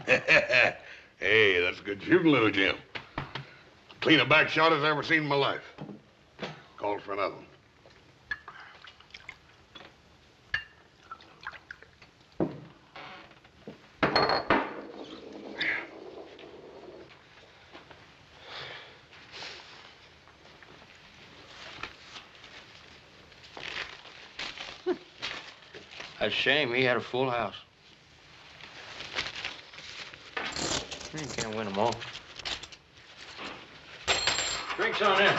Hey, that's good shooting, little Jim. Clean a back shot as I ever seen in my life. Called for another one. That's a shame. He had a full house. You can't win them all. Drinks on in.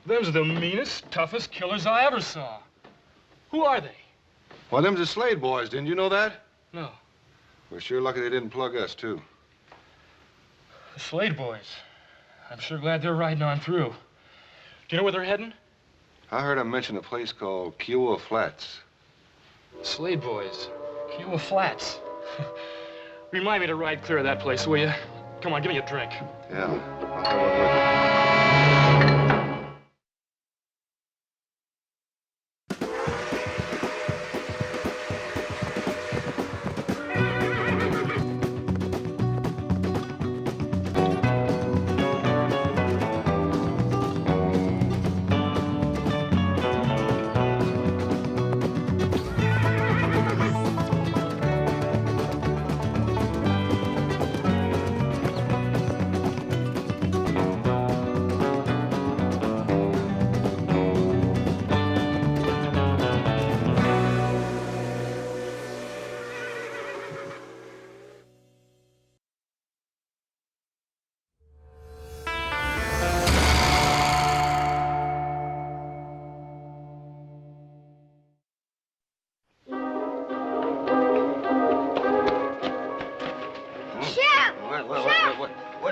Them's the meanest, toughest killers I ever saw. Who are they? Well, them's the Slade boys. Didn't you know that? No. We're sure lucky they didn't plug us, too. The Slade boys. I'm sure glad they're riding on through. Do you know where they're heading? I heard him mention a place called Kiowa Flats. Slade boys. Kiowa Flats. Remind me to ride clear of that place, will you? Come on, give me a drink. Yeah, I'll come up with you.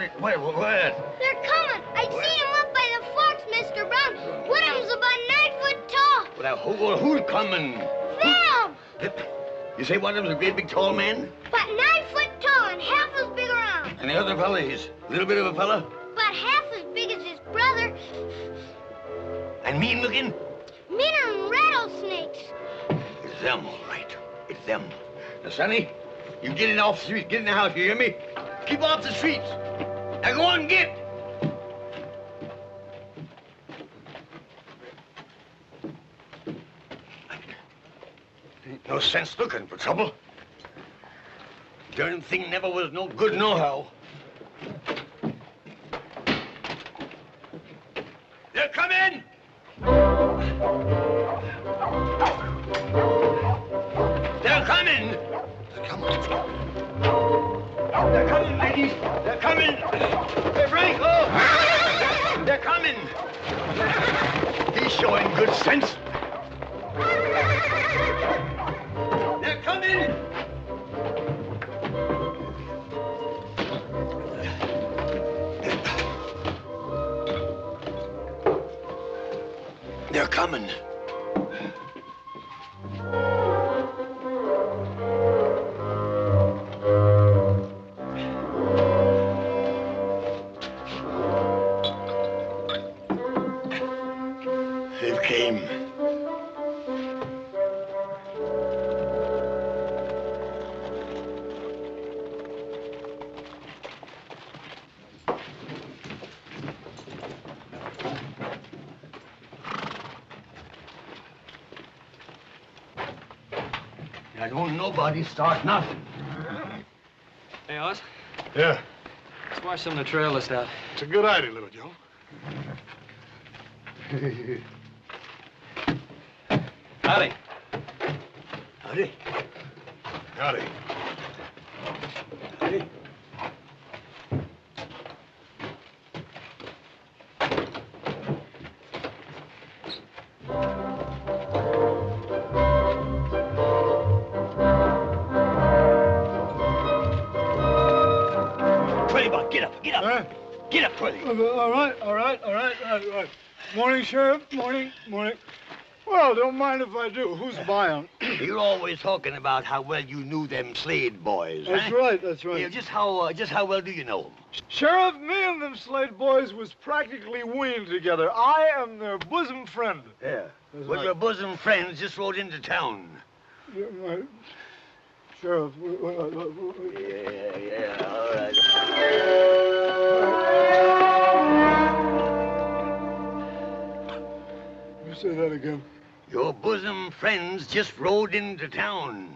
What? They're coming. I seen them up by the forks, Mr. Brown. One of them's about 9 foot tall. Well, who's coming? Them! You say one of them's a great big tall man? About 9 foot tall and half as big around. And the other fella, he's a little bit of a fella? About half as big as his brother. And mean looking? Meaner than rattlesnakes. It's them, all right. It's them. Now, Sonny, you get in off the street. Get in the house, you hear me? Keep off the streets. Now go on and get. Ain't no sense looking for trouble. Darn thing never was no good nohow. They're coming! They're coming! They're coming. They're coming, ladies. They're coming. Hey, Franco! They're coming. He's showing good sense. They're coming. They're coming. They've came. I don't nobody start nothing. Hey, Oz, Yeah, let's wash some of the trail list out. it's a good idea, little Joe. Howdy. Howdy. Howdy. Howdy. Get up, get up. Huh? Get up, Curly. All right. Morning, Sheriff. Morning. Well, don't mind if I do. Who's buying? You're always talking about how well you knew them Slade boys, That's huh? right. Yeah, just how well do you know them? Sheriff, me and them Slade boys was practically weaned together. I am their bosom friend. Yeah. That's Well, right. your bosom friends just rode into town. Sheriff. Yeah, all right. You say that again. Your bosom friends just rode into town.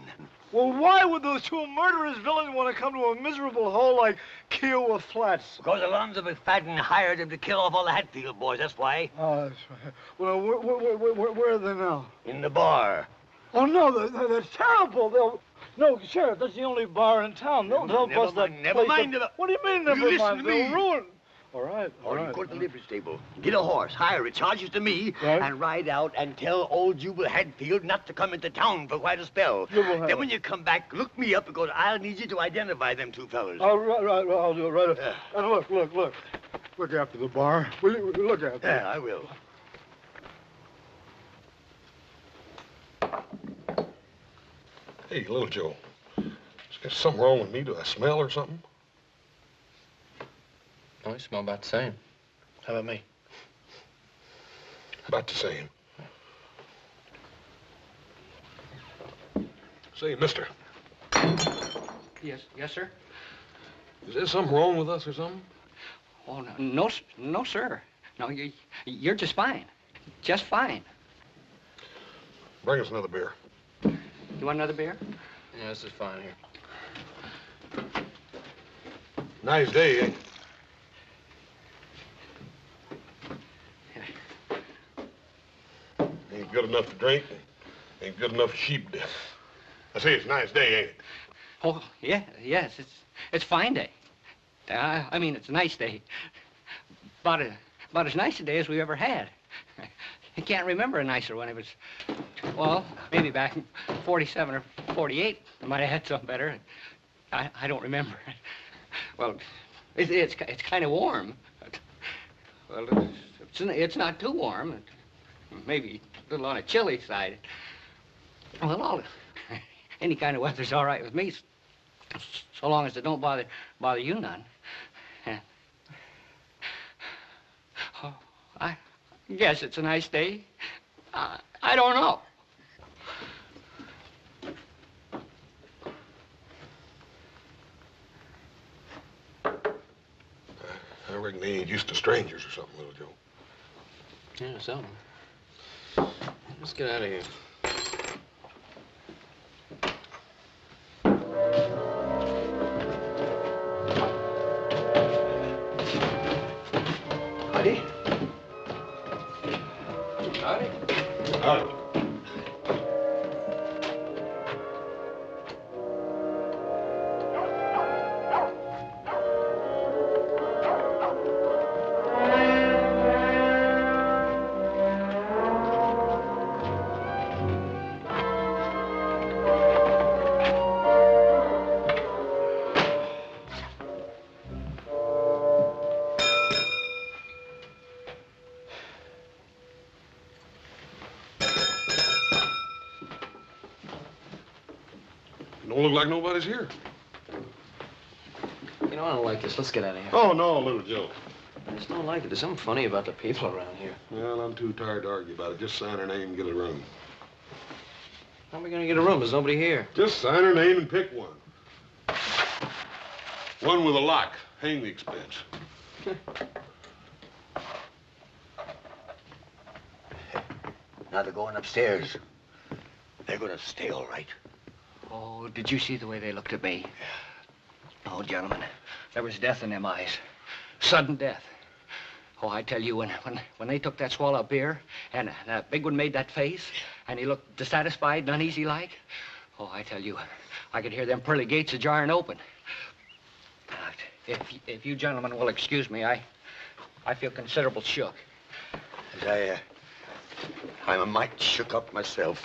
Well, why would those two murderous villains want to come to a miserable hole like Kiowa Flats? Because Alonzo McFadden hired him to kill off all the Hatfield boys, that's why. Oh, that's right. Well, where are they now? In the bar. Oh, no, that's terrible. No, Sheriff, that's the only bar in town. They'll bust that Never place mind. up. What do you mean, never You mind? listen to me. They'll ruin. All right. You go to the livery stable, get a horse, hire it, charge it to me, Right. and ride out and tell old Jubal Hatfield not to come into town for quite a spell. Then when you come back, look me up because I'll need you to identify them two fellas. All right, I'll do it right. And look. Look after the bar. Will you look after it? Yeah, I will. Hey, little Joe. Is there something wrong with me? Do I smell or something? Oh, you smell about the same. How about me? About the same. Say, mister, Yes, sir. is there something wrong with us or something? Oh, no, sir. No, you're just fine. Just fine. Bring us another beer. You want another beer? Yeah, this is fine here. Nice day, eh? Ain't good enough to drink, ain't good enough for sheep death. I say it's a nice day, ain't it? Oh, yes, it's fine day. I mean, it's a nice day. About as nice a day as we ever had. I can't remember a nicer one. It was, well, maybe back in 47 or 48. I might have had something better. I don't remember. Well, it's kind of warm. Well, it's not too warm. Maybe a little on the chilly side. Well, any kind of weather's all right with me, so long as it don't bother you none. Oh, I guess it's a nice day. I don't know. I reckon they ain't used to strangers or something, little Joe. Yeah, something. Let's get out of here. Howdy. Howdy. Howdy. Don't look like nobody's here. You know, I don't like this. Let's get out of here. Oh, no, little Joe. I just don't like it. There's something funny about the people around here. Well, I'm too tired to argue about it. Just sign her name and get a room. How are we gonna get a room? There's nobody here. Just sign her name and pick one. One with a lock. Hang the expense. Now they're going upstairs. They're gonna stay all right. Oh, did you see the way they looked at me? Oh, gentlemen, there was death in them eyes. Sudden death. Oh, I tell you, when they took that swallow of beer, and that big one made that face, and he looked dissatisfied and uneasy like, oh, I tell you, I could hear them pearly gates a-jarring open. If you gentlemen will excuse me, I feel considerable shook. I'm a mite shook up myself.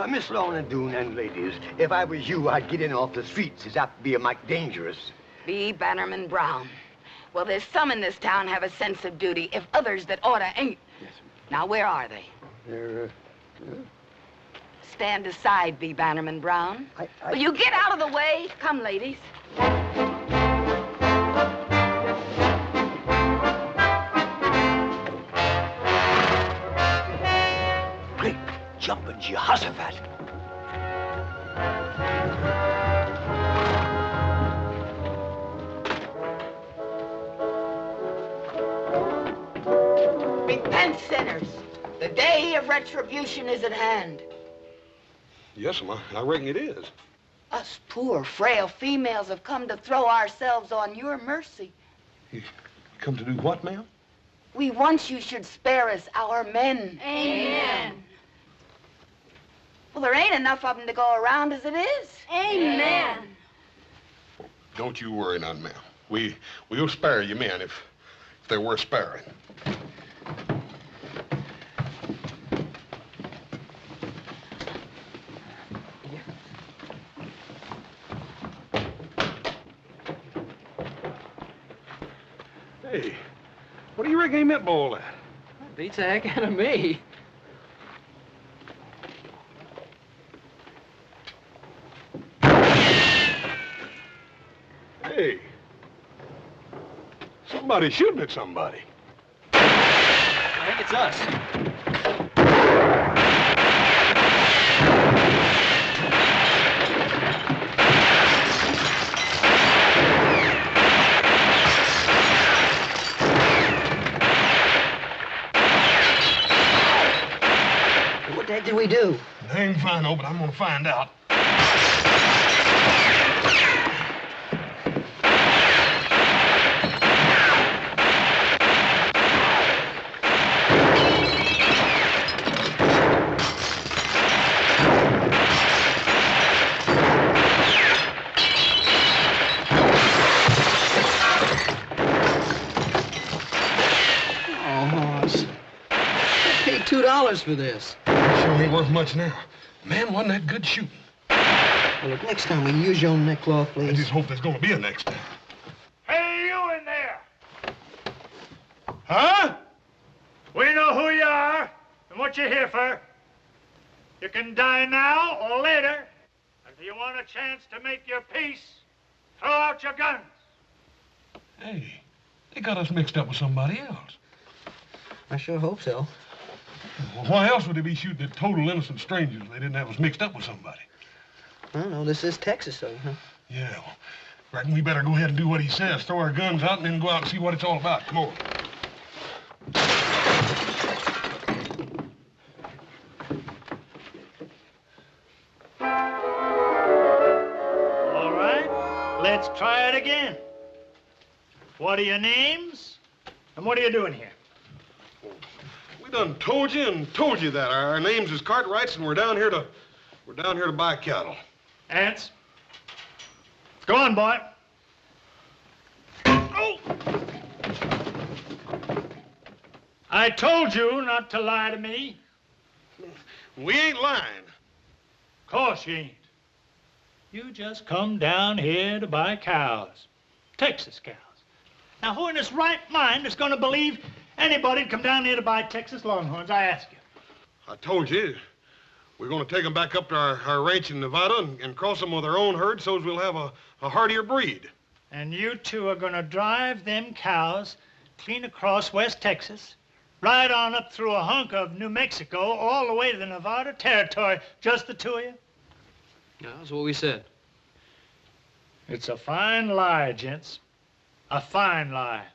Miss Lorne and Doone and ladies, if I was you, I'd get in off the streets. It's apt to be a mite dangerous. B. Bannerman Brown. Well, there's some in this town have a sense of duty, if others that oughta ain't. Yes, Now, where are they? They're, Stand aside, B. Bannerman Brown. Will you get out of the way? Come, ladies. Jehoshaphat. Repent, sinners. The day of retribution is at hand. Yes, ma'am. I reckon it is. Us poor, frail females have come to throw ourselves on your mercy. You come to do what, ma'am? We want you should spare us, our men. Amen. Well, there ain't enough of them to go around as it is. Amen. Don't you worry none, ma'am. We'll spare you men if they're worth sparing. Hey, what do you reckon he meant by all that? Beats the heck out of me. Hey, somebody's shooting at somebody. I think it's us. What the heck did we do? Dang fine, but I'm gonna find out. $2 for this. Sure ain't worth much now. Man, wasn't that good shooting? Well, look, next time we use your neckcloth, please. I just hope there's gonna be a next time. Hey, you in there! Huh? We know who you are and what you're here for. You can die now or later. And if you want a chance to make your peace, throw out your guns. Hey, they got us mixed up with somebody else. I sure hope so. Well, why else would they be shooting at total innocent strangers if they didn't have us mixed up with somebody? I don't know. This is Texas, though, huh? Yeah, well, reckon we better go ahead and do what he says. Throw our guns out and then go out and see what it's all about. Come on. All right, let's try it again. What are your names? And what are you doing here? We done told you that. Our names is Cartwrights, and we're down here to buy cattle. Ants? Go on, boy. Oh! I told you not to lie to me. We ain't lying. Of course you ain't. You just come down here to buy cows. Texas cows. Now, who in his right mind is going to believe anybody'd come down here to buy Texas Longhorns, I ask you? I told you. We're going to take them back up to our ranch in Nevada and cross them with our own herd so as we'll have a hardier breed. And you two are going to drive them cows clean across West Texas, right on up through a hunk of New Mexico, all the way to the Nevada territory, just the two of you? Yeah, that's what we said. It's a fine lie, gents. A fine lie.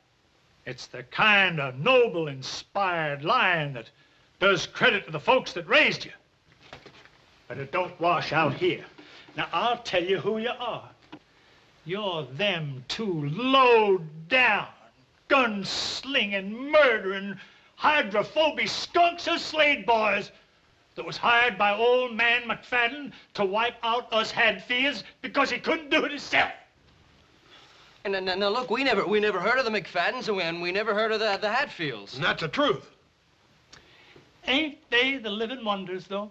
It's the kind of noble, inspired lying that does credit to the folks that raised you. But it don't wash out here. Now, I'll tell you who you are. You're them two low-down, gun-slinging, murdering, hydrophobic skunks of Slade boys that was hired by old man McFadden to wipe out us Hadfields because he couldn't do it himself. And now look, we never heard of the McFaddens, and we never heard of the Hatfields. And that's the truth. Ain't they the living wonders, though?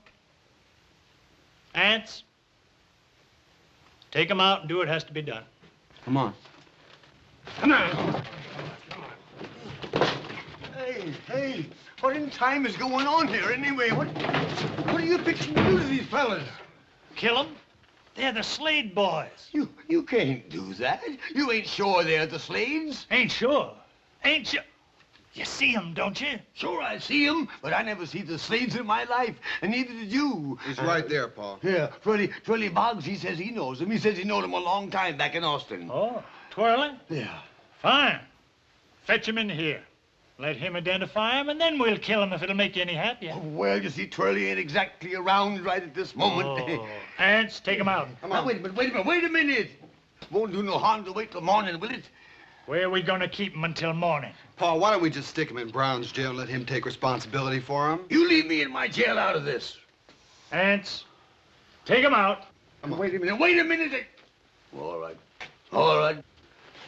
Ants, take them out and do what has to be done. Come on. Come on. Hey, what in time is going on here anyway? What are you fixing to do to these fellas? Kill them? They're the Slade boys. You can't do that. You ain't sure they're the Slades. Ain't sure. Ain't sure. You see him, don't you? Sure, I see him, but I never see the Slades in my life, and neither did you. He's right there, Pa. Yeah, Twirly Boggs, he says he knows him. He says he knowed him a long time back in Austin. Oh, Twirly? Yeah. Fine. Fetch him in here. Let him identify him, and then we'll kill him if it'll make you any happier. Oh, well, you see, Twirly ain't exactly around right at this moment. Oh. Ants, take him out. Come on. Now, wait a minute. Won't do no harm to wait till morning, will it? Where are we going to keep him until morning? Pa, why don't we just stick him in Brown's jail and let him take responsibility for him? You leave me in my jail out of this. Ants, take him out. Wait a minute. All right.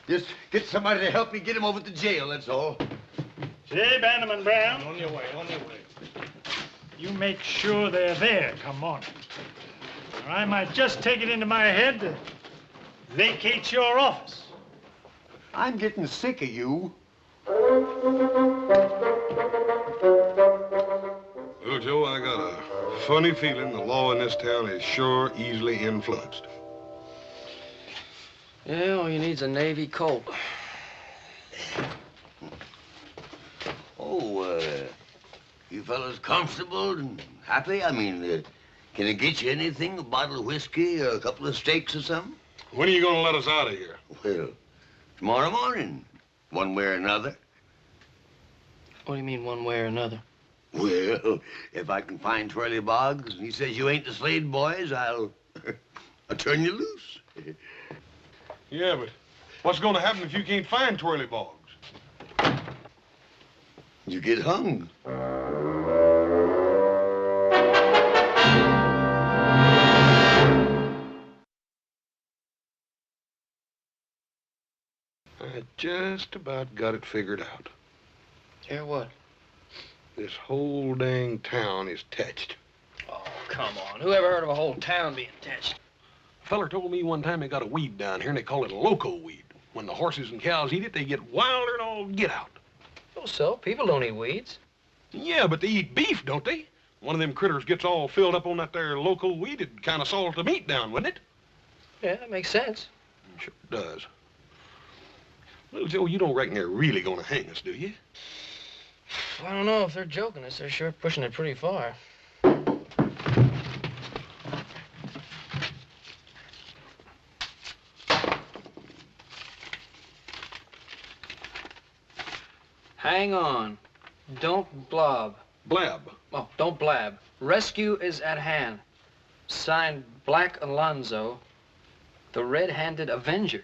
Just get somebody to help me get him over to jail, that's all. Say, Bannerman Brown. On your way. You make sure they're there come morning. Or I might just take it into my head to vacate your office. I'm getting sick of you. Well, Joe, I got a funny feeling the law in this town is sure easily influenced. Yeah, all you need's a Navy Colt. Oh, you fellas comfortable and happy? I mean, can I get you anything? A bottle of whiskey or a couple of steaks or something? When are you going to let us out of here? Well, tomorrow morning, one way or another. What do you mean, one way or another? Well, if I can find Twirly Boggs and he says you ain't the Slade boys, I'll turn you loose. Yeah, but what's going to happen if you can't find Twirly Boggs? You get hung. I just about got it figured out. Yeah, what? This whole dang town is touched. Oh, come on. Who ever heard of a whole town being touched? A feller told me one time they got a weed down here and they call it a loco weed. When the horses and cows eat it, they get wilder and all get out. Oh, so? People don't eat weeds. Yeah, but they eat beef, don't they? One of them critters gets all filled up on that there loco weed, it'd kind of salt the meat down, wouldn't it? Yeah, that makes sense. Sure does. Little Joe, you don't reckon they're really gonna hang us, do you? I don't know. If they're joking us, they're sure pushing it pretty far. Hang on. Don't blob. Blab. Oh, don't blab. Rescue is at hand. Signed Black Alonzo, the red-handed Avenger.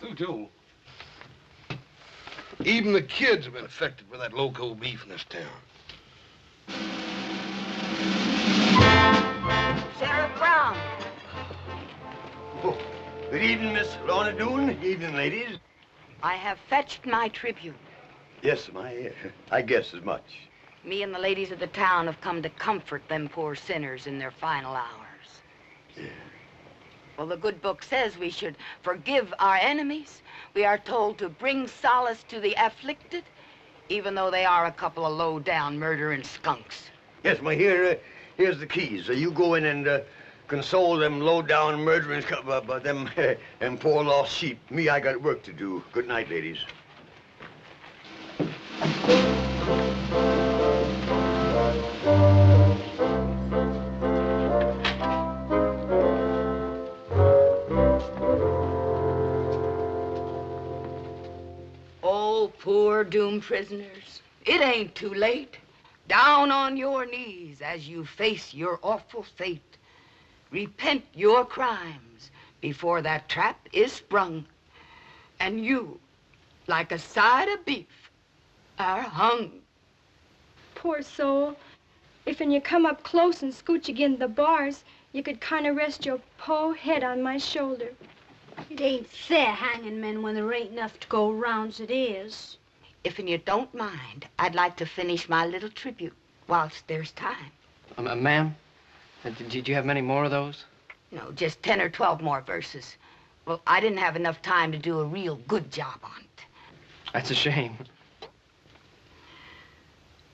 Little Joe, even the kids have been affected with that loco beef in this town. Sheriff Brown. Oh, good evening, Miss Lorne Greene. Evening, ladies. I have fetched my tribute. Yes, I guess as much. Me and the ladies of the town have come to comfort them poor sinners in their final hours. Yeah. Well, the good book says we should forgive our enemies. We are told to bring solace to the afflicted, even though they are a couple of low-down murdering skunks. Yes, here's the keys. You go in and console them low-down murdering them poor lost sheep. Me, I got work to do. Good night, ladies. Oh, poor doomed prisoners. It ain't too late. Down on your knees as you face your awful fate. Repent your crimes before that trap is sprung. And you, like a side of beef, are hung. Poor soul. If when you come up close and scooch again the bars, you could kind of rest your po head on my shoulder. It ain't fair hanging men when there ain't enough to go round's it is. If you don't mind, I'd like to finish my little tribute whilst there's time. Ma'am, did you have many more of those? No, just 10 or 12 more verses. Well, I didn't have enough time to do a real good job on it. That's a shame.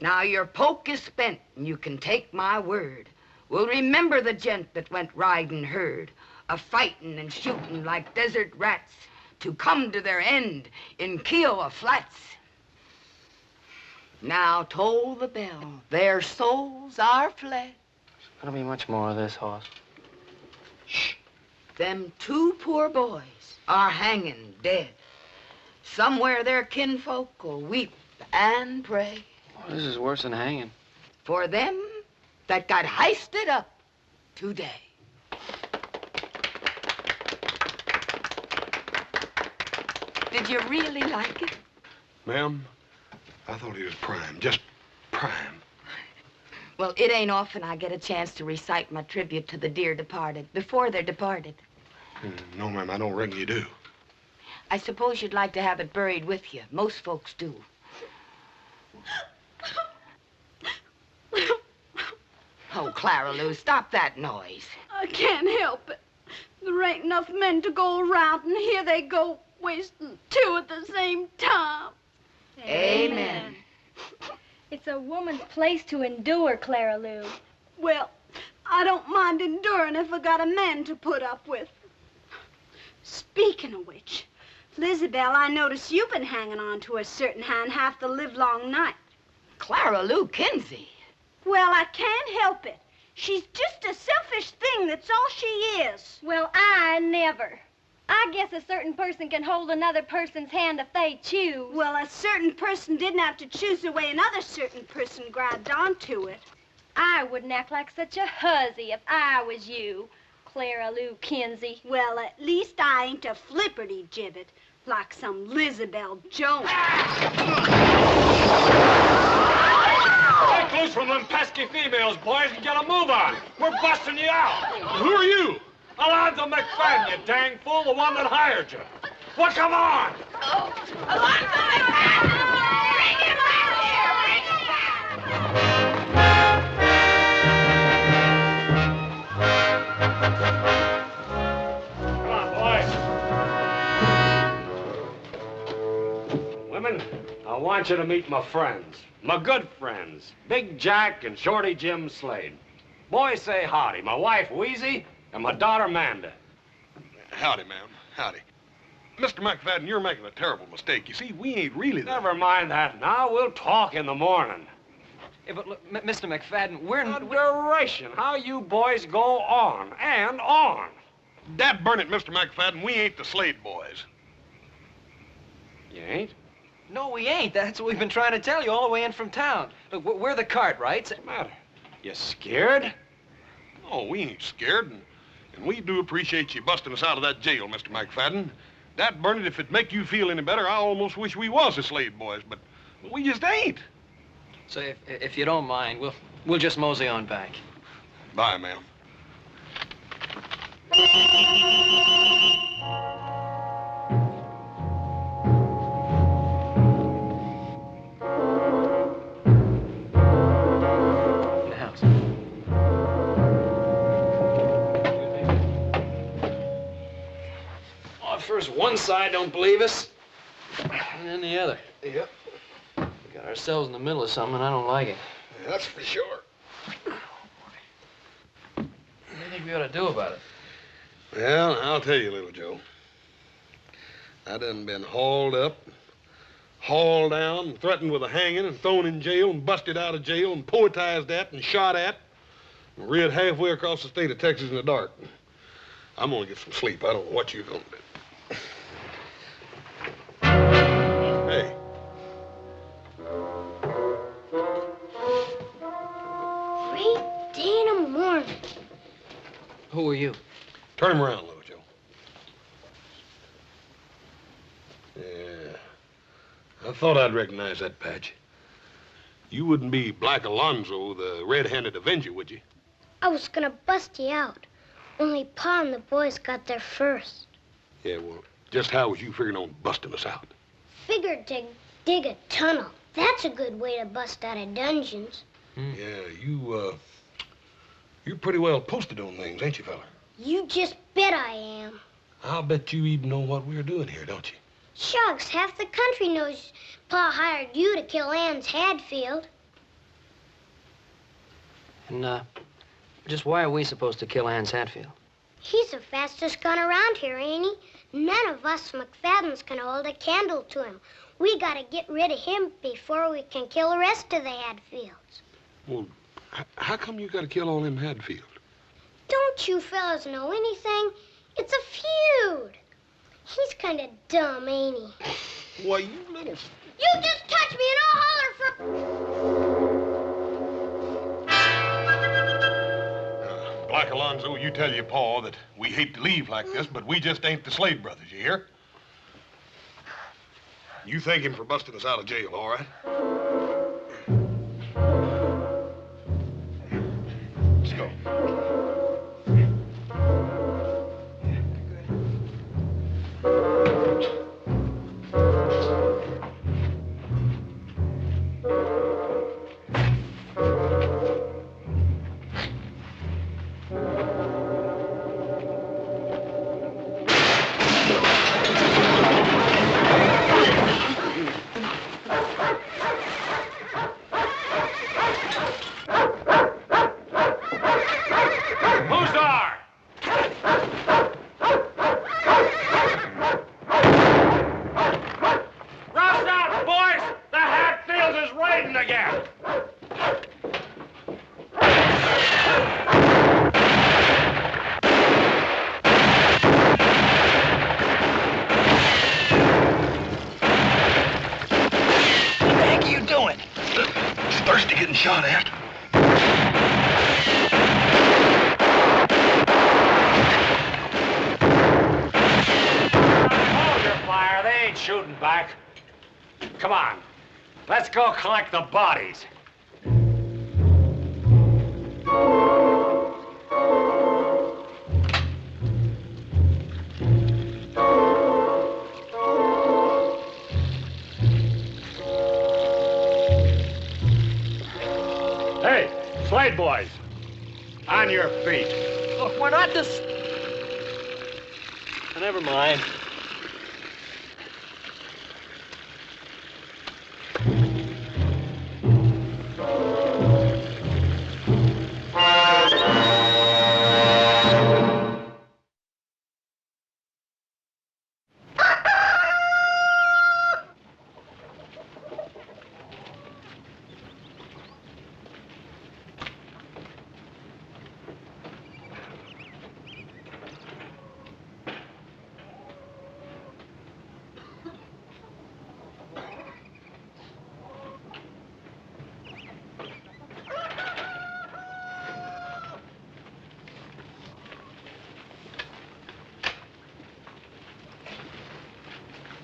Now your poke is spent, and you can take my word. We'll remember the gent that went riding herd a-fightin' and shootin' like desert rats to come to their end in Kiowa Flats. Now toll the bell, their souls are fled. There's gonna be much more of this, Hoss. Shh. Them two poor boys are hanging dead. Somewhere their kinfolk will weep and pray. Oh, this is worse than hanging. For them that got heisted up today. Did you really like it? Ma'am, I thought he was prime, just prime. Well, it ain't often I get a chance to recite my tribute to the dear departed before they're departed. No, ma'am, I don't reckon you do. I suppose you'd like to have it buried with you. Most folks do. Oh, Clara Lou, stop that noise. I can't help it. There ain't enough men to go around, and here they go, wasting two at the same time. Amen. It's a woman's place to endure, Clara Lou. Well, I don't mind enduring if I got a man to put up with. Speaking of which, Lizabelle, I notice you've been hanging on to a certain hand half the livelong night. Clara Lou Kinsey. Well, I can't help it. She's just a selfish thing, that's all she is. Well, I never. I guess a certain person can hold another person's hand if they choose. Well, a certain person didn't have to choose the way another certain person grabbed onto it. I wouldn't act like such a hussy if I was you, Clara Lou Kinsey. Well, at least I ain't a flipperty gibbet like some Lizabelle Jones. Break loose from them pesky females, boys, and get a move on. We're busting you out. Who are you? Alonzo McFadden, you dang fool, the one that hired you. Well, come on. Oh, Alonzo McFadden! Bring him back here! Bring him Come on, boys. Women, I want you to meet my friends. My good friends. Big Jack and Shorty Jim Slade. Boys, say howdy. My wife, Wheezy, and my daughter, Manda. Howdy, ma'am. Howdy. Mr. McFadden, you're making a terrible mistake. You see, we ain't really the... Never mind that now. We'll talk in the morning. Yeah, but look, Mr. McFadden, we're... Adoration. How you boys go on and on. Dad burn it, Mr. McFadden, we ain't the Slade boys. You ain't? No, we ain't. That's what we've been trying to tell you all the way in from town. Look, we're the Cartwrights. What's the matter? You scared? Oh, we ain't scared, and we do appreciate you busting us out of that jail, Mr. McFadden. That burn it, if it make you feel any better, I almost wish we was the Slade boys, but we just ain't. So if you don't mind, we'll just mosey on back. Bye, ma'am. First one side don't believe us, and then the other. Yep. We got ourselves in the middle of something, and I don't like it. Yeah, that's for sure. What do you think we ought to do about it? Well, I'll tell you, little Joe. I done been hauled up, hauled down, and threatened with a hanging, and thrown in jail, and busted out of jail, and poetized at, and shot at, and reared halfway across the state of Texas in the dark. I'm gonna get some sleep. I don't know what you're gonna do. Hey. 3 in the morning. Who are you? Turn him around, little Joe. Yeah. I thought I'd recognize that patch. You wouldn't be Black Alonzo, the red-handed Avenger, would you? I was gonna bust you out. Only Pa and the boys got there first. Yeah, well, just how was you figuring on busting us out? Figured to dig a tunnel. That's a good way to bust out of dungeons. Yeah, you're pretty well posted on things, ain't you, fella? You just bet I am. I'll bet you even know what we're doing here, don't you? Shucks, half the country knows Pa hired you to kill Ann's Hadfield. And, just why are we supposed to kill Ann's Hatfield? He's the fastest gun around here, ain't he? None of us McFadden's can hold a candle to him. We gotta get rid of him before we can kill the rest of the Hadfields. Well, how come you gotta kill all them Hadfield? Don't you fellas know anything? It's a feud. He's kind of dumb, ain't he? Why, you little... You just touch me and I'll holler for... Black Alonzo, you tell your pa that we hate to leave like this, but we just ain't the Slade brothers, you hear? You thank him for busting us out of jail, all right? Let's go. Shot at. Hold your fire. They ain't shooting back. Come on. Let's go collect the bodies. Slade boys, on your feet. Look, we're not this... Never mind.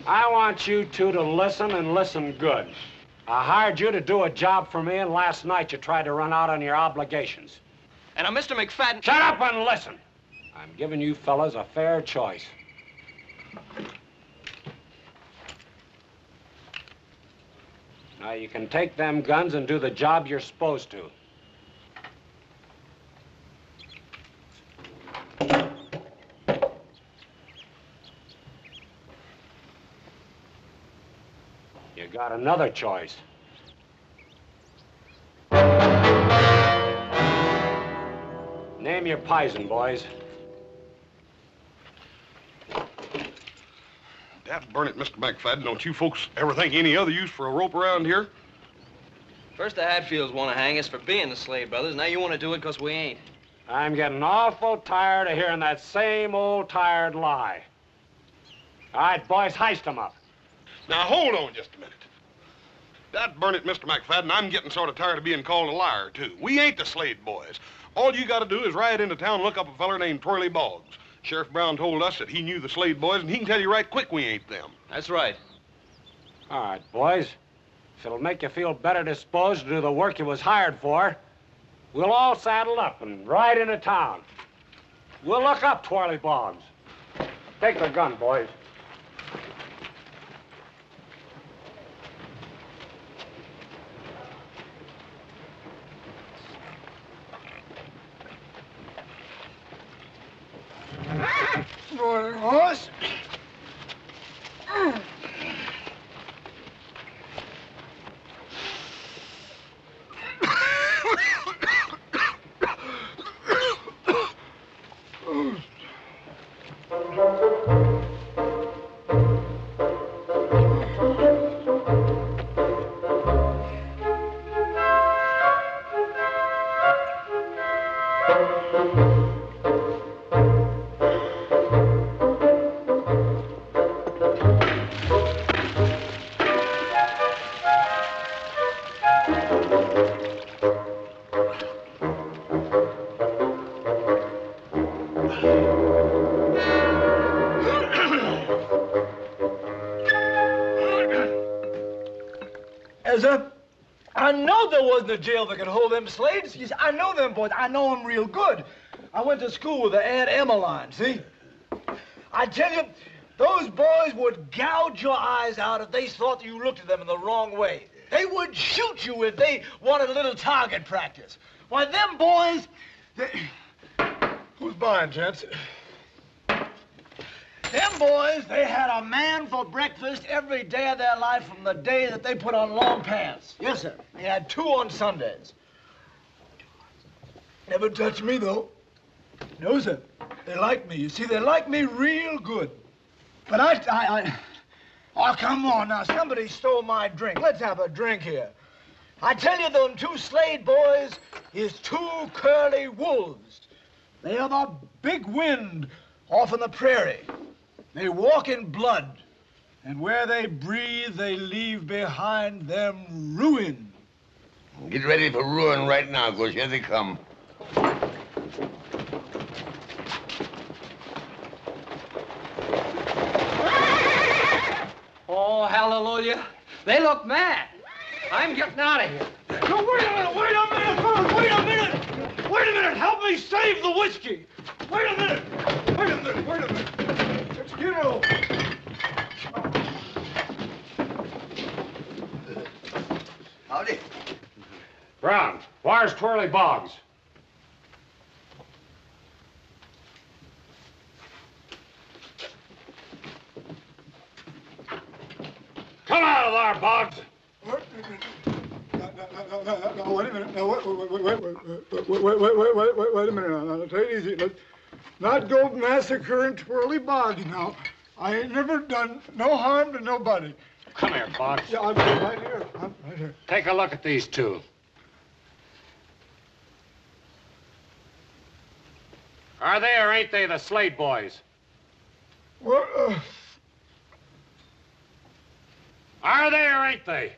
I want you two to listen and listen good. I hired you to do a job for me, and last night you tried to run out on your obligations. And I'm Mr. McFadden. Shut up and listen. I'm giving you fellas a fair choice. Now, you can take them guns and do the job you're supposed to. You got another choice. Name your poison, boys. Dad burn it, Mr. McFadden. Don't you folks ever think any other use for a rope around here? First the Hadfields want to hang us for being the Slade brothers. Now you want to do it because we ain't. I'm getting awful tired of hearing that same old tired lie. All right, boys, heist them up. Now, hold on just a minute. Dad burn it, Mr. McFadden. I'm getting sort of tired of being called a liar, too. We ain't the Slade boys. All you got to do is ride into town and look up a feller named Twirly Boggs. Sheriff Brown told us that he knew the Slade boys, and he can tell you right quick we ain't them. That's right. All right, boys. If it'll make you feel better disposed to do the work you was hired for, we'll all saddle up and ride into town. We'll look up Twirly Boggs. Take the gun, boys. Horse. I know there wasn't a jail that could hold them Slades. You see, I know them boys. I know them real good. I went to school with the Aunt Emmeline, see? I tell you, those boys would gouge your eyes out if they thought that you looked at them in the wrong way. They would shoot you if they wanted a little target practice. Why, them boys... Who's buying, gents? Them boys, they had a man for breakfast every day of their life from the day that they put on long pants. Yes, sir. They had 2 on Sundays. Never touched me, though. No, sir. They like me. You see, they like me real good. But Oh, come on now. Somebody stole my drink. Let's have a drink here. I tell you, them 2 Slade boys is 2 curly wolves. They are the big wind off in the prairie. They walk in blood, and where they breathe, they leave behind them ruin. Get ready for ruin right now, because here they come. Oh, hallelujah. They look mad. I'm getting out of here. No, wait a minute, fellas, wait a minute. Wait a minute, help me save the whiskey. Wait a minute. Let's get it over. Howdy. Brown, where's Twirly Boggs? Come out of there, Boggs. No, wait a minute. No, wait a minute. Now, take it easy. Let's not go massacring Twirly Boggs now. I ain't never done no harm to nobody. Come here, Boggs. Yeah, I'm right here. Take a look at these 2. Are they or ain't they the Slade boys? What? Are they or ain't they?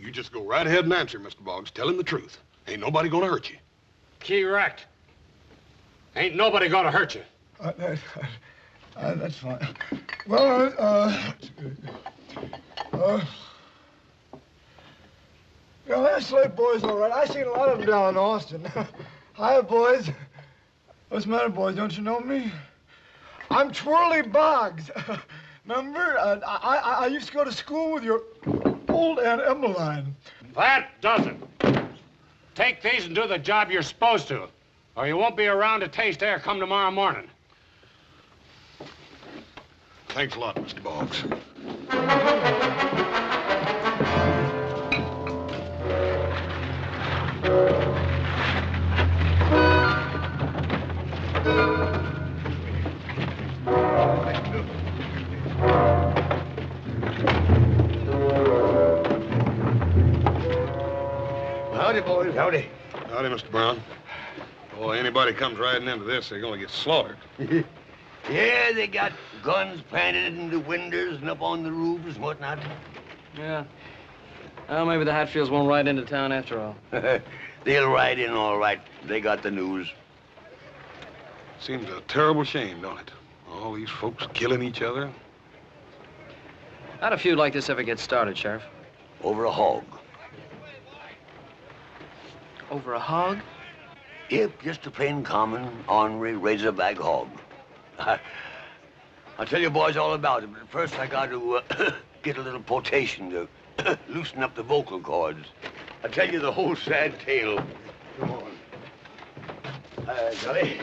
You just go right ahead and answer, Mr. Boggs. Tell him the truth. Ain't nobody gonna hurt you. Correct. Ain't nobody gonna hurt you. That's fine. Well, yeah, that Slade boy's all right. I seen a lot of them down in Austin. Hi, boys. What's the matter, boys? Don't you know me? I'm Twirly Boggs. Remember? I used to go to school with your old Aunt Emmeline. That doesn't. Take these and do the job you're supposed to, or you won't be around to taste air come tomorrow morning. Thanks a lot, Mr. Boggs. Howdy, boys. Howdy. Howdy, Mr. Brown. Boy, anybody comes riding into this, they're gonna get slaughtered. Yeah, they got guns planted in the windows and up on the roofs and whatnot. Yeah. Well, maybe the Hatfields won't ride into town after all. They'll ride in all right. They got the news. Seems a terrible shame, don't it? All these folks killing each other. How'd a feud like this ever get started, Sheriff? Over a hog. Over a hog? Yep, just a plain common, ornery, razorback hog. I'll tell you boys all about it, but first I got to get a little potation to loosen up the vocal cords. I'll tell you the whole sad tale. Come on. Johnny.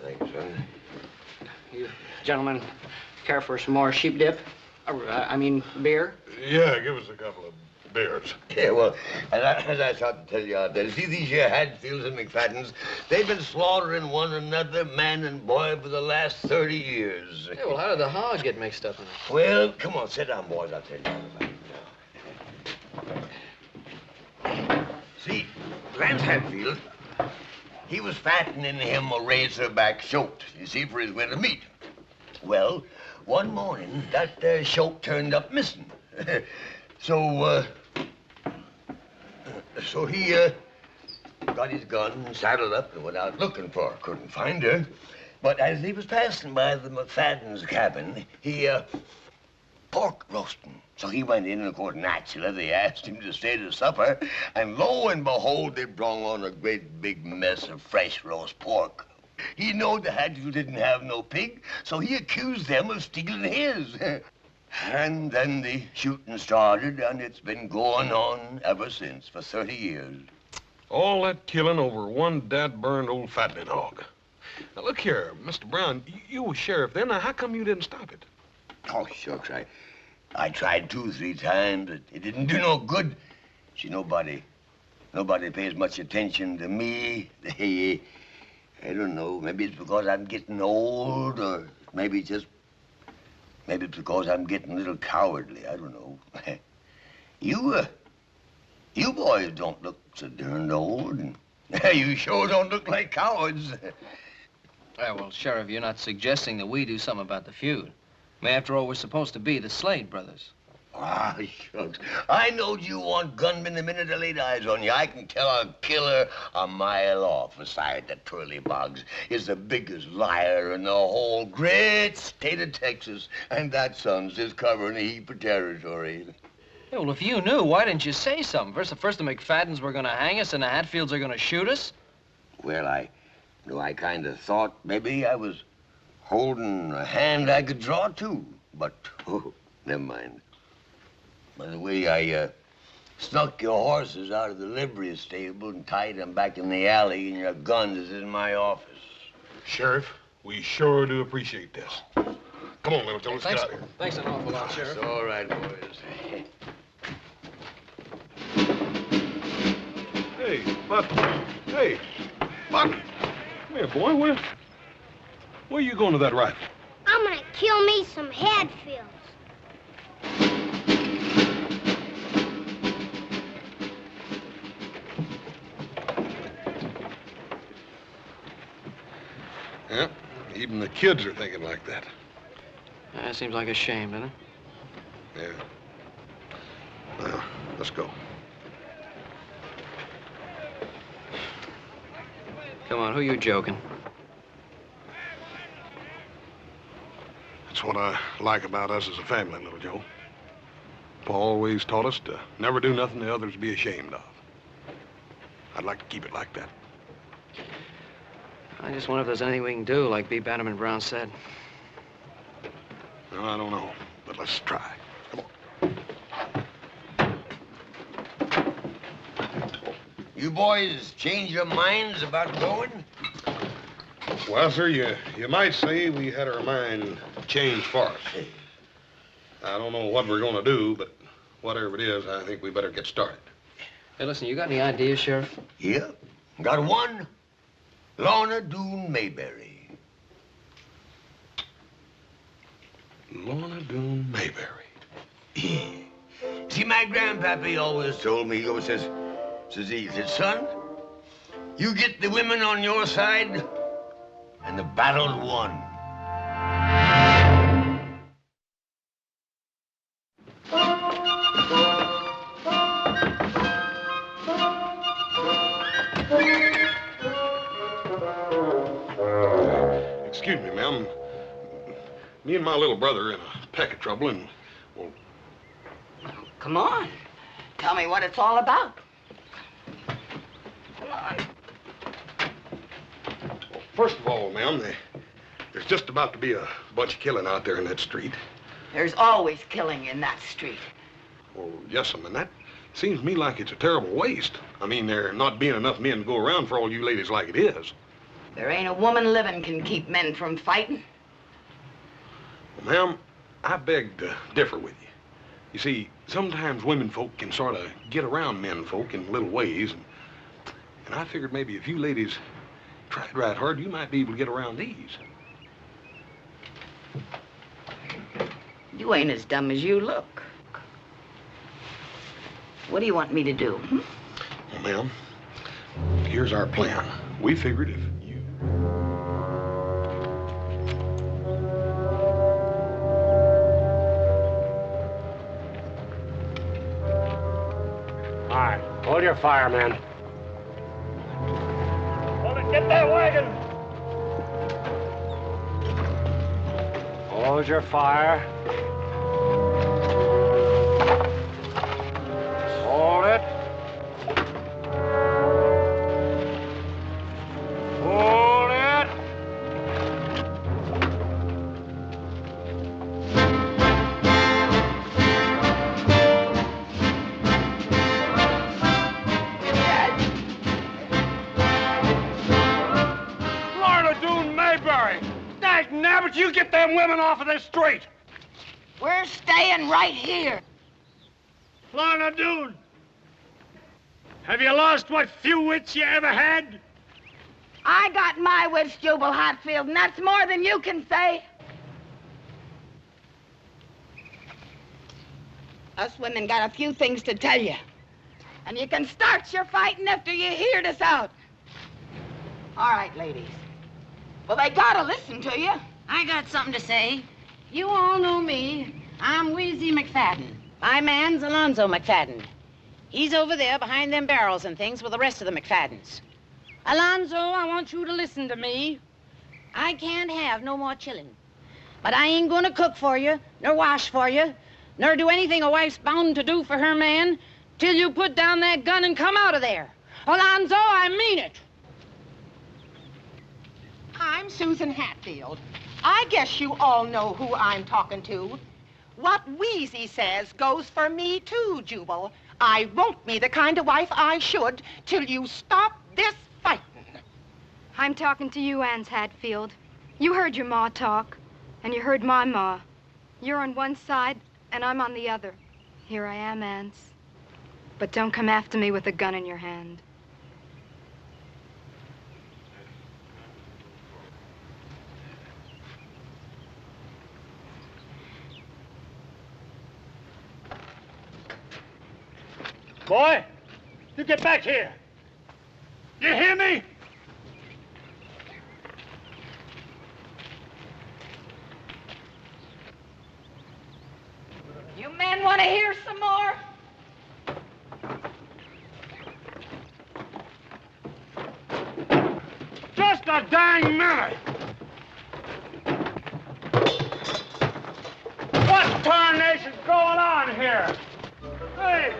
Thank you, son. You gentlemen care for some more sheep dip? I mean, beer? Yeah, give us a couple of them. bears. Yeah, well, as I started to tell you out there, see these here Hadfields and McFaddens, they've been slaughtering one another, man and boy, for the last 30 years. Yeah, well, how did the hogs get mixed up in it? Well, come on, sit down, boys. I'll tell you all about it now. See, Lance Hadfield, he was fattening him a razorback shoat, you see, for his winter meat. Well, one morning, that shoat turned up missing. So he got his gun and saddled up and went out looking for her. Couldn't find her. But as he was passing by the McFadden's cabin, he, pork roasting. So he went in, and of course, naturally, they asked him to stay to supper. And lo and behold, they brung on a great big mess of fresh roast pork. He knowed the Hadfield didn't have no pig, so he accused them of stealing his. And then the shooting started, and it's been going on ever since, for 30 years. All that killing over one dad-burned old fattening hog. Now, look here, Mr. Brown, you was sheriff then. Now, how come you didn't stop it? Oh, shucks, I tried 2 or 3 times, but it didn't do no good. See, nobody pays much attention to me. I don't know, maybe it's because I'm getting old, or maybe it's because I'm getting a little cowardly. I don't know. You boys don't look so darned old, and you sure don't look like cowards. Yeah, well, Sheriff, you're not suggesting that we do something about the feud. I mean, after all, we're supposed to be the Slade brothers. Ah, shucks. I knowed you want gunmen the minute I laid eyes on you. I can tell a killer a mile off. Besides, that Twirly Boggs is the biggest liar in the whole great state of Texas. And that son's just covering a heap of territory. Yeah, well, if you knew, why didn't you say something? First the McFaddens were going to hang us and the Hatfields are going to shoot us? Well, I kind of thought maybe I was holding a hand I could draw to. But, oh, never mind. By the way, I snuck your horses out of the livery stable and tied them back in the alley, and your guns is in my office. Sheriff, we sure do appreciate this. Come on, little Joe, let's get out of here. Thanks an awful lot, Sheriff. It's all right, boys. Hey, Buck. Hey, Buck. Come here, boy. Where are you going to that rifle? I'm gonna kill me some Hadfields. Yeah, even the kids are thinking like that. That seems like a shame, doesn't it? Yeah. Well, let's go. Come on, who you joking? That's what I like about us as a family, little Joe. Pa always taught us to never do nothing the others be ashamed of. I'd like to keep it like that. I just wonder if there's anything we can do, like B. Bannerman Brown said. Well, I don't know, but let's try. Come on. You boys change your minds about going? Well, sir, you might say we had our mind changed for us. I don't know what we're going to do, but whatever it is, I think we better get started. Hey, listen, you got any ideas, Sheriff? Yeah, got one. Lorne Doone Mayberry. Lorne Doone Mayberry. Yeah. See, my grandpappy always told me, he says, son, you get the women on your side, and the battle's won. Excuse me, ma'am. Me and my little brother are in a peck of trouble, and, well... Come on. Tell me what it's all about. Come on. Well, first of all, ma'am, there's just about to be a bunch of killing out there in that street. There's always killing in that street. Well, yes, ma'am, and that seems to me like it's a terrible waste. I mean, there not being enough men to go around for all you ladies like it is. There ain't a woman living can keep men from fighting. Well, ma'am, I beg to differ with you. You see, sometimes women folk can sort of get around men folk in little ways, and I figured maybe if you ladies tried right hard, you might be able to get around these. You ain't as dumb as you look. What do you want me to do? Well, ma'am, here's our plan. We figured if you... All right, hold your fire, man. Hold it, get that wagon. Hold your fire. Hold it. Hold it. Florida Dune Mayberry. Dag nabbit, you get them women off of this street. We're staying right here. Lorne Greene, have you lost what few wits you ever had? I got my wits, Jubal Hatfield, and that's more than you can say. Us women got a few things to tell you. And you can start your fighting after you hear us out. All right, ladies. Well, they gotta listen to you. I got something to say. You all know me. I'm Wheezy McFadden. My man's Alonzo McFadden. He's over there behind them barrels and things with the rest of the McFaddens. Alonzo, I want you to listen to me. I can't have no more chillin'. But I ain't gonna cook for you, nor wash for you, nor do anything a wife's bound to do for her man till you put down that gun and come out of there. Alonzo, I mean it. I'm Susan Hatfield. I guess you all know who I'm talking to. What Wheezy says goes for me too, Jubal. I won't be the kind of wife I should till you stop this fighting. I'm talking to you, Anse Hatfield. You heard your ma talk, and you heard my ma. You're on one side, and I'm on the other. Here I am, Anse. But don't come after me with a gun in your hand. Boy, you get back here. You hear me? You men want to hear some more? Just a dang minute. What tarnation's going on here? Hey,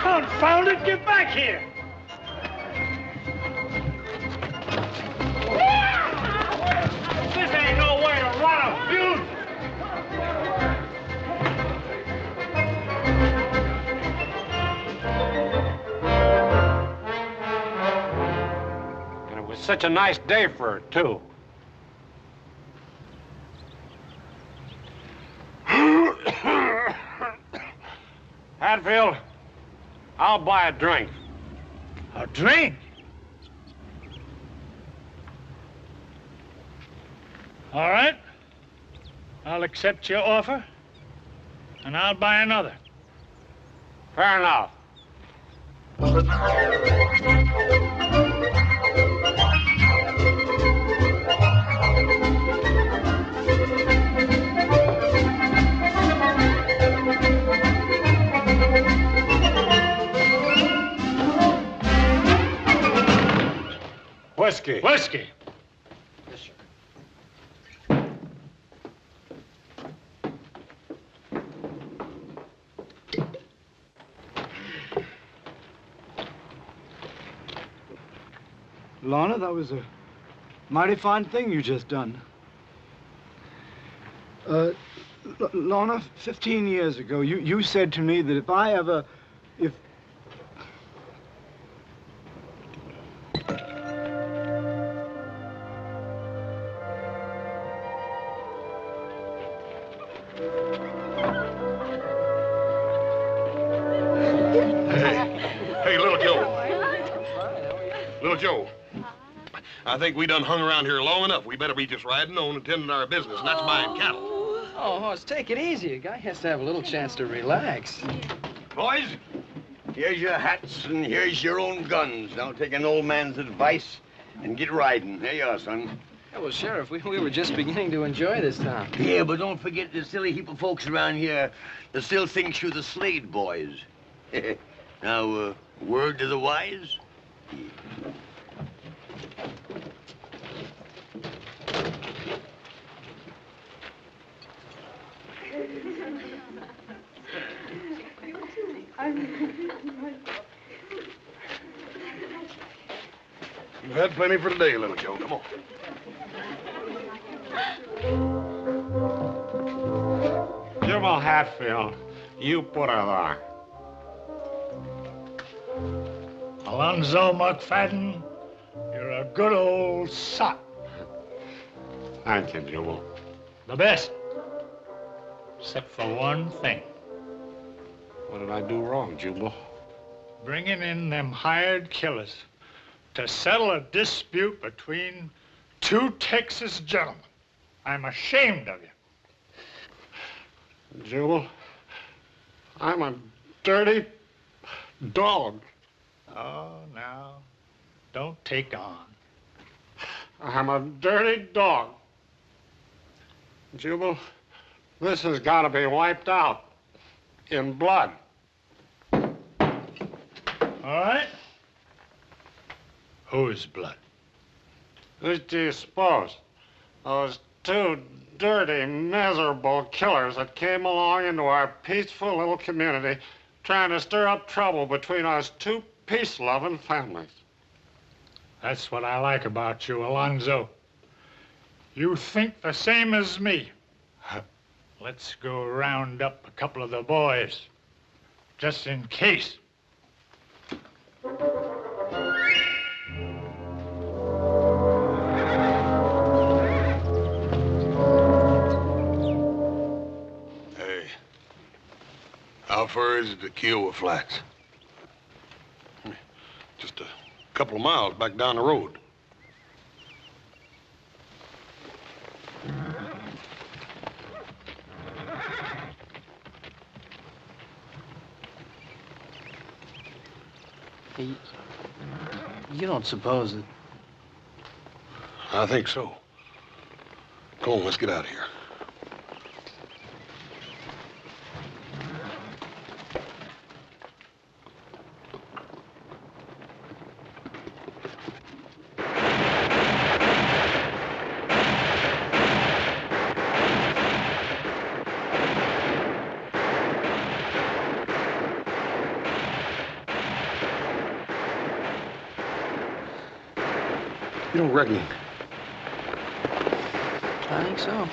confound it, get back here. This ain't no way to run a feud. And it was such a nice day for it, too. Hatfield, I'll buy a drink. A drink? All right. I'll accept your offer, and I'll buy another. Fair enough. Whiskey. Whiskey. Yes, sir. Lorna, that was a mighty fine thing you just done. Lorna, 15 years ago, you said to me that if Little Joe, I think we done hung around here long enough. We better be just riding on and tending our business, and that's buying cattle. Oh, Hoss, take it easy. A guy has to have a little chance to relax. Boys, here's your hats and here's your own guns. Now take an old man's advice and get riding. There you are, son. Yeah, well, Sheriff, we were just beginning to enjoy this town. Yeah, but don't forget the silly heap of folks around here that still thinks you're the Slade boys. Now, word to the wise? You've had plenty for today, Little Joe. Come on. Jubal Hatfield, you put her there. Alonzo McFadden, you're a good old sot. Thank you, Jubal. The best. Except for one thing. What did I do wrong, Jubal? Bringing in them hired killers to settle a dispute between two Texas gentlemen. I'm ashamed of you. Jubal, I'm a dirty dog. Oh, now, don't take on. I'm a dirty dog. Jubal, this has got to be wiped out in blood. All right. Whose blood? Who do you suppose? Those two dirty, miserable killers that came along into our peaceful little community trying to stir up trouble between us two peace-loving families. That's what I like about you, Alonzo. You think the same as me. Let's go round up a couple of the boys, just in case. Hey, how far is it to Kiowa Flats? Just a couple of miles back down the road. You don't suppose that... I think so. Come on, let's get out of here. You don't reckon? I think so.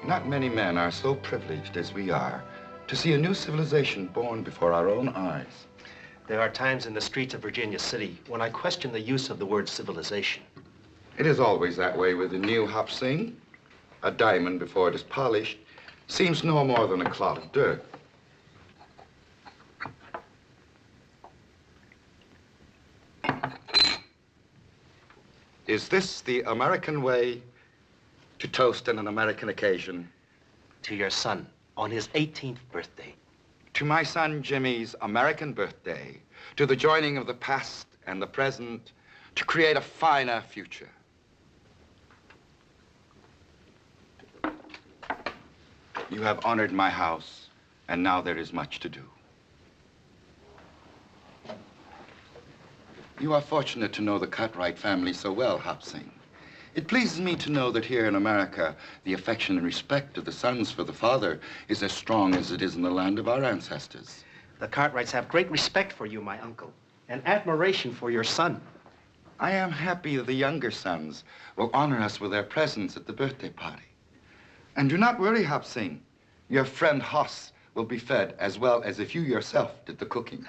Not many men are so privileged as we are to see a new civilization born before our own eyes. There are times in the streets of Virginia City when I question the use of the word civilization. It is always that way with the new hop sing. A diamond, before it is polished, seems no more than a clod of dirt. Is this the American way to toast on an American occasion? To your son on his 18th birthday. To my son Jimmy's American birthday, to the joining of the past and the present to create a finer future. You have honored my house, and now there is much to do. You are fortunate to know the Cartwright family so well, Hop Sing. It pleases me to know that here in America, the affection and respect of the sons for the father is as strong as it is in the land of our ancestors. The Cartwrights have great respect for you, my uncle, and admiration for your son. I am happy that the younger sons will honor us with their presence at the birthday party. And do not worry, Hop Sing. Your friend Hoss will be fed as well as if you yourself did the cooking.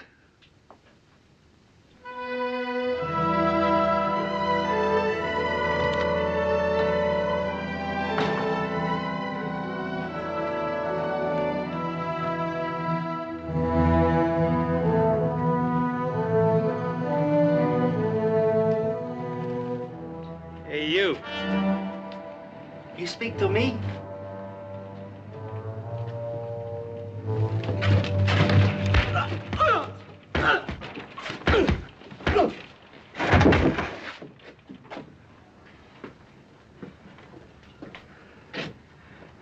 Hey, you. You speak to me?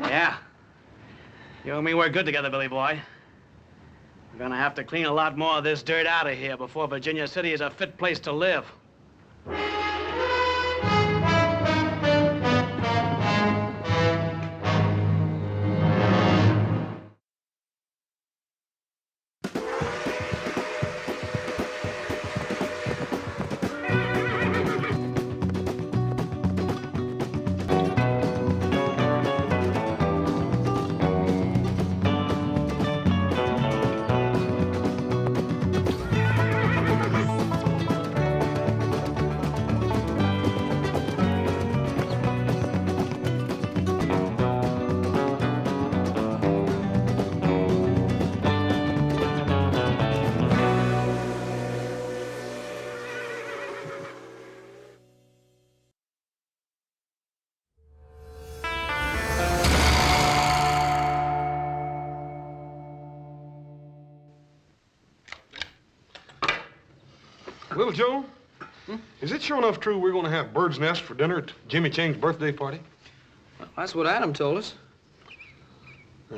Yeah. You and me work good together, Billy boy. We're gonna have to clean a lot more of this dirt out of here before Virginia City is a fit place to live. Little Joe, is it sure enough true we're going to have bird's nest for dinner at Jimmy Chang's birthday party? Well, that's what Adam told us.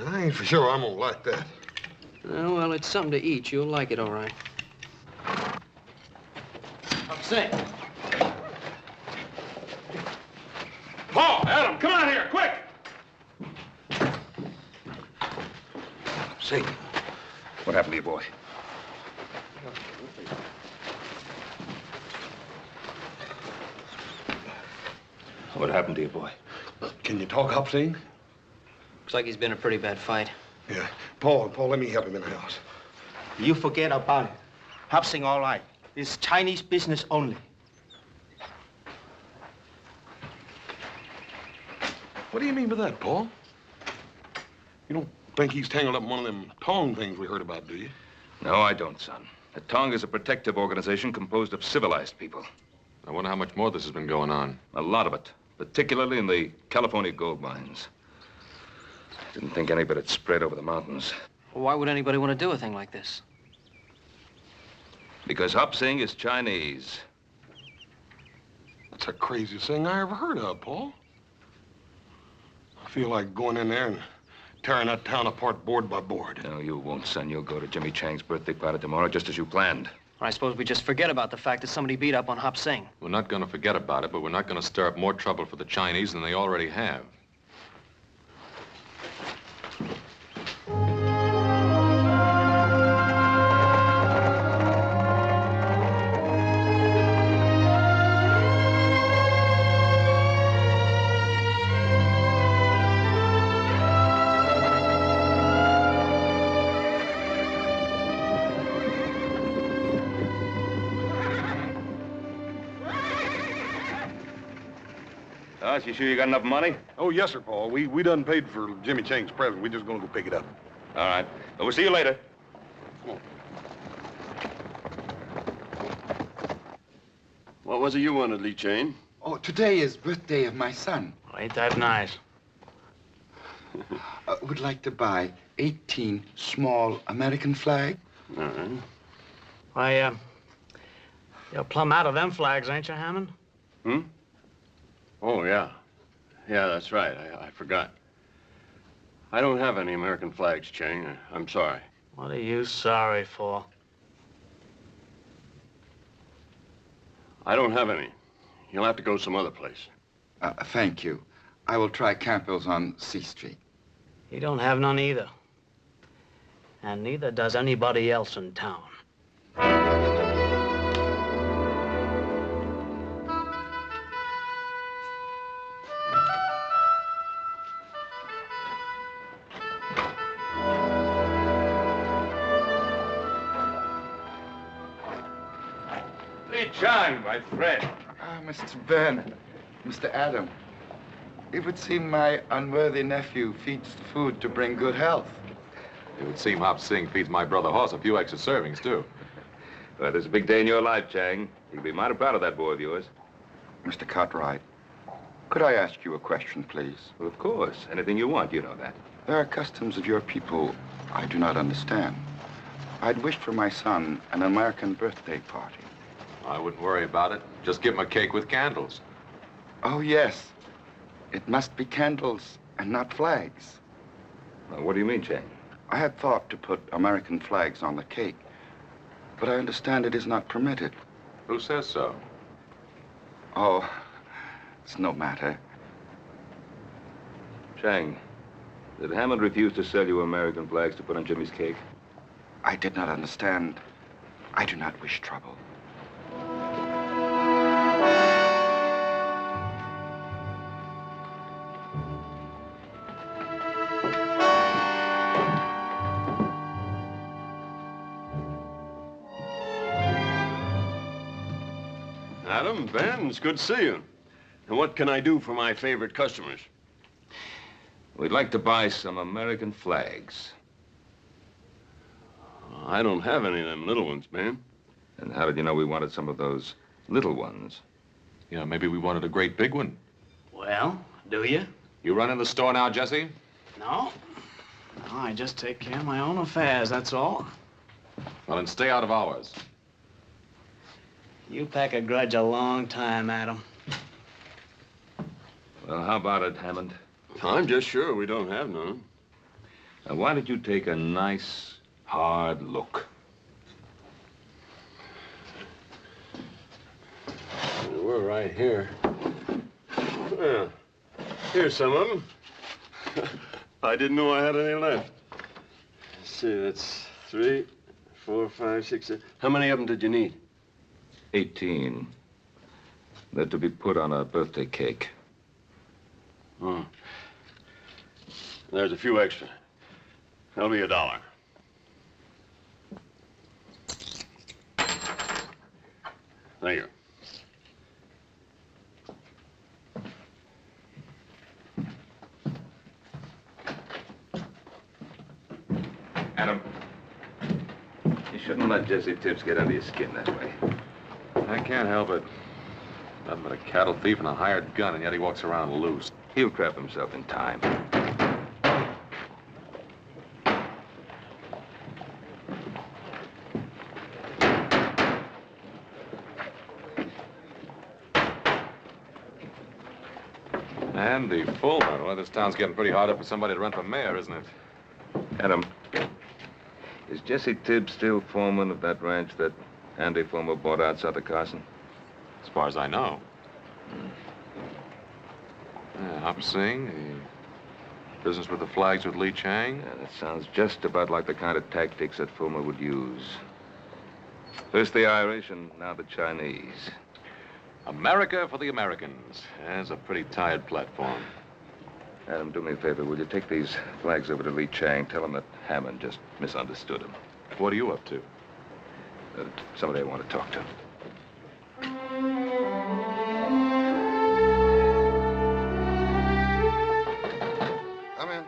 I ain't for sure I'm going to like that. Well, it's something to eat. You'll like it, all right. Upset. Paul, Adam, come out here, quick! Say, what happened to your boy? What happened to your boy? Can you talk, Hop Sing? Looks like he's been in a pretty bad fight. Yeah. Paul, let me help him in the house. You forget about it. Hop Sing, all right. It's Chinese business only. What do you mean by that, Paul? You don't think he's tangled up in one of them Tong things we heard about, do you? No, I don't, son. The Tong is a protective organization composed of civilized people. I wonder how much more this has been going on. A lot of it, particularly in the California gold mines. Didn't think any of it had spread over the mountains. Well, why would anybody want to do a thing like this? Because Hop Sing is Chinese. That's the craziest thing I ever heard of, Paul. I feel like going in there and tearing that town apart board by board. No, you won't, son. You'll go to Jimmy Chang's birthday party tomorrow, just as you planned. I suppose we just forget about the fact that somebody beat up on Hop Sing. We're not going to forget about it, but we're not going to stir up more trouble for the Chinese than they already have. You sure you got enough money? Oh, yes, sir, Paul. We done paid for Jimmy Chang's present. We just gonna go pick it up. All right. Well, we'll see you later. Come on. What was it you wanted, Lee Chang? Oh, today is birthday of my son. Oh, ain't that nice? Would like to buy 18 small American flags. All right. Why, You're plumb out of them flags, ain't you, Hammond? Hmm? Oh, yeah. Yeah, that's right. I forgot. I don't have any American flags, Chang. I'm sorry. What are you sorry for? I don't have any. You'll have to go some other place. Thank you. I will try Campbell's on C Street. He don't have none either. And neither does anybody else in town. Lee Chang, my friend. Ah, Mr. Ben, Mr. Adam. It would seem my unworthy nephew feeds the food to bring good health. It would seem Hop Sing feeds my brother Hoss a few extra servings, too. Well, it's a big day in your life, Chang. You'll be mighty proud of that boy of yours. Mr. Cartwright, could I ask you a question, please? Well, of course. Anything you want, you know that. There are customs of your people I do not understand. I'd wished for my son an American birthday party. I wouldn't worry about it. Just give him a cake with candles. Oh, yes. It must be candles and not flags. Well, what do you mean, Chang? I had thought to put American flags on the cake, but I understand it is not permitted. Who says so? Oh, it's no matter. Chang, did Hammond refuse to sell you American flags to put on Jimmy's cake? I did not understand. I do not wish trouble. Adam, Ben, it's good to see you. And what can I do for my favorite customers? We'd like to buy some American flags. I don't have any of them little ones, Ben. And how did you know we wanted some of those little ones? Yeah, maybe we wanted a great big one. Well, do you? You run in the store now, Jesse? No. No, I just take care of my own affairs, that's all. Well, then stay out of ours. You pack a grudge a long time, Adam. Well, how about it, Hammond? I'm just sure we don't have none. Now, why don't you take a nice, hard look? We're right here. Well, here's some of them. I didn't know I had any left. Let's see, that's 3, 4, 5, 6, 7. How many of them did you need? 18. They're to be put on a birthday cake. Oh. There's a few extra. That'll be $1. Thank you. Adam, you shouldn't let Jesse Tibbs get under your skin that way. I can't help it. Nothing but a cattle thief and a hired gun, and yet he walks around loose. He'll trap himself in time. Andy Fulmer. Well, this town's getting pretty hard up for somebody to run for mayor, isn't it? Adam, is Jesse Tibbs still foreman of that ranch that Andy Fulmer bought out south of Carson? As far as I know. Yeah, Hop Sing, the business with the flags with Lee Chang. Yeah, that sounds just about like the kind of tactics that Fulmer would use. First the Irish and now the Chinese. America for the Americans. That's a pretty tired platform. Adam, do me a favor. Will you take these flags over to Lee Chang? Tell him that Hammond just misunderstood him. What are you up to? Somebody I want to talk to. Come in.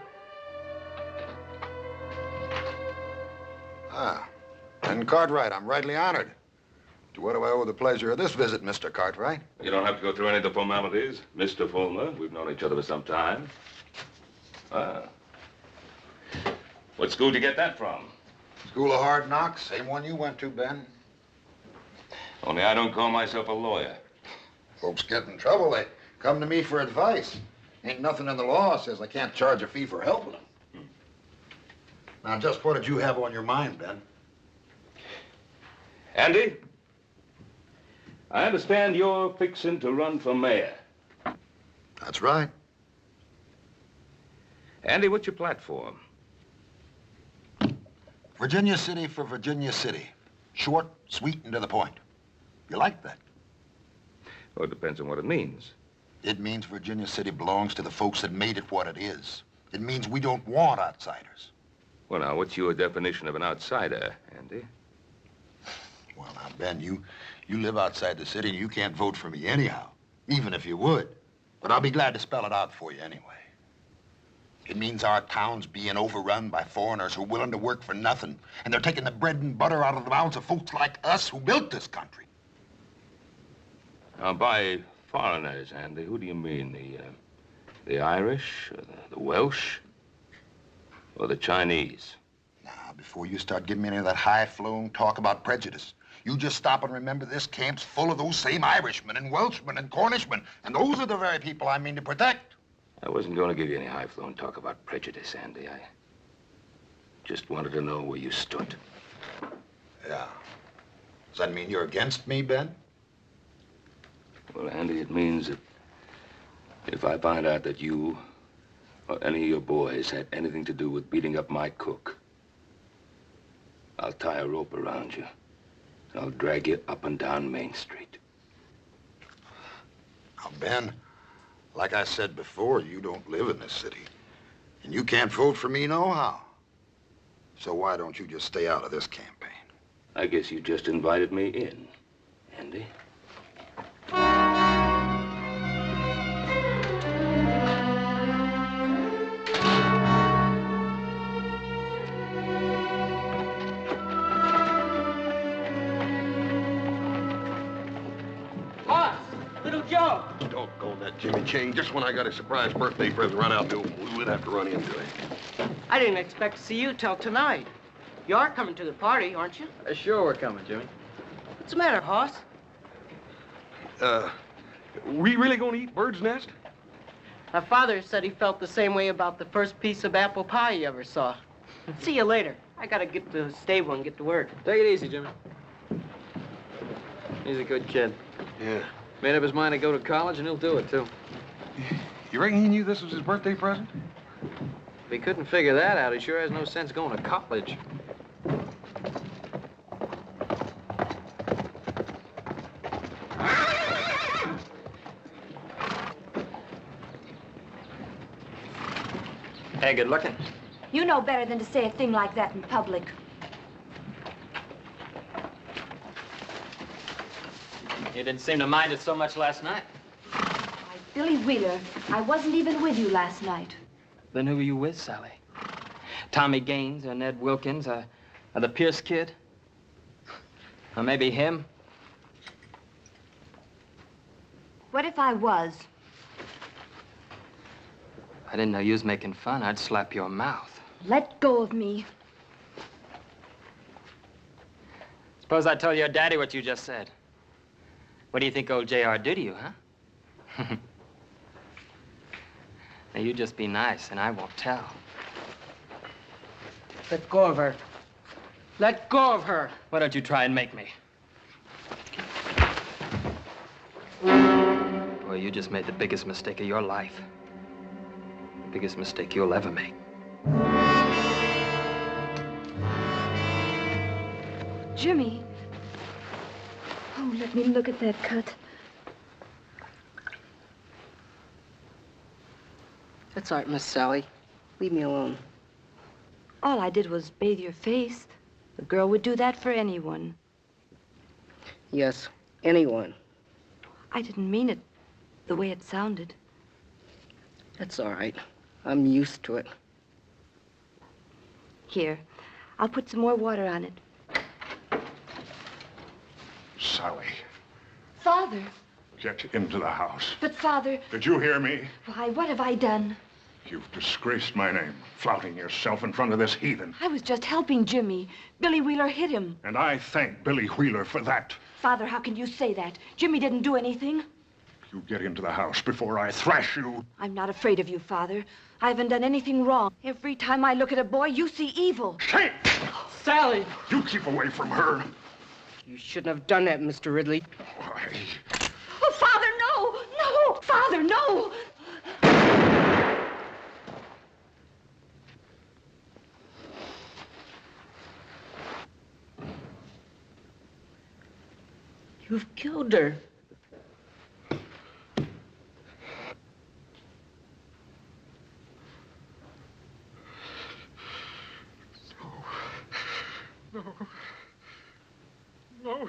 And Cartwright, I'm rightly honored. To what do I owe the pleasure of this visit, Mr. Cartwright? You don't have to go through any of the formalities. Mr. Fulmer, we've known each other for some time. What school did you get that from? School of Hard Knocks, same one you went to, Ben. Only I don't call myself a lawyer. Folks get in trouble, they come to me for advice. Ain't nothing in the law says I can't charge a fee for helping them. Now, just what did you have on your mind, Ben? Andy, I understand you're fixing to run for mayor. That's right. Andy, what's your platform? Virginia City for Virginia City. Short, sweet, and to the point. You like that? Well, it depends on what it means. It means Virginia City belongs to the folks that made it what it is. It means we don't want outsiders. Well, now, what's your definition of an outsider, Andy? Well, now, Ben, you live outside the city and you can't vote for me anyhow, even if you would. But I'll be glad to spell it out for you anyway. It means our town's being overrun by foreigners who are willing to work for nothing, and they're taking the bread and butter out of the mouths of folks like us who built this country. Now, by foreigners, Andy, who do you mean? The Irish, or the Welsh, or the Chinese? Now, before you start giving me any of that high-flown talk about prejudice, you just stop and remember this camp's full of those same Irishmen and Welshmen and Cornishmen, and those are the very people I mean to protect. I wasn't going to give you any high-flown talk about prejudice, Andy. I just wanted to know where you stood. Yeah. Does that mean you're against me, Ben? Well, Andy, it means that if I find out that you or any of your boys had anything to do with beating up my cook, I'll tie a rope around you, and I'll drag you up and down Main Street. Now, Ben, like I said before, you don't live in this city, and you can't vote for me nohow. So why don't you just stay out of this campaign? I guess you just invited me in, Andy. Little Joe. Doggone that Jimmy Chain. Just when I got a surprise birthday present right out in the open, we'd have to run into him. I didn't expect to see you till tonight. You are coming to the party, aren't you? Sure, we're coming, Jimmy. What's the matter, Hoss? We really gonna eat bird's nest? My father said he felt the same way about the first piece of apple pie he ever saw. See you later. I gotta get to the stable and get to work. Take it easy, Jimmy. He's a good kid. Yeah. Made up his mind to go to college, and he'll do it, too. You reckon he knew this was his birthday present? If he couldn't figure that out, he sure has no sense going to college. Hey, good looking. You know better than to say a thing like that in public. You didn't seem to mind it so much last night. Why, Billy Wheeler, I wasn't even with you last night. Then who were you with, Sally? Tommy Gaines or Ned Wilkins or the Pierce kid? Or maybe him? What if I was? I didn't know you was making fun. I'd slap your mouth. Let go of me. Suppose I told your daddy what you just said. What do you think old J.R. did to you, huh? Now, you just be nice, and I won't tell. Let go of her. Let go of her. Why don't you try and make me? Boy, you just made the biggest mistake of your life. The biggest mistake you'll ever make. Jimmy. Oh, let me look at that cut. That's all right, Miss Sally. Leave me alone. All I did was bathe your face. A girl would do that for anyone. Yes, anyone. I didn't mean it the way it sounded. That's all right. I'm used to it. Here, I'll put some more water on it. Sally, Father. get into the house. But, Father... Did you hear me? Why, what have I done? You've disgraced my name, flouting yourself in front of this heathen. I was just helping Jimmy. Billy Wheeler hit him. And I thank Billy Wheeler for that. Father, how can you say that? Jimmy didn't do anything. You get into the house before I thrash you. I'm not afraid of you, Father. I haven't done anything wrong. Every time I look at a boy, you see evil. Shame! Sally! You keep away from her. You shouldn't have done that, Mr. Ridley. Why? Oh, Father, no! No! Father, no! You've killed her. No. No.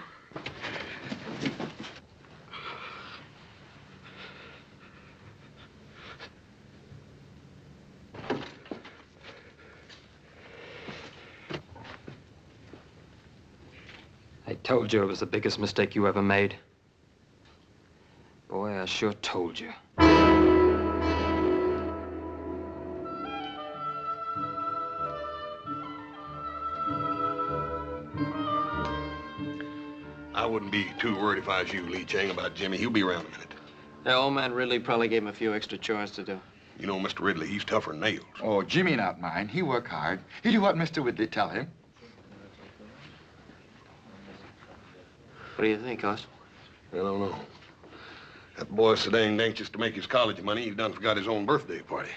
I told you it was the biggest mistake you ever made. Boy, I sure told you. I wouldn't be too worried if I was you, Lee Chang, about Jimmy. He'll be around in a minute. Yeah, old man Ridley probably gave him a few extra chores to do. You know, Mr. Ridley, he's tougher than nails. Oh, Jimmy not mine. He work hard. He do what Mr. Ridley tell him. What do you think, Hoss? I don't know. That boy's so danged anxious to make his college money, he done forgot his own birthday party.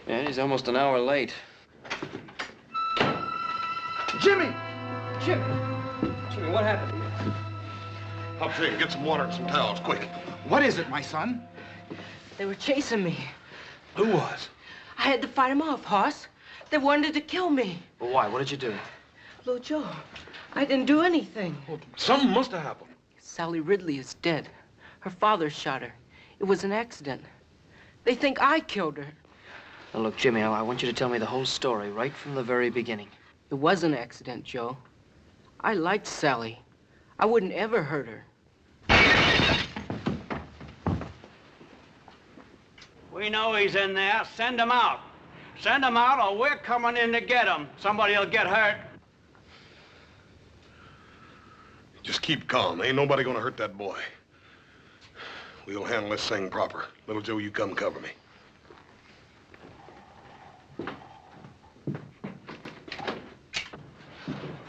Yeah, he's almost an hour late. Jimmy! Jimmy! Jimmy, what happened to you? Hop Shane, get some water and some towels, quick. What is it, my son? They were chasing me. Who was? I had to fight them off, Hoss. They wanted to kill me. Well, why? What did you do? Little Joe, I didn't do anything. Well, something must have happened. Sally Ridley is dead. Her father shot her. It was an accident. They think I killed her. Now, look, Jimmy, I want you to tell me the whole story right from the very beginning. It was an accident, Joe. I liked Sally. I wouldn't ever hurt her. We know he's in there. Send him out. Send him out or we're coming in to get him. Somebody'll get hurt. Just keep calm. Ain't nobody gonna hurt that boy. We'll handle this thing proper. Little Joe, you come cover me.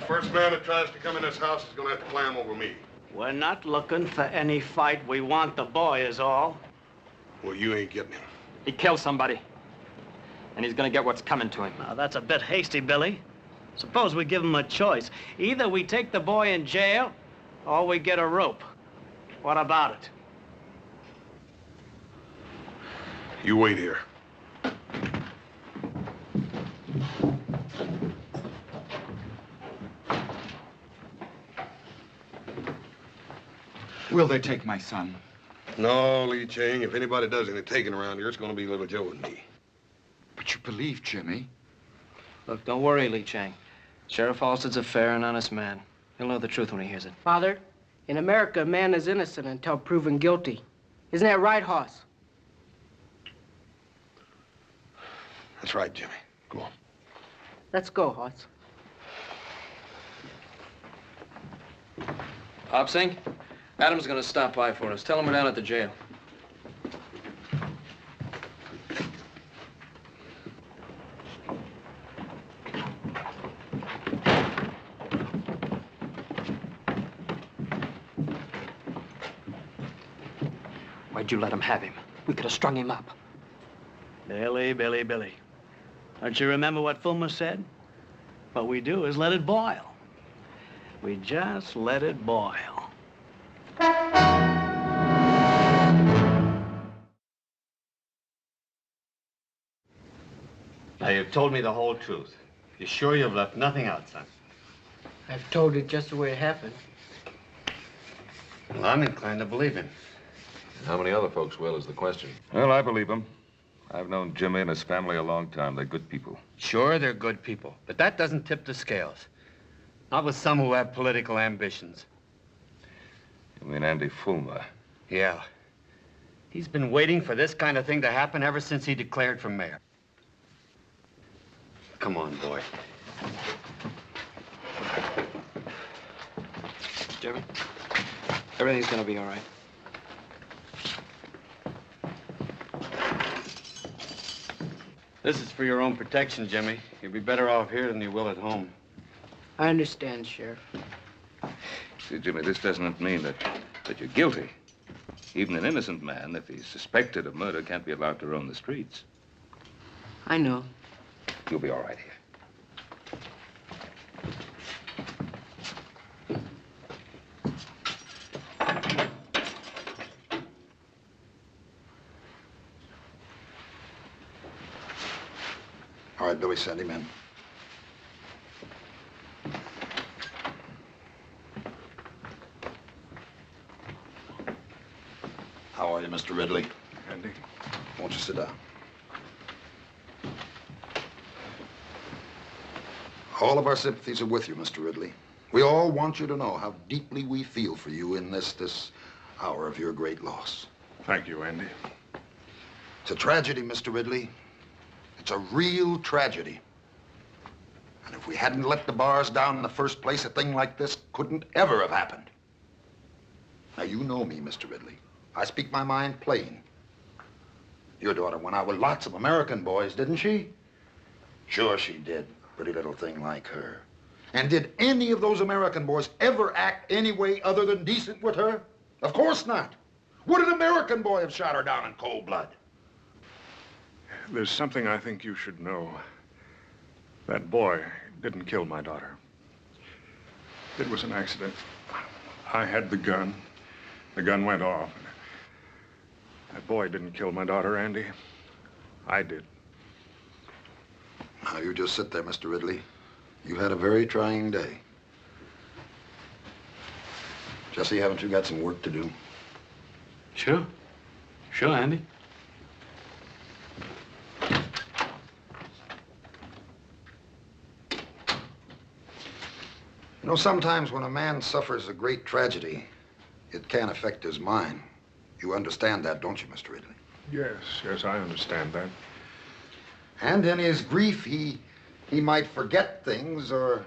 First man that tries to come in this house is gonna have to climb over me. We're not looking for any fight. We want the boy is all. Well, you ain't getting him. He killed somebody. And he's gonna get what's coming to him. Now, that's a bit hasty, Billy. Suppose we give him a choice. Either we take the boy in jail, or we get a rope. What about it? You wait here. Will they take my son? No, Lee Chang. If anybody does any taking around here, it's gonna be Little Joe and me. But you believe Jimmy? Look, don't worry, Lee Chang. Sheriff Halstead's a fair and honest man. He'll know the truth when he hears it. Father, in America, a man is innocent until proven guilty. Isn't that right, Hoss? That's right, Jimmy. Go on. Let's go, Hoss. Hop Sing, Adam's gonna stop by for us. Tell him we're down at the jail. Why'd you let him have him? We could have strung him up. Billy, Billy, Billy. Don't you remember what Fulmer said? What we do is let it boil. We just let it boil. Now, you've told me the whole truth. You sure you've left nothing out, son? I've told it just the way it happened. Well, I'm inclined to believe him. How many other folks will is the question. Well, I believe him. I've known Jimmy and his family a long time. They're good people. Sure, they're good people, but that doesn't tip the scales. Not with some who have political ambitions. You mean Andy Fulmer? Yeah. He's been waiting for this kind of thing to happen ever since he declared for mayor. Come on, boy. Jimmy, everything's gonna be all right. This is for your own protection, Jimmy. You'll be better off here than you will at home. I understand, Sheriff. See, Jimmy, this doesn't mean that you're guilty. Even an innocent man, if he's suspected of murder, can't be allowed to roam the streets. I know. You'll be all right here. All right, Billy, send him in. How are you, Mr. Ridley? Andy. Won't you sit down? All of our sympathies are with you, Mr. Ridley. We all want you to know how deeply we feel for you in this hour of your great loss. Thank you, Andy. It's a tragedy, Mr. Ridley. It's a real tragedy. And if we hadn't let the bars down in the first place, a thing like this couldn't ever have happened. Now, you know me, Mr. Ridley. I speak my mind plain. Your daughter went out with lots of American boys, didn't she? Sure she did. Pretty little thing like her. And did any of those American boys ever act any way other than decent with her? Of course not. Would an American boy have shot her down in cold blood? There's something I think you should know. That boy didn't kill my daughter. It was an accident. I had the gun. The gun went off. That boy didn't kill my daughter, Andy. I did. Now, you just sit there, Mr. Ridley. You had a very trying day. Jesse, haven't you got some work to do? Sure. Sure, Andy. You know, sometimes when a man suffers a great tragedy, it can affect his mind. You understand that, don't you, Mr. Ridley? Yes, I understand that. And in his grief, he might forget things or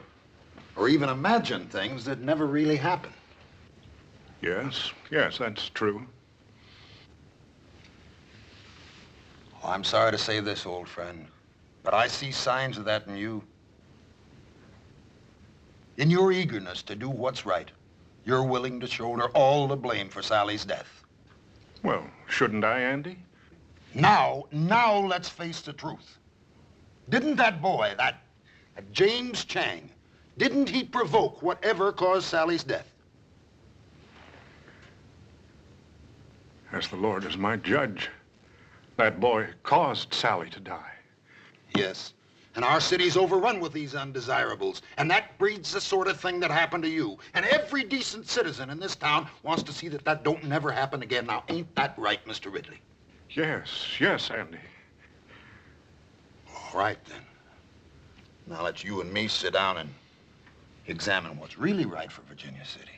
even imagine things that never really happened. Yes, that's true. Oh, I'm sorry to say this, old friend, but I see signs of that in you. In your eagerness to do what's right, you're willing to shoulder all the blame for Sally's death. Well, shouldn't I, Andy? Now let's face the truth. Didn't that boy, that James Chang, didn't he provoke whatever caused Sally's death? As the Lord is my judge, that boy caused Sally to die. Yes. And our city's overrun with these undesirables. And that breeds the sort of thing that happened to you. And every decent citizen in this town wants to see that don't never happen again. Now, ain't that right, Mr. Ridley? Yes, Andy. All right, then. Now let's you and me sit down and examine what's really right for Virginia City.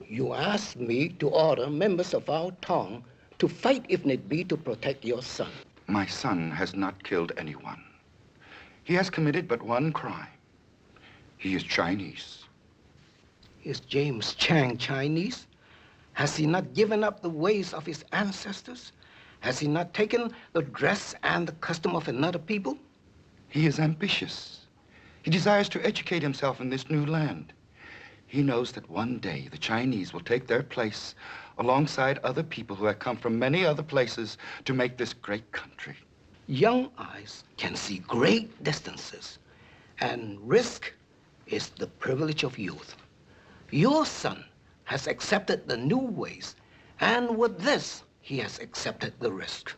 You asked me to order members of our town to fight if need be to protect your son. My son has not killed anyone. He has committed but one crime. He is Chinese. Is James Chang Chinese? Has he not given up the ways of his ancestors? Has he not taken the dress and the custom of another people? He is ambitious. He desires to educate himself in this new land. He knows that one day the Chinese will take their place alongside other people who have come from many other places to make this great country. Young eyes can see great distances, and risk is the privilege of youth. Your son has accepted the new ways, and with this, he has accepted the risk.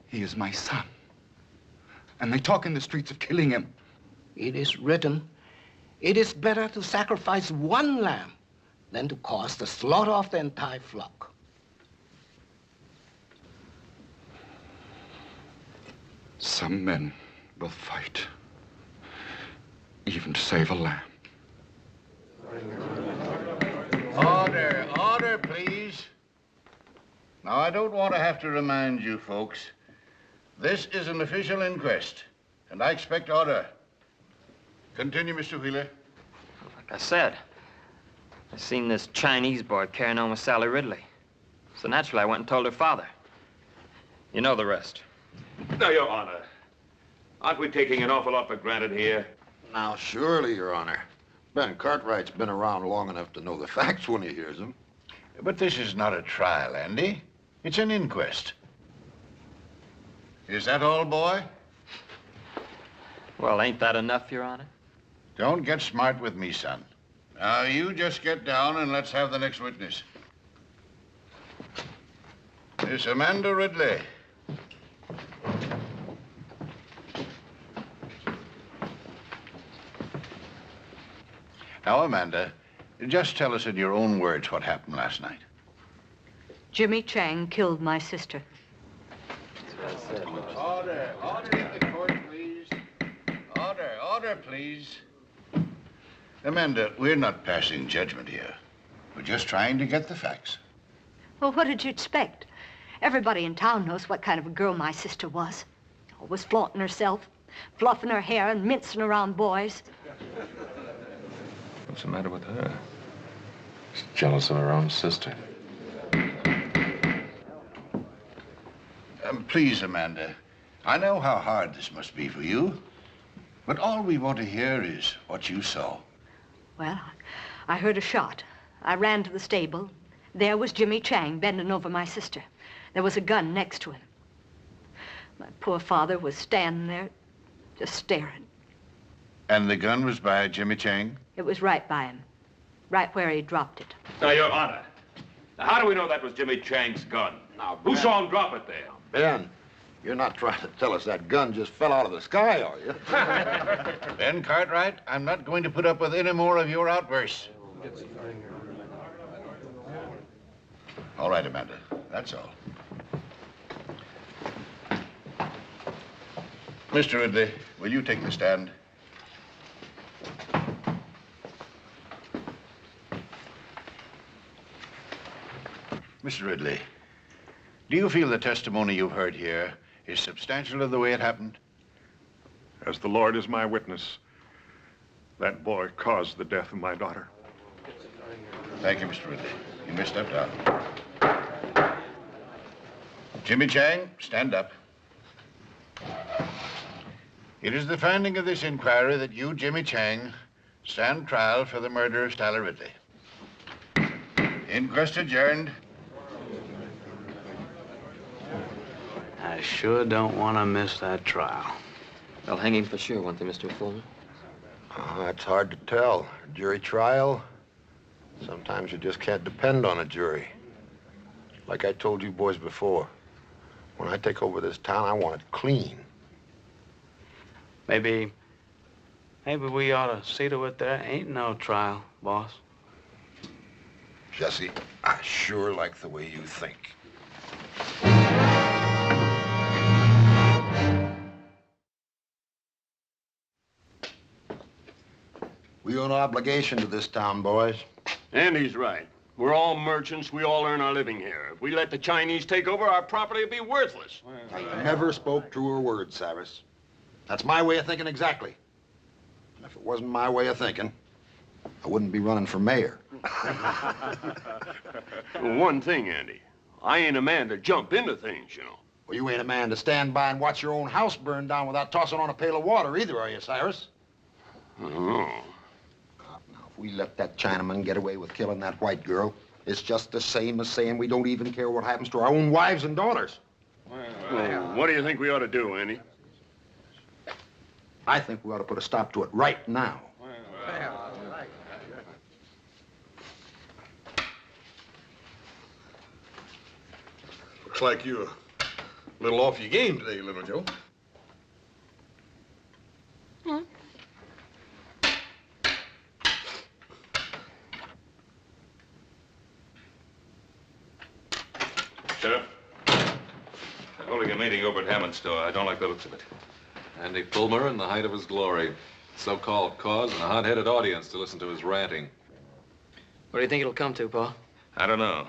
He is my son, and they talk in the streets of killing him. It is written, it is better to sacrifice one lamb than to cause the slaughter of the entire flock. Some men will fight, even to save a lamb. Order, please. Now, I don't want to have to remind you folks. This is an official inquest, and I expect order. Continue, Mr. Wheeler. Like I said, I seen this Chinese boy carrying on with Sally Ridley. So naturally, I went and told her father. You know the rest. Now, Your Honor, aren't we taking an awful lot for granted here? Now, surely, Your Honor. Ben Cartwright's been around long enough to know the facts when he hears them. But this is not a trial, Andy. It's an inquest. Is that all, boy? Well, ain't that enough, Your Honor? Don't get smart with me, son. Now, you just get down and let's have the next witness. Miss Amanda Ridley. Now, Amanda, just tell us in your own words what happened last night. Jimmy Chang killed my sister. Order in the court, please. Order, please. Amanda, we're not passing judgment here. We're just trying to get the facts. Well, what did you expect? Everybody in town knows what kind of a girl my sister was. Always flaunting herself, fluffing her hair and mincing around boys. What's the matter with her? She's jealous of her own sister. Please, Amanda, I know how hard this must be for you, but all we want to hear is what you saw. Well, I heard a shot. I ran to the stable. There was Jimmy Chang bending over my sister. There was a gun next to him. My poor father was standing there, just staring. And the gun was by Jimmy Chang? It was right by him, right where he dropped it. Now, Your Honor, how do we know that was Jimmy Chang's gun? Now, who saw him drop it there? Ben, you're not trying to tell us that gun just fell out of the sky, are you? Ben Cartwright, I'm not going to put up with any more of your outbursts. All right, Amanda, that's all. Mr. Ridley, will you take the stand? Mr. Ridley, do you feel the testimony you've heard here is substantial of the way it happened? As the Lord is my witness, that boy caused the death of my daughter. Thank you, Mr. Ridley. You may step down. Jimmy Chang, stand up. It is the finding of this inquiry that you, Jimmy Chang, stand trial for the murder of Sally Ridley. Inquest adjourned. I sure don't want to miss that trial. They'll hang him for sure, won't they, Mr. Fuller? It's hard to tell. Jury trial, sometimes you just can't depend on a jury. Like I told you boys before, when I take over this town, I want it clean. Maybe we ought to see to it there ain't no trial, boss. Jesse, I sure like the way you think. We owe no obligation to this town, boys. And he's right. We're all merchants. We all earn our living here. If we let the Chinese take over, our property would be worthless. I never spoke truer words, Cyrus. That's my way of thinking exactly. And if it wasn't my way of thinking, I wouldn't be running for mayor. Well, one thing, Andy. I ain't a man to jump into things, you know. Well, you ain't a man to stand by and watch your own house burn down without tossing on a pail of water either, are you, Cyrus? I don't know. If we let that Chinaman get away with killing that white girl, it's just the same as saying we don't even care what happens to our own wives and daughters. Well, what do you think we ought to do, Andy? I think we ought to put a stop to it right now. Looks like you're a little off your game today, little Joe. Hmm? Sheriff, I'm holding a meeting over at Hammond's store. I don't like the looks of it. Andy Fulmer in the height of his glory. So-called cause and a hot-headed audience to listen to his ranting. What do you think it'll come to, Pa? I don't know.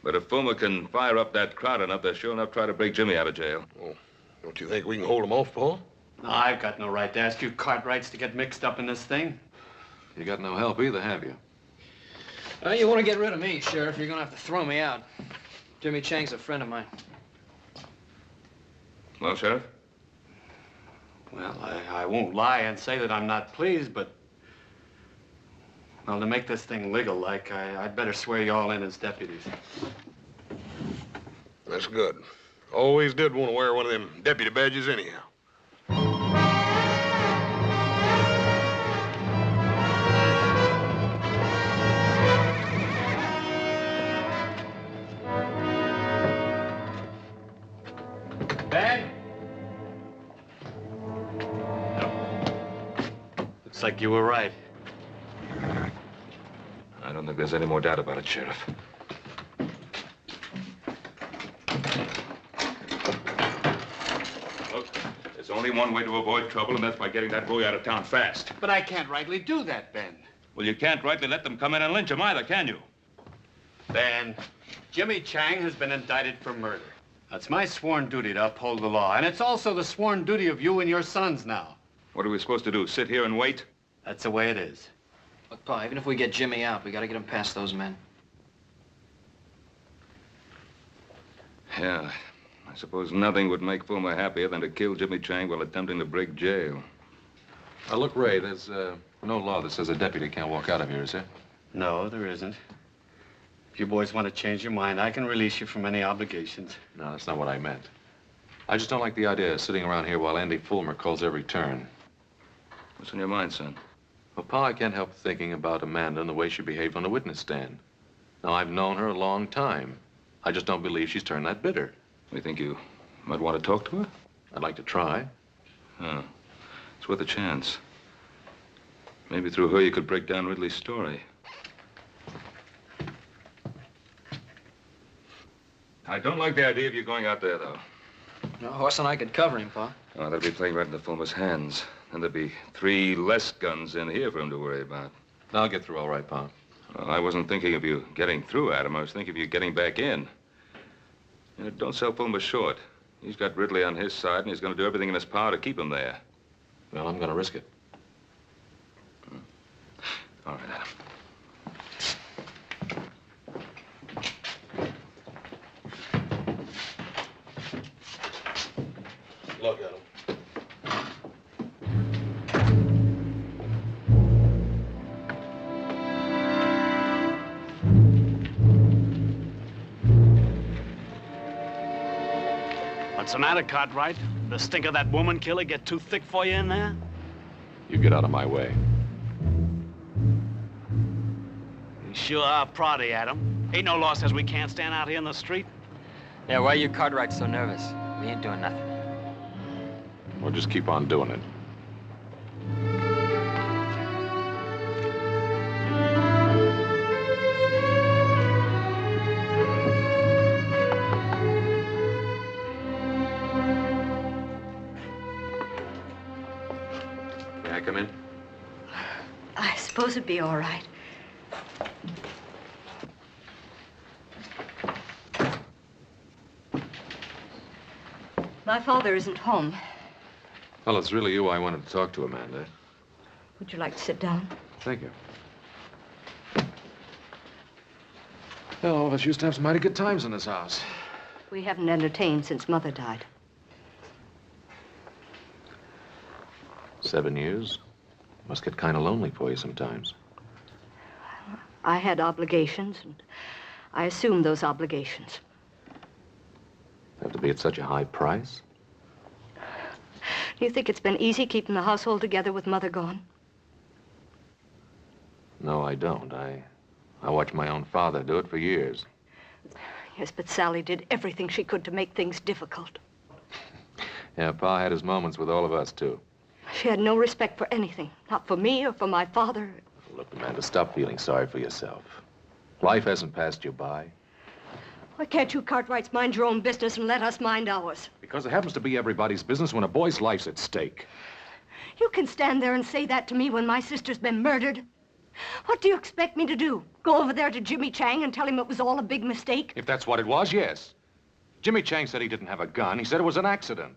But if Fulmer can fire up that crowd enough, they'll sure enough try to break Jimmy out of jail. Oh, don't you think we can hold him off, Paul? No, I've got no right to ask you Cartwrights to get mixed up in this thing. You got no help either, have you? You want to get rid of me, Sheriff, you're going to have to throw me out. Jimmy Chang's a friend of mine. Well, Sheriff? Well, I won't lie and say that I'm not pleased, but... Well, to make this thing legal-like, I'd better swear you all in as deputies. That's good. Always did want to wear one of them deputy badges anyhow. Ben? Looks like you were right. I don't think there's any more doubt about it, Sheriff. Look, there's only one way to avoid trouble, and that's by getting that boy out of town fast. But I can't rightly do that, Ben. Well, you can't rightly let them come in and lynch him either, can you? Ben, Jimmy Chang has been indicted for murder. It's my sworn duty to uphold the law, and it's also the sworn duty of you and your sons now. What are we supposed to do, sit here and wait? That's the way it is. Look, Pa, even if we get Jimmy out, we got to get him past those men. Yeah, I suppose nothing would make Fulmer happier than to kill Jimmy Chang while attempting to break jail. Now, look, Ray, there's no law that says a deputy can't walk out of here, is there? No, there isn't. If you boys want to change your mind, I can release you from any obligations. No, that's not what I meant. I just don't like the idea of sitting around here while Andy Fulmer calls every turn. What's on your mind, son? Well, Pa, I can't help thinking about Amanda and the way she behaved on the witness stand. Now, I've known her a long time. I just don't believe she's turned that bitter. You think you might want to talk to her? I'd like to try. Oh, it's worth a chance. Maybe through her you could break down Ridley's story. I don't like the idea of you going out there, though. No, Horse and I could cover him, Pa. Oh, that'd be playing right into Fulmer's hands. And there'd be 3 less guns in here for him to worry about. I'll get through all right, Pa. Well, I wasn't thinking of you getting through, Adam. I was thinking of you getting back in. You know, don't sell Fulmer short. He's got Ridley on his side, and he's going to do everything in his power to keep him there. Well, I'm going to risk it. All right, Adam. Look at him. What's the matter, Cartwright? The stink of that woman killer get too thick for you in there? You get out of my way. You sure are proddy, Adam. Ain't no law says we can't stand out here in the street. Yeah, why are you Cartwright so nervous? We ain't doing nothing. We'll just keep on doing it. May I come in? I suppose it'd be all right. My father isn't home. Well, it's really you I wanted to talk to, Amanda. Would you like to sit down? Thank you. Well, all of us used to have some mighty good times in this house. We haven't entertained since Mother died. 7 years. Must get kind of lonely for you sometimes. I had obligations, and I assumed those obligations. Have to be at such a high price? Do you think it's been easy keeping the household together with Mother gone? No, I don't. I watched my own father do it for years. Yes, but Sally did everything she could to make things difficult. Yeah, Pa had his moments with all of us, too. She had no respect for anything, not for me or for my father. Look, Amanda, stop feeling sorry for yourself. Life hasn't passed you by. Why can't you Cartwrights mind your own business and let us mind ours? Because it happens to be everybody's business when a boy's life's at stake. You can stand there and say that to me when my sister's been murdered. What do you expect me to do? Go over there to Jimmy Chang and tell him it was all a big mistake? If that's what it was, yes. Jimmy Chang said he didn't have a gun. He said it was an accident.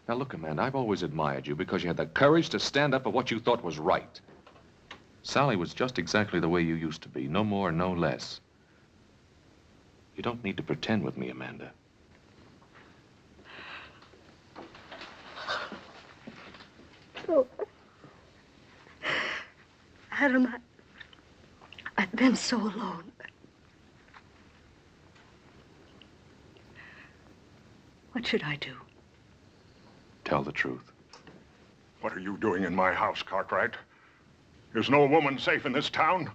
Now, look, Amanda, I've always admired you because you had the courage to stand up for what you thought was right. Sally was just exactly the way you used to be, no more, no less. You don't need to pretend with me, Amanda. Oh. Adam, I've been so alone. What should I do? Tell the truth. What are you doing in my house, Cartwright? Is no woman safe in this town?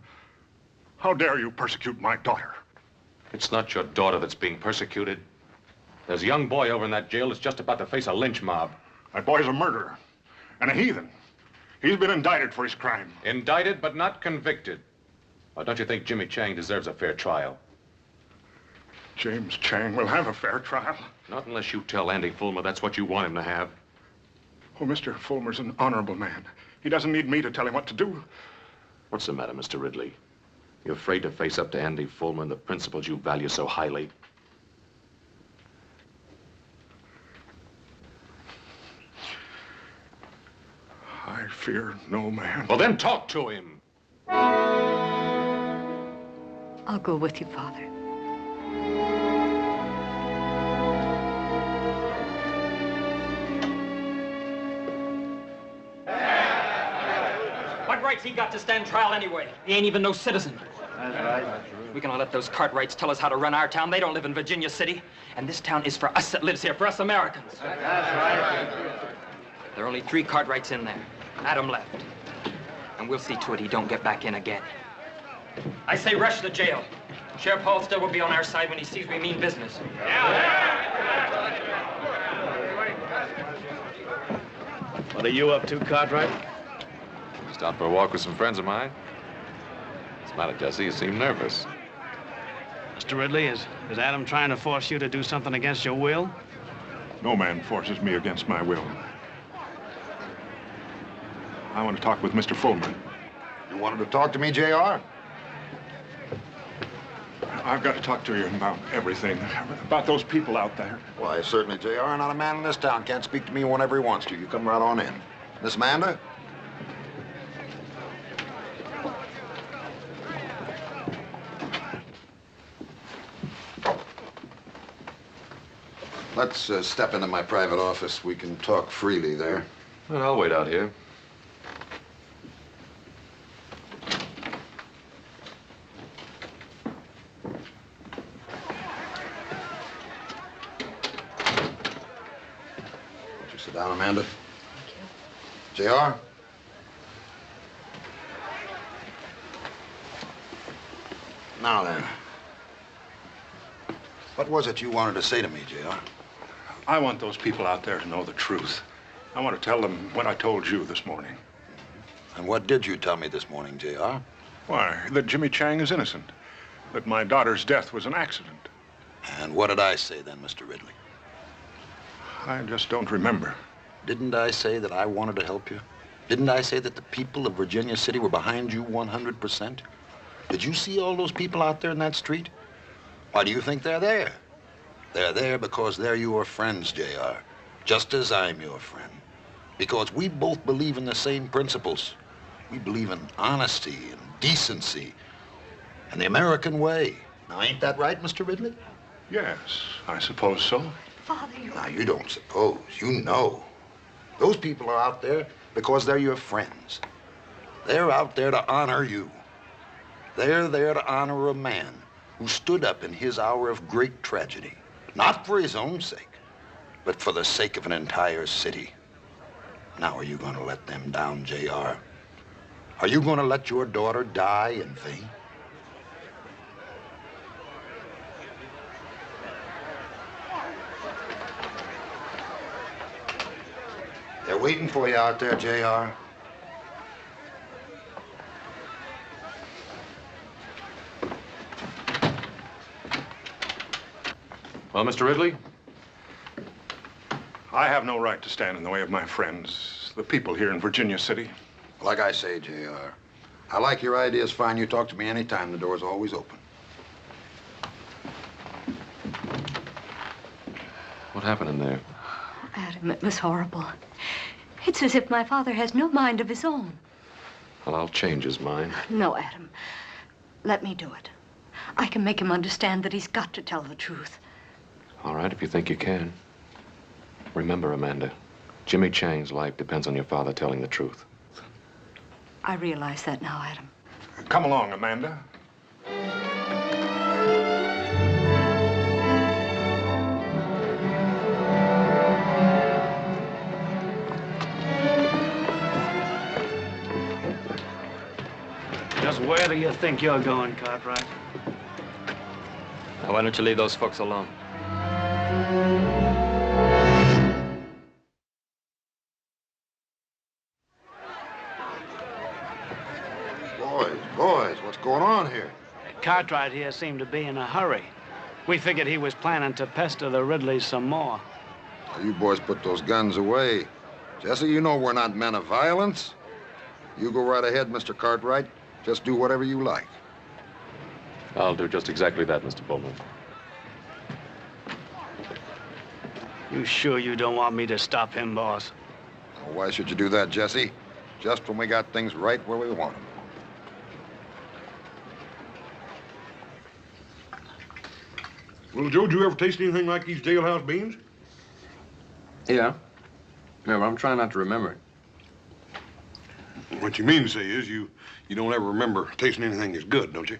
How dare you persecute my daughter? It's not your daughter that's being persecuted. There's a young boy over in that jail that's just about to face a lynch mob. That boy's a murderer and a heathen. He's been indicted for his crime. Indicted, but not convicted. Or don't you think Jimmy Chang deserves a fair trial? James Chang will have a fair trial. Not unless you tell Andy Fulmer that's what you want him to have. Oh, Mr. Fulmer's an honorable man. He doesn't need me to tell him what to do. What's the matter, Mr. Ridley? You afraid to face up to Andy Fulmer and the principles you value so highly? I fear no man. Well, then talk to him. I'll go with you, Father. What rights he got to stand trial anyway? He ain't even no citizen. That's right. We cannot let those Cartwrights tell us how to run our town. They don't live in Virginia City. And this town is for us that lives here, for us Americans. That's right. There are only 3 Cartwrights in there. Adam left. And we'll see to it he don't get back in again. I say rush the jail. Sheriff Halstead will be on our side when he sees we mean business. What are you up to, Cartwright? Just out for a walk with some friends of mine. What's the matter, Jesse? You seem nervous. Mr. Ridley, is Adam trying to force you to do something against your will? No man forces me against my will. I want to talk with Mr. Fulmer. You wanted to talk to me, J.R.? I've got to talk to you about everything. About those people out there. Why, certainly, J.R. Not a man in this town can't speak to me whenever he wants to. You come right on in. Miss Amanda? Let's step into my private office. We can talk freely there. Well, I'll wait out here. Won't you sit down, Amanda? Thank you. J.R.? Now then. What was it you wanted to say to me, J.R.? I want those people out there to know the truth. I want to tell them what I told you this morning. And what did you tell me this morning, J.R.? Why, that Jimmy Chang is innocent. That my daughter's death was an accident. And what did I say then, Mr. Ridley? I just don't remember. Didn't I say that I wanted to help you? Didn't I say that the people of Virginia City were behind you 100%? Did you see all those people out there in that street? Why do you think they're there? They're there because they're your friends, J.R., just as I'm your friend. Because we both believe in the same principles. We believe in honesty and decency and the American way. Now, ain't that right, Mr. Ridley? Yes, I suppose so. Father, Now, you don't suppose. You know. Those people are out there because they're your friends. They're out there to honor you. They're there to honor a man who stood up in his hour of great tragedy. Not for his own sake, but for the sake of an entire city. Now, are you going to let them down, J.R.? Are you going to let your daughter die in vain? They're waiting for you out there, J.R. Well, Mr. Ridley? I have no right to stand in the way of my friends, the people here in Virginia City. Like I say, J.R., I like your ideas fine. You talk to me anytime. The door's always open. What happened in there? Adam, it was horrible. It's as if my father has no mind of his own. Well, I'll change his mind. No, Adam. Let me do it. I can make him understand that he's got to tell the truth. All right, if you think you can. Remember, Amanda, Jimmy Chang's life depends on your father telling the truth. I realize that now, Adam. Come along, Amanda. Just where do you think you're going, Cartwright? Now, why don't you leave those folks alone? Boys, what's going on here? Cartwright here seemed to be in a hurry. We figured he was planning to pester the Ridleys some more. Now, you boys put those guns away. Jesse, you know we're not men of violence. You go right ahead, Mr. Cartwright. Just do whatever you like. I'll do just exactly that, Mr. Bowman. You sure you don't want me to stop him, boss? Well, why should you do that, Jesse? Just when we got things right where we want them. Little Joe, did you ever taste anything like these jailhouse beans? Yeah. Yeah, but I'm trying not to remember it. What you mean to say is you don't ever remember tasting anything that's good, don't you?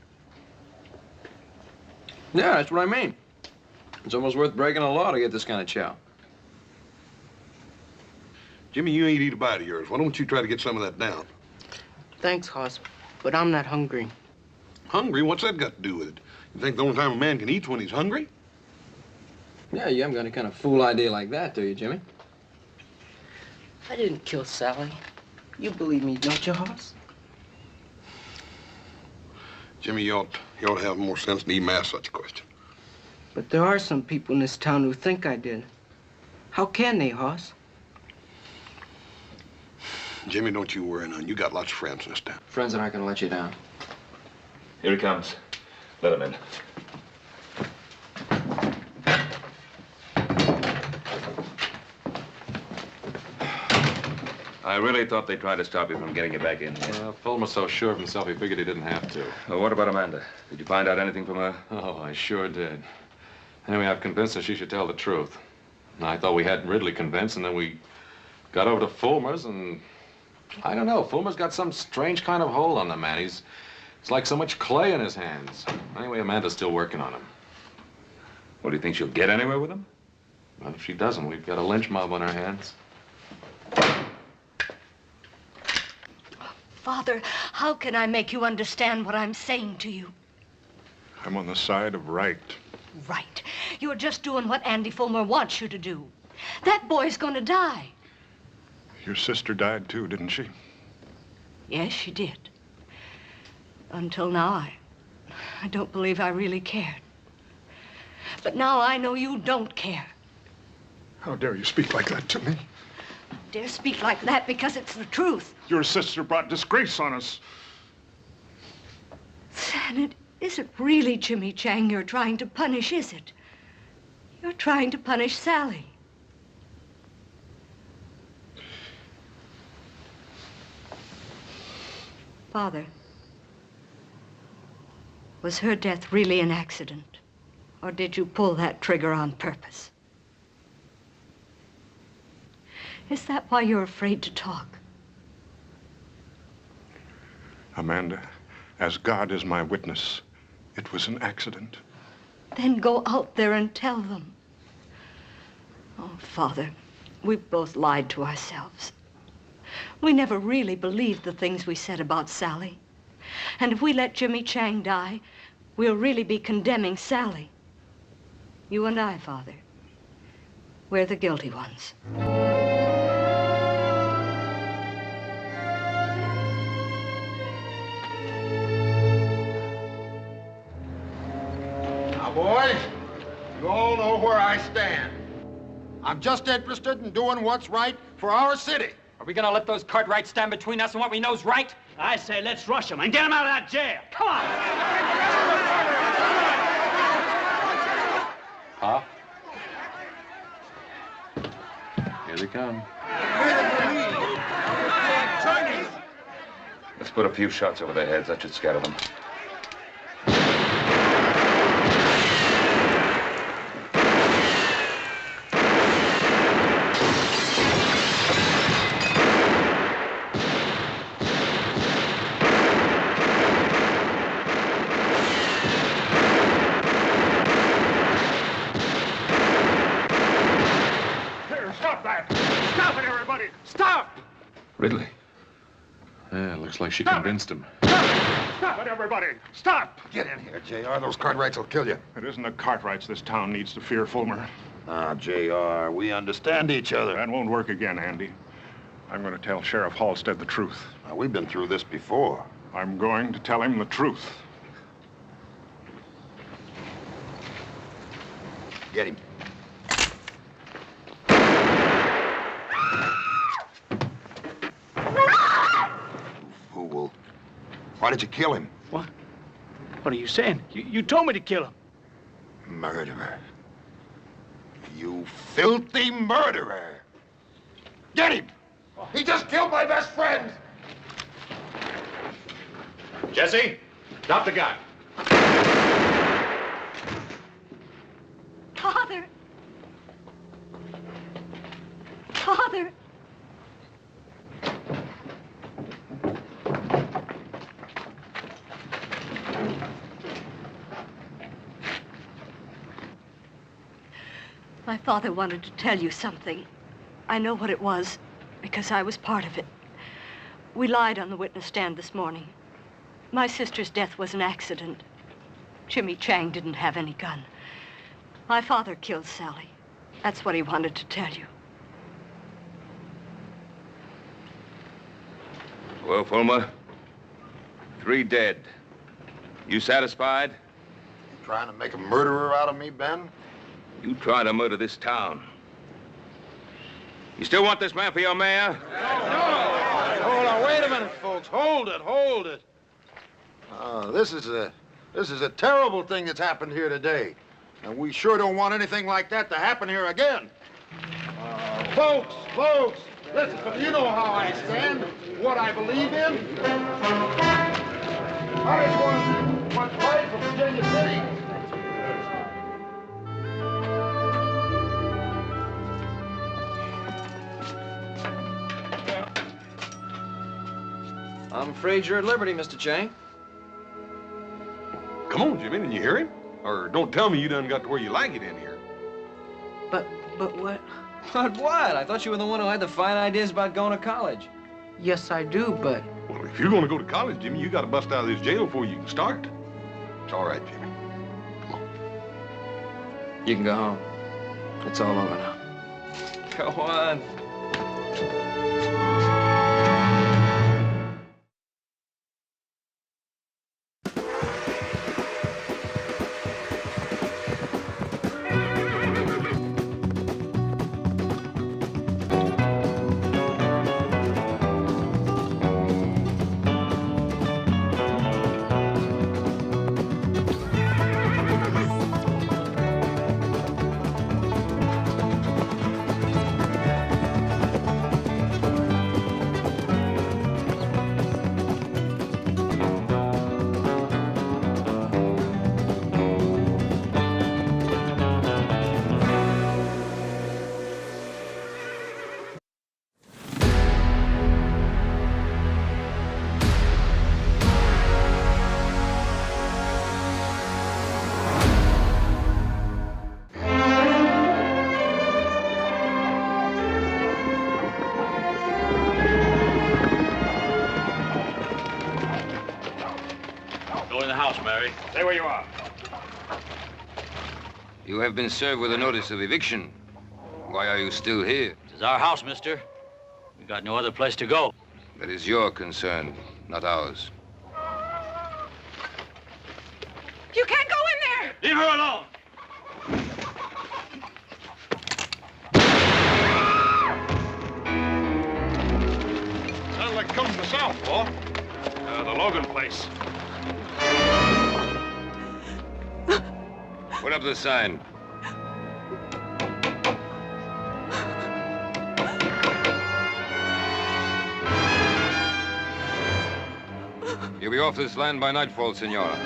Yeah, that's what I mean. It's almost worth breaking a law to get this kind of chow. Jimmy, you ain't eat a bite of yours. Why don't you try to get some of that down? Thanks, Hoss, but I'm not hungry. Hungry? What's that got to do with it? You think the only time a man can eat's when he's hungry? Yeah, you haven't got any kind of fool idea like that, do you, Jimmy? I didn't kill Sally. You believe me, don't you, Hoss? Jimmy, you ought to have more sense than even ask such a question. But there are some people in this town who think I did. How can they, Hoss? Jimmy, don't you worry none. You got lots of friends in this town. Friends that aren't gonna let you down. Here he comes. Let him in. I really thought they tried to stop you from getting you back in here. Fulmer's so sure of himself, he figured he didn't have to. Well, what about Amanda? Did you find out anything from her? Oh, I sure did. Anyway, I've convinced her she should tell the truth. And I thought we had Ridley convinced, and then we got over to Fulmer's, and I don't know. Fulmer's got some strange kind of hold on the man. It's like so much clay in his hands. Anyway, Amanda's still working on him. What, do you think she'll get anywhere with him? Well, if she doesn't, we've got a lynch mob on our hands. Father, how can I make you understand what I'm saying to you? I'm on the side of right. Right. You're just doing what Andy Fulmer wants you to do. That boy's gonna die. Your sister died too, didn't she? Yes, she did. Until now, I don't believe I really cared. But now I know you don't care. How dare you speak like that to me? I dare speak like that because it's the truth. Your sister brought disgrace on us. And it isn't really Jimmy Chang you're trying to punish, is it? You're trying to punish Sally. Father, was her death really an accident? Or did you pull that trigger on purpose? Is that why you're afraid to talk? Amanda, as God is my witness, it was an accident. Then go out there and tell them. Oh, Father, we've both lied to ourselves. We never really believed the things we said about Sally. And if we let Jimmy Chang die, we'll really be condemning Sally. You and I, Father, we're the guilty ones. Now, boys, you all know where I stand. I'm just interested in doing what's right for our city. Are we gonna let those Cartwrights stand between us and what we know's right? I say let's rush him and get him out of that jail. Come on! Huh? Here they come. Let's put a few shots over their heads. That should scatter them. Ridley. Yeah, looks like she convinced him. Stop it, everybody! Stop! Get in here, J.R. Those Cartwrights will kill you. It isn't the Cartwrights this town needs to fear, Fulmer. Ah, J.R., we understand each other. That won't work again, Andy. I'm going to tell Sheriff Halstead the truth. Now, we've been through this before. I'm going to tell him the truth. Get him. Fool. Why did you kill him? What? What are you saying? You told me to kill him. Murderer. You filthy murderer. Get him! He just killed my best friend! Jesse, drop the gun. Father. Father. My father wanted to tell you something. I know what it was, because I was part of it. We lied on the witness stand this morning. My sister's death was an accident. Jimmy Chang didn't have any gun. My father killed Sally. That's what he wanted to tell you. Well, Fulmer, 3 dead. You satisfied? You trying to make a murderer out of me, Ben? You trying to murder this town. You still want this man for your mayor? Hold on, wait a minute, folks. Hold it. This is a terrible thing that's happened here today. And we sure don't want anything like that to happen here again. Folks, listen, you know how I stand, what I believe in. I just want to fight for Virginia City. I'm afraid you're at liberty, Mr. Chang. Come on, Jimmy, didn't you hear him? Or don't tell me you done got to where you like it in here. But what? But what? I thought you were the one who had the fine ideas about going to college. Yes, I do, but... Well, if you're going to go to college, Jimmy, you got to bust out of this jail before you can start. It's all right, Jimmy. Come on. You can go home. It's all over now. Go on. Stay where you are. You have been served with a notice of eviction. Why are you still here? This is our house, mister. We got no other place to go. That is your concern, not ours. You can't go in there! Leave her alone! Sounds like coming from the south, boy. the Logan place. Put up the sign. You'll be off this land by nightfall, Senora.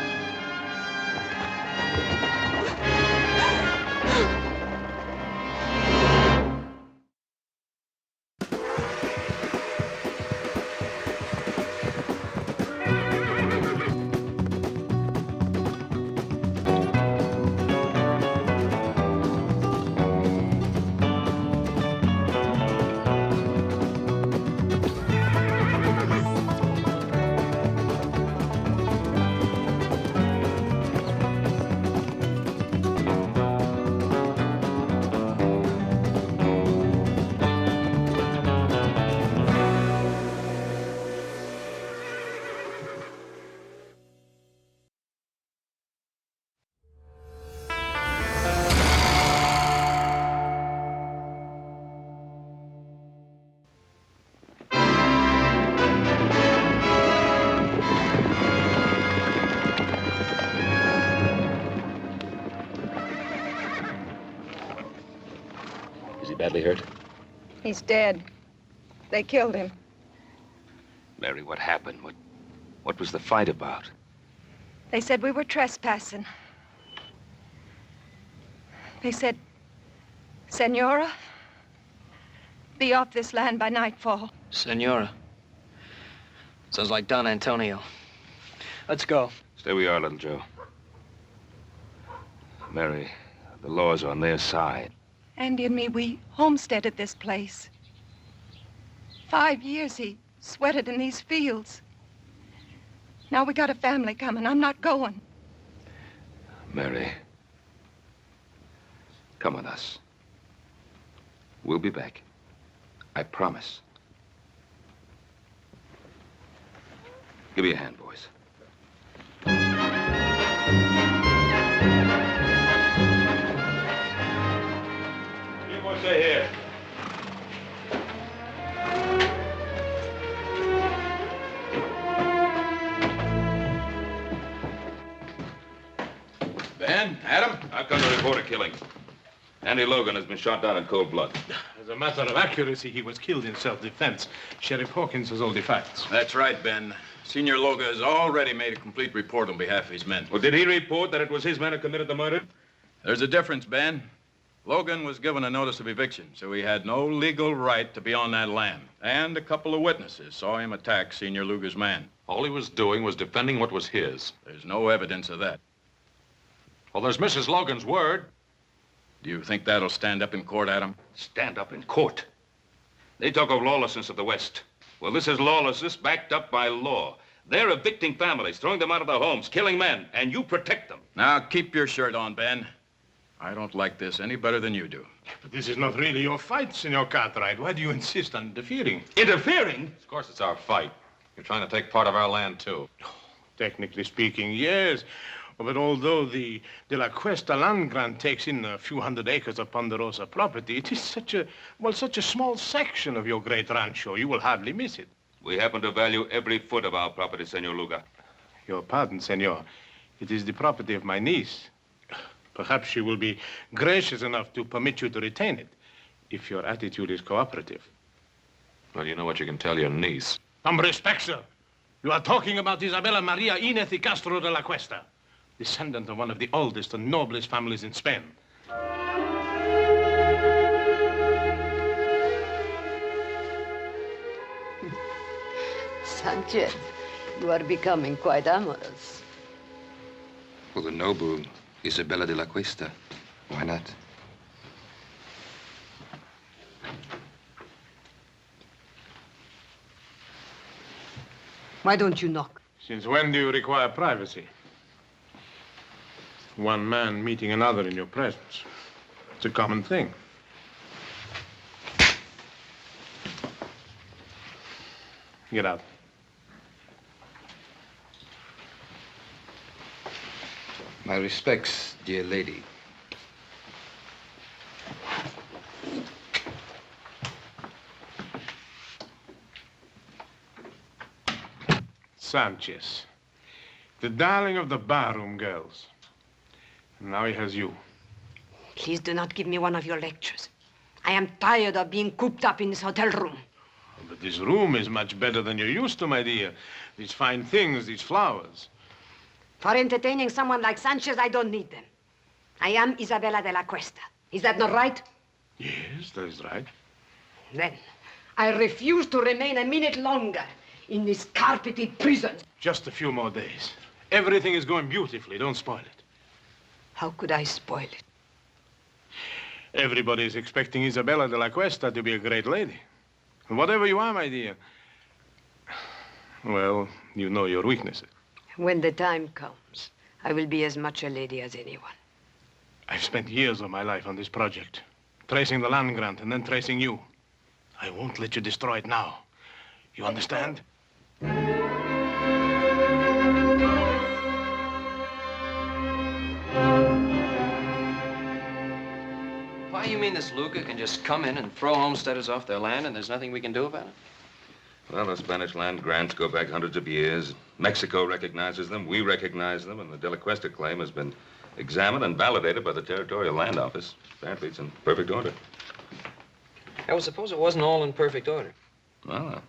Badly hurt? He's dead. They killed him. Mary, what happened? What was the fight about? They said we were trespassing. They said, Senora, be off this land by nightfall. Senora. Sounds like Don Antonio. Let's go. Stay where you are, little Joe. Mary, the law's on their side. Andy and me, we homesteaded this place. 5 years he sweated in these fields. Now we got a family coming. I'm not going. Mary, come with us. We'll be back. I promise. Give me a hand, boys. Stay here. Ben, Adam? I've come to report a killing. Andy Logan has been shot down in cold blood. As a matter of accuracy, he was killed in self-defense. Sheriff Hawkins has all the facts. That's right, Ben. Senior Logan has already made a complete report on behalf of his men. Well, did he report that it was his men who committed the murder? There's a difference, Ben. Logan was given a notice of eviction, so he had no legal right to be on that land. And a couple of witnesses saw him attack Senior Luger's man. All he was doing was defending what was his. There's no evidence of that. Well, there's Mrs. Logan's word. Do you think that'll stand up in court, Adam? Stand up in court? They talk of lawlessness of the West. Well, this is lawlessness backed up by law. They're evicting families, throwing them out of their homes, killing men, and you protect them. Now, keep your shirt on, Ben. I don't like this any better than you do. But this is not really your fight, Senor Cartwright. Why do you insist on interfering? Interfering? Of course it's our fight. You're trying to take part of our land, too. Technically speaking, yes. But although the De La Cuesta land grant takes in a few hundred acres of Ponderosa property, it is such a small section of your great rancho, you will hardly miss it. We happen to value every foot of our property, Senor Luga. Your pardon, Senor. It is the property of my niece. Perhaps she will be gracious enough to permit you to retain it, if your attitude is cooperative. Well, you know what you can tell your niece. Some respect, sir. You are talking about Isabella Maria Inez y Castro de la Cuesta, descendant of one of the oldest and noblest families in Spain. Sanchez, you are becoming quite amorous. For the noble Isabella de la Cuesta. Why not? Why don't you knock? Since when do you require privacy? One man meeting another in your presence. It's a common thing. Get out. My respects, dear lady. Sanchez, the darling of the barroom girls. And now he has you. Please do not give me one of your lectures. I am tired of being cooped up in this hotel room. But this room is much better than you're used to, my dear. These fine things, these flowers. For entertaining someone like Sanchez, I don't need them. I am Isabella de la Cuesta. Is that not right? Yes, that is right. Then, I refuse to remain a minute longer in this carpeted prison. Just a few more days. Everything is going beautifully. Don't spoil it. How could I spoil it? Everybody is expecting Isabella de la Cuesta to be a great lady. And whatever you are, my dear, well, you know your weaknesses. When the time comes, I will be as much a lady as anyone. I've spent years of my life on this project, tracing the land grant and then tracing you. I won't let you destroy it now. You understand? Why, you mean this Luca can just come in and throw homesteaders off their land and there's nothing we can do about it? Well, the Spanish land grants go back hundreds of years. Mexico recognizes them, we recognize them, and the De La Cuesta claim has been examined and validated by the Territorial Land Office. Apparently, it's in perfect order. I would suppose it wasn't all in perfect order. Well,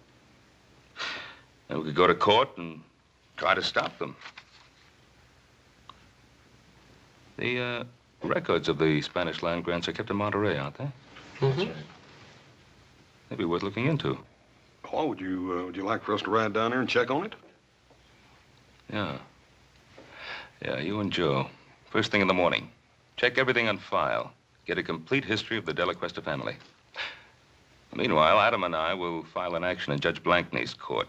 then we could go to court and try to stop them. The records of the Spanish land grants are kept in Monterey, aren't they? Mm-hmm. Maybe worth looking into. Paul, would you like for us to ride down there and check on it? Yeah. Yeah, you and Joe. First thing in the morning. Check everything on file. Get a complete history of the De La Cuesta family. Meanwhile, Adam and I will file an action in Judge Blankney's court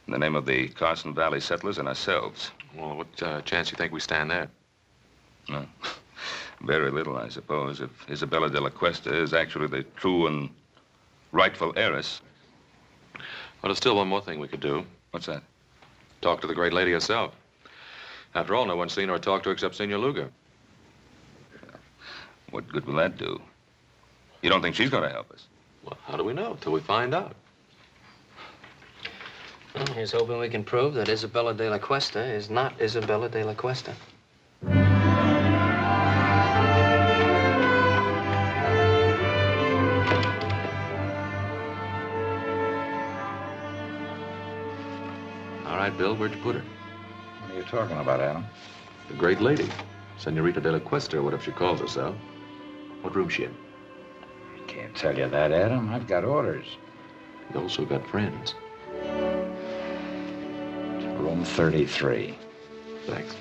in the name of the Carson Valley settlers and ourselves. Well, what chance do you think we stand there? No. Very little, I suppose, if Isabella de la Cuesta is actually the true and rightful heiress. Well, there's still one more thing we could do. What's that? Talk to the great lady herself. After all, no one's seen her or talked to her except Senor Luger. What good will that do? You don't think she's going to help us? Well, how do we know till we find out? Well, here's hoping we can prove that Isabella de la Cuesta is not Isabella de la Cuesta. All right, Bill, where'd you put her? What are you talking about, Adam? The great lady. Senorita de la Cuesta, or whatever she calls herself. What room's she in? Can't tell you that, Adam. I've got orders. You also got friends. Room 33. Thanks.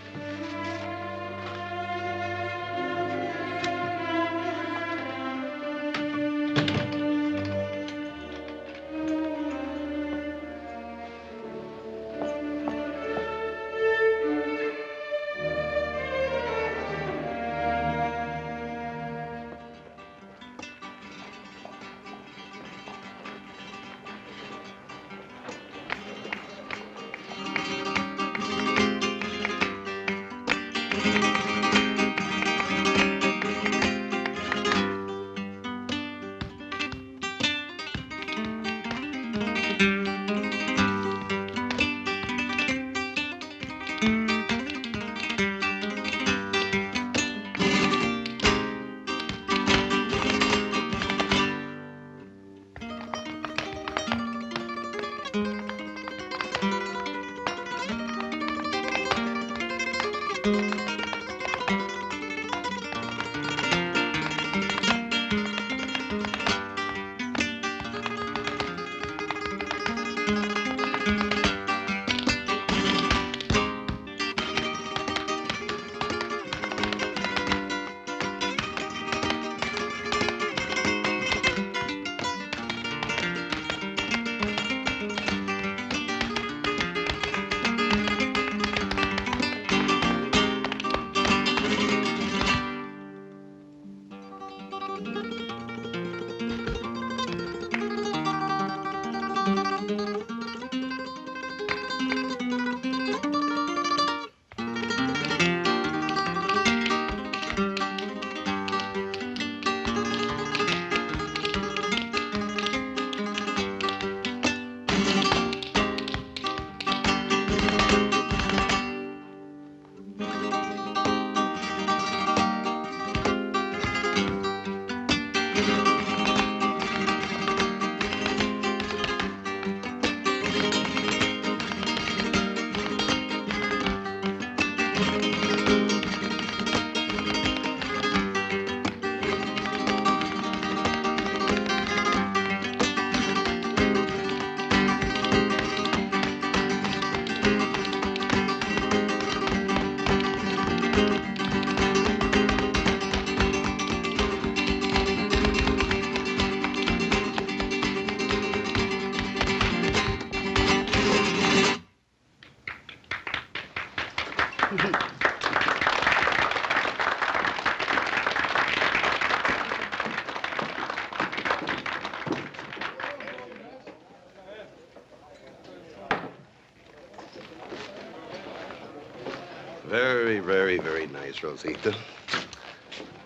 Very, very, very nice, Rosita.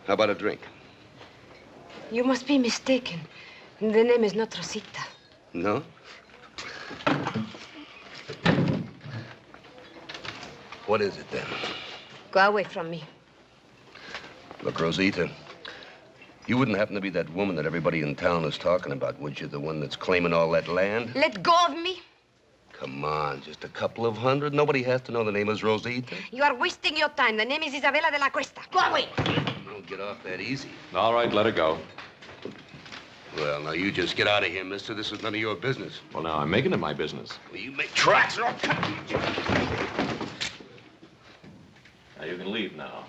How about a drink? You must be mistaken. The name is not Rosita. No? What is it, then? Go away from me. Look, Rosita, you wouldn't happen to be that woman that everybody in town is talking about, would you? The one that's claiming all that land? Let go of me. Come on, just a couple of hundred. Nobody has to know the name is Rosita. You are wasting your time. The name is Isabella de la Cuesta. Go away. Don't get off that easy. All right, let her go. Well, now, you just get out of here, mister. This is none of your business. Well, now, I'm making it my business. Well, you make tracks or I'll cut you. Now, you can leave now.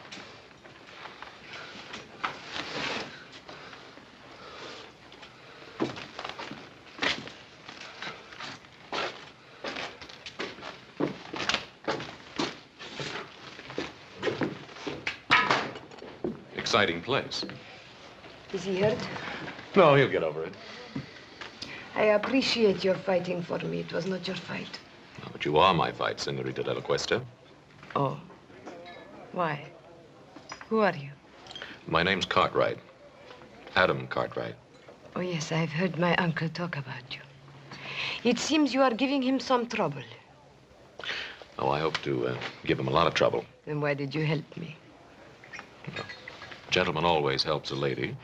Exciting place. Is he hurt? No, he'll get over it. I appreciate your fighting for me. It was not your fight. No, but you are my fight, Senorita de la Cuesta. Oh. Why? Who are you? My name's Cartwright. Adam Cartwright. Oh, yes, I've heard my uncle talk about you. It seems you are giving him some trouble. Oh, I hope to give him a lot of trouble. Then why did you help me? Gentleman always helps a lady.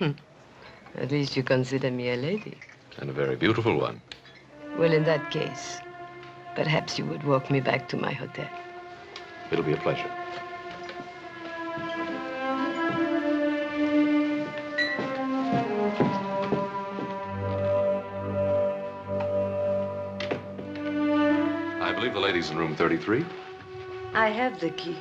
At least you consider me a lady. And a very beautiful one. Well, in that case, perhaps you would walk me back to my hotel. It'll be a pleasure. I believe the lady's in room 33. I have the key.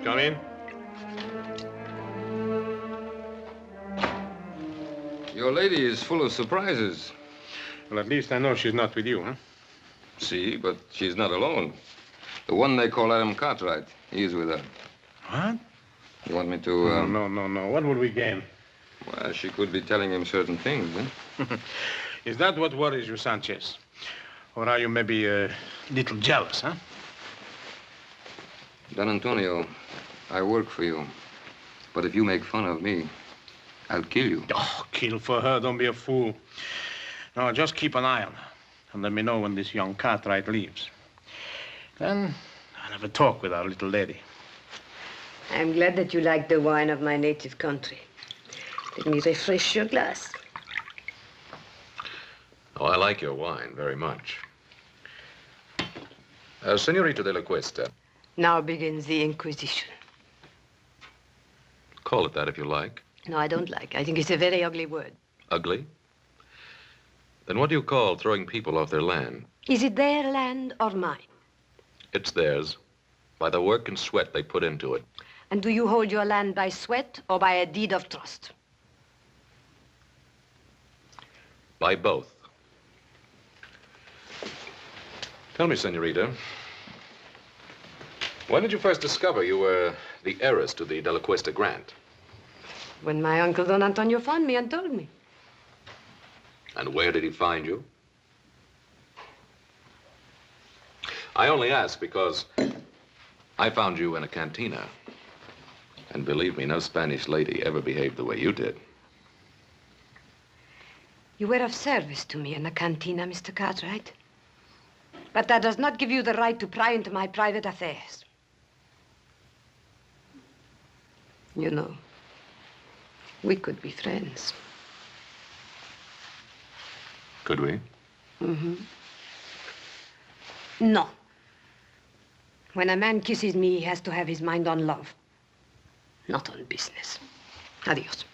Come in. Your lady is full of surprises. Well, at least I know she's not with you, huh? See, but she's not alone. The one they call Adam Cartwright, he's with her. What? You want me to... No. What would we gain? Well, she could be telling him certain things, eh? Is that what worries you, Sanchez? Or are you maybe a little jealous, huh? Don Antonio, I work for you. But if you make fun of me, I'll kill you. Oh, kill for her. Don't be a fool. No, just keep an eye on her. And let me know when this young Cartwright leaves. Then I'll have a talk with our little lady. I'm glad that you like the wine of my native country. Let me refresh your glass. Oh, I like your wine very much. Senorita de la Cuesta. Now begins the Inquisition. Call it that if you like. No, I don't like. I think it's a very ugly word. Ugly? Then what do you call throwing people off their land? Is it their land or mine? It's theirs, by the work and sweat they put into it. And do you hold your land by sweat or by a deed of trust? By both. Tell me, Senorita, when did you first discover you were the heiress to the De La Cuesta grant? When my uncle Don Antonio found me and told me. And where did he find you? I only ask because I found you in a cantina. And believe me, no Spanish lady ever behaved the way you did. You were of service to me in the cantina, Mr. Cartwright. But that does not give you the right to pry into my private affairs. You know, we could be friends. Could we? Mm-hmm. No. When a man kisses me, he has to have his mind on love, not on business. Adios.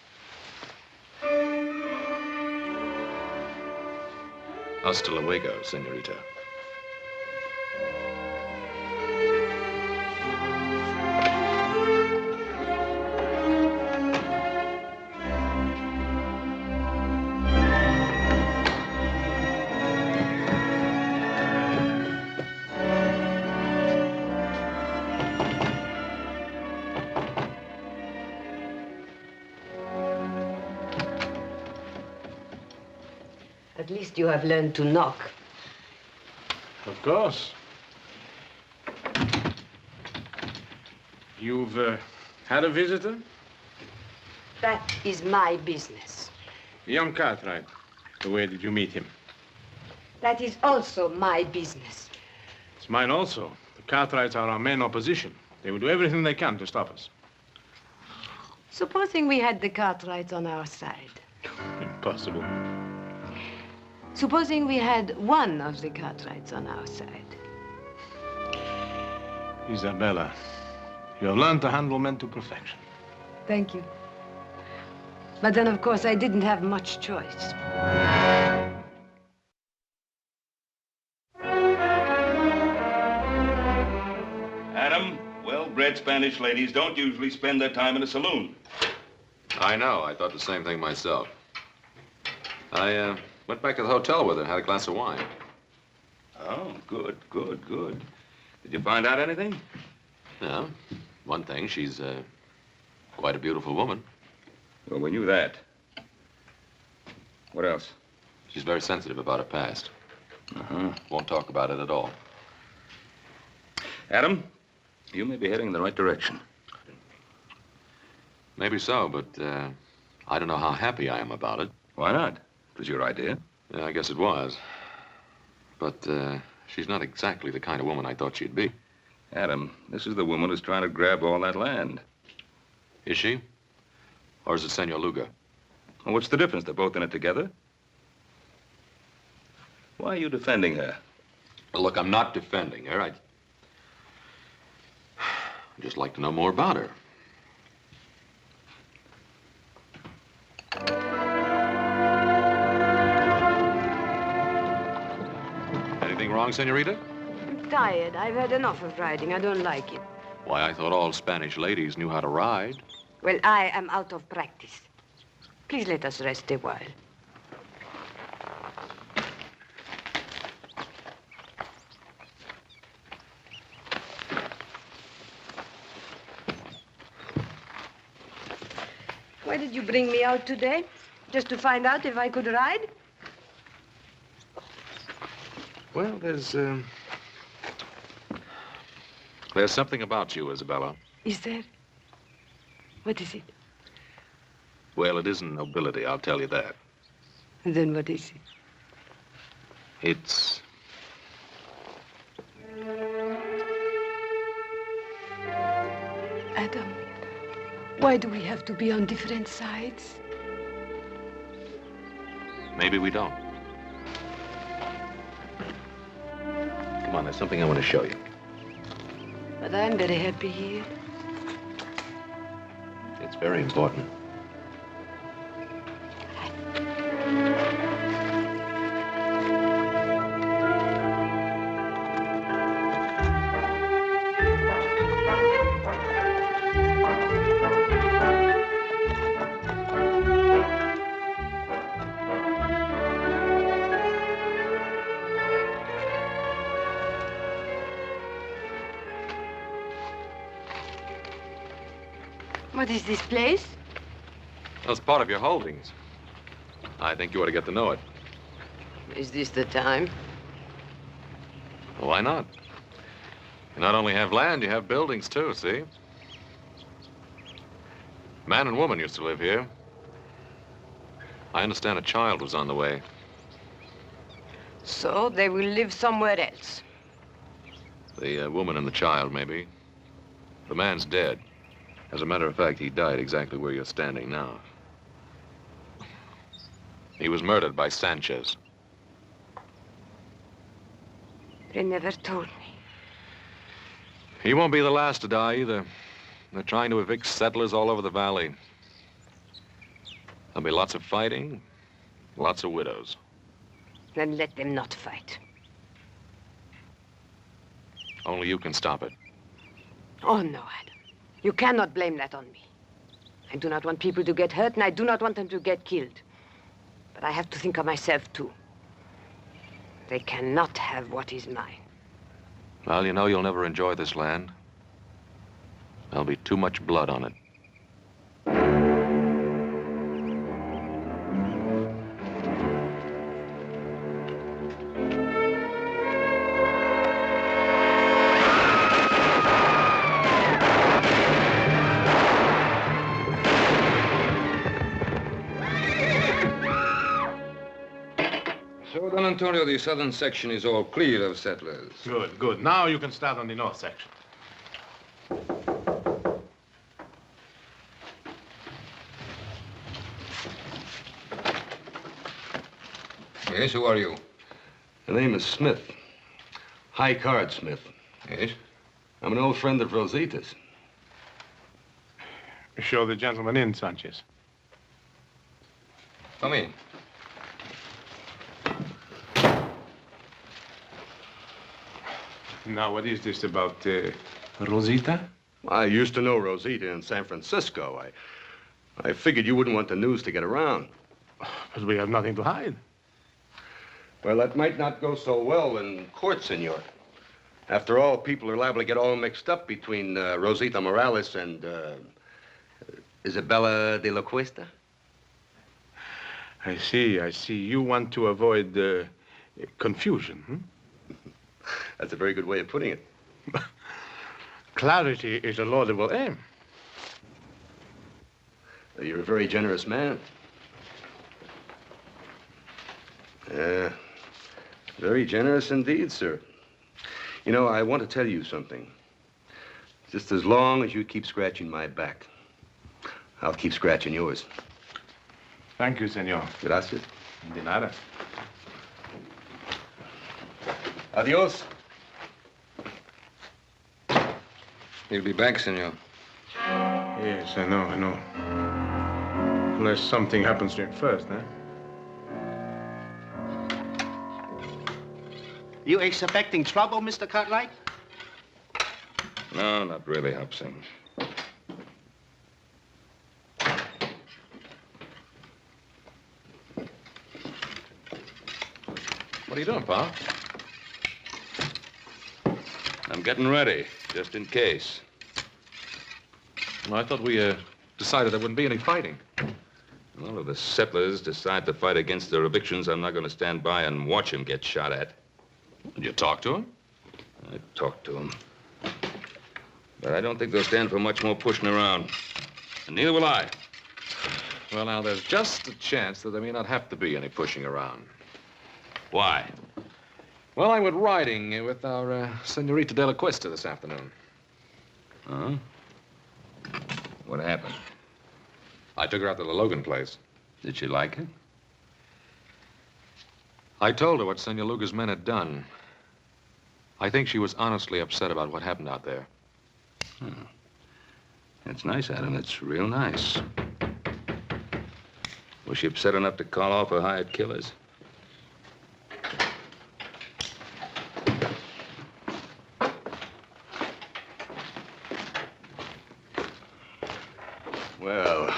Hasta luego, senorita. At least you have learned to knock. Of course. You've had a visitor? That is my business. Young Cartwright. Where did you meet him? That is also my business. It's mine also. The Cartwrights are our main opposition. They will do everything they can to stop us. Supposing we had the Cartwrights on our side. Impossible. Supposing we had one of the Cartwrights on our side. Isabella, you have learned to handle men to perfection. Thank you. But then, of course, I didn't have much choice. Adam, well-bred Spanish ladies don't usually spend their time in a saloon. I know. I thought the same thing myself. I went back to the hotel with her and had a glass of wine. Oh, good, good, good. Did you find out anything? Yeah. One thing, she's quite a beautiful woman. Well, we knew that. What else? She's very sensitive about her past. Uh-huh. Won't talk about it at all. Adam, you may be heading in the right direction. Maybe so, but I don't know how happy I am about it. Why not? It was your idea. Yeah, I guess it was. But she's not exactly the kind of woman I thought she'd be. Adam, this is the woman who's trying to grab all that land. Is she? Or is it Senor Luga? Well, what's the difference? They're both in it together. Why are you defending her? Well, look, I'm not defending her. I'd just like to know more about her. Anything wrong, Senorita? I'm tired. I've had enough of riding. I don't like it. Why, I thought all Spanish ladies knew how to ride. Well, I am out of practice. Please let us rest a while. Why did you bring me out today? Just to find out if I could ride? Well, there's something about you, Isabella. Is there? What is it? Well, it isn't nobility, I'll tell you that. Then what is it? It's... Adam, why do we have to be on different sides? Maybe we don't. Come on, there's something I want to show you. But I'm very happy here. It's very important. What is this place? That's part of your holdings. I think you ought to get to know it. Is this the time? Well, why not? You not only have land, you have buildings, too, see? Man and woman used to live here. I understand a child was on the way. So they will live somewhere else. The woman and the child, maybe. The man's dead. As a matter of fact, he died exactly where you're standing now. He was murdered by Sanchez. They never told me. He won't be the last to die, either. They're trying to evict settlers all over the valley. There'll be lots of fighting, lots of widows. Then let them not fight. Only you can stop it. Oh, no, Adam. You cannot blame that on me. I do not want people to get hurt, and I do not want them to get killed. But I have to think of myself, too. They cannot have what is mine. Well, you know you'll never enjoy this land. There'll be too much blood on it. Antonio, the southern section is all clear of settlers. Good, good. Now you can start on the north section. Yes, who are you? The name is Smith. High Card Smith. Yes? I'm an old friend of Rosita's. Show the gentleman in, Sanchez. Come in. Now, what is this about Rosita? I used to know Rosita in San Francisco. I figured you wouldn't want the news to get around. But we have nothing to hide. Well, that might not go so well in court, senor. After all, people are liable to get all mixed up between Rosita Morales and Isabella de la Cuesta. I see, I see. You want to avoid confusion, hmm? That's a very good way of putting it. Clarity is a laudable aim. You're a very generous man. Very generous indeed, sir. You know, I want to tell you something. Just as long as you keep scratching my back, I'll keep scratching yours. Thank you, senor. Gracias. De nada. Adios. He'll be back, senor. Yes, I know, I know. Unless something happens to him first, eh? You expecting trouble, Mr. Cartwright? No, not really, Hobson. What are you doing, Pa? I'm getting ready, just in case. Well, I thought we decided there wouldn't be any fighting. Well, if the settlers decide to fight against their evictions, I'm not going to stand by and watch them get shot at. Did you talk to him? I talked to them. But I don't think they'll stand for much more pushing around. And neither will I. Well, now, there's just a chance that there may not have to be any pushing around. Why? Well, I went riding with our Senorita de la Cuesta this afternoon. Huh? What happened? I took her out to the Logan place. Did she like it? I told her what Senor Luga's men had done. I think she was honestly upset about what happened out there. Hmm. That's nice, Adam. That's real nice. Was she upset enough to call off her hired killers? Well,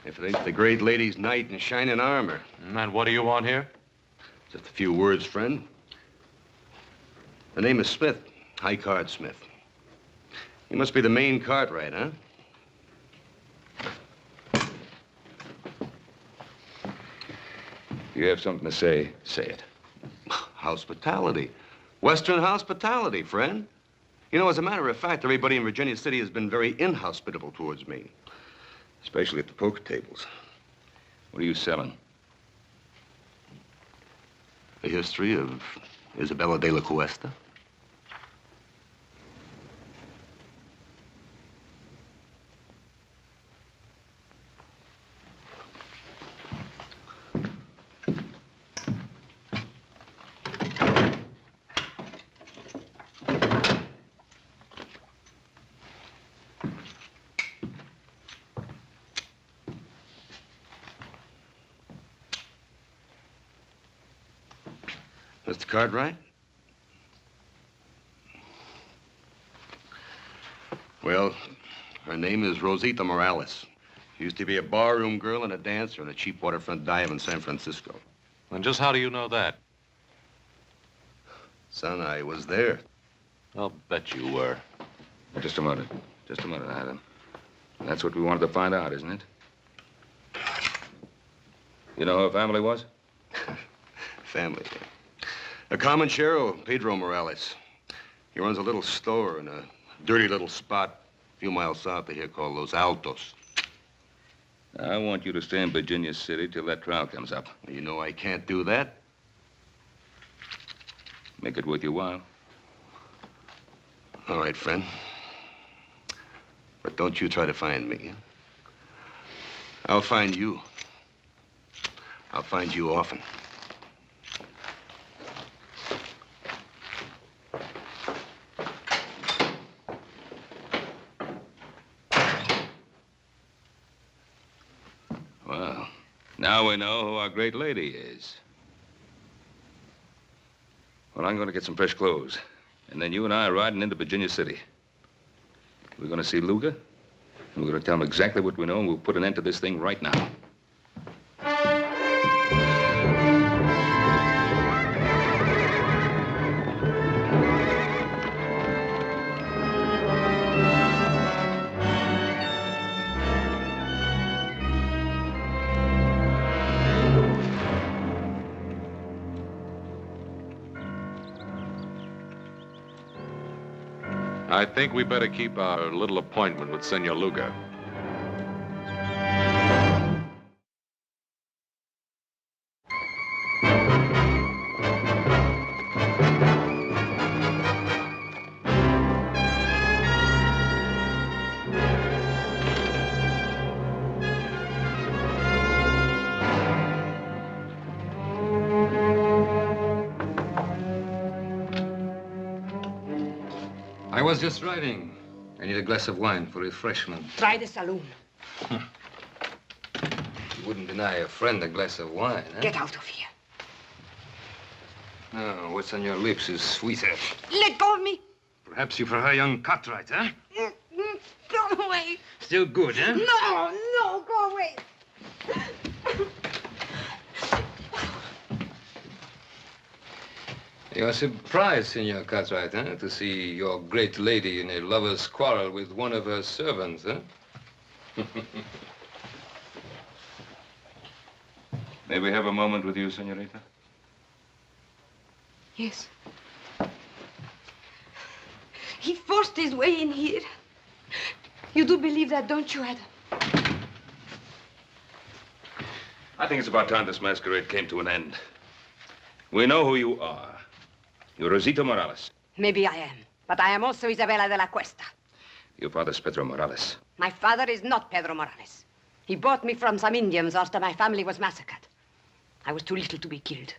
if it ain't the great lady's knight in shining armor. And what do you want here? Just a few words, friend. The name is Smith, High Card Smith. You must be the main Cartwright, huh? If you have something to say, say it. Hospitality. Western hospitality, friend. You know, as a matter of fact, everybody in Virginia City has been very inhospitable towards me. Especially at the poker tables. What are you selling? The history of Isabella de la Cuesta. Mr. Cartwright? Well, her name is Rosita Morales. She used to be a barroom girl and a dancer in a cheap waterfront dive in San Francisco. And just how do you know that? Son, I was there. I'll bet you were. Just a minute. Just a minute, Adam. That's what we wanted to find out, isn't it? You know who her family was? Family. A comanchero, Pedro Morales. He runs a little store in a dirty little spot a few miles south of here called Los Altos. I want you to stay in Virginia City till that trial comes up. You know I can't do that. Make it worth your while. All right, friend. But don't you try to find me. I'll find you. I'll find you often. Well, now we know who our great lady is. Well, I'm going to get some fresh clothes. And then you and I are riding into Virginia City. We're going to see Luger, and we're going to tell him exactly what we know, and we'll put an end to this thing right now. I think we better keep our little appointment with Senor Luger. I was just riding. I need a glass of wine for refreshment. Try the saloon. You wouldn't deny a friend a glass of wine, huh? Get out of here. No, what's on your lips is sweeter. Let go of me. Perhaps you prefer young Cartwright, huh? Go away. Still good, huh? No, no, go away. You're surprised, Senor Cartwright, huh? To see your great lady in a lover's quarrel with one of her servants, huh? May we have a moment with you, senorita? Yes. He forced his way in here. You do believe that, don't you, Adam? I think it's about time this masquerade came to an end. We know who you are. You're Rosita Morales. Maybe I am, but I am also Isabella de la Cuesta. Your father's Pedro Morales. My father is not Pedro Morales. He bought me from some Indians after my family was massacred. I was too little to be killed.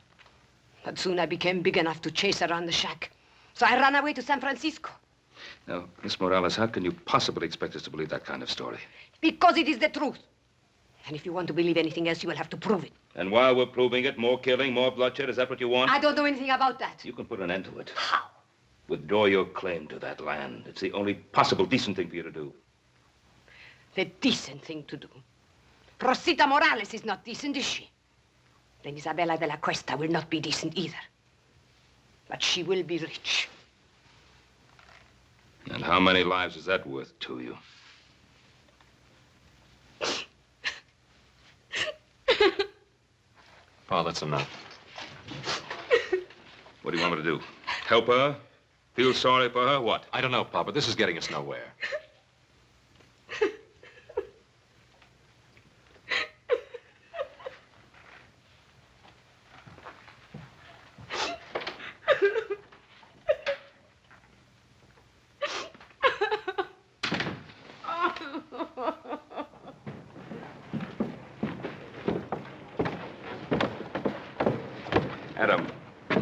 But soon I became big enough to chase around the shack. So I ran away to San Francisco. Now, Miss Morales, how can you possibly expect us to believe that kind of story? Because it is the truth. And if you want to believe anything else, you will have to prove it. And while we're proving it, more killing, more bloodshed, is that what you want? I don't know anything about that. You can put an end to it. How? Withdraw your claim to that land. It's the only possible decent thing for you to do. The decent thing to do. Rosita Morales is not decent, is she? Then Isabella de la Cuesta will not be decent either. But she will be rich. And how many lives is that worth to you? Oh, that's enough. What do you want me to do? Help her? Feel sorry for her? What? I don't know, Papa. This is getting us nowhere. Adam, I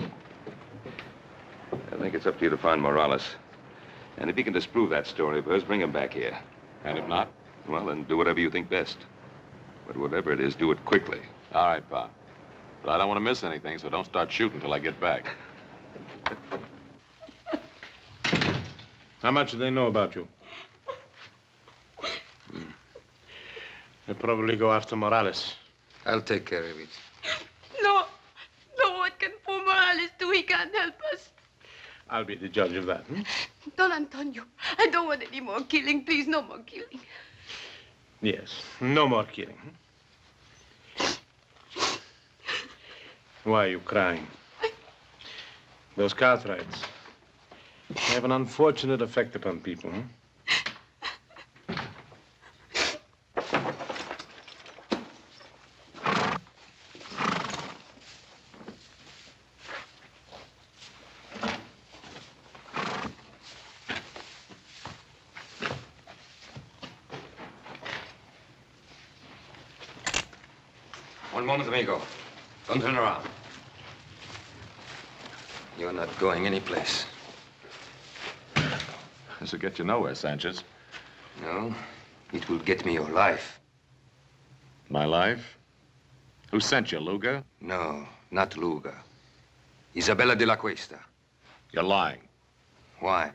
think it's up to you to find Morales. And if you can disprove that story of hers, bring him back here. And if not? Well, then do whatever you think best. But whatever it is, do it quickly. All right, Pa. But I don't want to miss anything, so don't start shooting till I get back. How much do they know about you? They'll probably go after Morales. I'll take care of it. No. No, what can poor Morales do? He can't help us. I'll be the judge of that. Don Antonio, I don't want any more killing. Please, no more killing. Yes, no more killing. Why are you crying? Those Cartwrights have an unfortunate effect upon people. One moment, amigo. Don't turn around. You're not going anyplace. This will get you nowhere, Sanchez. No, it will get me your life. My life? Who sent you, Luga? No, not Luga. Isabella de la Cuesta. You're lying. Why?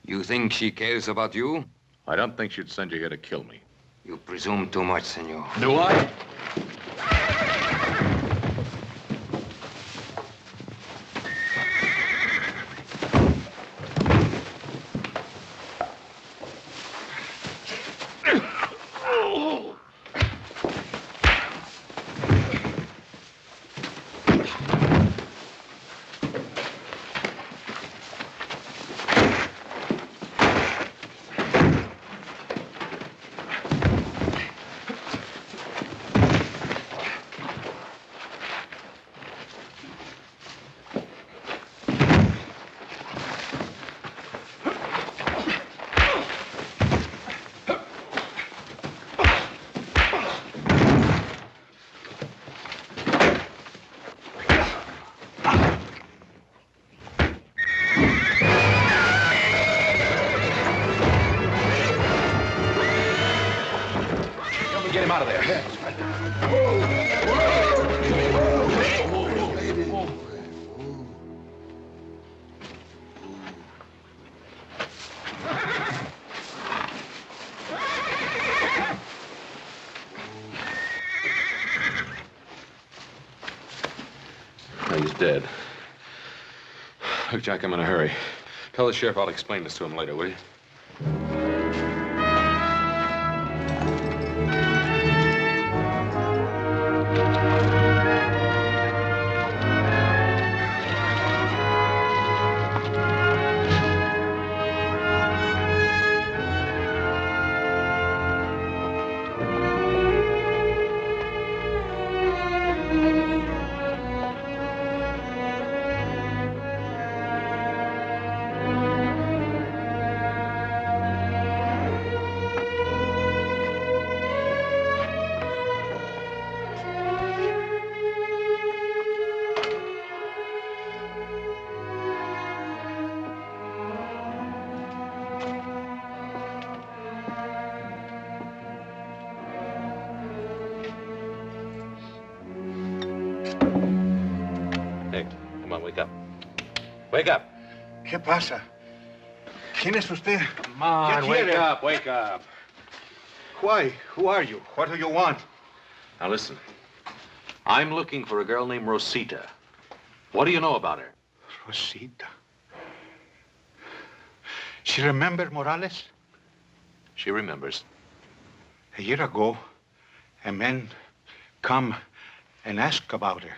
You think she cares about you? I don't think she'd send you here to kill me. You presume too much, senor. Do I? Get him out of there. He's dead. Look, Jack, I'm in a hurry. Tell the sheriff I'll explain this to him later, will you? Wake up. ¿Qué pasa? ¿Quién es usted? Come on, ¿Qué wake quiere? up, wake up. Why? Who are you? What do you want? Now listen. I'm looking for a girl named Rosita. What do you know about her? Rosita. She remember Morales? She remembers. A year ago, a man come and ask about her.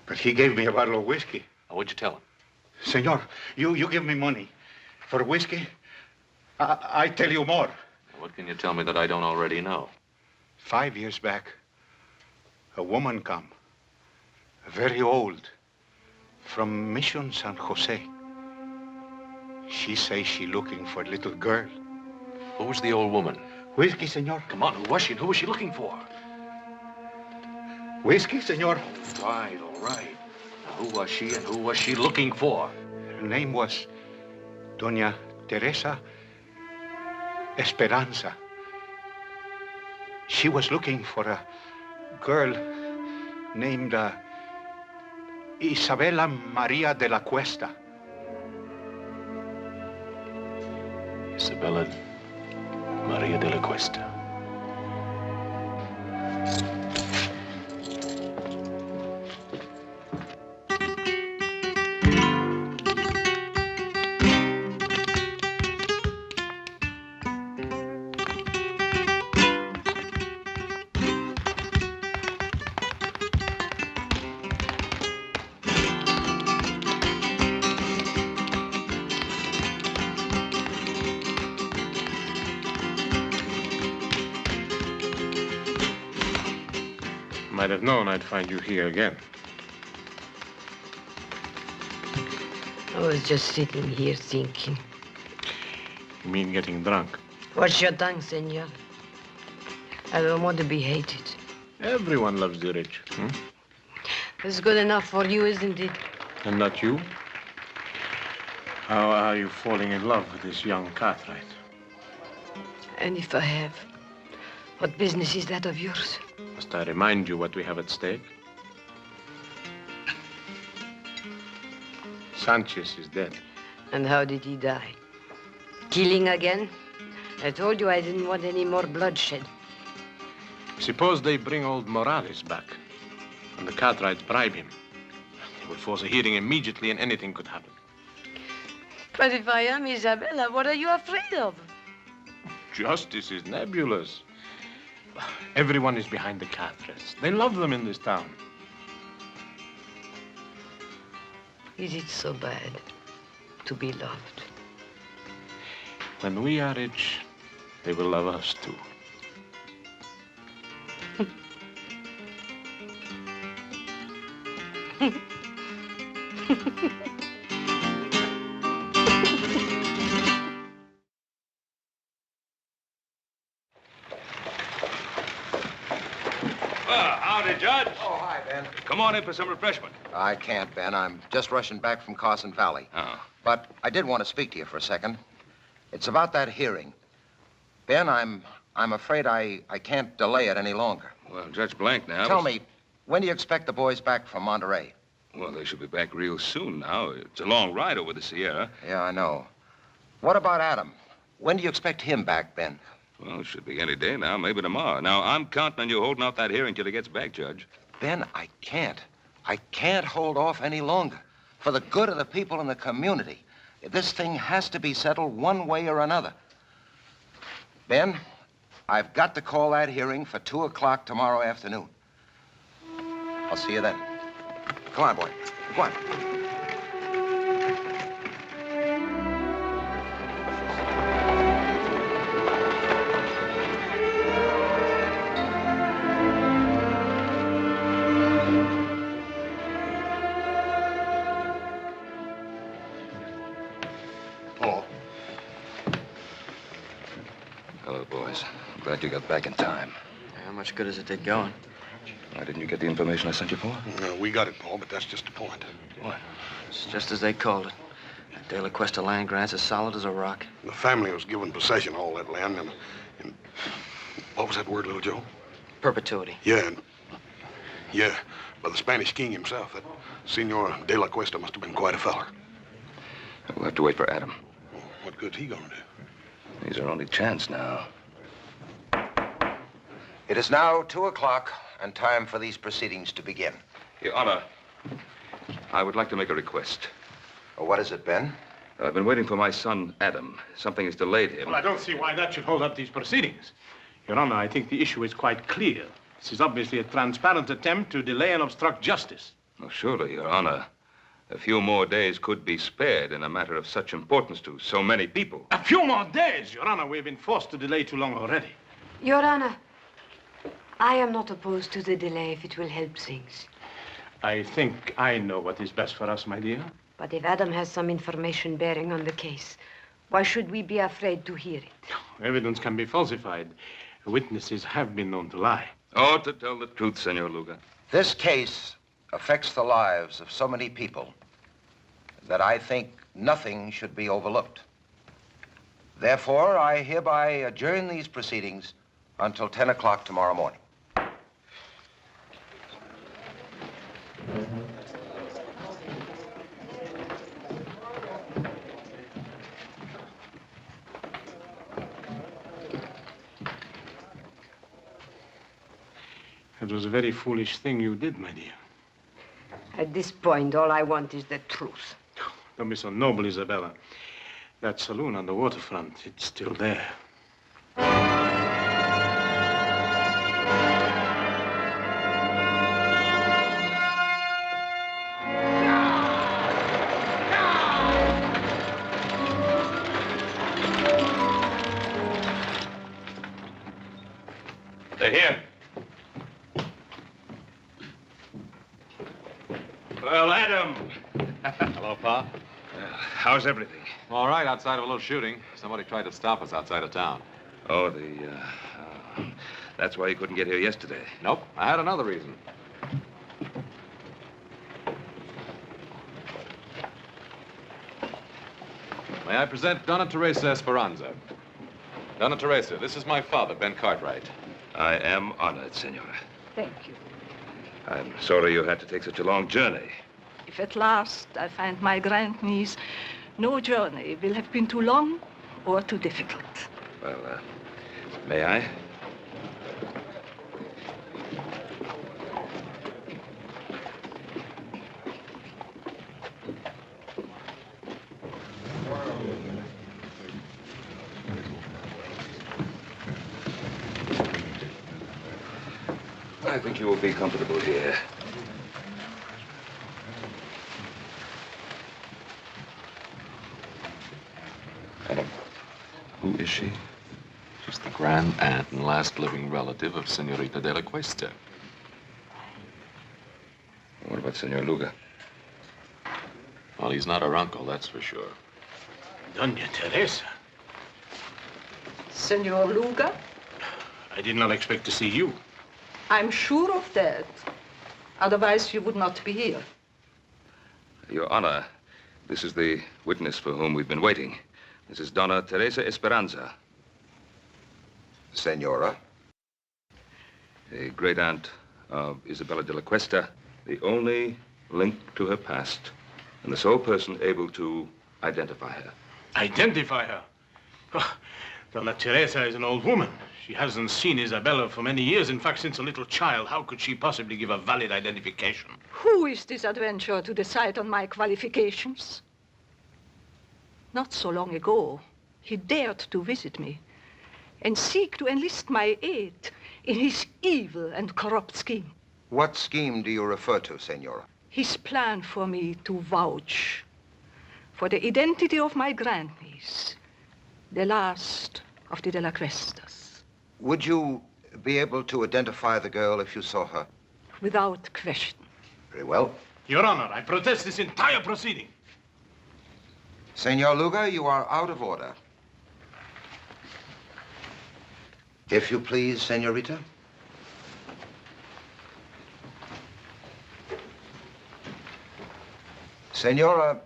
But he gave me a bottle of whiskey. What'd you tell him? Senor, you give me money. For whiskey, I tell you more. What can you tell me that I don't already know? 5 years back, a woman come, very old, from Mission San Jose. She say she looking for a little girl. Who was the old woman? Whiskey, senor. Come on, who was she and who was she looking for? Whiskey, senor. All right, all right. Now, who was she and who was she looking for? Her name was Doña Teresa Esperanza. She was looking for a girl named Isabella Maria de la Cuesta. Isabella Maria de la Cuesta. Might have known I'd find you here again. I was just sitting here thinking. You mean getting drunk? What's your tongue, senor? I don't want to be hated. Everyone loves the rich. It's good enough for you, isn't it? And not you? How are you falling in love with this young Cartwright? And if I have, what business is that of yours? Must I remind you what we have at stake? Sanchez is dead. And how did he die? Killing again? I told you I didn't want any more bloodshed. Suppose they bring old Morales back, and the Cartwrights bribe him. They will force a hearing immediately, and anything could happen. But if I am Isabella, what are you afraid of? Justice is nebulous. Everyone is behind the Cartwrights. They love them in this town. Is it so bad to be loved? When we are rich, they will love us too. Howdy, Judge. Oh, hi, Ben. Come on in for some refreshment. I can't, Ben. I'm just rushing back from Carson Valley. Oh. But I did want to speak to you for a second. It's about that hearing. Ben, I'm afraid I can't delay it any longer. Well, Judge Blank now... Tell me, when do you expect the boys back from Monterey? Well, they should be back real soon now. It's a long ride over the Sierra. Yeah, I know. What about Adam? When do you expect him back, Ben? Well, it should be any day now, maybe tomorrow. Now, I'm counting on you holding off that hearing till he gets back, Judge. Ben, I can't. I can't hold off any longer. For the good of the people in the community, this thing has to be settled one way or another. Ben, I've got to call that hearing for 2 o'clock tomorrow afternoon. I'll see you then. Come on, boy. Come on. Hello, boys. I'm glad you got back in time. How much good is it get going? Why didn't you get the information I sent you for? No, we got it, Paul, but that's just the point. What? It's just as they called it. That De La Cuesta land grant's as solid as a rock. The family was given possession of all that land, and what was that word, little Joe? Perpetuity. Yeah, by the Spanish king himself. That Senor De La Cuesta must have been quite a feller. We'll have to wait for Adam. What good's he gonna do? He's our only chance now. It is now 2 o'clock and time for these proceedings to begin. Your Honor, I would like to make a request. What is it, Ben? I've been waiting for my son, Adam. Something has delayed him. Well, I don't see why that should hold up these proceedings. Your Honor, I think the issue is quite clear. This is obviously a transparent attempt to delay and obstruct justice. Oh, surely, Your Honor. A few more days could be spared in a matter of such importance to so many people. A few more days, Your Honor. We've been forced to delay too long already. Your Honor, I am not opposed to the delay if it will help things. I think I know what is best for us, my dear. But if Adam has some information bearing on the case, why should we be afraid to hear it? Evidence can be falsified. Witnesses have been known to lie. Oh, to tell the truth, Senor Luga. This case affects the lives of so many people that I think nothing should be overlooked. Therefore, I hereby adjourn these proceedings until 10 o'clock tomorrow morning. It was a very foolish thing you did, my dear. At this point, all I want is the truth. Don't be so noble, Isabella. That saloon on the waterfront, it's still there. They're here. Well, Adam. Hello, Pa. How's everything? All right, outside of a little shooting. Somebody tried to stop us outside of town. Oh, That's why you couldn't get here yesterday. Nope, I had another reason. May I present Donna Teresa Esperanza? Donna Teresa, this is my father, Ben Cartwright. I am honored, Senora. Thank you. I'm sorry you had to take such a long journey. If at last I find my grandniece, no journey will have been too long or too difficult. Well, may I? I think you will be comfortable here. Who is she? She's the grand aunt and last living relative of Senorita de la Cuesta. What about Senor Luga? Well, he's not her uncle, that's for sure. Doña Teresa. Senor Luga? I did not expect to see you. I'm sure of that. Otherwise, you would not be here. Your Honor, this is the witness for whom we've been waiting. This is Donna Teresa Esperanza. Senora? A great-aunt of Isabella de la Cuesta, the only link to her past, and the sole person able to identify her. Identify her? Oh, Donna Teresa is an old woman. She hasn't seen Isabella for many years. In fact, since a little child. How could she possibly give a valid identification? Who is this adventurer to decide on my qualifications? Not so long ago, he dared to visit me and seek to enlist my aid in his evil and corrupt scheme. What scheme do you refer to, Senora? His plan for me to vouch for the identity of my grandniece, the last of the De La Cuestas. Would you be able to identify the girl if you saw her? Without question. Very well. Your Honor, I protest this entire proceeding. Senor Luga, you are out of order. If you please, Senorita. Senora,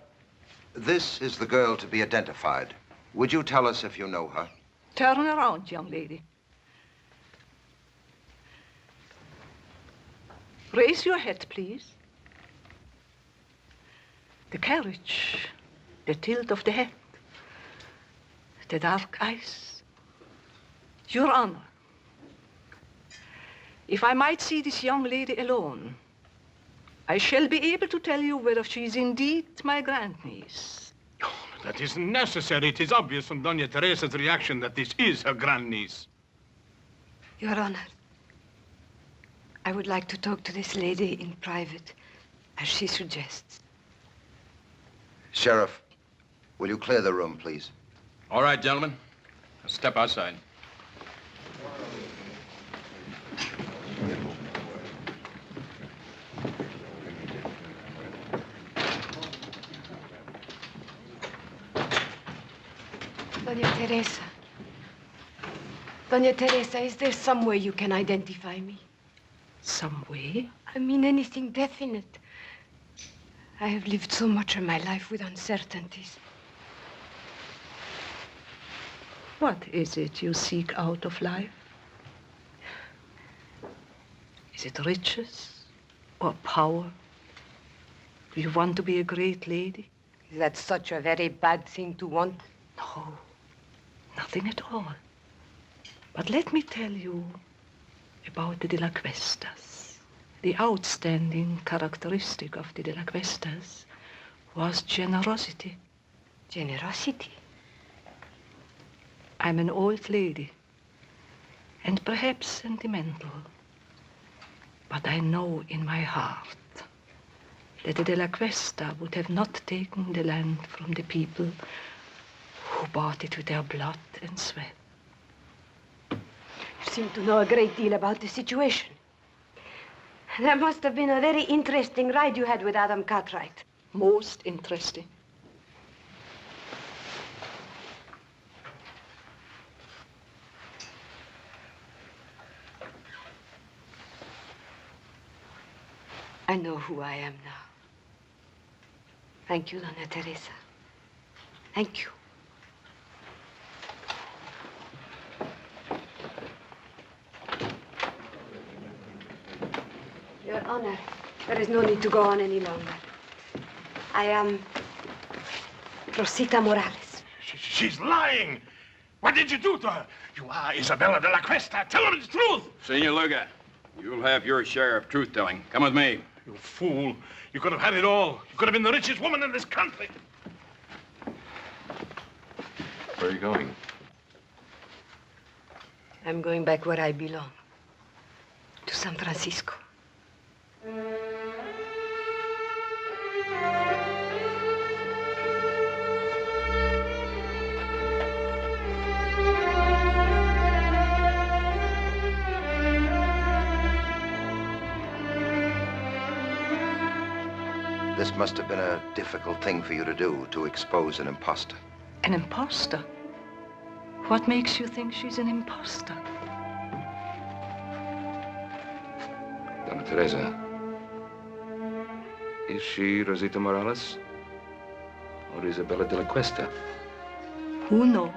this is the girl to be identified. Would you tell us if you know her? Turn around, young lady. Raise your head, please. The carriage, the tilt of the head, the dark eyes. Your Honor, if I might see this young lady alone, I shall be able to tell you whether she is indeed my grandniece. Oh, that isn't necessary. It is obvious from Doña Teresa's reaction that this is her grandniece. Your Honor, I would like to talk to this lady in private, as she suggests. Sheriff, will you clear the room, please? All right, gentlemen. Step outside. Doña Teresa. Doña Teresa, is there some way you can identify me? Some way? I mean anything definite. I have lived so much of my life with uncertainties. What is it you seek out of life? Is it riches or power? Do you want to be a great lady? Is that such a very bad thing to want? No, nothing at all. But let me tell you about the De La Cuestas. The outstanding characteristic of the De La Cuestas was generosity. Generosity? I'm an old lady, and perhaps sentimental, but I know in my heart that the De La Cuesta would have not taken the land from the people who bought it with their blood and sweat. You seem to know a great deal about the situation. That must have been a very interesting ride you had with Adam Cartwright. Most interesting. I know who I am now. Thank you, Dona Teresa. Thank you. Your Honor, there is no need to go on any longer. I am Rosita Morales. She's lying. What did you do to her? You are Isabella de la Cuesta. Tell them the truth. Senor Luga, you'll have your share of truth-telling. Come with me. You fool. You could have had it all. You could have been the richest woman in this country. Where are you going? I'm going back where I belong. To San Francisco. This must have been a difficult thing for you to do, to expose an imposter. An imposter? What makes you think she's an imposter? Dona Teresa, is she Rosita Morales or Isabella de la Cuesta? Who knows?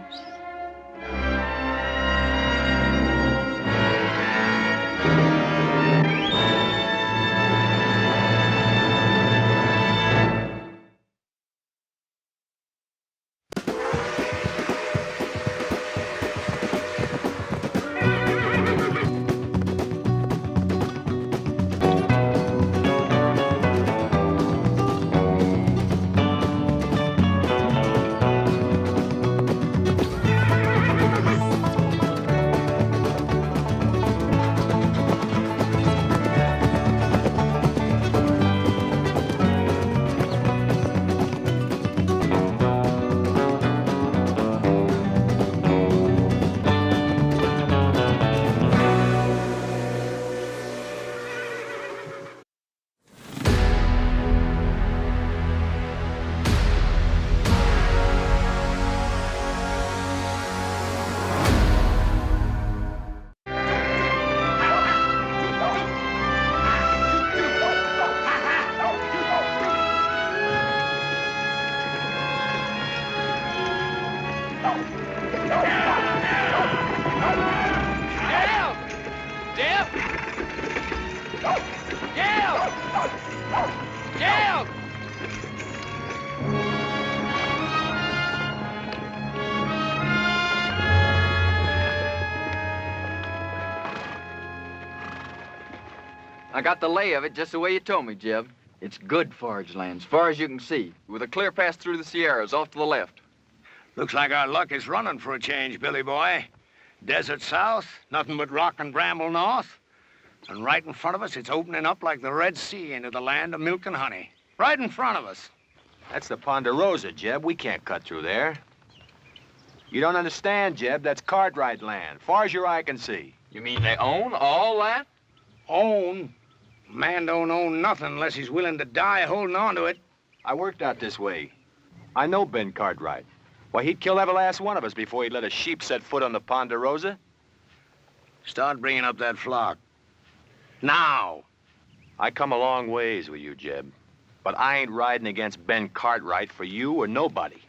I got the lay of it just the way you told me, Jeb. It's good forage land, as far as you can see, with a clear path through the Sierras off to the left. Looks like our luck is running for a change, Billy boy. Desert south, nothing but rock and bramble north. And right in front of us, it's opening up like the Red Sea into the land of milk and honey. Right in front of us. That's the Ponderosa, Jeb. We can't cut through there. You don't understand, Jeb. That's Cartwright land, far as your eye can see. You mean they own all that? Own? Man don't own nothing unless he's willing to die holding on to it. I worked out this way. I know Ben Cartwright. Why, he'd kill every last one of us before he'd let a sheep set foot on the Ponderosa. Start bringing up that flock. Now. I come a long ways with you, Jeb. But I ain't riding against Ben Cartwright for you or nobody.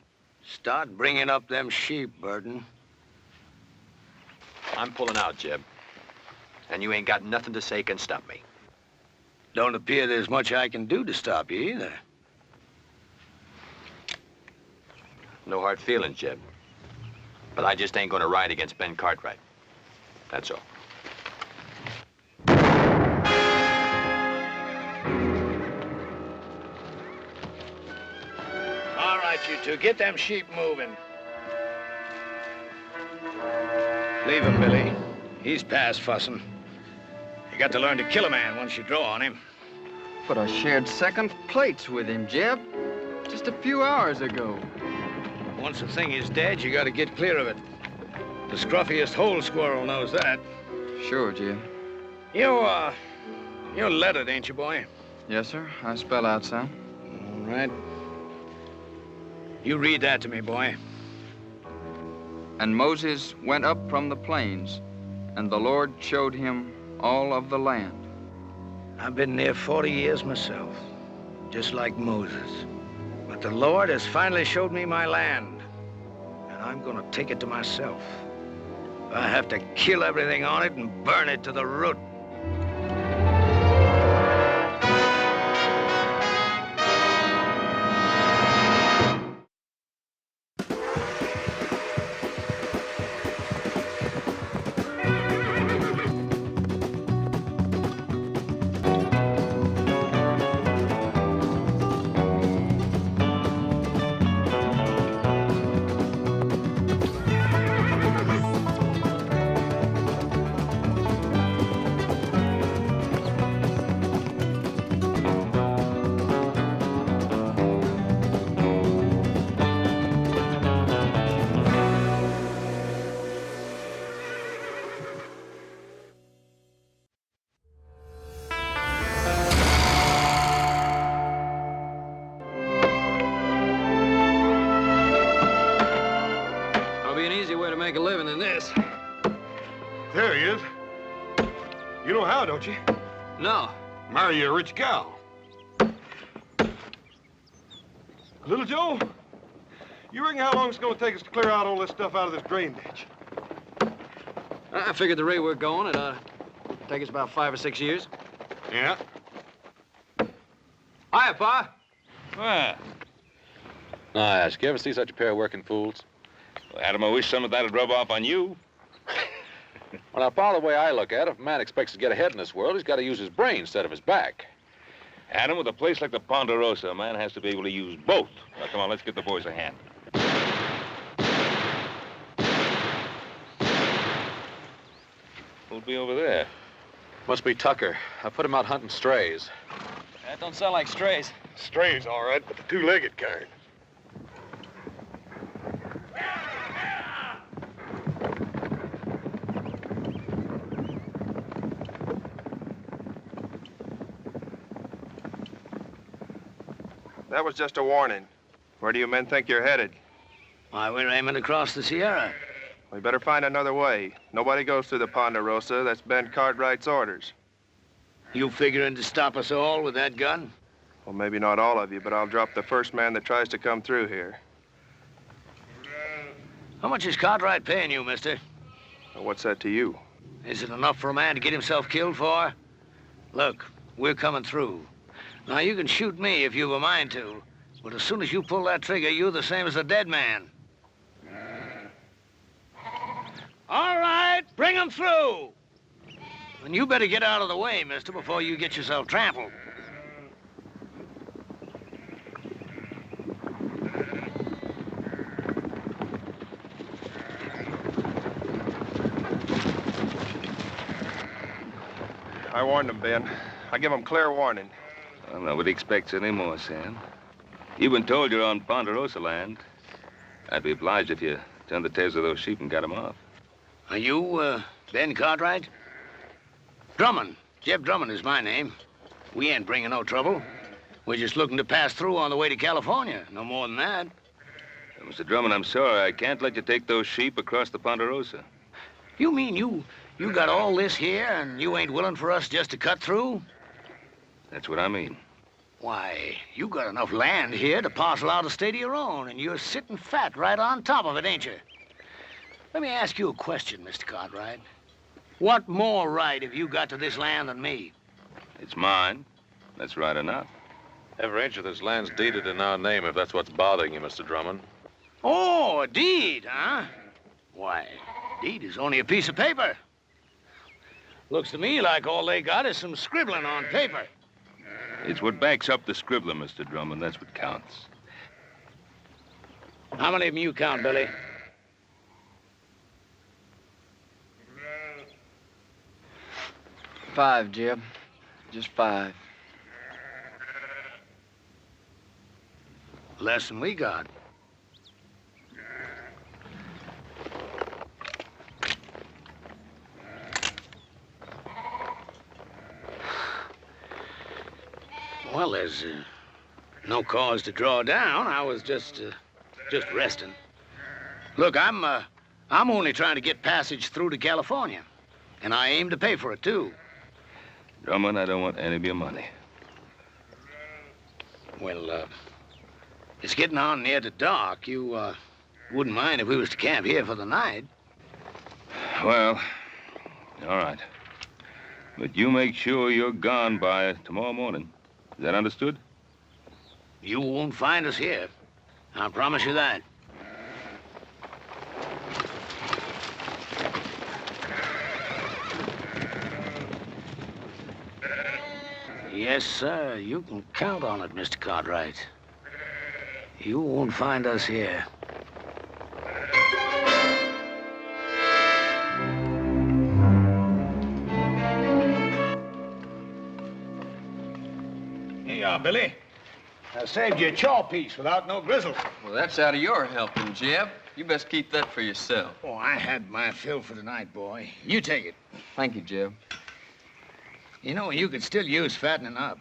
Start bringing up them sheep, Burton. I'm pulling out, Jeb. And you ain't got nothing to say can stop me. Don't appear there's much I can do to stop you either. No hard feelings, Jeb. But I just ain't gonna ride against Ben Cartwright. That's all. All right, you two, get them sheep moving. Leave him, Billy. He's past fussing. You got to learn to kill a man once you draw on him. But I shared second plates with him, Jeb. Just a few hours ago. Once a thing is dead, you got to get clear of it. The scruffiest hole squirrel knows that. Sure, Jeb. You're lettered, ain't you, boy? Yes, sir. I spell out some. All right. You read that to me, boy. And Moses went up from the plains, and the Lord showed him all of the land. I've been near 40 years myself, just like Moses. But the Lord has finally showed me my land, and I'm gonna take it to myself. I have to kill everything on it and burn it to the root. Make a living in this. There he is. You know how, don't you? No. Marry a rich gal. Little Joe, you reckon how long it's going to take us to clear out all this stuff out of this drain ditch? I figured the rate we're going, it'd take us about 5 or 6 years. Yeah. Hiya, Pa. Ah. Nice. You ever see such a pair of working fools? Well, Adam, I wish some of that would rub off on you. Well, now, Pa, the way I look at it, if a man expects to get ahead in this world, he's got to use his brain instead of his back. Adam, with a place like the Ponderosa, a man has to be able to use both. Now, come on, let's give the boys a hand. Who'll be over there? Must be Tucker. I put him out hunting strays. That don't sound like strays. Strays, all right, but the two-legged kind. That was just a warning. Where do you men think you're headed? Why, we're aiming across the Sierra. We better find another way. Nobody goes through the Ponderosa. That's Ben Cartwright's orders. You figuring to stop us all with that gun? Well, maybe not all of you, but I'll drop the first man that tries to come through here. How much is Cartwright paying you, mister? Well, what's that to you? Is it enough for a man to get himself killed for? Look, we're coming through. Now, you can shoot me if you've a mind to, but as soon as you pull that trigger, you're the same as a dead man. All right, bring him through. And you better get out of the way, mister, before you get yourself trampled. I warned him, Ben. I give him clear warning. Well, nobody expects any more, Sam. You've been told you're on Ponderosa land. I'd be obliged if you turned the tails of those sheep and got them off. Are you, Ben Cartwright? Drummond. Jeb Drummond is my name. We ain't bringing no trouble. We're just looking to pass through on the way to California. No more than that. Mr. Drummond, I'm sorry. I can't let you take those sheep across the Ponderosa. You mean you got all this here and you ain't willing for us just to cut through? That's what I mean. Why, you got enough land here to parcel out a state of your own, and you're sitting fat right on top of it, ain't you? Let me ask you a question, Mr. Cartwright. What more right have you got to this land than me? It's mine. That's right enough. Every inch of this land's deeded in our name, if that's what's bothering you, Mr. Drummond. Oh, a deed, huh? Why, deed is only a piece of paper. Looks to me like all they got is some scribbling on paper. It's what backs up the scribbler, Mr. Drummond. That's what counts. How many of them you count, Billy? Five, Jeb. Just 5. Less than we got. Well, there's no cause to draw down. I was just resting. Look, I'm only trying to get passage through to California, and I aim to pay for it, too. Drummond, I don't want any of your money. Well, it's getting on near to dark. You, wouldn't mind if we was to camp here for the night? Well, all right. But you make sure you're gone by tomorrow morning. Is that understood? You won't find us here. I promise you that. Yes, sir. You can count on it, Mr. Cartwright. You won't find us here. Here you are, Billy. I saved you a chaw piece without no grizzle. Well, that's out of your helping, Jeb. You best keep that for yourself. Oh, I had my fill for tonight, boy. You take it. Thank you, Jeb. You know, you could still use fattening up.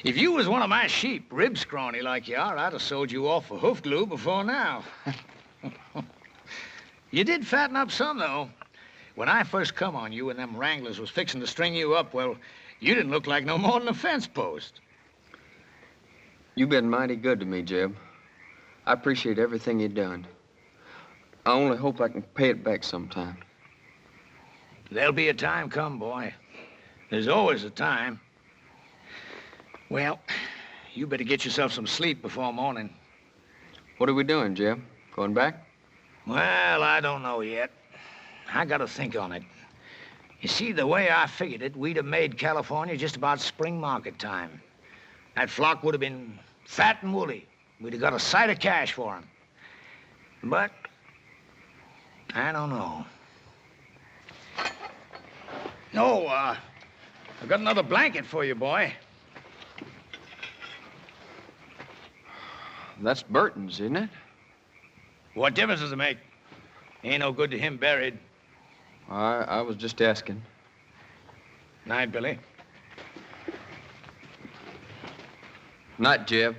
If you was one of my sheep, rib scrawny like you are, I'd have sold you off for hoof glue before now. You did fatten up some, though. When I first come on you and them wranglers was fixing to string you up, well, you didn't look like no more than a fence post. You've been mighty good to me, Jeb. I appreciate everything you've done. I only hope I can pay it back sometime. There'll be a time come, boy. There's always a time. Well, you better get yourself some sleep before morning. What are we doing, Jeb? Going back? Well, I don't know yet. I gotta think on it. You see, the way I figured it, we'd have made California just about spring market time. That flock would have been fat and woolly. We'd have got a sight of cash for 'em. But I don't know. No, I've got another blanket for you, boy. That's Burton's, isn't it? What difference does it make? Ain't no good to him buried. I was just asking. Night, Billy. Night, Jeb.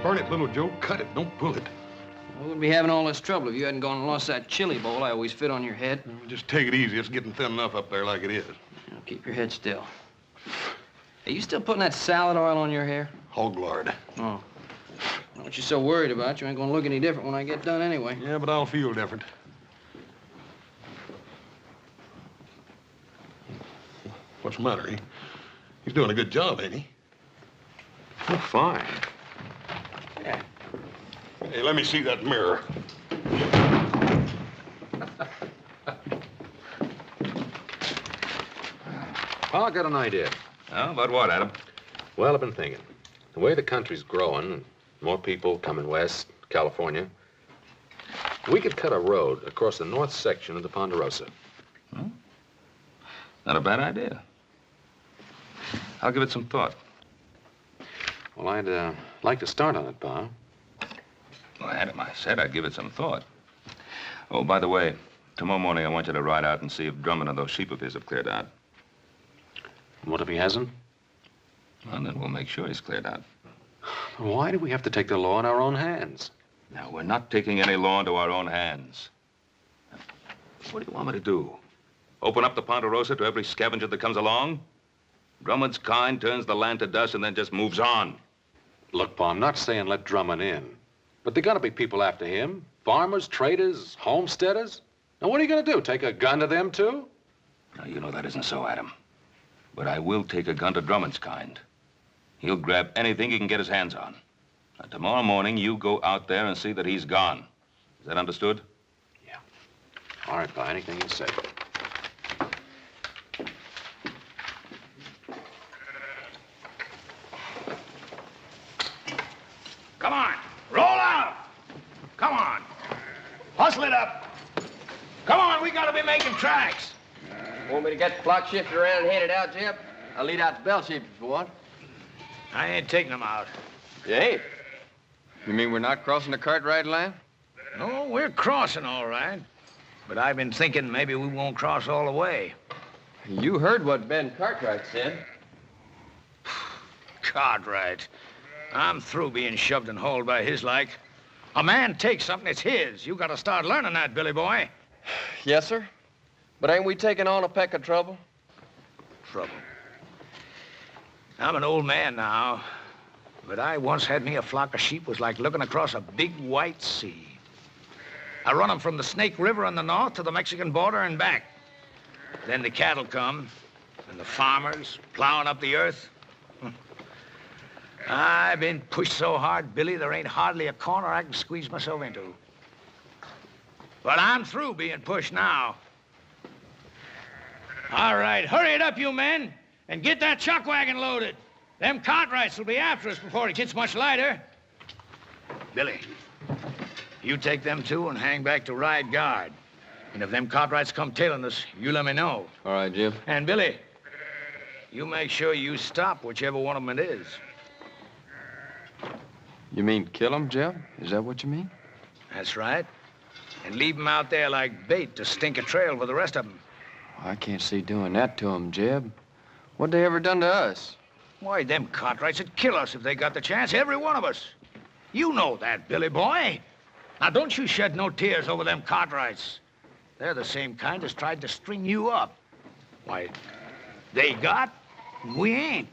Burn it, little Joe. Cut it. Don't pull it. I wouldn't be having all this trouble if you hadn't gone and lost that chili bowl I always fit on your head. Just take it easy. It's getting thin enough up there like it is. Now, keep your head still. Are you still putting that salad oil on your hair? Hog lard. Oh. What you so worried about? You ain't gonna look any different when I get done anyway. Yeah, but I'll feel different. What's the matter? He's doing a good job, ain't he? Oh, fine. Yeah. Hey, let me see that mirror. Well, I got an idea. Oh, about what, Adam? Well, I've been thinking. The way the country's growing, more people coming west, California, we could cut a road across the north section of the Ponderosa. Hmm? Not a bad idea. I'll give it some thought. Well, I'd like to start on it, Pa. Well, Adam, I said I'd give it some thought. Oh, by the way, tomorrow morning I want you to ride out and see if Drummond and those sheep of his have cleared out. What if he hasn't? Well, then we'll make sure he's cleared out. Why do we have to take the law in our own hands? Now, we're not taking any law into our own hands. What do you want me to do? Open up the Ponderosa to every scavenger that comes along? Drummond's kind turns the land to dust and then just moves on. Look, Pa, I'm not saying let Drummond in. But there gotta be people after him. Farmers, traders, homesteaders. Now, what are you gonna do? Take a gun to them, too? Now, you know that isn't so, Adam. But I will take a gun to Drummond's kind. He'll grab anything he can get his hands on. Now, tomorrow morning, you go out there and see that he's gone. Is that understood? Yeah. All right, Pa, anything you say. Come on, roll out. Come on, hustle it up. Come on, we gotta be making tracks. Want me to get the flock shifted around and headed out, Jeb? I'll lead out the bell sheep if you want. I ain't taking them out. You ain't? You mean we're not crossing the Cartwright line? No, we're crossing all right. But I've been thinking maybe we won't cross all the way. You heard what Ben Cartwright said. Cartwright. I'm through being shoved and hauled by his like. A man takes something, it's his. You gotta start learning that, Billy boy. Yes, sir. But ain't we taking on a peck of trouble? Trouble. I'm an old man now, but I once had me a flock of sheep was like looking across a big white sea. I run them from the Snake River in the north to the Mexican border and back. Then the cattle come, and the farmers plowing up the earth. I've been pushed so hard, Billy, there ain't hardly a corner I can squeeze myself into. But I'm through being pushed now. All right, hurry it up, you men, and get that chuck wagon loaded. Them Cartwrights will be after us before it gets much lighter. Billy, you take them two and hang back to ride guard. And if them Cartwrights come tailing us, you let me know. All right, Jim. And Billy, you make sure you stop whichever one of them it is. You mean kill him, Jim? Is that what you mean? That's right. And leave them out there like bait to stink a trail for the rest of them. I can't see doing that to him, Jeb. What they ever done to us? Why, them Cartwrights would kill us if they got the chance, every one of us. You know that, Billy boy. Now, don't you shed no tears over them Cartwrights. They're the same kind that's tried to string you up. Why, they got, and we ain't.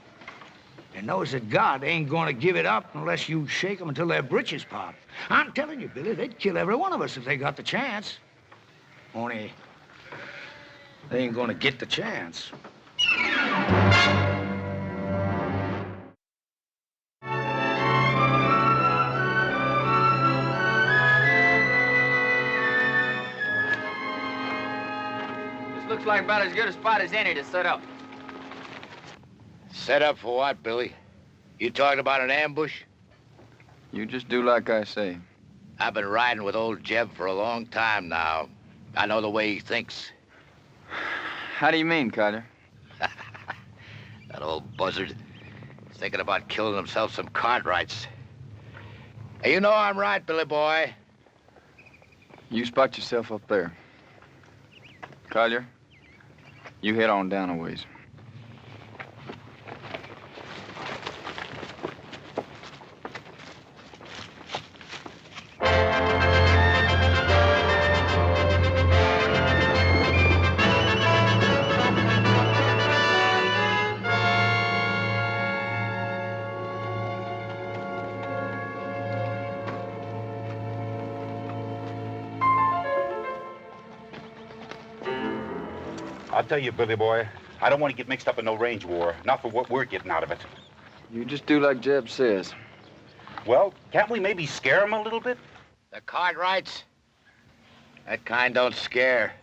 And knows that God ain't gonna give it up unless you shake them until their britches pop. I'm telling you, Billy, they'd kill every one of us if they got the chance. Only, they ain't gonna get the chance. This looks like about as good a spot as any to set up. Set up for what, Billy? You talking about an ambush? You just do like I say. I've been riding with old Jeb for a long time now. I know the way he thinks. How do you mean, Carter? That old buzzard. He's thinking about killing himself some Cartwrights. Hey, you know I'm right, Billy boy. You spot yourself up there. Collier, you head on down a ways. I'll tell you, Billy boy, I don't want to get mixed up in no range war. Not for what we're getting out of it. You just do like Jeb says. Well, can't we maybe scare him a little bit? The Cartwrights? That kind don't scare.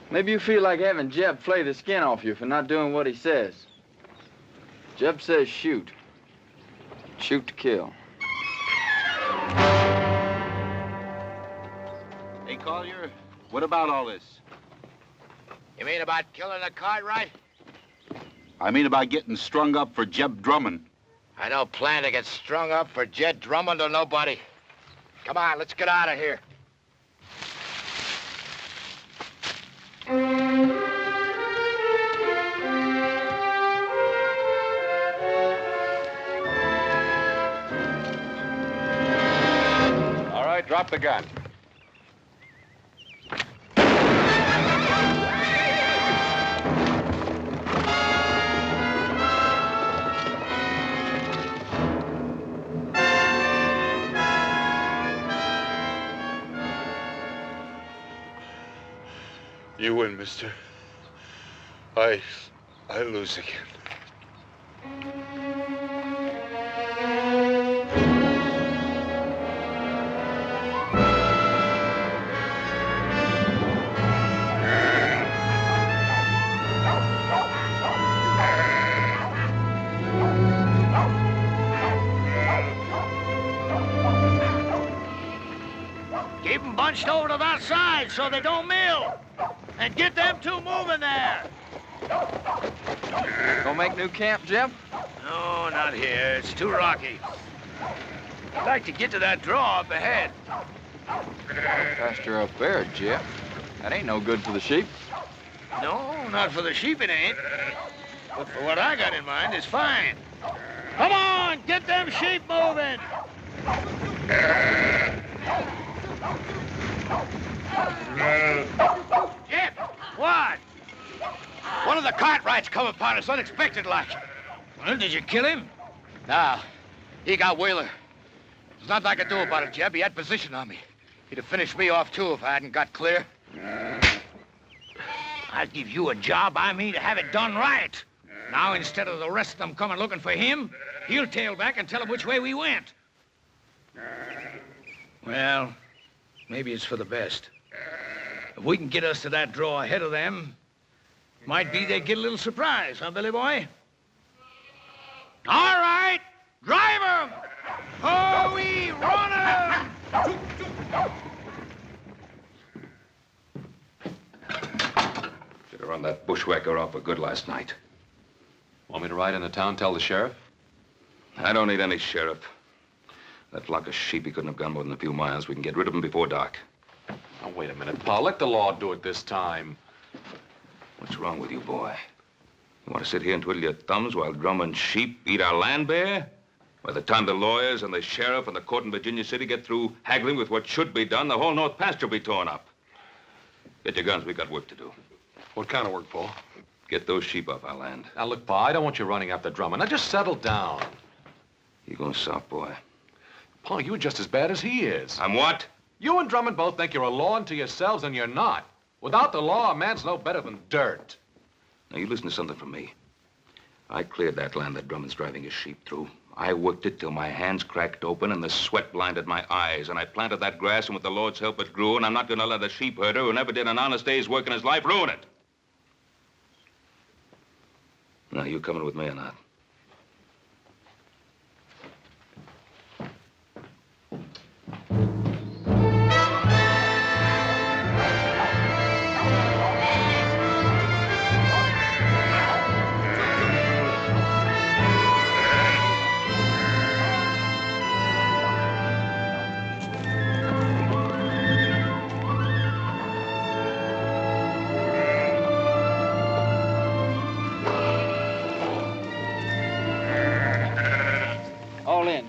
Maybe you feel like having Jeb flay the skin off you for not doing what he says. Jeb says shoot. Shoot to kill. Hey, Collier, what about all this? You mean about killing the Cartwright? I mean about getting strung up for Jeb Drummond. I don't plan to get strung up for Jed Drummond or nobody. Come on, let's get out of here. All right, drop the gun. You win, mister. I lose again. Keep them bunched over to that side so they don't mill. And get them two moving there. Gonna make new camp, Jeb? No, not here. It's too rocky. I'd like to get to that draw up ahead. Pasture up there, Jeb. That ain't no good for the sheep. No, not for the sheep it ain't. But for what I got in mind, it's fine. Come on, get them sheep moving. Jim! What? One of the Cartwrights come upon us unexpected like. Well, did you kill him? Nah, he got Wheeler. There's nothing I could do about it, Jeb. He had position on me. He'd have finished me off, too, if I hadn't got clear. I'll give you a job. I mean to have it done right. Now, instead of the rest of them coming looking for him, he'll tail back and tell them which way we went. Well, maybe it's for the best. If we can get us to that draw ahead of them, might be they get a little surprise, huh, Billy boy? All right, drive 'em! Oh, we run 'em! Should have run that bushwhacker off for good last night. Want me to ride into town, tell the sheriff? I don't need any sheriff. That flock of sheep, he couldn't have gone more than a few miles. We can get rid of them before dark. Now, wait a minute, Pa. Let the law do it this time. What's wrong with you, boy? You want to sit here and twiddle your thumbs while drumming sheep eat our land bare? By the time the lawyers and the sheriff and the court in Virginia City get through haggling with what should be done, the whole North Pasture will be torn up. Get your guns. We've got work to do. What kind of work, Paul? Get those sheep off our land. Now, look, Pa, I don't want you running after Drummond. Now, just settle down. You going soft, boy? Pa, you're just as bad as he is. I'm what? You and Drummond both think you're a law unto yourselves, and you're not. Without the law, a man's no better than dirt. Now, you listen to something from me. I cleared that land that Drummond's driving his sheep through. I worked it till my hands cracked open and the sweat blinded my eyes. And I planted that grass, and with the Lord's help, it grew. And I'm not going to let a sheep herder who never did an honest day's work in his life ruin it. Now, you coming with me or not?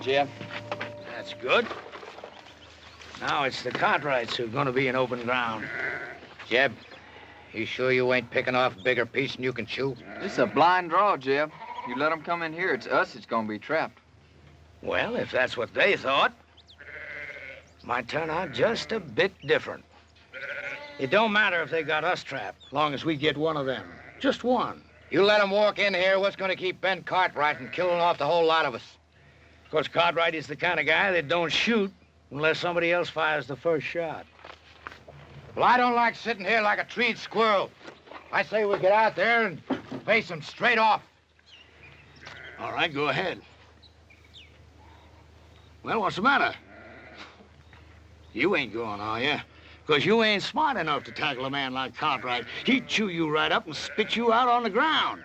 Jeb. That's good. Now it's the Cartwrights who are going to be in open ground. Jeb, you sure you ain't picking off a bigger piece than you can chew? It's a blind draw, Jeb. You let them come in here, it's us that's going to be trapped. Well, if that's what they thought, might turn out just a bit different. It don't matter if they got us trapped, as long as we get one of them. Just one. You let them walk in here, what's going to keep Ben Cartwright from killing off the whole lot of us? Of course, Cartwright is the kind of guy that don't shoot unless somebody else fires the first shot. Well, I don't like sitting here like a treed squirrel. I say we get out there and face them straight off. All right, go ahead. Well, what's the matter? You ain't going, are you? Because you ain't smart enough to tackle a man like Cartwright. He'd chew you right up and spit you out on the ground.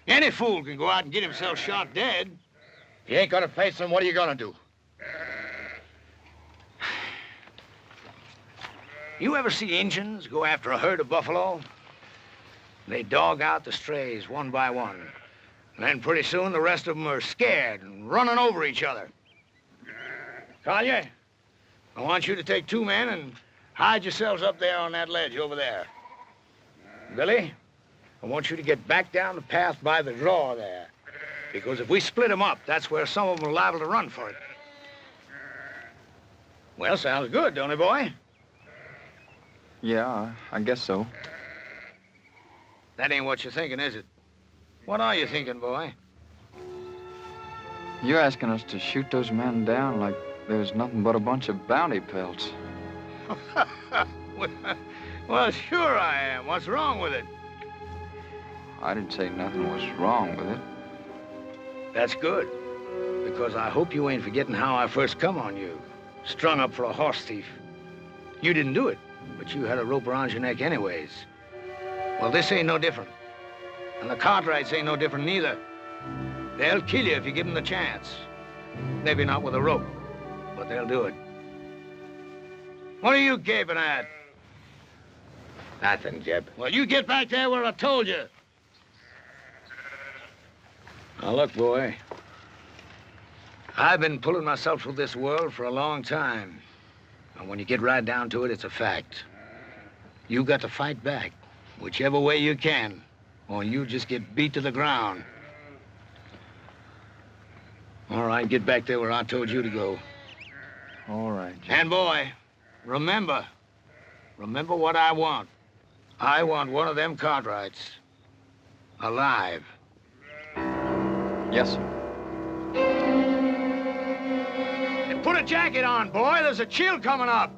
Any fool can go out and get himself shot dead. If you ain't gonna face them, what are you gonna do? You ever see Injuns go after a herd of buffalo? They dog out the strays one by one. And then pretty soon the rest of them are scared and running over each other. Collier, I want you to take 2 men and hide yourselves up there on that ledge over there. Billy, I want you to get back down the path by the draw there. Because if we split them up, that's where some of them are liable to run for it. Well, sounds good, don't it, boy? Yeah, I guess so. That ain't what you're thinking, is it? What are you thinking, boy? You're asking us to shoot those men down like there's nothing but a bunch of bounty pelts. Well, sure I am. What's wrong with it? I didn't say nothing was wrong with it. That's good, because I hope you ain't forgetting how I first come on you, strung up for a horse thief. You didn't do it, but you had a rope around your neck anyways. Well, this ain't no different, and the Cartwrights ain't no different neither. They'll kill you if you give them the chance. Maybe not with a rope, but they'll do it. What are you gaping at? Nothing, Jeb. Well, you get back there where I told you. Now, look, boy. I've been pulling myself through this world for a long time. And when you get right down to it, it's a fact. You got to fight back, whichever way you can, or you just get beat to the ground. All right, get back there where I told you to go. All right, Jim. And boy, remember what I want. I want one of them Cartwrights alive. Yes, sir. And put a jacket on, boy. There's a chill coming up.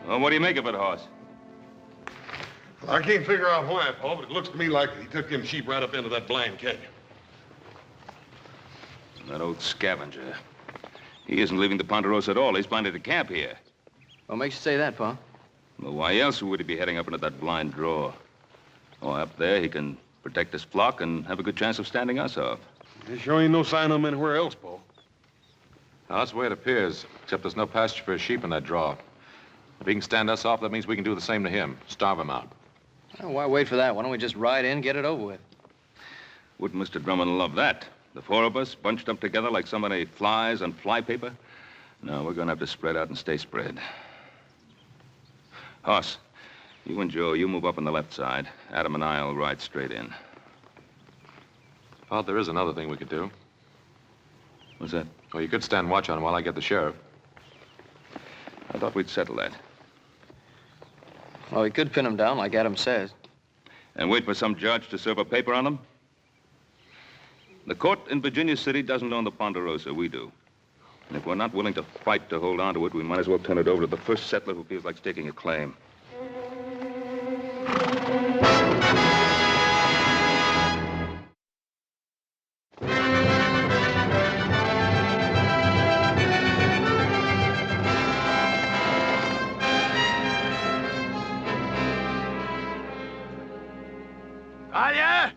Well, what do you make of it, Hoss? Well, I can't figure out why, Paul, but it looks to me like he took them sheep right up into that blind canyon. That old scavenger. He isn't leaving the Ponderosa at all. He's planted a camp here. What makes you say that, Pa? Well, why else would he be heading up into that blind draw? Oh, up there, he can protect his flock and have a good chance of standing us off. There sure ain't no sign of him anywhere else, Paul. Now, that's the way it appears, except there's no pasture for his sheep in that draw. If he can stand us off, that means we can do the same to him. Starve him out. Well, why wait for that? Why don't we just ride in, get it over with? Wouldn't Mr. Drummond love that? The four of us bunched up together like so many flies on flypaper? No, we're gonna have to spread out and stay spread. Hoss, you and Joe, you move up on the left side. Adam and I'll ride straight in. Oh, there is another thing we could do. What's that? Well, you could stand watch on him while I get the sheriff. I thought we'd settle that. Well, we could pin him down, like Adam says. And wait for some judge to serve a paper on him? The court in Virginia City doesn't own the Ponderosa. We do. And if we're not willing to fight to hold on to it, we might as well turn it over to the first settler who feels like staking a claim. Talia,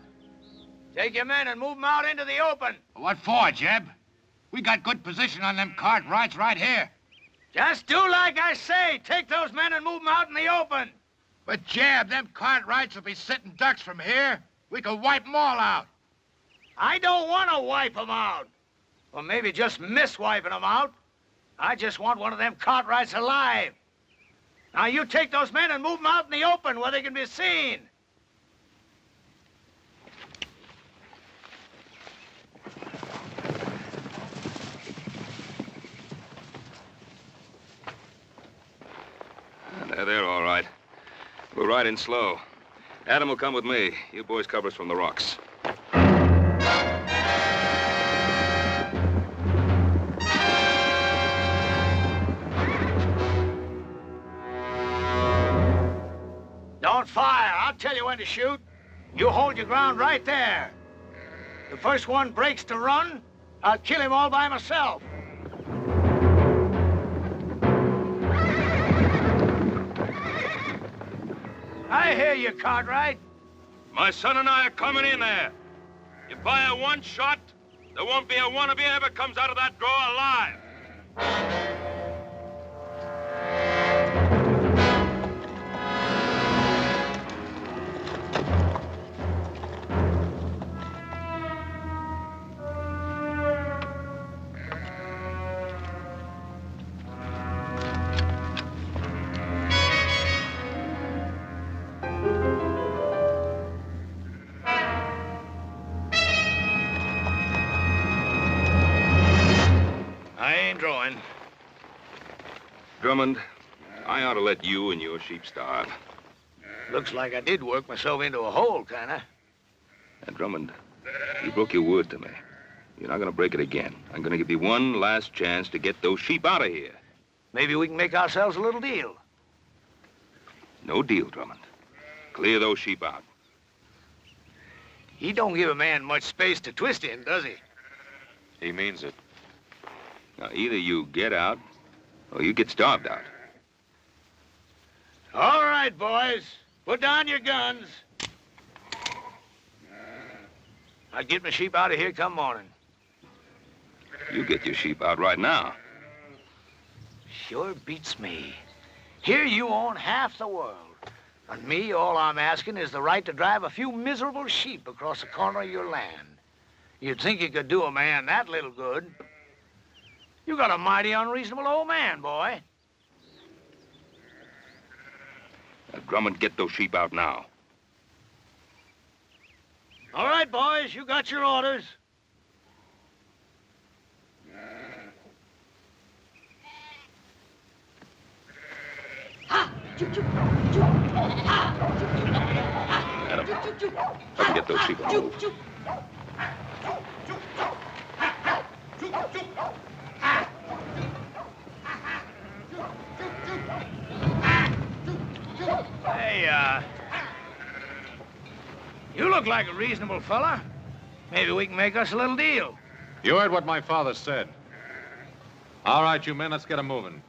take your men and move them out into the open. What for, Jeb? We got good position on them Cartwrights right here. Just do like I say. Take those men and move them out in the open. But, Jeb, them Cartwrights will be sitting ducks from here. We could wipe them all out. I don't want to wipe them out. Or maybe just miss wiping them out. I just want one of them Cartwrights alive. Now, you take those men and move them out in the open where they can be seen. They're all right. We'll ride in slow. Adam will come with me. You boys cover us from the rocks. Don't fire. I'll tell you when to shoot. You hold your ground right there. The first one breaks to run, I'll kill him all by myself. I hear you, Cartwright. My son and I are coming in there. You fire one shot, there won't be a one of you ever comes out of that draw alive. Drummond, I ought to let you and your sheep starve. Looks like I did work myself into a hole, kinda. And Drummond, you broke your word to me. You're not gonna break it again. I'm gonna give you one last chance to get those sheep out of here. Maybe we can make ourselves a little deal. No deal, Drummond. Clear those sheep out. He don't give a man much space to twist in, does he? He means it. Now, either you get out, or you get starved out. All right, boys. Put down your guns. I'll get my sheep out of here come morning. You get your sheep out right now. Sure beats me. Here you own half the world. And me, all I'm asking is the right to drive a few miserable sheep across the corner of your land. You'd think you could do a man that little good. You got a mighty unreasonable old man, boy. Now, Drummond, get those sheep out now. All right, boys, you got your orders. Adam, let me get those sheep moved. Hey, you look like a reasonable fella. Maybe we can make us a little deal. You heard what my father said. All right, you men, let's get 'em moving.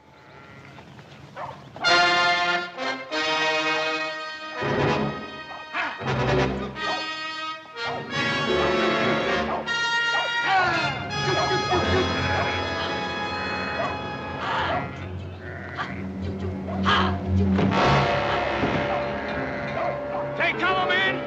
Take cover, men!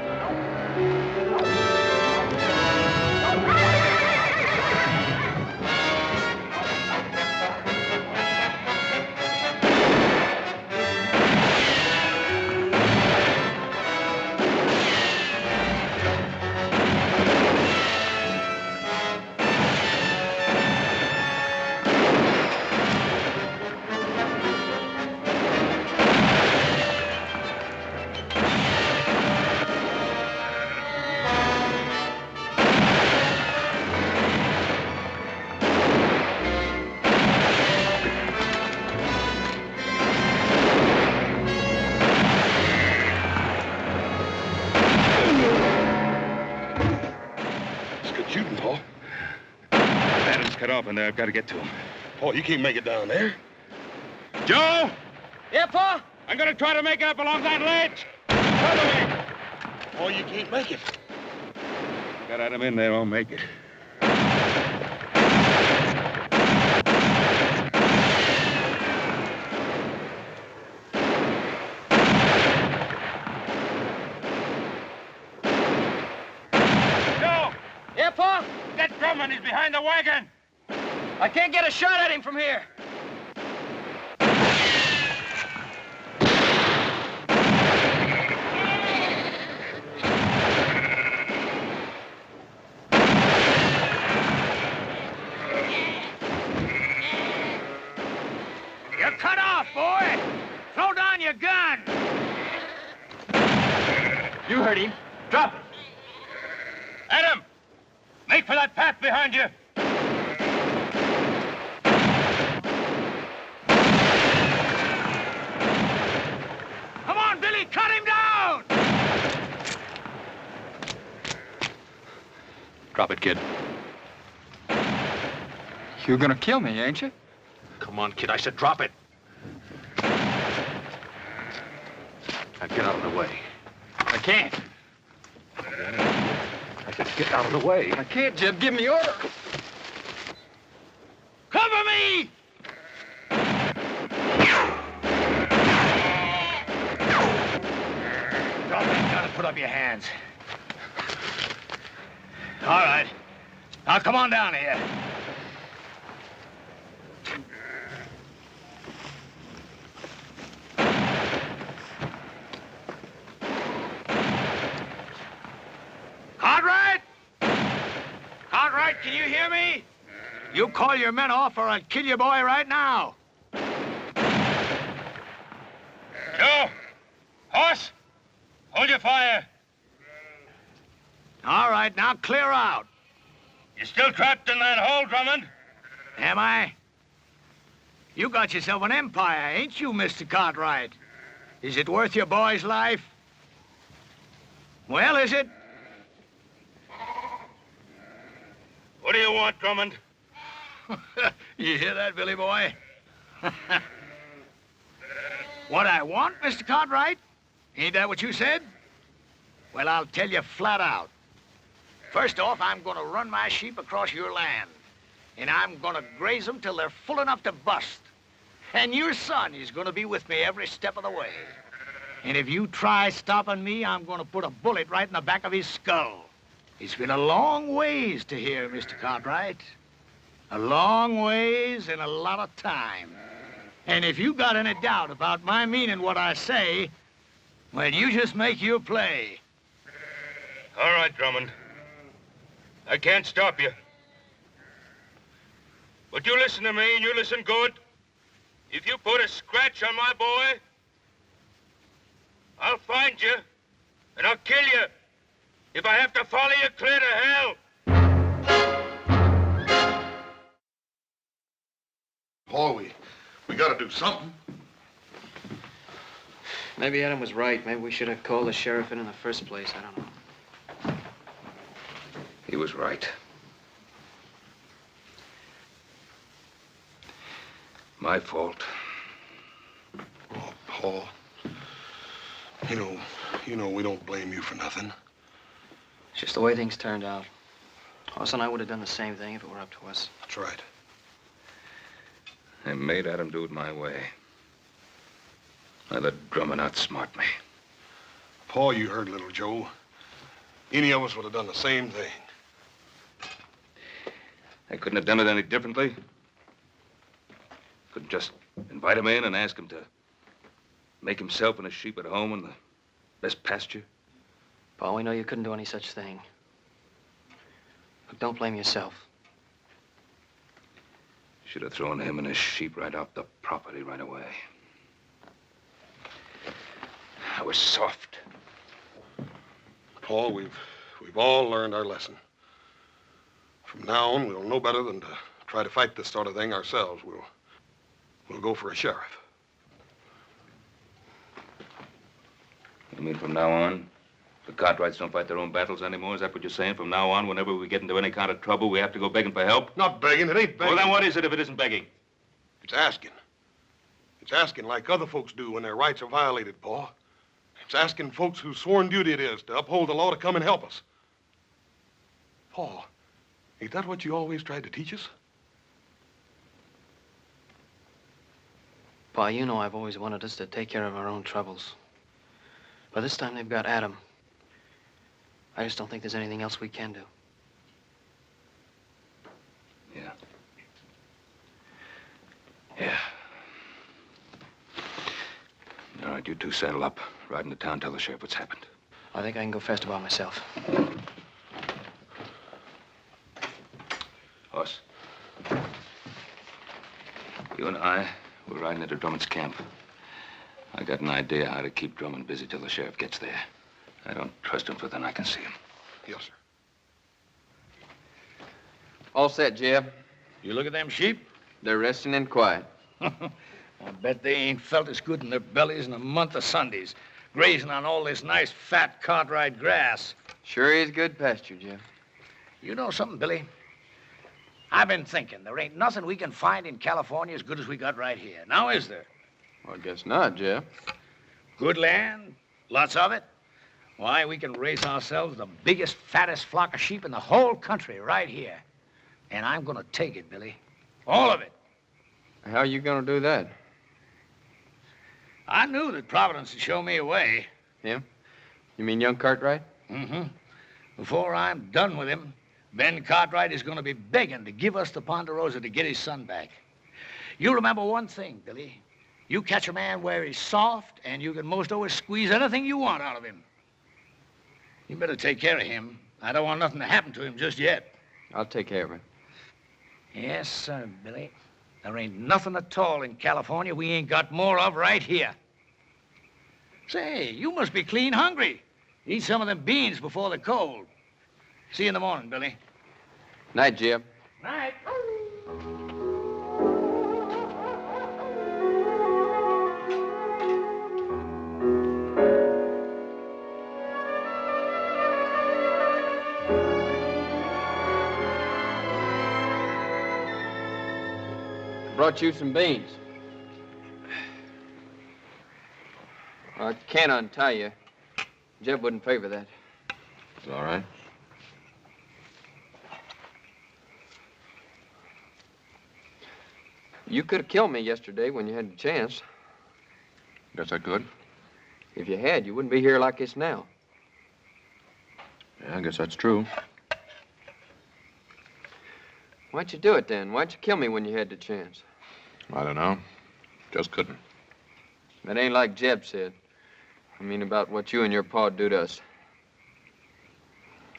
Up in there. I've got to get to him. Oh, you can't make it down there. Joe! Yeah, Pa? I'm gonna try to make it up along that ledge. Follow me. Oh, you can't make it. Got Adam in there, I'll make it. Joe! Yeah, Pa? That Drummond is behind the wagon. I can't get a shot at him from here. You're cut off, boy! Throw down your gun! You heard him. Drop it. Adam! Make for that path behind you. Come on, Billy, cut him down! Drop it, kid. You're gonna kill me, ain't you? Come on, kid. I said drop it. Now get out of the way. I can't. I said get out of the way. I can't, Jeb. Give me order. Cover me! Drop that gun and put up your hands. All right. Now come on down here. Cartwright! Cartwright, can you hear me? You call your men off or I'll kill your boy right now. Joe! Horse! Hold your fire. All right, now clear out. You still trapped in that hole, Drummond? Am I? You got yourself an empire, ain't you, Mr. Cartwright? Is it worth your boy's life? Well, is it? What do you want, Drummond? You hear that, Billy boy? What I want, Mr. Cartwright? Ain't that what you said? Well, I'll tell you flat out. First off, I'm going to run my sheep across your land. and I'm gonna graze them till they're full enough to bust. And your son is gonna be with me every step of the way. And if you try stopping me, I'm gonna put a bullet right in the back of his skull. It's been a long ways to here, Mr. Cartwright. A long ways and a lot of time. And if you got any doubt about my meaning what I say, well, you just make your play. All right, Drummond. I can't stop you. But you listen to me, and you listen good. If you put a scratch on my boy, I'll find you, and I'll kill you if I have to follow you clear to hell. Paul, we gotta do something. Maybe Adam was right. Maybe we should have called the sheriff in the first place. I don't know. He was right. My fault. Oh, Paul. You know we don't blame you for nothing. It's just the way things turned out. Hoss and I would have done the same thing if it were up to us. That's right. I made Adam do it my way. I let Drummond outsmart me. Paul, you heard little Joe. Any of us would have done the same thing. I couldn't have done it any differently. Couldn't just invite him in and ask him to make himself and his sheep at home in the best pasture. Paul, we know you couldn't do any such thing. But don't blame yourself. Should have thrown him and his sheep right off the property right away. I was soft. Paul, we've all learned our lesson. From now on, we'll know better than to try to fight this sort of thing ourselves. We'll go for a sheriff. You mean from now on, the Cartwrights don't fight their own battles anymore? Is that what you're saying? From now on, whenever we get into any kind of trouble, we have to go begging for help? Not begging. It ain't begging. Well, then what is it if it isn't begging? It's asking. It's asking like other folks do when their rights are violated, Paul. It's asking folks whose sworn duty it is to uphold the law to come and help us. Paul, ain't that what you always tried to teach us? Pa, you know I've always wanted us to take care of our own troubles. But this time they've got Adam. I just don't think there's anything else we can do. Yeah. Yeah. All right, you two saddle up. Ride into town, tell the sheriff what's happened. I think I can go faster by myself. Hoss. You and I, we're riding into Drummond's camp. I got an idea how to keep Drummond busy till the sheriff gets there. I don't trust him for then I can see him. Yes, sir. All set, Jeb. You look at them sheep? They're resting in quiet. I bet they ain't felt as good in their bellies in a month of Sundays, grazing on all this nice, fat Cartwright grass. Sure is good pasture, Jeb. You know something, Billy? I've been thinking there ain't nothing we can find in California as good as we got right here. Now, is there? Well, I guess not, Jeb. Good land, lots of it. Why, we can raise ourselves the biggest, fattest flock of sheep in the whole country right here. And I'm gonna take it, Billy. All of it. How are you gonna do that? I knew that Providence would show me a way. Him? You mean young Cartwright? Mm-hmm. Before I'm done with him, Ben Cartwright is gonna be begging to give us the Ponderosa to get his son back. You remember one thing, Billy. You catch a man where he's soft, and you can most always squeeze anything you want out of him. You better take care of him. I don't want nothing to happen to him just yet. I'll take care of him. Yes, sir, Billy. There ain't nothing at all in California we ain't got more of right here. Say, you must be clean hungry. Eat some of them beans before the cold. See you in the morning, Billy. Night, Jeb. Night. Brought you some beans. I can't untie you. Jeb wouldn't favor that. It's all right. You could have killed me yesterday when you had the chance. Guess I could. If you had, you wouldn't be here like this now. Yeah, I guess that's true. Why'd you do it then? Why'd you kill me when you had the chance? I don't know. Just couldn't. That ain't like Jeb said. I mean about what you and your pa'd do to us.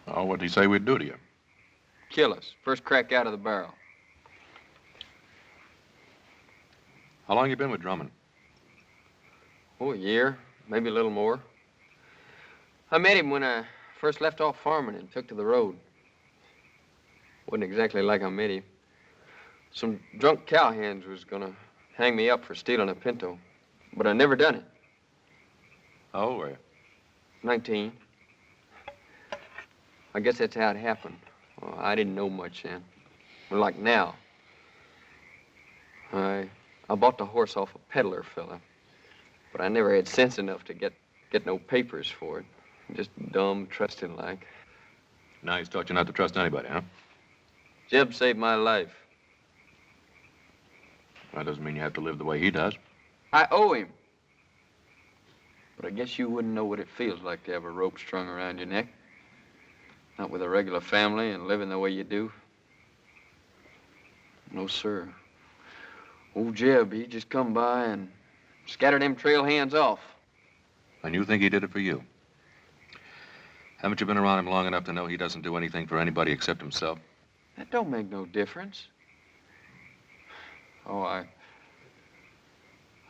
Oh, what'd he say we'd do to you? Kill us. First crack out of the barrel. How long you been with Drummond? Oh, a year. Maybe a little more. I met him when I first left off farming and took to the road. Wasn't exactly like I met him. Some drunk cowhands was gonna hang me up for stealing a pinto. But I never done it. How old were you? 19. I guess that's how it happened. Well, I didn't know much then. But like now. I bought the horse off a peddler fella. But I never had sense enough to get no papers for it. Just dumb, trusting like. Now he's taught you not to trust anybody, huh? Jeb saved my life. That doesn't mean you have to live the way he does. I owe him. But I guess you wouldn't know what it feels like to have a rope strung around your neck. Not with a regular family and living the way you do. No, sir. Old Jeb, he just come by and scattered them trail hands off. And you think he did it for you? Haven't you been around him long enough to know he doesn't do anything for anybody except himself? That don't make no difference. Oh,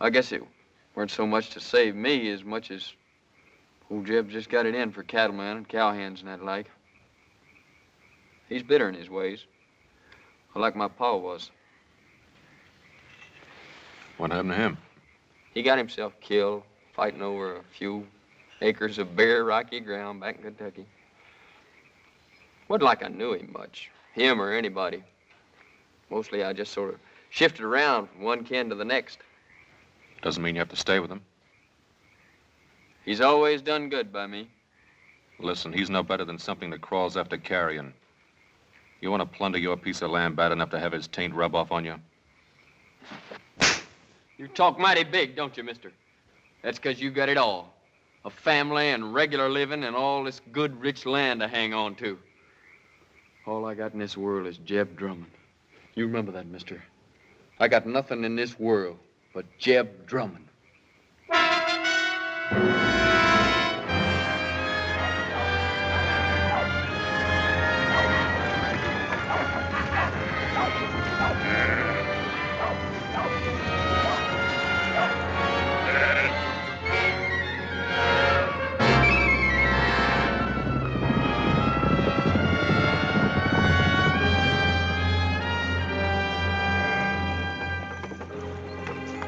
I guess it weren't so much to save me as much as old Jeb just got it in for cattlemen and cowhands and that like. He's bitter in his ways, like my pa was. What happened to him? He got himself killed fighting over a few acres of bare, rocky ground back in Kentucky. Wasn't like I knew him much, him or anybody. Mostly I just sort of shifted around from one kin to the next. Doesn't mean you have to stay with him. He's always done good by me. Listen, he's no better than something that crawls after carrion. You want to plunder your piece of land bad enough to have his taint rub off on you? You talk mighty big, don't you, mister? That's 'cause you got it all. A family and regular living and all this good, rich land to hang on to. All I got in this world is Jeb Drummond. You remember that, mister. I got nothing in this world but Jeb Drummond.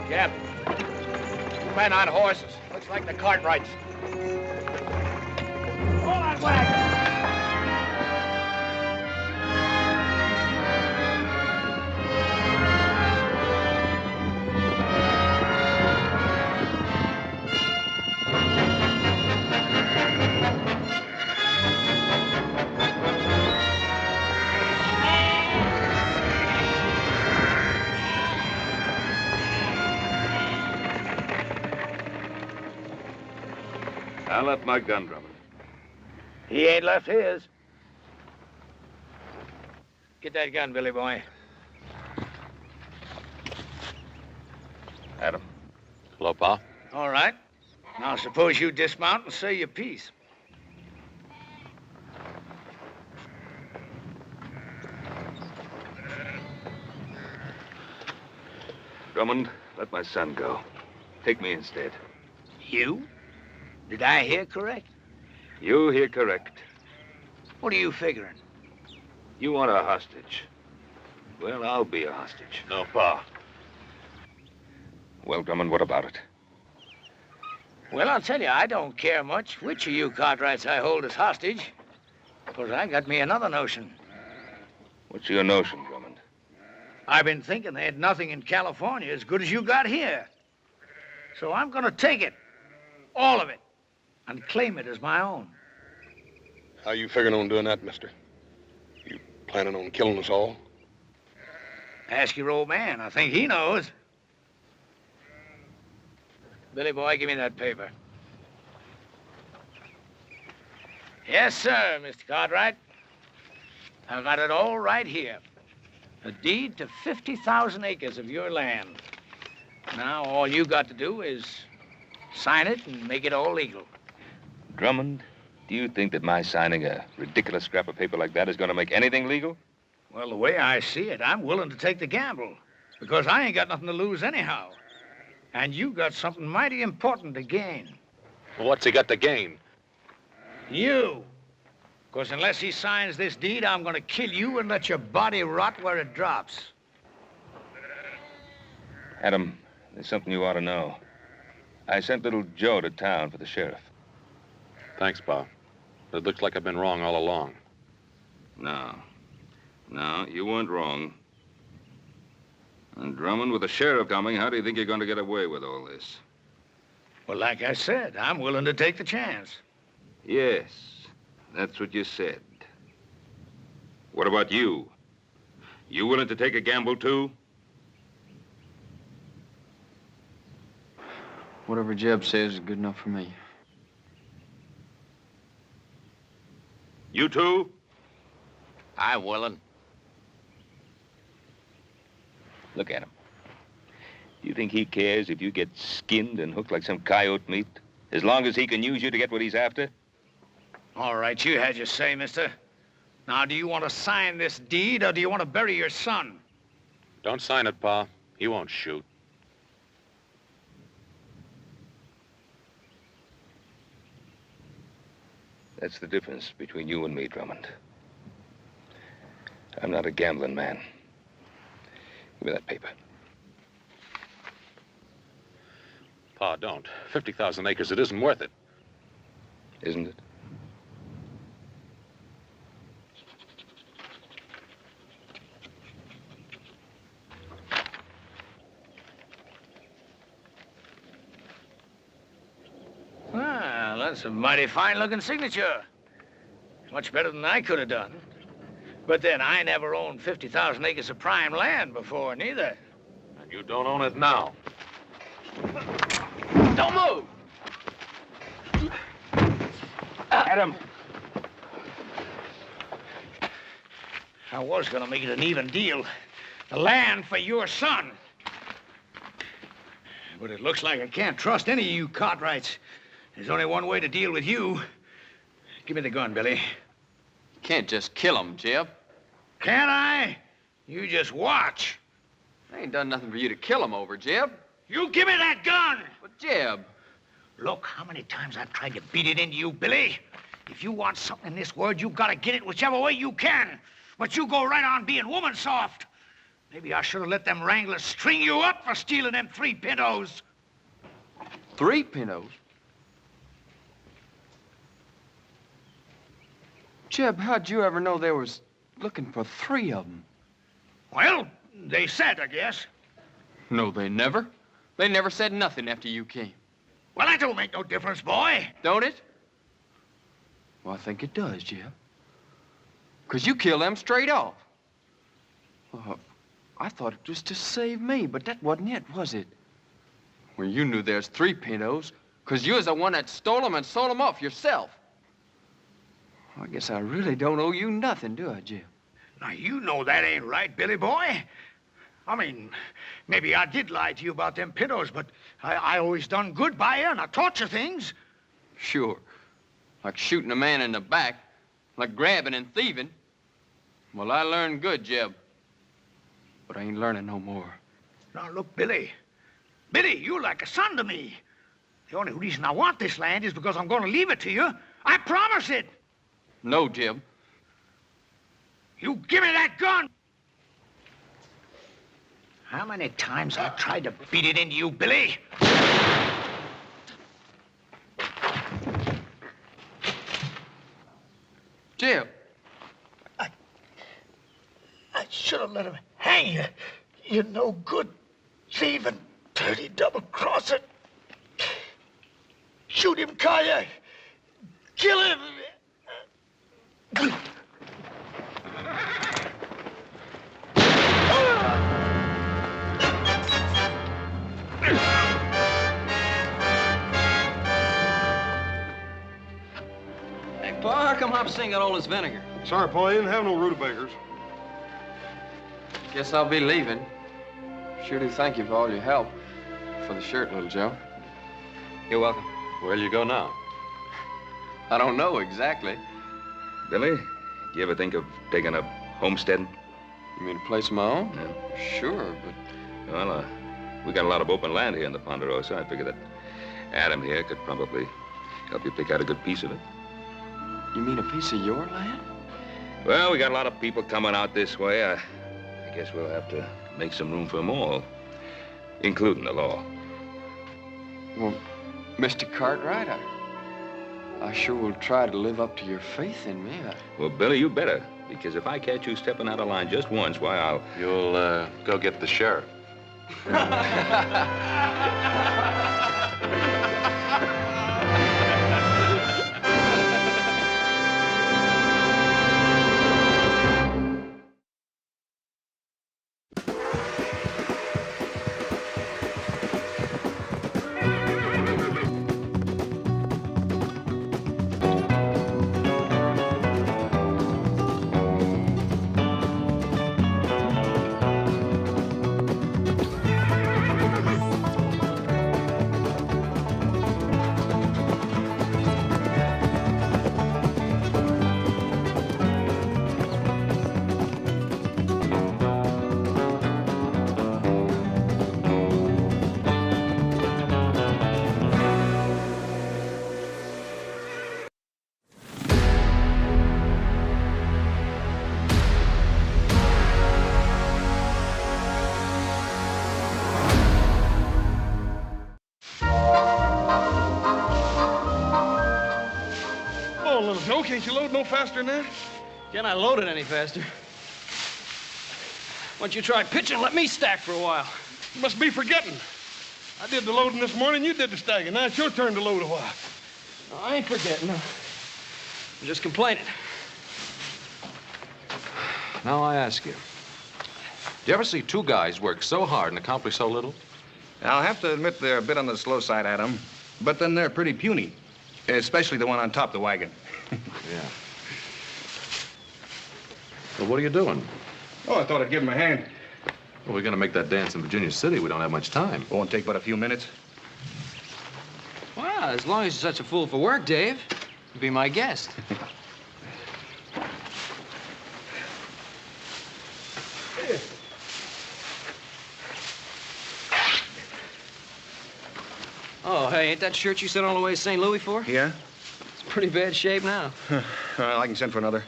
Jeb, two men on horses. Looks like the Cartwrights. Hold on, wagon! I left my gun, Drummond. He ain't left his. Get that gun, Billy boy. Adam. Hello, Pa. All right. Now suppose you dismount and say your piece. Drummond, let my son go. Take me instead. You? Did I hear correct? You hear correct. What are you figuring? You want a hostage. Well, I'll be a hostage. No, Pa. Well, Drummond, what about it? Well, I'll tell you, I don't care much which of you Cartwrights I hold as hostage. Because I got me another notion. What's your notion, Drummond? I've been thinking they had nothing in California as good as you got here. So I'm going to take it. All of it. And claim it as my own. How you figuring on doing that, mister? You planning on killing us all? Ask your old man. I think he knows. Billy boy, give me that paper. Yes, sir, Mr. Cartwright. I've got it all right here. A deed to 50,000 acres of your land. Now, all you got to do is sign it and make it all legal. Drummond, do you think that my signing a ridiculous scrap of paper like that is going to make anything legal? Well, the way I see it, I'm willing to take the gamble. Because I ain't got nothing to lose anyhow. And you got something mighty important to gain. Well, what's he got to gain? You. Because unless he signs this deed, I'm going to kill you and let your body rot where it drops. Adam, there's something you ought to know. I sent little Joe to town for the sheriff. Thanks, Pa. It looks like I've been wrong all along. No, you weren't wrong. And Drummond, with the sheriff coming, how do you think you're going to get away with all this? Well, like I said, I'm willing to take the chance. Yes, that's what you said. What about you? You willing to take a gamble, too? Whatever Jeb says is good enough for me. You too? I'm willing. Look at him. Do you think he cares if you get skinned and hooked like some coyote meat? As long as he can use you to get what he's after? All right, you had your say, mister. Now, do you want to sign this deed, or do you want to bury your son? Don't sign it, Pa. He won't shoot. That's the difference between you and me, Drummond. I'm not a gambling man. Give me that paper. Pa, don't. 50,000 acres, it isn't worth it. Isn't it? Well, that's a mighty fine-looking signature. Much better than I could have done. But then, I never owned 50,000 acres of prime land before, neither. And you don't own it now. Don't move! Adam! I was gonna make it an even deal. The land for your son. But it looks like I can't trust any of you Cartwrights. There's only one way to deal with you. Give me the gun, Billy. You can't just kill him, Jeb. Can't I? You just watch. I ain't done nothing for you to kill him over, Jeb. You give me that gun! But, Jeb... Look, how many times I've tried to beat it into you, Billy. If you want something in this world, you've got to get it whichever way you can. But you go right on being woman soft. Maybe I should have let them wranglers string you up for stealing them 3 pintos. 3 pintos? Jeb, how'd you ever know they was looking for 3 of them? Well, they said, I guess. No, they never. They never said nothing after you came. Well, that don't make no difference, boy. Don't it? Well, I think it does, Jeb. 'Cause you killed them straight off. I thought it was to save me, but that wasn't it, was it? Well, you knew there's 3 pintos, 'cause you was the one that stole them and sold them off yourself. I guess I really don't owe you nothing, do I, Jeb? Now, you know that ain't right, Billy boy. I mean, maybe I did lie to you about them pintos, but I always done good by you, and I taught you things. Sure. Like shooting a man in the back, like grabbing and thieving. Well, I learned good, Jeb. But I ain't learning no more. Now, look, Billy. Billy, you're like a son to me. The only reason I want this land is because I'm going to leave it to you. I promise it. No, Jeb. You give me that gun! How many times I tried to beat it into you, Billy? Jeb. I should have let him hang you. You no good thieving, dirty double-crosser. Shoot him, Kaya. Kill him. come Hop-Sing got all this vinegar? Sorry, Paul, you didn't have no rutabagas. Guess I'll be leaving. Sure do thank you for all your help. For the shirt, little Joe. You're welcome. Where'll you go now? I don't know exactly. Billy, do you ever think of taking up homesteading? You mean a place of my own? Yeah. Sure, but... Well, we got a lot of open land here in the Ponderosa. I figure that Adam here could probably help you pick out a good piece of it. You mean a piece of your land? Well, we got a lot of people coming out this way. I guess we'll have to make some room for them all, including the law. Well, Mr. Cartwright, I sure will try to live up to your faith in me. Well, Billy, you better, because if I catch you stepping out of line just once, why, I'll... You'll, go get the sheriff. Little Joe, can't you load no faster than that? Can I load it any faster? Why don't you try pitching and let me stack for a while? You must be forgetting. I did the loading this morning, you did the stacking. Now it's your turn to load a while. No, I ain't forgetting. I'm just complaining. Now I ask you, do you ever see two guys work so hard and accomplish so little? I'll have to admit they're a bit on the slow side, Adam. But then they're pretty puny. Especially the one on top of the wagon. Yeah. Well, what are you doing? Oh, I thought I'd give him a hand. Well, we're going to make that dance in Virginia City. We don't have much time. Won't take but a few minutes. Well, as long as you're such a fool for work, Dave, be my guest. Oh, hey, ain't that shirt you sent all the way to St. Louis for? Yeah? It's pretty bad shape now. Well, I can send for another.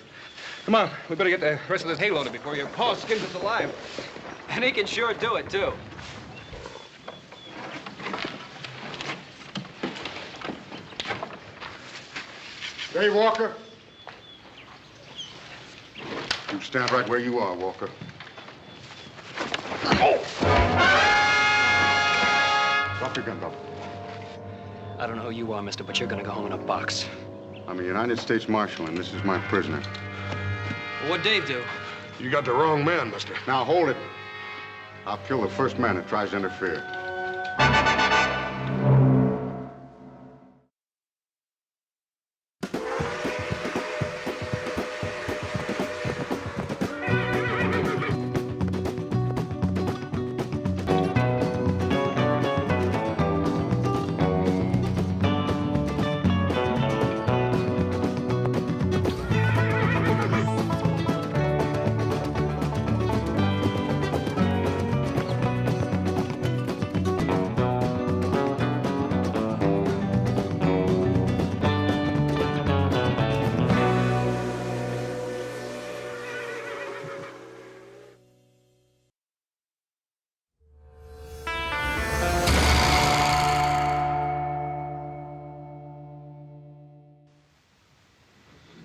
Come on, we better get the rest of this hay loaded before your paw skins us alive. And he can sure do it, too. Hey, Walker. You stand right where you are, Walker. Oh! Drop your gun, brother. I don't know who you are, mister, but you're gonna go home in a box. I'm a United States Marshal, and this is my prisoner. Well, what'd Dave do? You got the wrong man, mister. Now, hold it. I'll kill the first man that tries to interfere.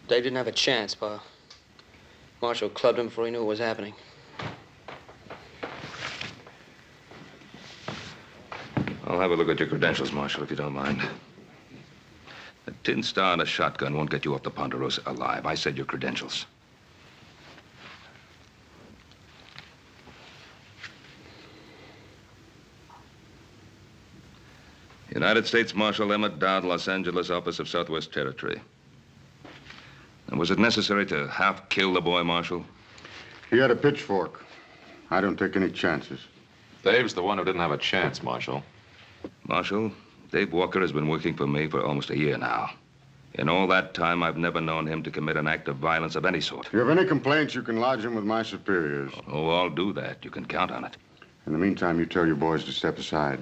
Dave didn't have a chance, Pa. Marshall clubbed him before he knew what was happening. I'll have a look at your credentials, Marshal, if you don't mind. A tin star and a shotgun won't get you off the Ponderosa alive. I said your credentials. United States Marshal Emmett Dowd, Los Angeles, Office of Southwest Territory. Now, Was it necessary to half kill the boy, Marshal? He had a pitchfork. I don't take any chances. Dave's the one who didn't have a chance, Marshal. Marshal, Dave Walker has been working for me for almost a year now. In all that time, I've never known him to commit an act of violence of any sort. If you have any complaints, you can lodge them with my superiors. Oh, I'll do that. You can count on it. In the meantime, you tell your boys to step aside.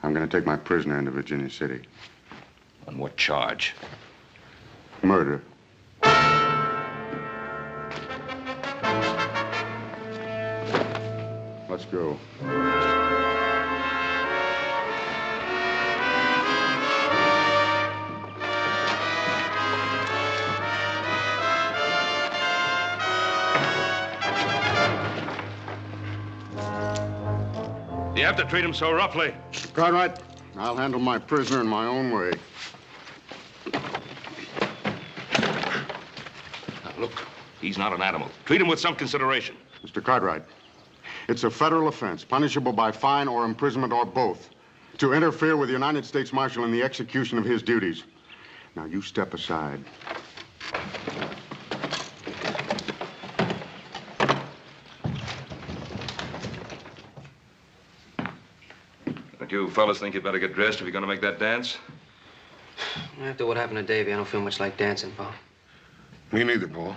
I'm going to take my prisoner into Virginia City. On what charge? Murder. Let's go. You have to treat him so roughly. Cartwright, I'll handle my prisoner in my own way. Now, look, he's not an animal. Treat him with some consideration. Mr. Cartwright, it's a federal offense, punishable by fine or imprisonment or both, to interfere with the United States Marshal in the execution of his duties. Now, you step aside. Don't you fellas think you'd better get dressed if you're going to make that dance? After what happened to Davy, I don't feel much like dancing, Pa. Me neither, Paul.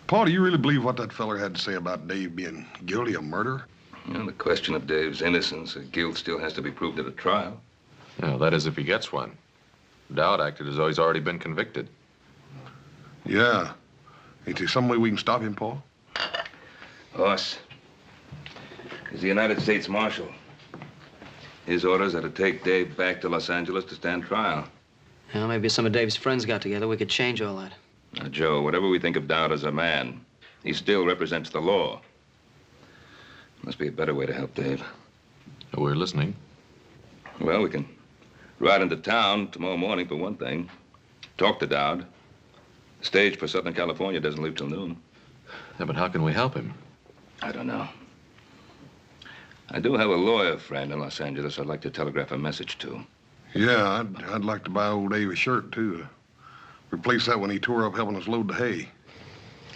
Paul, do you really believe what that feller had to say about Dave being guilty of murder? Well, the question of Dave's innocence or guilt still has to be proved at a trial. Yeah, that is if he gets one. Dowd acted as though he's already been convicted. Yeah. Ain't there some way we can stop him, Paul? Us. He's the United States Marshal. His orders are to take Dave back to Los Angeles to stand trial. Well, maybe some of Dave's friends got together. We could change all that. Now, Joe, whatever we think of Dowd as a man, he still represents the law. Must be a better way to help Dave. We're listening. Well, we can ride into town tomorrow morning, for one thing. Talk to Dowd. The stage for Southern California doesn't leave till noon. Yeah, but how can we help him? I don't know. I do have a lawyer friend in Los Angeles I'd like to telegraph a message to. Yeah, I'd like to buy old Dave a shirt, too. Replace that when he tore up helping us load the hay.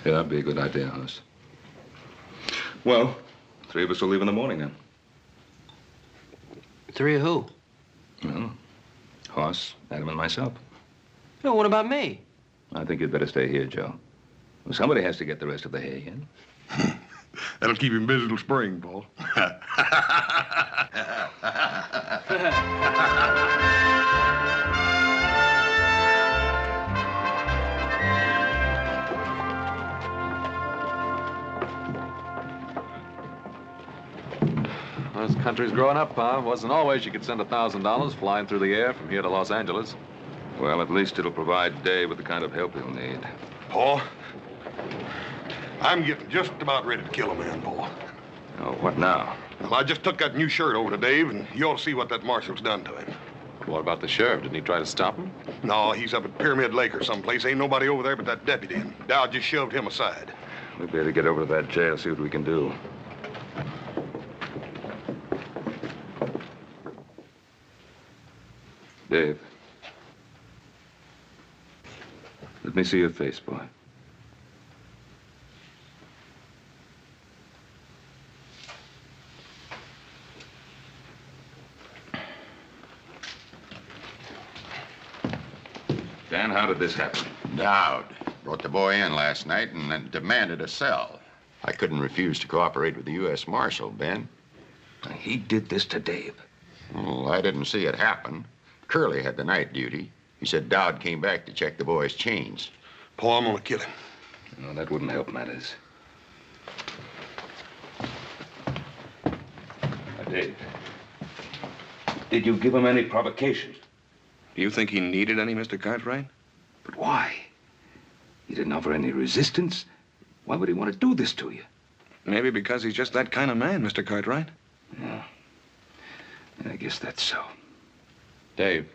Yeah, that'd be a good idea, Hoss. Well, 3 of us will leave in the morning, then. 3 of who? Well, Hoss, Adam, and myself. No, what about me? I think you'd better stay here, Joe. Well, somebody has to get the rest of the hay in. That'll keep him busy till spring, Paul. Well, this country's growing up, Pa. Wasn't always you could send $1,000 flying through the air from here to Los Angeles. Well, at least it'll provide Dave with the kind of help he'll need. Paul, I'm getting just about ready to kill a man, Paul. Oh, what now? Well, I just took that new shirt over to Dave, and you ought to see what that marshal's done to him. What about the sheriff? Didn't he try to stop him? No, he's up at Pyramid Lake or someplace. Ain't nobody over there but that deputy, and Dowd just shoved him aside. We better get over to that jail, see what we can do. Dave. Let me see your face, boy. Dan, how did this happen? Dowd brought the boy in last night and then demanded a cell. I couldn't refuse to cooperate with the U.S. Marshal, Ben. He did this to Dave. Well, I didn't see it happen. Curly had the night duty. He said Dowd came back to check the boy's chains. Paul, I'm gonna kill him. No, that wouldn't help matters. Now, Dave, did you give him any provocations? Do you think he needed any, Mr. Cartwright? But why? He didn't offer any resistance. Why would he want to do this to you? Maybe because he's just that kind of man, Mr. Cartwright. Yeah. I guess that's so. Dave,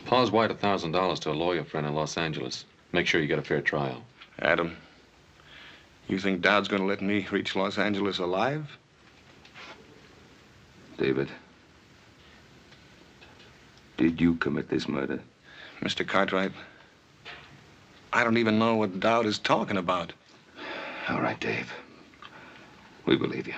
Paul's wired $1,000 to a lawyer friend in Los Angeles. Make sure you get a fair trial. Adam, you think Dowd's going to let me reach Los Angeles alive? David, did you commit this murder? Mr. Cartwright, I don't even know what Dowd is talking about. All right, Dave. We believe you.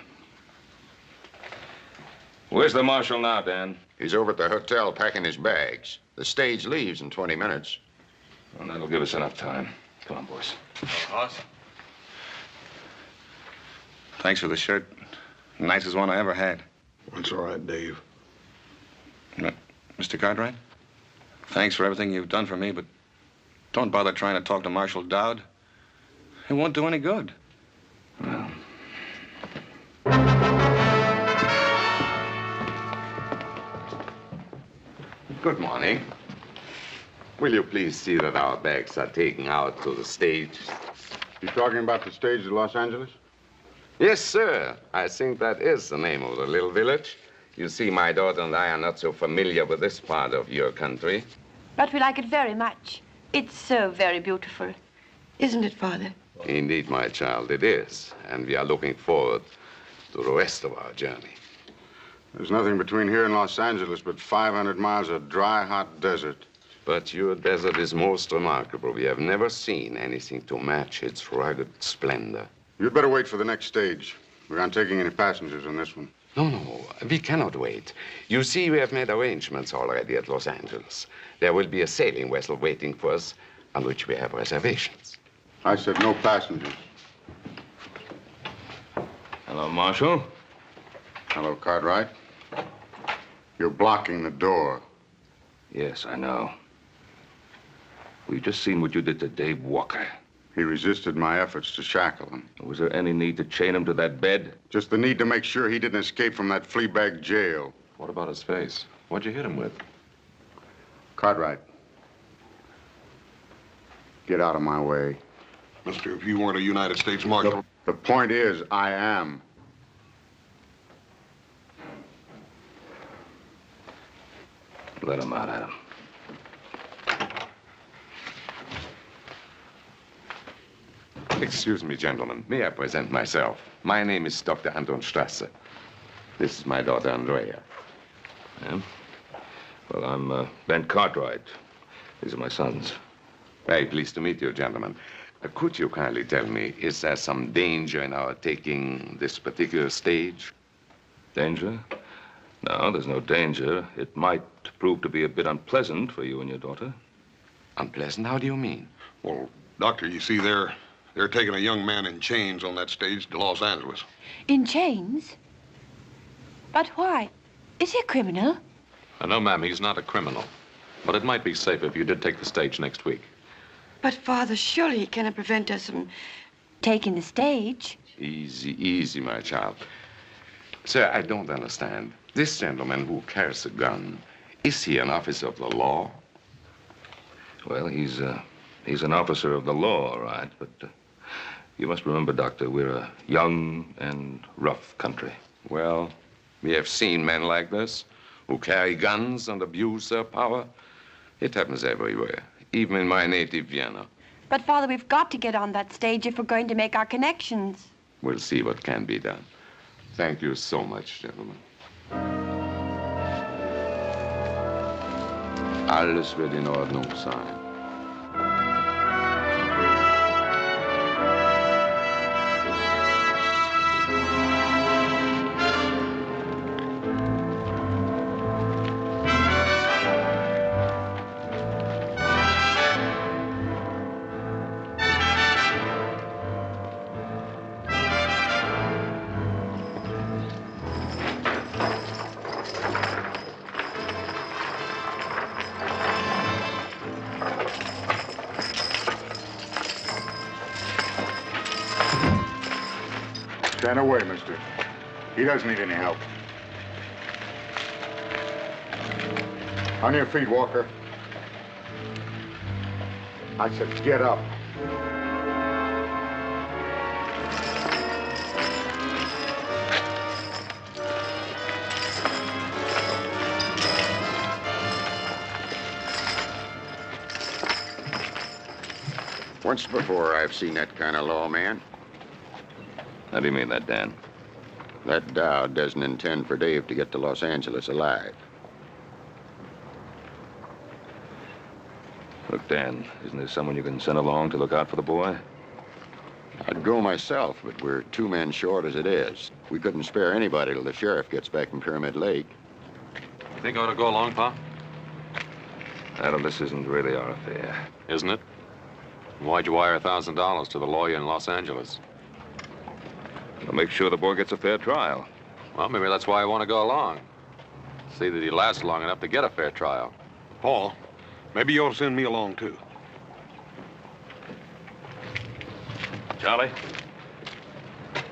Where's the marshal now, Dan? He's over at the hotel packing his bags. The stage leaves in 20 minutes. Well, that'll give us enough time. Come on, boys. Hoss. Thanks for the shirt. Nicest one I ever had. That's all right, Dave. Mr. Cartwright, thanks for everything you've done for me, but don't bother trying to talk to Marshal Dowd. It won't do any good. Well. Good morning. Will you please see that our bags are taken out to the stage? You talking about the stage at Los Angeles? Yes, sir. I think that is the name of the little village. You see, my daughter and I are not so familiar with this part of your country. But we like it very much. It's so very beautiful. Isn't it, Father? Indeed, my child, it is. And we are looking forward to the rest of our journey. There's nothing between here and Los Angeles but 500 miles of dry, hot desert. But your desert is most remarkable. We have never seen anything to match its rugged splendor. You'd better wait for the next stage. We aren't taking any passengers on this one. No, we cannot wait. You see, we have made arrangements already at Los Angeles. There will be a sailing vessel waiting for us on which we have reservations. I said no passengers. Hello, Marshal. Hello, Cartwright. You're blocking the door. Yes, I know. We've just seen what you did to Dave Walker. He resisted my efforts to shackle him. Was there any need to chain him to that bed? Just the need to make sure he didn't escape from that flea bag jail. What about his face? What'd you hit him with? Cartwright. Get out of my way. Mister, if you weren't a United States Marshal... The point is, I am. Let him out, Adam. Excuse me, gentlemen. May I present myself? My name is Dr. Anton Strasser. This is my daughter, Andrea. Yeah? Well, I'm Ben Cartwright. These are my sons. Very pleased to meet you, gentlemen. Could you kindly tell me, is there some danger in our taking this particular stage? Danger? No, there's no danger. It might prove to be a bit unpleasant for you and your daughter. Unpleasant? How do you mean? Well, Doctor, you see, they're taking a young man in chains on that stage to Los Angeles. In chains? But why? Is he a criminal? No, ma'am, he's not a criminal. But it might be safer if you did take the stage next week. But, Father, surely he cannot prevent us from taking the stage. Easy, my child. Sir, I don't understand. This gentleman who carries a gun, is he an officer of the law? Well, he's an officer of the law, all right, but you must remember, Doctor, we're a young and rough country. Well, we have seen men like this who carry guns and abuse their power. It happens everywhere, even in my native Vienna. But, Father, we've got to get on that stage if we're going to make our connections. We'll see what can be done. Thank you so much, gentlemen. Alles wird in Ordnung sein. Stand away, mister. He doesn't need any help. On your feet, Walker. I said get up. Once before, I've seen that kind of law, man. How do you mean that, Dan? That Dowd doesn't intend for Dave to get to Los Angeles alive. Look, Dan, isn't there someone you can send along to look out for the boy? I'd go myself, but we're 2 men short as it is. We couldn't spare anybody till the sheriff gets back from Pyramid Lake. Think I ought to go along, Pa? Adam, this isn't really our affair. Isn't it? Why'd you wire $1,000 to the lawyer in Los Angeles? I'll make sure the boy gets a fair trial. Well, maybe that's why I want to go along. See that he lasts long enough to get a fair trial. Paul, maybe you ought to send me along, too. Charlie,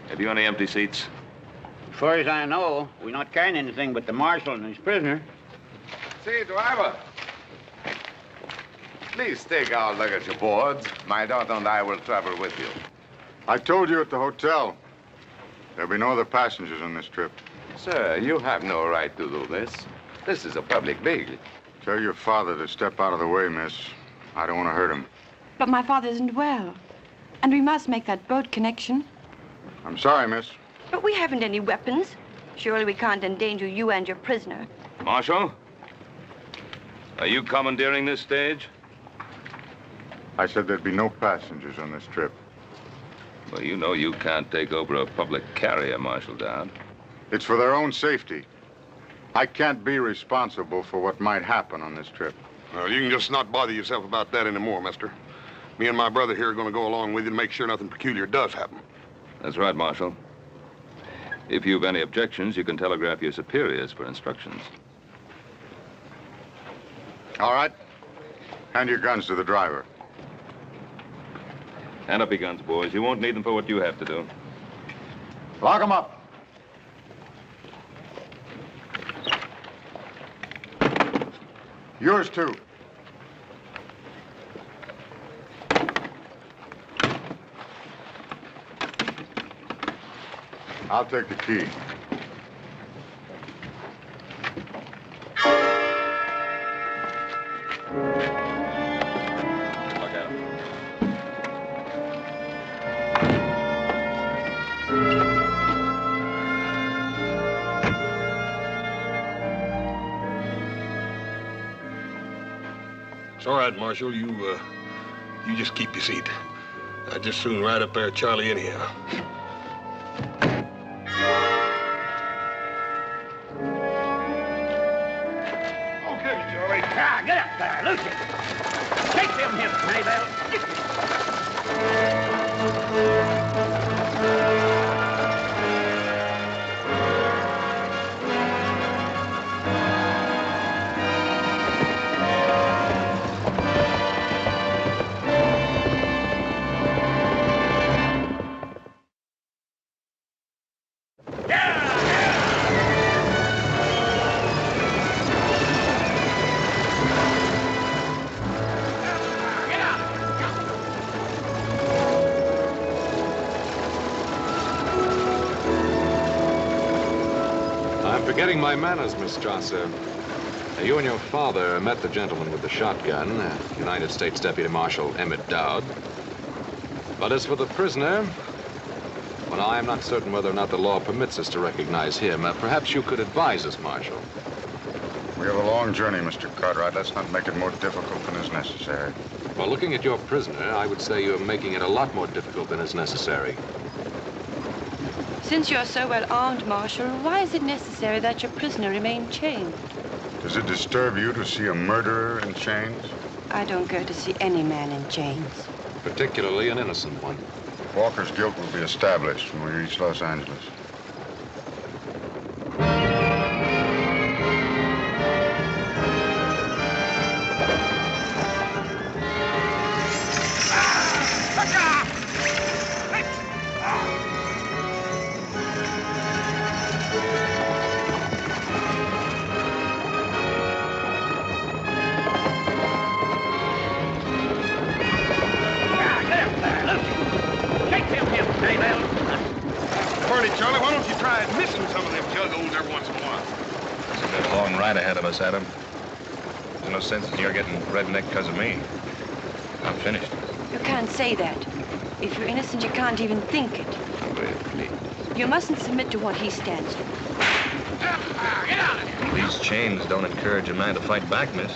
have you any empty seats? As far as I know, we're not carrying anything but the marshal and his prisoner. Say, driver. Please take our luggage aboard. My daughter and I will travel with you. I told you at the hotel. There'll be no other passengers on this trip. Sir, you have no right to do this. This is a public vehicle. Tell your father to step out of the way, miss. I don't want to hurt him. But my father isn't well. And we must make that boat connection. I'm sorry, miss. But we haven't any weapons. Surely we can't endanger you and your prisoner. Marshal? Are you commandeering this stage? I said there'd be no passengers on this trip. Well, you know you can't take over a public carrier, Marshal Dowd. It's for their own safety. I can't be responsible for what might happen on this trip. Well, you can just not bother yourself about that anymore, mister. Me and my brother here are going to go along with you to make sure nothing peculiar does happen. That's right, Marshal. If you've any objections, you can telegraph your superiors for instructions. All right. Hand your guns to the driver. Hand up your guns, boys. You won't need them for what you have to do. Lock them up. Yours, too. I'll take the key. Look at him. It's all right, Marshal. You just keep your seat. I'd just soon ride up there, Charlie, anyhow. Ah, get up there, Lucy. Take them hips, Maybell. Forgetting my manners, Miss Strasser. You and your father met the gentleman with the shotgun, United States Deputy Marshal Emmett Dowd. But as for the prisoner, well, I am not certain whether or not the law permits us to recognize him. Perhaps you could advise us, Marshal. We have a long journey, Mr. Cartwright. Let's not make it more difficult than is necessary. Well, looking at your prisoner, I would say you're making it a lot more difficult than is necessary. Since you're so well armed, Marshal, why is it necessary that your prisoner remain chained? Does it disturb you to see a murderer in chains? I don't go to see any man in chains. Particularly an innocent one. Walker's guilt will be established when we reach Los Angeles. Charlie, why don't you try missing some of them juggos every once in a while? It's a good long ride ahead of us, Adam. There's no sense in your getting redneck because of me. I'm finished. You can't say that. If you're innocent, you can't even think it. Wait, please. You mustn't submit to what he stands for. These chains don't encourage a man to fight back, miss.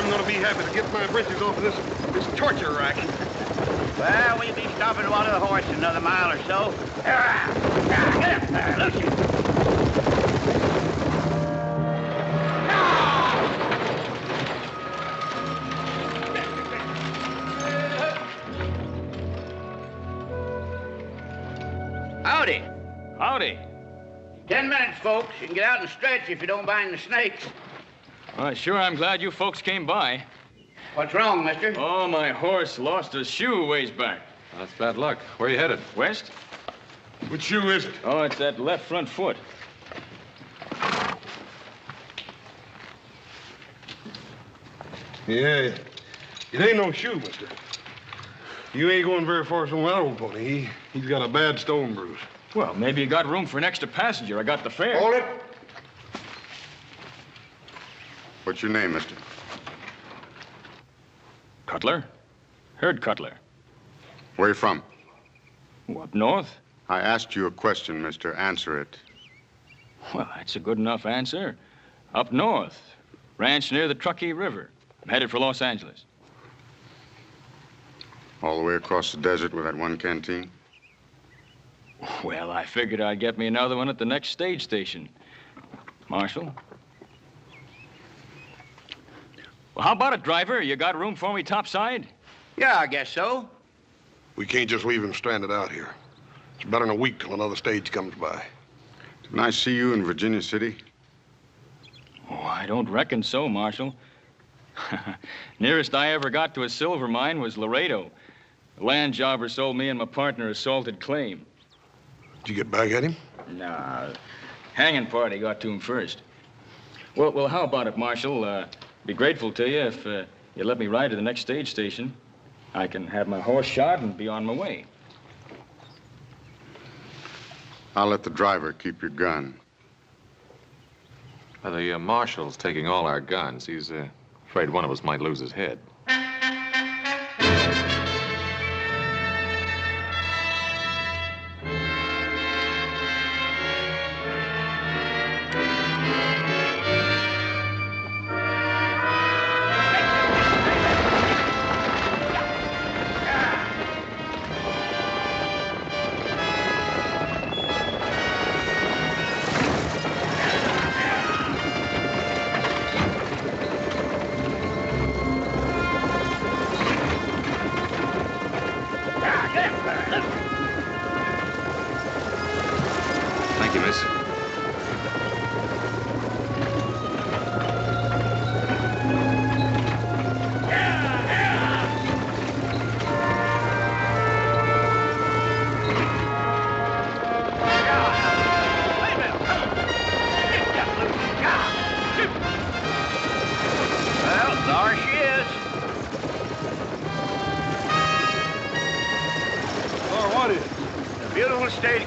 I'm going to be happy to get my britches off of this torture rack. Well, we'll be stopping to water the horse in another mile or so. Get up there, Lucy. Howdy. Howdy. 10 minutes, folks. You can get out and stretch if you don't mind the snakes. Well, sure, I'm glad you folks came by. What's wrong, mister? Oh, my horse lost a shoe a ways back. That's bad luck. Where are you headed? West? Which shoe is it? Oh, it's that left front foot. Yeah, it ain't no shoe, mister. You ain't going very far from that old pony. He's got a bad stone bruise. Well, maybe you got room for an extra passenger. I got the fare. Hold it. What's your name, mister? Cutler. Herd Cutler. Where you from? Up north. I asked you a question, mister. Answer it. Well, that's a good enough answer. Up north. Ranch near the Truckee River. I'm headed for Los Angeles. All the way across the desert with that one canteen? Well, I figured I'd get me another one at the next stage station. Marshal? Well, how about it, driver? You got room for me topside? Yeah, I guess so. We can't just leave him stranded out here. It's better than a week till another stage comes by. Didn't I see you in Virginia City? Oh, I don't reckon so, Marshal. Nearest I ever got to a silver mine was Laredo. The land jobber sold me and my partner a salted claim. Did you get back at him? No. Hanging party got to him first. Well, how about it, Marshal? Be grateful to you if you let me ride to the next stage station. I can have my horse shod and be on my way. I'll let the driver keep your gun. The marshal's taking all our guns. He's afraid one of us might lose his head.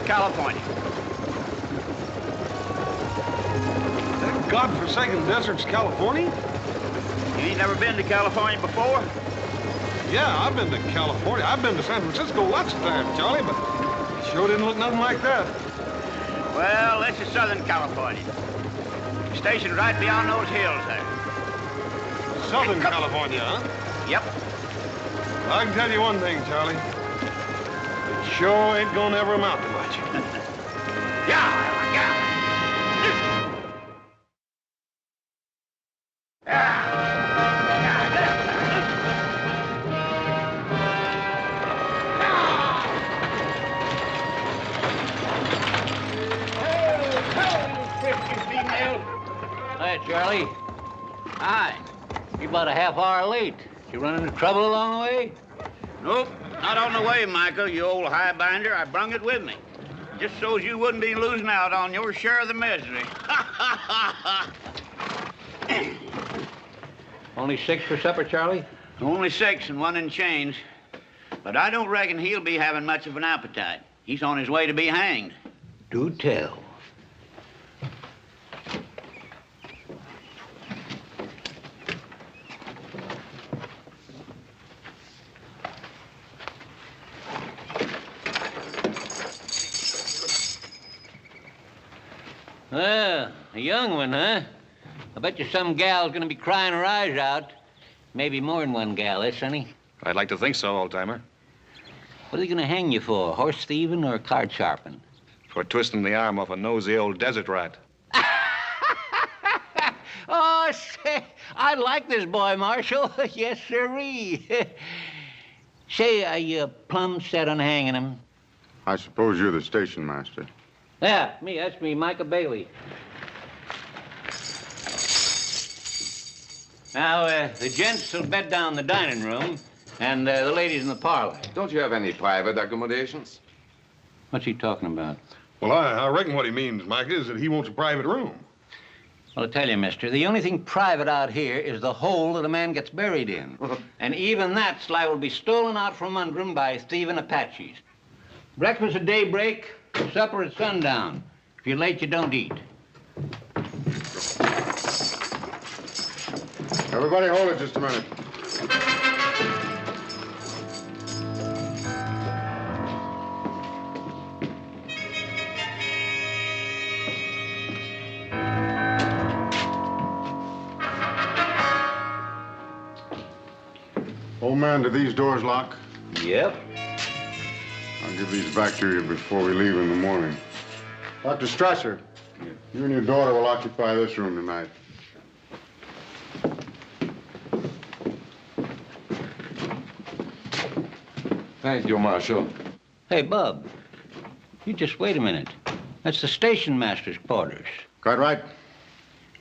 California. That godforsaken desert's California? You ain't never been to California before? Yeah, I've been to California. I've been to San Francisco lots of times, Charlie, but it sure didn't look nothing like that. Well, this is Southern California. Stationed right beyond those hills there. Southern California, huh? Yep. I can tell you one thing, Charlie. It sure ain't gonna ever amount to much. Hi, Charlie. Hi. You're about a half hour late. You run into trouble along the way? Nope, not on the way, Michael, you old highbinder. I brung it with me. Just so's you wouldn't be losing out on your share of the misery. Only 6 for supper, Charlie? Only 6 and 1 in chains. But I don't reckon he'll be having much of an appetite. He's on his way to be hanged. Do tell. Ah, a young one, huh? I bet you some gal's gonna be crying her eyes out. Maybe more than one gal, eh, Sonny? I'd like to think so, old-timer. What are they gonna hang you for? Horse thieving or card sharping? For twisting the arm off a nosy old desert rat. Oh, say, I like this boy, Marshal. Yes, sirree. Say, are you plumb set on hanging him? I suppose you're the station master. Yeah, me. That's me, Micah Bailey. Now, the gents will bed down in the dining room, and the ladies in the parlor. Don't you have any private accommodations? What's he talking about? Well, I reckon what he means, Mike, is that he wants a private room. Well, I tell you, mister, the only thing private out here is the hole that a man gets buried in. And even that's liable to be stolen out from under him by thieving Apaches. Breakfast at daybreak, supper at sundown. If you're late, you don't eat. Everybody hold it just a minute. Old man, do these doors lock? Yep. I'll give these back to you before we leave in the morning. Dr. Strasser, you and your daughter will occupy this room tonight. Thank you, Marshal. Hey, Bub, you just wait a minute. That's the station master's quarters. Cartwright,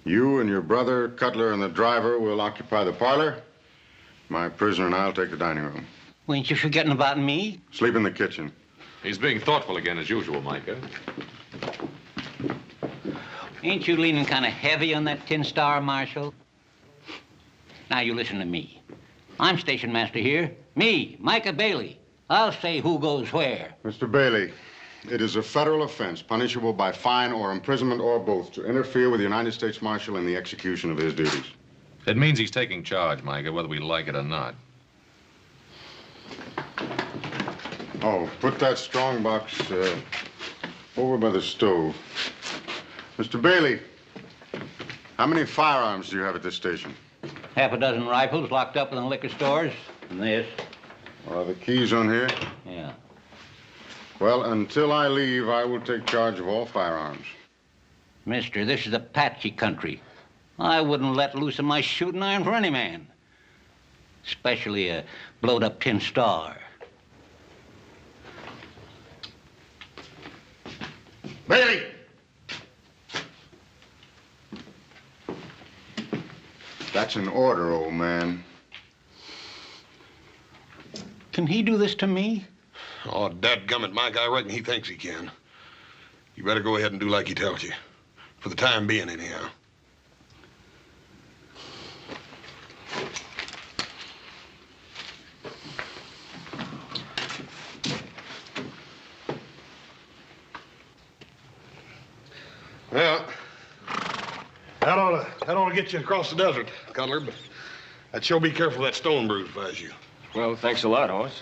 you and your brother, Cutler, and the driver will occupy the parlor. My prisoner and I'll take the dining room. Well, ain't you forgetting about me? Sleep in the kitchen. He's being thoughtful again, as usual, Micah. Ain't you leaning kind of heavy on that tin star, Marshal? Now, you listen to me. I'm station master here. Me, Micah Bailey. I'll say who goes where. Mr. Bailey, it is a federal offense, punishable by fine or imprisonment or both, to interfere with the United States Marshal in the execution of his duties. It means he's taking charge, Micah, whether we like it or not. Oh, put that strong box over by the stove. Mr. Bailey, how many firearms do you have at this station? Half a dozen rifles locked up in the liquor stores. And this. Are the keys on here? Yeah. Well, until I leave, I will take charge of all firearms. Mister, this is Apache country. I wouldn't let loose of my shooting iron for any man. Especially a blowed-up tin star. Bailey! That's an order, old man. Can he do this to me? Oh, dadgummit, Mike, I reckon he thinks he can. You better go ahead and do like he tells you. For the time being, anyhow. Well, that ought to get you across the desert, Cutler, but I'd sure be careful of that stone bruise if I was you. Well, thanks a lot, Hoss.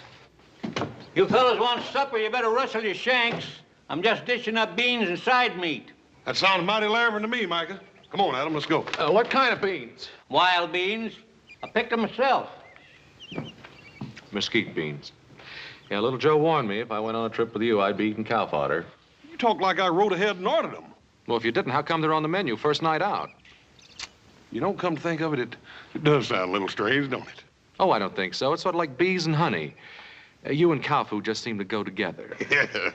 You fellas want supper, you better rustle your shanks. I'm just dishing up beans and side meat. That sounds mighty lavering to me, Micah. Come on, Adam, let's go. What kind of beans? Wild beans. I picked them myself. Mesquite beans. Yeah, little Joe warned me if I went on a trip with you, I'd be eating cow fodder. You talk like I rode ahead and ordered them. Well, if you didn't, how come they're on the menu first night out? You don't come to think of it, it does sound a little strange, don't it? Oh, I don't think so. It's sort of like bees and honey. You and cow food just seem to go together. Yeah.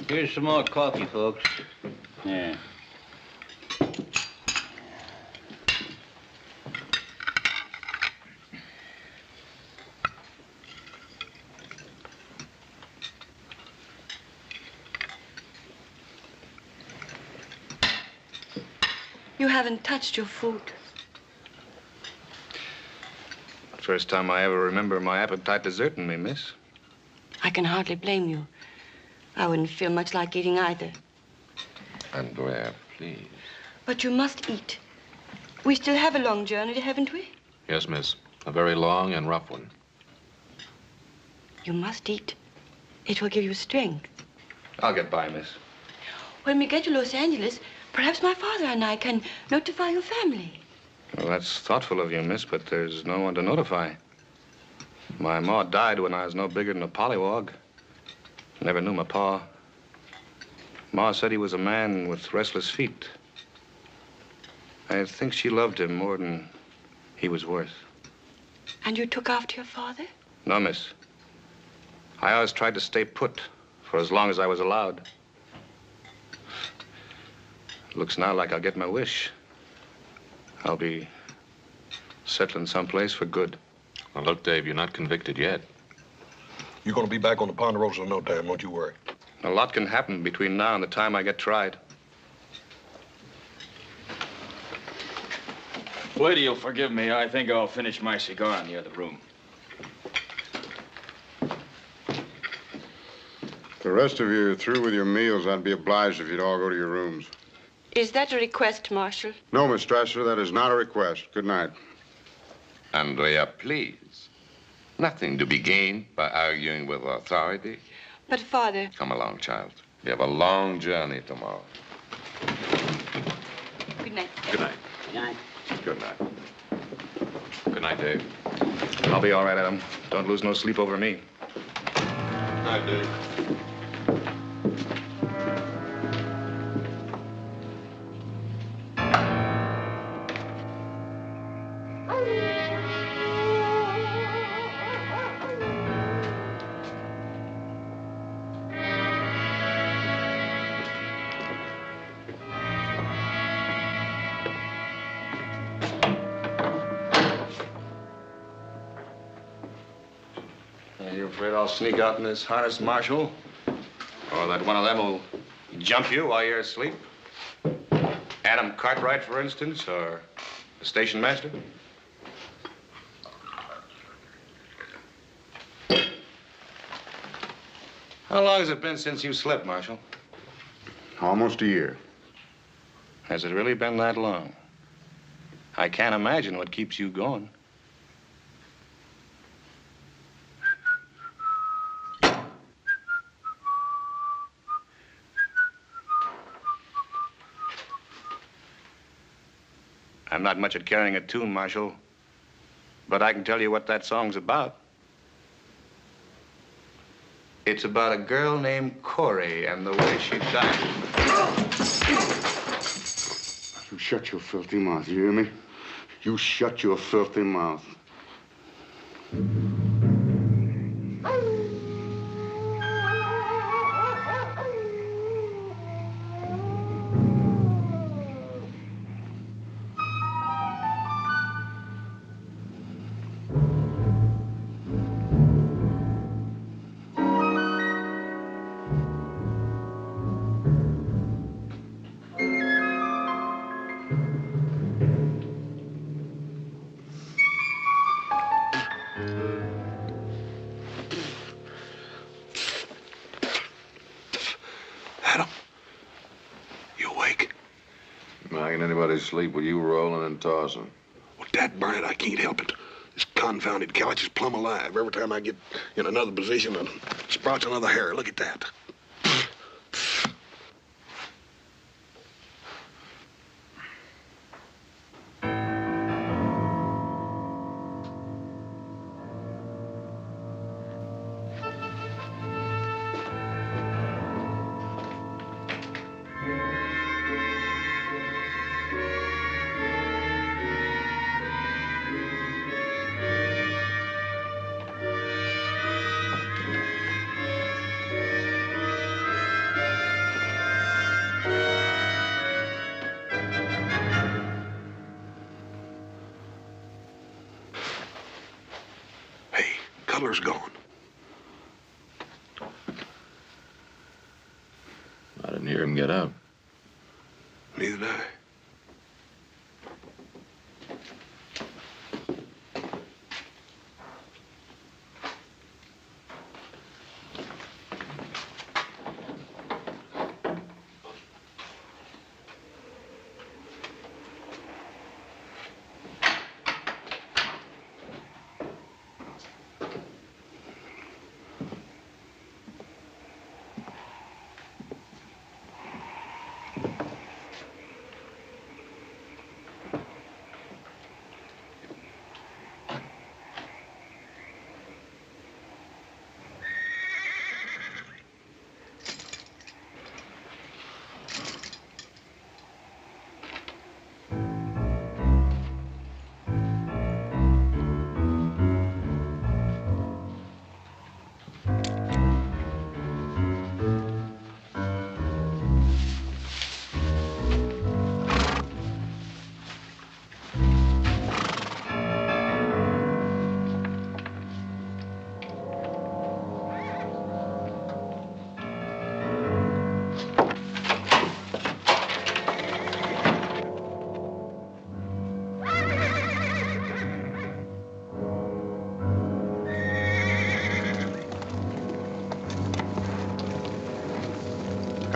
Here's some more coffee, folks. Yeah. You haven't touched your food. First time I ever remember my appetite deserting me, miss. I can hardly blame you. I wouldn't feel much like eating either. Andrea, please. But you must eat. We still have a long journey, haven't we? Yes, miss. A very long and rough one. You must eat. It will give you strength. I'll get by, miss. When we get to Los Angeles, perhaps my father and I can notify your family. Well, that's thoughtful of you, miss, but there's no one to notify. My ma died when I was no bigger than a pollywog. Never knew my pa. Ma said he was a man with restless feet. I think she loved him more than he was worth. And you took after your father? No, miss. I always tried to stay put for as long as I was allowed. Looks now like I'll get my wish. I'll be settling someplace for good. Well, look, Dave, you're not convicted yet. You're going to be back on the Ponderosa in no time, don't you worry. A lot can happen between now and the time I get tried. Wait till you'll forgive me. I think I'll finish my cigar in the other room. The rest of you are through with your meals. I'd be obliged if you'd all go to your rooms. Is that a request, Marshal? No, Miss Strasser, that is not a request. Good night. Andrea, please. Nothing to be gained by arguing with authority. But, Father... Come along, child. We have a long journey tomorrow. Good night. Good night. Good night. Good night. Good night, Dave. I'll be all right, Adam. Don't lose no sleep over me. Good night, Dave. You afraid I'll sneak out in this harness, Marshal? Or that one of them will jump you while you're asleep? Adam Cartwright, for instance, or the station master? How long has it been since you slept, Marshal? Almost a year. Has it really been that long? I can't imagine what keeps you going. I'm not much at carrying a tune, Marshal, but I can tell you what that song's about. It's about a girl named Corey and the way she died. You shut your filthy mouth, you hear me? You shut your filthy mouth. Sleep with you rolling and tossing. Well, dad burn it, I can't help it. This confounded couch is plumb alive. Every time I get in another position, it sprouts another hair. Look at that. Cutler's gone. I didn't hear him get out. Neither did I.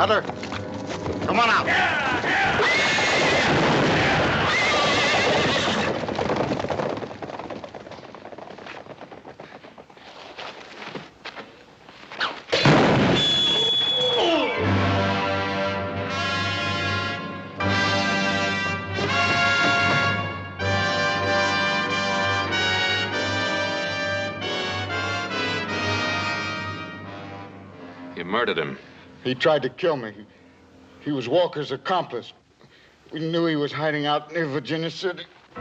Cutler, come on out. You murdered him. He tried to kill me. He was Walker's accomplice. We knew he was hiding out near Virginia City. I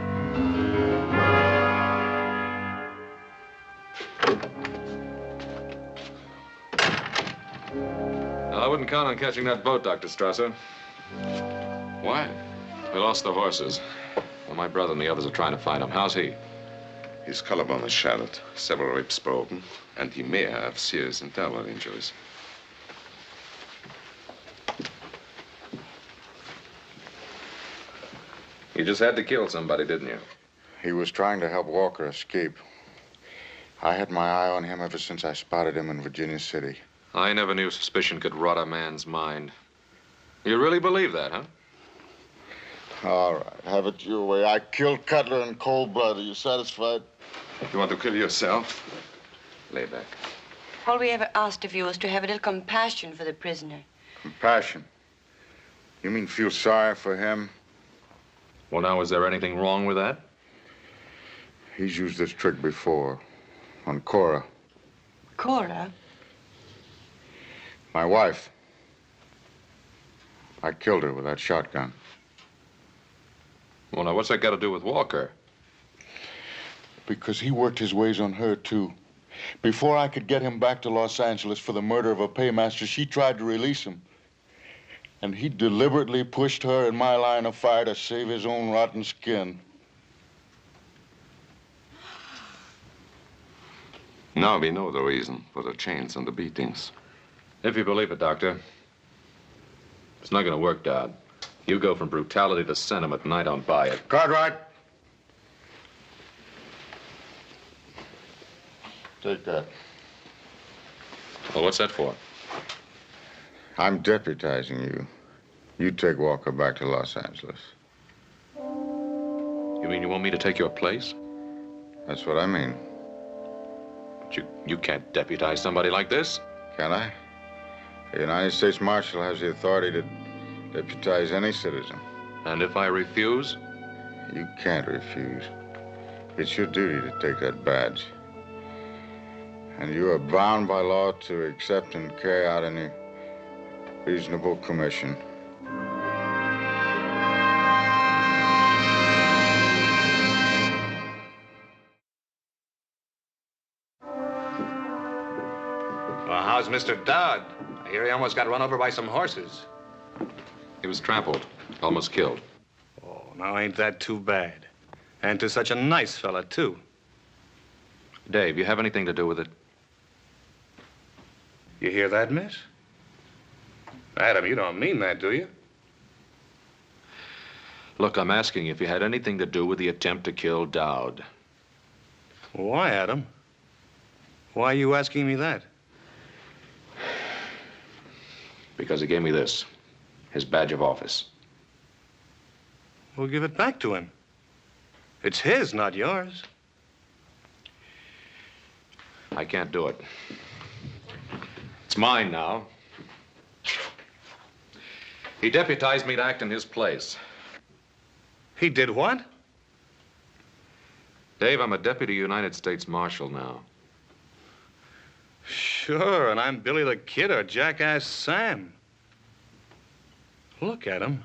wouldn't count on catching that boat, Dr. Strasser. Why? We lost the horses. Well, my brother and the others are trying to find him. How's he? His collarbone is shattered, several ribs broken, and he may have serious internal injuries. You just had to kill somebody, didn't you? He was trying to help Walker escape. I had my eye on him ever since I spotted him in Virginia City. I never knew suspicion could rot a man's mind. You really believe that, huh? All right, have it your way. I killed Cutler in cold blood. Are you satisfied? You want to kill yourself? Lay back. All we ever asked of you was to have a little compassion for the prisoner. Compassion? You mean feel sorry for him? Well, now, is there anything wrong with that? He's used this trick before. On Cora. Cora? My wife. I killed her with that shotgun. Well, now, what's that got to do with Walker? Because he worked his ways on her, too. Before I could get him back to Los Angeles for the murder of a paymaster, she tried to release him. And he deliberately pushed her in my line of fire to save his own rotten skin. Now we know the reason for the chains and the beatings. If you believe it, Doctor. It's not going to work, Dad. You go from brutality to sentiment, and I don't buy it. Cartwright. Take that. Well, what's that for? I'm deputizing you. You take Walker back to Los Angeles. You mean you want me to take your place? That's what I mean. But you can't deputize somebody like this. Can I? The United States Marshal has the authority to deputize any citizen. And if I refuse? You can't refuse. It's your duty to take that badge. And you are bound by law to accept and carry out any reasonable commission. Well, how's Mr. Dodd? I hear he almost got run over by some horses. He was trampled, almost killed. Oh, now ain't that too bad? And to such a nice fella, too. Dave, you have anything to do with it? You hear that, miss? Adam, you don't mean that, do you? Look, I'm asking if you had anything to do with the attempt to kill Dowd. Why, Adam? Why are you asking me that? Because he gave me this, his badge of office. We'll give it back to him. It's his, not yours. I can't do it. It's mine now. He deputized me to act in his place. He did what? Dave, I'm a deputy United States Marshal now. Sure, and I'm Billy the Kid or Jackass Sam. Look at him.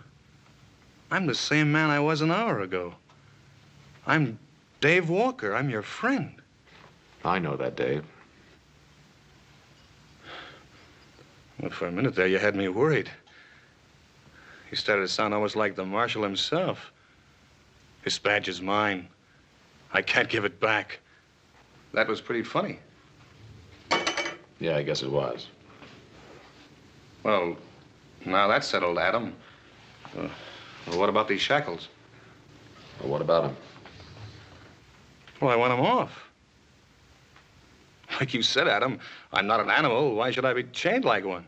I'm the same man I was an hour ago. I'm Dave Walker. I'm your friend. I know that, Dave. Well, for a minute there, you had me worried. You started to sound almost like the Marshal himself. This badge is mine. I can't give it back. That was pretty funny. Yeah, I guess it was. Well, now that's settled, Adam. Well, what about these shackles? Well, what about him? Well, I want them off. Like you said, Adam, I'm not an animal. Why should I be chained like one?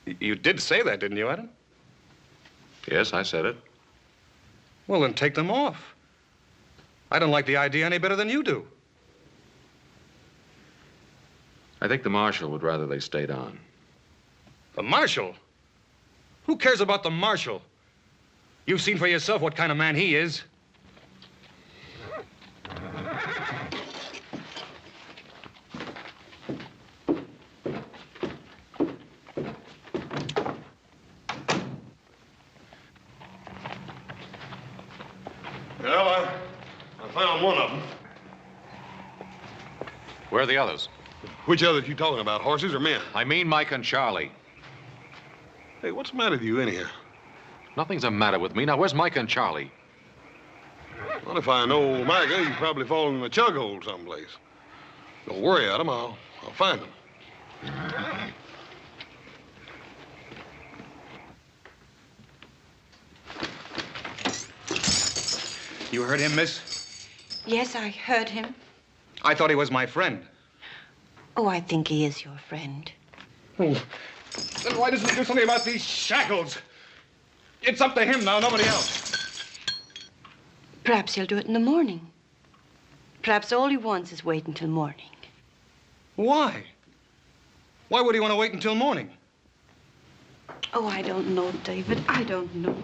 You did say that, didn't you, Adam? Yes, I said it. Well, then take them off. I don't like the idea any better than you do. I think the marshal would rather they stayed on. The marshal? Who cares about the marshal? You've seen for yourself what kind of man he is. Well, I found one of them. Where are the others? Which others you talking about, horses or men? I mean Mike and Charlie. Hey, what's the matter with you anyhow? Nothing's the matter with me. Now, where's Mike and Charlie? Well, if I know Micah, he's probably fallen in a chug hole someplace. Don't worry, Adam. I'll find him. You heard him, miss? Yes, I heard him. I thought he was my friend. Oh, I think he is your friend. Oh. Then why doesn't he do something about these shackles? It's up to him now, nobody else. Perhaps he'll do it in the morning. Perhaps all he wants is wait until morning. Why? Why would he want to wait until morning? Oh, I don't know, David. I don't know.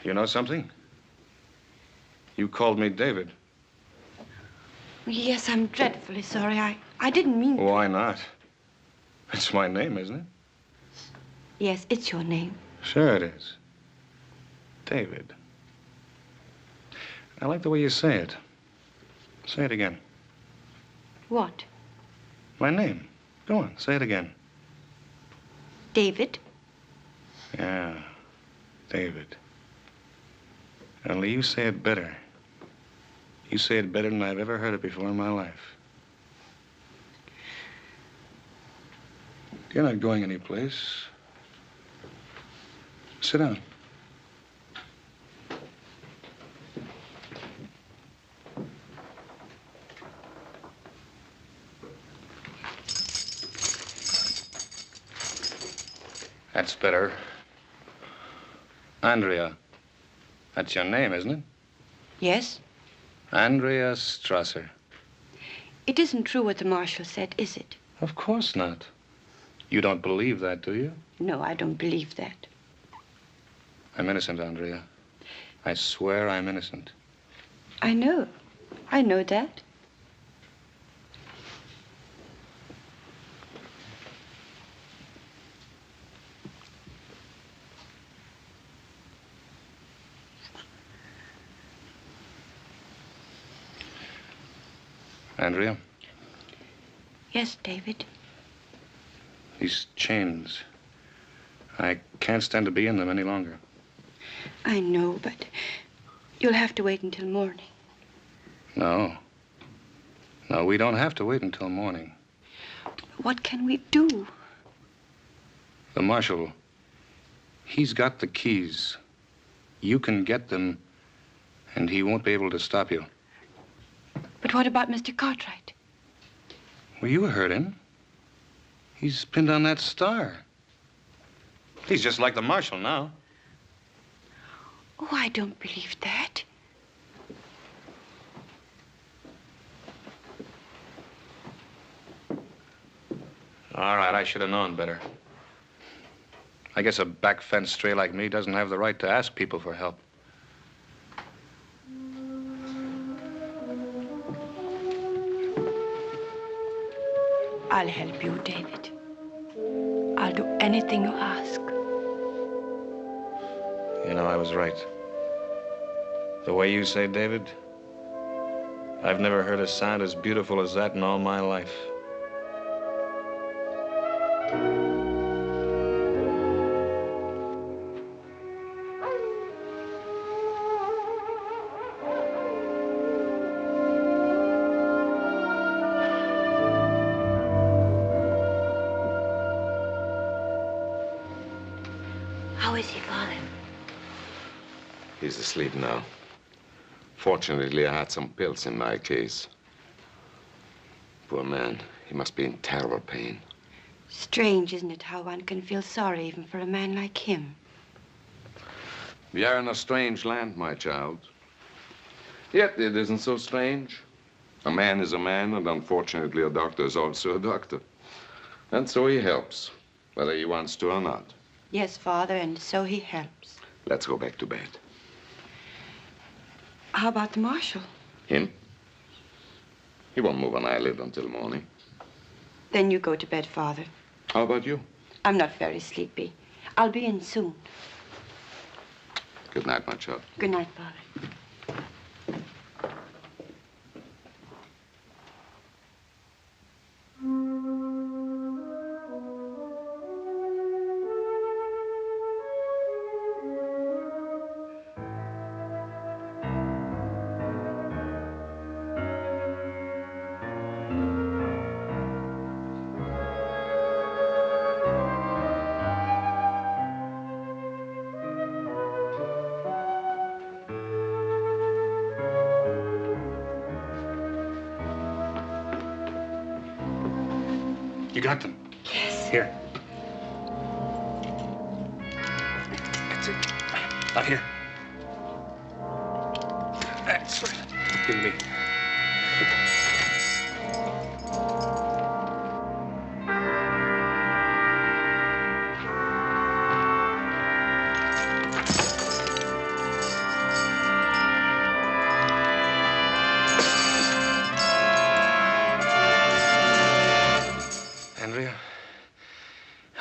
You know something? You called me David. Yes, I'm dreadfully sorry. I didn't mean... Why not? It's my name, isn't it? Yes, it's your name. Sure it is. David. I like the way you say it. Say it again. What? My name. Go on, say it again. David? Yeah, David. Only you say it better. You say it better than I've ever heard it before in my life. You're not going anyplace. Sit down. That's better. Andrea. That's your name, isn't it? Yes? Andrea Strasser. It isn't true what the marshal said, is it? Of course not. You don't believe that, do you? No, I don't believe that. I'm innocent, Andrea. I swear I'm innocent. I know. I know that. Andrea? Yes, David. These chains. I can't stand to be in them any longer. I know, but you'll have to wait until morning. No. No, we don't have to wait until morning. What can we do? The marshal, he's got the keys. You can get them, and he won't be able to stop you. But what about Mr. Cartwright? Well, you heard him. He's pinned on that star. He's just like the marshal now. Oh, I don't believe that. All right, I should have known better. I guess a back fence stray like me doesn't have the right to ask people for help. I'll help you, David. I'll do anything you ask. You know, I was right. The way you say David, I've never heard a sound as beautiful as that in all my life. How is he, Father? He's asleep now. Fortunately, I had some pills in my case. Poor man. He must be in terrible pain. Strange, isn't it, how one can feel sorry even for a man like him? We are in a strange land, my child. Yet it isn't so strange. A man is a man, and unfortunately a doctor is also a doctor. And so he helps, whether he wants to or not. Yes, Father, and so he helps. Let's go back to bed. How about the marshal? Him? He won't move an eyelid until morning. Then you go to bed, Father. How about you? I'm not very sleepy. I'll be in soon. Good night, my child. Good night, Father. You got them? Yes. Here. That's it. Out here. That's right. Give me.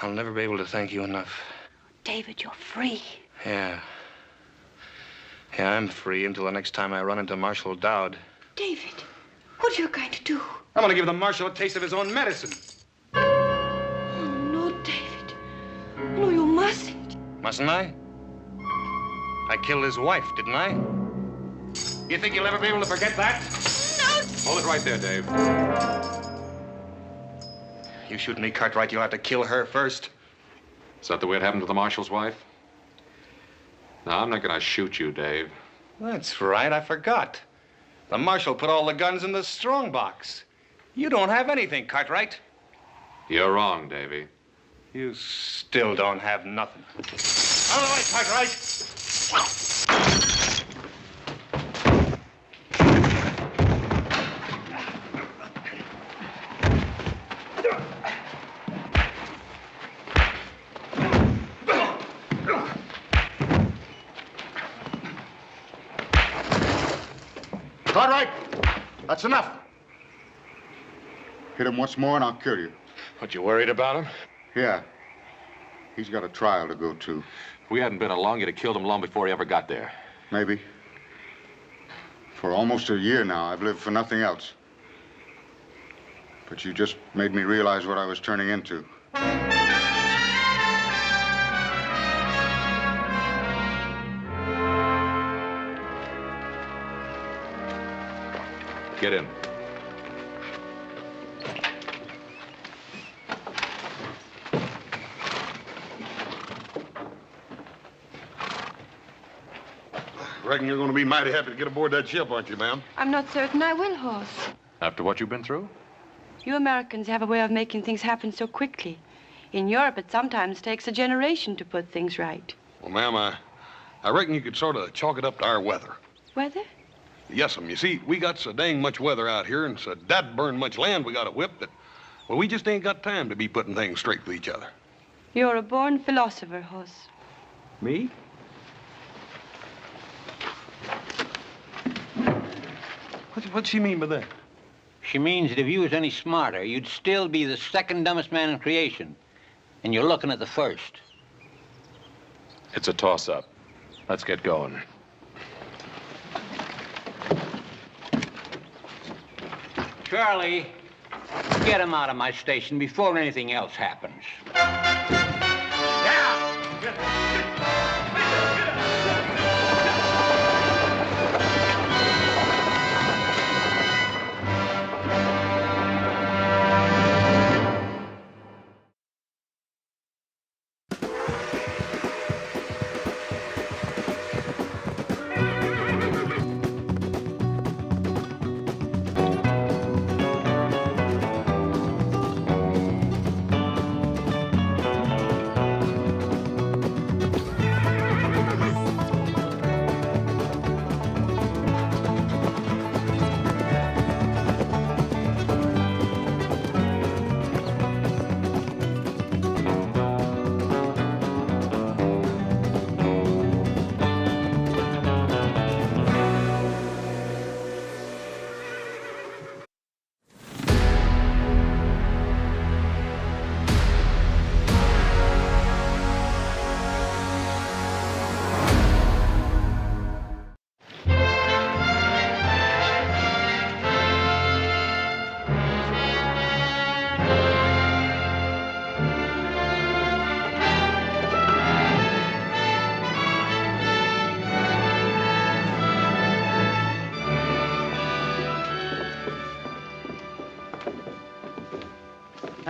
I'll never be able to thank you enough. David, you're free. Yeah. Yeah, I'm free until the next time I run into Marshal Dowd. David, what are you going to do? I'm going to give the Marshal a taste of his own medicine. Oh, no, David. No, you mustn't. Mustn't I? I killed his wife, didn't I? You think you'll ever be able to forget that? No! Hold it right there, Dave. You shoot me, Cartwright, you'll have to kill her first. Is that the way it happened to the Marshal's wife? No, I'm not gonna shoot you, Dave. That's right, I forgot. The Marshal put all the guns in the strong box. You don't have anything, Cartwright. You're wrong, Davy. You still don't have nothing. Out of the way, Cartwright! Cartwright, that's enough. Hit him once more and I'll kill you. What, you worried about him? Yeah. He's got a trial to go to. If we hadn't been along, you'd have killed him long before he ever got there. Maybe. For almost a year now, I've lived for nothing else. But you just made me realize what I was turning into. Get in. Reckon you're going to be mighty happy to get aboard that ship, aren't you, ma'am? I'm not certain I will, Hoss. After what you've been through? You Americans have a way of making things happen so quickly. In Europe, it sometimes takes a generation to put things right. Well, ma'am, I reckon you could sort of chalk it up to our weather. Weather? Yes'm. You see, we got so dang much weather out here and so burn much land we got to whip that, well, we just ain't got time to be putting things straight with each other. You're a born philosopher, Hoss. Me? What's she mean by that? She means that if you was any smarter, you'd still be the second dumbest man in creation. And you're looking at the first. It's a toss-up. Let's get going. Charlie, get him out of my station before anything else happens.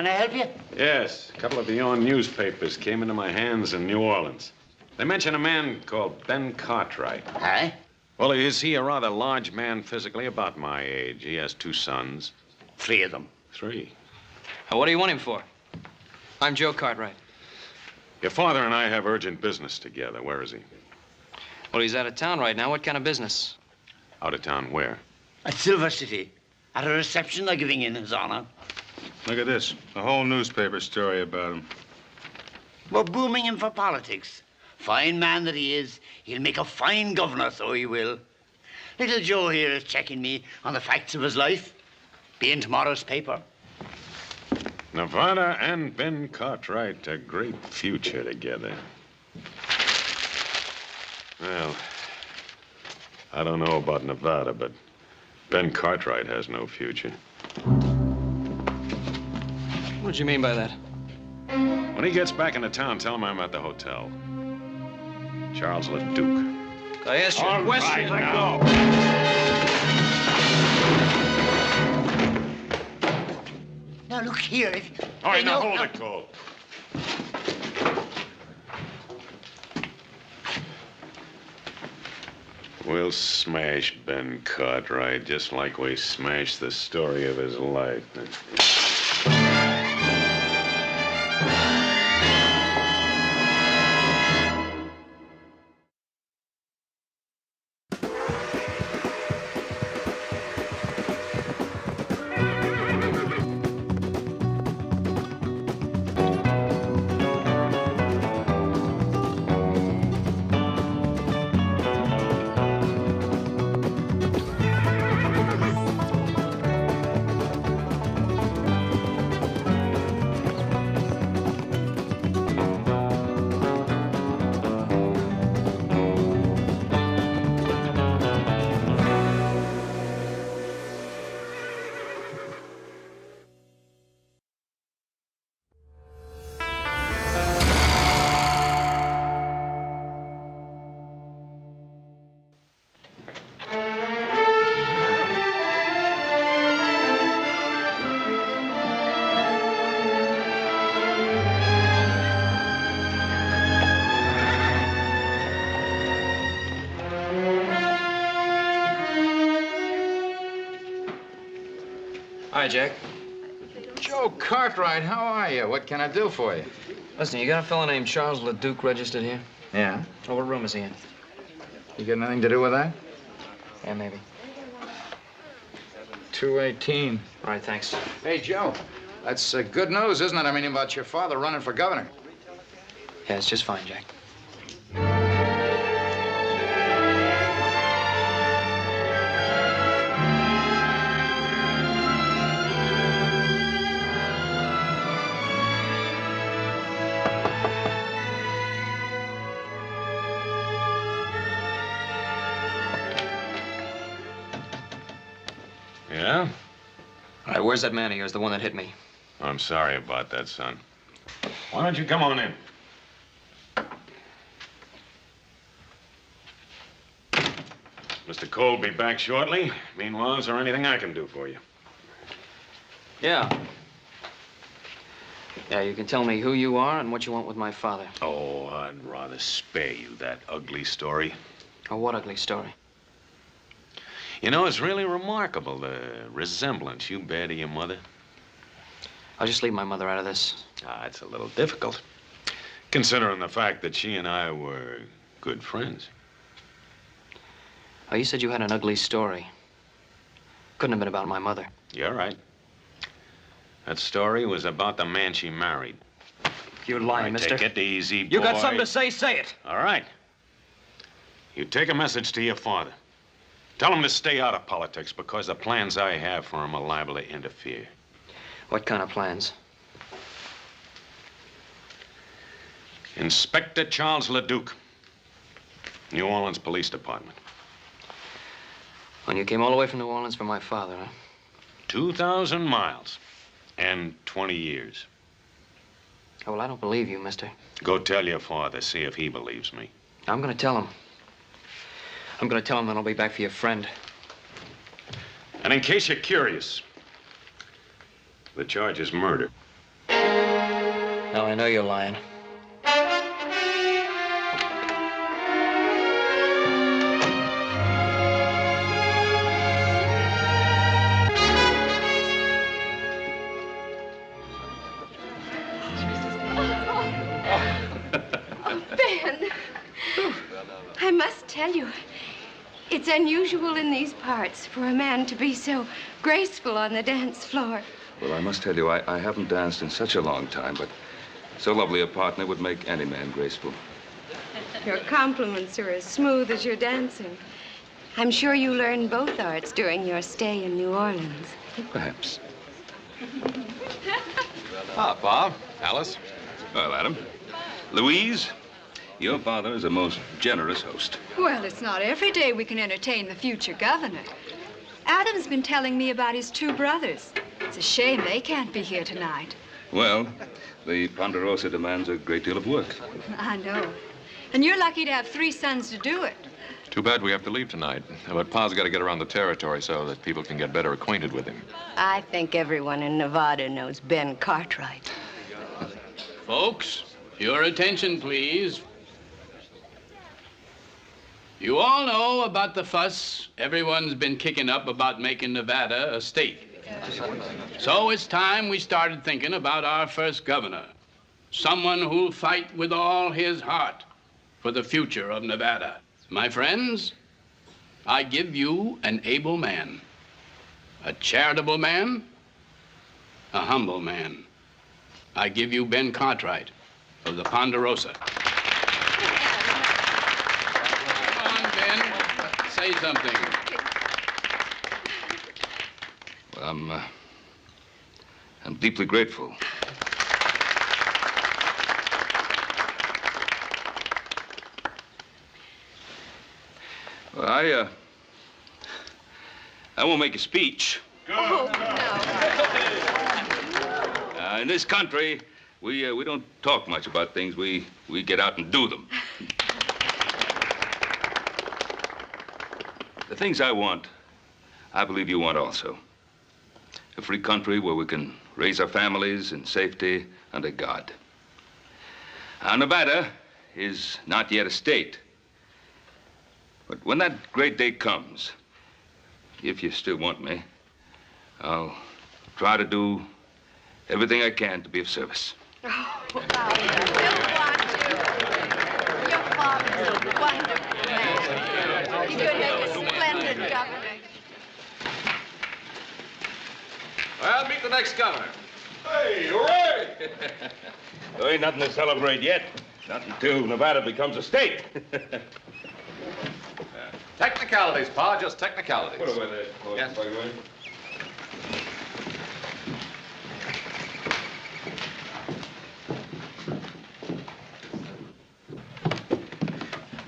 I help you? Yes, a couple of the own newspapers came into my hands in New Orleans. They mention a man called Ben Cartwright. Aye? Well, is he a rather large man physically, about my age? He has 2 sons. 3 of them. 3. What do you want him for? I'm Joe Cartwright. Your father and I have urgent business together. Where is he? Well, he's out of town right now. What kind of business? Out of town where? At Silver City. At a reception they're giving in his honor. Look at this. A whole newspaper story about him. We're booming him for politics. Fine man that he is. He'll make a fine governor, so he will. Little Joe here is checking me on the facts of his life. Be in tomorrow's paper. Nevada and Ben Cartwright, a great future together. Well, I don't know about Nevada, but Ben Cartwright has no future. What do you mean by that? When he gets back into town, tell him I'm at the hotel. Charles LeDuc. I asked you a question. Right, now. Now, look here. All right, now hold it, Cole. We'll smash Ben Cartwright just like we smashed the story of his life. Hi, Jack. Joe Cartwright, how are you? What can I do for you? Listen, you got a fella named Charles LeDuc registered here? Yeah? Oh, what room is he in? You got anything to do with that? Yeah, maybe. 218. All right, thanks. Hey, Joe, that's good news, isn't it? I mean, about your father running for governor. Yeah, it's just fine, Jack. Yeah? All right, where's that man of yours, the one that hit me? I'm sorry about that, son. Why don't you come on in? Mr. Cole will be back shortly. Meanwhile, is there anything I can do for you? Yeah. Yeah, you can tell me who you are and what you want with my father. Oh, I'd rather spare you that ugly story. Oh, what ugly story? You know, it's really remarkable, the resemblance you bear to your mother. I'll just leave my mother out of this. It's a little difficult, considering the fact that she and I were good friends. Oh, you said you had an ugly story. Couldn't have been about my mother. You're right. That story was about the man she married. You're lying, mister. Take it easy, boy. You got something to say it. All right. You take a message to your father. Tell him to stay out of politics because the plans I have for him are liable to interfere. What kind of plans? Inspector Charles LeDuc, New Orleans Police Department. And you came all the way from New Orleans for my father, huh? 2,000 miles and 20 years. Oh, well, I don't believe you, mister. Go tell your father, see if he believes me. I'm gonna tell him. I'm gonna tell him that I'll be back for your friend. And in case you're curious, the charge is murder. know you're lying. Ben, I must tell you, it's unusual in these parts for a man to be so graceful on the dance floor. Well, I must tell you, I haven't danced in such a long time, but so lovely a partner would make any man graceful. Your compliments are as smooth as your dancing. I'm sure you learned both arts during your stay in New Orleans. Perhaps. Ah, Pa, Alice. Well, Adam. Louise, your father is a most generous host. Well, it's not every day we can entertain the future governor. Adam's been telling me about his two brothers. It's a shame they can't be here tonight. Well, the Ponderosa demands a great deal of work. I know. And you're lucky to have 3 sons to do it. Too bad we have to leave tonight. But Pa's got to get around the territory so that people can get better acquainted with him. I think everyone in Nevada knows Ben Cartwright. Folks, your attention, please. You all know about the fuss everyone's been kicking up about making Nevada a state. So it's time we started thinking about our first governor. Someone who'll fight with all his heart for the future of Nevada. My friends, I give you an able man, a charitable man, a humble man. I give you Ben Cartwright of the Ponderosa. Come on, Ben, say something. Well, I'm deeply grateful. Well, I won't make a speech. Oh, no. In this country, we don't talk much about things. We get out and do them. The things I want, I believe you want also. A free country where we can raise our families in safety under God. Now, Nevada is not yet a state. But when that great day comes, if you still want me, I'll try to do everything I can to be of service. Oh, you'll want to. Your father's a wonderful man. He could make a splendid governor. Well, meet the next governor. Hey, hooray! There ain't nothing to celebrate yet. Not until Nevada becomes a state. Technicalities, Pa, just technicalities. Put away there. Yes.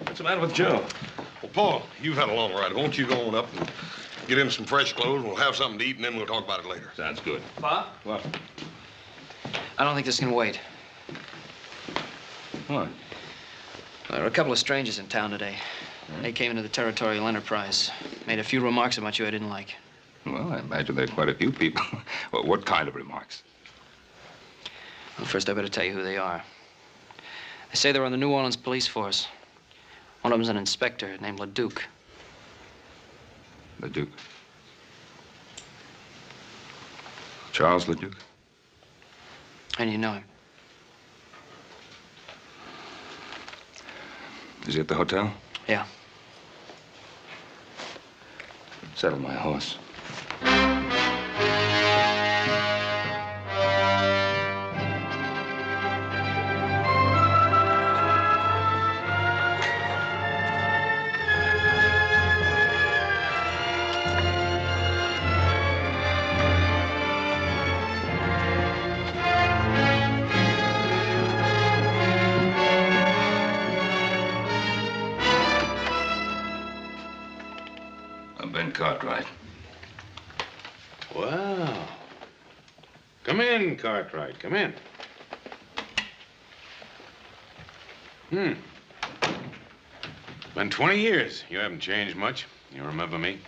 What's the matter with Joe? Well, Paul, you've had a long ride. Won't you go on up and get in some fresh clothes? We'll have something to eat, and then we'll talk about it later. Sounds good. Pa? What? I don't think this can wait. What? There were a couple of strangers in town today. They came into the Territorial Enterprise. Made a few remarks about you I didn't like. Well, I imagine there are quite a few people. Well, what kind of remarks? Well, first I better tell you who they are. They say they're on the New Orleans police force. One of them's an inspector named LeDuc. LeDuc? Charles LeDuc? And you know him? Is he at the hotel? Yeah. Saddle my horse. Cartwright. Wow. Come in, Cartwright. Come in. Been 20 years. You haven't changed much. You remember me?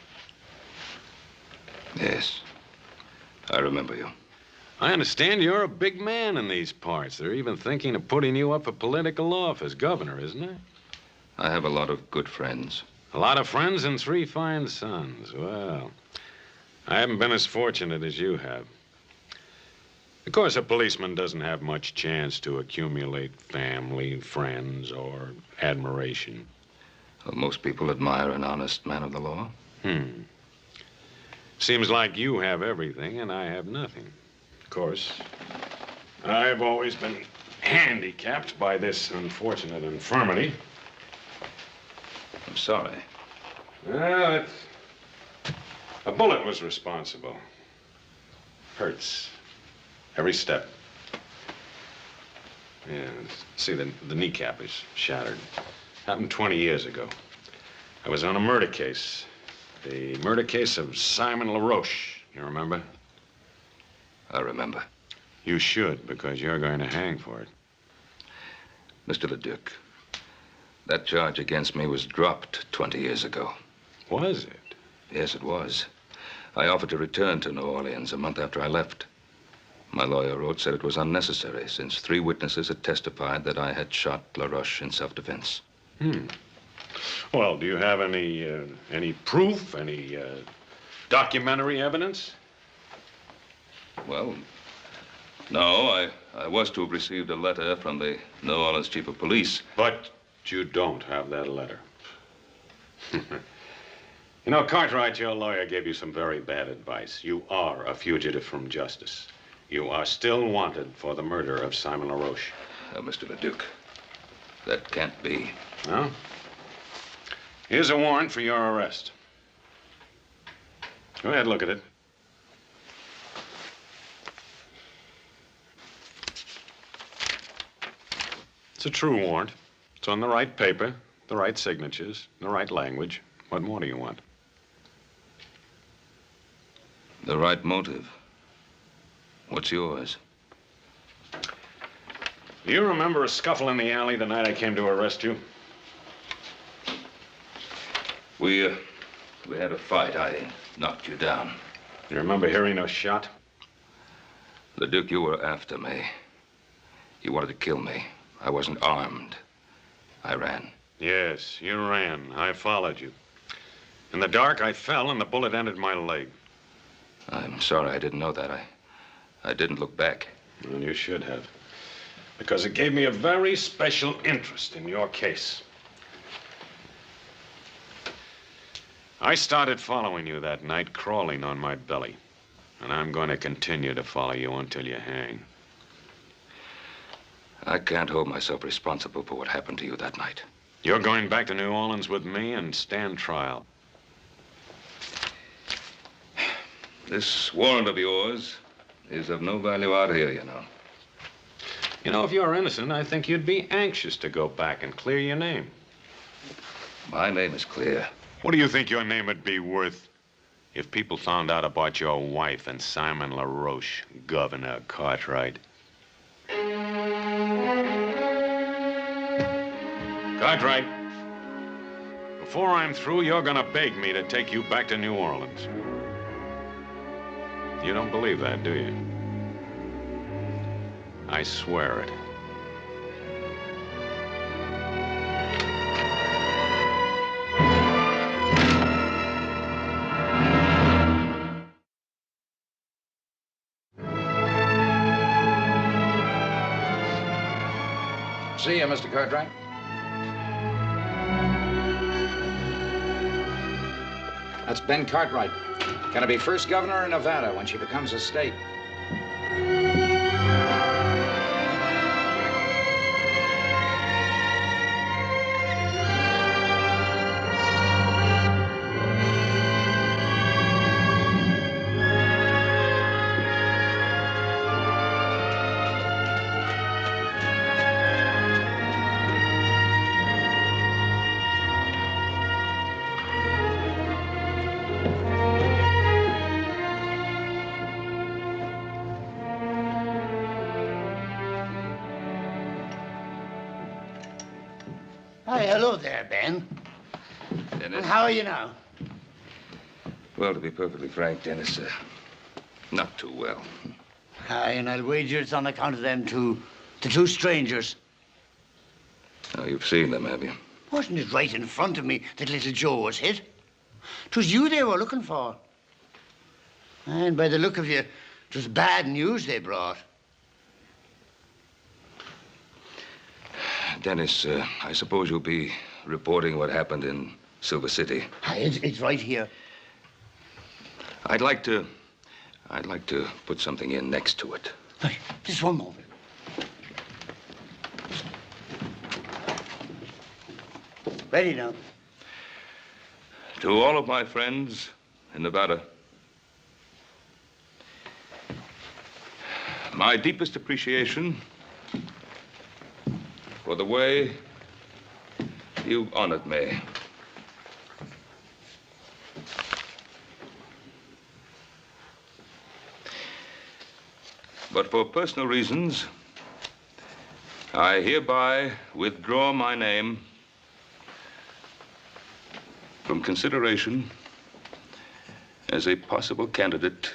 Yes. I remember you. I understand you're a big man in these parts. They're even thinking of putting you up for political office, governor, isn't there? I have a lot of good friends. A lot of friends and 3 fine sons. Well, I haven't been as fortunate as you have. Of course, a policeman doesn't have much chance to accumulate family, friends, or admiration. Well, most people admire an honest man of the law. Seems like you have everything and I have nothing. Of course, I've always been handicapped by this unfortunate infirmity. I'm sorry. Well, a bullet was responsible. Hurts. Every step. Yeah, see, the kneecap is shattered. Happened 20 years ago. I was on a murder case. The murder case of Simon LaRoche. You remember? I remember. You should, because you're going to hang for it. Mr. Leduc, that charge against me was dropped 20 years ago. Was it? Yes, it was. I offered to return to New Orleans a month after I left. My lawyer wrote, said it was unnecessary, since 3 witnesses had testified that I had shot LaRoche in self-defense. Well, do you have any proof, any documentary evidence? Well, no. I was to have received a letter from the New Orleans chief of police. But you don't have that letter. You know, Cartwright, your lawyer gave you some very bad advice. You are a fugitive from justice. You are still wanted for the murder of Simon LaRoche. Mr. Leduc, that can't be. Well, here's a warrant for your arrest. Go ahead, look at it. It's a true warrant. It's on the right paper, the right signatures, the right language. What more do you want? The right motive. What's yours? Do you remember a scuffle in the alley the night I came to arrest you? We had a fight. I knocked you down. You remember hearing a shot? Leduc, you were after me. You wanted to kill me. I wasn't armed. I ran. Yes, you ran. I followed you. In the dark, I fell and the bullet entered my leg. I'm sorry I didn't know that. I didn't look back. Well, you should have. Because it gave me a very special interest in your case. I started following you that night, crawling on my belly. And I'm going to continue to follow you until you hang. I can't hold myself responsible for what happened to you that night. You're going back to New Orleans with me and stand trial. This warrant of yours is of no value out here, you know. You know, if you're innocent, I think you'd be anxious to go back and clear your name. My name is clear. What do you think your name would be worth if people found out about your wife and Simon LaRoche, Governor Cartwright? Cartwright, before I'm through, you're gonna beg me to take you back to New Orleans. You don't believe that, do you? I swear it. See you, Mr. Cartwright. That's Ben Cartwright. Gonna be first governor in Nevada when she becomes a state. Hi, hello there, Ben. Dennis. And how are you now? Well, to be perfectly frank, Dennis, not too well. Aye, and I'll wager it's on account of them two, the two strangers. Oh, you've seen them, have you? Wasn't it right in front of me that little Joe was hit? 'Twas you they were looking for. And by the look of you, 'twas bad news they brought. Dennis, I suppose you'll be reporting what happened in Silver City. Aye, it's right here. I'd like to put something in next to it. Aye, just one moment. Ready now. To all of my friends in Nevada, my deepest appreciation for the way you've honored me. But for personal reasons, I hereby withdraw my name from consideration as a possible candidate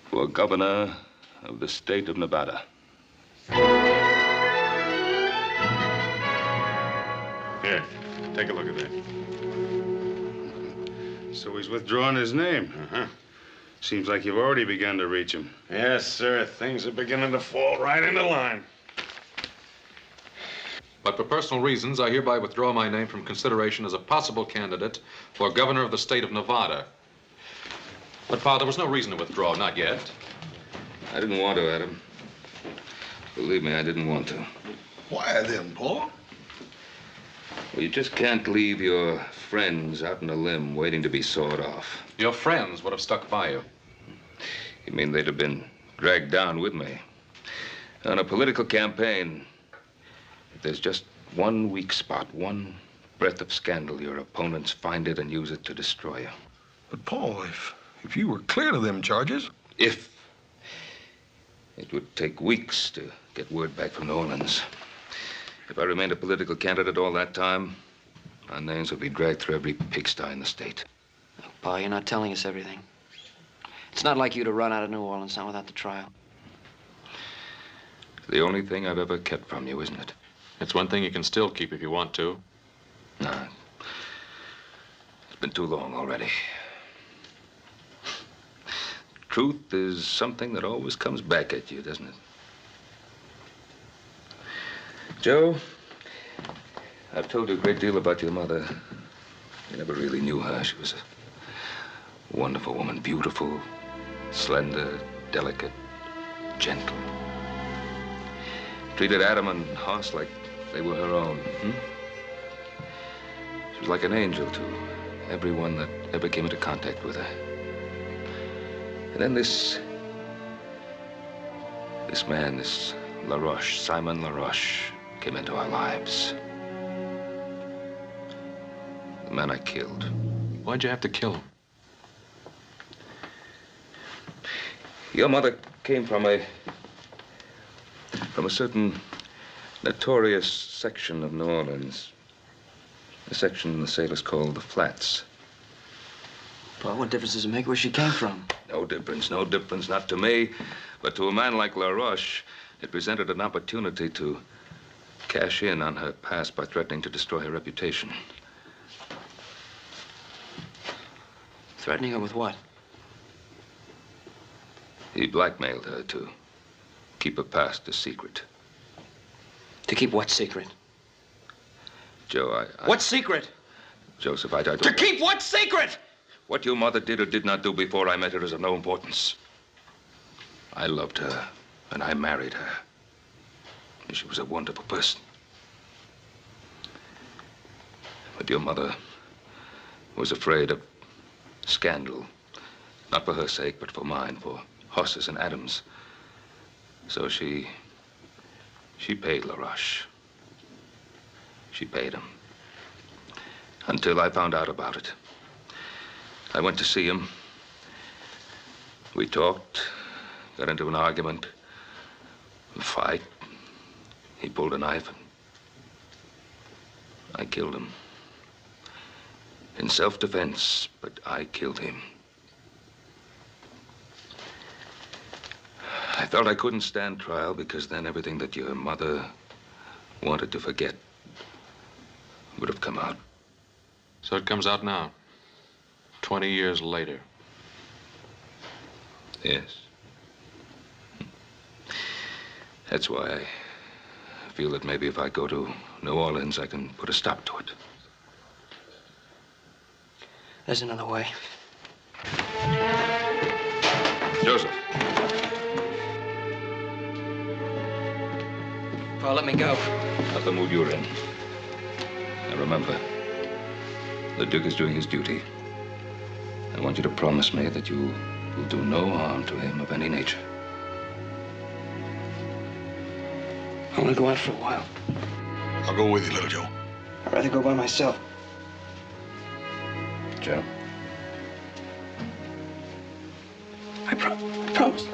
for governor of the state of Nevada. Here, take a look at that. So he's withdrawing his name. Uh-huh. Seems like you've already begun to reach him. Yes, sir. Things are beginning to fall right into line. But for personal reasons, I hereby withdraw my name from consideration as a possible candidate for governor of the state of Nevada. But, Pa, there was no reason to withdraw, not yet. I didn't want to, Adam. Believe me, I didn't want to. Why then, Paul? Well, you just can't leave your friends out on a limb waiting to be sawed off. Your friends would have stuck by you. You mean they'd have been dragged down with me? On a political campaign, if there's just one weak spot, one breath of scandal, your opponents find it and use it to destroy you. But, Paul, if you were clear of them charges... If. It would take weeks to get word back from New Orleans. If I remained a political candidate all that time, our names would be dragged through every pigsty in the state. Oh, Pa, you're not telling us everything. It's not like you to run out of New Orleans now without the trial. It's the only thing I've ever kept from you, isn't it? It's one thing you can still keep if you want to. No. It's been too long already. Truth is something that always comes back at you, doesn't it? Joe, I've told you a great deal about your mother. You never really knew her. She was a wonderful woman, beautiful, slender, delicate, gentle. Treated Adam and Hoss like they were her own. She was like an angel to everyone that ever came into contact with her. And then this man, this LaRoche, Simon LaRoche, came into our lives. The man I killed. Why'd you have to kill him? Your mother came from a certain notorious section of New Orleans. A section the sailors call the Flats. Well, what difference does it make where she came from? No difference, not to me. But to a man like LaRoche, it presented an opportunity to cash in on her past by threatening to destroy her reputation. Threatening her with what? He blackmailed her to keep her past a secret. To keep what secret? Joe, What secret? Joseph, I don't... To keep what secret? What your mother did or did not do before I met her is of no importance. I loved her, and I married her. She was a wonderful person. But your mother was afraid of scandal. Not for her sake, but for mine, for Hoss's and Adam's. So she paid LaRoche. She paid him. Until I found out about it. I went to see him. We talked, got into an argument, a fight. He pulled a knife and I killed him. In self-defense, but I killed him. I felt I couldn't stand trial because then everything that your mother wanted to forget would have come out. So it comes out now, 20 years later. Yes. That's why I feel that maybe if I go to New Orleans, I can put a stop to it. There's another way. Joseph. Paul, let me go. Not the mood you're in. Now remember, the Duke is doing his duty. I want you to promise me that you will do no harm to him of any nature. I want to go out for a while. I'll go with you, little Joe. I'd rather go by myself. Joe? I promise.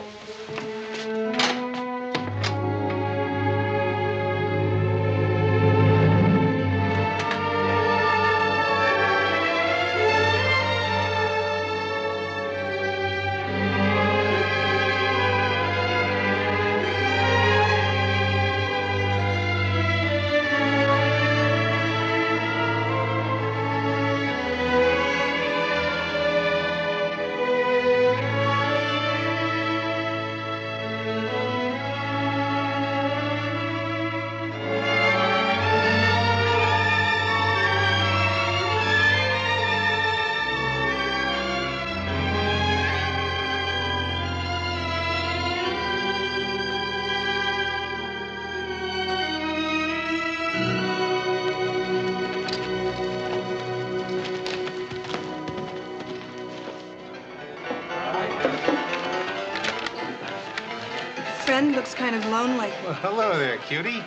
Friend looks kind of lonely. Well, hello there, cutie.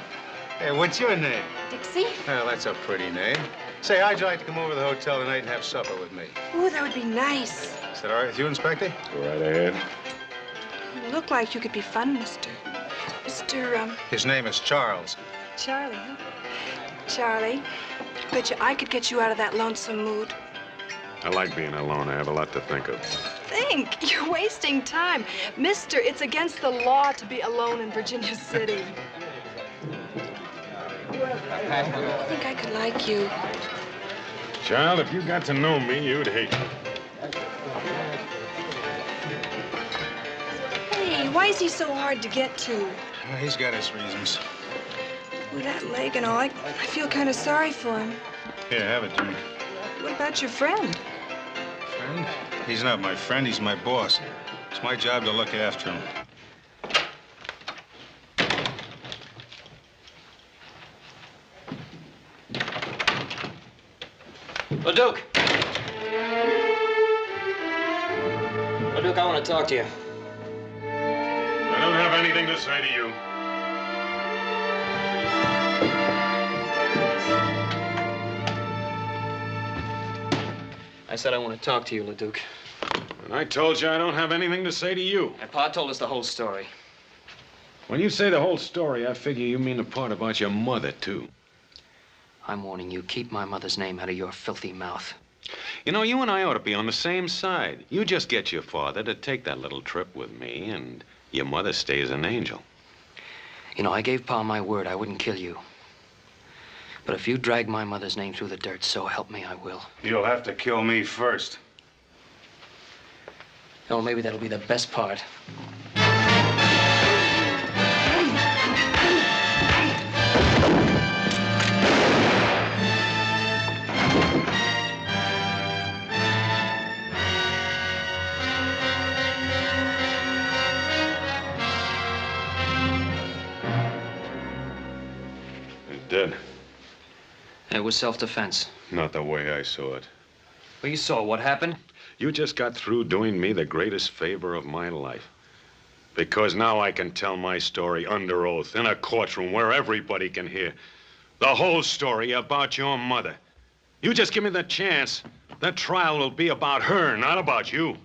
Hey, what's your name? Dixie? Well, that's a pretty name. Say, how'd you like to come over to the hotel tonight and have supper with me? Ooh, that would be nice. Is that all right with you, Inspector? Go right ahead. You look like you could be fun, Mr. His name is Charles. Charlie, huh? Charlie, bet you I could get you out of that lonesome mood. I like being alone. I have a lot to think of. Think, you're wasting time. Mister, it's against the law to be alone in Virginia City. I think I could like you. Child, if you got to know me, you'd hate me. Hey, why is he so hard to get to? Well, he's got his reasons. With that leg and all, I feel kind of sorry for him. Here, have a drink. What about your friend? Friend? He's not my friend, he's my boss. It's my job to look after him. LeDuc! LeDuc, I want to talk to you. I don't have anything to say to you. I said I want to talk to you, LeDuc. And I told you I don't have anything to say to you. And Pa told us the whole story. When you say the whole story, I figure you mean the part about your mother, too. I'm warning you, keep my mother's name out of your filthy mouth. You know, you and I ought to be on the same side. You just get your father to take that little trip with me, and your mother stays an angel. You know, I gave Pa my word I wouldn't kill you. But if you drag my mother's name through the dirt, so help me, I will. You'll have to kill me first. Oh, maybe that'll be the best part. He's dead. It was self-defense. Not the way I saw it. Well, you saw what happened. You just got through doing me the greatest favor of my life. Because now I can tell my story under oath in a courtroom where everybody can hear. The whole story about your mother. You just give me the chance. That trial will be about her, not about you.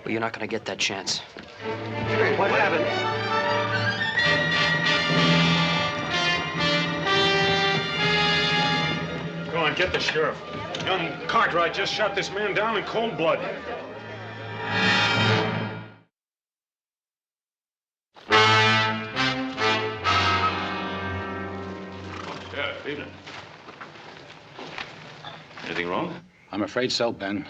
Well, you're not going to get that chance. What happened? Go on, get the sheriff. Young Cartwright just shot this man down in cold blood. Evening. Anything wrong? I'm afraid so, Ben.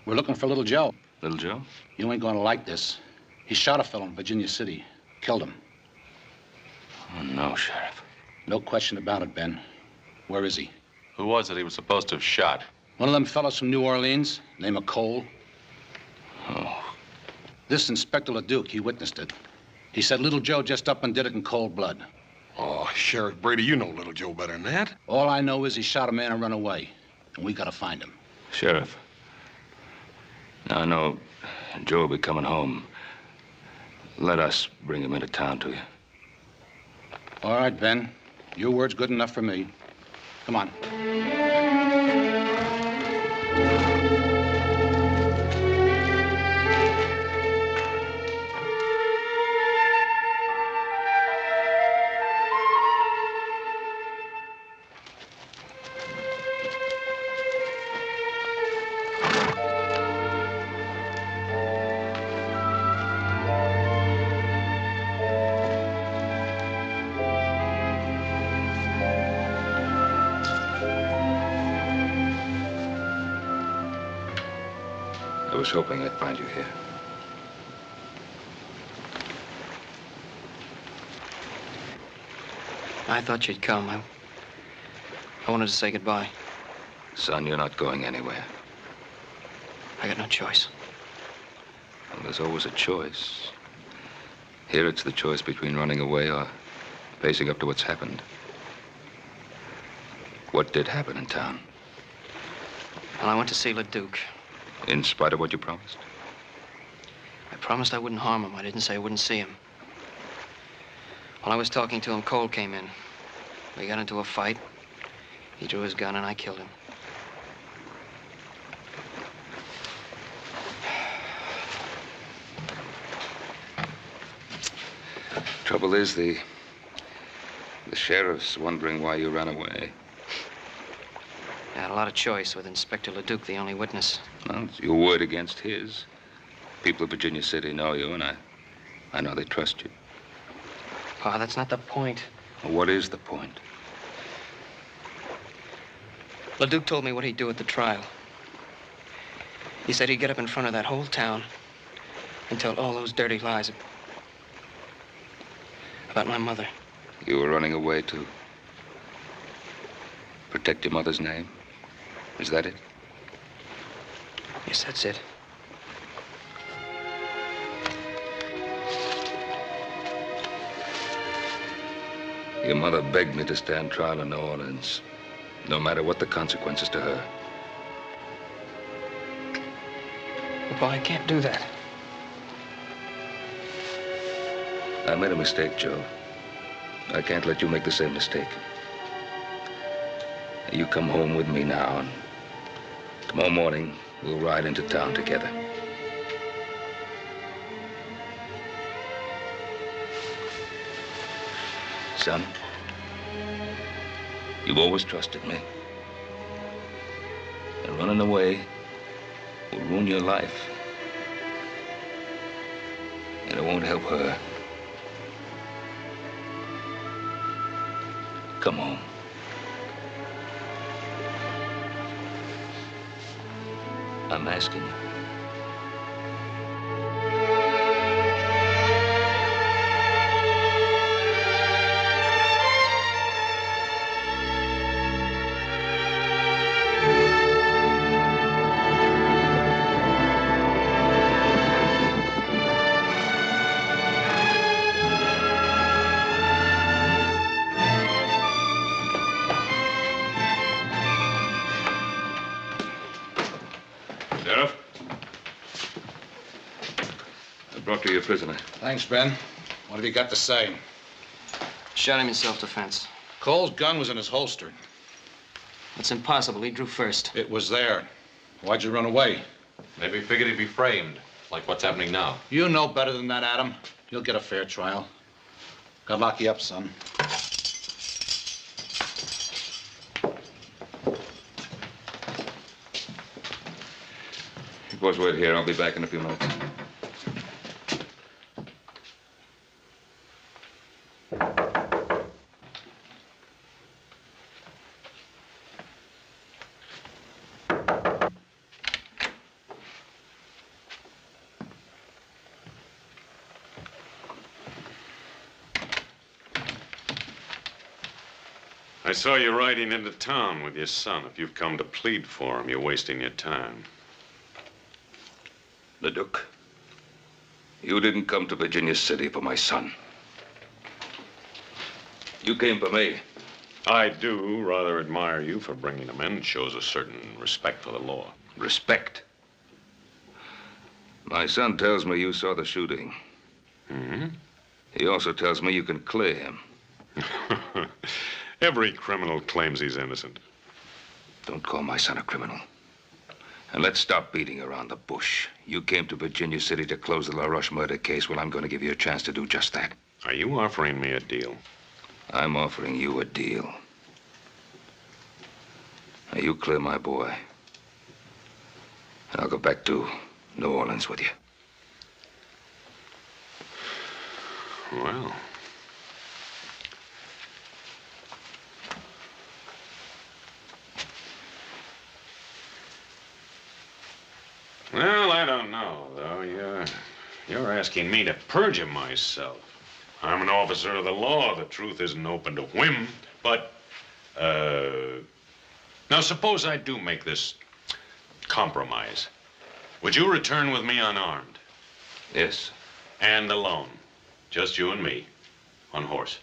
We're looking for Little Joe. Little Joe? You ain't gonna like this. He shot a fellow in Virginia City. Killed him. Oh, no, Sheriff. No question about it, Ben. Where is he? Who was it he was supposed to have shot? One of them fellows from New Orleans, name of Cole. Oh. This Inspector LeDuc, he witnessed it. He said Little Joe just up and did it in cold blood. Oh, Sheriff Brady, you know Little Joe better than that. All I know is he shot a man and run away. And we gotta find him. Sheriff. Now, I know Joe will be coming home. Let us bring him into town to you. All right, Ben. Your word's good enough for me. Come on. I was hoping I'd find you here. I thought you'd come. I wanted to say goodbye. Son, you're not going anywhere. I got no choice. Well, there's always a choice. Here it's the choice between running away or facing up to what's happened. What did happen in town? Well, I went to see LeDuc. In spite of what you promised? I promised I wouldn't harm him. I didn't say I wouldn't see him. While I was talking to him, Cole came in. We got into a fight. He drew his gun and I killed him. Trouble is, the sheriff's wondering why you ran away. I had a lot of choice with Inspector LeDuc, the only witness. Well, it's your word against his. People of Virginia City know you, and I know they trust you. Pa, that's not the point. Well, what is the point? LeDuc told me what he'd do at the trial. He said he'd get up in front of that whole town and tell all those dirty lies about my mother. You were running away to protect your mother's name? Is that it? Yes, that's it. Your mother begged me to stand trial in New Orleans, no matter what the consequences to her. Well, Pa, I can't do that. I made a mistake, Joe. I can't let you make the same mistake. You come home with me now, and tomorrow morning, we'll ride into town together. Son, you've always trusted me. And running away will ruin your life. And it won't help her. Come home. I'm asking you. Your prisoner. Thanks, Ben. What have you got to say? Shot him in self-defense. Cole's gun was in his holster. That's impossible. He drew first. It was there. Why'd you run away? Maybe he figured he'd be framed, like what's happening now. You know better than that, Adam. You'll get a fair trial. God lock you up, son. You boys wait here. I'll be back in a few minutes. I saw you riding into town with your son. If you've come to plead for him, you're wasting your time. The Duke, you didn't come to Virginia City for my son. You came for me. I do rather admire you for bringing him in. It shows a certain respect for the law. Respect? My son tells me you saw the shooting. Mm-hmm. He also tells me you can clear him. Every criminal claims he's innocent. Don't call my son a criminal. And let's stop beating around the bush. You came to Virginia City to close the LaRoche murder case. Well, I'm going to give you a chance to do just that. Are you offering me a deal? I'm offering you a deal. Now, you clear my boy. And I'll go back to New Orleans with you. Well. Well, I don't know, though. You're asking me to perjure myself. I'm an officer of the law. The truth isn't open to whim. But, now suppose I do make this compromise. Would you return with me unarmed? Yes. And alone? Just you and me, on horse?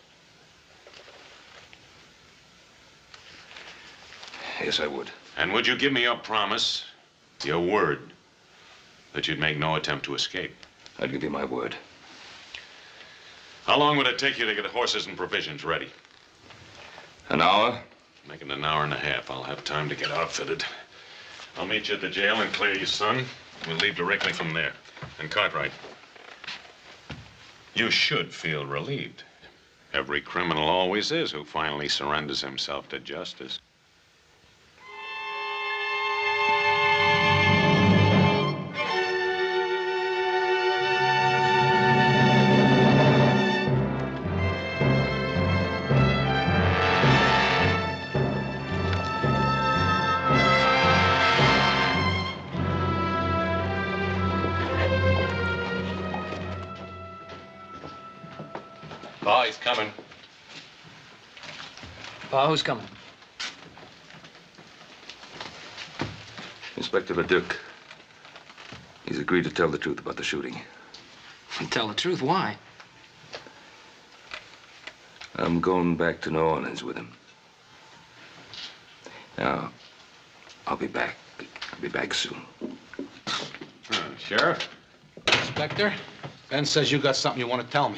Yes, I would. And would you give me your promise, your word, that you'd make no attempt to escape? I'd give you my word. How long would it take you to get horses and provisions ready? An hour? Make it an hour and a half. I'll have time to get outfitted. I'll meet you at the jail and clear your son. We'll leave directly from there. And Cartwright, you should feel relieved. Every criminal always is who finally surrenders himself to justice. Pa, he's coming. Pa, who's coming? Inspector Leduc. He's agreed to tell the truth about the shooting. Tell the truth? Why? I'm going back to New Orleans with him. Now, I'll be back. I'll be back soon. Sheriff? Inspector, Ben says you got something you want to tell me.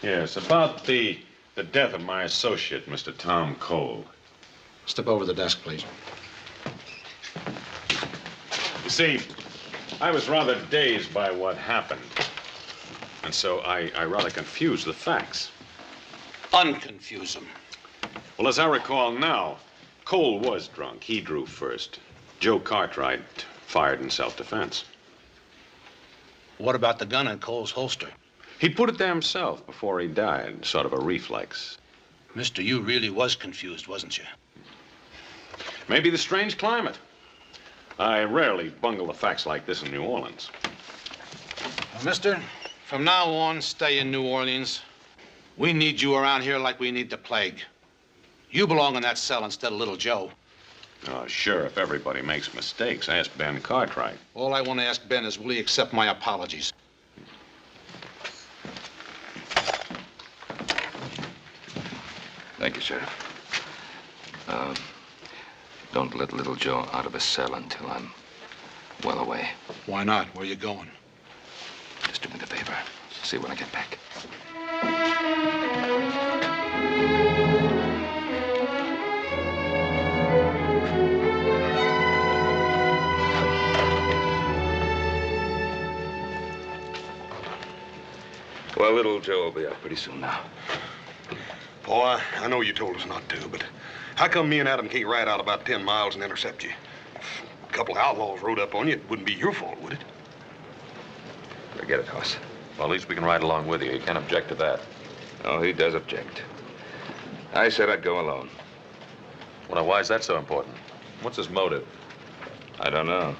Yes, about the death of my associate, Mr. Tom Cole. Step over to the desk, please. You see, I was rather dazed by what happened. And so I rather confused the facts. Unconfuse them. Well, as I recall now, Cole was drunk. He drew first. Joe Cartwright fired in self-defense. What about the gun in Cole's holster? He put it there himself before he died, sort of a reflex. Mister, you really was confused, wasn't you? Maybe the strange climate. I rarely bungle the facts like this in New Orleans. Well, mister, from now on, stay in New Orleans. We need you around here like we need the plague. You belong in that cell instead of little Joe. Oh, sure, if everybody makes mistakes. Ask Ben Cartwright. All I want to ask Ben is, will he accept my apologies? Thank you, Sheriff. Don't let little Joe out of his cell until I'm well away. Why not? Where you going? Just do me the favor. See you when I get back. Well, little Joe will be out pretty soon now. Boy, I know you told us not to, but how come me and Adam can't ride out about 10 miles and intercept you? If a couple of outlaws rode up on you, it wouldn't be your fault, would it? Forget it, Hoss. Well, at least we can ride along with you. You can't object to that. Oh, he does object. I said I'd go alone. Well, now, why is that so important? What's his motive? I don't know.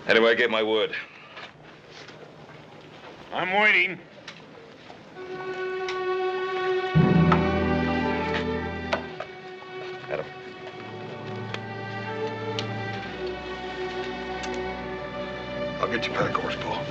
Anyway, I gave my word. I'm waiting. get your pack horse, Paul.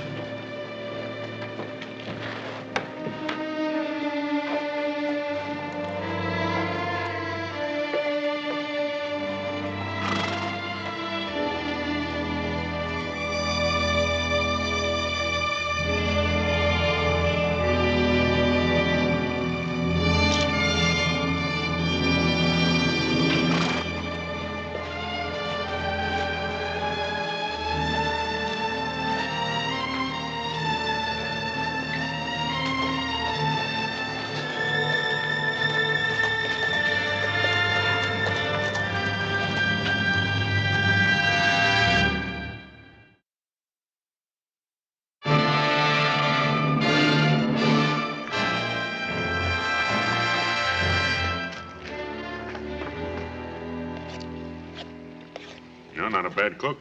You're not a bad cook.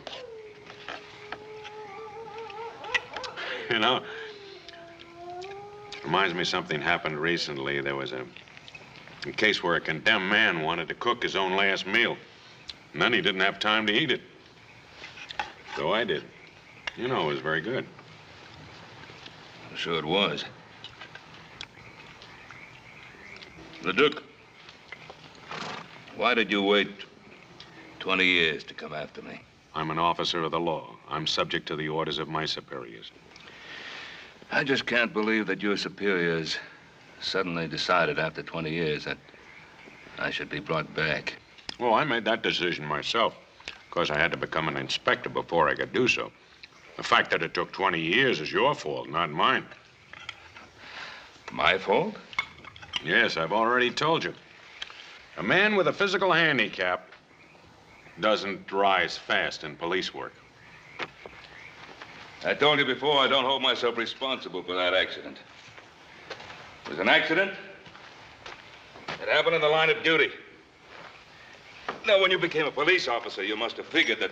You know, reminds me something happened recently. There was a case where a condemned man wanted to cook his own last meal. And then he didn't have time to eat it. So I did. You know, it was very good. I'm sure it was. Leduc, why did you wait 20 years to come after me? I'm an officer of the law. I'm subject to the orders of my superiors. I just can't believe that your superiors suddenly decided after 20 years that I should be brought back. Well, I made that decision myself. Of course, I had to become an inspector before I could do so. The fact that it took 20 years is your fault, not mine. My fault? Yes, I've already told you. A man with a physical handicap doesn't rise fast in police work. I told you before, I don't hold myself responsible for that accident. It was an accident. It happened in the line of duty. Now, when you became a police officer, you must have figured that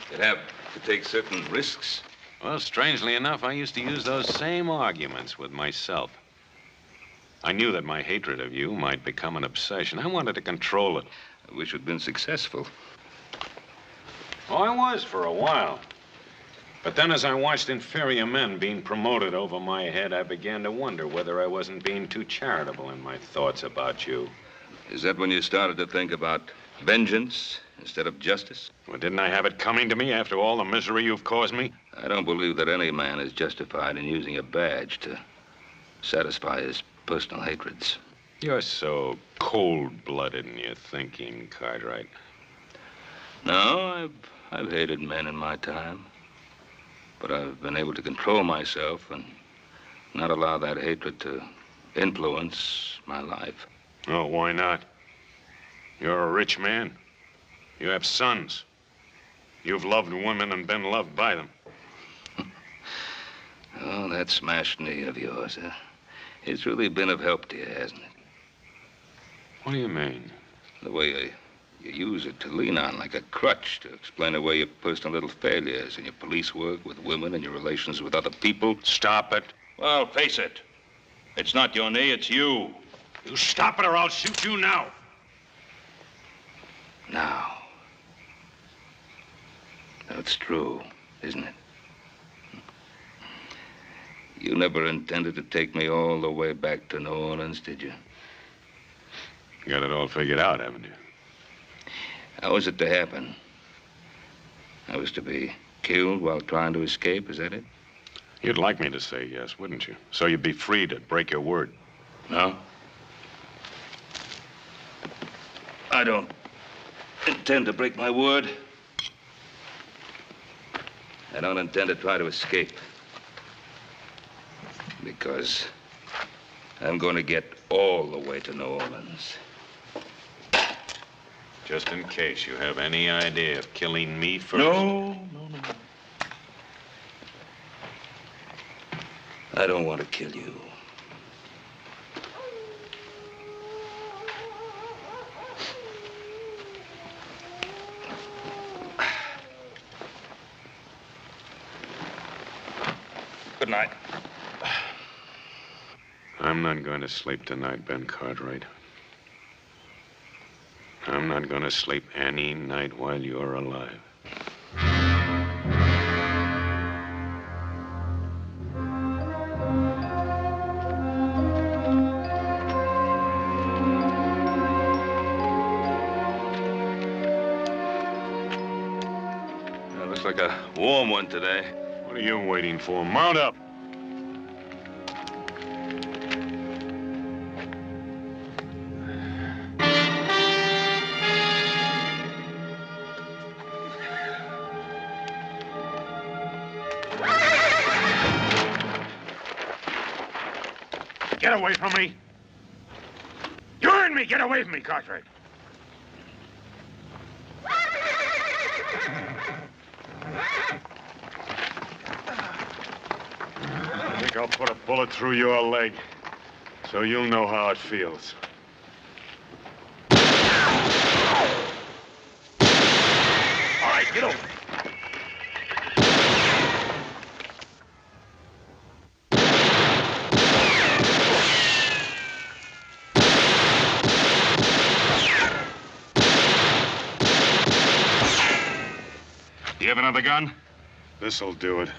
you'd have to take certain risks. Well, strangely enough, I used to use those same arguments with myself. I knew that my hatred of you might become an obsession. I wanted to control it. I wish you'd been successful. Oh, I was for a while. But then as I watched inferior men being promoted over my head, I began to wonder whether I wasn't being too charitable in my thoughts about you. Is that when you started to think about vengeance instead of justice? Well, didn't I have it coming to me after all the misery you've caused me? I don't believe that any man is justified in using a badge to satisfy his personal hatreds. You're so cold-blooded in your thinking, Cartwright. No, I've hated men in my time. But I've been able to control myself and not allow that hatred to influence my life. Oh, why not? You're a rich man. You have sons. You've loved women and been loved by them. Oh, that smashed knee of yours, huh? It's really been of help to you, hasn't it? What do you mean? The way you use it to lean on like a crutch to explain away your personal little failures in your police work with women and your relations with other people. Stop it. Well, face it. It's not your knee, it's you. You stop it or I'll shoot you now. Now. That's true, isn't it? You never intended to take me all the way back to New Orleans, did you? You got it all figured out, haven't you? How was it to happen? I was to be killed while trying to escape, is that it? You'd like me to say yes, wouldn't you? So you'd be free to break your word. No? I don't intend to break my word. I don't intend to try to escape. Because I'm going to get all the way to New Orleans. Just in case you have any idea of killing me first. No. I don't want to kill you. Good night. I'm not going to sleep tonight, Ben Cartwright. I'm not going to sleep any night while you're alive. like a warm one today. What are you waiting for? Mount up. Get away from me. You heard me. Get away from me, Cartwright. I think I'll put a bullet through your leg, so you'll know how it feels. All right, get over. You have another gun? This'll do it.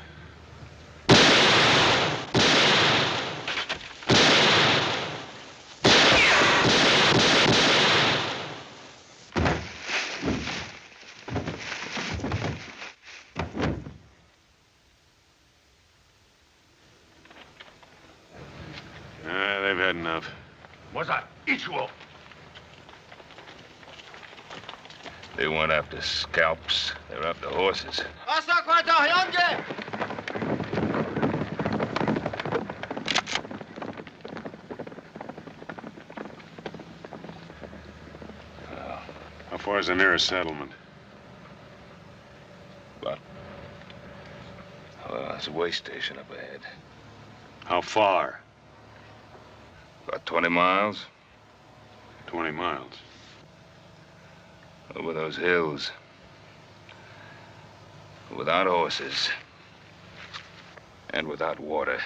They've had enough. What's that? Ichuo. They weren't after scalps. They were after horses. How far is the nearest settlement? Well, there's a way station up ahead. How far? About 20 miles. 20 miles. Over those hills. Without horses. And without water.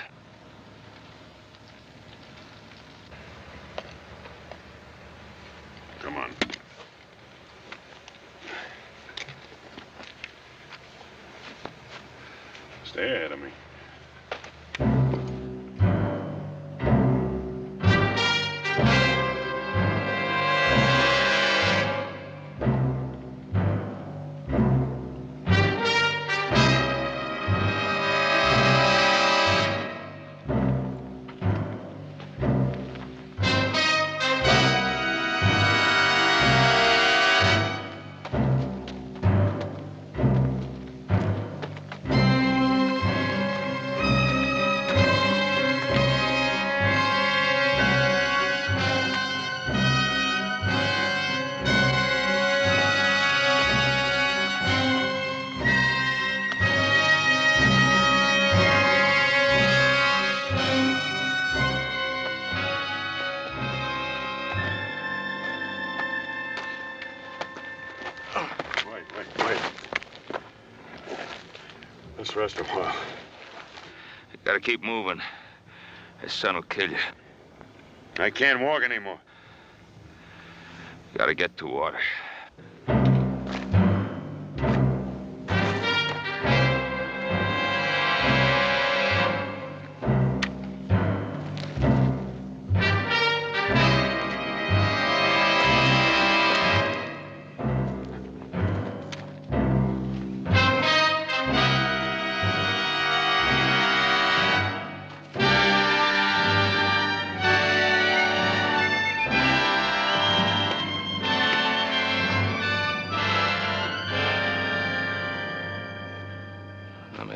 Come on. Stay ahead of me. Let's rest a while. You gotta keep moving. His son will kill you. I can't walk anymore. You gotta get to water.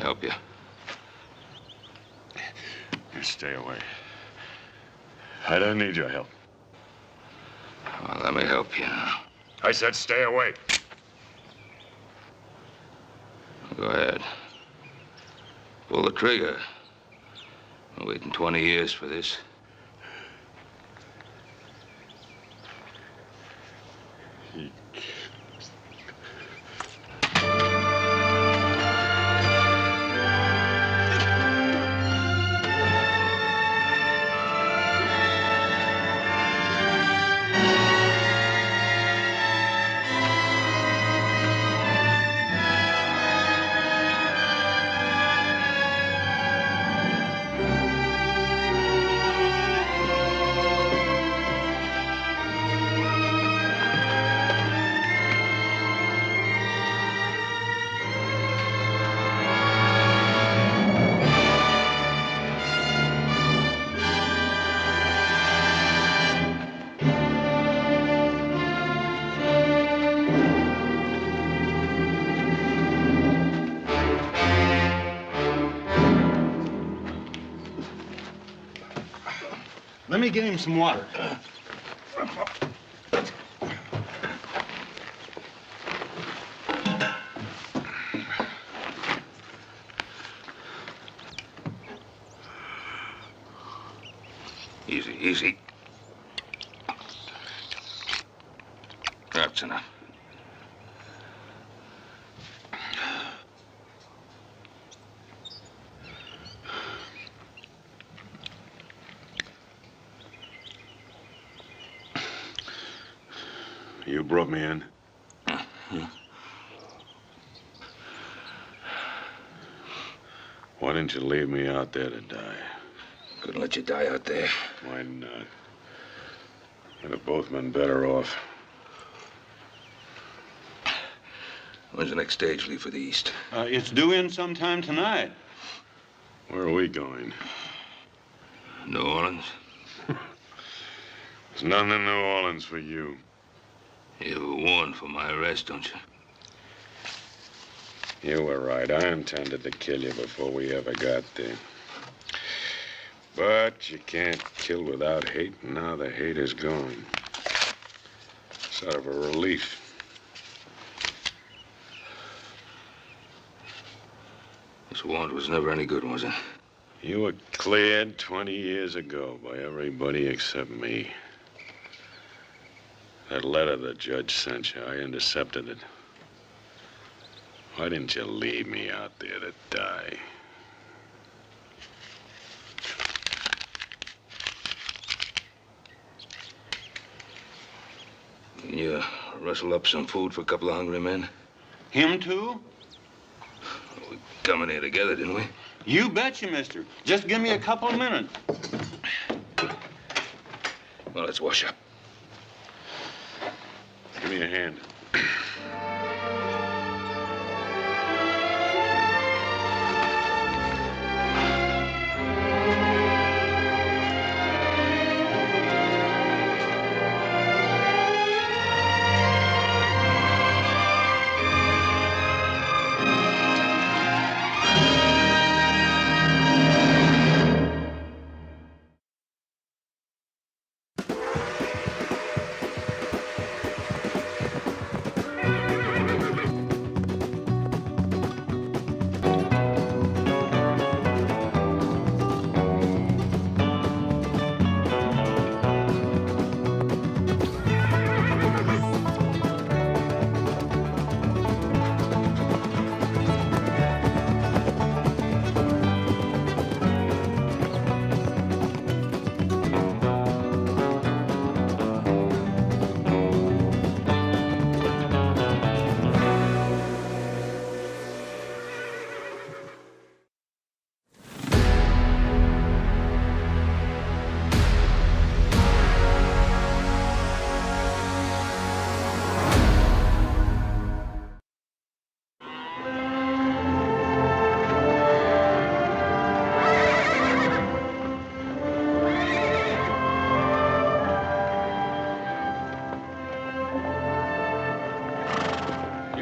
Help you. Stay away. I don't need your help. Well, let me help you now. I said stay away. Go ahead. Pull the trigger. I'm waiting 20 years for this. Let me get him some water. Easy, easy. That's enough. You brought me in. Yeah. Why didn't you leave me out there to die? Couldn't let you die out there. Why not? We'd have both been better off. When's the next stage leave for the East? It's due in sometime tonight. Where are we going? New Orleans. There's nothing in New Orleans for you. You were warned for my arrest, don't you? You were right. I intended to kill you before we ever got there. But you can't kill without hate, and now the hate is gone. Sort of a relief. This warrant was never any good, was it? You were cleared 20 years ago by everybody except me. That letter the judge sent you, I intercepted it. Why didn't you leave me out there to die? Can you rustle up some food for a couple of hungry men? Him too? We come in here together, didn't we? You betcha, mister. Just give me a couple of minutes. Well, let's wash up. Give me a hand.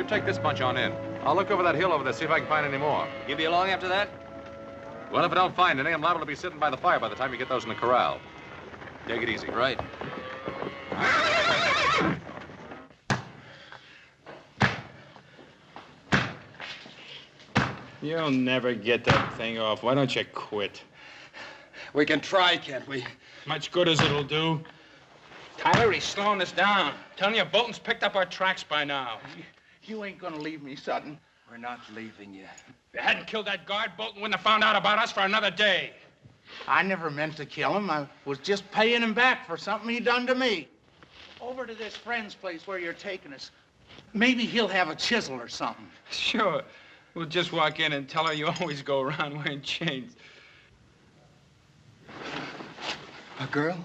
Take this bunch on in. I'll look over that hill over there, see if I can find any more. You be along after that? Well, if I don't find any, I'm liable to be sitting by the fire by the time you get those in the corral. Take it easy. Right. You'll never get that thing off. Why don't you quit? We can try, can't we? Much good as it'll do. Tyler, he's slowing us down. Telling you, Bolton's picked up our tracks by now. You ain't gonna leave me, Sutton. We're not leaving you. If you hadn't killed that guard, Bolton wouldn't have found out about us for another day. I never meant to kill him. I was just paying him back for something he done to me. Over to this friend's place where you're taking us. Maybe he'll have a chisel or something. Sure. We'll just walk in and tell her you always go around wearing chains. A girl?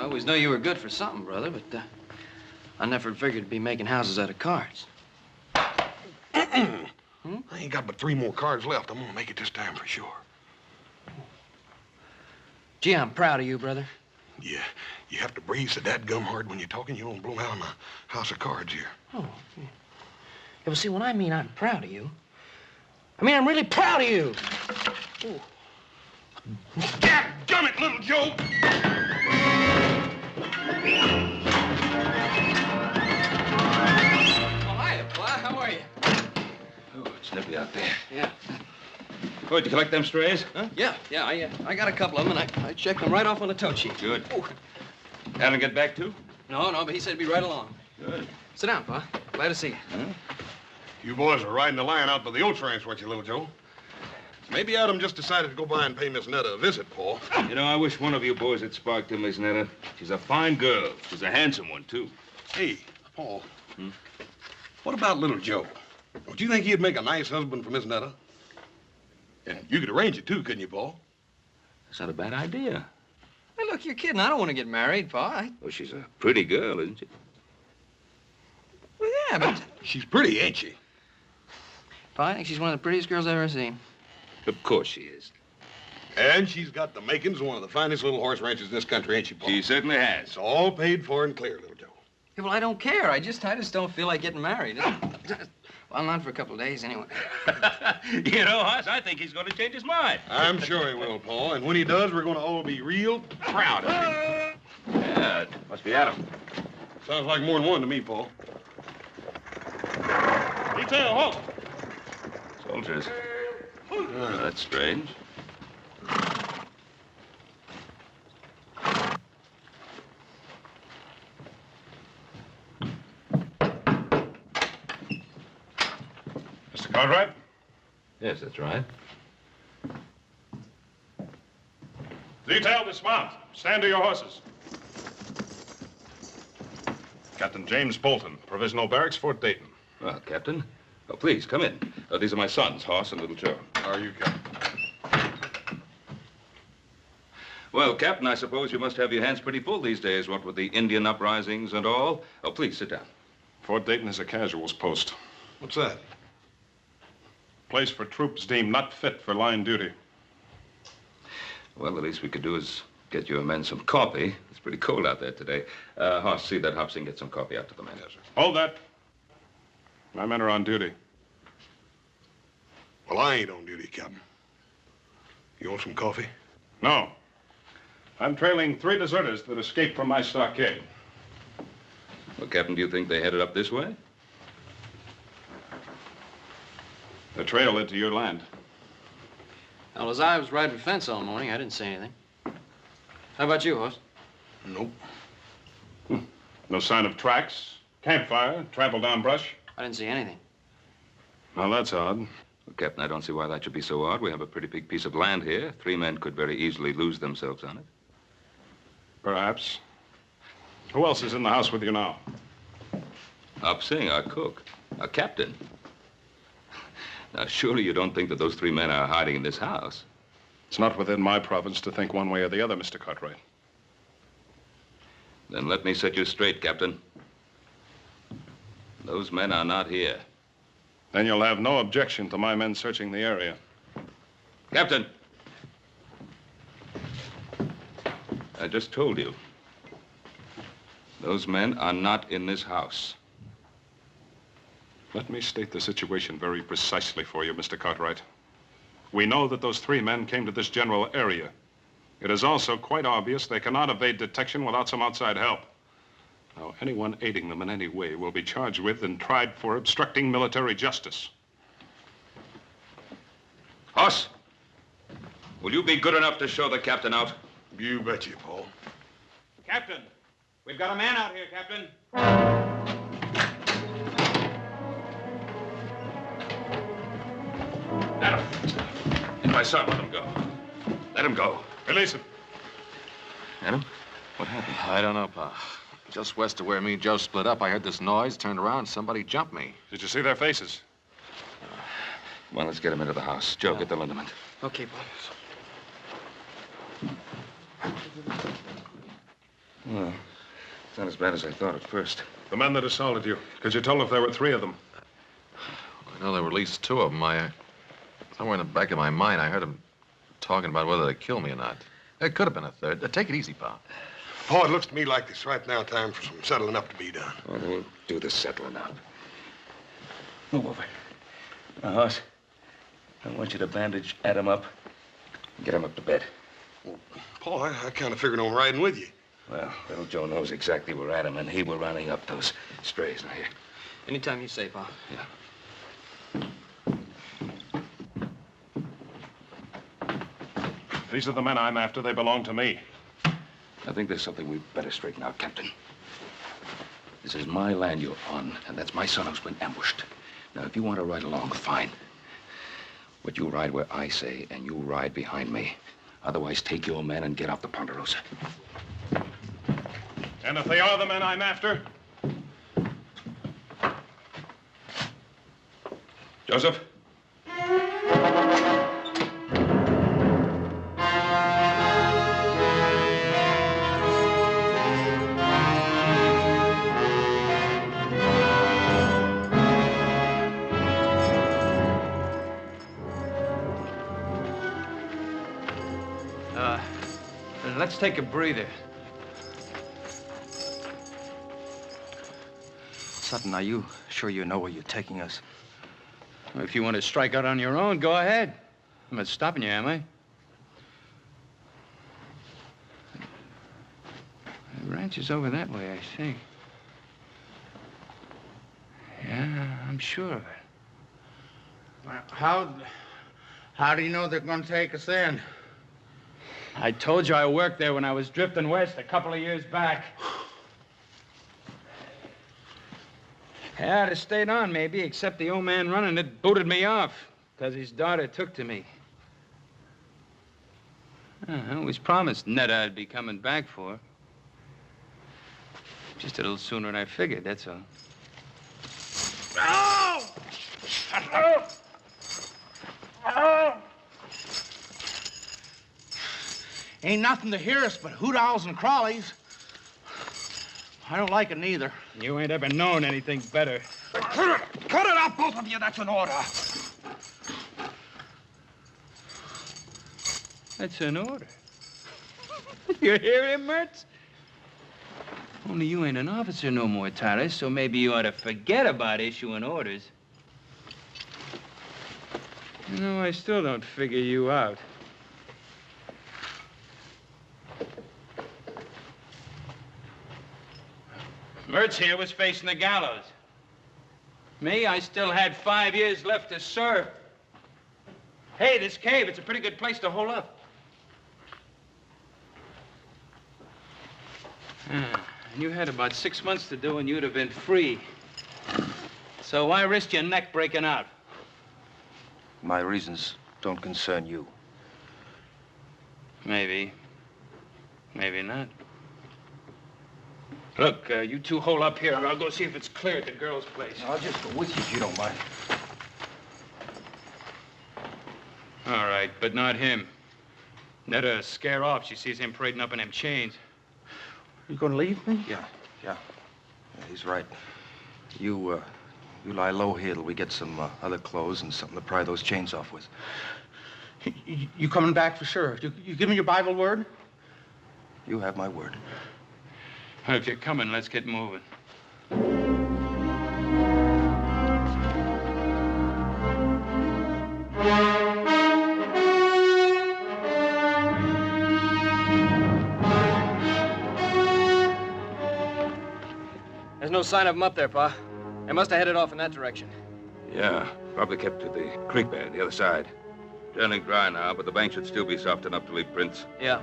I always knew you were good for something, brother, but I never figured to be making houses out of cards. I ain't got but 3 more cards left. I'm gonna make it this time for sure. Gee, I'm proud of you, brother. Yeah, you have to breathe so dadgum hard when you're talking. You don't blow out on the house of cards here. Oh, yeah. Well, see, when I mean I'm proud of you, I mean I'm really proud of you. Ooh. Dadgummit, little Joe! Well, hiya, Pla. How are you? Oh, it's nippy out there. Yeah. Oh, did you collect them strays? Huh? Yeah. I got a couple of them, and I checked them right off on the tote sheet. Good. Alan get back too? No, but he said he'd be right along. Good. Sit down, Pa. Glad to see you. Huh? You boys are riding the line out by the oats ranch, weren't you, little Joe? Maybe Adam just decided to go by and pay Miss Netta a visit, Paul. You know, I wish one of you boys had sparked to Miss Netta. She's a fine girl. She's a handsome one, too. Hey, Paul. What about little Joe? Don't you think he'd make a nice husband for Miss Netta? Yeah, you could arrange it, too, couldn't you, Paul? That's not a bad idea. Hey, look, you're kidding. I don't want to get married, Pa. Well, she's a pretty girl, isn't she? Well, yeah, but... She's pretty, ain't she? Pa, I think she's one of the prettiest girls I've ever seen. Of course she is. And she's got the makings of one of the finest little horse ranches in this country, ain't she, Paul? She certainly has. It's all paid for and clear, little Joe. Yeah, well, I don't care. I just don't feel like getting married. Well, not for a couple of days, anyway. You know, Hoss, I think he's going to change his mind. I'm sure he will, Paul. And when he does, we're going to all be real proud of him. Yeah, it must be Adam. Sounds like more than one to me, Paul. Detail, halt! Soldiers. Oh, that's strange. Mr. Cartwright? Yes, that's right. Detail, dismount. Stand to your horses. Captain James Bolton, Provisional Barracks, Fort Dayton. Well, Captain. Oh, please, come in. These are my sons, Hoss and Little Joe. How are you, Captain? Well, Captain, I suppose you must have your hands pretty full these days, what with the Indian uprisings and all. Oh, please, sit down. Fort Dayton is a casuals post. What's that? Place for troops deemed not fit for line duty. Well, the least we could do is get your men some coffee. It's pretty cold out there today. Hoss, see that Hobson get some coffee out to the men. Yes, sir. Hold that. My men are on duty. Well, I ain't on duty, Captain. You want some coffee? No. I'm trailing 3 deserters that escaped from my stockade. Well, Captain, do you think they headed up this way? The trail led to your land. Well, as I was riding the fence all morning, I didn't see anything. How about you, Hoss? Nope. No sign of tracks, campfire, trampled down brush? I didn't see anything. Well, that's odd. Well, Captain, I don't see why that should be so odd. We have a pretty big piece of land here. 3 men could very easily lose themselves on it. Perhaps. Who else is in the house with you now? Up Singh, our cook. Our captain. Now, surely you don't think that those 3 men are hiding in this house? It's not within my province to think one way or the other, Mr. Cartwright. Then let me set you straight, Captain. Those men are not here. Then you'll have no objection to my men searching the area. Captain! I just told you. Those men are not in this house. Let me state the situation very precisely for you, Mr. Cartwright. We know that those 3 men came to this general area. It is also quite obvious they cannot evade detection without some outside help. Now, anyone aiding them in any way will be charged with and tried for obstructing military justice. Hoss, will you be good enough to show the captain out? You betcha, Paul. Captain, we've got a man out here, Captain. Adam, if my son, let him go. Let him go. Release him. Adam, what happened? I don't know, Pa. Just west of where me and Joe split up, I heard this noise, turned around, somebody jumped me. Did you see their faces? Well, let's get him into the house. Joe, get the liniment. Okay, boss. Well, it's not as bad as I thought at first. The men that assaulted you, because you told us there were 3 of them. I know there were at least 2 of them. Somewhere in the back of my mind, I heard them talking about whether they'd kill me or not. There could have been a 3rd. Take it easy, pal. Oh, it looks to me like it's right now time for some settling up to be done. Well, we'll do the settling up. Move over. Now, Hoss, I want you to bandage Adam up and get him up to bed. Well, Paul, I kind of figured on riding with you. Well, little Joe knows exactly where Adam and he were rounding up those strays. Now, here. Anytime you say, Pa. Yeah. If these are the men I'm after, they belong to me. I think there's something we'd better straighten out, Captain. This is my land you're on, and that's my son who's been ambushed. Now, if you want to ride along, fine. But you ride where I say, and you ride behind me. Otherwise, take your men and get off the Ponderosa. And if they are the men I'm after? Joseph? Let's take a breather. Sutton, are you sure you know where you're taking us? Well, if you want to strike out on your own, go ahead. I'm not stopping you, am I? The ranch is over that way, I think. Yeah, I'm sure of it. Well, how do you know they're going to take us in? I told you I worked there when I was drifting west a couple of years back. Yeah, I'd have stayed on, maybe, except the old man running it booted me off because his daughter took to me. I was promised Netta I'd be coming back for. Just a little sooner than I figured, that's all. Oh! Oh! Oh! Ain't nothing to hear us but hoot owls and crawlies. I don't like it neither. You ain't ever known anything better. Cut it out, both of you. That's an order. That's an order. You hear him, Mertz? Only you ain't an officer no more, Tyler, so maybe you ought to forget about issuing orders. You know, I still don't figure you out. Mertz here was facing the gallows. Me, I still had 5 years left to serve. Hey, this cave, it's a pretty good place to hole up. And you had about 6 months to do and you'd have been free. So why risk your neck breaking out? My reasons don't concern you. Maybe. Maybe not. Look, you two hole up here. I'll go see if it's clear at the girl's place. I'll just go with you if you don't mind. All right, but not him. Netta'll scare off. She sees him parading up in them chains. You gonna leave me? Yeah, he's right. You lie low here till we get some other clothes and something to pry those chains off with. You coming back for sure? You give me your Bible word? You have my word. Well, if you're coming, let's get moving. There's no sign of them up there, Pa. They must have headed off in that direction. Yeah, probably kept to the creek bed, the other side. Turning dry now, but the bank should still be soft enough to leave prints. Yeah.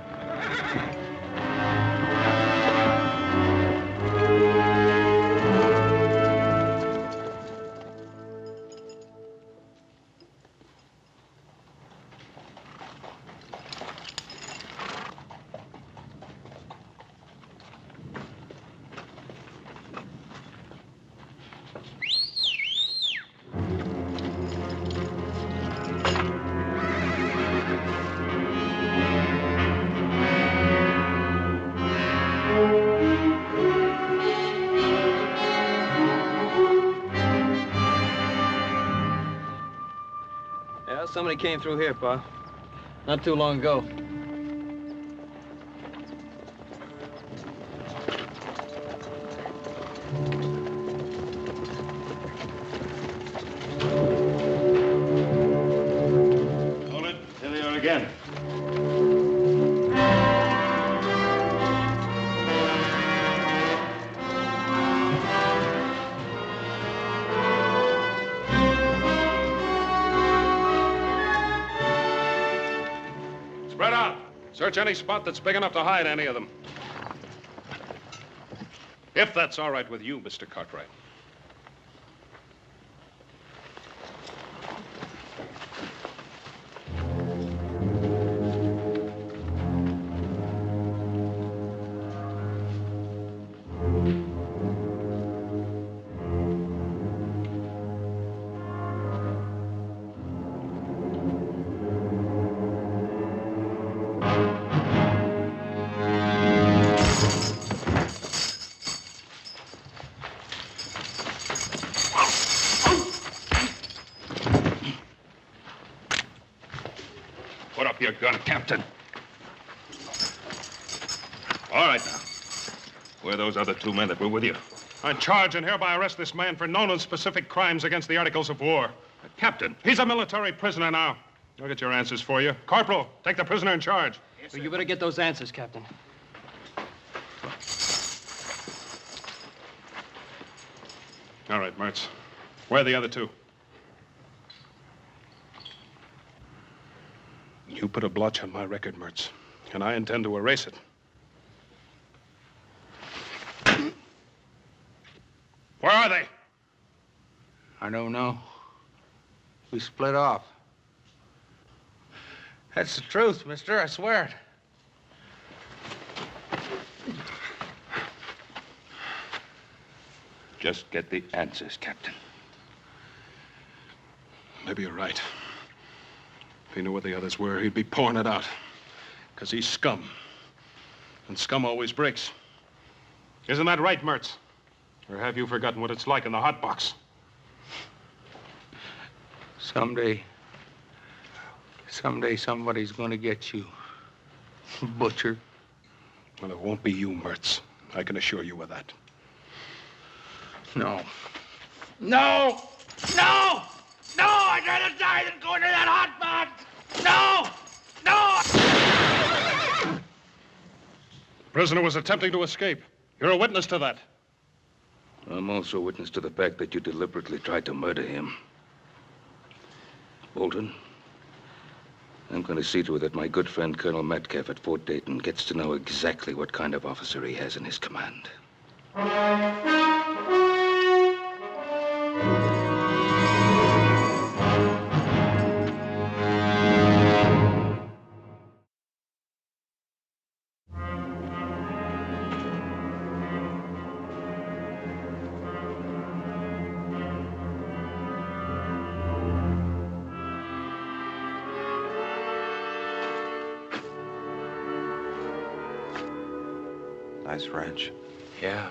Somebody came through here, Pa. Not too long ago. Hold it. Here they are again. Spread out. Search any spot that's big enough to hide any of them. If that's all right with you, Mr. Cartwright. Put up your gun, Captain. All right, now. Where are those other 2 men that were with you? I charge and hereby arrest this man for known and specific crimes against the Articles of War. Captain, he's a military prisoner now. I'll get your answers for you. Corporal, take the prisoner in charge. Yes, well, you better get those answers, Captain. All right, Mertz. Where are the other 2? You put a blotch on my record, Mertz, and I intend to erase it. Where are they? I don't know. We split off. That's the truth, mister. I swear it. Just get the answers, Captain. Maybe you're right. If he knew where the others were, he'd be pouring it out. Because he's scum. And scum always breaks. Isn't that right, Mertz? Or have you forgotten what it's like in the hot box? Someday somebody's gonna get you, butcher. Well, it won't be you, Mertz. I can assure you of that. No. No! No! No! I'd rather die than go into that hot box! No! No! The prisoner was attempting to escape. You're a witness to that. I'm also a witness to the fact that you deliberately tried to murder him. Bolton, I'm going to see to it that my good friend Colonel Metcalf at Fort Dayton gets to know exactly what kind of officer he has in his command. Nice ranch. Yeah.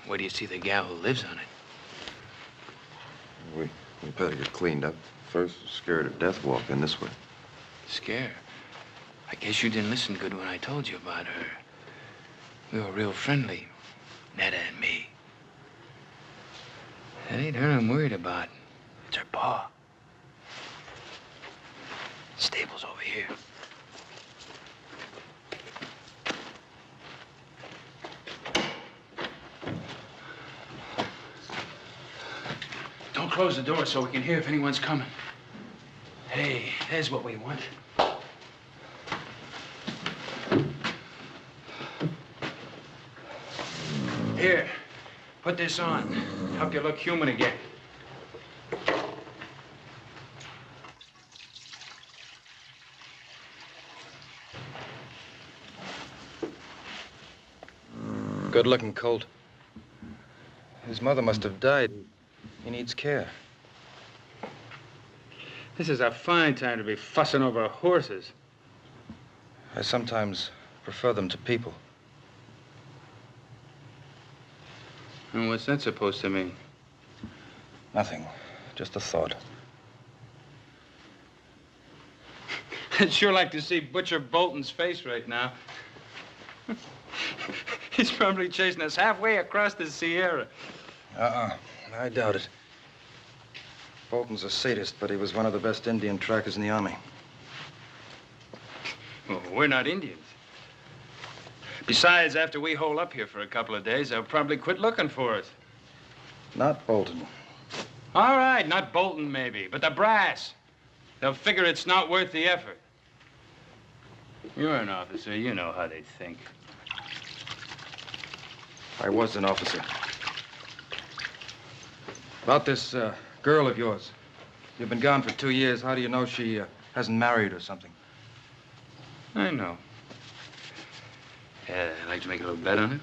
Where do you see the gal who lives on it? We better get cleaned up. First, scared to death walk in this way. Scare? I guess you didn't listen good when I told you about her. We were real friendly, Netta and me. That ain't her I'm worried about. It's her pa. Stable's over here. Don't close the door so we can hear if anyone's coming. Hey, there's what we want. Here, put this on. Help you look human again. Good-looking colt. His mother must have died. He needs care. This is a fine time to be fussing over horses. I sometimes prefer them to people. And what's that supposed to mean? Nothing. Just a thought. I'd sure like to see Butcher Bolton's face right now. He's probably chasing us halfway across the Sierra. I doubt it. Bolton's a sadist, but he was one of the best Indian trackers in the Army. Well, we're not Indians. Besides, after we hole up here for a couple of days, they'll probably quit looking for us. Not Bolton. All right, not Bolton, maybe, but the brass. They'll figure it's not worth the effort. You're an officer. You know how they think. I was an officer. About this girl of yours. You've been gone for 2 years. How do you know she hasn't married or something? I know. I'd like to make a little bet on it.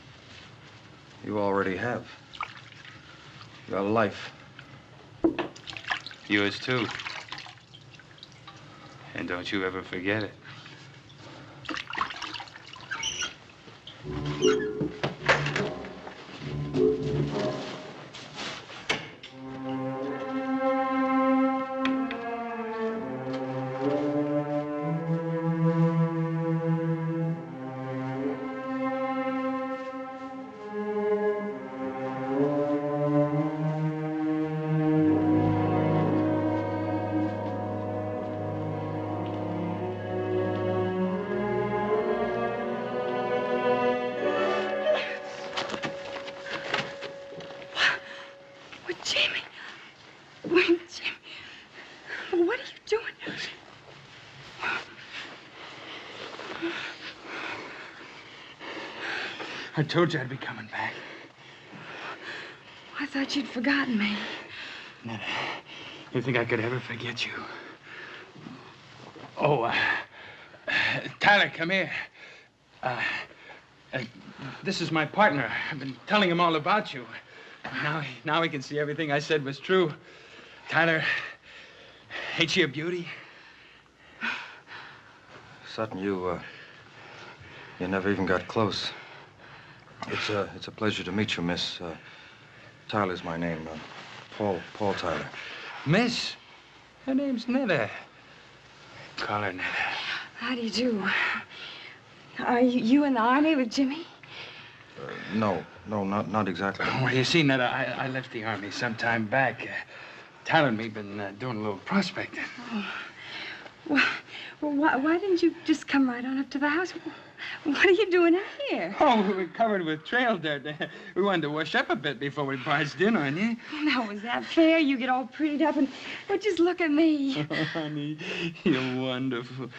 You already have. Your life. Yours, too. And don't you ever forget it. I told you I'd be coming back. I thought you'd forgotten me. Netta, you think I could ever forget you? Oh, Tyler, come here. This is my partner. I've been telling him all about you. Now he can see everything I said was true. Tyler, ain't she a beauty? Sutton, you never even got close. It's a pleasure to meet you, Miss. Tyler's my name. Paul Tyler. Miss? Her name's Netta. Call her Netta. How do you do? Are you in the Army with Jimmy? No, not exactly. Well, you see, Netta, I left the Army some time back. Tyler and me been doing a little prospecting. Oh. Well, why didn't you just come right on up to the house? What are you doing out here? Oh, we were covered with trail dirt. We wanted to wash up a bit before we barged in on you. Now, was that fair? You get all prettied up and... Well, just look at me. Oh, honey, you're wonderful.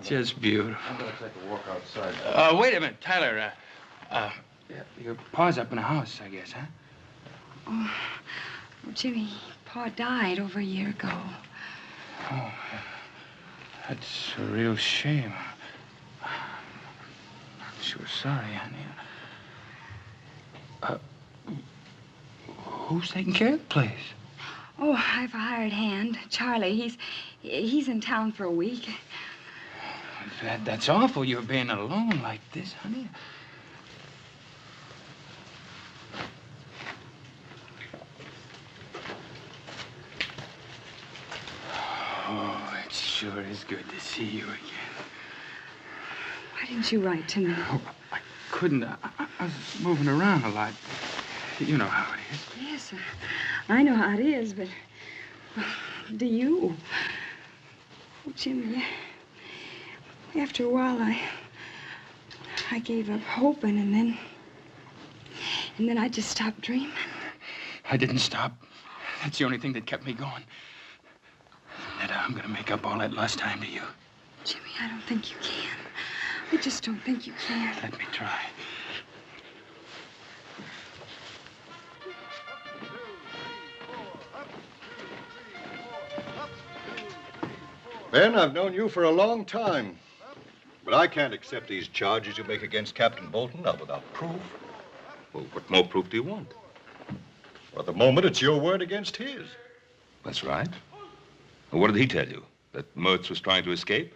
Just beautiful. I'm going to take a walk outside. Wait a minute, Tyler. Your pa's up in the house, I guess, huh? Oh, well, Jimmy, Pa died over a year ago. Oh, that's a real shame. I'm sure sorry, honey. Who's taking care of the place? Oh, I've a hired hand, Charlie. He's in town for a week. That's awful, you're being alone like this, honey. Oh, it sure is good to see you again. Why didn't you write to me? Oh, I couldn't. I was moving around a lot. You know how it is. Yes, I know how it is, but do you? Oh, Jimmy, after a while, I gave up hoping, and then I just stopped dreaming. I didn't stop. That's the only thing that kept me going. Netta, I'm gonna make up all that lost time to you. Jimmy, I don't think you can. I just don't think you can. Let me try. Ben, I've known you for a long time. But I can't accept these charges you make against Captain Bolton, not without proof. Well, what more proof do you want? Well, at the moment, it's your word against his. That's right. Well, what did he tell you? That Mertz was trying to escape?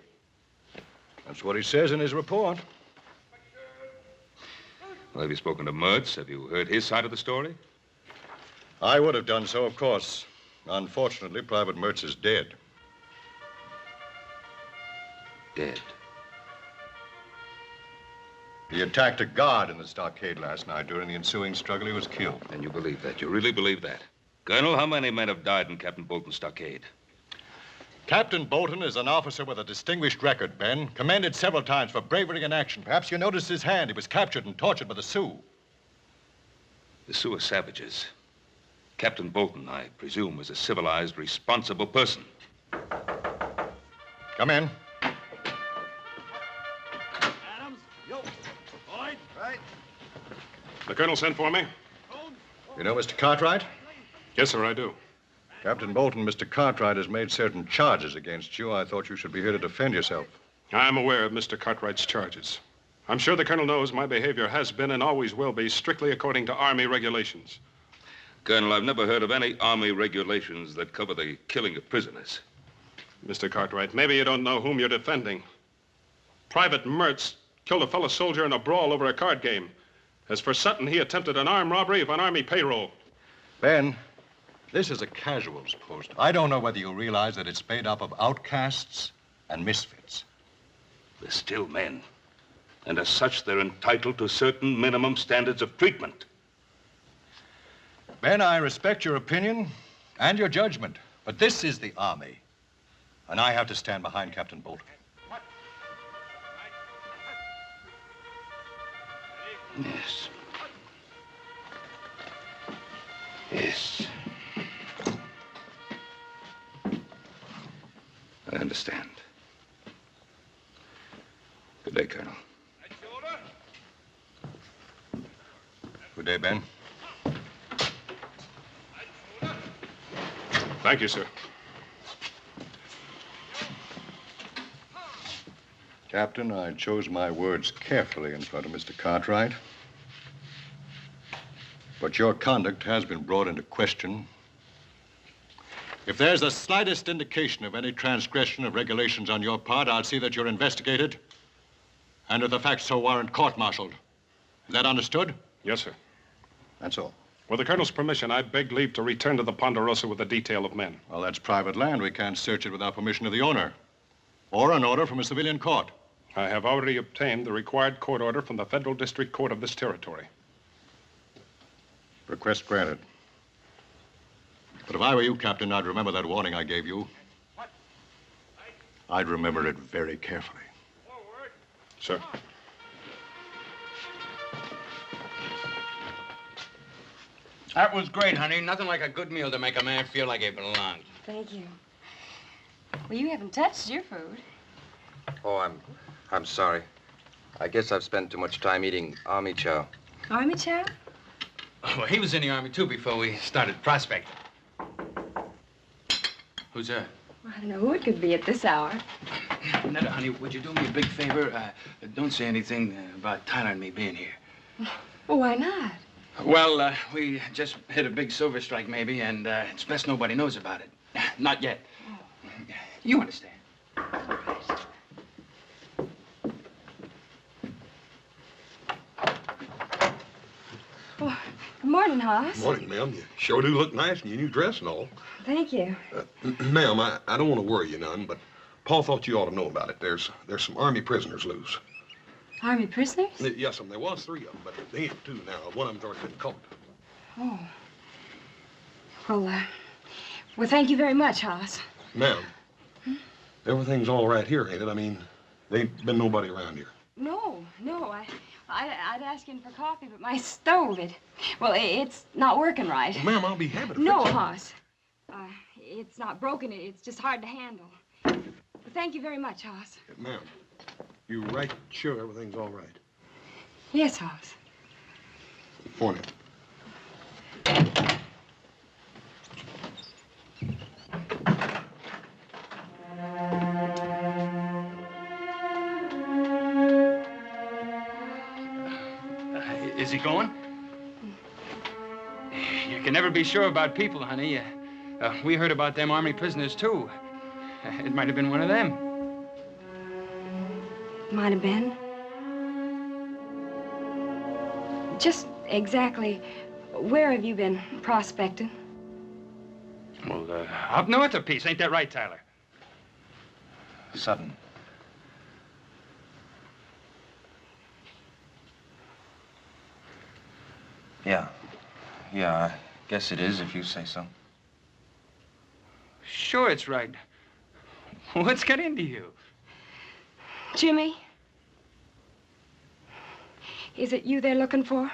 That's what he says in his report. Well, have you spoken to Mertz? Have you heard his side of the story? I would have done so, of course. Unfortunately, Private Mertz is dead. dead. He attacked a guard in the stockade last night. During the ensuing struggle, he was killed. And you believe that? You really believe that? Colonel, how many men have died in Captain Bolton's stockade? Captain Bolton is an officer with a distinguished record, Ben. Commended several times for bravery in action. Perhaps you noticed his hand. He was captured and tortured by the Sioux. The Sioux are savages. Captain Bolton, I presume, was a civilized, responsible person. Come in. Adams, yo, Boyd, right. The colonel sent for me. You know Mr. Cartwright? Yes, sir, I do. Captain Bolton, Mr. Cartwright has made certain charges against you. I thought you should be here to defend yourself. I'm aware of Mr. Cartwright's charges. I'm sure the colonel knows my behavior has been and always will be strictly according to Army regulations. Colonel, I've never heard of any Army regulations that cover the killing of prisoners. Mr. Cartwright, maybe you don't know whom you're defending. Private Mertz killed a fellow soldier in a brawl over a card game. As for Sutton, he attempted an armed robbery of an Army payroll. Ben, this is a casuals post. I don't know whether you realize that it's made up of outcasts and misfits. They're still men. And as such, they're entitled to certain minimum standards of treatment. Ben, I respect your opinion and your judgment, but this is the Army, and I have to stand behind Captain Bolton. Yes. Yes. I understand. Good day, Colonel. Good day, Ben. Thank you, sir. Captain, I chose my words carefully in front of Mr. Cartwright. But your conduct has been brought into question. If there's the slightest indication of any transgression of regulations on your part, I'll see that you're investigated and if the facts so warrant, court-martialed. Is that understood? Yes, sir. That's all. With the colonel's permission, I beg leave to return to the Ponderosa with a detail of men. Well, that's private land. We can't search it without permission of the owner or an order from a civilian court. I have already obtained the required court order from the Federal District Court of this territory. Request granted. But if I were you, Captain, I'd remember that warning I gave you. I'd remember it very carefully. Sir. That was great, honey. Nothing like a good meal to make a man feel like he belongs. Thank you. Well, you haven't touched your food. Oh, I'm sorry. I guess I've spent too much time eating army chow. Army chow? Well, he was in the Army, too, before we started prospecting. Who's that? Well, I don't know who it could be at this hour. Netta, honey, would you do me a big favor? Don't say anything about Tyler and me being here. Well, why not? Well, we just hit a big silver strike, maybe, and it's best nobody knows about it. Not yet. You understand. Well, good morning, Hoss. Morning, ma'am. You sure do look nice in your new dress and all. Thank you. Ma'am, I don't want to worry you none, but Paul thought you ought to know about it. There's some Army prisoners loose. Army prisoners? Yes, there was 3 of them, but they ain't 2 now. One of them's already been caught. Oh. Well, thank you very much, Hoss. Ma'am, everything's all right here, ain't it? I mean, there ain't been nobody around here. No. I'd ask him for coffee, but my stove, it's not working right. Well, ma'am, I'll be happy to No, fix it. Hoss. It's not broken. It's just hard to handle. Well, thank you very much, Hoss. Ma'am, you right sure everything's all right? Yes, Hoss. Morning. Is he going? You can never be sure about people, honey. We heard about them Army prisoners, too. It might have been one of them. Might have been. Just exactly where have you been prospecting? Well, up north a piece. Ain't that right, Tyler? Sutton. Yeah. Yeah, I guess it is, if you say so. Sure, it's right. What's got into you? Jimmy? Is it you they're looking for?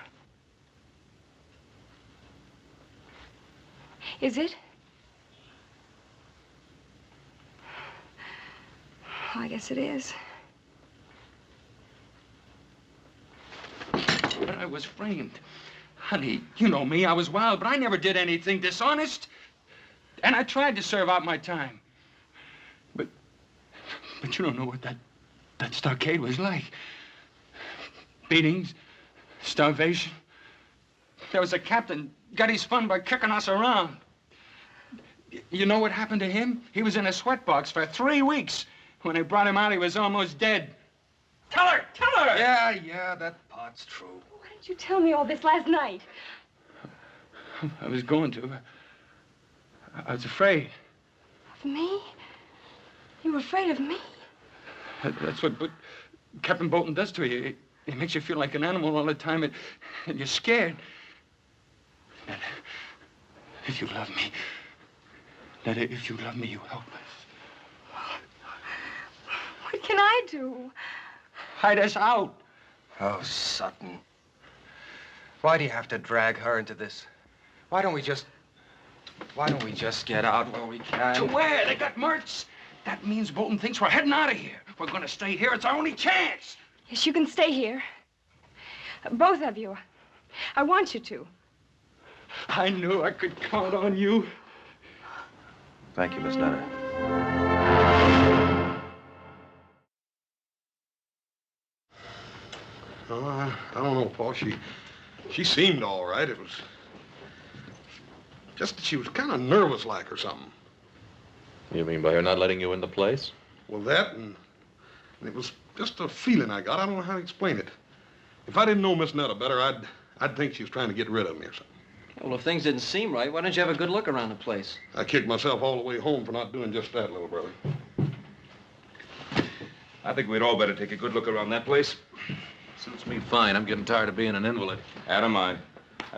Is it? I guess it is. But I was framed. Honey, you know me, I was wild, but I never did anything dishonest. And I tried to serve out my time. But you don't know what that stockade was like. Beatings, starvation. There was a captain, got his fun by kicking us around. You know what happened to him? He was in a sweatbox for 3 weeks. When they brought him out, he was almost dead. Tell her! Tell her! Yeah, that part's true. Why didn't you tell me all this last night? I was going to. I was afraid. Of me? You were afraid of me? That's what Captain Bolton does to you. It makes you feel like an animal all the time, and you're scared. Netta, if you love me, Netta, if you love me, you help us. What can I do? Hide us out. Oh, Sutton. Why do you have to drag her into this? Why don't we just get out while we can? To where? They got Mertz. That means Bolton thinks we're heading out of here. We're going to stay here. It's our only chance. Yes, you can stay here. Both of you. I want you to. I knew I could count on you. Thank you, Miss Nutter. Oh, I don't know, Paul. She seemed all right. It was just that she was kind of nervous like or something. You mean by her not letting you in the place? Well, that and it was just a feeling I got. I don't know how to explain it. If I didn't know Miss Nutter better, I'd think she was trying to get rid of me or something. Well, if things didn't seem right, why don't you have a good look around the place? I kicked myself all the way home for not doing just that, little brother. I think we'd all better take a good look around that place. Suits me fine. I'm getting tired of being an invalid. Adam, I'd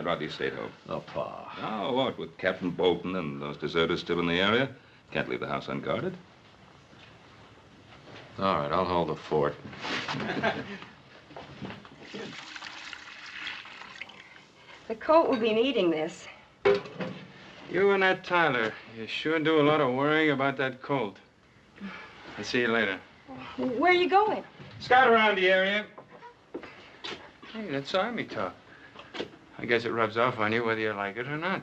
rather you stayed home. Oh, Pa. Now, what, with Captain Bolton and those deserters still in the area? Can't leave the house unguarded. All right, I'll hold the fort. The colt will be needing this. You and that Tyler, you sure do a lot of worrying about that colt. I'll see you later. Where are you going? Scout around the area. Hey, that's Army talk. I guess it rubs off on you whether you like it or not.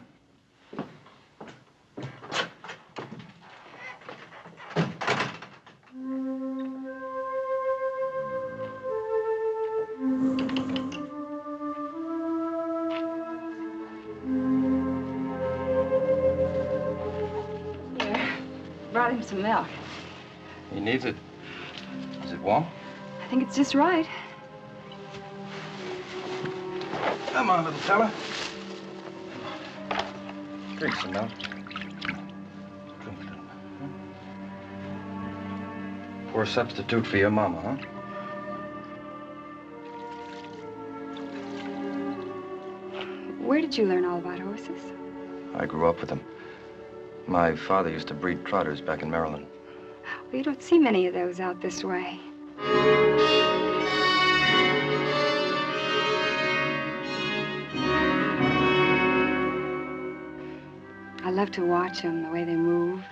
Brought him some milk. He needs it. Is it warm? I think it's just right. Come on, little fella. Drink some milk. Drink it. Poor substitute for your mama, huh? Where did you learn all about horses? I grew up with them. My father used to breed trotters back in Maryland. Well, you don't see many of those out this way. I love to watch them, the way they move.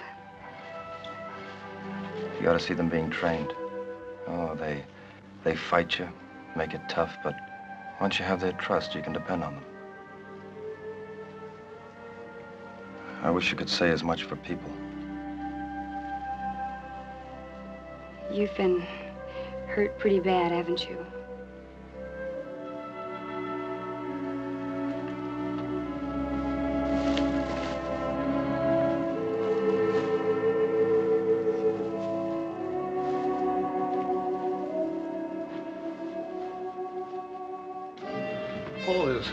You ought to see them being trained. Oh, they fight you, make it tough, but once you have their trust, you can depend on them. I wish you could say as much for people. You've been hurt pretty bad, haven't you? Paul, there's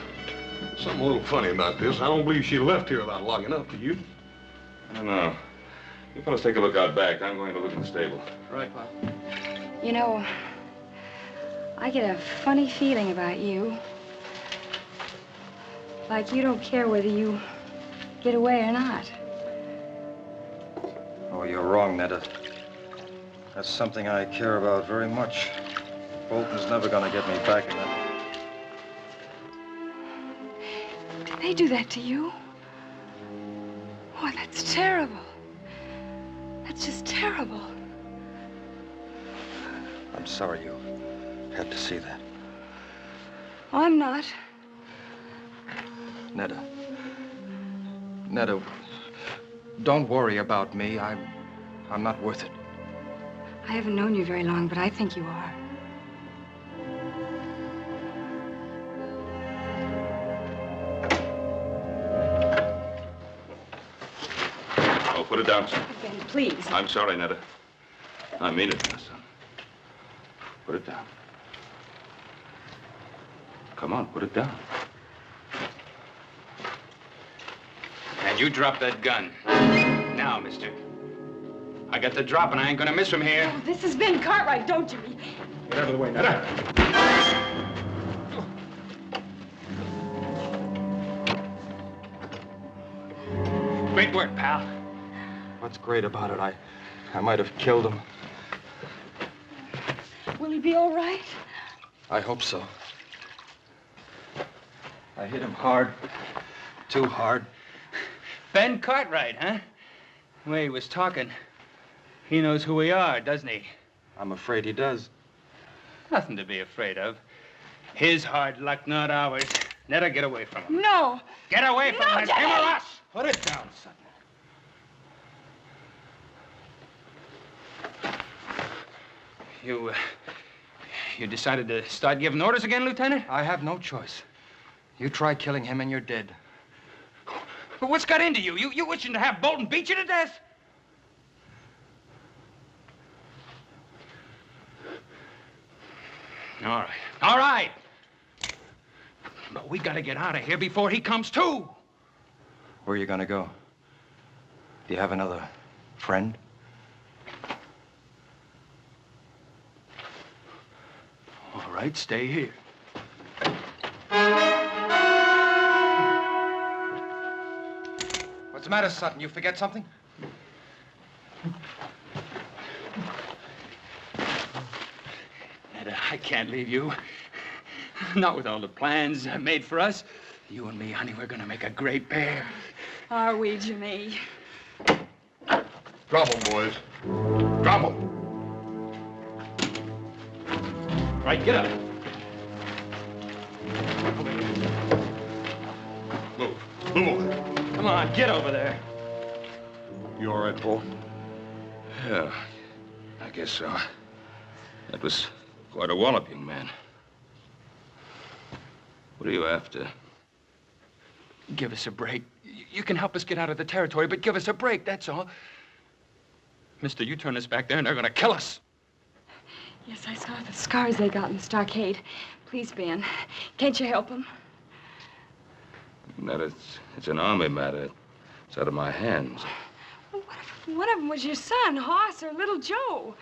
something a little funny about this. I don't believe she left here without locking up, do you? I don't know. You fellas take a look out back. I'm going to look in the stable. Right, Pop. You know, I get a funny feeling about you. Like you don't care whether you get away or not. Oh, you're wrong, Netta. That's something I care about very much. Bolton's never gonna get me back again. Did they do that to you? Oh, that's terrible. That's just terrible. I'm sorry you had to see that. Oh, I'm not. Netta. Netta, don't worry about me. I'm not worth it. I haven't known you very long, but I think you are. Oh, put it down, son. Ben, please. I'm sorry, Netta. I mean it, my son. Put it down. Come on, put it down. And you drop that gun. Now, mister. I got the drop and I ain't gonna miss from here. Oh, this has been Cartwright, don't you? Get out of the way, Netta. Great work, pal. What's great about it? I might have killed him. Will he be all right? I hope so. I hit him hard. Too hard. Ben Cartwright, huh? The way he was talking. He knows who we are, doesn't he? I'm afraid he does. Nothing to be afraid of. His hard luck, not ours. Netta, get away from him. No. Get away from him. It's him or us. Put it down, son. You decided to start giving orders again, Lieutenant? I have no choice. You try killing him and you're dead. But what's got into you? You wishing to have Bolton beat you to death? All right. All right. But we gotta get out of here before he comes too. Where are you gonna go? Do you have another friend? All right, stay here. What's the matter, Sutton? You forget something? Netta, I can't leave you. Not with all the plans made for us. You and me, honey, we're gonna make a great pair. Are we, Jimmy? Drop 'em, boys. Drop 'em. Right, get up. Move. Move over. Come on, get over there. You all right, Paul? Yeah, I guess so. That was quite a wallop, young man. What are you after? Give us a break. You can help us get out of the territory, but give us a break, that's all. Mister, you turn us back there and they're gonna kill us. Yes, I saw the scars they got in the stockade. Please, Ben, can't you help them? That it's an army matter. It's out of my hands. Well, what if one of them was your son, Hoss, or little Joe?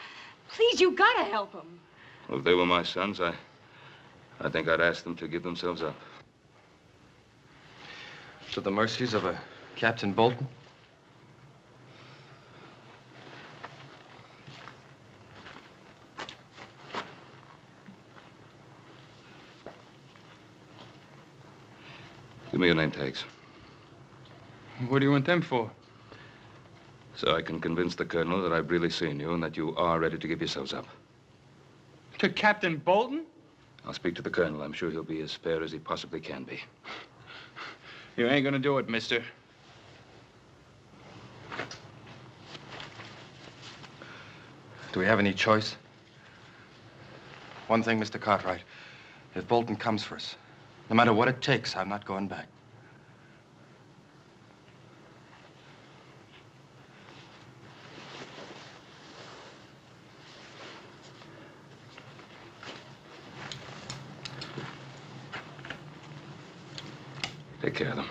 Please, you gotta help them. Well, if they were my sons, I think I'd ask them to give themselves up. To the mercies of a Captain Bolton? Give me your name tags. What do you want them for? So I can convince the colonel that I've really seen you and that you are ready to give yourselves up. To Captain Bolton? I'll speak to the colonel. I'm sure he'll be as fair as he possibly can be. You ain't gonna do it, mister. Do we have any choice? One thing, Mr. Cartwright. If Bolton comes for us, no matter what it takes, I'm not going back. Take care of them.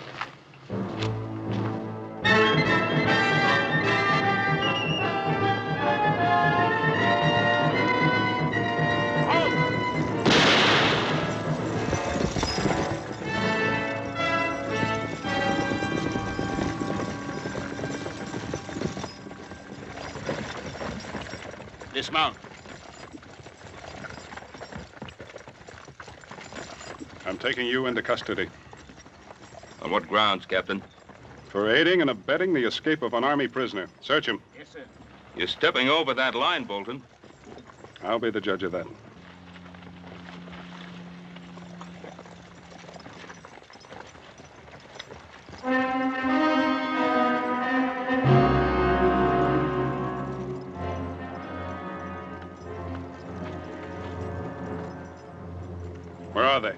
Dismount. I'm taking you into custody. On what grounds, Captain? For aiding and abetting the escape of an Army prisoner. Search him. Yes, sir. You're stepping over that line, Bolton. I'll be the judge of that. Where are they?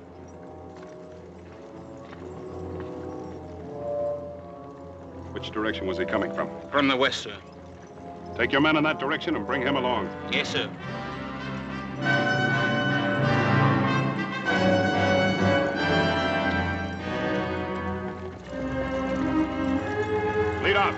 Which direction was he coming from? From the west, sir. Take your men in that direction and bring him along. Yes, sir. Lead out.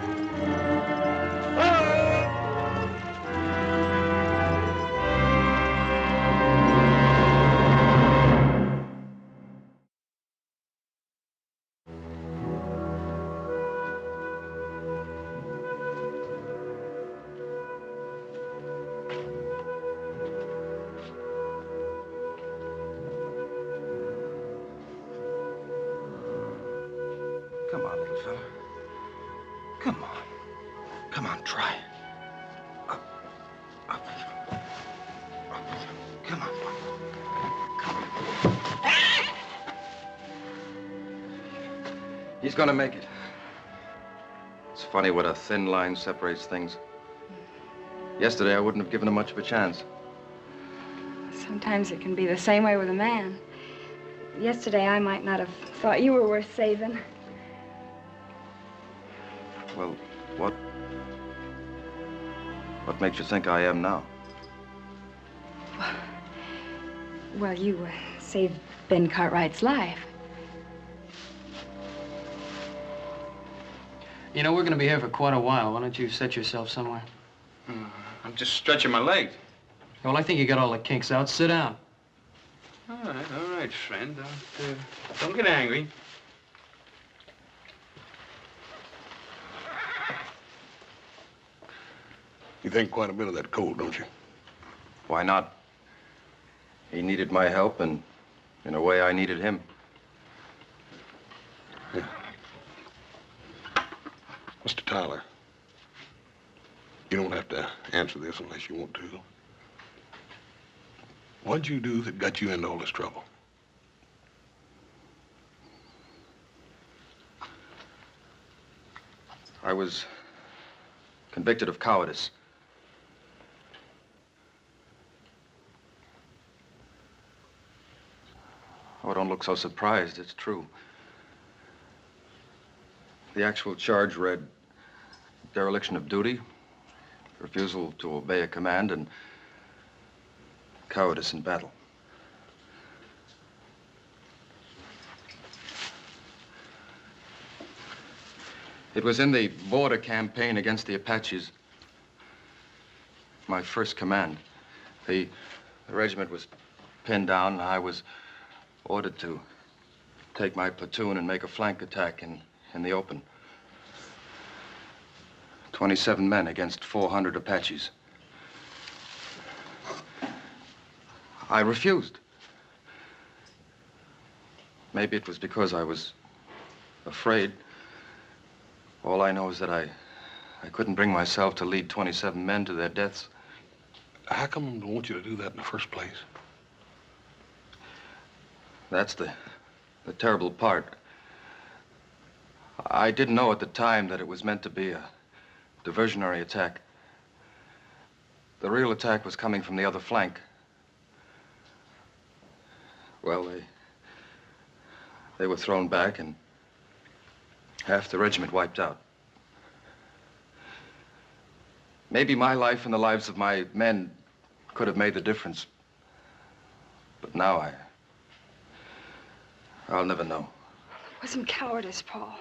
Come on, little fella. Come on. Come on, try. Up. Up. Up. Come on. Come on. He's gonna make it. It's funny what a thin line separates things. Yesterday, I wouldn't have given him much of a chance. Sometimes it can be the same way with a man. Yesterday, I might not have thought you were worth saving. Well, what makes you think I am now? Well, you saved Ben Cartwright's life. You know, we're going to be here for quite a while. Why don't you set yourself somewhere? I'm just stretching my legs. Well, I think you got all the kinks out. Sit down. All right, friend. Don't get angry. You think quite a bit of that cold, don't you? Why not? He needed my help, and in a way, I needed him. Yeah. Mr. Tyler, you don't have to answer this unless you want to. What'd you do that got you into all this trouble? I was convicted of cowardice. Oh, don't look so surprised. It's true. The actual charge read dereliction of duty, refusal to obey a command, and cowardice in battle. It was in the border campaign against the Apaches. My first command. The regiment was pinned down, and I was ordered to take my platoon and make a flank attack in the open. 27 men against 400 Apaches. I refused. Maybe it was because I was afraid. All I know is that I couldn't bring myself to lead 27 men to their deaths. How come they want you to do that in the first place? That's the terrible part. I didn't know at the time that it was meant to be a diversionary attack. The real attack was coming from the other flank. Well, they were thrown back and half the regiment wiped out. Maybe my life and the lives of my men could have made the difference. But now I'll never know. It wasn't cowardice, Paul.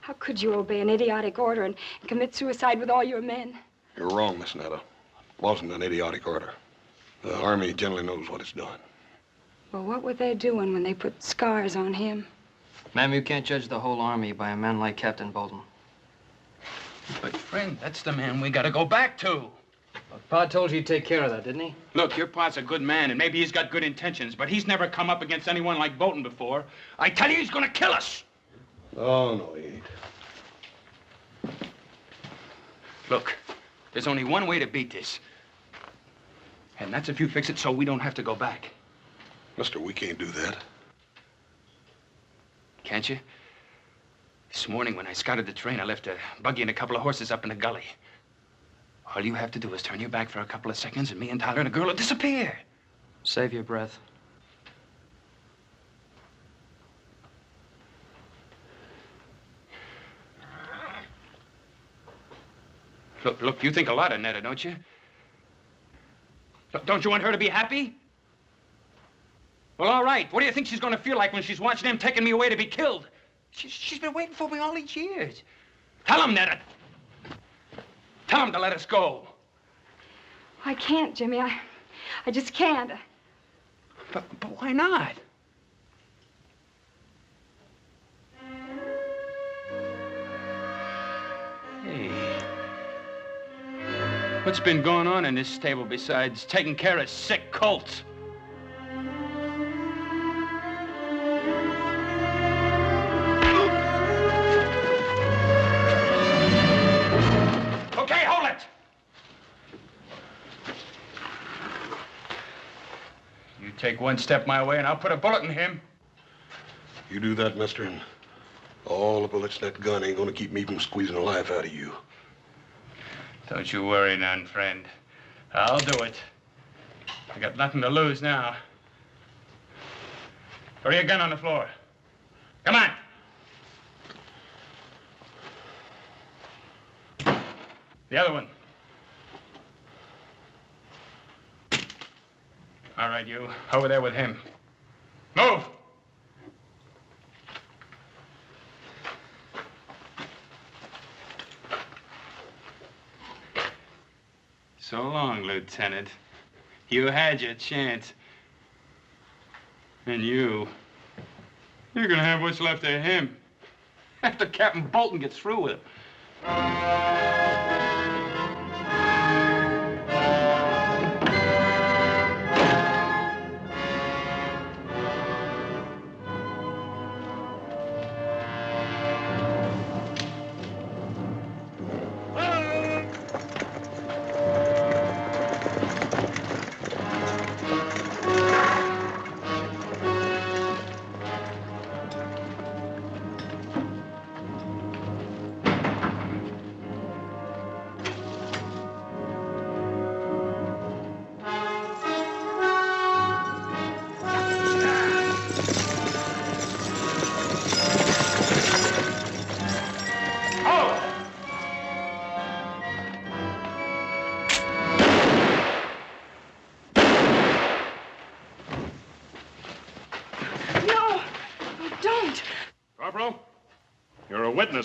How could you obey an idiotic order and commit suicide with all your men? You're wrong, Miss Netta. It wasn't an idiotic order. The Army generally knows what it's doing. Well, what were they doing when they put scars on him? Ma'am, you can't judge the whole Army by a man like Captain Bolton. But, friend, that's the man we gotta go back to. Pa told you he'd take care of that, didn't he? Look, your pa's a good man, and maybe he's got good intentions, but he's never come up against anyone like Bolton before. I tell you, he's gonna kill us. Oh, no, he ain't. Look, there's only one way to beat this. And that's if you fix it so we don't have to go back. Mister, we can't do that. Can't you? This morning when I scouted the train, I left a buggy and a couple of horses up in the gully. All you have to do is turn your back for a couple of seconds and me and Tyler and the girl will disappear. Save your breath. Look, you think a lot of Netta, don't you? Don't you want her to be happy? Well, all right. What do you think she's going to feel like when she's watching him taking me away to be killed? She's been waiting for me all these years. Tell him, Netta. Tell him to let us go. I can't, Jimmy. I just can't. But why not? Hey. What's been going on in this stable besides taking care of sick colts? Okay, hold it! You take one step my way and I'll put a bullet in him. You do that, mister, and all the bullets in that gun ain't gonna keep me from squeezing the life out of you. Don't you worry none, friend. I'll do it. I got nothing to lose now. Throw your gun on the floor. Come on. The other one. All right, you. Over there with him. Move! So long, Lieutenant. You had your chance. And you're gonna have what's left of him after Captain Bolton gets through with him.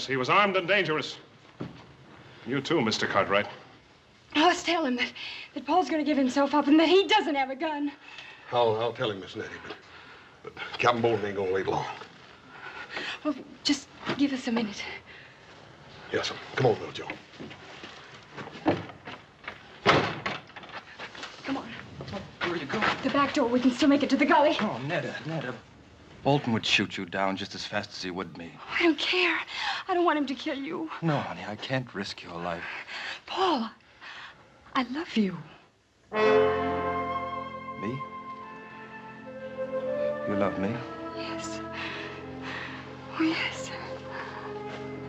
He was armed and dangerous. You too, Mr. Cartwright. Let's tell him that Paul's going to give himself up and that he doesn't have a gun. I'll tell him, Miss Nettie, but Captain Bolton ain't gonna wait long. Well, just give us a minute. Yes, sir. Come on, little Joe. Come on. Where are you going? The back door. We can still make it to the gully. Oh, Netta. Bolton would shoot you down just as fast as he would me. I don't care. I don't want him to kill you. No, honey, I can't risk your life. Paul, I love you. Me? You love me? Yes. Oh, yes.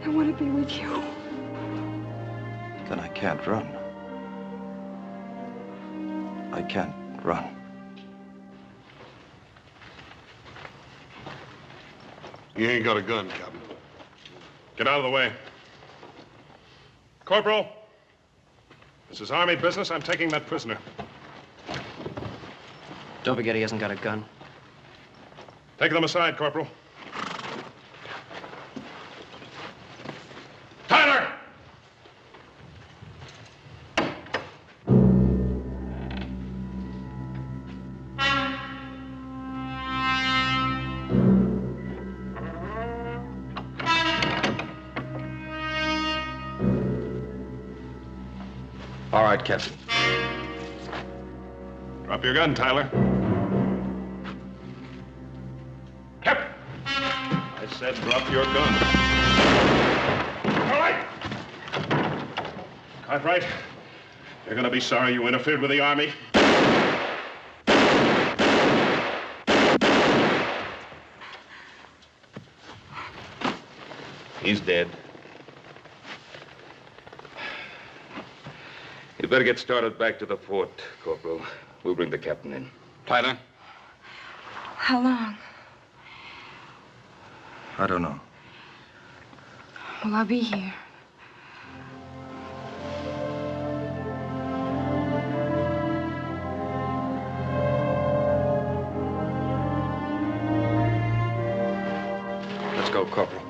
I want to be with you. Then I can't run. I can't run. You ain't got a gun, Captain. Get out of the way. Corporal, this is Army business. I'm taking that prisoner. Don't forget he hasn't got a gun. Take them aside, Corporal. Tyler! All right, Captain. Drop your gun, Tyler. Captain! I said drop your gun. All right! Cartwright, you're gonna be sorry you interfered with the Army. He's dead. You better get started back to the fort, Corporal. We'll bring the captain in. Tyler? How long? I don't know. Well, I'll be here. Let's go, Corporal.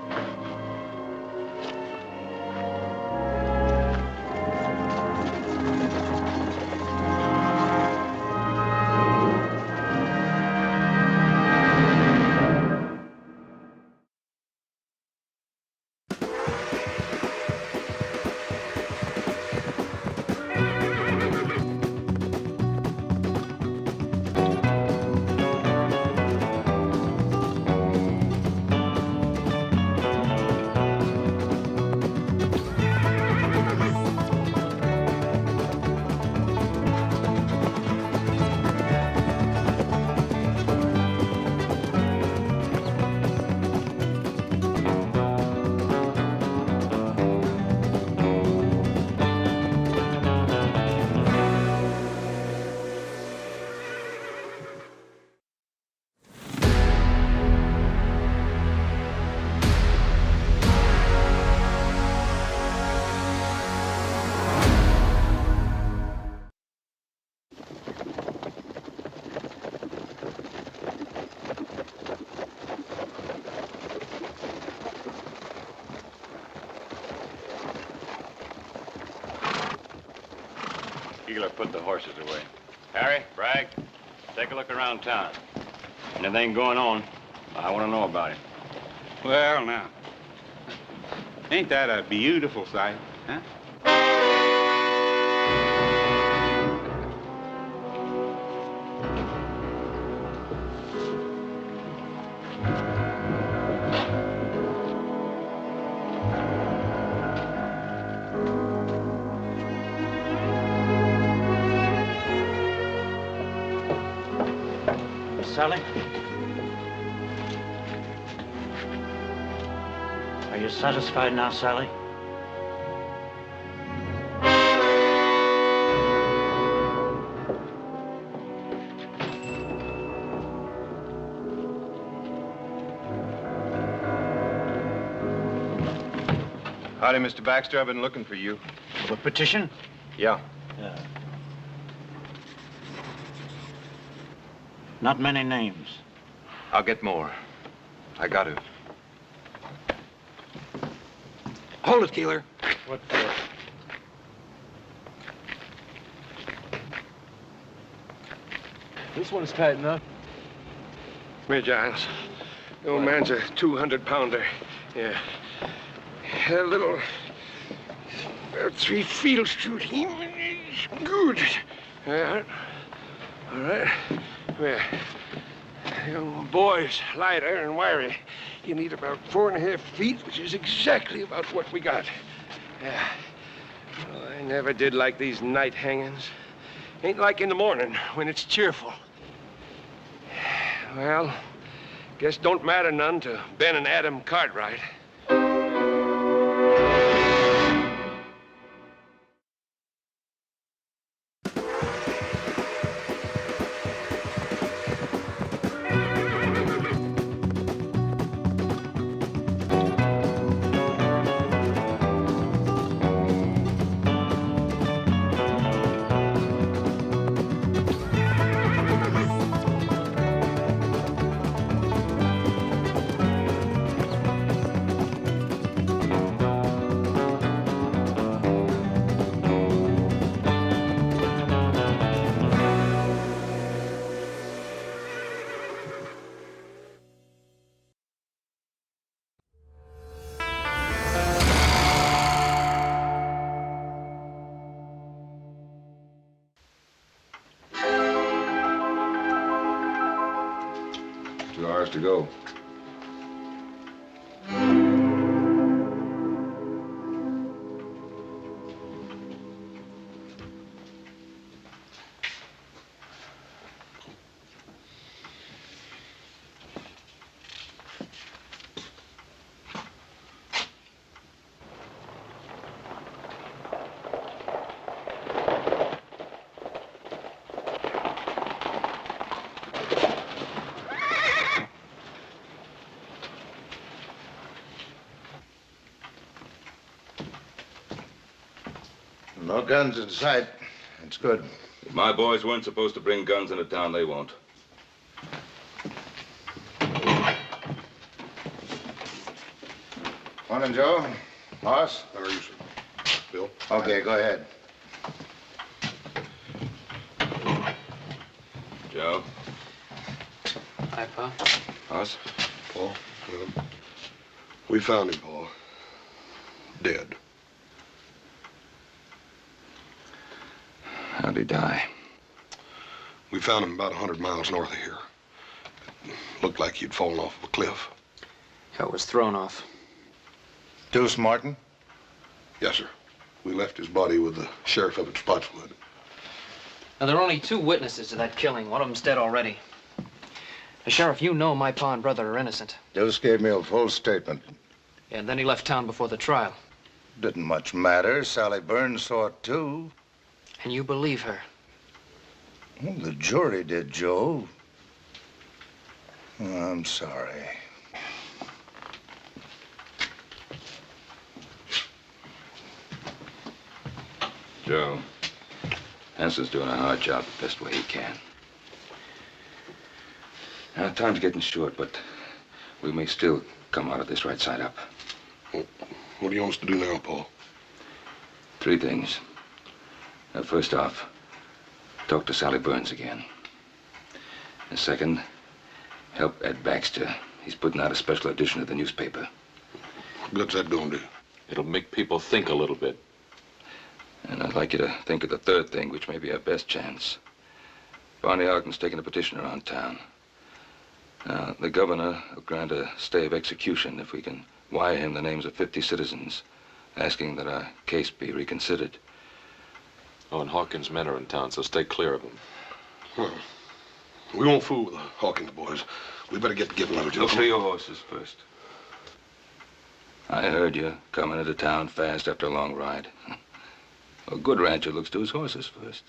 Keeler, put the horses away. Harry, Bragg, take a look around town. Anything going on, I want to know about it. Well, now, ain't that a beautiful sight, huh? Sally? Are you satisfied now, Sally? Howdy, Mr. Baxter. I've been looking for you. The petition? Yeah. Not many names. I'll get more. I got to. Hold it, Keeler. What for? This one's tight enough. Here, Giles. The old man's a 200-pounder. Yeah. A little... about 3 field shoot him. It's good. Yeah. All right. Well, young boy's lighter and wiry. You need about 4.5 feet, which is exactly about what we got. Yeah. Well, I never did like these night hangings. Ain't like in the morning when it's cheerful. Well, guess don't matter none to Ben and Adam Cartwright. us to go. No guns in sight. That's good. If my boys weren't supposed to bring guns into town, they won't. Morning, Joe. Boss? How are you, sir? Bill? Okay, go ahead. Joe? Hi, Pa. Us? Paul? We found him, Paul. Dead. How'd he die? We found him about 100 miles north of here. Looked like he'd fallen off of a cliff. It was thrown off. Deuce Martin? Yes, sir. We left his body with the sheriff up at Spotswood. Now, there are only 2 witnesses to that killing. One of them's dead already. Now, Sheriff, you know my pa and brother are innocent. Deuce gave me a full statement. Yeah, and then he left town before the trial. Didn't much matter. Sally Burns saw it, too. And you believe her? Well, the jury did, Joe. Oh, I'm sorry. Joe, Hanson's doing a hard job the best way he can. Now, time's getting short, but we may still come out of this right side up. Well, what do you want us to do now, Paul? 3 things. Now, first off, talk to Sally Burns again. And second, help Ed Baxter. He's putting out a special edition of the newspaper. What good's that gonna do? It'll make people think a little bit. And I'd like you to think of the 3rd thing, which may be our best chance. Barney Ogden's taking a petition around town. The governor will grant a stay of execution if we can wire him the names of 50 citizens, asking that our case be reconsidered. Oh, and Hawkins' men are in town, so stay clear of them. Well, we won't fool with the Hawkins boys. We better get to getting Little Joe. Look for your horses first. I heard you coming into town fast after a long ride. A good rancher looks to his horses first.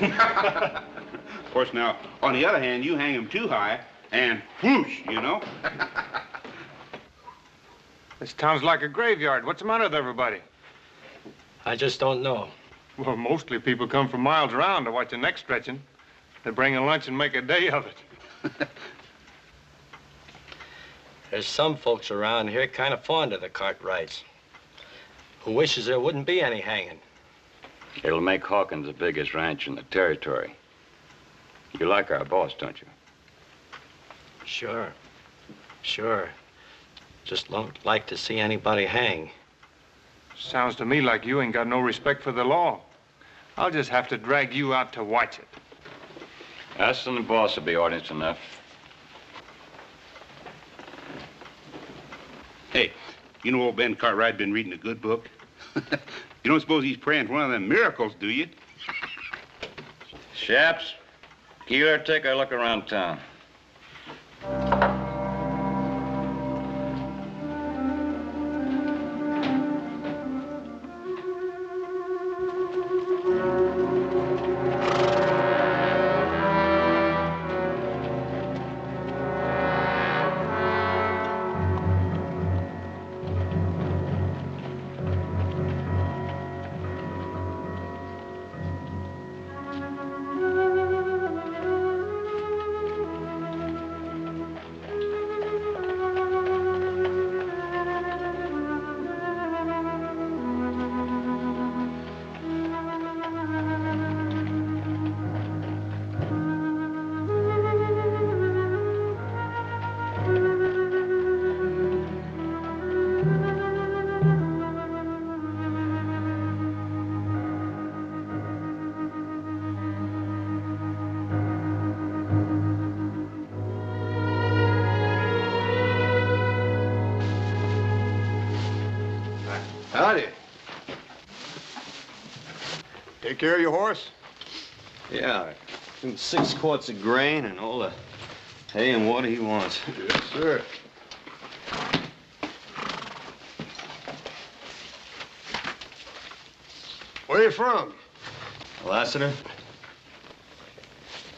Of course, now, on the other hand, you hang him too high, and whoosh, you know? This town's like a graveyard. What's the matter with everybody? I just don't know. Well, mostly people come from miles around to watch the neck stretching. They bring a lunch and make a day of it. There's some folks around here kind of fond of the Cartwrights, who wishes there wouldn't be any hanging. It'll make Hawkins the biggest ranch in the territory. You like our boss, don't you? Sure. Sure. Just don't like to see anybody hang. Sounds to me like you ain't got no respect for the law. I'll just have to drag you out to watch it. Us and the boss will be audience enough. Hey, you know old Ben Cartwright been reading a good book? You don't suppose he's praying for one of them miracles, do you? Chaps, Keeler, take a look around town. Howdy. Take care of your horse? Yeah, 6 quarts of grain and all the hay and water he wants. Yes, sir. Where you from? Lassiter?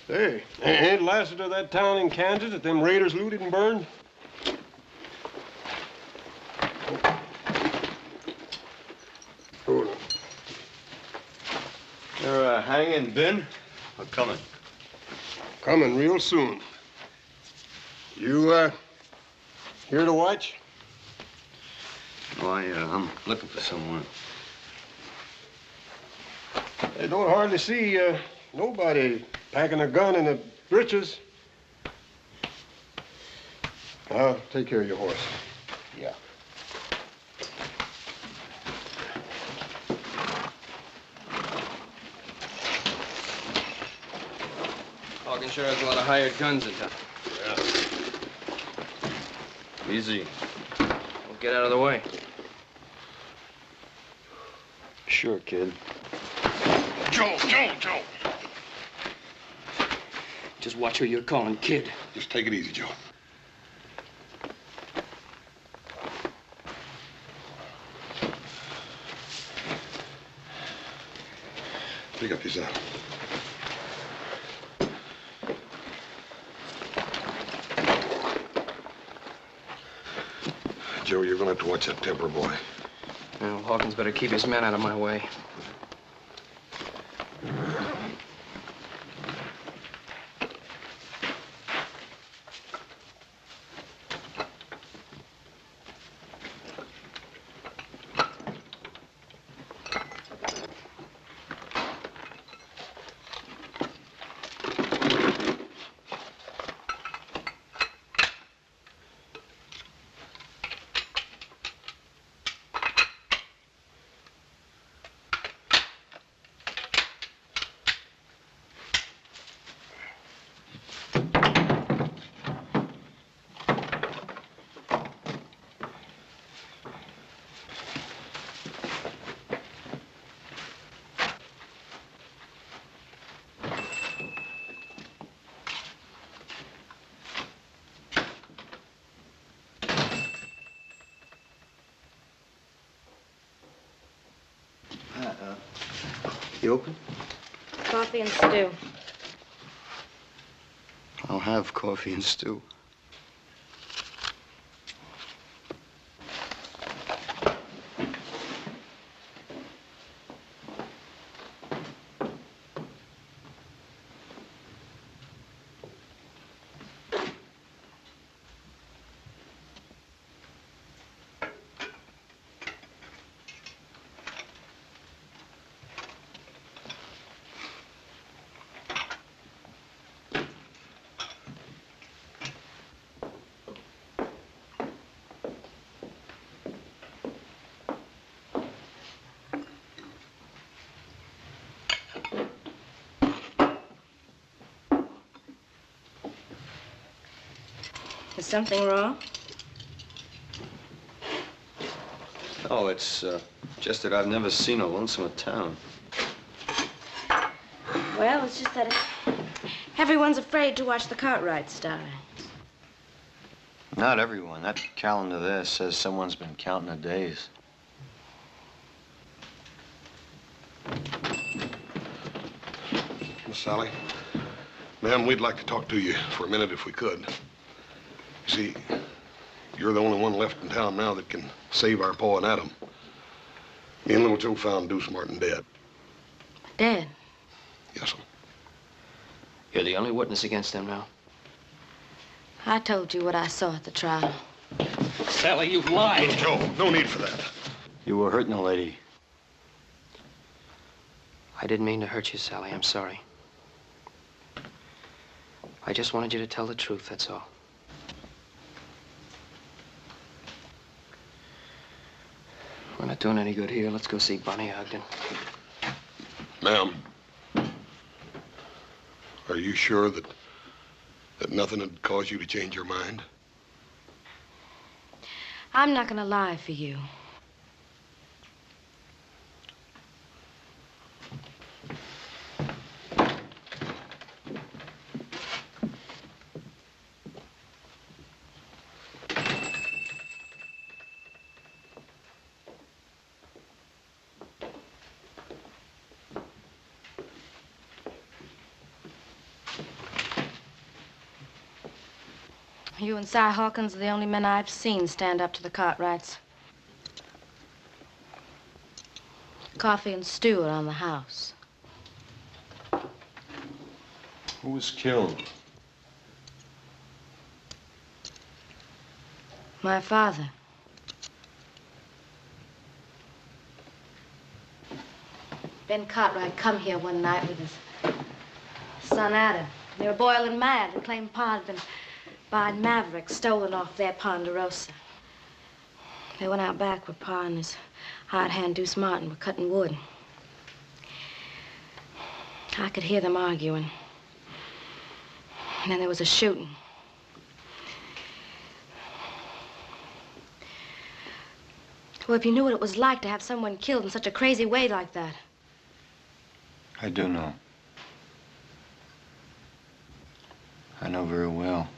Hey, ain't Lassiter that town in Kansas that them raiders looted and burned? They're hanging Ben or coming? Coming real soon. You, here to watch? Why, I'm looking for someone. I don't hardly see, nobody packing a gun in the breeches. I'll take care of your horse. Yeah. Hawkins sure has a lot of hired guns in town. Yeah. Easy. We'll get out of the way. Sure, kid. Joe! Just watch who you're calling kid. Just take it easy, Joe. Pick up your saddle. Joe, you're gonna have to watch that temper, boy. Well, Hawkins better keep his men out of my way. You open? Coffee and stew. I'll have coffee and stew. Is something wrong? Oh, it's just that I've never seen a lonesomer town. Well, it's just that everyone's afraid to watch the Cartwrights die. Not everyone. That calendar there says someone's been counting the days. Miss Sally, ma'am, we'd like to talk to you for a minute if we could. See, you're the only one left in town now that can save our Pa and Adam. Me and little Joe found Deuce Martin dead. Dead? Yes, sir. You're the only witness against them now. I told you what I saw at the trial. Sally, you've lied. Joe, no need for that. You were hurting a lady. I didn't mean to hurt you, Sally. I'm sorry. I just wanted you to tell the truth, that's all. We're not doing any good here. Let's go see Bonnie Ogden. Ma'am, are you sure that nothing had caused you to change your mind? I'm not gonna lie for you. You and Cy Hawkins are the only men I've seen stand up to the Cartwrights. Coffee and stew around the house. Who was killed? My father. Ben Cartwright come here one night with his son Adam. They were boiling mad and claimed Pa had been buying Mavericks stolen off their Ponderosa. They went out back where Pa and his hired hand Deuce Martin were cutting wood. I could hear them arguing. And then there was a shooting. Well, if you knew what it was like to have someone killed in such a crazy way like that. I do know. I know very well.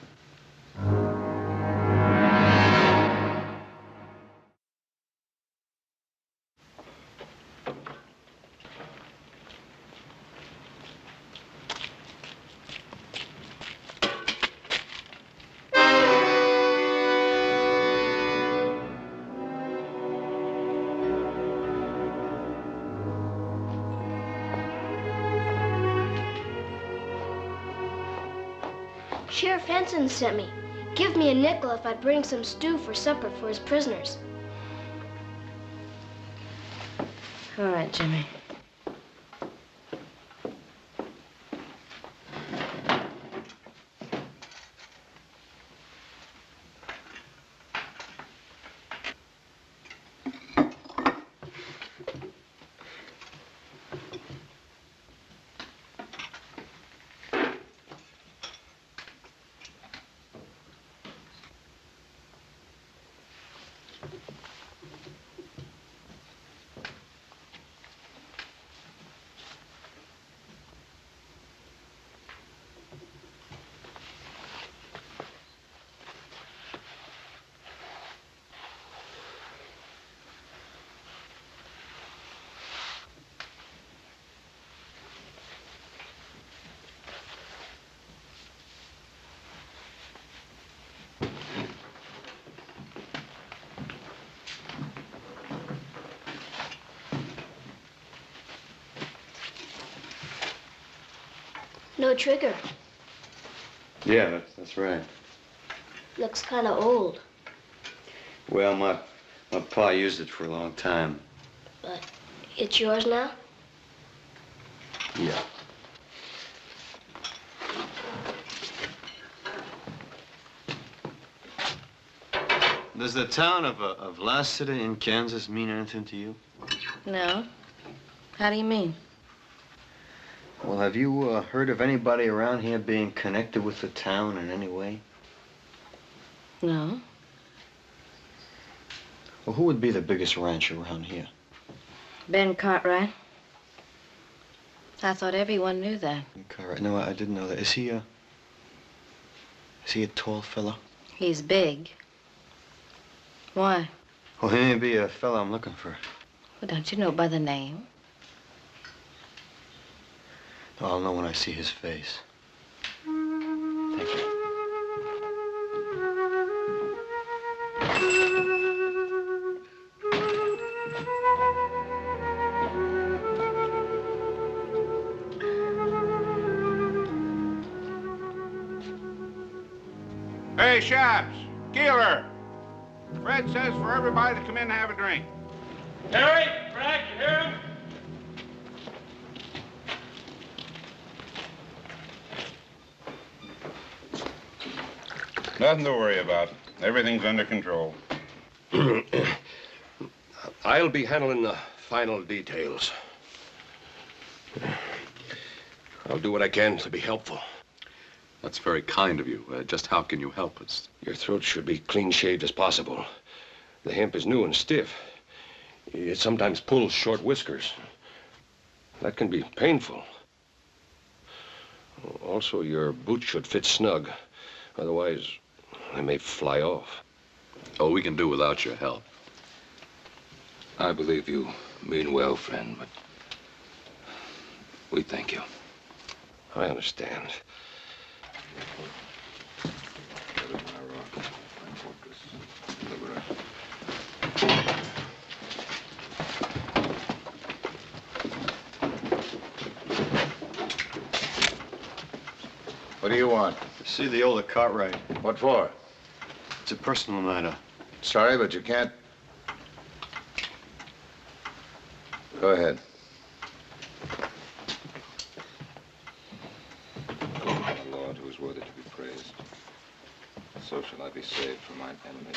Sheriff Henson sent me. Give me a nickel if I'd bring some stew for supper for his prisoners. All right, Jimmy. No trigger. Yeah, that's right. Looks kind of old, Well, my pa used it for a long time. but it's yours now? Yeah. Does the town of Lassiter in Kansas mean anything to you? No. How do you mean? Well, have you heard of anybody around here being connected with the town in any way? No. Well, who would be the biggest rancher around here? Ben Cartwright. I thought everyone knew that. Cartwright. No, I didn't know that. Is he a tall fella? He's big. Why? Well, he may be a fella I'm looking for. Well, don't you know by the name? No, I'll know when I see his face. Thank you. Hey, Shaps, Keeler. Fred says for everybody to come in and have a drink. Canary, Bragg, you hear him? Nothing to worry about. Everything's under control. I'll be handling the final details. I'll do what I can to be helpful. That's very kind of you. Just how can you help us? Your throat should be clean shaved as possible. The hemp is new and stiff. It sometimes pulls short whiskers. That can be painful. Also, your boots should fit snug. Otherwise, they may fly off. Oh, we can do without your help. I believe you mean well, friend, but we thank you. I understand. Put it in my do you want? To see the older Cartwright. What for? It's a personal matter. Sorry, but you can't. Go ahead. My Lord, who is worthy to be praised. So shall I be saved from mine enemies.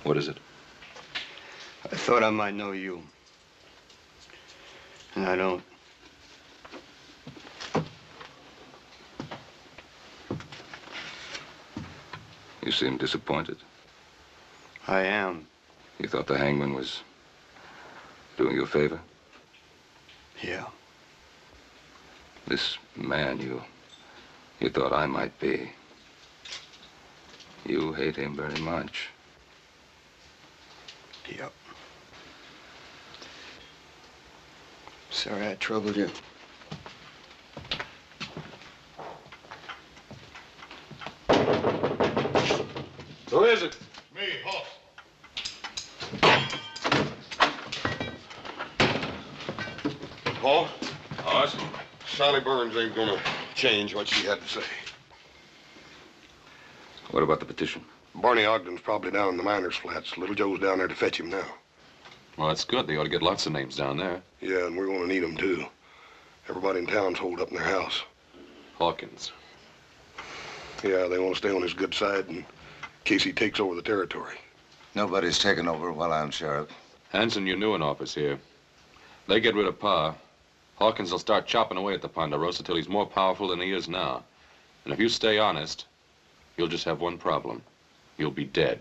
What is it? I thought I might know you. And I don't. You seem disappointed. I am. You thought the hangman was doing you a favor? Yeah. This man you thought I might be. You hate him very much. Yep. Sorry I troubled you. Who is it? Me, Hoss. Paul? Hoss? Sally Burns ain't gonna change what she had to say. What about the petition? Barney Ogden's probably down in the miners' flats. Little Joe's down there to fetch him now. Well, that's good. They ought to get lots of names down there. Yeah, and we're gonna need them, too. Everybody in town's holed up in their house. Hawkins. Yeah, they want to stay on his good side in case he takes over the territory. Nobody's taken over while I'm sheriff. Hanson, you're new in office here. They get rid of Pa. Hawkins will start chopping away at the Ponderosa till he's more powerful than he is now. And if you stay honest, you'll just have one problem. You'll be dead.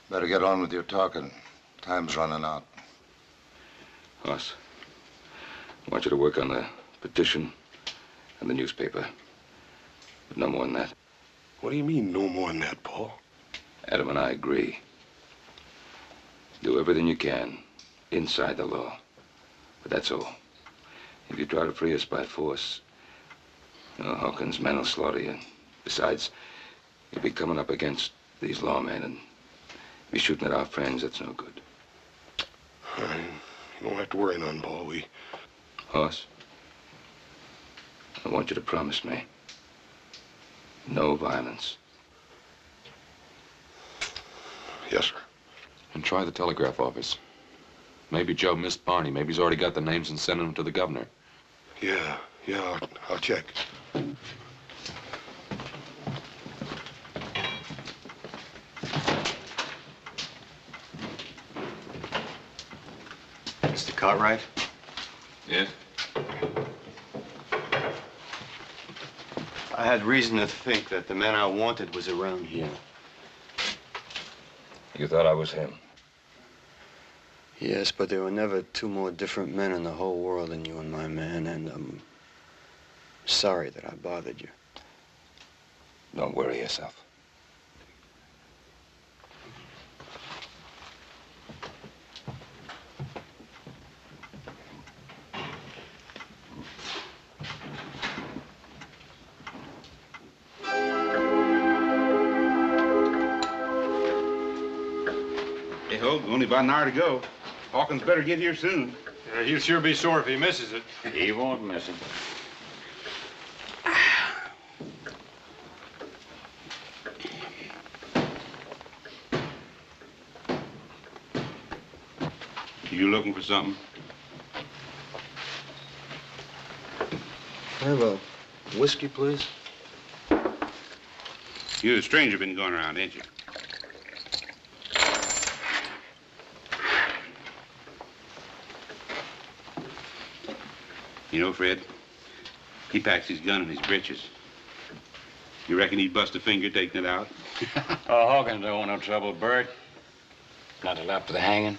Better get on with your talking. Time's running out. Hoss, I want you to work on the petition and the newspaper. But no more than that. What do you mean, no more than that, Paul? Adam and I agree. Do everything you can inside the law. But that's all. If you try to free us by force, Hawkins' men will slaughter you. Besides, you'll be coming up against these lawmen and be shooting at our friends. That's no good. You don't have to worry none, Paul. Hoss, I want you to promise me no violence. Yes, sir. And try the telegraph office. Maybe Joe missed Barney. Maybe he's already got the names and sending them to the governor. Yeah, I'll check. Mr. Cartwright? Yes? I had reason to think that the man I wanted was around here. You thought I was him? Yes, but there were never two more different men in the whole world than you and my man, and I'm sorry that I bothered you. Don't worry yourself. Hey, ho, only about an hour to go. Hawkins better get here soon. He'll sure be sore if he misses it. He won't miss it. You looking for something? Can I have a whiskey, please? You're a stranger been going around, ain't you? You know, Fred, he packs his gun in his breeches. You reckon he'd bust a finger taking it out? Oh, Hawkins don't want no trouble, Bert. Not till after the hanging.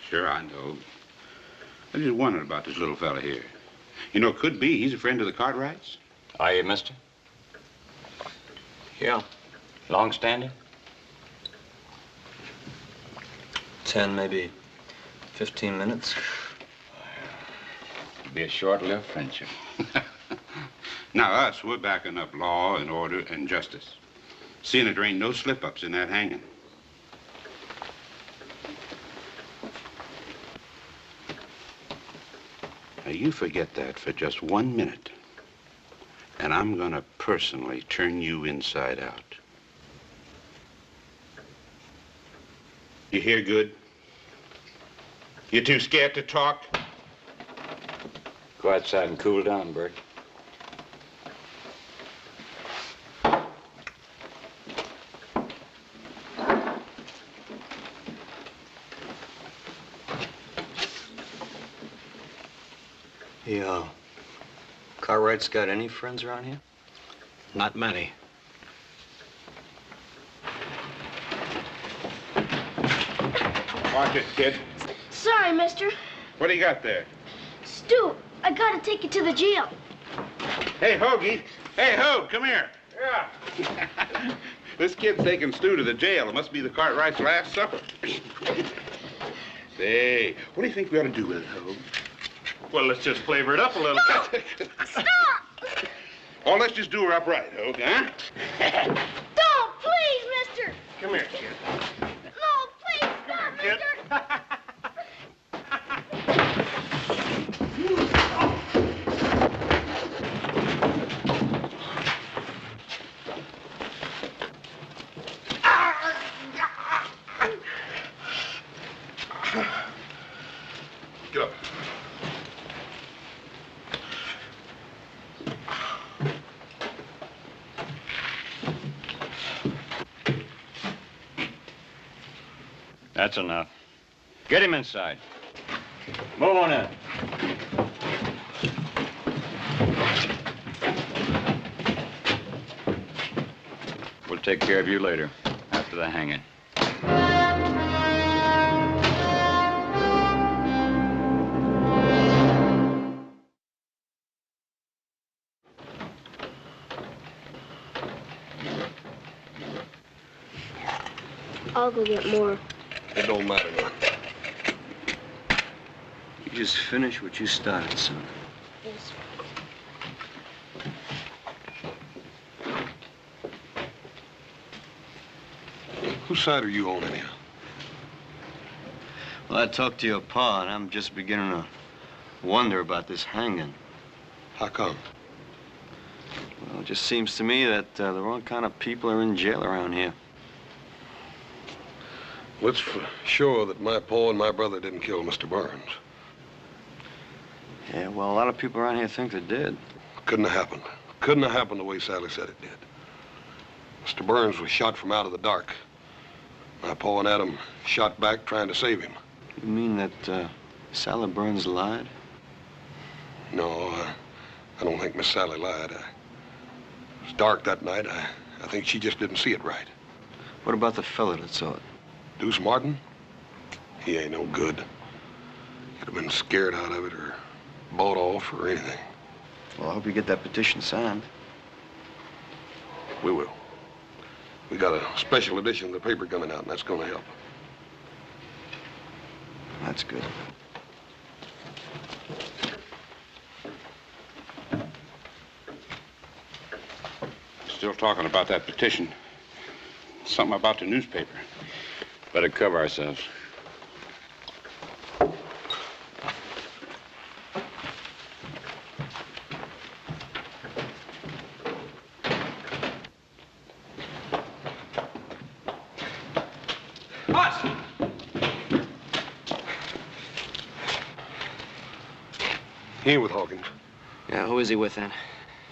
Sure, I know. I just wondered about this little fella here. You know, it could be he's a friend of the Cartwrights. Are you, mister? Yeah. Long standing? 10, maybe 15 minutes. It'll be a short-lived friendship. Now, us, we're backing up law and order and justice. Seeing that there ain't no slip-ups in that hanging. Now, you forget that for just 1 minute, and I'm gonna personally turn you inside out. You hear good? You too scared to talk? Go outside and cool down, Bert. Yeah. Cartwright's got any friends around here? Not many. Watch it, kid. Sorry, mister. What do you got there? Stu, I gotta take you to the jail. Hey, Hoagie. Hey, Hoag, come here. Yeah. This kid's taking Stu to the jail. It must be the Cartwright's last supper. Say, what do you think we ought to do with it, Hoag? Well, let's just flavor it up a little. No! Stop! Oh, let's just do her upright, Hoag, huh? Don't, please, mister! Come here, kid. No, please, stop, mister! Get up. That's enough. Get him inside. Move on in. We'll take care of you later, after the hanging. I'll go get more. It don't matter none. You just finish what you started, son. Yes. Whose side are you on anyhow? Well, I talked to your pa, and I'm just beginning to wonder about this hanging. How come? Well, it just seems to me that the wrong kind of people are in jail around here. Well, it's for sure that my pa and my brother didn't kill Mr. Burns. Yeah, well, a lot of people around here think they did. Couldn't have happened. Couldn't have happened the way Sally said it did. Mr. Burns was shot from out of the dark. My pa and Adam shot back trying to save him. You mean that Sally Burns lied? No, I don't think Miss Sally lied. It was dark that night. I think she just didn't see it right. What about the fella that saw it? Deuce Martin? He ain't no good. He'd have been scared out of it or bought off or anything. Well, I hope you get that petition signed. We will. We got a special edition of the paper coming out, and that's going to help. That's good. Still talking about that petition. Something about the newspaper. Better cover ourselves. He ain't with Hawkins. Yeah, who is he with then?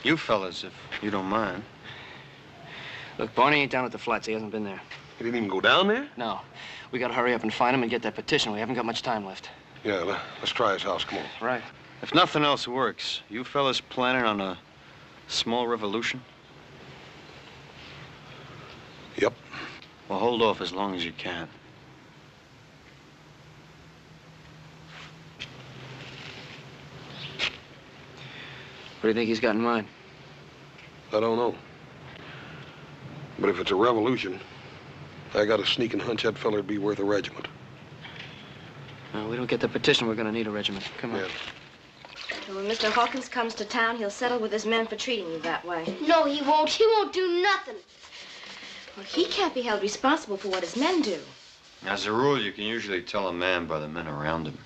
You fellas, if you don't mind. Look, Barney ain't down at the flats. He hasn't been there. He didn't even go down there? No. We gotta hurry up and find him and get that petition. We haven't got much time left. Yeah, let's try his house. Come on. Right. If nothing else works, you fellas planning on a small revolution? Yep. Well, hold off as long as you can. What do you think he's got in mind? I don't know. But if it's a revolution, I got a sneaking hunch that feller'd be worth a regiment. No, we don't get the petition, we're gonna need a regiment. Come on. Yeah. And when Mr. Hawkins comes to town, he'll settle with his men for treating you that way. No, he won't. He won't do nothing. Well, he can't be held responsible for what his men do. As a rule, you can usually tell a man by the men around him.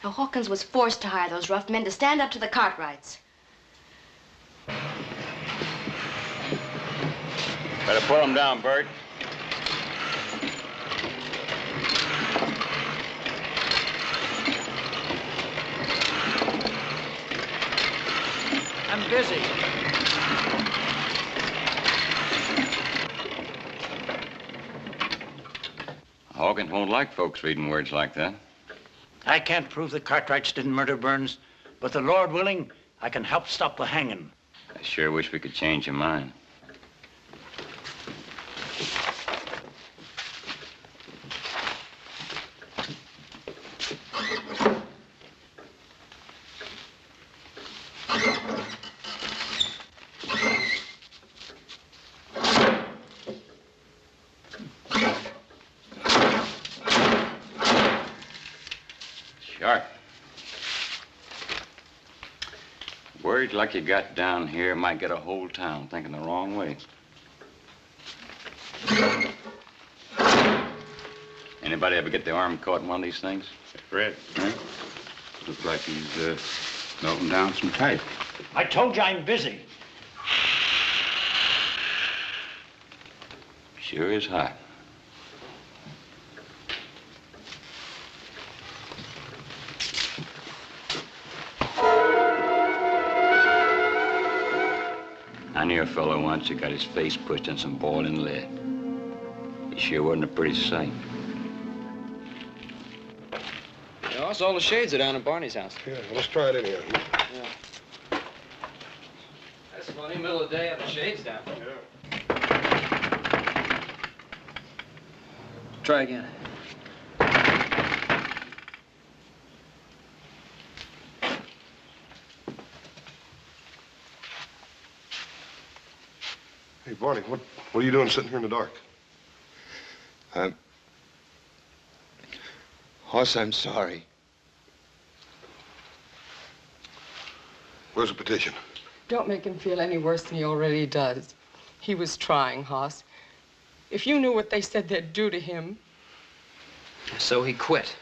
Now, Hawkins was forced to hire those rough men to stand up to the Cartwrights. Better pull him down, Bert. I'm busy. Hawkins won't like folks reading words like that. I can't prove the Cartwrights didn't murder Burns, but the Lord willing, I can help stop the hanging. I sure wish we could change your mind. Words like you got down here might get a whole town thinking the wrong way. Anybody ever get their arm caught in one of these things? Fred, huh? Looks like he's melting down some type. I told you I'm busy. Sure is hot. I knew a fellow once who got his face pushed in some boiling lead. He sure wasn't a pretty sight. Yeah, also, all the shades are down at Barney's house. Yeah, let's try it anyhow. Yeah. That's funny, middle of the day, have the shades down. Yeah. Try again. Hey, Barney, what are you doing sitting here in the dark? Hoss, I'm sorry. Where's the petition? Don't make him feel any worse than he already does. He was trying, Hoss. If you knew what they said they'd do to him. So he quit.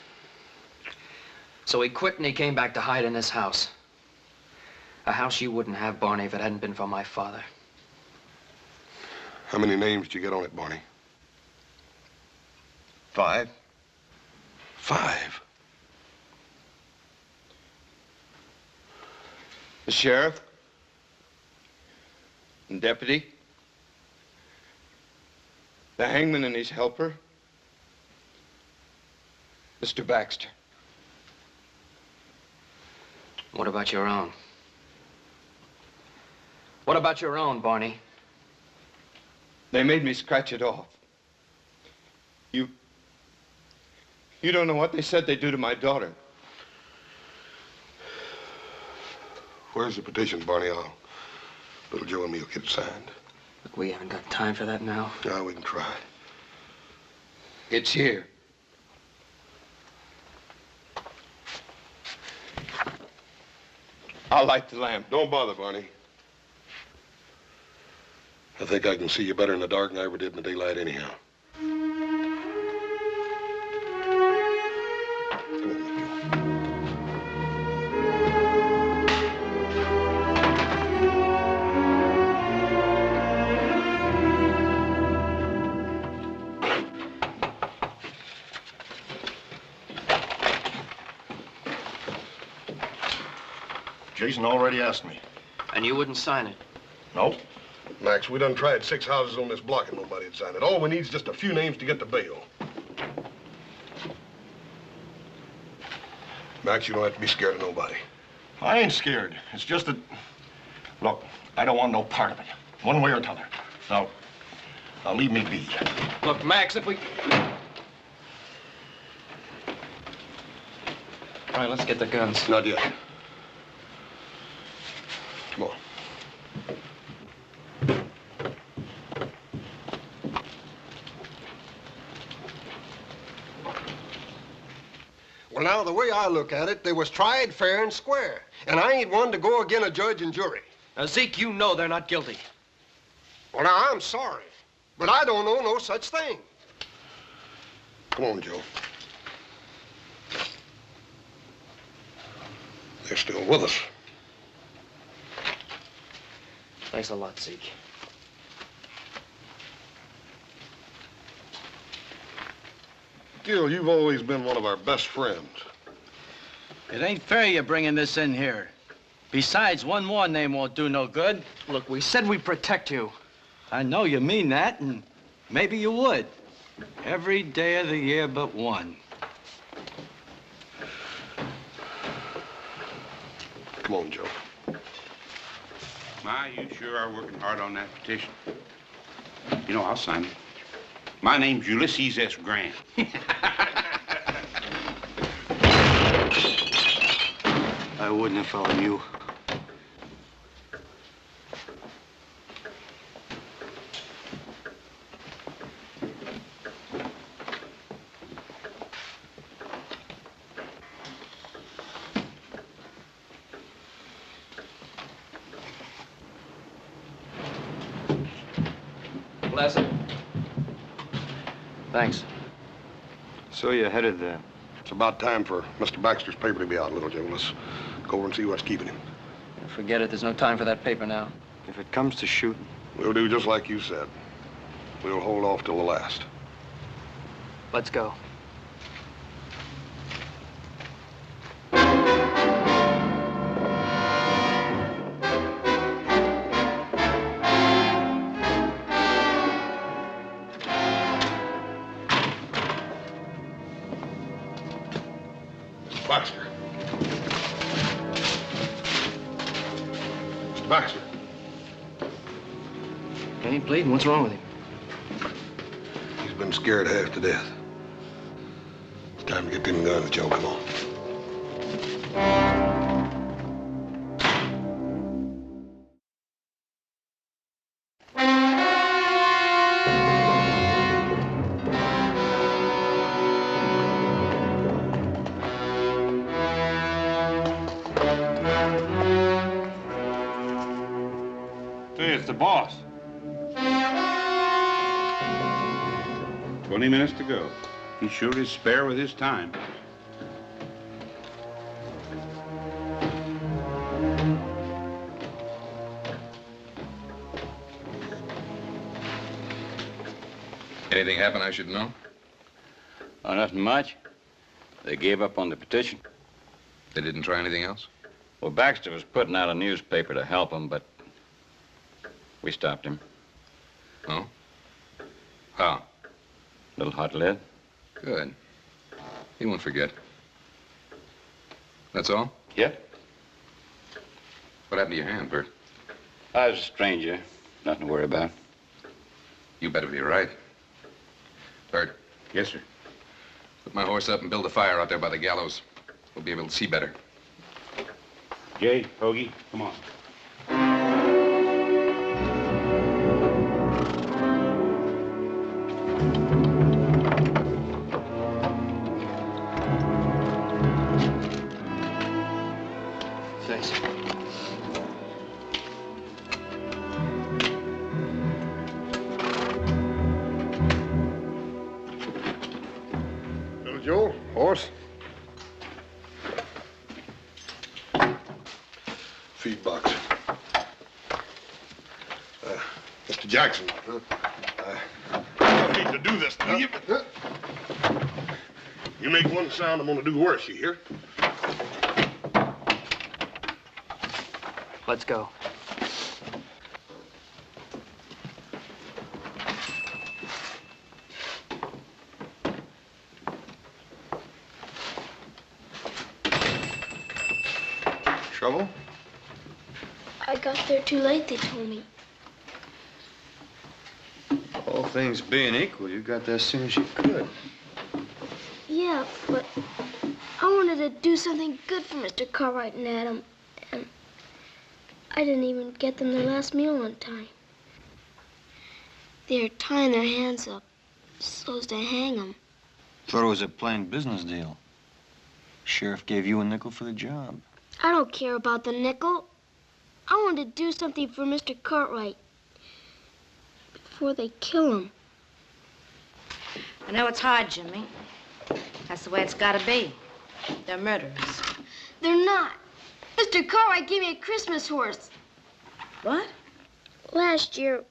So he quit and he came back to hide in this house. A house you wouldn't have, Barney, if it hadn't been for my father. How many names did you get on it, Barney? 5. 5? The sheriff and deputy, the hangman and his helper, Mr. Baxter. What about your own? What about your own, Barney? They made me scratch it off. You don't know what they said they'd do to my daughter. Where's the petition, Barney? Little Joe and me will get it signed. Look, we haven't got time for that now. No, we can try. It's here. I'll light the lamp. Don't bother, Barney. I think I can see you better in the dark than I ever did in the daylight anyhow. Jason already asked me. And you wouldn't sign it? Nope. Max, we done tried 6 houses on this block and nobody'd sign it. All we need is just a few names to get the bail. Max, you don't have to be scared of nobody. I ain't scared. It's just that... Look, I don't want no part of it. One way or t'other. Now leave me be. Look, Max, if we... All right, let's get the guns. Not yet. Come on. Well, now, the way I look at it, they was tried fair and square. And I ain't one to go again a judge and jury. Now, Zeke, you know they're not guilty. Well, now, I'm sorry, but I don't know no such thing. Come on, Joe. They're still with us. Thanks a lot, Zeke. Gil, you've always been one of our best friends. It ain't fair you're bringing this in here. Besides, one more name won't do no good. Look, we said we'd protect you. I know you mean that, and maybe you would. Every day of the year but one. Come on, Joe. My, you sure are working hard on that petition. You know, I'll sign it. My name's Ulysses S. Grant. I wouldn't have found you. Bless it. Thanks. So you're headed there. It's about time for Mr. Baxter's paper to be out, little Joe. Let's go over and see what's keeping him. Forget it. There's no time for that paper now. If it comes to shooting. We'll do just like you said. We'll hold off till the last. Let's go. Baxter. Mr. Baxter. He ain't bleeding. What's wrong with him? He's been scared half to death. It's time to get them guns, Joe. Come on. Hey, it's the boss. 20 minutes to go. He sure is spare with his time. Anything happen I should know? Oh, nothing much. They gave up on the petition. They didn't try anything else? Well, Baxter was putting out a newspaper to help him, but we stopped him. Oh? How? Little hot lead. Good. He won't forget. That's all? Yep. What happened to your hand, Bert? I was a stranger. Nothing to worry about. You better be right. Bert. Yes, sir. Put my horse up and build a fire out there by the gallows. We'll be able to see better. Jay, Hoagie, come on. Thanks. Little Joe, horse. Feed box. Mr. Jackson, I don't need to do this to you. You make one sound, I'm gonna do worse, you hear? Let's go. Trouble? I got there too late, they told me. All things being equal, you got there as soon as you could. Yeah, but I wanted to do something good for Mr. Cartwright and Adam, and I didn't even get them their last meal on time. They're tying their hands up so as to hang them. Thought it was a plain business deal. Sheriff gave you a nickel for the job. I don't care about the nickel. I want to do something for Mr. Cartwright before they kill him. I know it's hard, Jimmy. That's the way it's got to be. They're murderers. They're not. Mr. Cartwright gave me a Christmas horse. What? Last year,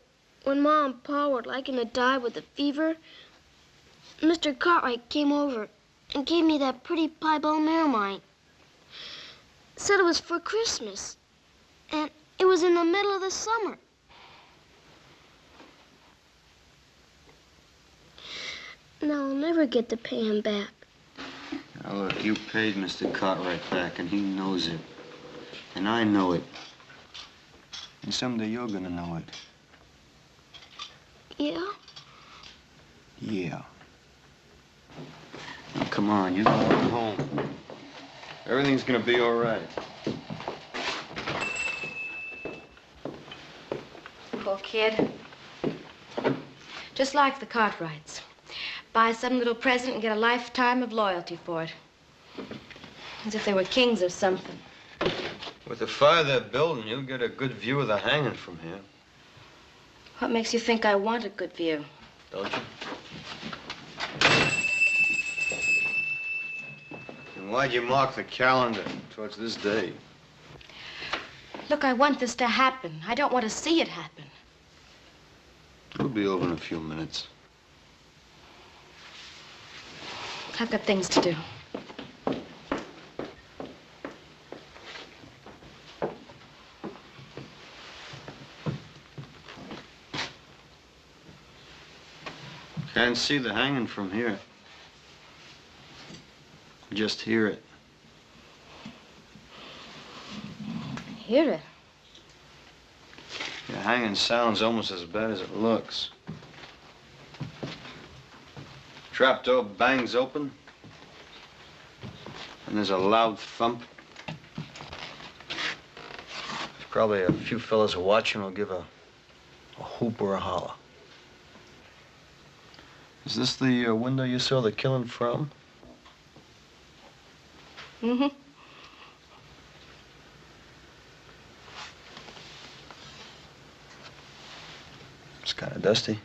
when Ma and Pa were liking to die with a fever, Mr. Cartwright came over and gave me that pretty piebald mare of mine. Said it was for Christmas. And it was in the middle of the summer. Now I'll never get to pay him back. Now look, you paid Mr. Cartwright back, and he knows it. And I know it. And someday you're gonna know it. Yeah? Yeah. Now, come on, you're going home. Everything's gonna be all right. Poor kid. Just like the Cartwrights. Buy some little present and get a lifetime of loyalty for it. As if they were kings or something. With the fire they're building, you'll get a good view of the hanging from here. What makes you think I want a good view? Don't you? And why'd you mark the calendar towards this day? Look, I want this to happen. I don't want to see it happen. It'll be over in a few minutes. I've got things to do. Can't see the hanging from here. Just hear it. Hear it? The hanging sounds almost as bad as it looks. Trapdoor bangs open, and there's a loud thump. Probably a few fellas watching will give a whoop or a holler. Is this the window you saw the killing from? Mm-hmm. It's kind of dusty.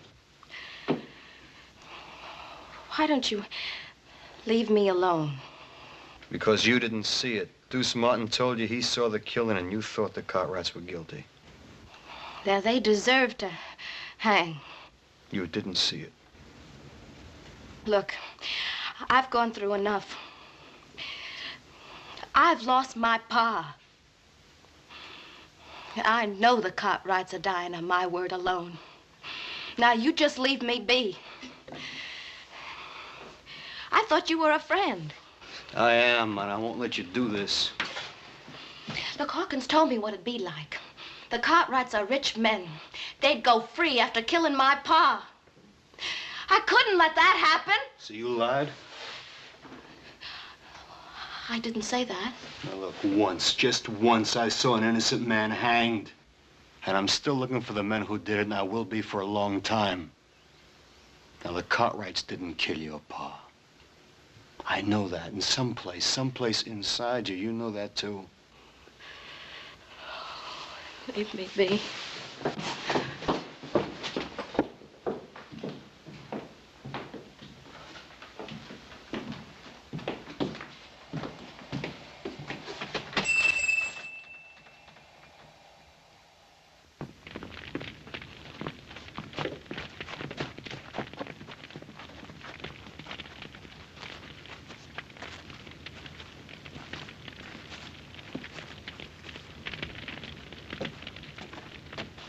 Why don't you leave me alone? Because you didn't see it. Deuce Martin told you he saw the killing and you thought the Cartwrights were guilty. Now, they deserve to hang. You didn't see it. Look, I've gone through enough. I've lost my pa. I know the Cartwrights are dying on my word alone. Now, you just leave me be. I thought you were a friend. I am, and I won't let you do this. Look, Hawkins told me what it'd be like. The Cartwrights are rich men. They'd go free after killing my pa. I couldn't let that happen. So you lied? I didn't say that. Now look, once, just once, I saw an innocent man hanged. And I'm still looking for the men who did it, and I will be for a long time. Now, the Cartwrights didn't kill your pa. I know that, and someplace inside you, you know that too. Leave me be.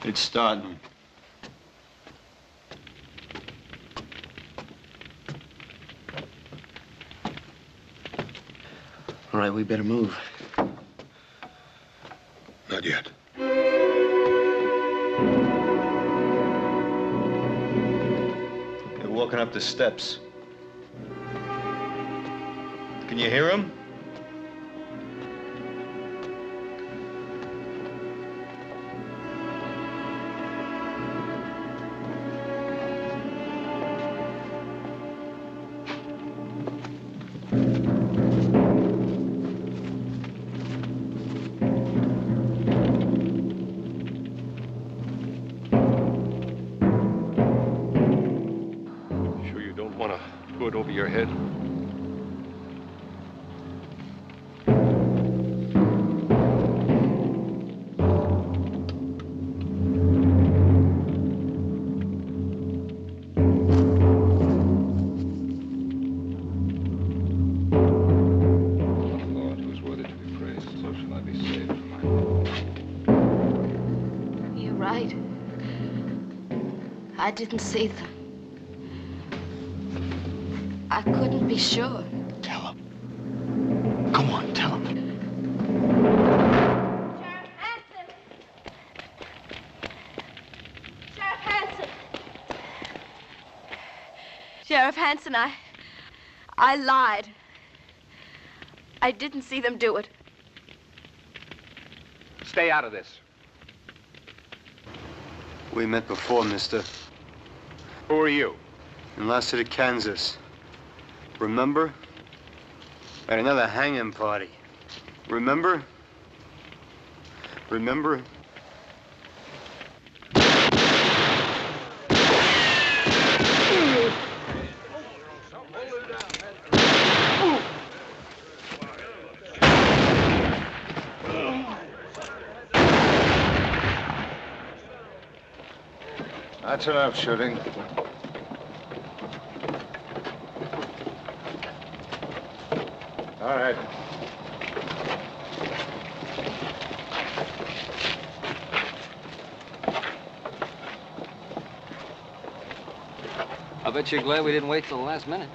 It's starting. All right, we better move. Not yet. They're walking up the steps. Can you hear them? Over your head. I didn't see them. I couldn't be sure. Tell him. Come on, tell him. Sheriff Hanson. Sheriff Hanson, I lied. I didn't see them do it. Stay out of this. We met before, mister. Who are you? In Last City, Kansas. Remember? At another hanging party. Remember? Remember? That's enough shooting. All right. I bet you're glad we didn't wait till the last minute.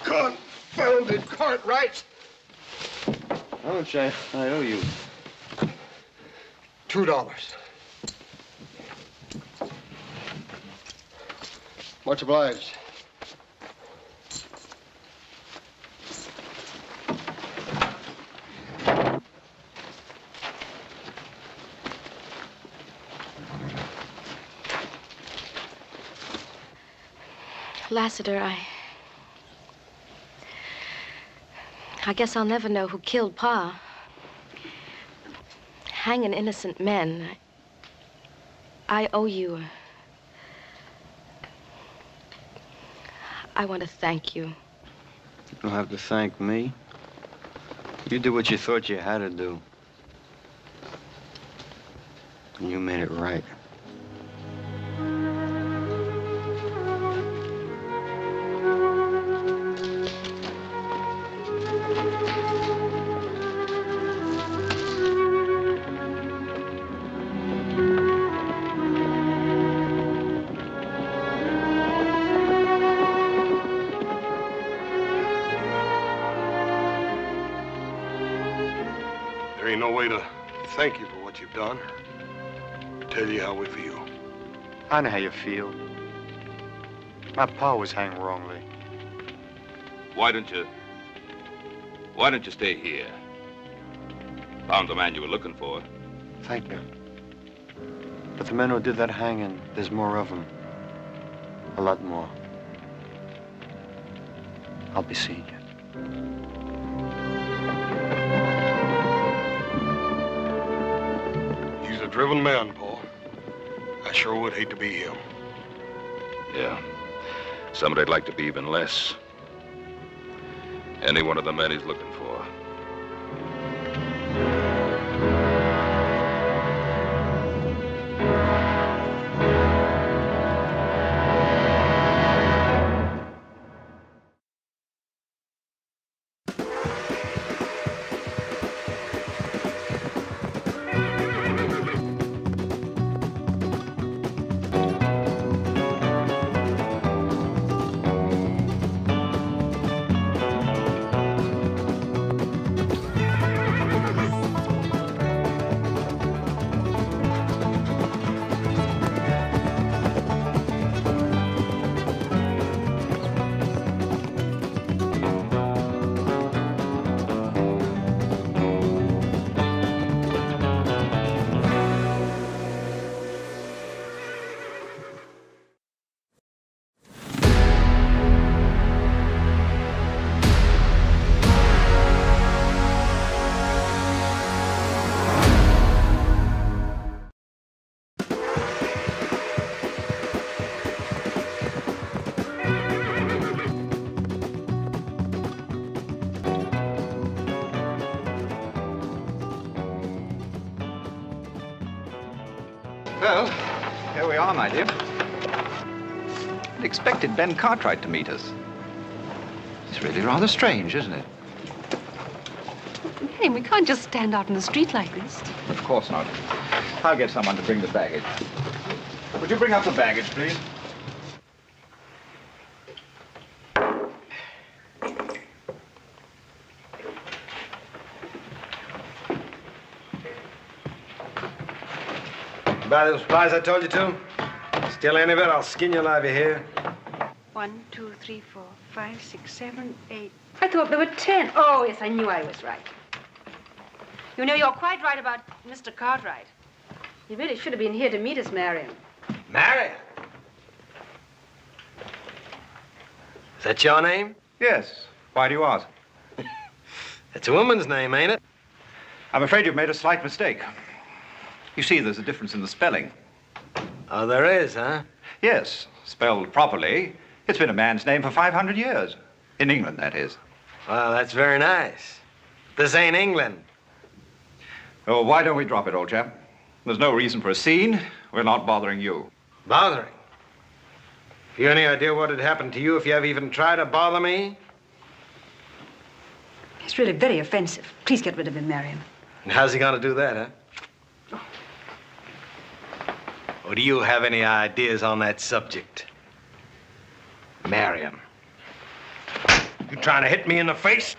Confounded Cartwright! How much I owe you? $2. Much obliged. Lassiter, I guess I'll never know who killed Pa. Hanging innocent men. I owe you. I want to thank you. You don't have to thank me. You did what you thought you had to do. And you made it right. There ain't no way to thank you for what you've done. Tell you how we feel. I know how you feel. My pa was hanged wrongly. Why don't you stay here? Found the man you were looking for. Thank you. But the men who did that hanging, there's more of them. A lot more. I'll be seeing you. He's a driven man, Paul. I sure would hate to be him. Yeah. Somebody I'd like to be even less. Any one of the men he's looking for. Well, here we are, my dear. I'd expected Ben Cartwright to meet us. It's really rather strange, isn't it? Hey, we can't just stand out in the street like this. Of course not. I'll get someone to bring the baggage. Would you bring up the baggage, please? Buy the supplies I told you to? Steal any of it, I'll skin you alive, you hear? 1, 2, 3, 4, 5, 6, 7, 8. I thought there were 10. Oh, yes, I knew I was right. You know, you're quite right about Mr. Cartwright. He really should have been here to meet us, Marion. Marion? Is that your name? Yes. Why do you ask? It's a woman's name, ain't it? I'm afraid you've made a slight mistake. You see, there's a difference in the spelling. Oh, there is, huh? Yes. Spelled properly, it's been a man's name for 500 years. In England, that is. Well, that's very nice. This ain't England. Oh, why don't we drop it, old chap? There's no reason for a scene. We're not bothering you. Bothering? Have you any idea what would happen to you if you ever even tried to bother me? He's really very offensive. Please get rid of him, Marion. And how's he gonna do that, huh? Or do you have any ideas on that subject? Marion. You trying to hit me in the face?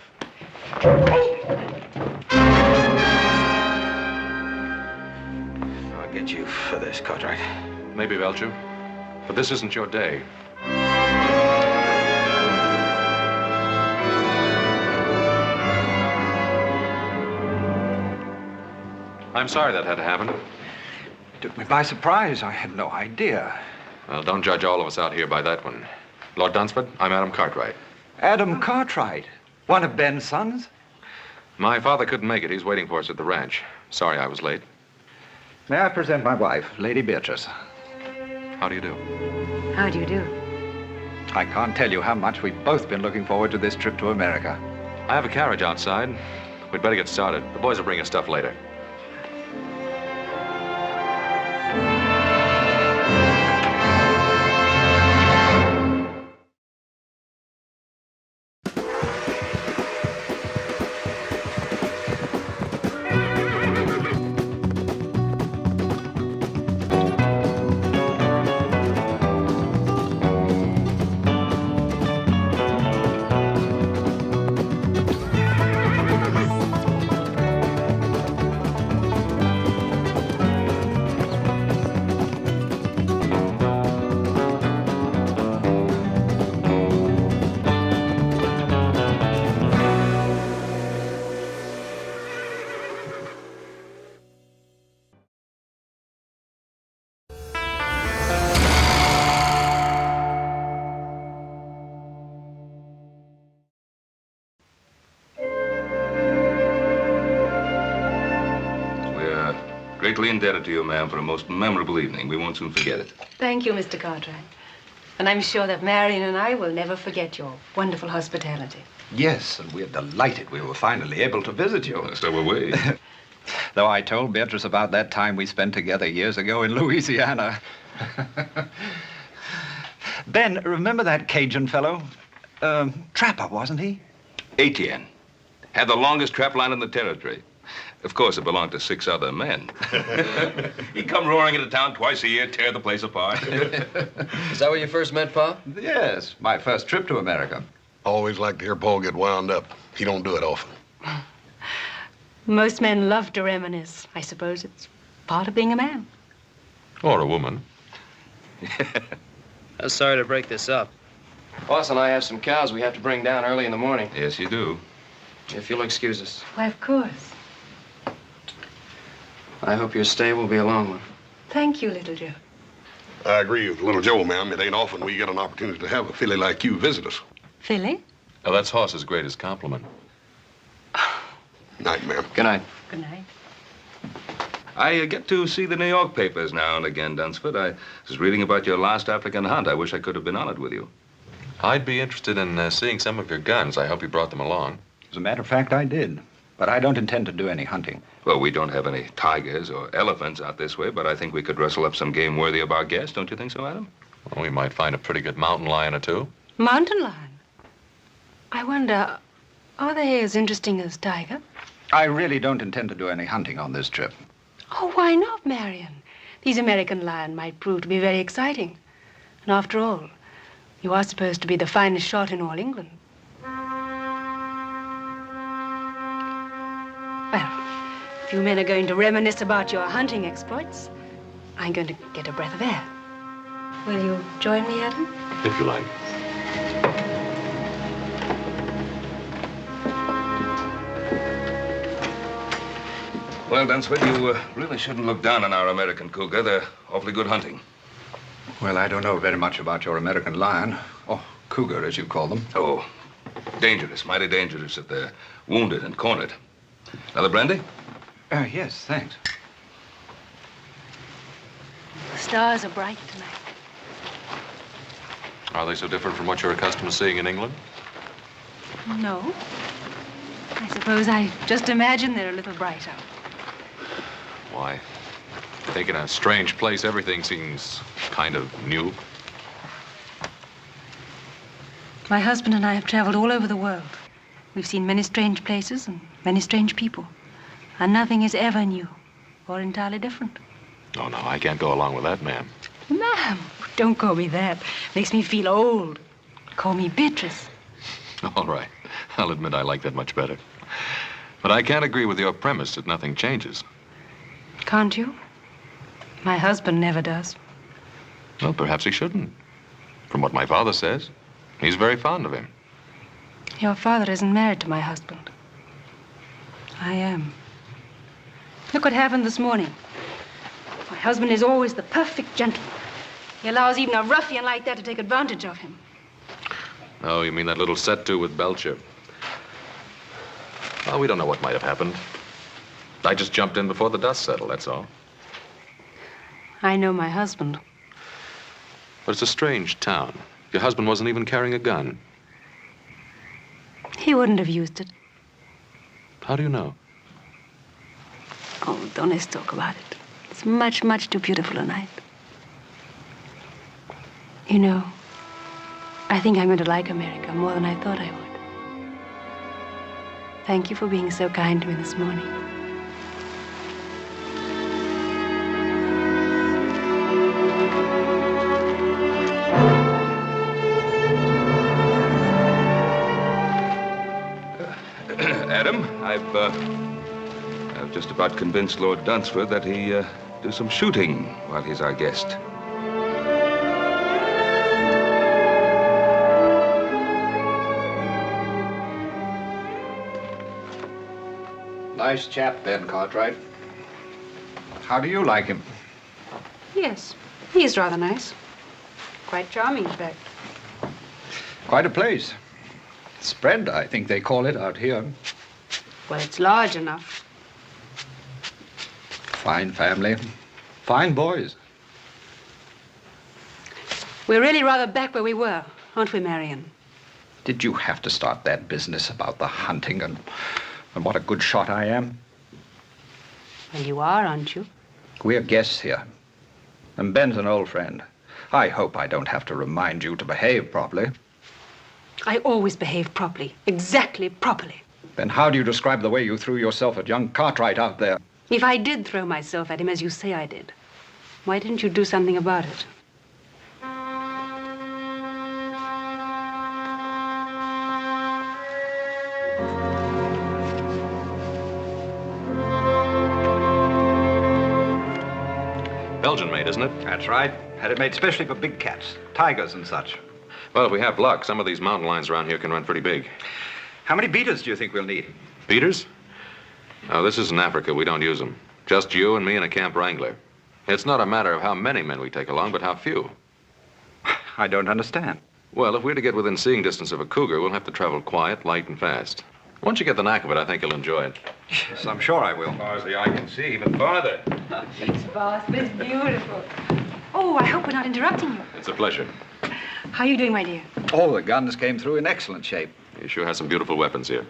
I'll get you for this, Cartwright. Maybe, Belcher. But this isn't your day. I'm sorry that had to happen. Took me by surprise. I had no idea. Well, don't judge all of us out here by that one. Lord Dunsford, I'm Adam Cartwright. Adam Cartwright? One of Ben's sons? My father couldn't make it. He's waiting for us at the ranch. Sorry I was late. May I present my wife, Lady Beatrice? How do you do? How do you do? I can't tell you how much we've both been looking forward to this trip to America. I have a carriage outside. We'd better get started. The boys will bring us stuff later. Greatly indebted to you, ma'am, for a most memorable evening. We won't soon forget it. Thank you, Mr. Cartwright. And I'm sure that Marion and I will never forget your wonderful hospitality. Yes, and we're delighted we were finally able to visit you. So were we. Though I told Beatrice about that time we spent together years ago in Louisiana. Ben, remember that Cajun fellow? Trapper, wasn't he? Etienne. Had the longest trap line in the territory. Of course, it belonged to 6 other men. He'd come roaring into town twice a year, tear the place apart. Is that where you first met Pa? Yes, my first trip to America. Always like to hear Paul get wound up. He don't do it often. Most men love to reminisce. I suppose it's part of being a man. Or a woman. I'm sorry to break this up. Boss and I have some cows we have to bring down early in the morning. Yes, you do. If you'll excuse us. Why, of course. I hope your stay will be a long one. Thank you, little Joe. I agree with little Joe, ma'am. It ain't often we get an opportunity to have a filly like you visit us. Philly? Oh, that's Hoss's greatest compliment. Night, ma'am. Good night. Good night. I get to see the New York papers now and again, Dunsford. I was reading about your last African hunt. I wish I could have been on it with you. I'd be interested in seeing some of your guns. I hope you brought them along. As a matter of fact, I did. But I don't intend to do any hunting. Well, we don't have any tigers or elephants out this way, but I think we could rustle up some game worthy of our guest. Don't you think so, Adam? Well, we might find a pretty good mountain lion or two. Mountain lion? I wonder, are they as interesting as tiger? I really don't intend to do any hunting on this trip. Oh, why not, Marion? These American lion might prove to be very exciting. And after all, you are supposed to be the finest shot in all England. Well, if you men are going to reminisce about your hunting exploits, I'm going to get a breath of air. Will you join me, Adam? If you like. Well, Dunsford, you really shouldn't look down on our American cougar. They're awfully good hunting. Well, I don't know very much about your American lion, or cougar, as you call them. Oh, dangerous, mighty dangerous if they're wounded and cornered. Another brandy? Yes, thanks. The stars are bright tonight. Are they so different from what you're accustomed to seeing in England? No. I suppose I just imagine they're a little brighter. Why? I think in a strange place, everything seems kind of new. My husband and I have traveled all over the world. We've seen many strange places and many strange people. And nothing is ever new or entirely different. Oh, no, I can't go along with that, ma'am. Ma'am, don't call me that. Makes me feel old. Call me Beatrice. All right. I'll admit I like that much better. But I can't agree with your premise that nothing changes. Can't you? My husband never does. Well, perhaps he shouldn't. From what my father says, he's very fond of him. Your father isn't married to my husband. I am. Look what happened this morning. My husband is always the perfect gentleman. He allows even a ruffian like that to take advantage of him. Oh, you mean that little set-to with Belcher? Well, we don't know what might have happened. I just jumped in before the dust settled, that's all. I know my husband. But it's a strange town. Your husband wasn't even carrying a gun. He wouldn't have used it. How do you know? Oh, don't let's talk about it. It's much, much too beautiful a night. You know, I think I'm going to like America more than I thought I would. Thank you for being so kind to me this morning. Adam, I've just about convinced Lord Dunsford that he do some shooting while he's our guest. Nice chap, Ben Cartwright. How do you like him? Yes, he's rather nice. Quite charming, in fact. Quite a place. Spread, I think they call it out here. Well, it's large enough. Fine family. Fine boys. We're really rather back where we were, aren't we, Marion? Did you have to start that business about the hunting and what a good shot I am? Well, you are, aren't you? We're guests here. And Ben's an old friend. I hope I don't have to remind you to behave properly. I always behave properly. Exactly properly. Then how do you describe the way you threw yourself at young Cartwright out there? If I did throw myself at him as you say I did, why didn't you do something about it? Belgian made, isn't it? That's right. Had it made specially for big cats, tigers and such. Well, if we have luck, some of these mountain lions around here can run pretty big. How many beaters do you think we'll need? Beaters? No, this isn't Africa. We don't use them. Just you and me and a camp wrangler. It's not a matter of how many men we take along, but how few. I don't understand. Well, if we're to get within seeing distance of a cougar, we'll have to travel quiet, light, and fast. Once you get the knack of it, I think you'll enjoy it. Yes, I'm sure I will. As far as the eye can see, even farther. Thanks, boss. This is beautiful. Oh, I hope we're not interrupting you. It's a pleasure. How are you doing, my dear? All the guns came through in excellent shape. You sure have some beautiful weapons here.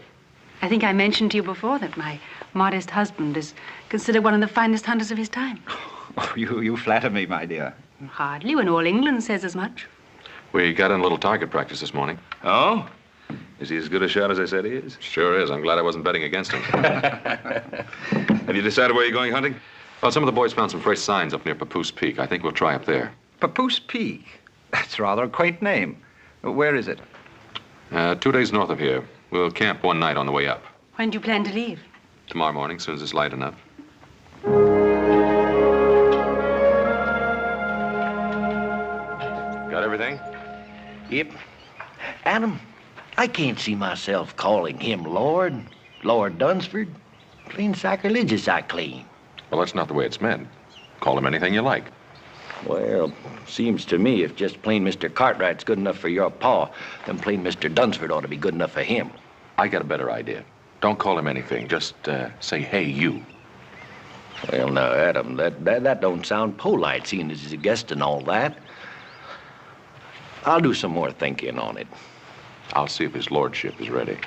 I think I mentioned to you before that my modest husband is considered one of the finest hunters of his time. Oh, you flatter me, my dear. Hardly, when all England says as much. We got in a little target practice this morning. Oh? Is he as good a shot as I said he is? Sure is. I'm glad I wasn't betting against him. Have you decided where you're going hunting? Well, some of the boys found some fresh signs up near Papoose Peak. I think we'll try up there. Papoose Peak? That's rather a quaint name. Where is it? 2 days north of here. We'll camp one night on the way up. When do you plan to leave? Tomorrow morning, as soon as it's light enough. Got everything? Yep. Adam, I can't see myself calling him Lord Dunsford. Clean sacrilegious, I claim. Well, that's not the way it's meant. Call him anything you like. Well, seems to me if just plain Mr. Cartwright's good enough for your pa, then plain Mr. Dunsford ought to be good enough for him. I got a better idea. Don't call him anything. Just say, hey, you. Well, now, Adam, that don't sound polite, seeing as he's a guest and all that. I'll do some more thinking on it. I'll see if his lordship is ready.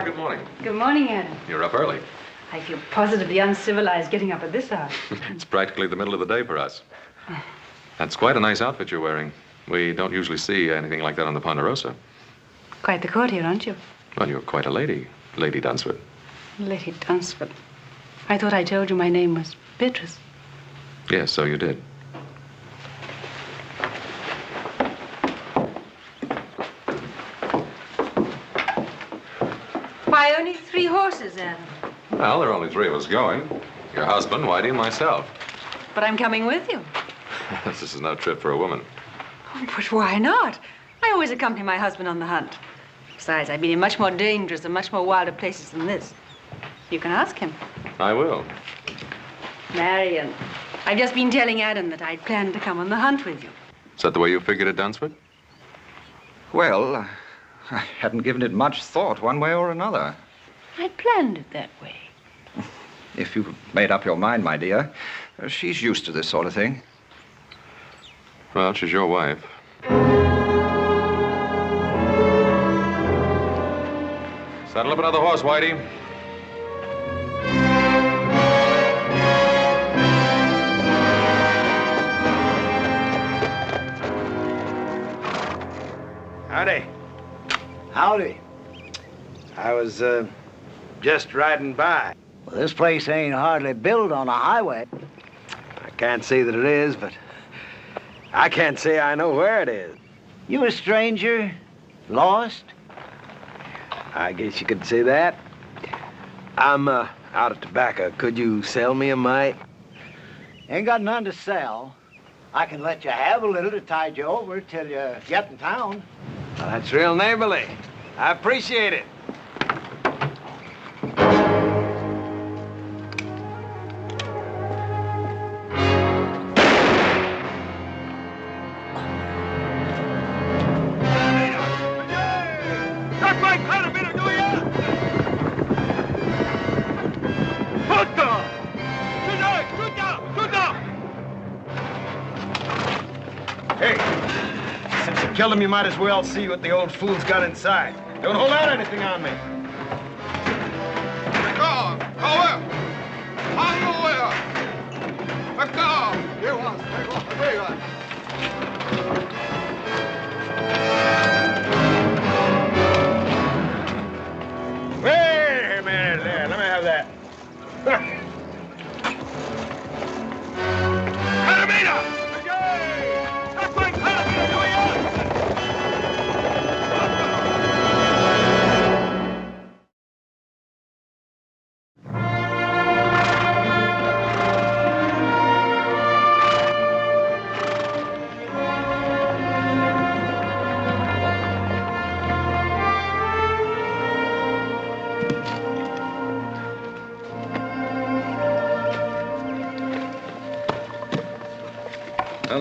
Good morning. Good morning, Adam. You're up early. I feel positively uncivilized getting up at this hour. It's practically the middle of the day for us. That's quite a nice outfit you're wearing. We don't usually see anything like that on the Ponderosa. Quite the courtier, aren't you? Well, you're quite a lady, Lady Dunsford. Lady Dunsford. I thought I told you my name was Beatrice. Yes, so you did. Why, only 3 horses, Adam? Well, there are only 3 of us going. Your husband, Whitey, and myself. But I'm coming with you. This is no trip for a woman. Oh, but why not? I always accompany my husband on the hunt. Besides, I've been in much more dangerous and much more wilder places than this. You can ask him. I will. Marion, I've just been telling Adam that I'd planned to come on the hunt with you. Is that the way you figured it, Dunsford? Well, I hadn't given it much thought one way or another. I planned it that way. If you've made up your mind, my dear, she's used to this sort of thing. Well, she's your wife. Saddle up another horse, Whitey. Howdy. Howdy. I was, just riding by. Well, this place ain't hardly built on a highway. I can't say that it is, but I can't say I know where it is. You a stranger? Lost? I guess you could say that. I'm, out of tobacco. Could you sell me a mite? Ain't got none to sell. I can let you have a little to tide you over till you get in town. Well, that's real neighborly. I appreciate it. Killed him, you might as well see what the old fool's got inside. Don't hold out anything on me. Wait a minute there. Let me have that. Well,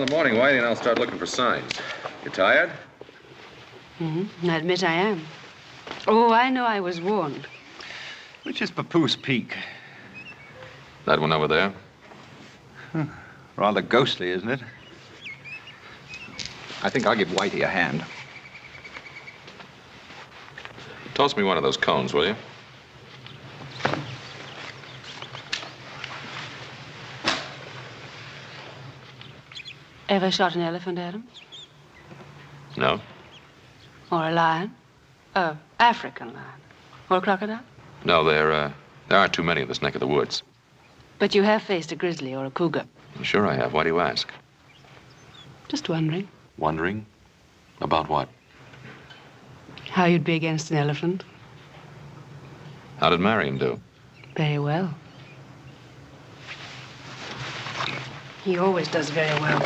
in the morning, Whitey and I'll start looking for signs. You tired? Mm-hmm. I admit I am. Oh, I know I was warned. Which is Papoose Peak? That one over there? Rather ghostly, isn't it? I think I'll give Whitey a hand. Toss me one of those cones, will you? Ever shot an elephant, Adam? No. Or a lion? African lion? Or a crocodile? No, there aren't too many in this neck of the woods. But you have faced a grizzly or a cougar. Sure I have. Why do you ask? Just wondering Wondering? About what? how you'd be against an elephant. How did Marion do? Very well. He always does very well.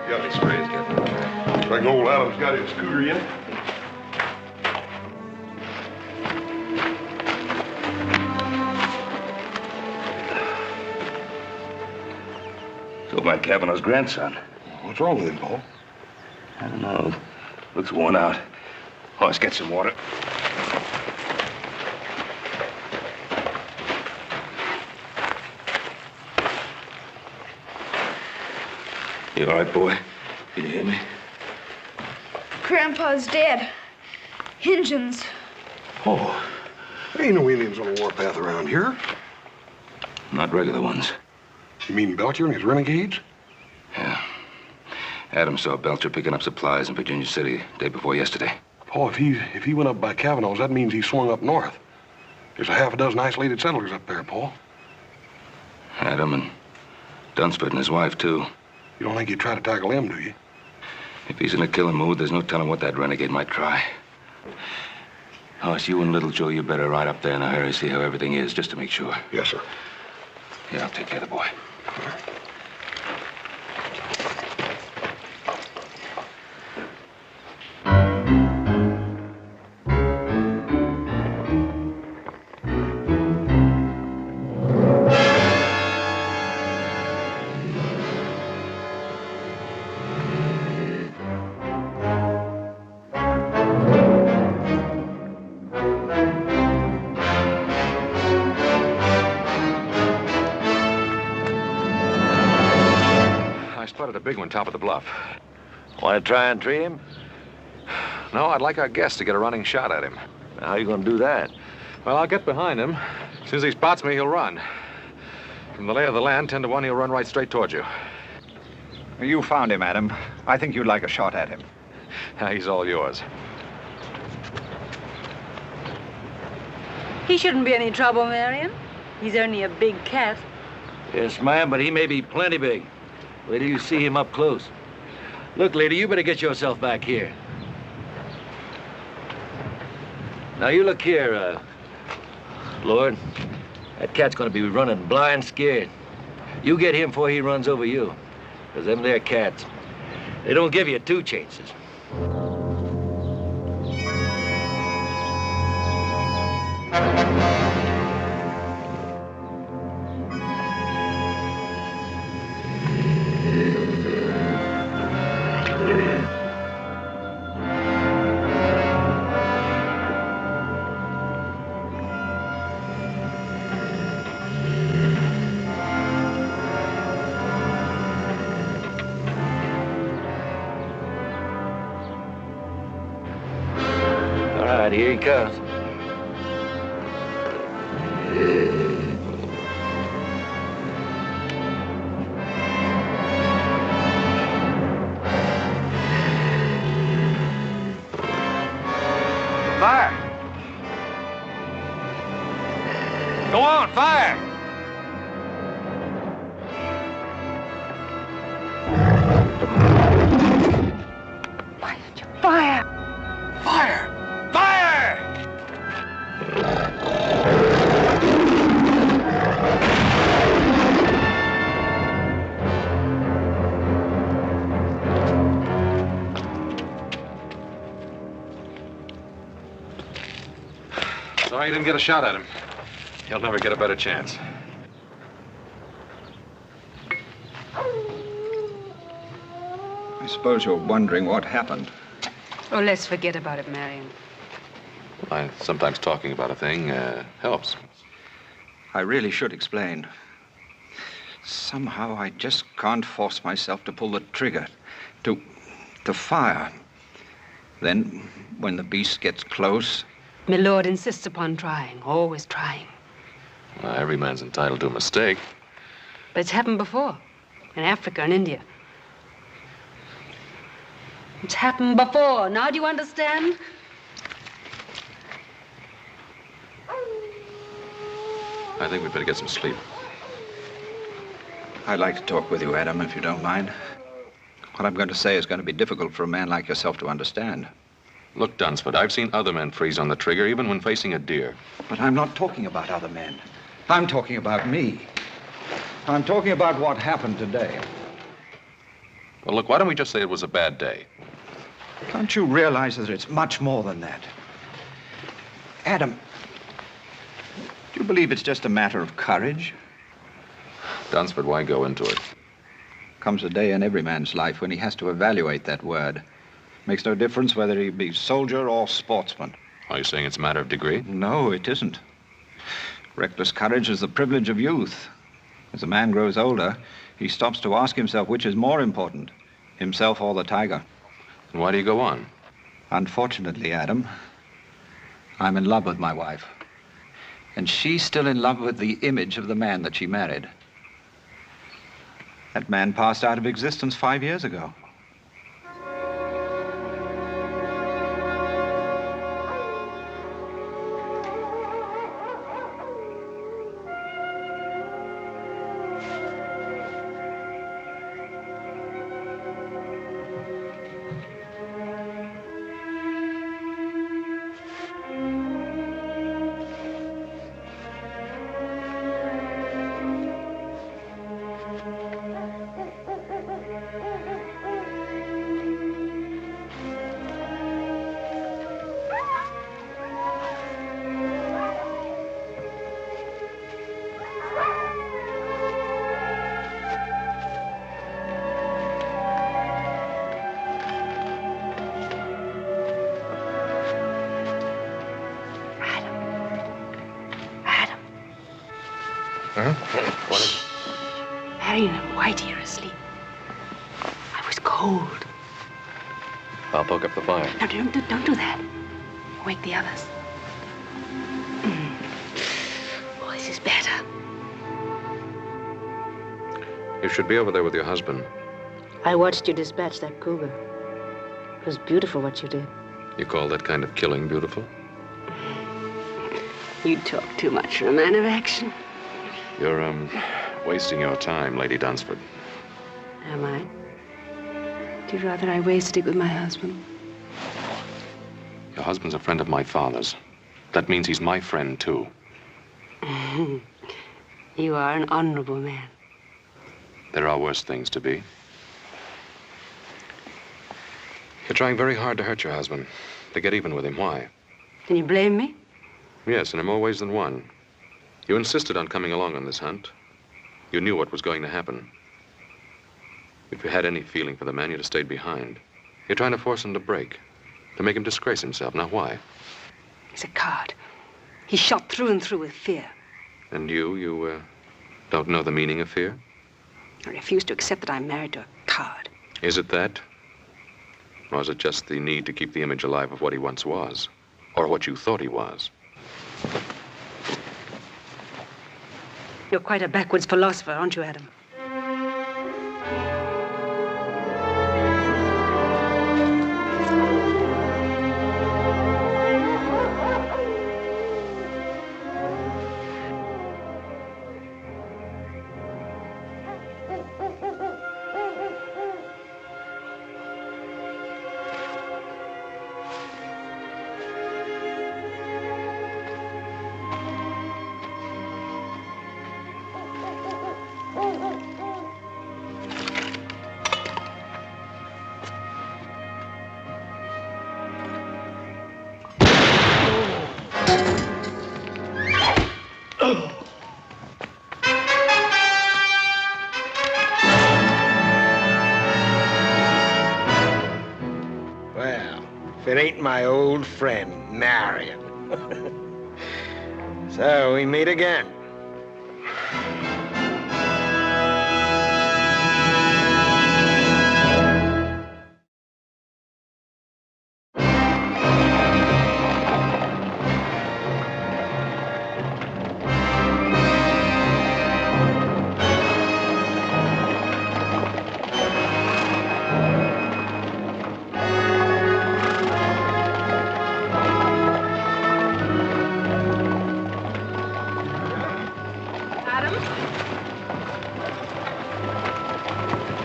You got any sprays, Captain? Like old Adam's got his scooter yet? So my Kavanaugh's grandson. What's wrong with him, Paul? I don't know. Looks worn out. Oh, let's get some water. You all right, boy? Can you hear me? Grandpa's dead. Injuns. Oh, there ain't no Indians on the warpath around here. Not regular ones. You mean Belcher and his renegades? Yeah. Adam saw Belcher picking up supplies in Virginia City day before yesterday. Paul, if he went up by Kavanaugh's, that means he swung up north. There's a half a dozen isolated settlers up there, Paul. Adam and Dunsford and his wife, too. You don't think he'd try to tackle them, do you? If he's in a killing mood, there's no telling what that renegade might try. Hoss, you and Little Joe, you better ride up there in a hurry, see how everything is, just to make sure. Yes, sir. Yeah, I'll take care of the boy. Big one top of the bluff. Want to try and tree him? No, I'd like our guest to get a running shot at him. How are you going to do that? Well, I'll get behind him. As soon as he spots me, he'll run. From the lay of the land, 10 to 1, he'll run right straight towards you. You found him, Adam. I think you'd like a shot at him. He's all yours. He shouldn't be any trouble, Marion. He's only a big cat. Yes, ma'am, but he may be plenty big. Wait till you see him up close. Look, lady, you better get yourself back here. Now, you look here, Lord. That cat's gonna be running blind scared. You get him before he runs over you. Because them there cats, they don't give you two chances. Here he comes. Fire! Go on, fire! Why did you fire? Fire! Sorry you didn't get a shot at him. He'll never get a better chance. I suppose you're wondering what happened. Oh, let's forget about it, Marion. Sometimes talking about a thing helps. I really should explain. Somehow I just can't force myself to pull the trigger, to fire. Then, when the beast gets close... My lord insists upon trying, always trying. Every man's entitled to a mistake. But it's happened before, in Africa and India. It's happened before. Now do you understand? I think we'd better get some sleep. I'd like to talk with you, Adam, if you don't mind. What I'm going to say is going to be difficult for a man like yourself to understand. Look, Dunsford, I've seen other men freeze on the trigger, even when facing a deer. But I'm not talking about other men. I'm talking about me. I'm talking about what happened today. Well, look, why don't we just say it was a bad day? Can't you realize that it's much more than that? Adam, do you believe it's just a matter of courage? Dunsford, why go into it? Comes a day in every man's life when he has to evaluate that word. Makes no difference whether he be soldier or sportsman. Are you saying it's a matter of degree? No, it isn't. Reckless courage is the privilege of youth. As a man grows older, he stops to ask himself which is more important, himself or the tiger. And why do you go on? Unfortunately, Adam, I'm in love with my wife. And she's still in love with the image of the man that she married. That man passed out of existence 5 years ago. What is it? Marion and Whitey are asleep. I was cold. I'll poke up the fire. No, don't do that. Wake the others. Oh, this is better. You should be over there with your husband. I watched you dispatch that cougar. It was beautiful what you did. You call that kind of killing beautiful? You talk too much for a man of action. You're, wasting your time, Lady Dunsford. Am I? Do you rather I wasted it with my husband? Your husband's a friend of my father's. That means he's my friend, too. You are an honorable man. There are worse things to be. You're trying very hard to hurt your husband, to get even with him. Why? Can you blame me? Yes, and in more ways than one. You insisted on coming along on this hunt. You knew what was going to happen. If you had any feeling for the man, you'd have stayed behind. You're trying to force him to break, to make him disgrace himself. Now, why? He's a coward. He's shot through and through with fear. And you don't know the meaning of fear? I refuse to accept that I'm married to a coward. Is it that? Or is it just the need to keep the image alive of what he once was? Or what you thought he was? You're quite a backwards philosopher, aren't you, Adam? It ain't my old friend, Marion. So we meet again.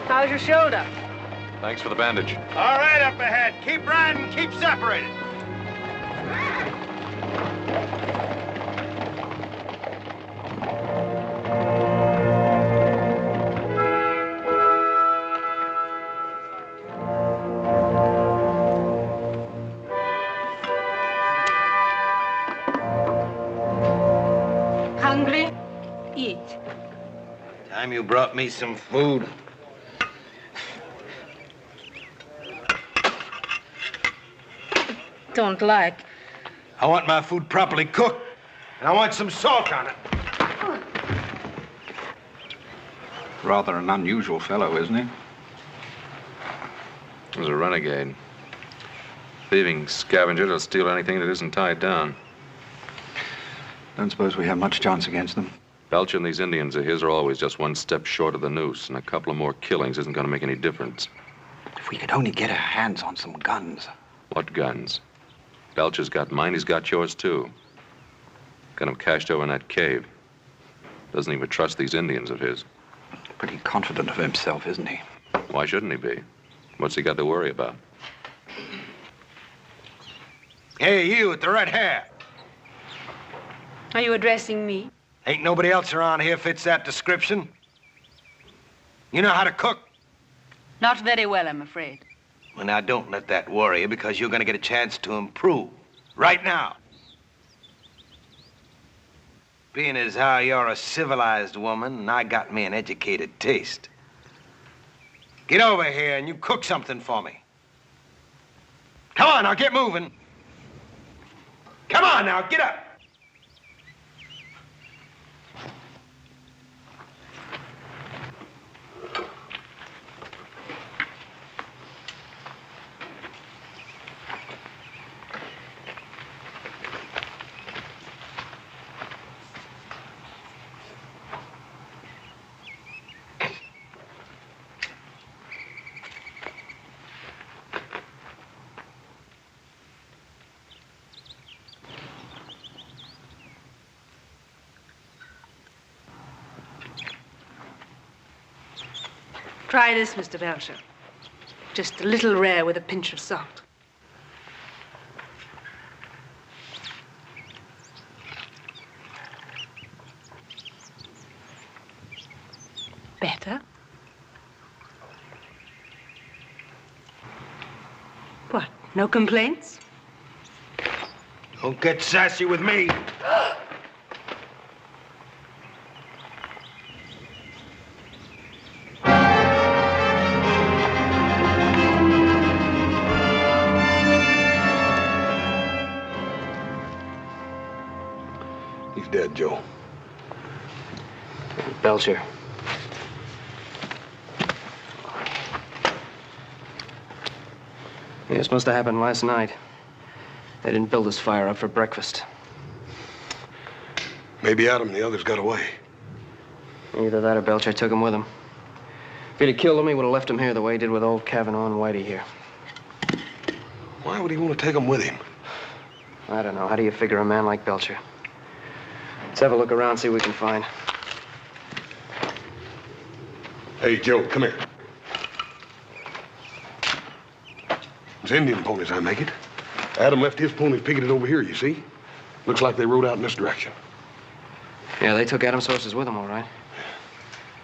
How's your shoulder? Thanks for the bandage. All right, up ahead. Keep riding, keep separated. Hungry? Eat. Time you brought me some food. Don't like. I want my food properly cooked, and I want some salt on it. Rather an unusual fellow, isn't he? He's a renegade. Thieving scavenger to steal anything that isn't tied down. Don't suppose we have much chance against them. Belcher and these Indians of his are always just one step short of the noose, and a couple of more killings isn't going to make any difference. If we could only get our hands on some guns. What guns? Belcher's got mine, he's got yours, too. Got him cached over in that cave. Doesn't even trust these Indians of his. Pretty confident of himself, isn't he? Why shouldn't he be? What's he got to worry about? Hey, you with the red hair. Are you addressing me? Ain't nobody else around here fits that description. You know how to cook? Not very well, I'm afraid. Well, now, don't let that worry you, because you're going to get a chance to improve. Right now. Being as how you're a civilized woman, and I got me an educated taste. Get over here and you cook something for me. Come on, now, get moving. Come on, now, get up. Try this, Mr. Belcher. Just a little rare with a pinch of salt. Better? What, no complaints? Don't get sassy with me. He's dead, Joe. Belcher. Yeah, this must have happened last night. They didn't build this fire up for breakfast. Maybe Adam and the others got away. Either that or Belcher took him with him. If he'd have killed him, he would have left him here the way he did with old Kavanaugh and Whitey here. Why would he want to take them with him? I don't know. How do you figure a man like Belcher? Let's have a look around, see what we can find. Hey, Joe, come here. It's Indian ponies, I make it. Adam left his ponies picketed over here, you see? Looks like they rode out in this direction. Yeah, they took Adam's horses with them, all right.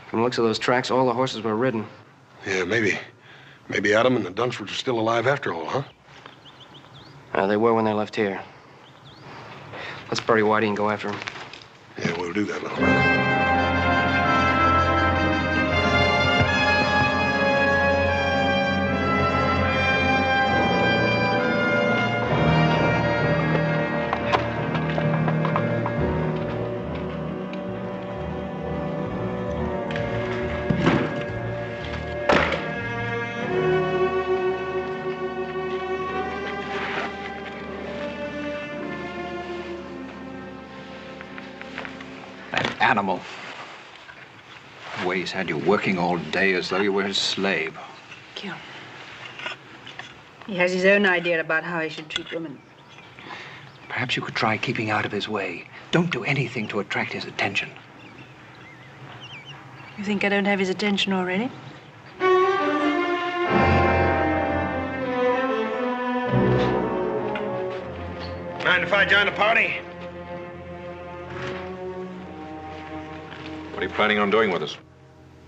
From the looks of those tracks, all the horses were ridden. Yeah, maybe Adam and the Dunsfords are still alive after all, huh? They were when they left here. Let's bury Whitey and go after him. Yeah, we'll do that, little brother. animal. The way he's had you working all day as though you were his slave. Kill. He has his own idea about how he should treat women. Perhaps you could try keeping out of his way. Don't do anything to attract his attention. You think I don't have his attention already? Mind if I join the party? What are you planning on doing with us?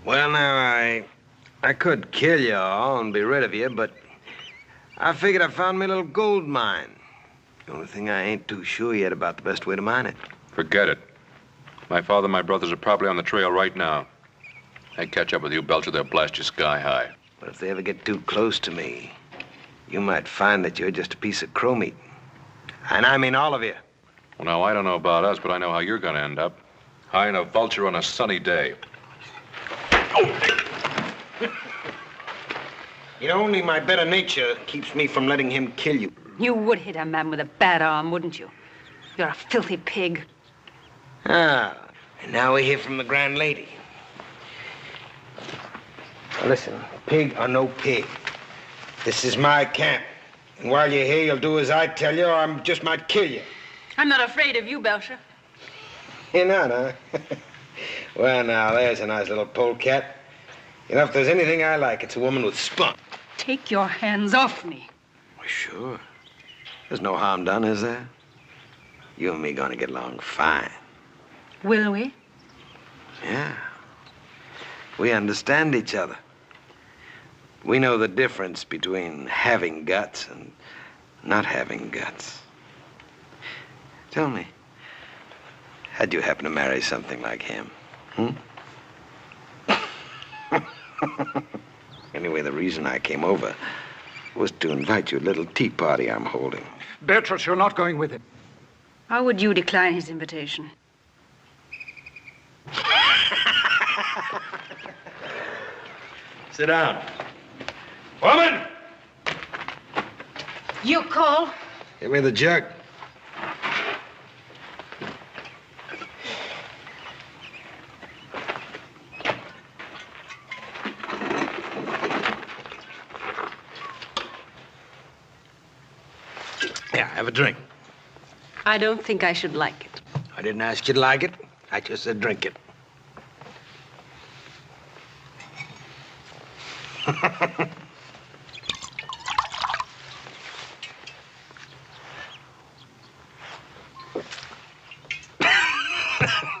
Well, now, I could kill you all and be rid of you, but I figured I found me a little gold mine. The only thing I ain't too sure yet about the best way to mine it. Forget it. My father and my brothers are probably on the trail right now. They catch up with you, Belcher, they'll blast you sky high. But if they ever get too close to me, you might find that you're just a piece of crow meat. And I mean all of you. Well, now, I don't know about us, but I know how you're going to end up. High in a vulture on a sunny day. You know, only my better nature keeps me from letting him kill you. You would hit a man with a bad arm, wouldn't you? You're a filthy pig. Ah, and now we hear from the grand lady. Now listen, pig or no pig, this is my camp. And while you're here, you'll do as I tell you, or I just might kill you. I'm not afraid of you, Belcher. You're not, huh? Well, now, there's a nice little polecat. You know, if there's anything I like, it's a woman with spunk. Take your hands off me. Well, sure. There's no harm done, is there? You and me gonna get along fine. Will we? Yeah. We understand each other. We know the difference between having guts and not having guts. Tell me, how'd you happen to marry something like him? Anyway, the reason I came over was to invite you to a little tea party I'm holding. Beatrice, you're not going with him. How would you decline his invitation? Sit down. Woman! You call? Give me the jug. Yeah, have a drink. I don't think I should like it. I didn't ask you to like it. I just said drink it.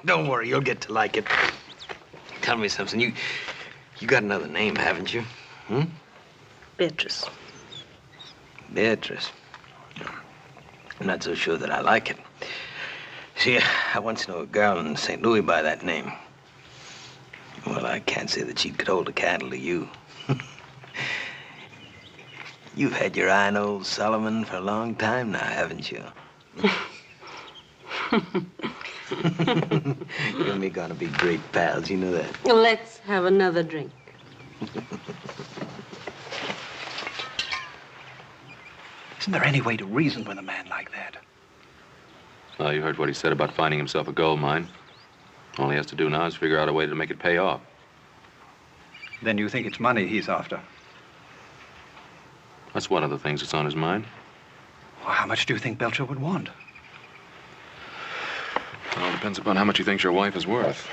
Don't worry, you'll get to like it. Tell me something. You got another name, haven't you? Beatrice. Beatrice. I'm not so sure that I like it. See, I once knew a girl in St. Louis by that name. Well, I can't say that she could hold a candle to you. You've had your eye on old Solomon for a long time now, haven't you? You and me gonna be great pals, you know that? Let's have another drink. Isn't there any way to reason with a man like that? Well, you heard what he said about finding himself a gold mine. All he has to do now is figure out a way to make it pay off. Then you think it's money he's after? That's one of the things that's on his mind. Well, how much do you think Belcher would want? It all depends upon how much he thinks your wife is worth.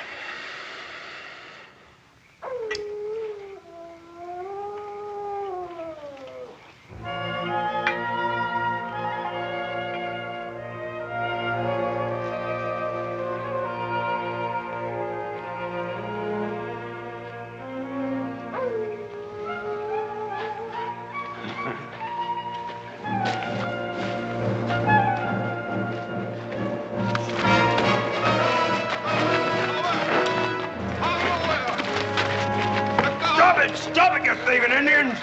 Stop it, you thieving Indians!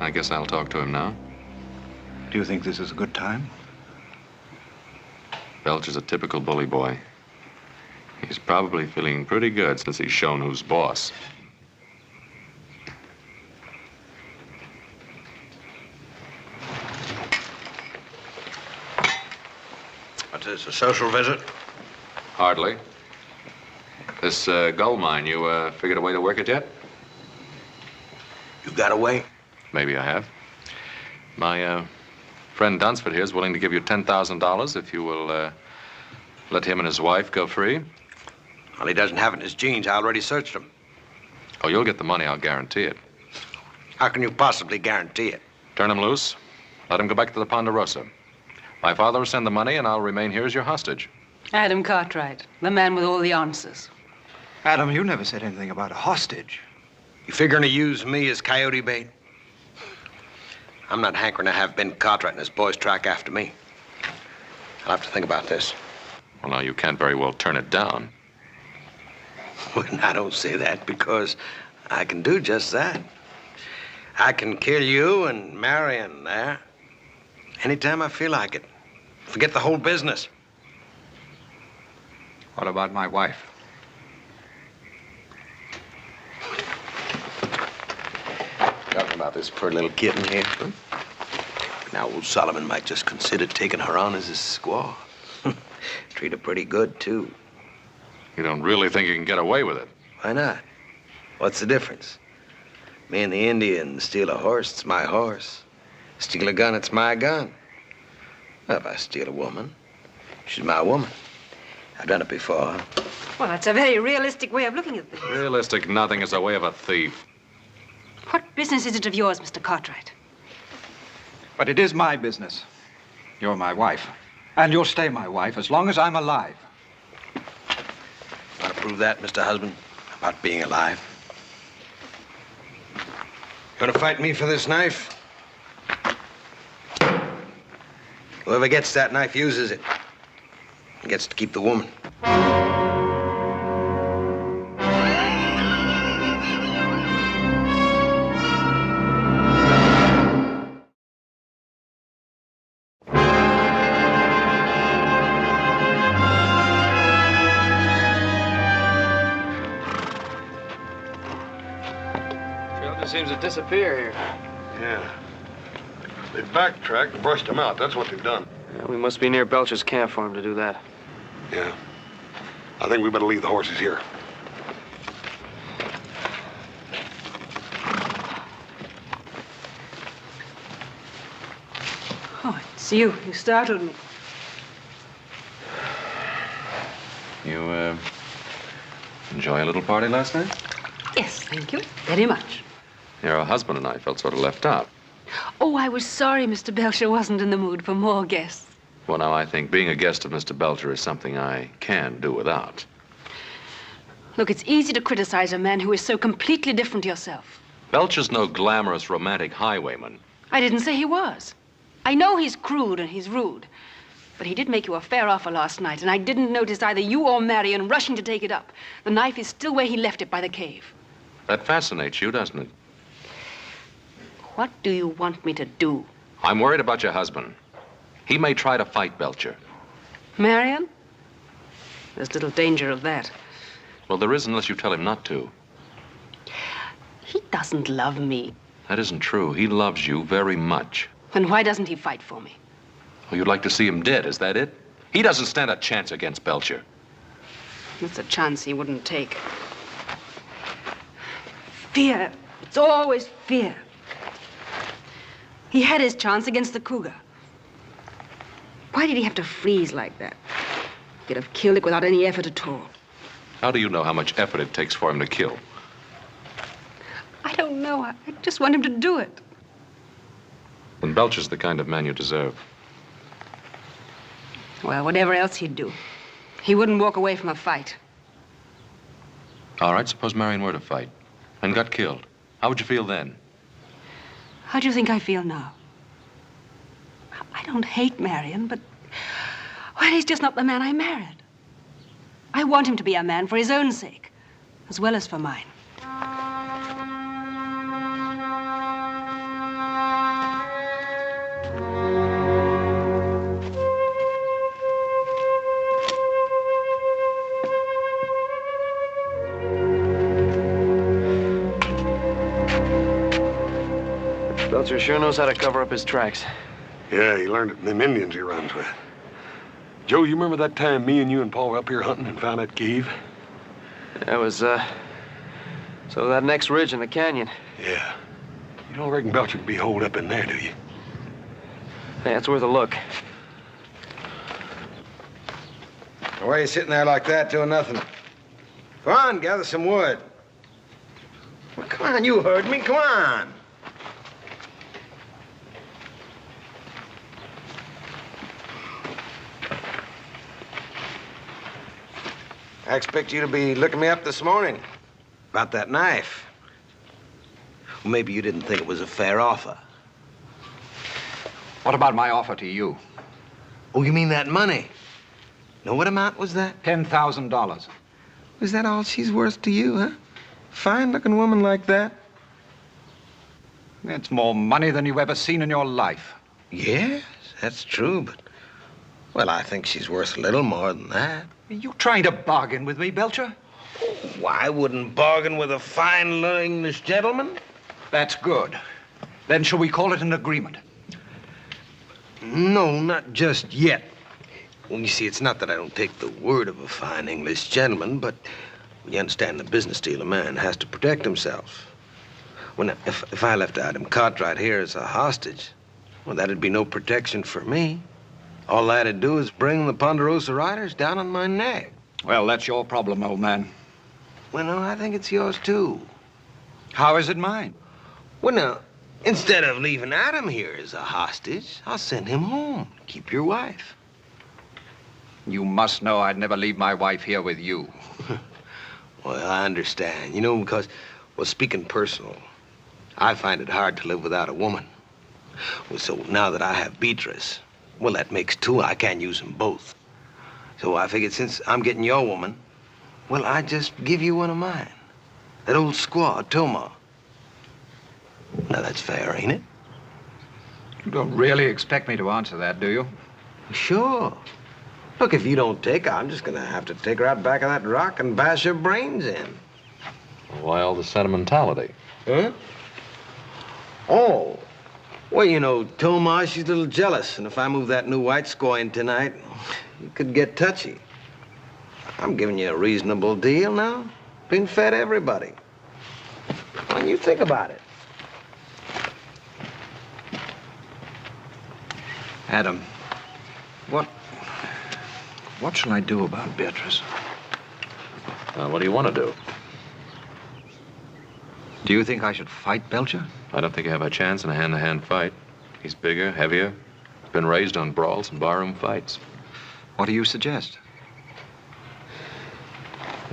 I guess I'll talk to him now. Do you think this is a good time? Belcher's a typical bully boy. He's probably feeling pretty good since he's shown who's boss. What's this, a social visit? Hardly. This gold mine, you figured a way to work it yet? You got away? Maybe I have. My friend Dunsford here is willing to give you $10,000 if you will let him and his wife go free. Well, he doesn't have it in his jeans. I already searched him. Oh, you'll get the money, I'll guarantee it. How can you possibly guarantee it? Turn him loose. Let him go back to the Ponderosa. My father will send the money, and I'll remain here as your hostage. Adam Cartwright, the man with all the answers. Adam, you never said anything about a hostage. You figuring to use me as coyote bait? I'm not hankering to have Ben Cartwright and his boys track after me. I'll have to think about this. Well, now, you can't very well turn it down. Well, I don't say that because I can do just that. I can kill you and Marion there anytime I feel like it. Forget the whole business. What about my wife? Talking about this poor little kitten here. Now, old Solomon might just consider taking her on as his squaw. Treat her pretty good, too. You don't really think you can get away with it? Why not? What's the difference? Me and the Indian steal a horse, it's my horse. Steal a gun, it's my gun. Well, if I steal a woman, she's my woman. I've done it before. Well, that's a very realistic way of looking at things. Realistic nothing is the way of a thief. What business is it of yours, Mr. Cartwright? But it is my business. You're my wife. And you'll stay my wife as long as I'm alive. Want to prove that, Mr. Husband? About being alive? Gonna fight me for this knife? Whoever gets that knife uses it. And gets to keep the woman. Seems to disappear here. Yeah. They backtracked and brushed him out. That's what they've done. Yeah, we must be near Belcher's camp for him to do that. Yeah. I think we better leave the horses here. Oh, it's you. You startled me. You, enjoy a little party last night? Yes, thank you. Very much. Your husband and I felt sort of left out. Oh, I was sorry Mr. Belcher wasn't in the mood for more guests. Well, now, I think being a guest of Mr. Belcher is something I can do without. Look, it's easy to criticize a man who is so completely different to yourself. Belcher's no glamorous, romantic highwayman. I didn't say he was. I know he's crude and he's rude. But he did make you a fair offer last night, and I didn't notice either you or Marion rushing to take it up. The knife is still where he left it by the cave. That fascinates you, doesn't it? What do you want me to do? I'm worried about your husband. He may try to fight Belcher. Marion? There's little danger of that. Well, there is unless you tell him not to. He doesn't love me. That isn't true. He loves you very much. Then why doesn't he fight for me? Oh, you'd like to see him dead, is that it? He doesn't stand a chance against Belcher. It's a chance he wouldn't take. Fear. It's always fear. He had his chance against the cougar. Why did he have to freeze like that? He could have killed it without any effort at all. How do you know how much effort it takes for him to kill? I don't know. I just want him to do it. Then Belcher's the kind of man you deserve. Well, whatever else he'd do, he wouldn't walk away from a fight. All right, suppose Marion were to fight and got killed. How would you feel then? How do you think I feel now? I don't hate Marion, but... well, he's just not the man I married. I want him to be a man for his own sake, as well as for mine. Belcher sure knows how to cover up his tracks. Yeah, he learned it from them Indians he runs with. Joe, you remember that time me and you and Paul were up here hunting and found that cave? That was, so that next ridge in the canyon. Yeah. You don't reckon Belcher could be holed up in there, do you? Yeah, it's worth a look. Why are you sitting there like that doing nothing? Come on, gather some wood. Well, come on, you heard me. Come on. I expect you to be looking me up this morning about that knife. Well, maybe you didn't think it was a fair offer. What about my offer to you? Oh, you mean that money? Now, what amount was that? $10,000. Is that all she's worth to you, huh? Fine-looking woman like that? It's more money than you've ever seen in your life. Yes, that's true, but... Well, I think she's worth a little more than that. Are you trying to bargain with me, Belcher? Oh, I wouldn't bargain with a fine English gentleman. That's good. Then shall we call it an agreement? No, not just yet. Well, you see, it's not that I don't take the word of a fine English gentleman, but you understand the business deal, a man has to protect himself. Well, now, if I left Adam Cartwright here as a hostage, well, that'd be no protection for me. All I had to do is bring the Ponderosa riders down on my neck. Well, that's your problem, old man. Well, no, I think it's yours, too. How is it mine? Well, now, instead of leaving Adam here as a hostage, I'll send him home. Keep your wife. You must know I'd never leave my wife here with you. Well, I understand. You know, because, well, speaking personal, I find it hard to live without a woman. Well, so now that I have Beatrice, well, that makes two. I can't use them both. So I figured since I'm getting your woman, well, I just give you one of mine. That old squaw, Toma. Now, that's fair, ain't it? You don't really expect me to answer that, do you? Sure. Look, if you don't take her, I'm just gonna have to take her out back of that rock and bash her brains in. Why all the sentimentality? Huh? Oh. Well, you know, Toma, she's a little jealous, and if I move that new white squaw in tonight, it could get touchy. I'm giving you a reasonable deal now. Been fed everybody. When you think about it. Adam, what shall I do about Beatrice? What do you want to do? Do you think I should fight Belcher? I don't think you have a chance in a hand-to-hand fight. He's bigger, heavier, been raised on brawls and barroom fights. What do you suggest?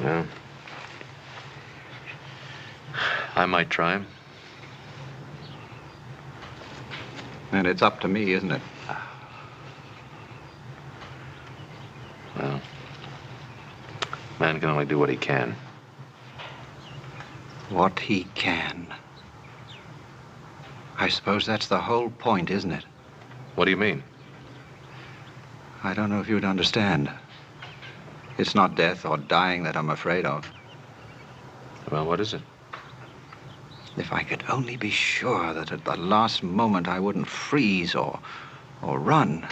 Yeah. I might try him. And it's up to me, isn't it? Well, man can only do what he can. What he can. I suppose that's the whole point, isn't it? What do you mean? I don't know if you'd understand. It's not death or dying that I'm afraid of. Well, what is it? If I could only be sure that at the last moment I wouldn't freeze or run.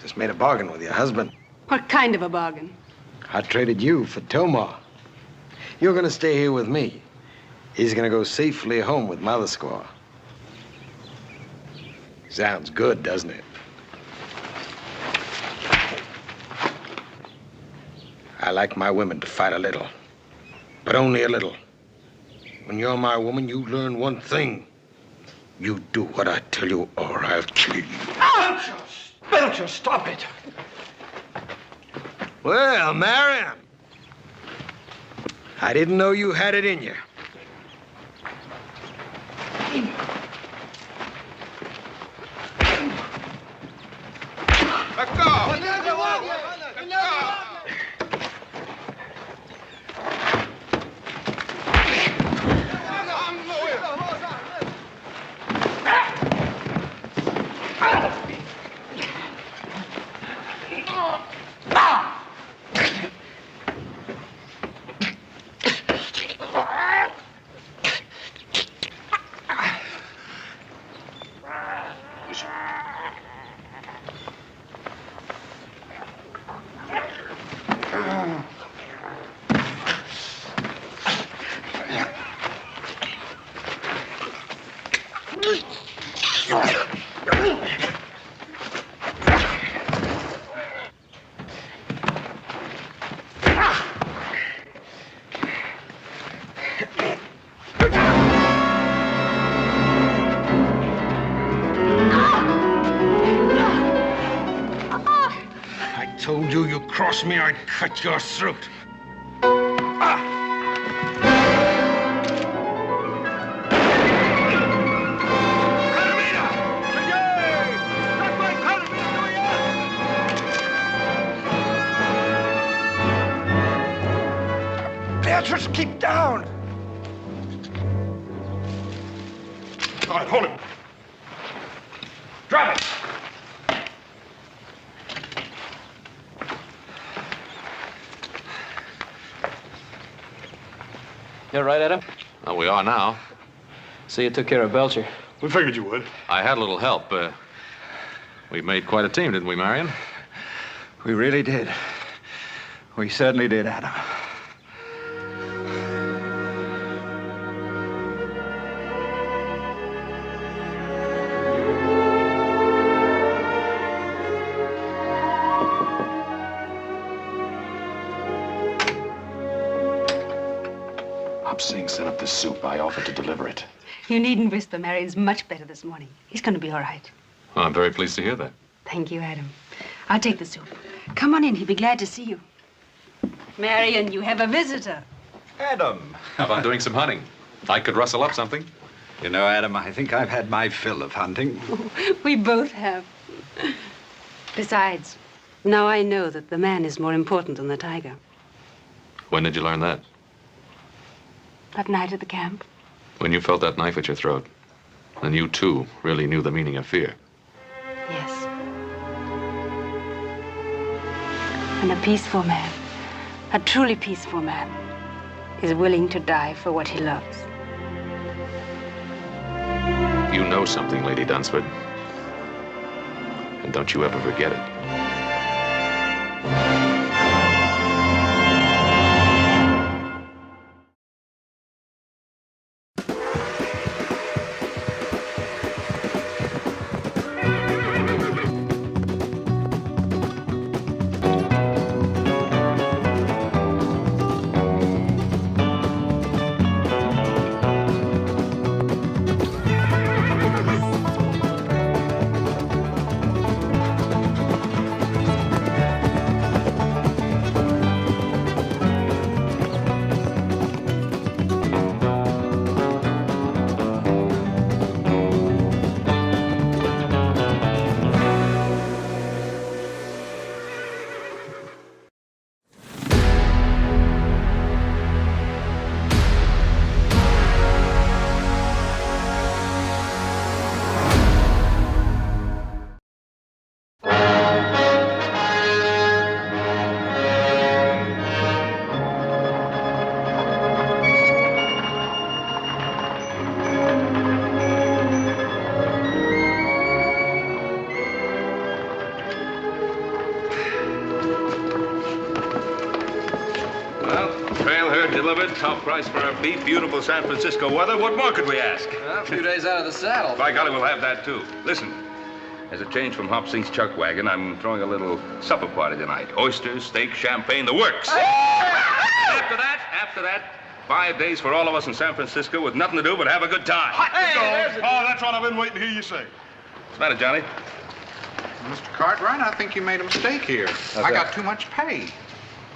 Just made a bargain with your husband. What kind of a bargain? I traded you for Toma. You're gonna stay here with me. He's gonna go safely home with Mother Squaw. Sounds good, doesn't it? I like my women to fight a little, but only a little. When you're my woman, you learn one thing. You do what I tell you, or I'll kill you. Belcher, stop it. Well, Marion, I didn't know you had it in you. Let go! Told you, you cross me, I'd cut your throat. Beatrice, keep down! All right, hold him. Drop it! You all right, Adam? Well, we are now. So you took care of Belcher. We figured you would. I had a little help. We made quite a team, didn't we, Marion? We really did. We certainly did, Adam. Singh sent up the soup. I offered to deliver it. You needn't whisper. Marion's much better this morning. He's going to be all right. Well, I'm very pleased to hear that. Thank you, Adam. I'll take the soup. Come on in. He'll be glad to see you. Marion, you have a visitor. Adam. How about doing some hunting? I could rustle up something. You know, Adam, I think I've had my fill of hunting. We both have. Besides, now I know that the man is more important than the tiger. When did you learn that? That night at the camp. When you felt that knife at your throat. And you, too, really knew the meaning of fear. Yes. And a peaceful man, a truly peaceful man, is willing to die for what he loves. You know something, Lady Dunsford. And don't you ever forget it. Top price for our beef, beautiful San Francisco weather. What more could we ask? Well, a few days out of the saddle. By golly, we'll have that, too. Listen, as a change from Hop Sink's chuck wagon, I'm throwing a little supper party tonight. Oysters, steak, champagne, the works. After that, 5 days for all of us in San Francisco with nothing to do but have a good time. Oh, that's what I've been waiting to hear you say. What's the matter, Johnny? Mr. Cartwright, I think you made a mistake here. I got too much pay.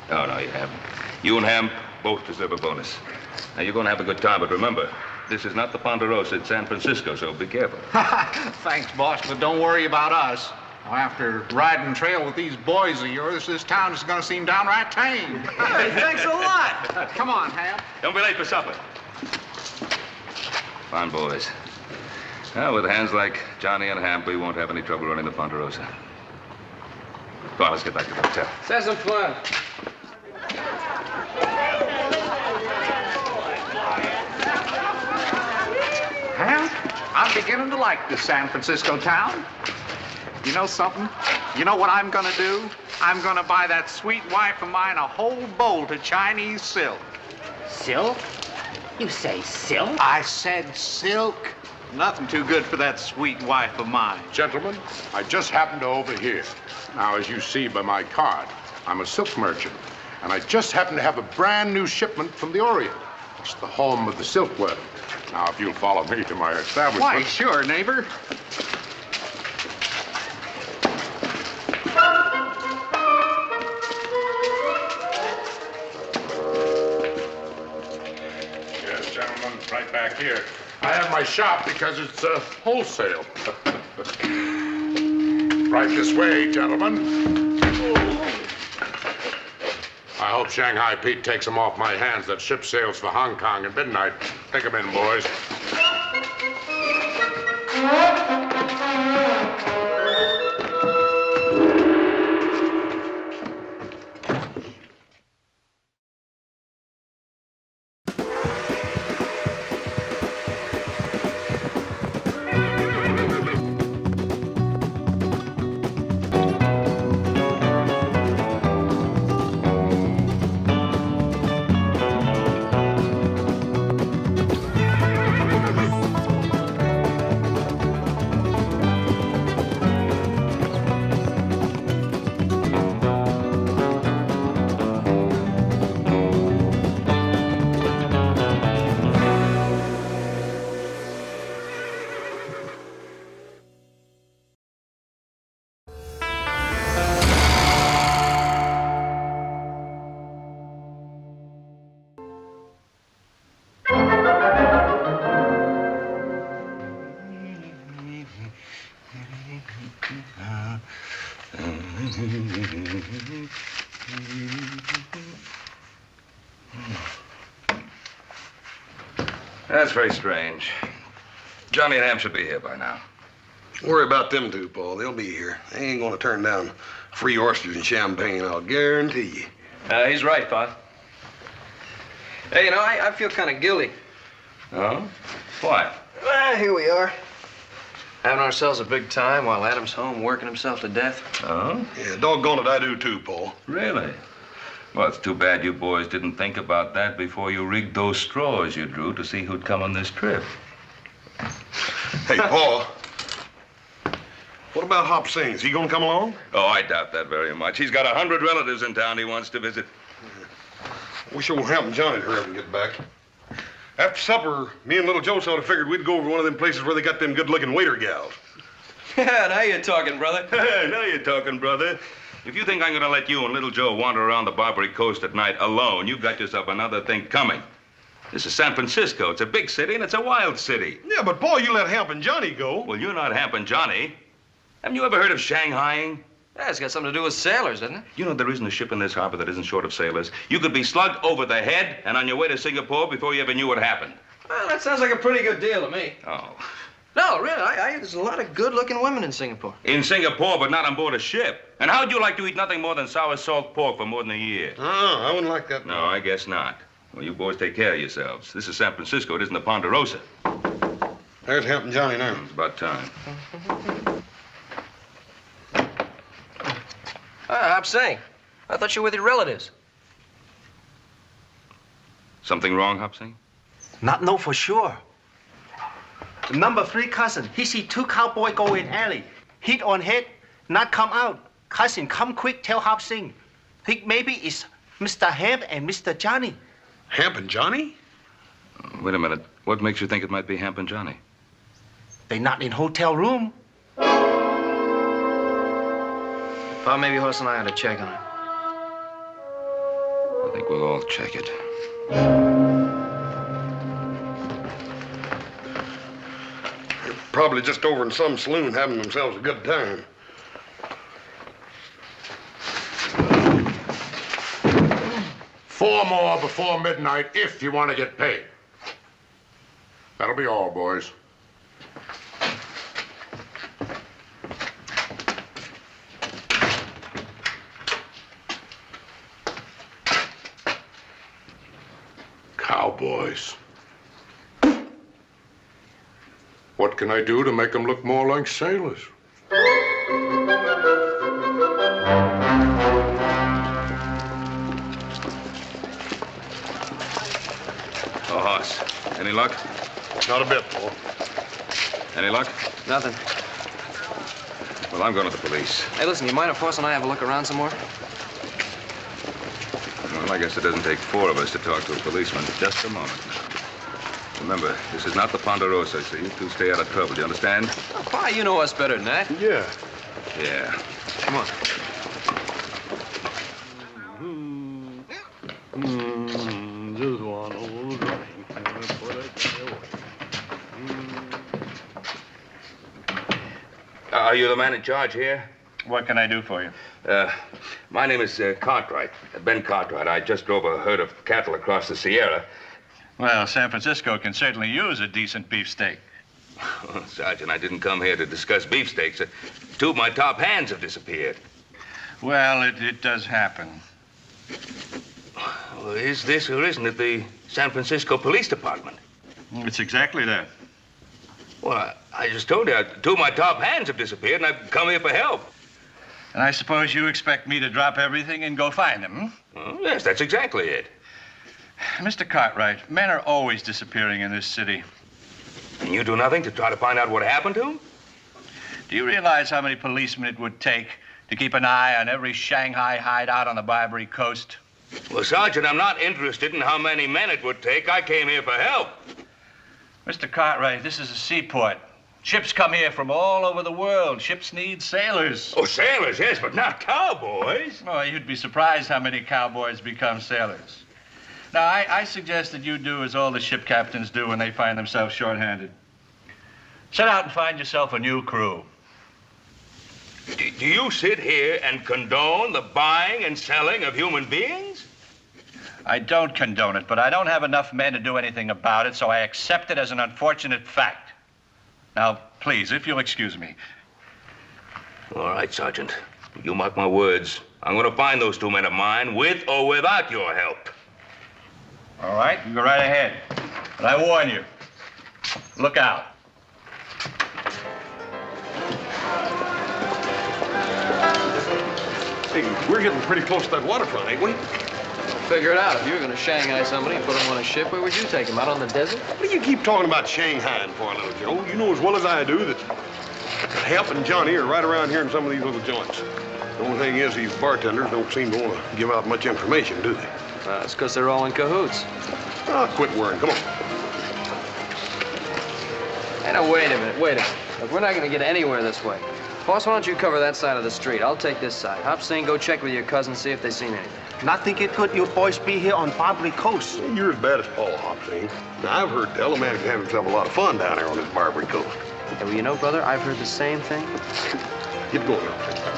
No, you haven't. You and Ham both deserve a bonus. Now, you're going to have a good time, but remember, this is not the Ponderosa, it's San Francisco, so be careful. Thanks, boss, but don't worry about us. After riding trail with these boys of yours, this town is going to seem downright tame. Hey, thanks a lot. Come on, Ham. Don't be late for supper. Fine boys. Well, with hands like Johnny and Hamp, we won't have any trouble running the Ponderosa. Come on, let's get back to the hotel. Let's have some fun. Well, I'm beginning to like this San Francisco town. You know something? You know what I'm gonna do? I'm gonna buy that sweet wife of mine a whole bolt of Chinese silk. Silk? You say silk? I said silk. Nothing too good for that sweet wife of mine. Gentlemen, I just happened to overhear. Now, as you see by my card, I'm a silk merchant, and I just happen to have a brand new shipment from the Orient. It's the home of the silkworm. Now, if you'll follow me to my establishment. Why, sure, neighbor. Yes, gentlemen, right back here. I have my shop because it's wholesale. Right this way, gentlemen. I hope Shanghai Pete takes them off my hands. That ship sails for Hong Kong at midnight. Take them in, boys. That's very strange. Johnny and Ham should be here by now. Worry about them two, Paul. They'll be here. They ain't gonna turn down free oysters and champagne, I'll guarantee you. He's right, Pa. Hey, you know, I feel kind of guilty. Oh? Why? Well, here we are. Having ourselves a big time while Adam's home working himself to death. Oh? Yeah, doggone it, I do too, Paul. Really? Well, it's too bad you boys didn't think about that before you rigged those straws you drew to see who'd come on this trip. Hey, Paul. What about Hop Sing? Is he gonna come along? Oh, I doubt that very much. He's got 100 relatives in town he wants to visit. Wish it won't happen Johnny to hurry up and get back. After supper, me and little Joe sort of figured we'd go over to one of them places where they got them good-looking waiter gals. Yeah, now you're talking, brother. Now you're talking, brother. If you think I'm going to let you and little Joe wander around the Barbary Coast at night alone, you've got yourself another thing coming. This is San Francisco. It's a big city, and it's a wild city. Yeah, but, Paul, you let Hamp and Johnny go. Well, you're not Hamp and Johnny. Haven't you ever heard of Shanghaiing? Yeah, it's got something to do with sailors, doesn't it? You know there isn't a ship in this harbor that isn't short of sailors. You could be slugged over the head and on your way to Singapore before you ever knew what happened. Well, that sounds like a pretty good deal to me. Oh. No, really, there's a lot of good-looking women in Singapore. In Singapore, but not on board a ship. And how'd you like to eat nothing more than sour salt pork for more than a year? Oh, I wouldn't like that. No, I guess not. Well, you boys take care of yourselves. This is San Francisco. It isn't the Ponderosa. There's Hamp and Johnny now. It's about time. Hop Sing. I thought you were with your relatives. Something wrong, Hop Sing? Not know for sure. The number 3 cousin, he see 2 cowboy go in alley. Hit on head, not come out. Cousin, come quick, tell Hop Sing. Think maybe it's Mr. Hamp and Mr. Johnny. Hamp and Johnny? Wait a minute. What makes you think it might be Hamp and Johnny? They not in hotel room. Pa, maybe Horace and I ought to check on it. I think we'll all check it. They're probably just over in some saloon having themselves a good time. Four more before midnight if you want to get paid. That'll be all, boys. Cowboys. What can I do to make them look more like sailors? Oh, Hoss. Any luck? Not a bit, Paul. Any luck? Nothing. Well, I'm going to the police. Hey, listen, you mind if Hoss and I have a look around some more? Well, I guess it doesn't take four of us to talk to a policeman. Just a moment. Remember, this is not the Ponderosa, so you two stay out of trouble. Do you understand? Oh, Pa, you know us better than that. Yeah. Yeah. Come on. Just one old drink. Are you the man in charge here? What can I do for you? My name is Cartwright, Ben Cartwright. I just drove a herd of cattle across the Sierra. Well, San Francisco can certainly use a decent beefsteak. Oh, Sergeant, I didn't come here to discuss beefsteaks. Two of my top hands have disappeared. Well, it does happen. Well, is this or isn't it the San Francisco Police Department? It's exactly that. Well, I just told you, two of my top hands have disappeared, and I've come here for help. And I suppose you expect me to drop everything and go find them, hmm? Well, yes, that's exactly it. Mr. Cartwright, men are always disappearing in this city. And you do nothing to try to find out what happened to them? Do you realize how many policemen it would take to keep an eye on every Shanghai hideout on the Barbary Coast? Well, Sergeant, I'm not interested in how many men it would take. I came here for help. Mr. Cartwright, this is a seaport. Ships come here from all over the world. Ships need sailors. Oh, sailors, yes, but not cowboys. Oh, you'd be surprised how many cowboys become sailors. Now, I suggest that you do as all the ship captains do when they find themselves short-handed. Set out and find yourself a new crew. Do you sit here and condone the buying and selling of human beings? I don't condone it, but I don't have enough men to do anything about it, so I accept it as an unfortunate fact. Now, please, if you'll excuse me. All right, Sergeant. You mark my words. I'm going to find those two men of mine, with or without your help. All right, you go right ahead. But I warn you, look out. Hey, we're getting pretty close to that waterfront, ain't we? Figure it out. If you were going to Shanghai somebody and put them on a ship, where would you take them? Out on the desert? What do you keep talking about Shanghai for, little Joe? You know as well as I do that Hemp and Johnny are right around here in some of these little joints. The only thing is these bartenders don't seem to want to give out much information, do they? That's because they're all in cahoots. Oh, quit worrying. Come on. Hey, now, wait a minute. Look, we're not going to get anywhere this way. Boss, why don't you cover that side of the street? I'll take this side. Hop Sing, go check with your cousin, see if they've seen anything. Nothing it could you boys be here on Barbary Coast. You're as bad as Paul, Hopsing. Now, I've heard tell a man can have himself a lot of fun down there on this Barbary Coast. Yeah, well, you know, brother, I've heard the same thing. Get going, Hopsing.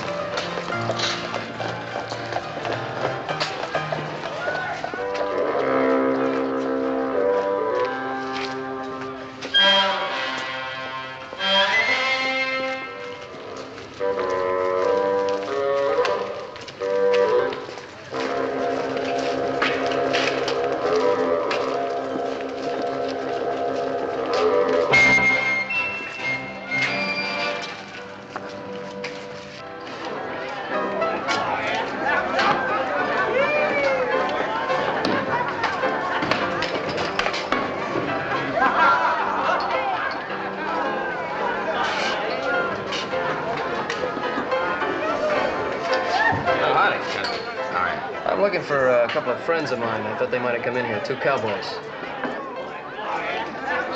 I'm looking for a couple of friends of mine. I thought they might have come in here, two cowboys.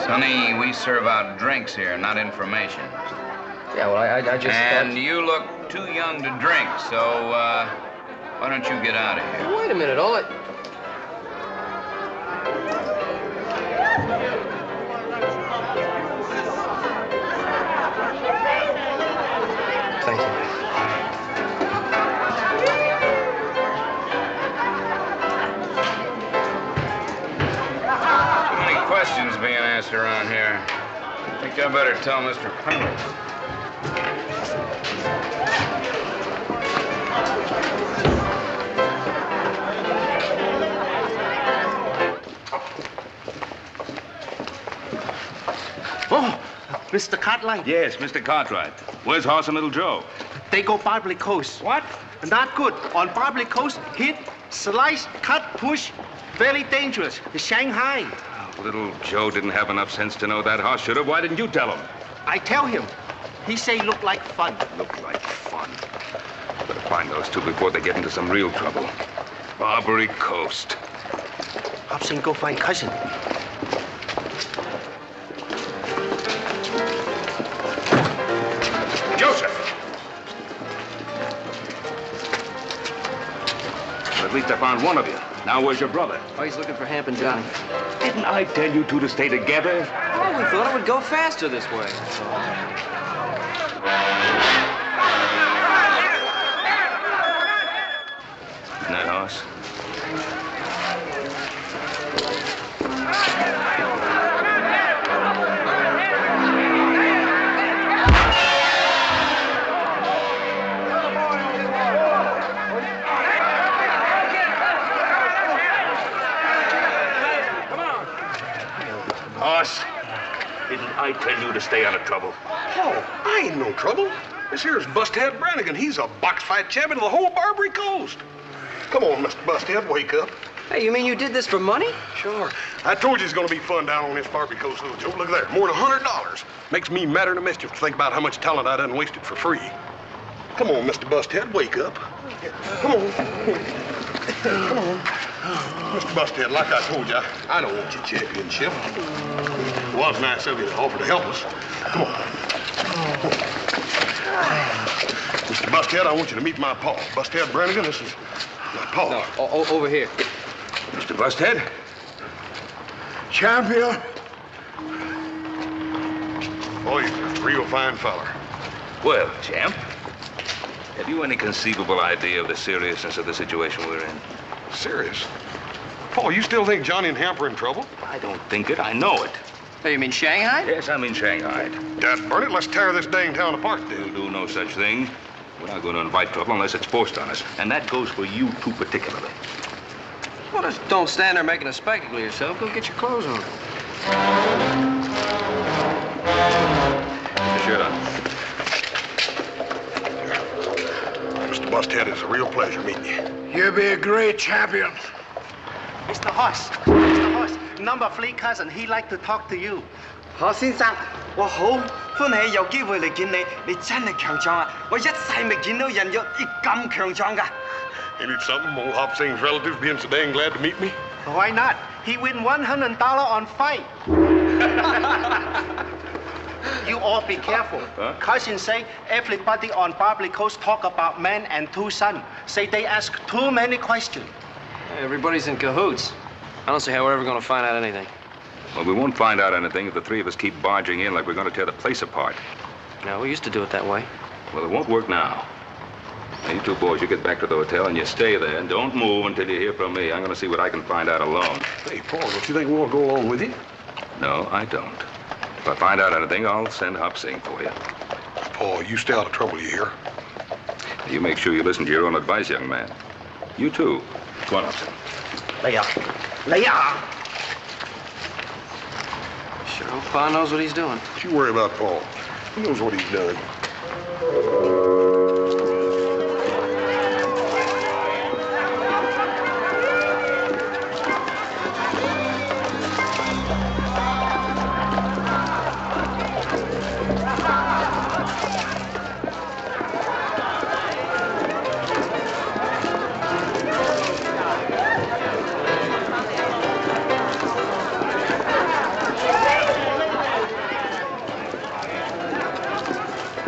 Sonny, we serve out drinks here, not information. Yeah, well, I just And thought... you look too young to drink, so, why don't you get out of here? Wait a minute, all I... Thank you. Questions being asked around here. I think I better tell Mr. Pernell. Mr. Cartwright. Yes, Mr. Cartwright. Where's Horse and Little Joe? They go Barbary Coast. What? Not good. On Barbary Coast, hit, slice, cut, push. Very dangerous. Shanghai. Oh, little Joe didn't have enough sense to know that horse should have. Why didn't you tell him? I tell him. He say look like fun. Look like fun. Better find those two before they get into some real trouble. Barbary Coast. Hobson, go find cousin. Joseph! Well, at least I found one of you. Now, where's your brother? Oh, he's looking for Hamp and Johnny. Didn't I tell you two to stay together? Oh, we thought it would go faster this way. Isn't that horse? Horse, didn't I tell you to stay out of trouble? Oh, I ain't no trouble. This here's Busthead Brannigan. He's a box fight champion of the whole Barbary Coast. Come on, Mr. Busthead, wake up. Hey, you mean you did this for money? Sure. I told you it's gonna be fun down on this Barbary Coast, little Joe. Look there, more than $100. Makes me madder than mischief to think about how much talent I done wasted for free. Come on, Mr. Busthead, wake up. Come on. Come on. Mr. Busthead, like I told you, I don't want your championship. It was nice of you to offer to help us. Come on. Mr. Busthead, I want you to meet my pa. Busthead Brannigan, this is my pa. No, over here. Mr. Busthead? Champion. Oh, he's a real fine feller. Well, champ, have you any conceivable idea of the seriousness of the situation we're in? Serious? Paul, you still think Johnny and Hamp are in trouble? I don't think it. I know it. Hey, you mean Shanghai? Yes, I mean Shanghai. Dad, burn it. Let's tear this dang town apart, then. We'll do no such thing. We're not going to invite trouble unless it's forced on us. And that goes for you two particularly. Well, just don't stand there making a spectacle of yourself. Go get your clothes on. Get your shirt on. Mr. Busthead, it's a real pleasure meeting you. You'll be a great champion. Mr. Hoss. Mr. Hoss, number 3 cousin, he like to talk to you. 何先生，我好歡喜有機會嚟見你，你真係強壯啊！我一世未見到人有你咁強壯㗎。Ain't it something, old Hop Sing's relative being so dang glad to meet me? Why not? He win $100 on fight. You all be careful. Huh? Cousin say everybody on Barbary Coast talk about man and 2 sons. Say they ask too many questions. Hey, everybody's in cahoots. I don't see how we're ever going to find out anything. Well, we won't find out anything if the three of us keep barging in like we're going to tear the place apart. No, we used to do it that way. Well, it won't work now. Now, you two boys, you get back to the hotel and you stay there and don't move until you hear from me. I'm going to see what I can find out alone. Hey, Paul, don't you think we want to go along with you? No, I don't. If I find out anything, I'll send Hop Sing for you. Paul, you stay out of trouble, you hear? You make sure you listen to your own advice, young man. You too. Come on, Hop Sing. Lay out. Sure hope Pa knows what he's doing. Don't you worry about Paul. He knows what he's done.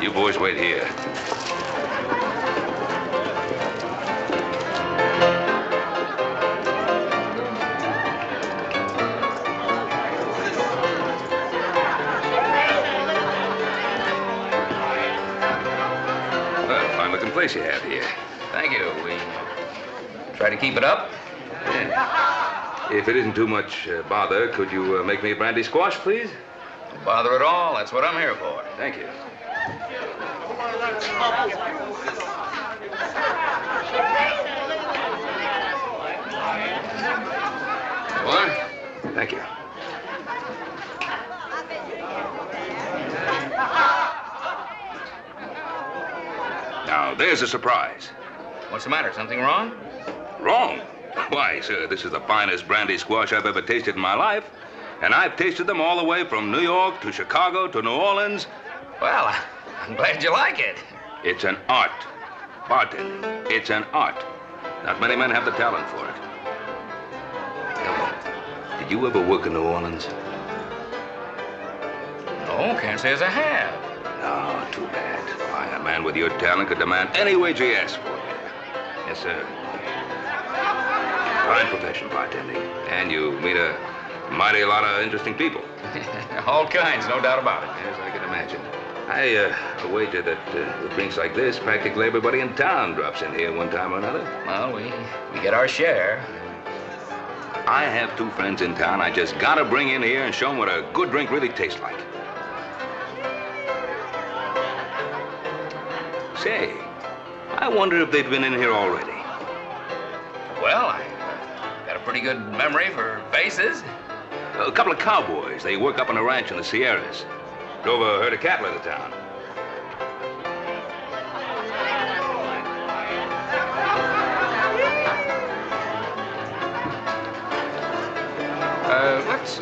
You boys wait here. Well, fine-looking place you have here. Thank you. We try to keep it up. Yeah. If it isn't too much bother, could you make me a brandy squash, please? No bother at all. That's what I'm here for. Thank you. What? Thank you. there's a surprise. What's the matter? Something wrong? Wrong? Why, sir, this is the finest brandy squash I've ever tasted in my life. And I've tasted them all the way from New York to Chicago to New Orleans. Well, I'm glad you like it. It's an art. Bartending. It's an art. Not many men have the talent for it. Tell me, did you ever work in New Orleans? No, can't say as I have. No, too bad. Why, a man with your talent could demand any wage he asked for. Yes, sir. Fine profession, bartending. And you meet a mighty lot of interesting people. All kinds, no doubt about it. Yes, I can imagine. I wager that with drinks like this, practically everybody in town drops in here one time or another. Well, we get our share. I have two friends in town I just gotta bring in here and show them what a good drink really tastes like. Say, I wonder if they've been in here already. Well, I got a pretty good memory for faces. A couple of cowboys. They work up on a ranch in the Sierras. Drove a herd of cattle into town.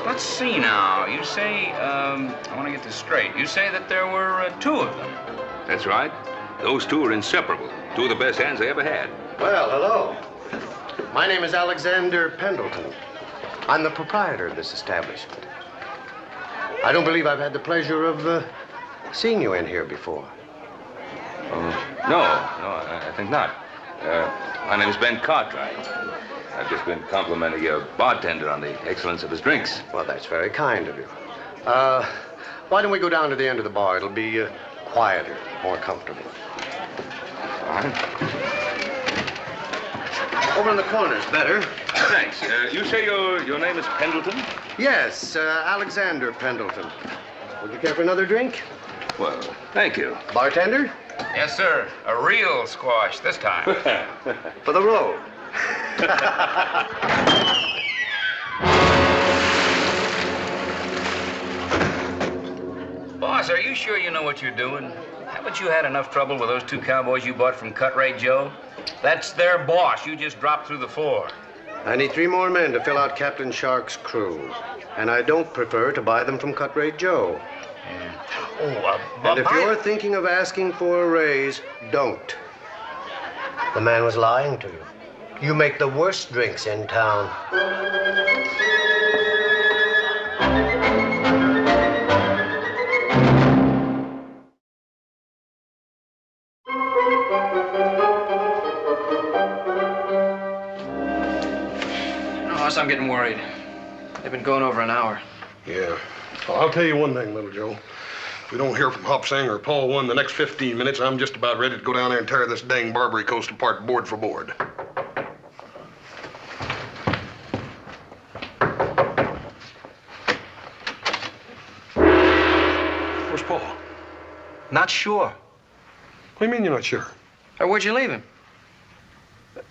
Let's see now. You say, I want to get this straight. You say that there were two of them. That's right. Those two are inseparable. Two of the best hands they ever had. Well, hello. My name is Alexander Pendleton. I'm the proprietor of this establishment. I don't believe I've had the pleasure of seeing you in here before. No, I think not. My name is Ben Cartwright. I've just been complimenting your bartender on the excellence of his drinks. Well, that's very kind of you. Why don't we go down to the end of the bar? It'll be quieter, more comfortable. Fine. Over in the corner's better. Thanks. You say your name is Pendleton? Yes, Alexander Pendleton. Would you care for another drink? Well, thank you. Bartender? Yes, sir. A real squash this time. For the road. Boss, are you sure you know what you're doing? Haven't you had enough trouble with those two cowboys you bought from Cartwright Joe? That's their boss. You just dropped through the floor. I need 3 more men to fill out Captain Shark's crew. And I don't prefer to buy them from Cartwright Joe. And if you're thinking of asking for a raise, don't. The man was lying to you. You make the worst drinks in town. Boss, I'm getting worried. They've been going over an hour. Yeah. Well, I'll tell you one thing, Little Joe. If we don't hear from Hop Sing or Paul One the next 15 minutes, I'm just about ready to go down there and tear this dang Barbary Coast apart board for board. Where's Paul? Not sure. What do you mean you're not sure? Where'd you leave him?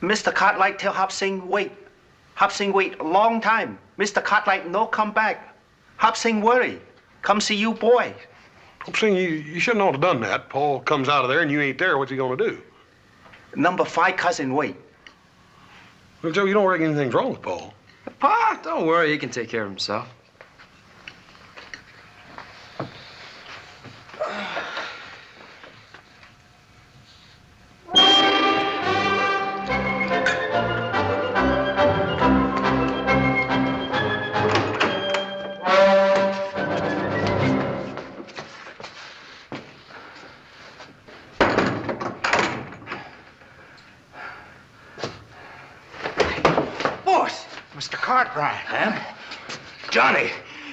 Mr. Cartwright tell Hop Sing wait. Hop Sing wait a long time. Mr. Cartwright no come back. Hop Sing worry. Come see you, boy. Hop Sing, you shouldn't ought to done that. Paul comes out of there and you ain't there. What's he gonna do? Number 5 cousin wait. Well, Joe, you don't reckon anything's wrong with Paul? Pa, don't worry. He can take care of himself. Mr. Cartwright. Ham? Johnny,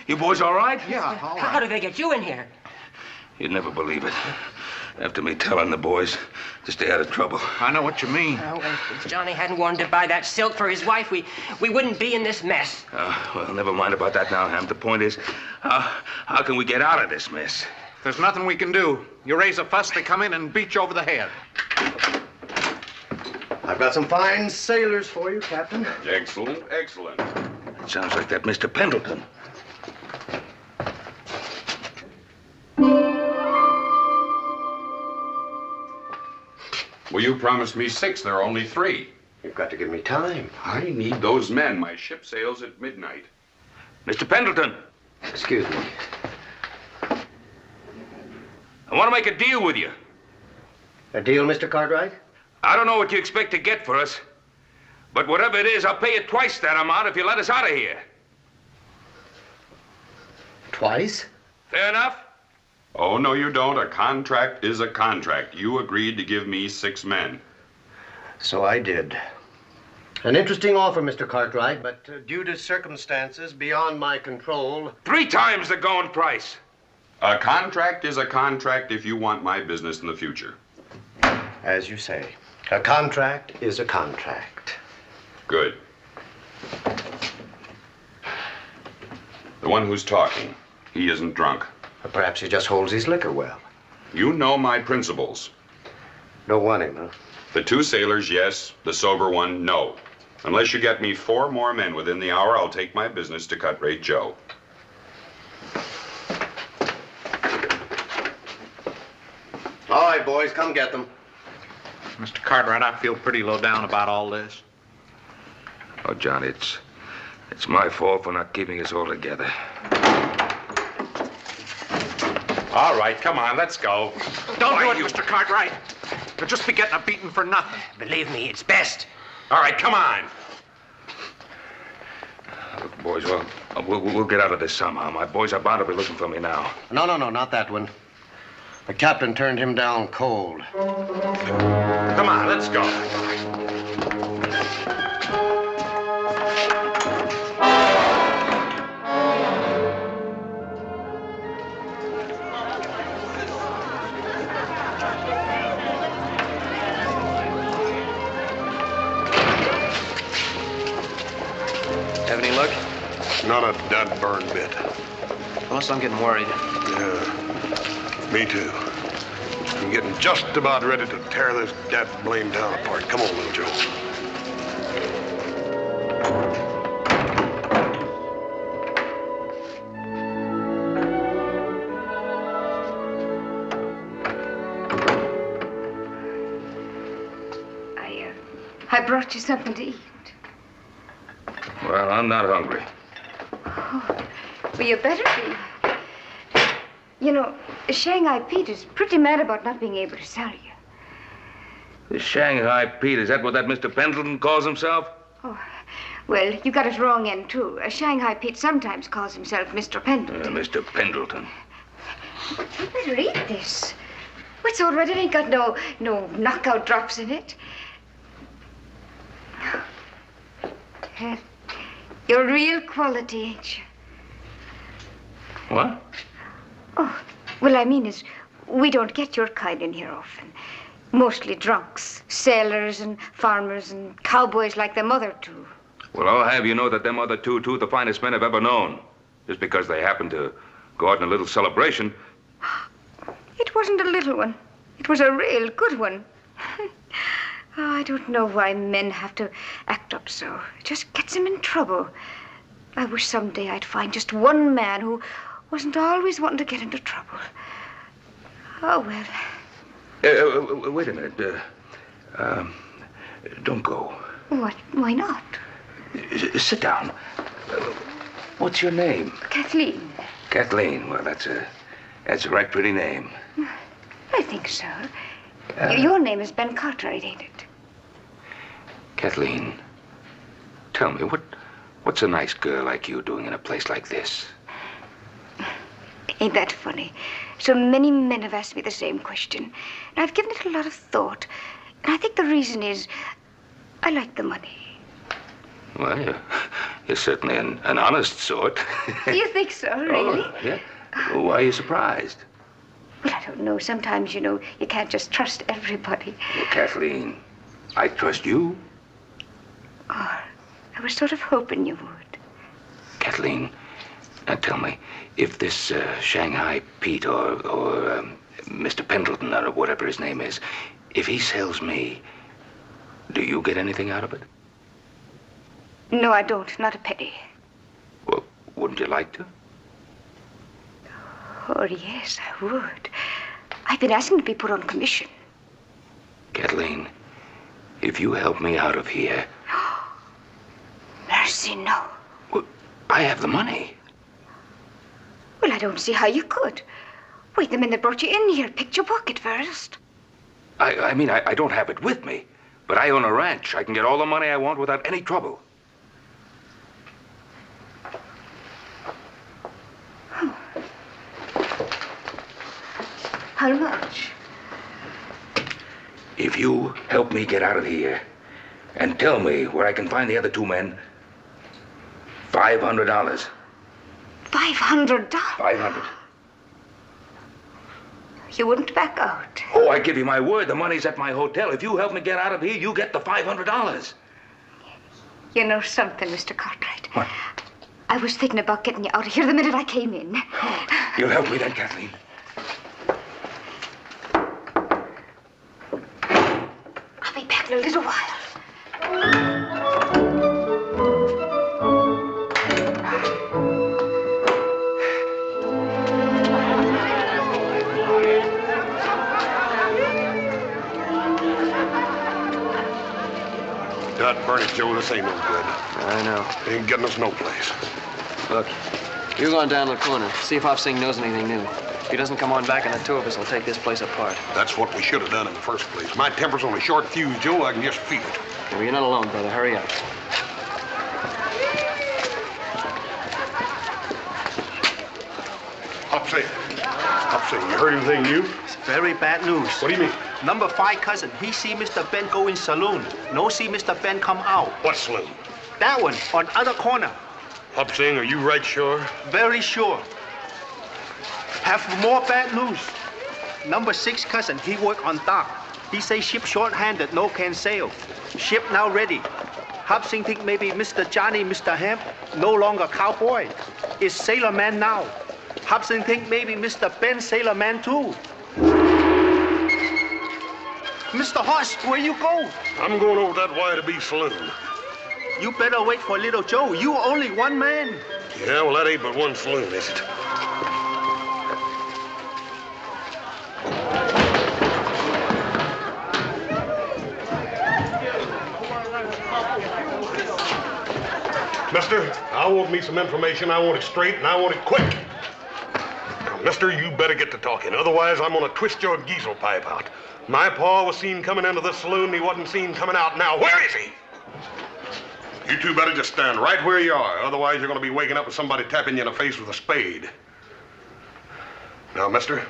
you boys all right? Yeah, all right. How did they get you in here? You'd never believe it. After me telling the boys to stay out of trouble. I know what you mean. Well, if Johnny hadn't wanted to buy that silk for his wife, we wouldn't be in this mess. Well, never mind about that now, Ham. The point is, how can we get out of this mess? There's nothing we can do. You raise a fuss, they come in and beat you over the head. I've got some fine sailors for you, Captain. Excellent, excellent. It sounds like that Mr. Pendleton. Well, you promised me 6. There are only 3. You've got to give me time. I need those men. My ship sails at midnight. Mr. Pendleton. Excuse me. I want to make a deal with you. A deal, Mr. Cartwright? I don't know what you expect to get for us, but whatever it is, I'll pay you twice that amount if you let us out of here. Twice? Fair enough? Oh, no, you don't. A contract is a contract. You agreed to give me 6 men. So I did. An interesting offer, Mr. Cartwright, but due to circumstances beyond my control... 3 times the going price. A contract is a contract if you want my business in the future. As you say, a contract is a contract. Good. The one who's talking, he isn't drunk. Or perhaps he just holds his liquor well. You know my principles. Don't want him, huh? The 2 sailors, yes. The sober one, no. Unless you get me 4 more men within the hour, I'll take my business to Cut-Rate Joe. All right, boys, come get them. Mr. Cartwright, I feel pretty low down about all this. Oh, John, it's my fault for not keeping us all together. All right, come on, let's go. Don't do it, Mr. Cartwright. You'll just be getting a beating for nothing. Believe me, it's best. All right, come on. Look, boys, well, we'll get out of this somehow. My boys are bound to be looking for me now. No, not that one. The captain turned him down cold. Come on, let's go. Have any luck? Not a dud burn bit. Unless I'm getting worried. Yeah, me too. I'm getting just about ready to tear this dad blame town apart. Come on, little Joe. I brought you something to eat. Well, I'm not hungry. Oh, well, you better be. You know, Shanghai Pete is pretty mad about not being able to sell you. The Shanghai Pete, is that what that Mr. Pendleton calls himself? Oh, well, you got it wrong end, too. Shanghai Pete sometimes calls himself Mr. Pendleton. Mr. Pendleton. You better eat this. It's all right. It ain't got no knockout drops in it. You're real quality, ain't you? What? Oh, well, I mean is, we don't get your kind in here often. Mostly drunks, sailors and farmers and cowboys like them other 2. Well, I'll have you know that them other two the finest men I've ever known. Just because they happen to go out in a little celebration. It wasn't a little one. It was a real good one. Oh, I don't know why men have to act up so. It just gets them in trouble. I wish someday I'd find just one man who wasn't always wanting to get into trouble. Oh, well. Wait a minute. Don't go. What? Why not? Sit down. What's your name? Kathleen. Kathleen. Well, that's a right pretty name. I think so. Your name is Ben Cartwright, ain't it? Kathleen, tell me, what's a nice girl like you doing in a place like this? Ain't that funny? So many men have asked me the same question. And I've given it a lot of thought. And I think the reason is I like the money. Well, you're certainly an honest sort. You think so, really? Oh, yeah. Why are you surprised? Well, I don't know. Sometimes, you can't just trust everybody. Well, Kathleen, I trust you. Oh, I was sort of hoping you would. Kathleen, now tell me, if this Shanghai Pete or Mr. Pendleton or whatever his name is, if he sells me, do you get anything out of it? No, I don't. Not a penny. Well, wouldn't you like to? Oh, yes, I would. I've been asking to be put on commission. Kathleen, if you help me out of here... Mercy, no. Well, I have the money. Well, I don't see how you could. Wait, the men that brought you in here picked your pocket first. I mean, I don't have it with me, but I own a ranch. I can get all the money I want without any trouble. How much? If you help me get out of here and tell me where I can find the other two men, $500. $500? $500. You wouldn't back out. Oh, I give you my word. The money's at my hotel. If you help me get out of here, you get the $500. You know something, Mr. Cartwright? What? I was thinking about getting you out of here the minute I came in. You'll help me then, Kathleen. I'll be back in a little while. God burn it, Joe, this ain't no good. I know. Ain't getting us no place. Look, you're going down to the corner. See if Hop Sing knows anything new. If he doesn't come on back, and the two of us will take this place apart. That's what we should have done in the first place. My temper's on a short fuse, Joe. I can just feel it. Well, you're not alone, brother. Hurry up. Hop Sing, you heard anything new? It's very bad news. What do you mean? Number 5 cousin, he see Mr. Ben go in saloon. No see Mr. Ben come out. What saloon? That one, on other corner. Hop Sing, are you right sure? Very sure. Have more bad news. Number 6 cousin, he work on dock. He say ship short-handed, no can sail. Ship now ready. Hop Sing think maybe Mr. Johnny, Mr. Hemp, no longer cowboy. Is sailor man now. Hop Sing think maybe Mr. Ben sailor man too. Mr. Hoss, where you go? I'm going over that Y-to-B saloon. You better wait for little Joe. You only one man. Yeah, well, that ain't but one saloon, is it? Mister, I want me some information. I want it straight, and I want it quick. Now, mister, you better get to talking. Otherwise, I'm gonna twist your diesel pipe out. My pa was seen coming into this saloon, and he wasn't seen coming out. Now, where is he? You two better just stand right where you are. Otherwise, you're gonna be waking up with somebody tapping you in the face with a spade. Now, mister.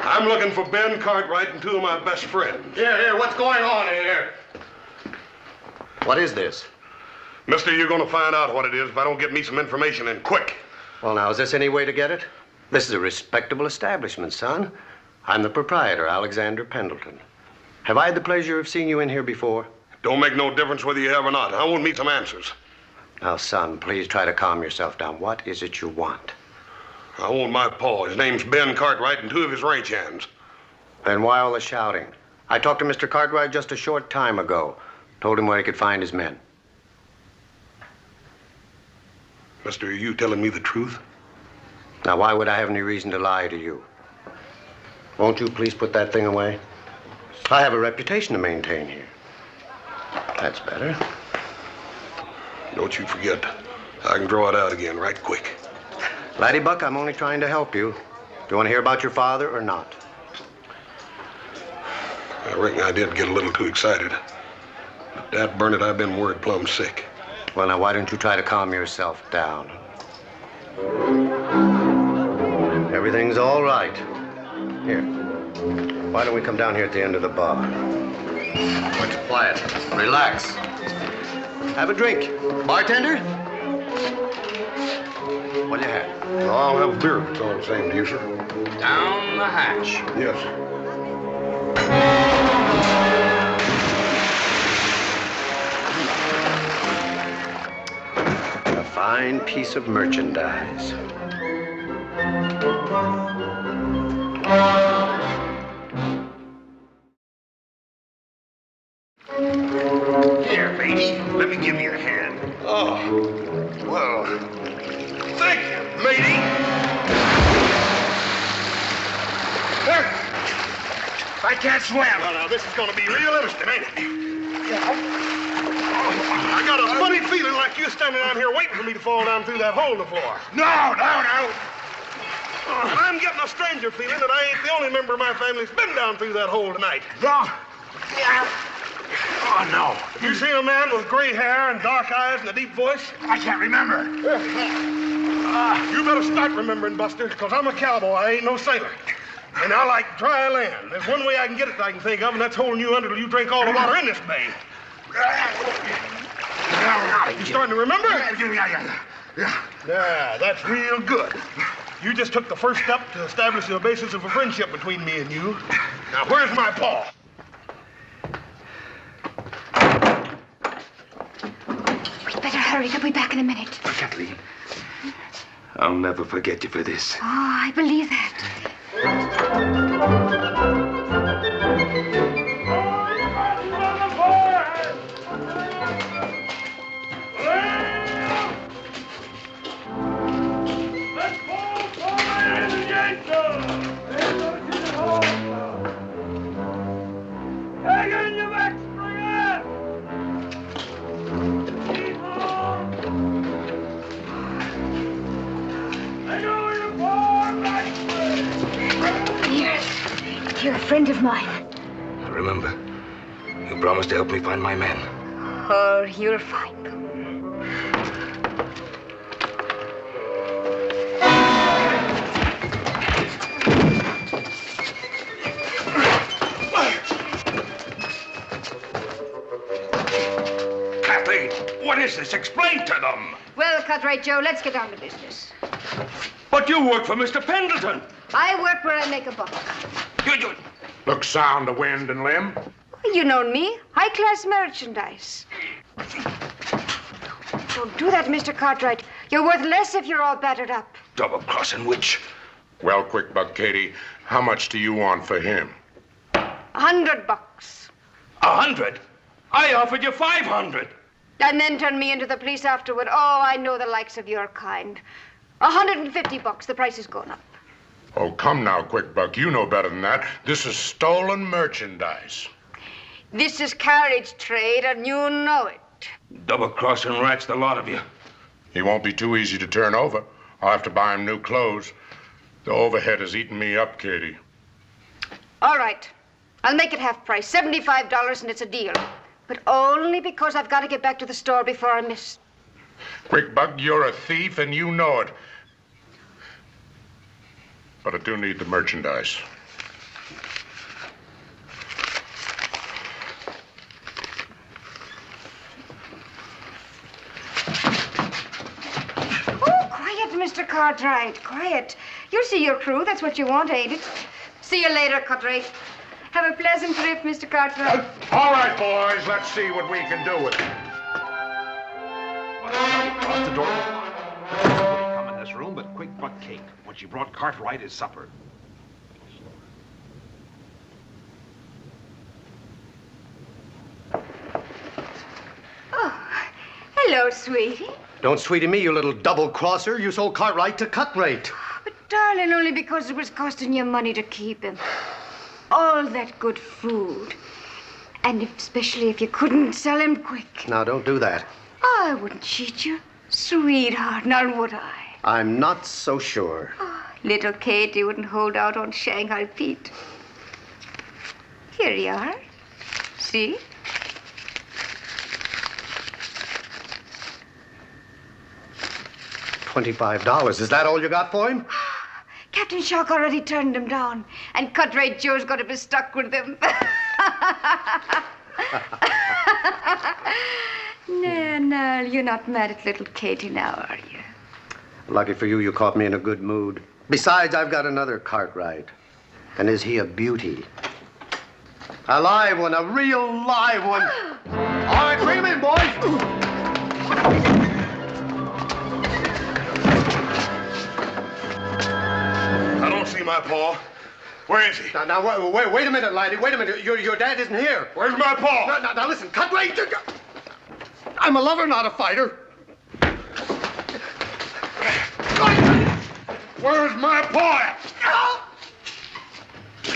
I'm looking for Ben Cartwright and 2 of my best friends. Here, what's going on here? What is this? Mister, you're gonna find out what it is if I don't get me some information and quick. Well, now, is this any way to get it? This is a respectable establishment, son. I'm the proprietor, Alexander Pendleton. Have I had the pleasure of seeing you in here before? Don't make no difference whether you have or not. I want me some answers. Now, son, please try to calm yourself down. What is it you want? I want my pa. His name's Ben Cartwright and 2 of his ranch hands. Then why all the shouting? I talked to Mr. Cartwright just a short time ago. Told him where he could find his men. Mister, are you telling me the truth? Now, why would I have any reason to lie to you? Won't you please put that thing away? I have a reputation to maintain here. That's better. Don't you forget, I can draw it out again right quick. Laddie Buck, I'm only trying to help you. Do you want to hear about your father or not? I reckon I did get a little too excited. But dad burn it, I've been worried plumb sick. Well, now, why don't you try to calm yourself down? Everything's all right. Here. Why don't we come down here at the end of the bar? What's quiet? Relax. Have a drink. Bartender? What do you have? Well, I'll have a beer if it's all the same to you, sir. Down the hatch. Yes. A fine piece of merchandise. Here, matey. Let me give you a hand. Oh, well, thank you, matey. I can't swim. Now, this is going to be real interesting, ain't it? I got a funny feeling like you're standing down here waiting for me to fall down through that hole in the floor. No. I'm getting a stranger feeling that I ain't the only member of my family that's been down through that hole tonight. No. Oh, no. You seen a man with gray hair and dark eyes and a deep voice? I can't remember. You better start remembering, Buster, because I'm a cowboy. I ain't no sailor. And I like dry land. There's one way I can get it that I can think of, and that's holding you under till you drink all the water in this bay. You starting to remember? Yeah, that's real good. You just took the first step to establish the basis of a friendship between me and you. Now, where's my paw? We'd better hurry. They'll be back in a minute. Kathleen, I'll never forget you for this. Oh, I believe that. You're a friend of mine. Remember, you promised to help me find my men. Oh, you're fine. Kathleen, what is this? Explain to them. Well, Cartwright Joe, let's get down to business. But you work for Mr. Pendleton. I work where I make a buck. You. Look sound of wind and limb. You know me. High-class merchandise. Don't do that, Mr. Cartwright. You're worth less if you're all battered up. Double-crossing witch. Well, quick, Buck Katie, how much do you want for him? $100. 100? I offered you 500. And then turn me into the police afterward. Oh, I know the likes of your kind. $150. The price has gone up. Oh, come now, quick, Buck. You know better than that. This is stolen merchandise. This is carriage trade, and you know it. Double-crossing rats, the lot of you. He won't be too easy to turn over. I'll have to buy him new clothes. The overhead has eaten me up, Katie. All right. I'll make it half price, $75, and it's a deal. But only because I've got to get back to the store before I miss. Quick, Buck, you're a thief, and you know it. But I do need the merchandise. Oh, quiet, Mr. Cartwright, quiet. You'll see your crew. That's what you want, ain't it? See you later, Cartwright. Have a pleasant trip, Mr. Cartwright. All right, boys, let's see what we can do with it. Across the door. Nobody come in this room but Quick Buck Kate. What she brought Cartwright is supper. Oh, hello, sweetie. Don't sweetie me, you little double-crosser. You sold Cartwright to cut rate. But, darling, only because it was costing you money to keep him. All that good food. And especially if you couldn't sell him quick. Now, don't do that. I wouldn't cheat you, sweetheart, now would I? I'm not so sure. Oh, little Katie wouldn't hold out on Shanghai Pete. Here you are. See? $25. Is that all you got for him? Captain Shark already turned him down, and Cartwright Joe's got to be stuck with him. No, you're not mad at little Katie now, are you? Lucky for you, you caught me in a good mood. Besides, I've got another Cartwright. And is he a beauty? A live one, a real live one. All right, bring him in, boys. I don't see my paw. Where is he? Now, wait a minute, laddie. Wait a minute. Your dad isn't here. Where's my paw? Now, listen. Cartwright. I'm a lover, not a fighter. Where's my paw?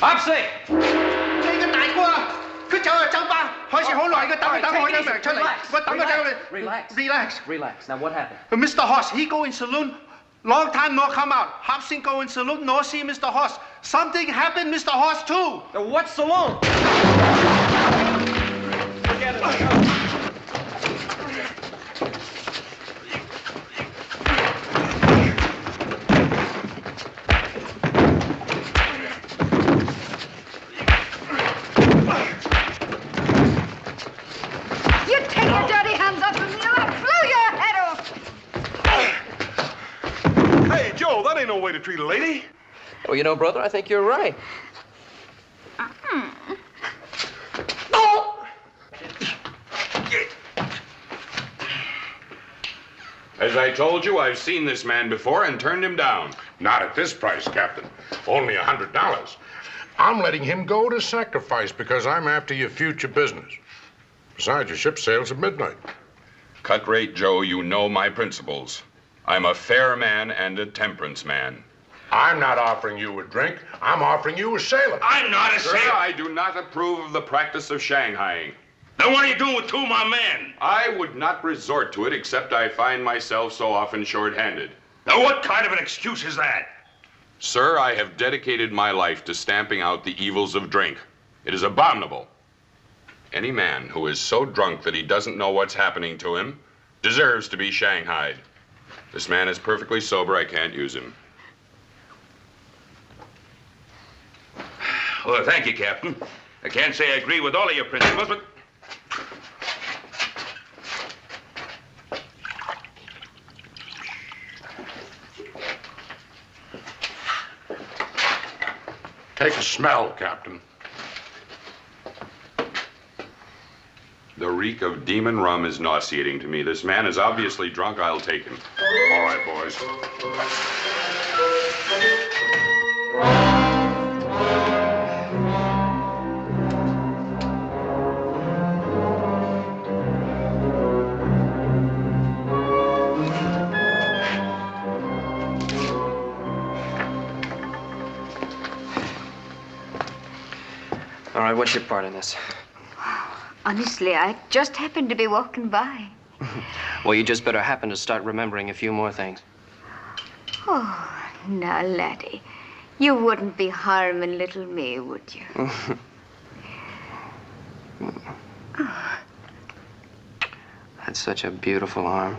Hop Sing! 你個大哥啊，佢走就走吧，開始好耐嘅，等我一名出嚟，我等佢走嚟。Relax. Now what happened? Mr. Hoss, he go in saloon. Long time no come out. Hop Sing go in saloon, no see Mr. Hoss. Something happened, Mr. Hoss, too. What saloon? Forget it. You take your dirty hands off of me or I'll blow your head off! Hey, Joe, that ain't no way to treat a lady. Well, you know, brother, I think you're right. As I told you, I've seen this man before and turned him down. Not at this price, Captain. Only $100. I'm letting him go to sacrifice because I'm after your future business. Besides, your ship sails at midnight. Cut rate, Joe, you know my principles. I'm a fair man and a temperance man. I'm not offering you a drink. I'm offering you a sailor. I'm not a sailor. Sir, I do not approve of the practice of Shanghaiing. Then what are you doing with two of my men? I would not resort to it except I find myself so often short-handed. Now what kind of an excuse is that? Sir, I have dedicated my life to stamping out the evils of drink. It is abominable. Any man who is so drunk that he doesn't know what's happening to him deserves to be shanghaied. This man is perfectly sober. I can't use him. Well, thank you, Captain. I can't say I agree with all of your principles, but... Take a smell, Captain. The reek of demon rum is nauseating to me. This man is obviously drunk. I'll take him. All right, boys. All right, what's your part in this? Honestly, I just happened to be walking by. Well, you just better happen to start remembering a few more things. Oh, now, laddie, you wouldn't be harming little me, would you? That's such a beautiful arm.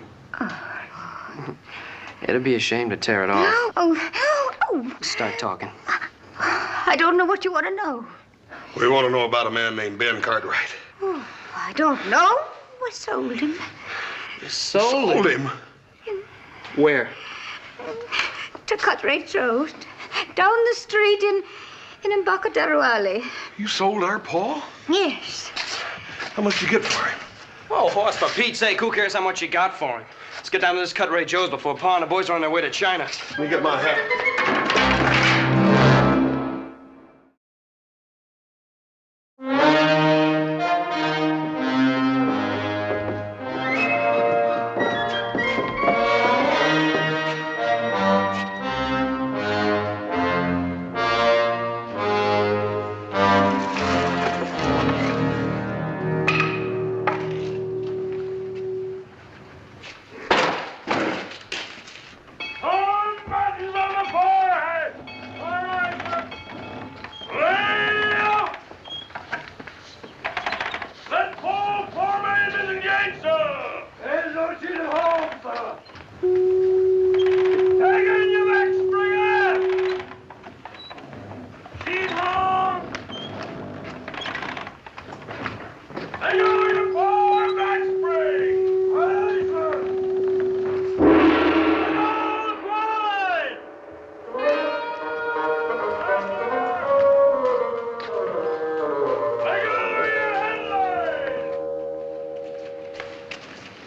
It'd be a shame to tear it off. Oh. Start talking. I don't know what you want to know. We want to know about a man named Ben Cartwright. Oh, I don't know. I sold him. Sold him? Where? To Cartwright's Road. Down the street in Embarcadero Alley. You sold our Paul? Yes. How much did you get for him? Oh, Horse, for Pete's sake, who cares how much you got for him? Let's get down to this Cut Ray Joe's before Pa and the boys are on their way to China. Let me get my hat.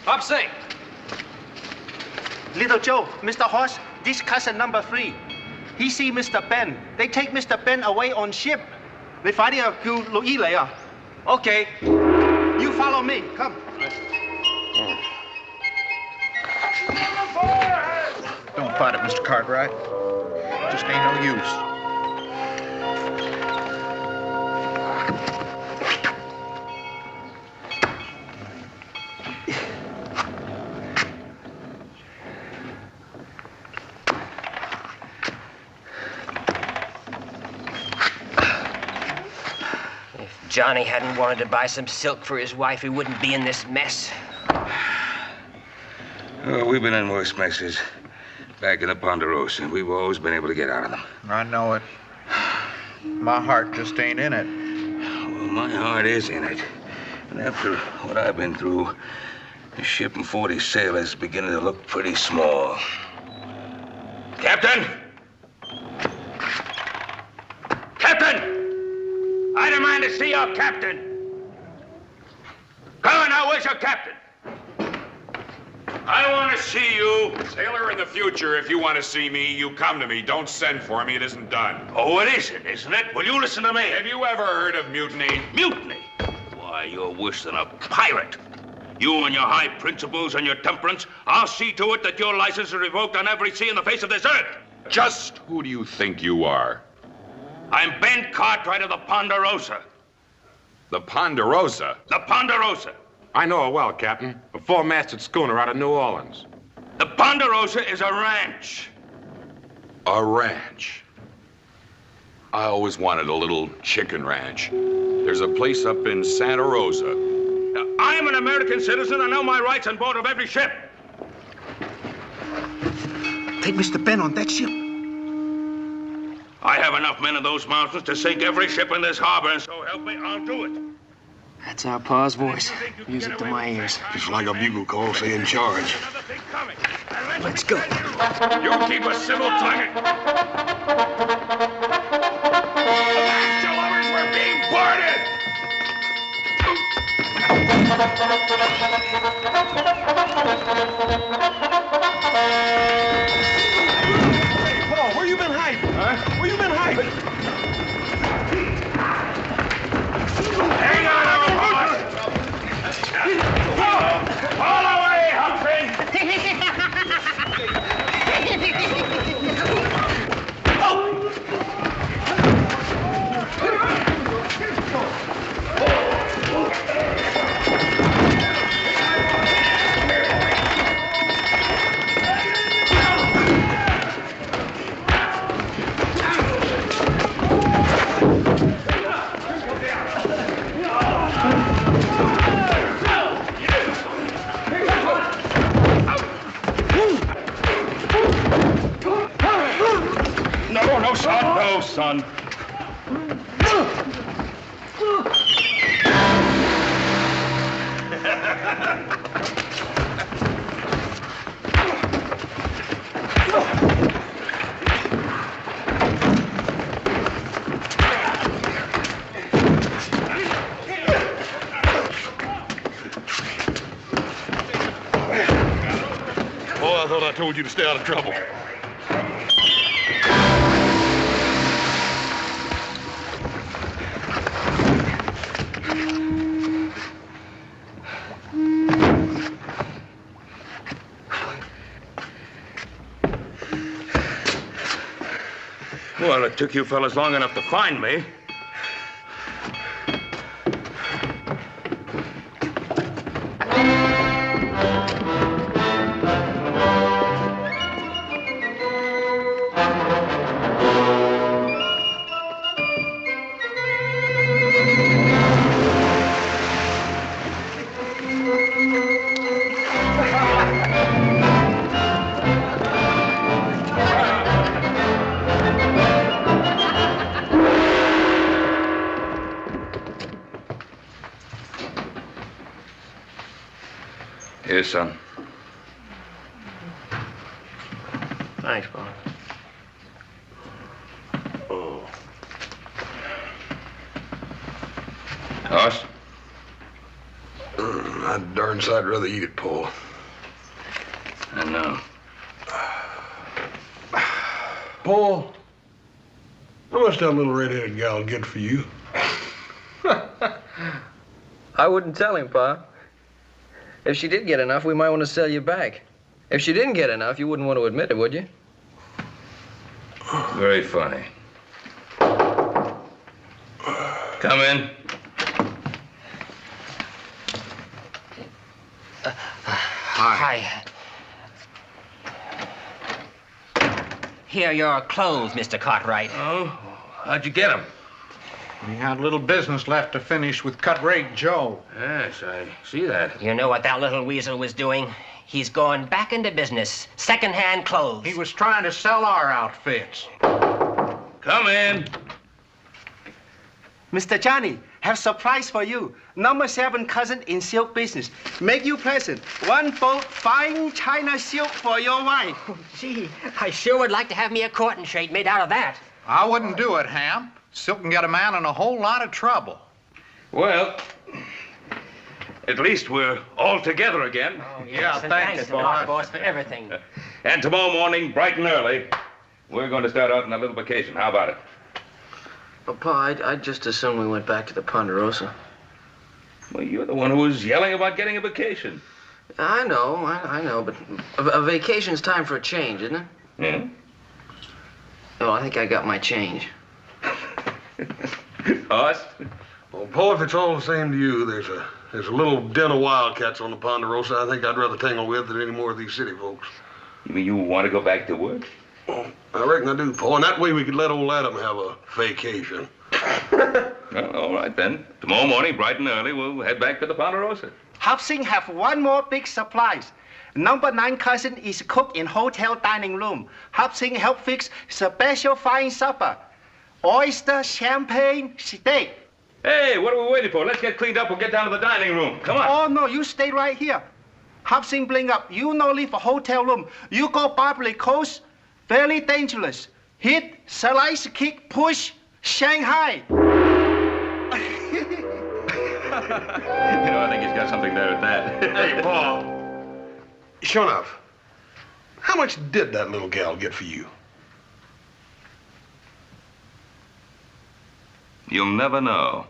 Hop Sing. Little Joe, Mr. Hoss, this cousin number 3. He see Mr. Ben. They take Mr. Ben away on ship. They find him later. Okay. You follow me. Come. Don't fight it, Mr. Cartwright. Just ain't no use. Johnny hadn't wanted to buy some silk for his wife, he wouldn't be in this mess. Oh, we've been in worse messes. Back in the Ponderosa. We've always been able to get out of them. I know it. My heart just ain't in it. Well, my heart is in it. And after what I've been through, shipping 40 sailors is beginning to look pretty small. Captain! Captain! I demand to see your captain. Come on now, where's your captain? I want to see you. Sailor, in the future, if you want to see me, you come to me. Don't send for me. It isn't done. Oh, it isn't it? Will you listen to me? Have you ever heard of mutiny? Mutiny? Why, you're worse than a pirate. You and your high principles and your temperance, I'll see to it that your license is revoked on every sea in the face of this earth. Just who do you think you are? I'm Ben Cartwright of the Ponderosa. The Ponderosa? The Ponderosa. I know it well, Captain. A four-masted schooner out of New Orleans. The Ponderosa is a ranch. A ranch? I always wanted a little chicken ranch. There's a place up in Santa Rosa. Now, I'm an American citizen. I know my rights on board of every ship. Take Mr. Ben on that ship. I have enough men in those mountains to sink every ship in this harbor, and so help me, I'll do it. That's our pa's voice. Music to my ears. Just like a bugle call saying charge. Let's go. You keep a civil tongue. Master lovers, we're being boarded! Hey, Paul, where you been hiding? Huh? Where you been hiding? Hang on, all away, Humphrey! No, son. Oh, I thought I told you to stay out of trouble. Well, it took you fellas long enough to find me. Here, son. Thanks, Bob. Hoss? I'd darn sight rather eat it, Paul. I know. Paul, how much that little red-headed gal get for you? I wouldn't tell him, Pa. If she did get enough, we might want to sell you back. If she didn't get enough, you wouldn't want to admit it, would you? Very funny. Come in. Hi. Here are your clothes, Mr. Cartwright. Oh, how'd you get them? He had a little business left to finish with Cut-Rate Joe. Yes, I see that. You know what that little weasel was doing? He's going back into business. Second-hand clothes. He was trying to sell our outfits. Come in. Mr. Johnny, have surprise for you. Number 7 cousin in silk business. Make you present. One bolt fine China silk for your wife. Oh, gee, I sure would like to have me a courting shade made out of that. I wouldn't do it, Ham. Silk can get a man in a whole lot of trouble. Well, at least we're all together again. Oh, yes, and thanks a lot, boss, for everything. And tomorrow morning, bright and early, we're going to start out on a little vacation. How about it? Well, Pa, I'd just as soon we went back to the Ponderosa. Well, you're the one who was yelling about getting a vacation. I know, but a vacation's time for a change, isn't it? Yeah? Oh, I think I got my change. Us? Well, Paul, if it's all the same to you, there's a little den of wildcats on the Ponderosa I think I'd rather tangle with than any more of these city folks. You mean you want to go back to work? Well, I reckon I do, Paul, and that way we could let old Adam have a vacation. Well, all right, then. Tomorrow morning, bright and early, we'll head back to the Ponderosa. Hop Sing have one more big surprise. Number 9 cousin is cook in hotel dining room. Hop Sing help fix special fine supper. Oyster, champagne, steak. Hey, what are we waiting for? Let's get cleaned up and get down to the dining room. Come on. Oh, no, you stay right here. Hop Sing bring up. You no leave a hotel room. You go Barbary Coast. Very dangerous. Hit, slice, kick, push, Shanghai. You know, I think he's got something there at that. Hey, Paul. Sure enough, how much did that little gal get for you? You'll never know.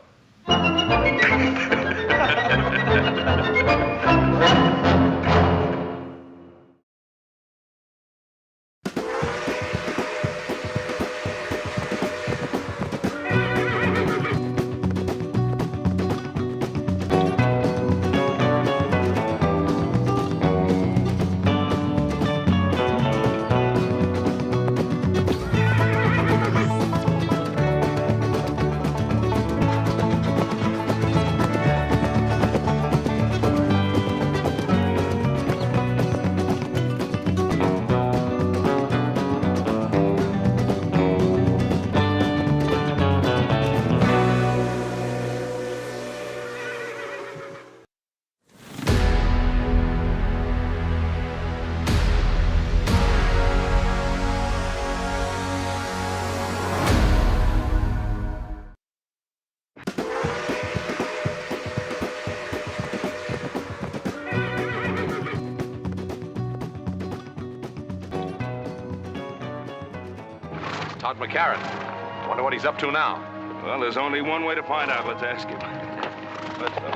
Todd McCarran. Wonder what he's up to now. Well, there's only one way to find out. Let's ask him. Let's go.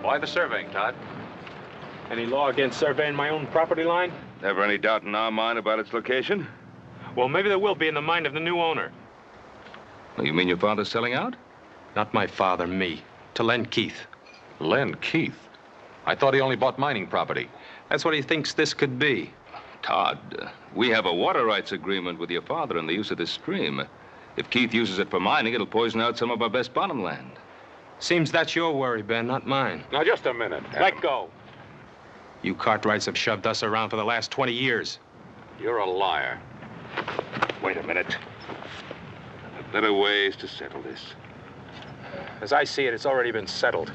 Why the surveying, Todd? Any law against surveying my own property line? Never any doubt in our mind about its location? Well, maybe there will be in the mind of the new owner. Oh, you mean your father's selling out? Not my father, me. To Len Keith. Len Keith? I thought he only bought mining property. That's what he thinks this could be. Todd, we have a water rights agreement with your father in the use of this stream. If Keith uses it for mining, it'll poison out some of our best bottom land. Seems that's your worry, Ben, not mine. Now, just a minute. Let go. You Cartwrights have shoved us around for the last 20 years. You're a liar. Wait a minute. Better ways to settle this. As I see it, it's already been settled.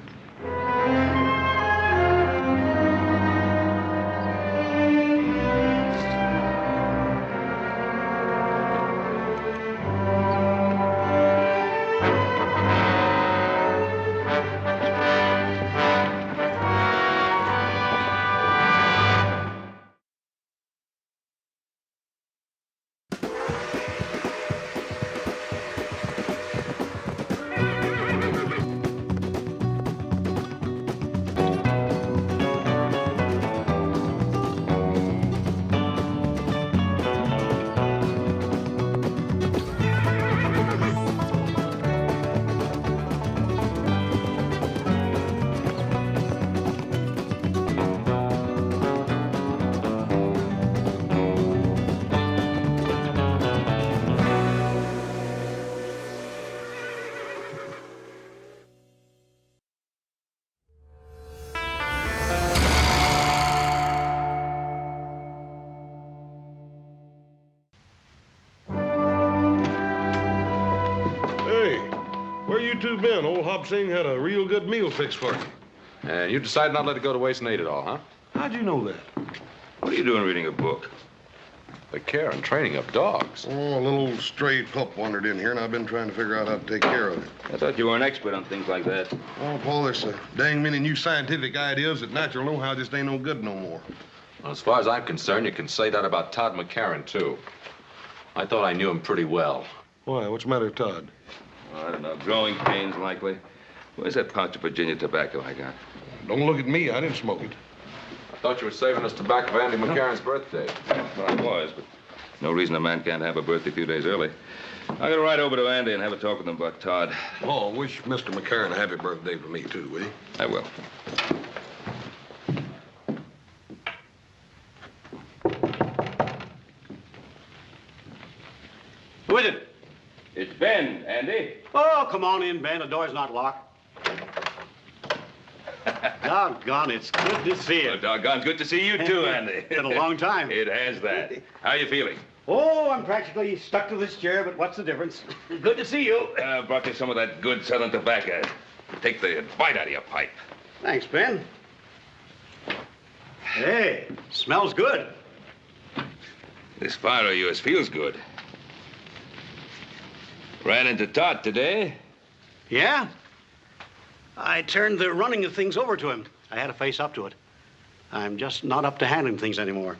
been? Old Hop Sing had a real good meal fixed for you. And you decided not to let it go to waste and ate it all, huh? How'd you know that? What are you doing reading a book? The care and training of dogs. Oh, a little old stray pup wandered in here, and I've been trying to figure out how to take care of it. I thought you were an expert on things like that. Oh, Paul, there's so dang many new scientific ideas that natural know-how just ain't no good no more. Well, as far as I'm concerned, you can say that about Todd McCarran, too. I thought I knew him pretty well. Why? What's the matter with Todd? Oh, I don't know. Growing pains, likely. Where's that pouch of Virginia tobacco I got? Don't look at me. I didn't smoke it. I thought you were saving us tobacco for Andy McCarran's birthday. Well, I was, but no reason a man can't have a birthday a few days early. I'm going to ride over to Andy and have a talk with him about Todd. Oh, wish Mr. McCarran a happy birthday for me, too, will you? I will. Who is it? It's Ben, Andy. Oh, come on in, Ben. The door's not locked. Doggone, it's good to see you. Oh, doggone, good to see you too, Andy. Been a long time. It has that. How you feeling? Oh, I'm practically stuck to this chair, but what's the difference? Good to see you. Brought you some of that good southern tobacco. Take the bite out of your pipe. Thanks, Ben. Hey, smells good. This fire of yours feels good. Ran into Todd today. Yeah? I turned the running of things over to him. I had to face up to it. I'm just not up to handling things anymore.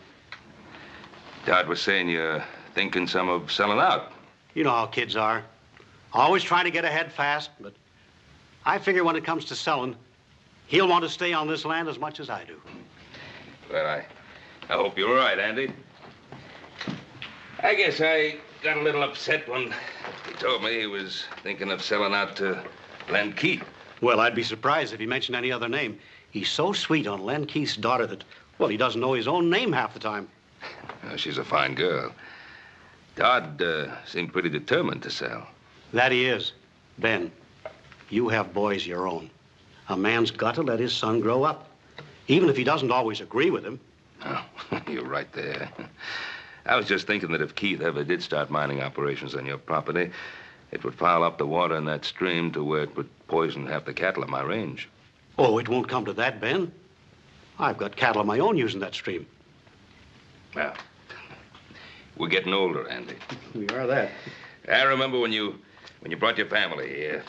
Todd was saying you're thinking some of selling out. You know how kids are. Always trying to get ahead fast, but I figure when it comes to selling, he'll want to stay on this land as much as I do. Well, I hope you're right, Andy. I guess I got a little upset when he told me he was thinking of selling out to Len Keith. Well, I'd be surprised if he mentioned any other name. He's so sweet on Len Keith's daughter that, well, he doesn't know his own name half the time. She's a fine girl. Todd seemed pretty determined to sell. That he is. Ben, you have boys your own. A man's got to let his son grow up, even if he doesn't always agree with him. Oh, you're right there. I was just thinking that if Keith ever did start mining operations on your property, it would foul up the water in that stream to where it would poison half the cattle on my range. Oh, it won't come to that, Ben. I've got cattle of my own using that stream. Well, we're getting older, Andy. We are that. I remember when you brought your family here.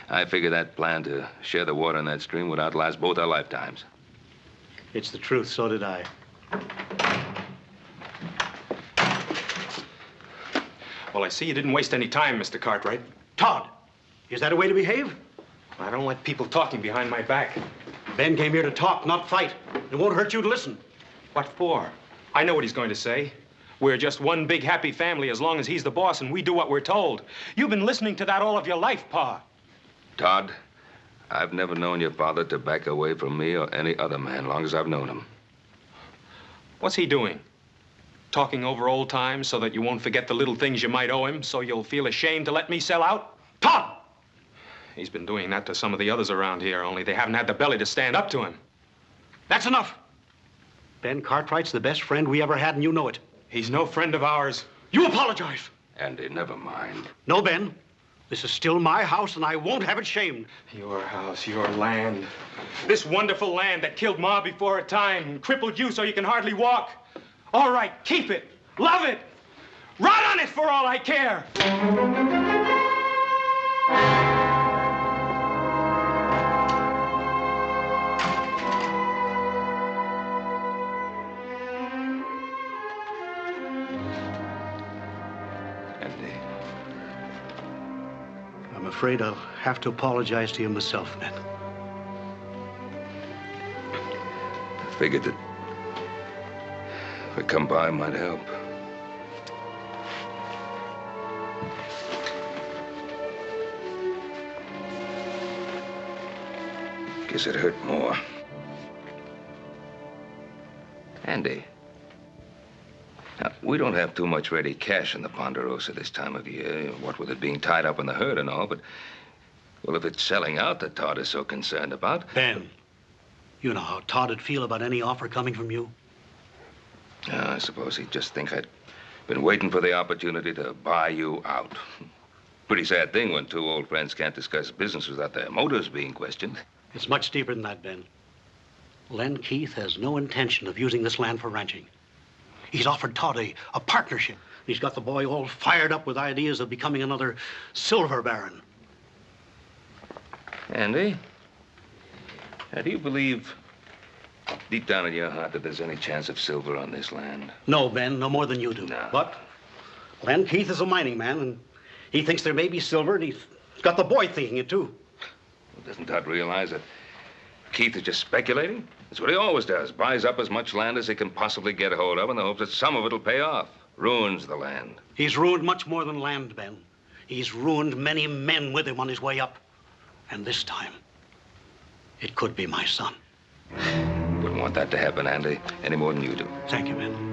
I figured that plan to share the water in that stream would outlast both our lifetimes. It's the truth, so did I. Well, I see you didn't waste any time, Mr. Cartwright. Todd, is that a way to behave? I don't like people talking behind my back. Ben came here to talk, not fight. It won't hurt you to listen. What for? I know what he's going to say. We're just one big happy family as long as he's the boss and we do what we're told. You've been listening to that all of your life, Pa. Todd, I've never known your father to back away from me or any other man long as I've known him. What's he doing? Talking over old times so that you won't forget the little things you might owe him, so you'll feel ashamed to let me sell out? Todd! He's been doing that to some of the others around here, only they haven't had the belly to stand up to him. That's enough. Ben Cartwright's the best friend we ever had, and you know it. He's no friend of ours. You apologize. Andy, never mind. No, Ben. This is still my house, and I won't have it shamed. Your house, your land. This wonderful land that killed Ma before her time and crippled you so you can hardly walk. All right, keep it. Love it. Run on it for all I care. I'm afraid I'll have to apologize to you myself, Ben. I figured that if I come by, it might help. Guess it hurt more. Andy, now, we don't have too much ready cash in the Ponderosa this time of year, what with it being tied up in the herd and all, but, well, if it's selling out that Todd is so concerned about... Ben, you know how Todd would feel about any offer coming from you? I suppose he'd just think I'd been waiting for the opportunity to buy you out. Pretty sad thing when two old friends can't discuss business without their motives being questioned. It's much deeper than that, Ben. Len Keith has no intention of using this land for ranching. He's offered Todd a partnership. He's got the boy all fired up with ideas of becoming another silver baron. Andy, do you believe deep down in your heart that there's any chance of silver on this land? No, Ben, no more than you do. No. But Len Keith is a mining man, and he thinks there may be silver, and he's got the boy thinking it, too. Well, doesn't Todd realize that Keith is just speculating? That's what he always does. Buys up as much land as he can possibly get a hold of in the hopes that some of it'll pay off. Ruins the land. He's ruined much more than land, Ben. He's ruined many men with him on his way up. And this time, it could be my son. Wouldn't want that to happen, Andy, any more than you do. Thank you, Ben.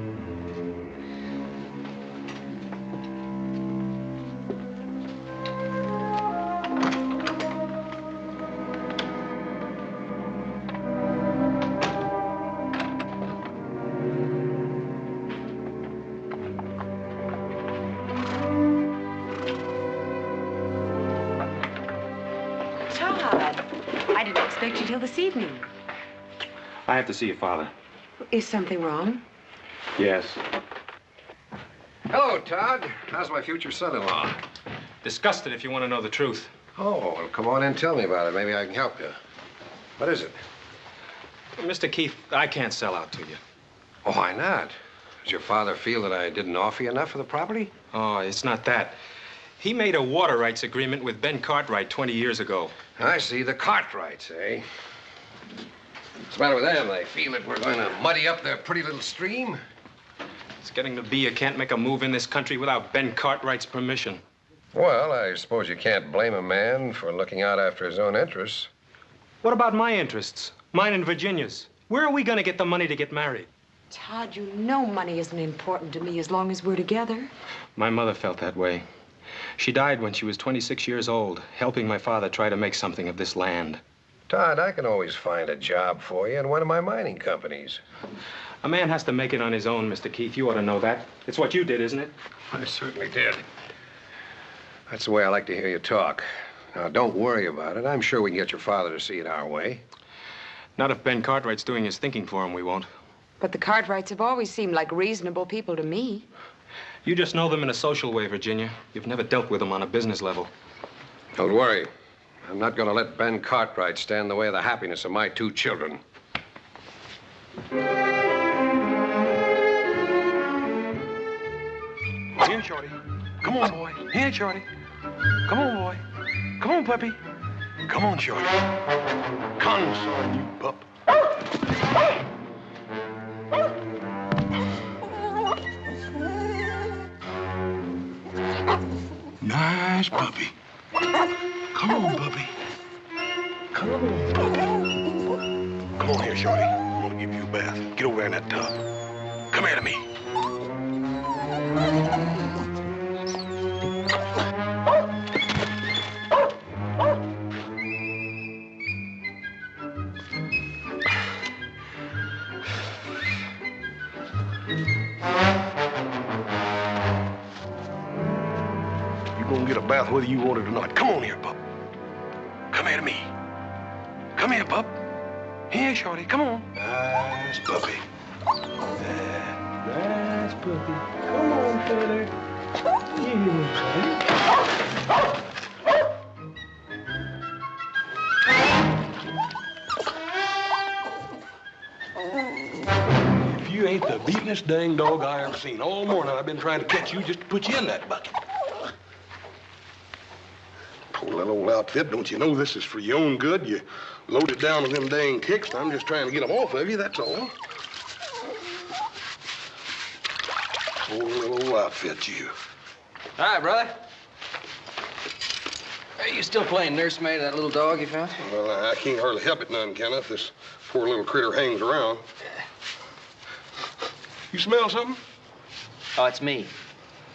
Till this evening. I have to see your father. Is something wrong? Yes. Hello, Todd. How's my future son-in-law? Disgusted, if you want to know the truth. Oh, well, come on in and tell me about it. Maybe I can help you. What is it? Mr. Keith, I can't sell out to you. Oh, why not? Does your father feel that I didn't offer you enough for the property? Oh, it's not that. He made a water rights agreement with Ben Cartwright 20 years ago. I see. The Cartwrights, eh? What's the matter with them? They feel that we're going to muddy up their pretty little stream? It's getting to be you can't make a move in this country without Ben Cartwright's permission. Well, I suppose you can't blame a man for looking out after his own interests. What about my interests? Mine and Virginia's. Where are we going to get the money to get married? Todd, you know money isn't important to me as long as we're together. My mother felt that way. She died when she was 26 years old, helping my father try to make something of this land. Todd, I can always find a job for you in one of my mining companies. A man has to make it on his own, Mr. Keith. You ought to know that. It's what you did, isn't it? I certainly did. That's the way I like to hear you talk. Now, don't worry about it. I'm sure we can get your father to see it our way. Not if Ben Cartwright's doing his thinking for him, we won't. But the Cartwrights have always seemed like reasonable people to me. You just know them in a social way, Virginia. You've never dealt with them on a business level. Don't worry. I'm not going to let Ben Cartwright stand in the way of the happiness of my two children. Here, Shorty. Come on, boy. Here, Shorty. Come on, boy. Come on, puppy. Come on, Shorty. Come, son, you pup. Nice puppy. Come on, puppy. Come on. Come on here, Shorty. I'm gonna give you a bath. Get over there in that tub. Come here to me. Get a bath whether you want it or not. Come on here, pup. Come here to me. Come here, pup. Here, Shorty. Come on. Nice puppy. Nice puppy. Come on, fella. If you ain't the beatin'est dang dog I ever seen. All morning I've been trying to catch you just to put you in that bucket. Poor little old outfit, don't you know this is for your own good? You load it down with them dang kicks, and I'm just trying to get them off of you, that's all. Poor little old outfit, you. Hi, brother. Are you still playing nursemaid to that little dog you found? Well, I can't hardly help it none, can I, if this poor little critter hangs around. You smell something? Oh, it's me.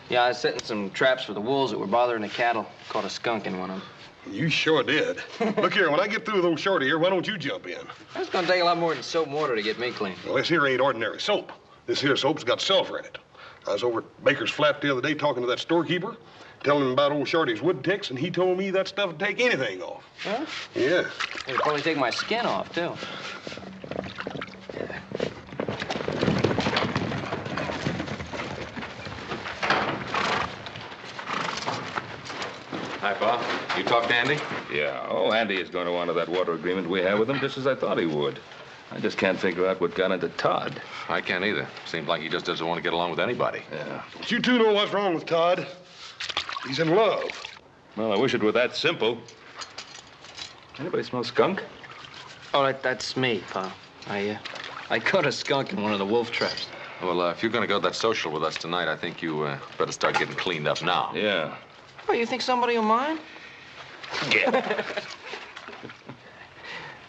Yeah, I was setting some traps for the wolves that were bothering the cattle. Caught a skunk in one of them. You sure did. Look here, when I get through with old Shorty here, why don't you jump in? It's gonna take a lot more than soap and water to get me clean. Well, this here ain't ordinary soap. This here soap's got sulfur in it. I was over at Baker's Flat the other day talking to that storekeeper. telling him about old Shorty's wood ticks, and he told me that stuff would take anything off. Huh? Yeah. It'd probably take my skin off, too. Hi, Pa. You talked to Andy? Yeah. Oh, Andy is going to honor that water agreement we have with him, just as I thought he would. I just can't figure out what got into Todd. I can't either. Seems like he just doesn't want to get along with anybody. Yeah. But you two know what's wrong with Todd. He's in love. Well, I wish it were that simple. Anybody smell skunk? Oh, that's me, Pa. I caught a skunk in one of the wolf traps. Well, if you're going to go to that social with us tonight, I think you better start getting cleaned up now. Yeah. Oh, you think somebody will mind? Yeah.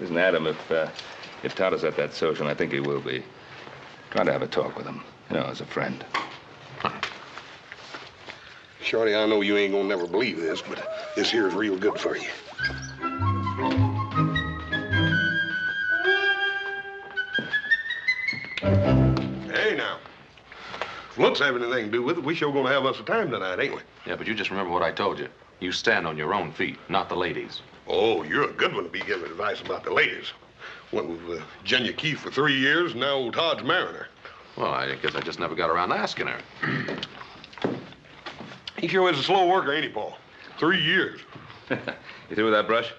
Listen, Adam, if Todd is at that social, and I think he will be, try to have a talk with him, you know, as a friend. Shorty, I know you ain't gonna never believe this, but this here's real good for you. Hey, now. If looks have anything to do with it, we sure gonna have us a time tonight, ain't we? Yeah, but you just remember what I told you. You stand on your own feet, not the ladies. Oh, you're a good one to be giving advice about the ladies. Went with Jenya Keith for 3 years, and now old Todd's marrying her. Well, I guess I just never got around to asking her. He sure is a slow worker, ain't he, Paul? 3 years. You through with that brush?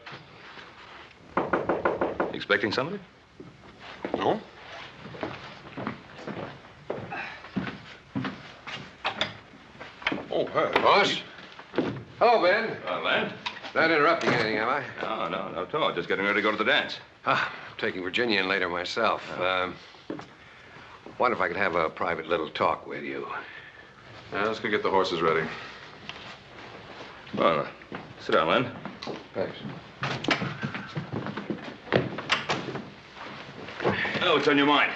Expecting somebody? No. Oh, hi. Boss? Hello, Ben. Len? Not interrupting anything, am I? No, not at all. Just getting ready to go to the dance. Ah, I'm taking Virginia in later myself. Wonder if I could have a private little talk with you. Yeah, let's go get the horses ready. Well, sit down, Len. Thanks. Oh, what's on your mind?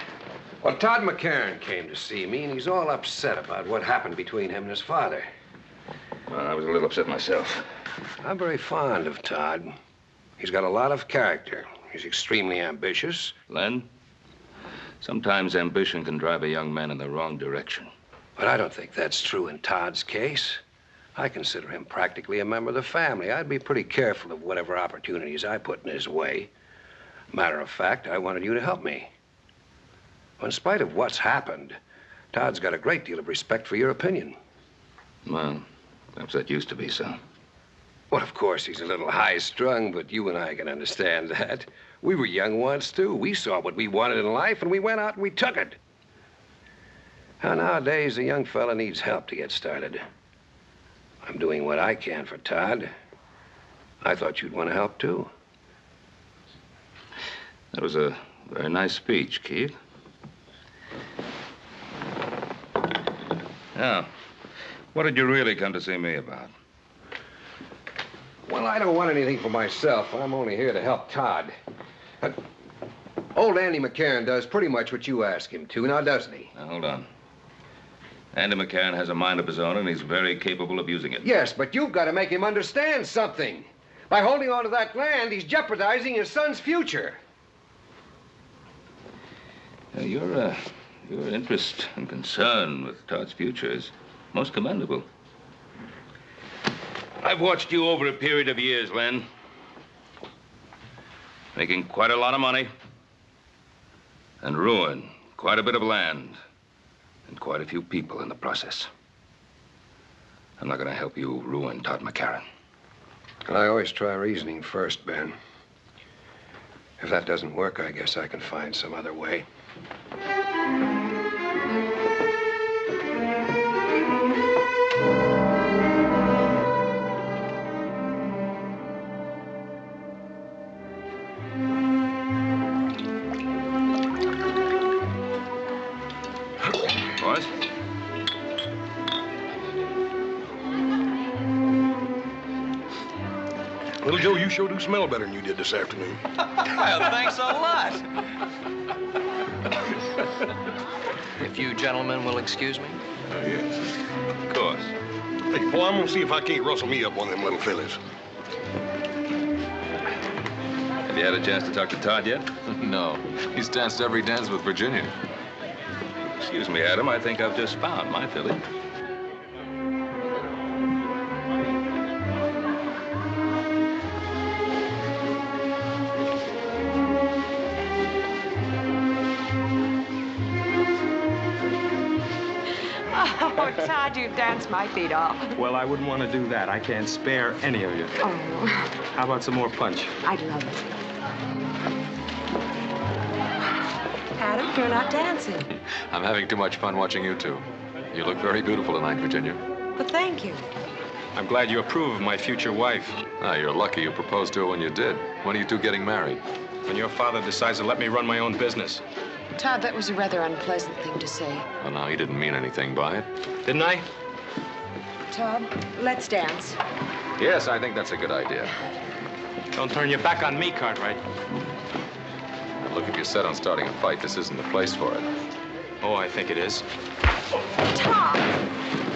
Well, Todd McCarran came to see me, and he's all upset about what happened between him and his father. Well, I was a little upset myself. I'm very fond of Todd. He's got a lot of character. He's extremely ambitious. Len, sometimes ambition can drive a young man in the wrong direction. But I don't think that's true in Todd's case. I consider him practically a member of the family. I'd be pretty careful of whatever opportunities I put in his way. Matter of fact, I wanted you to help me. In spite of what's happened, Todd's got a great deal of respect for your opinion. Well, perhaps that used to be so. Well, of course, he's a little high-strung, but you and I can understand that. We were young once, too. We saw what we wanted in life, and we went out and we took it. Now, nowadays, a young fella needs help to get started. I'm doing what I can for Todd. I thought you'd want to help, too. That was a very nice speech, Keith. Now, what did you really come to see me about? Well, I don't want anything for myself. I'm only here to help Todd. Old Andy McCarran does pretty much what you ask him to, now doesn't he? Now, hold on. Andy McCarran has a mind of his own, and he's very capable of using it. Yes, but you've got to make him understand something. By holding on to that land, he's jeopardizing his son's future. Now, your interest and concern with Todd's future is most commendable. I've watched you over a period of years, Len. Making quite a lot of money and ruin quite a bit of land and quite a few people in the process. I'm not going to help you ruin Todd McCarran. I always try reasoning first, Ben. If that doesn't work, I guess I can find some other way. Boys? Little Joe, you sure do smell better than you did this afternoon. Well, thanks a lot. If you gentlemen will excuse me. Yes. Of course. Hey, Paul, I'm gonna see if I can't rustle me up one of them little fellas. Have you had a chance to talk to Todd yet? No. He's danced every dance with Virginia. Excuse me, Adam. I think I've just found my filly. Oh, Todd, you danced my feet off. Well, I wouldn't want to do that. I can't spare any of you. Oh. How about some more punch? I'd love it. Adam, you're not dancing. I'm having too much fun watching you two. You look very beautiful tonight, Virginia. Well, thank you. I'm glad you approve of my future wife. Ah, you're lucky you proposed to her when you did. When are you two getting married? When your father decides to let me run my own business. Todd, that was a rather unpleasant thing to say. Well, now, he didn't mean anything by it. Didn't I? Todd, let's dance. Yes, I think that's a good idea. Don't turn your back on me, Cartwright. Now, look, if you're set on starting a fight, this isn't the place for it. Oh, I think it is. Todd!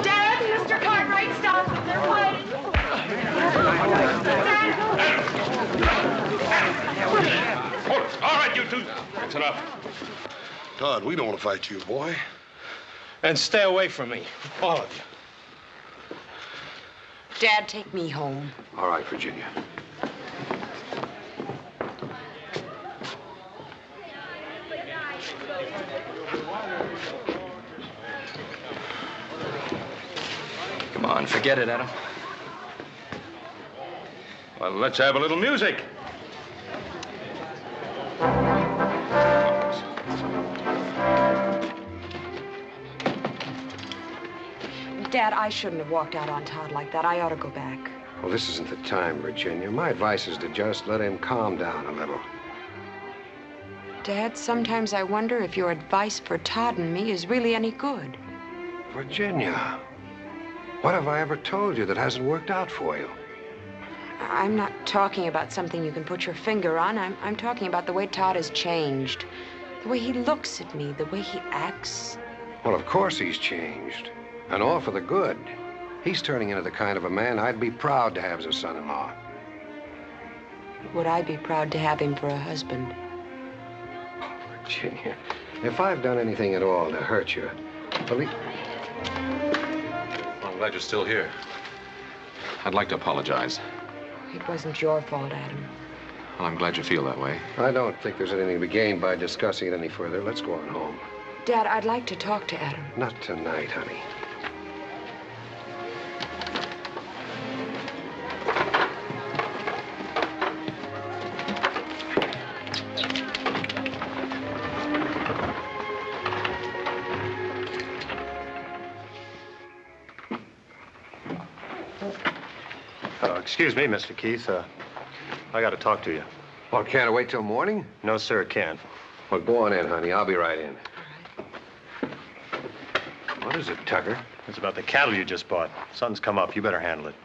Dad, Mr. Cartwright, stop. They're fighting. Hold it. All right, you two. That's enough. Todd, we don't want to fight you, boy. And stay away from me, all of you. Dad, take me home. All right, Virginia. Come on, forget it, Adam. Well, let's have a little music. Dad, I shouldn't have walked out on Todd like that. I ought to go back. Well, this isn't the time, Virginia. My advice is to just let him calm down a little. Dad, sometimes I wonder if your advice for Todd and me is really any good. Virginia, what have I ever told you that hasn't worked out for you? I'm not talking about something you can put your finger on. I'm talking about the way Todd has changed. The way he looks at me, the way he acts. Well, of course he's changed. And all for the good. He's turning into the kind of a man I'd be proud to have as a son-in-law. Would I be proud to have him for a husband? Virginia, if I've done anything at all to hurt you, believe... Well, I'm glad you're still here. I'd like to apologize. It wasn't your fault, Adam. Well, I'm glad you feel that way. I don't think there's anything to be gained by discussing it any further. Let's go on home. Dad, I'd like to talk to Adam. Not tonight, honey. Excuse me, Mr. Keith. I got to talk to you. Well, can't I wait till morning? No, sir, it can't. Well, go on in, honey. I'll be right in. What is it, Tucker? It's about the cattle you just bought. Something's come up. You better handle it.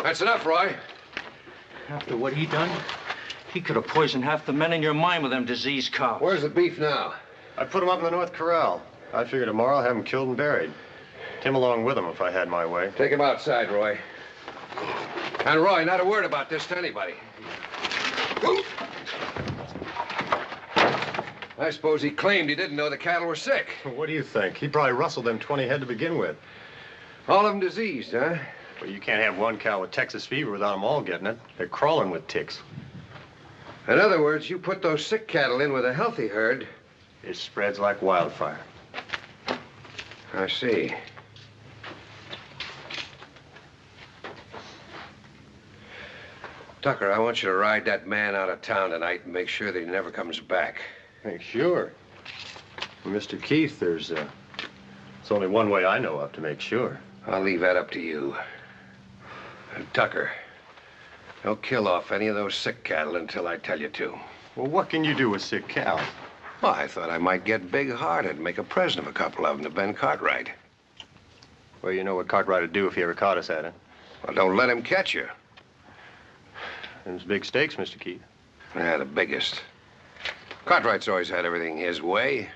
That's enough, Roy. After what he done, he could have poisoned half the men in your mine with them diseased cows. Where's the beef now? I put him up in the North Corral. I figure tomorrow I'll have him killed and buried. Tim along with him if I had my way. Take him outside, Roy. And Roy, not a word about this to anybody. I suppose he claimed he didn't know the cattle were sick. What do you think? He probably rustled them 20 head to begin with. All of them diseased, huh? Well, you can't have one cow with Texas fever without them all getting it. They're crawling with ticks. In other words, you put those sick cattle in with a healthy herd. It spreads like wildfire. I see. Tucker, I want you to ride that man out of town tonight and make sure that he never comes back. Make sure. Well, Mr. Keith, there's only one way I know of to make sure. I'll leave that up to you. And Tucker, don't kill off any of those sick cattle until I tell you to. Well, what can you do with sick cows? Well, I thought I might get big-hearted and make a present of a couple of them to Ben Cartwright. Well, you know what Cartwright would do if he ever caught us at it. Well, don't let him catch you. Them's big stakes, Mr. Keith. Yeah, the biggest. Cartwright's always had everything his way.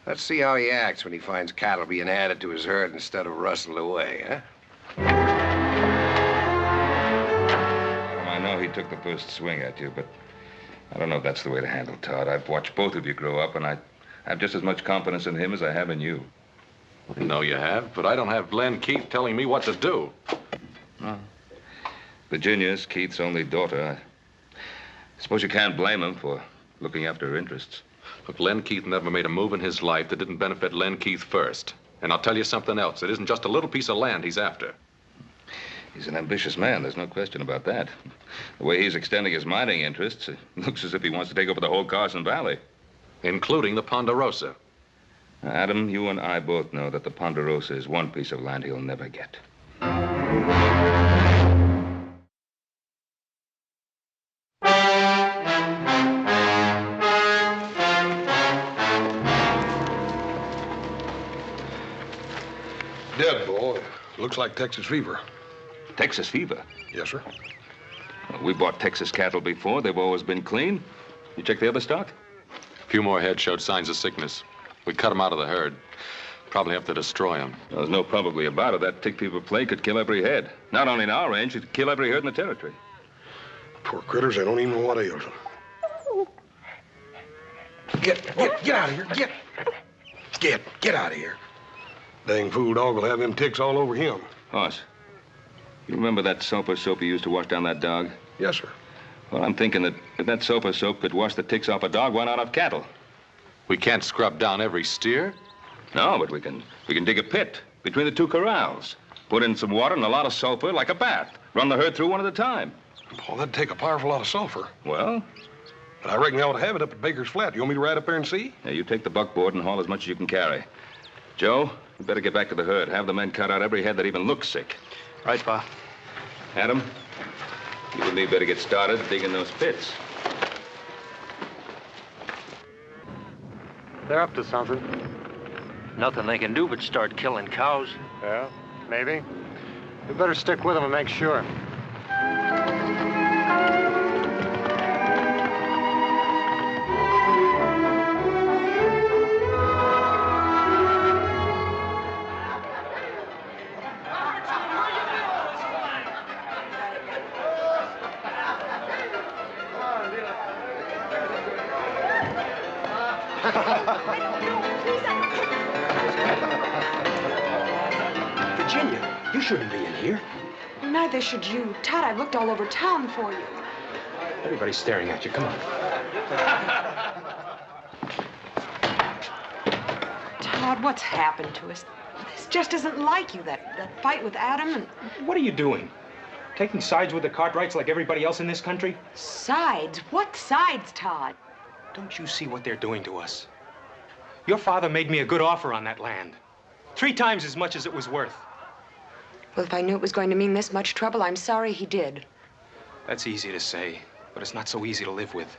Let's see how he acts when he finds cattle being added to his herd instead of rustled away, huh? I know he took the first swing at you, but I don't know if that's the way to handle Todd. I've watched both of you grow up, and I have just as much confidence in him as I have in you. No, you have, but I don't have Glenn Keith telling me what to do. Well, Virginia's Keith's only daughter. Suppose you can't blame him for looking after her interests. Look, Len Keith never made a move in his life that didn't benefit Len Keith first. And I'll tell you something else. It isn't just a little piece of land he's after. He's an ambitious man, there's no question about that. The way he's extending his mining interests, it looks as if he wants to take over the whole Carson Valley. Including the Ponderosa. Now, Adam, you and I both know that the Ponderosa is one piece of land he'll never get. Dead, boy. Looks like Texas fever. Texas fever? Yes, sir. Well, we bought Texas cattle before. They've always been clean. You check the other stock? A few more heads showed signs of sickness. We cut them out of the herd. Probably have to destroy them. There's no probably about it. That tick fever plague could kill every head. Not only in our range, it'd kill every herd in the territory. Poor critters, they don't even know what ails them. Get out of here. Get out of here. Dang fool dog will have them ticks all over him. Hoss, you remember that sulfur soap you used to wash down that dog? Yes, sir. Well, I'm thinking that if that sulfur soap could wash the ticks off a dog, why not off cattle? We can't scrub down every steer. No, but we can dig a pit between the two corrals. Put in some water and a lot of sulfur like a bath. Run the herd through one at a time. Well, that'd take a powerful lot of sulfur. Well? But I reckon they ought to have it up at Baker's Flat. You want me to ride up there and see? Yeah, you take the buckboard and haul as much as you can carry. Joe, you better get back to the herd. Have the men cut out every head that even looks sick. Right, Pa. Adam, you and me better get started digging those pits. They're up to something. Nothing they can do but start killing cows. Yeah, maybe. We better stick with them and make sure. Virginia, you shouldn't be in here. Neither should you. Todd, I've looked all over town for you. Everybody's staring at you. Come on. Todd, what's happened to us? This just isn't like you, that fight with Adam and... What are you doing? Taking sides with the Cartwrights like everybody else in this country? Sides? What sides, Todd? Don't you see what they're doing to us? Your father made me a good offer on that land. 3 times as much as it was worth. Well, if I knew it was going to mean this much trouble, I'm sorry he did. That's easy to say, but it's not so easy to live with.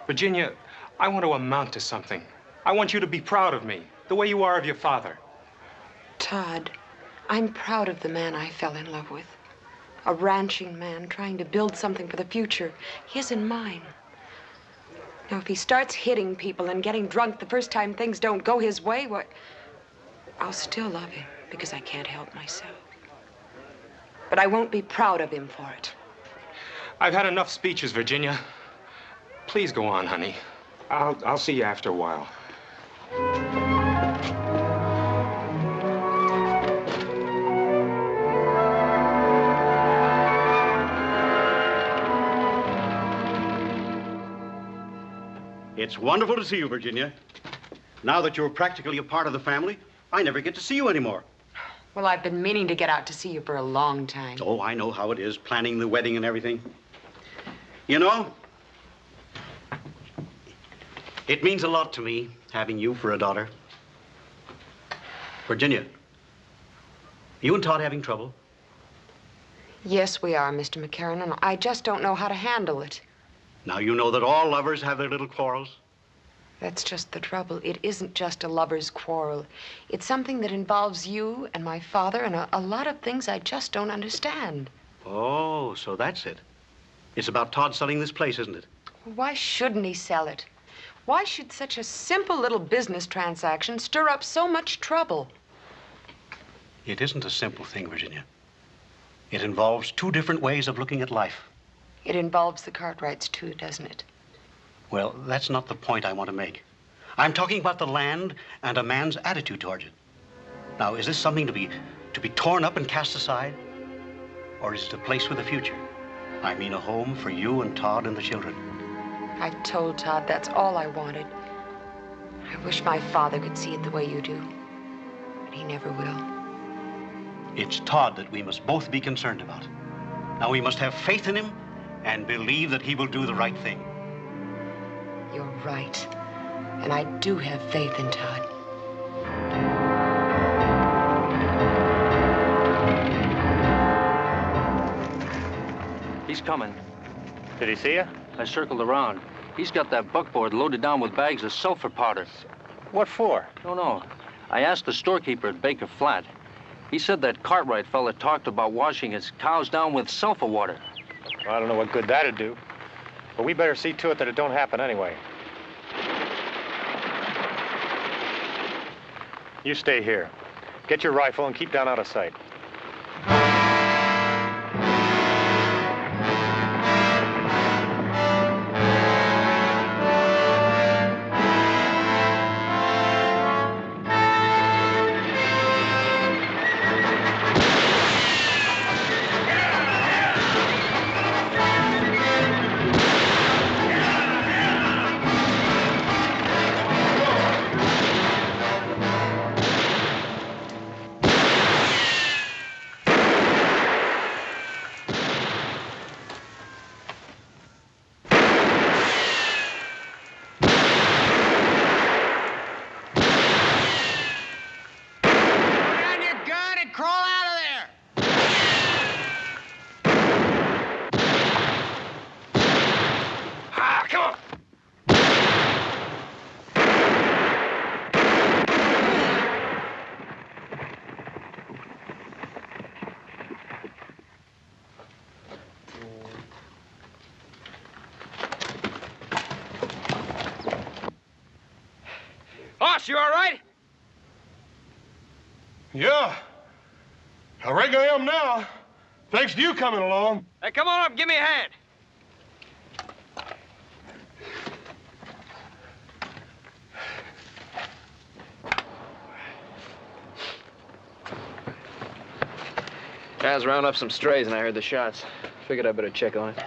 Virginia, I want to amount to something. I want you to be proud of me, the way you are of your father. Todd, I'm proud of the man I fell in love with. A ranching man trying to build something for the future, his and mine. Now, if he starts hitting people and getting drunk the first time things don't go his way, well, I'll still love him because I can't help myself. But I won't be proud of him for it. I've had enough speeches, Virginia. Please go on, honey. I'll see you after a while. It's wonderful to see you, Virginia. Now that you're practically a part of the family, I never get to see you anymore. Well, I've been meaning to get out to see you for a long time. Oh, I know how it is, planning the wedding and everything. You know, it means a lot to me, having you for a daughter. Virginia, you and Todd having trouble? Yes, we are, Mr. McCarran, and I just don't know how to handle it. Now you know that all lovers have their little quarrels. That's just the trouble. It isn't just a lover's quarrel. It's something that involves you and my father and a lot of things I just don't understand. Oh, so that's it. It's about Todd selling this place, isn't it? Why shouldn't he sell it? Why should such a simple little business transaction stir up so much trouble? It isn't a simple thing, Virginia. It involves 2 different ways of looking at life. It involves the Cartwrights, too, doesn't it? Well, that's not the point I want to make. I'm talking about the land and a man's attitude towards it. Now, is this something to be torn up and cast aside? Or is it a place with a future? I mean a home for you and Todd and the children. I told Todd that's all I wanted. I wish my father could see it the way you do, but he never will. It's Todd that we must both be concerned about. Now we must have faith in him and believe that he will do the right thing. You're right. And I do have faith in Todd. He's coming. Did he see you? I circled around. He's got that buckboard loaded down with bags of sulfur powder. What for? Don't know. I asked the storekeeper at Baker Flat. He said that Cartwright fella talked about washing his cows down with sulfur water. Well, I don't know what good that'd do. But we better see to it that it don't happen anyway. You stay here. Get your rifle and keep down out of sight. You all right? Yeah. I reckon I am now. Thanks to you coming along. Hey, come on up and give me a hand. I was rounding up some strays and I heard the shots. Figured I'd better check on it.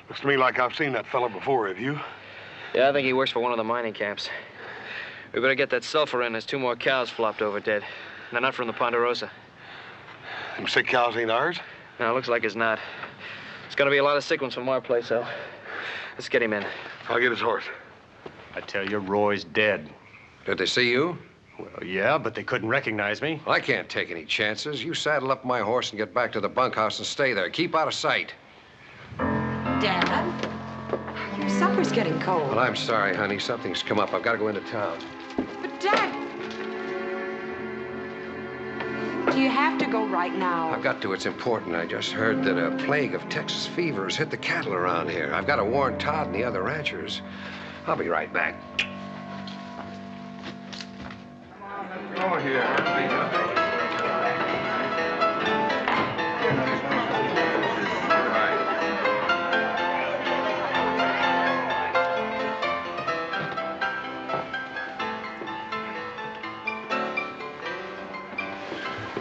Looks to me like I've seen that fella before, have you? Yeah, I think he works for one of the mining camps. We better get that sulfur in. There's 2 more cows flopped over dead. They're not from the Ponderosa. Them sick cows ain't ours? No, looks like it's not. There's gonna be a lot of sick ones from our place, though. Let's get him in. I'll get his horse. I tell you, Roy's dead. Did they see you? Well, yeah, but they couldn't recognize me. I can't take any chances. You saddle up my horse and get back to the bunkhouse and stay there. Keep out of sight. Dad, your supper's getting cold. Well, I'm sorry, honey. Something's come up. I've got to go into town. But, Dad, do you have to go right now? I've got to. It's important. I just heard that a plague of Texas fever has hit the cattle around here. I've got to warn Todd and the other ranchers. I'll be right back. Come on here.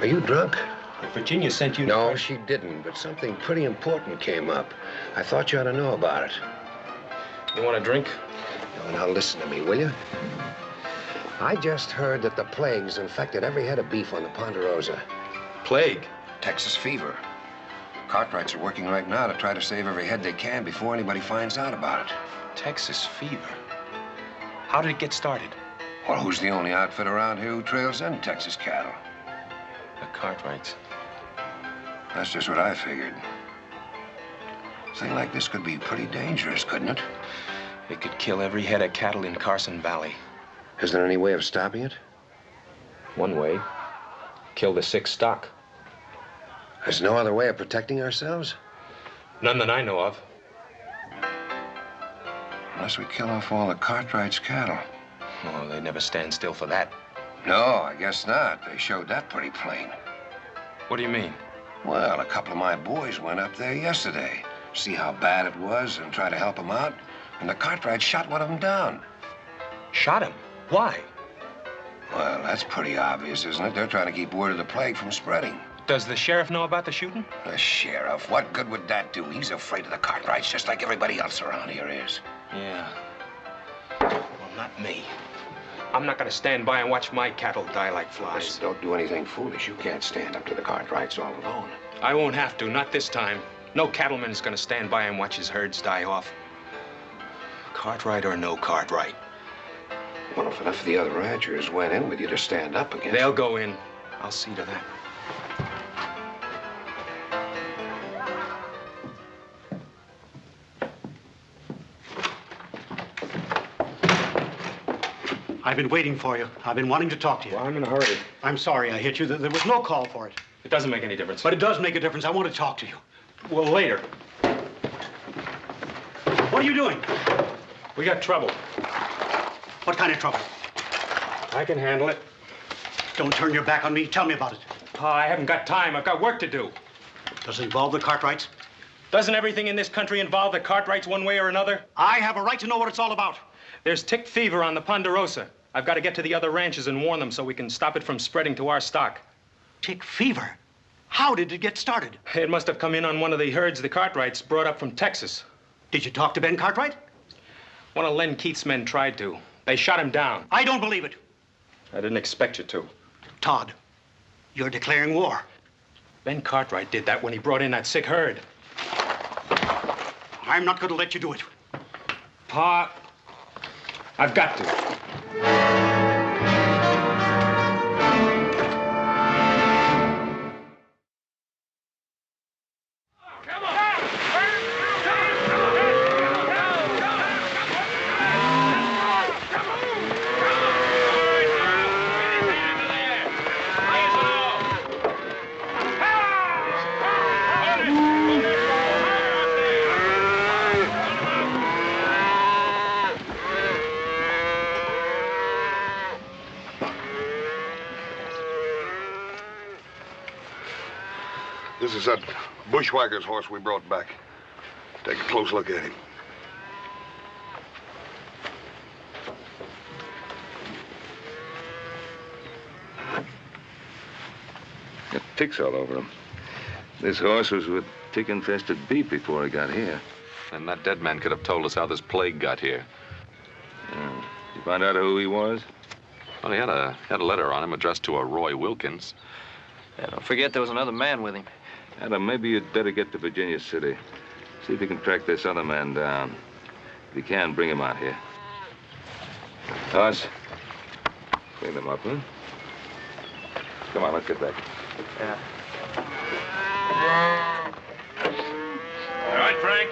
Are you drunk? Virginia sent you... No, she didn't, but something pretty important came up. I thought you ought to know about it. You want a drink? No, now listen to me, will you? I just heard that the plague's infected every head of beef on the Ponderosa. Plague? Texas fever. Cartwrights are working right now to try to save every head they can before anybody finds out about it. Texas fever? How did it get started? Well, who's the only outfit around here who trails in Texas cattle? The Cartwrights. That's just what I figured. A thing like this could be pretty dangerous, couldn't it? It could kill every head of cattle in Carson Valley. Is there any way of stopping it? One way. Kill the sick stock. There's no other way of protecting ourselves? None that I know of. Unless we kill off all the Cartwright's cattle. Oh, they never stand still for that. No, I guess not. They showed that pretty plain. What do you mean? Well, a couple of my boys went up there yesterday, see how bad it was and try to help them out, and the Cartwright shot one of them down. Shot him? Why? Well, that's pretty obvious, isn't it? They're trying to keep word of the plague from spreading. Does the sheriff know about the shooting? The sheriff? What good would that do? He's afraid of the Cartwrights just like everybody else around here is. Yeah. Well, not me. I'm not gonna stand by and watch my cattle die like flies. Listen, don't do anything foolish. You can't stand up to the Cartwrights all alone. I won't have to, not this time. No cattleman's gonna stand by and watch his herds die off. Cartwright or no Cartwright. Well, if enough of the other ranchers went in with you to stand up against... They'll go in. I'll see to that. I've been waiting for you. I've been wanting to talk to you. Well, I'm in a hurry. I'm sorry I hit you. There was no call for it. It doesn't make any difference. But it does make a difference. I want to talk to you. Well, later. What are you doing? We got trouble. What kind of trouble? I can handle it. Don't turn your back on me. Tell me about it. Pa, I haven't got time. I've got work to do. Does it involve the Cartwrights? Doesn't everything in this country involve the Cartwrights one way or another? I have a right to know what it's all about. There's tick fever on the Ponderosa. I've got to get to the other ranches and warn them so we can stop it from spreading to our stock. Tick fever? How did it get started? It must have come in on one of the herds the Cartwrights brought up from Texas. Did you talk to Ben Cartwright? One of Len Keith's men tried to. They shot him down. I don't believe it. I didn't expect you to. Todd, you're declaring war. Ben Cartwright did that when he brought in that sick herd. I'm not going to let you do it. Pa, I've got to. This is that bushwhacker's horse we brought back. Take a close look at him. Got ticks all over him. This horse was with tick-infested beef before he got here. And that dead man could have told us how this plague got here. Yeah. You find out who he was? Well, he had a letter on him addressed to a Roy Wilkins. Yeah, don't forget there was another man with him. Adam, maybe you'd better get to Virginia City. See if you can track this other man down. If you can, bring him out here. Toss. Clean them up, huh? Come on, let's get back. Yeah. All right, Frank.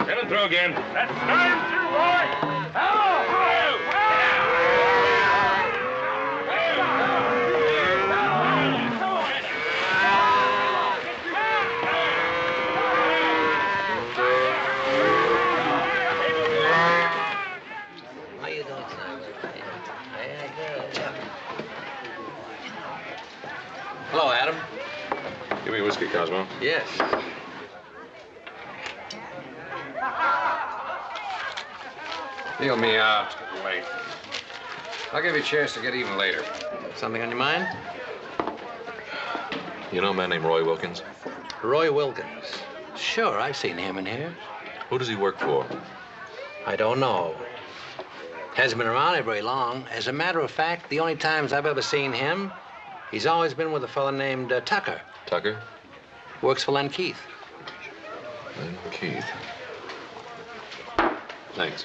Set and throw again. That's time to, Roy! Hello! Hello, Adam. Give me whiskey, Cosmo. Yes. Deal me out. It's getting late. I'll give you a chance to get even later. Something on your mind? You know a man named Roy Wilkins? Roy Wilkins. Sure, I've seen him in here. Who does he work for? I don't know. Hasn't been around here very long. As a matter of fact, the only times I've ever seen him, he's always been with a fellow named Tucker. Tucker? Works for Len Keith. Len Keith. Thanks.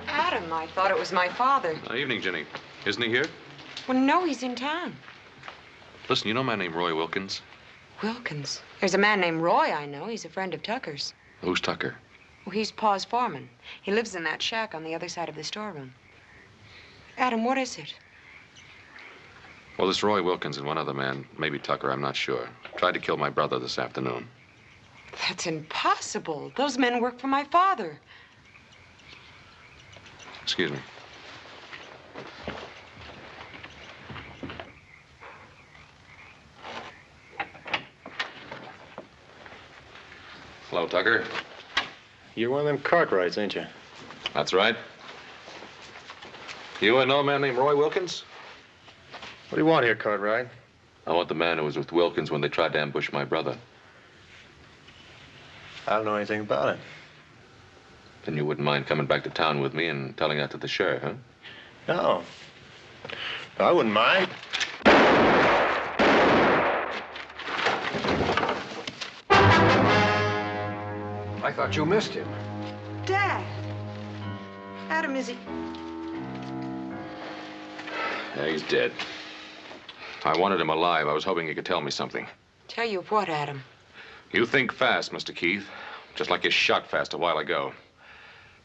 Adam, I thought it was my father. Evening, Jenny. Isn't he here? Well, no, he's in town. Listen, you know a man named Roy Wilkins? Wilkins. There's a man named Roy I know. He's a friend of Tucker's. Who's Tucker? Well, he's Pa's foreman. He lives in that shack on the other side of the storeroom. Adam, what is it? Well, this Roy Wilkins and one other man, maybe Tucker, I'm not sure, tried to kill my brother this afternoon. That's impossible. Those men work for my father. Excuse me. Hello, Tucker. You're one of them Cartwrights, ain't you? That's right. You know a man named Roy Wilkins? What do you want here, Cartwright? I want the man who was with Wilkins when they tried to ambush my brother. I don't know anything about it. Then you wouldn't mind coming back to town with me and telling that to the sheriff, huh? No. I wouldn't mind. I thought you missed him. Dad. Adam, is he? Yeah, he's dead. I wanted him alive. I was hoping he could tell me something. Tell you what, Adam? You think fast, Mr. Keith. Just like you shot fast a while ago.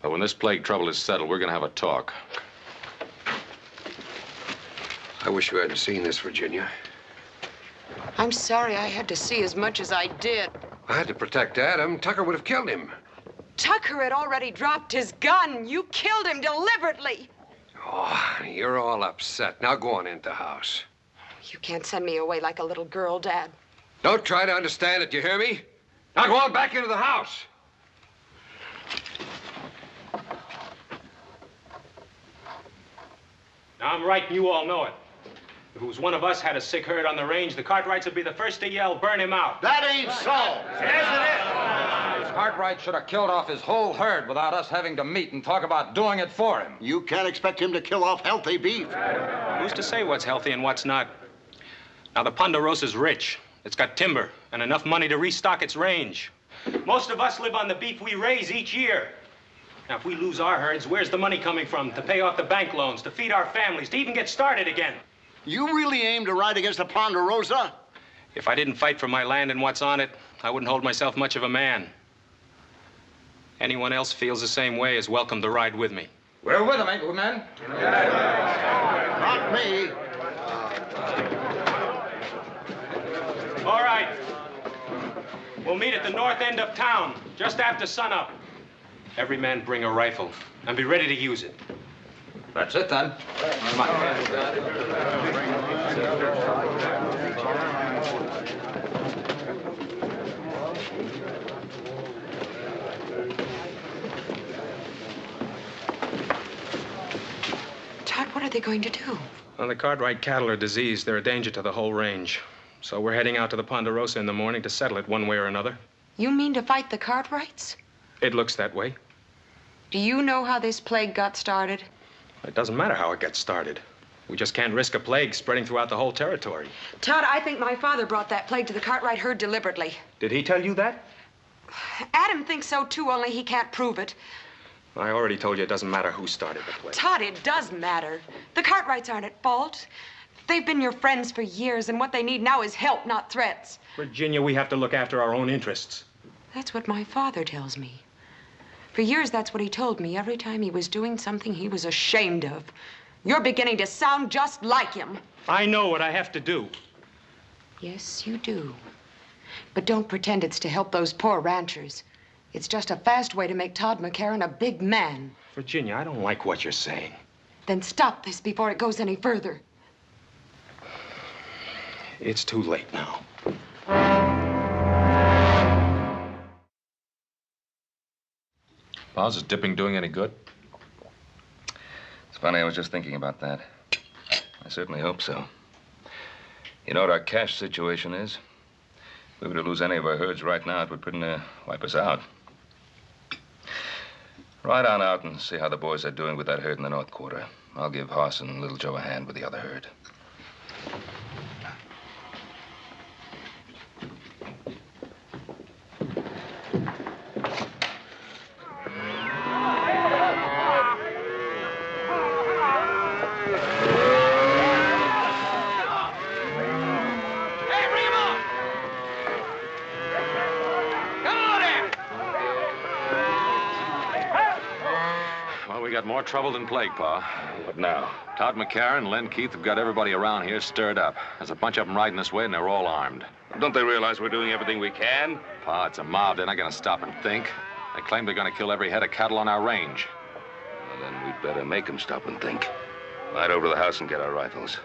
But when this plague trouble is settled, we're gonna have a talk. I wish you hadn't seen this, Virginia. I'm sorry I had to see as much as I did. I had to protect Adam. Tucker would have killed him. Tucker had already dropped his gun. You killed him deliberately. Oh, you're all upset. Now go on into the house. You can't send me away like a little girl, Dad. Don't try to understand it, you hear me? Now go on back into the house. Now, I'm right, and you all know it. If it was one of us had a sick herd on the range, the Cartwrights would be the first to yell, burn him out. That ain't so. Yes, it is. Cartwright should have killed off his whole herd without us having to meet and talk about doing it for him. You can't expect him to kill off healthy beef. Who's to say what's healthy and what's not? Now, the Ponderosa's rich. It's got timber and enough money to restock its range. Most of us live on the beef we raise each year. Now, if we lose our herds, where's the money coming from to pay off the bank loans, to feed our families, to even get started again? You really aim to ride against the Ponderosa? If I didn't fight for my land and what's on it, I wouldn't hold myself much of a man. Anyone else feels the same way is welcome to ride with me. We're with him, ain't we, men? Not me. All right. We'll meet at the north end of town, just after sunup. Every man bring a rifle and be ready to use it. That's it, then. Come on. Todd, what are they going to do? Well, the Cartwright cattle are diseased. They're a danger to the whole range. So we're heading out to the Ponderosa in the morning to settle it one way or another. You mean to fight the Cartwrights? It looks that way. Do you know how this plague got started? It doesn't matter how it gets started. We just can't risk a plague spreading throughout the whole territory. Todd, I think my father brought that plague to the Cartwright herd deliberately. Did he tell you that? Adam thinks so, too, only he can't prove it. I already told you it doesn't matter who started the plague. Todd, it does matter. The Cartwrights aren't at fault. They've been your friends for years, and what they need now is help, not threats. Virginia, we have to look after our own interests. That's what my father tells me. For years, that's what he told me every time he was doing something he was ashamed of. You're beginning to sound just like him. I know what I have to do. Yes, you do. But don't pretend it's to help those poor ranchers. It's just a fast way to make Todd McCarran a big man. Virginia, I don't like what you're saying. Then stop this before it goes any further. It's too late now. Pa's, is dipping doing any good? It's funny, I was just thinking about that. I certainly hope so. You know what our cash situation is? If we were to lose any of our herds right now, it would pretty near wipe us out. Ride on out and see how the boys are doing with that herd in the North Quarter. I'll give Hoss and Little Joe a hand with the other herd. More trouble than plague, Pa. What now? Todd McCarran and Len Keith have got everybody around here stirred up. There's a bunch of them riding this way, and they're all armed. Don't they realize we're doing everything we can? Pa, it's a mob. They're not going to stop and think. They claim they're going to kill every head of cattle on our range. Well, then we'd better make them stop and think. Ride over to the house and get our rifles.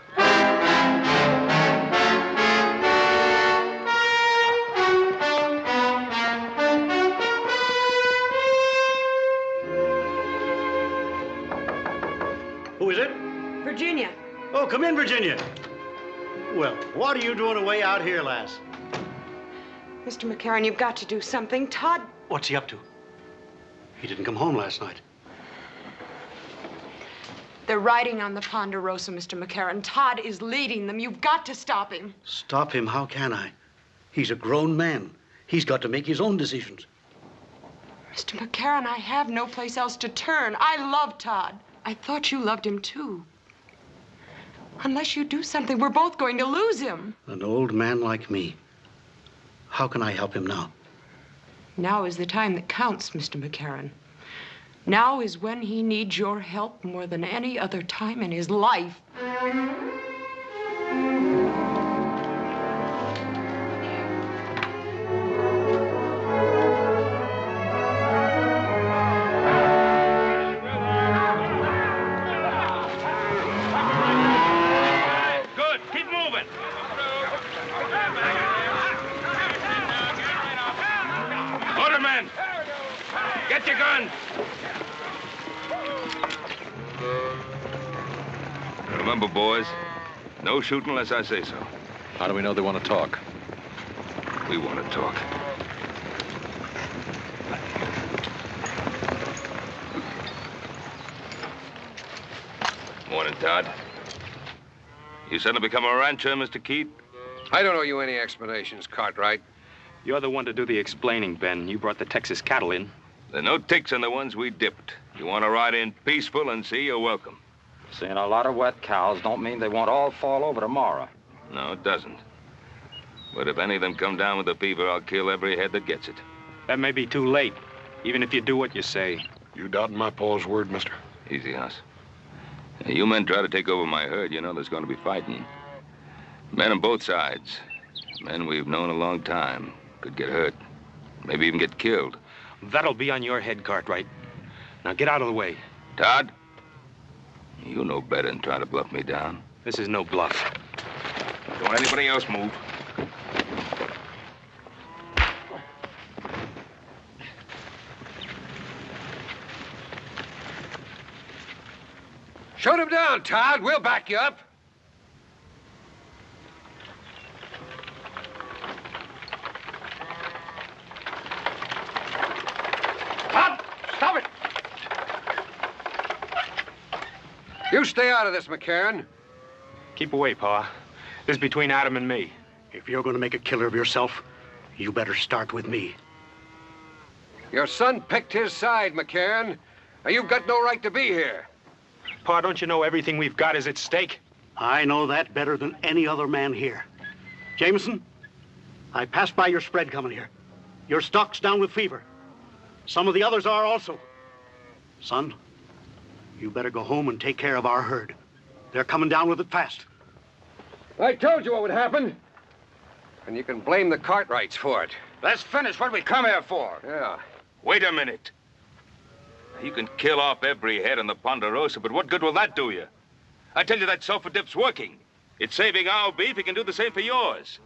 Come in, Virginia. Well, what are you doing away out here, lass? Mr. McCarran, you've got to do something. Todd... What's he up to? He didn't come home last night. They're riding on the Ponderosa, Mr. McCarran. Todd is leading them. You've got to stop him. Stop him? How can I? He's a grown man. He's got to make his own decisions. Mr. McCarran, I have no place else to turn. I love Todd. I thought you loved him, too. Unless you do something, we're both going to lose him. An old man like me. How can I help him now? Now is the time that counts, Mr. McCarran. Now is when he needs your help more than any other time in his life. Get your gun! Remember, boys, no shooting unless I say so. How do we know they want to talk? We want to talk. Morning, Todd. You suddenly become a rancher, Mr. Keith? I don't owe you any explanations, Cartwright. You're the one to do the explaining, Ben. You brought the Texas cattle in. There are no ticks on the ones we dipped. You want to ride in peaceful and see, you're welcome. Seeing a lot of wet cows don't mean they won't all fall over tomorrow. No, it doesn't. But if any of them come down with the fever, I'll kill every head that gets it. That may be too late, even if you do what you say. You doubting my pa's word, mister? Easy, Hoss. You men try to take over my herd, you know there's going to be fighting. Men on both sides. Men we've known a long time. Could get hurt. Maybe even get killed. That'll be on your head, Cartwright. Now get out of the way. Todd, you know better than trying to bluff me down. This is no bluff. Don't anybody else move. Shoot him down, Todd. We'll back you up. Todd, stop it! You stay out of this, McCarran. Keep away, Pa. This is between Adam and me. If you're going to make a killer of yourself, you better start with me. Your son picked his side, McCarran. Now, you've got no right to be here. Pa, don't you know everything we've got is at stake? I know that better than any other man here. Jameson, I passed by your spread coming here. Your stock's down with fever. Some of the others are also. Son, you better go home and take care of our herd. They're coming down with it fast. I told you what would happen. And you can blame the Cartwrights for it. Let's finish what we come here for. Yeah. Wait a minute. You can kill off every head on the Ponderosa, but what good will that do you? I tell you that sulfur dip's working. It's saving our beef. It can do the same for yours.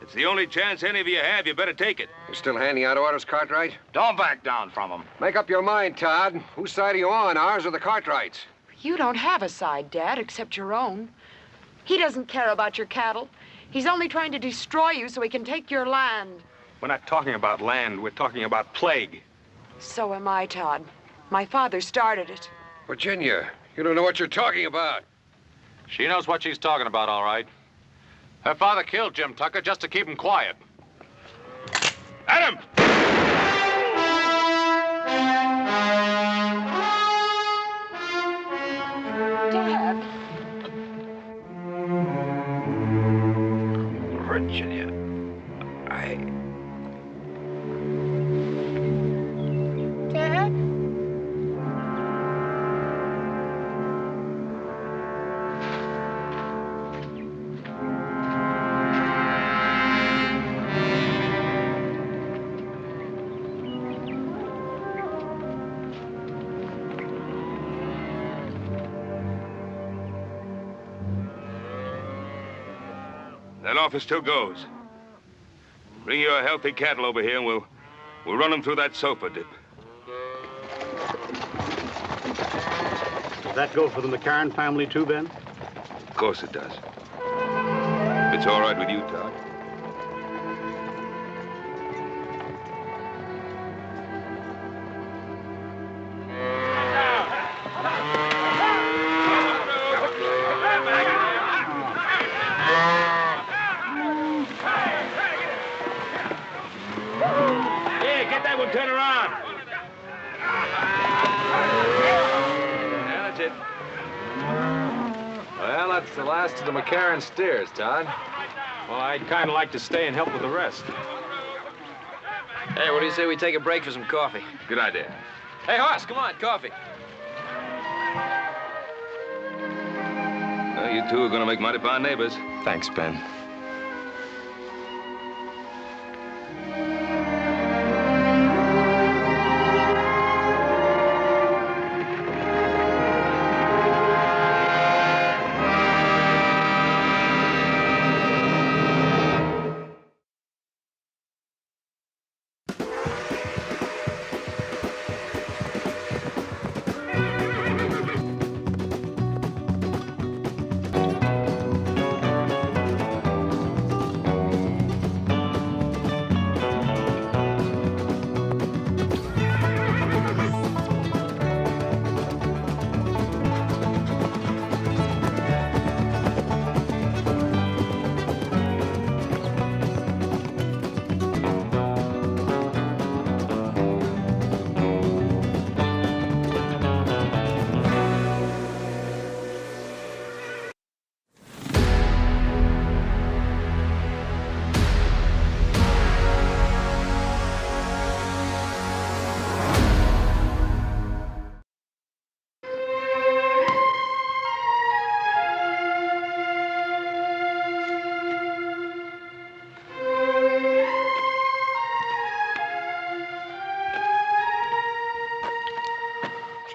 It's the only chance any of you have. You better take it. You're still handing out orders, Cartwright? Don't back down from them. Make up your mind, Todd. Whose side are you on, ours or the Cartwrights? You don't have a side, Dad, except your own. He doesn't care about your cattle. He's only trying to destroy you so he can take your land. We're not talking about land. We're talking about plague. So am I, Todd. My father started it. Virginia, you don't know what you're talking about. She knows what she's talking about, all right. Her father killed Jim Tucker just to keep him quiet. Adam! Dad. Virginia, Dad? That offer still goes. Bring your healthy cattle over here and we'll run them through that sulfur dip. Does that go for the McCarran family too, Ben? Of course it does. If it's all right with you, Todd. Yeah, get that one, turn around. Yeah, that's it. Well, that's the last of the McCarran steers, Todd. Well, I'd kind of like to stay and help with the rest. Hey, what do you say we take a break for some coffee? Good idea. Hey, Hoss, come on, coffee. Well, you two are going to make mighty fine neighbors. Thanks, Ben.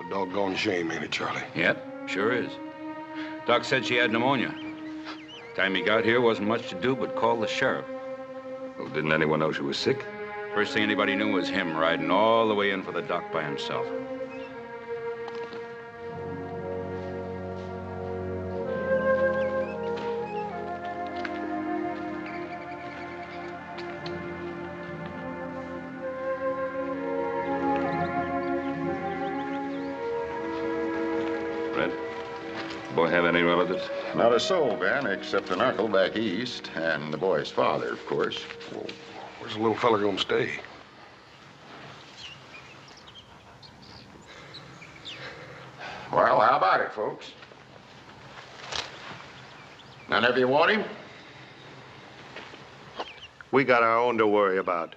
Doggone shame, ain't it, Charlie? Yep, sure is. Doc said she had pneumonia. Time he got here, wasn't much to do but call the sheriff. Well, didn't anyone know she was sick? First thing anybody knew was him riding all the way in for the doc by himself. Boy have any relatives? Not a soul, Ben, except an uncle back east, and the boy's father, of course. Well, where's the little fella gonna stay? Well, how about it, folks? None of you want him? We got our own to worry about.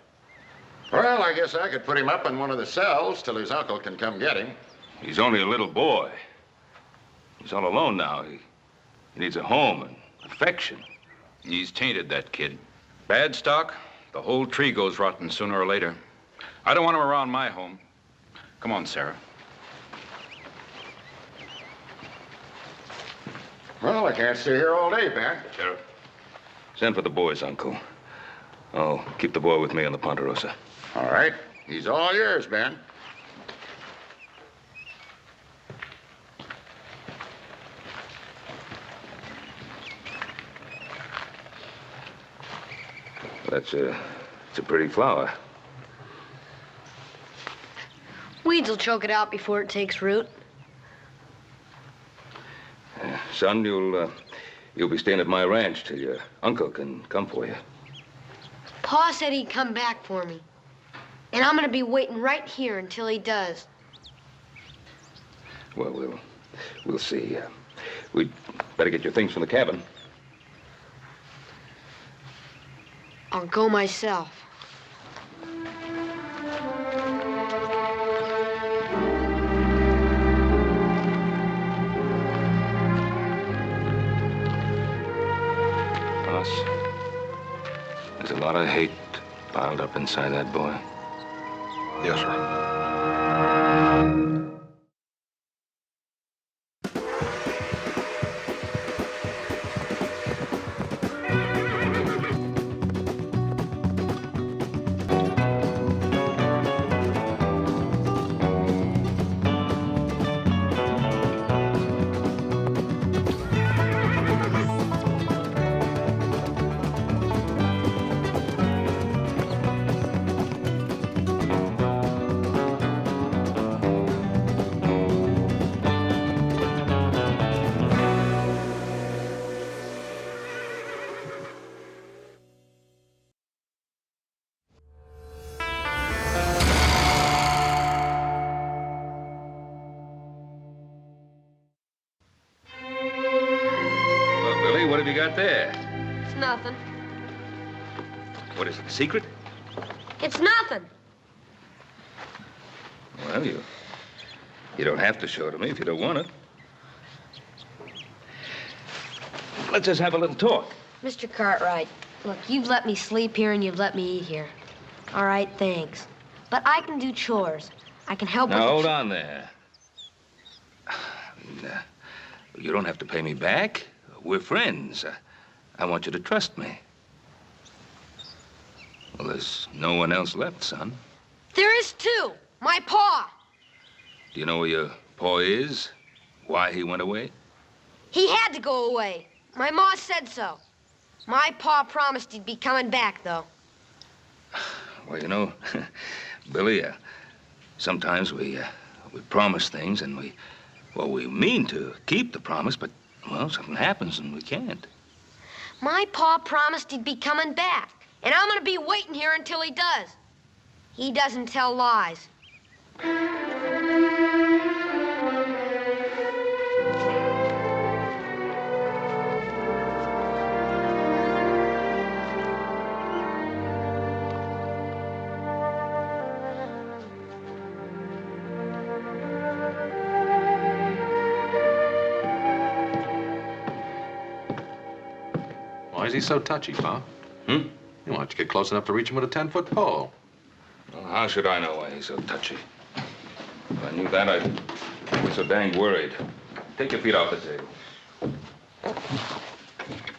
Well, I guess I could put him up in one of the cells till his uncle can come get him. He's only a little boy. He's all alone now. He needs a home and affection. He's tainted, that kid. Bad stock, the whole tree goes rotten sooner or later. I don't want him around my home. Come on, Sarah. Well, I can't stay here all day, Ben. Sheriff, send for the boy's uncle. I'll keep the boy with me on the Ponderosa. All right. He's all yours, Ben. It's a pretty flower. Weeds will choke it out before it takes root. Son, you'll be staying at my ranch till your uncle can come for you. Pa said he'd come back for me. And I'm gonna be waiting right here until he does. Well, we'll see. We'd better get your things from the cabin. I'll go myself. Us. There's a lot of hate piled up inside that boy. Yes, sir. got there? It's nothing. What is it, a secret? It's nothing. Well, you don't have to show it to me if you don't want it. Let's just have a little talk. Mr. Cartwright, look, you've let me sleep here and you've let me eat here. All right, thanks. But I can do chores. I can help Now, with hold on there. You don't have to pay me back. We're friends. I want you to trust me. Well, there's no one else left, son. There is two. My paw. Do you know where your paw is? Why he went away? He had to go away. My ma said so. My pa promised he'd be coming back, though. Well, you know, Billy, sometimes we promise things and we mean to keep the promise, but, well, something happens and we can't. My pa promised he'd be coming back, and I'm gonna be waiting here until he does. He doesn't tell lies. Why is he so touchy, Pa? Why don't you get close enough to reach him with a 10-foot pole? Well, how should I know why he's so touchy? If I knew that, I'd be so dang worried. Take your feet off the table.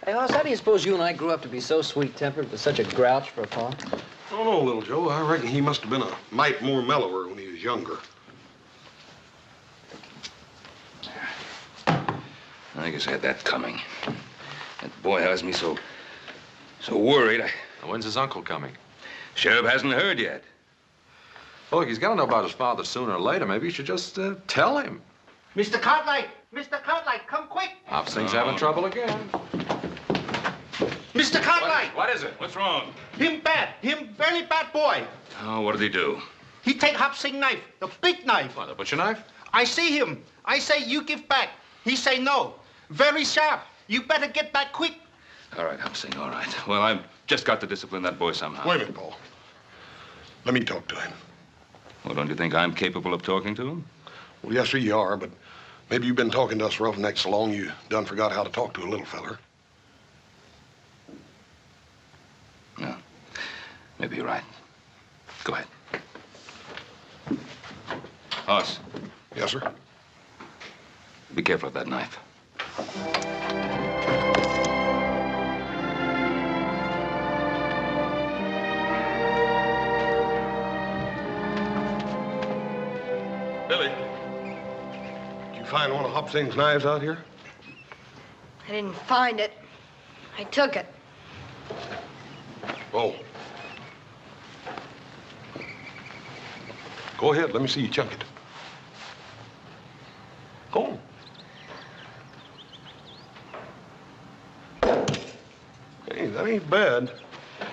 Hey, Hoss, how do you suppose you and I grew up to be so sweet-tempered with such a grouch for a pa? I don't know, little Joe. I reckon he must have been a mite more mellower when he was younger. I guess I had that coming. That boy has me so worried. When's his uncle coming? Sheriff hasn't heard yet. Well, look, he's got to know about his father sooner or later. Maybe you should just tell him. Mr. Cartwright! Mr. Cartwright, come quick! Hop Sing's having trouble again. Mr. Cartwright! What is it? What's wrong? Him bad. Him very bad boy. Oh, what did he do? He take Hop Sing knife, the big knife. What, the butcher knife? I see him. I say, you give back. He say no. Very sharp. You better get back quick. All right, I'm saying all right. Well, I've just got to discipline that boy somehow. Wait a minute, Paul. Let me talk to him. Well, don't you think I'm capable of talking to him? Well, yes, sir, you are, but maybe you've been talking to us roughnecks so long you done forgot how to talk to a little feller. No. Maybe you're right. Go ahead. Hoss. Yes, sir? Be careful of that knife. Billy, did you find one of Hop Sing's knives out here? I didn't find it. I took it. Oh. Go ahead, let me see you chunk it. Go on. Hey, that ain't bad.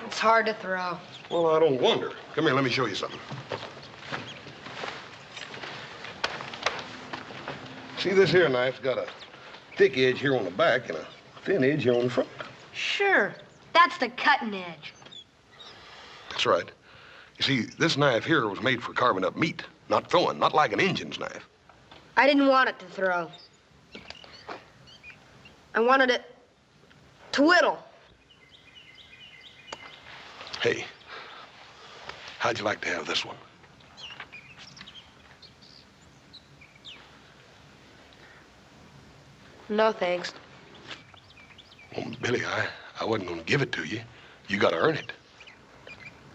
It's hard to throw. Well, I don't wonder. Come here, let me show you something. See, this here knife's got a thick edge here on the back and a thin edge here on the front. Sure. That's the cutting edge. That's right. You see, this knife here was made for carving up meat, not throwing, not like an Injun's knife. I didn't want it to throw. I wanted it to whittle. Hey, how'd you like to have this one? No, thanks. Well, Billy, I wasn't going to give it to you. You got to earn it.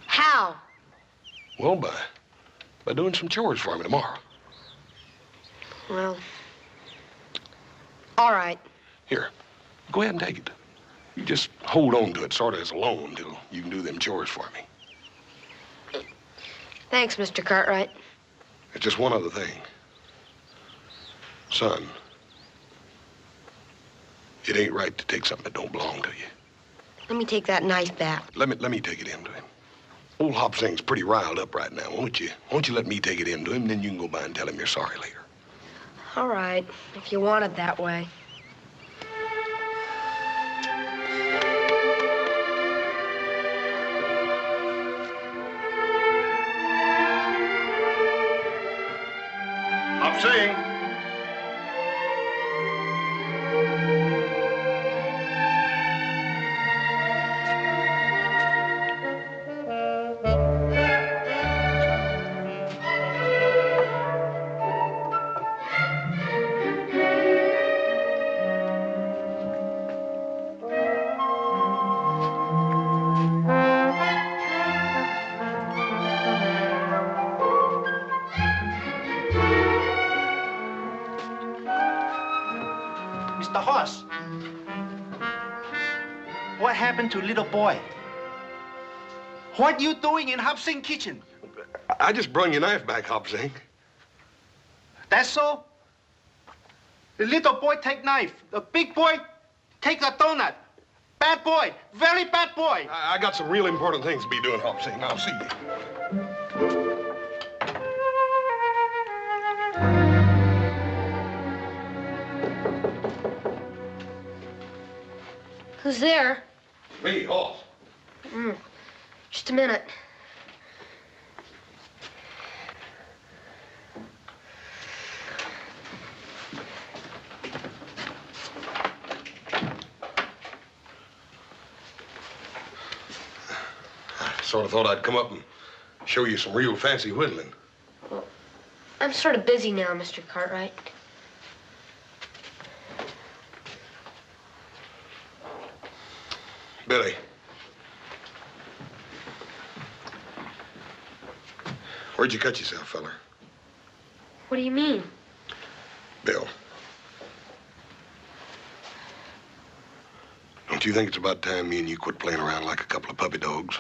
How? Well, by doing some chores for me tomorrow. Well, all right. Here, go ahead and take it. You just hold on to it sort of as a loan until you can do them chores for me. Thanks, Mr. Cartwright. There's just one other thing. Son, it ain't right to take something that don't belong to you. Let me take that knife back. Let me take it in to him. Old Hop Sing's pretty riled up right now. Won't you let me take it in to him, then you can go by and tell him you're sorry later. All right, if you want it that way. Sing. Mr. Hoss, what happened to little boy? What you doing in Hop Sing kitchen? I just brung your knife back, Hop Sing. That's so? The little boy take knife. The big boy take the donut. Bad boy. Very bad boy. I got some real important things to be doing, Hop Sing. I'll see you. Who's there? Me, Hoss. Just a minute. I sort of thought I'd come up and show you some real fancy whittling. Well, I'm sort of busy now, Mr. Cartwright. Billy. Where'd you cut yourself, feller? What do you mean? Bill. Don't you think it's about time me and you quit playing around like a couple of puppy dogs?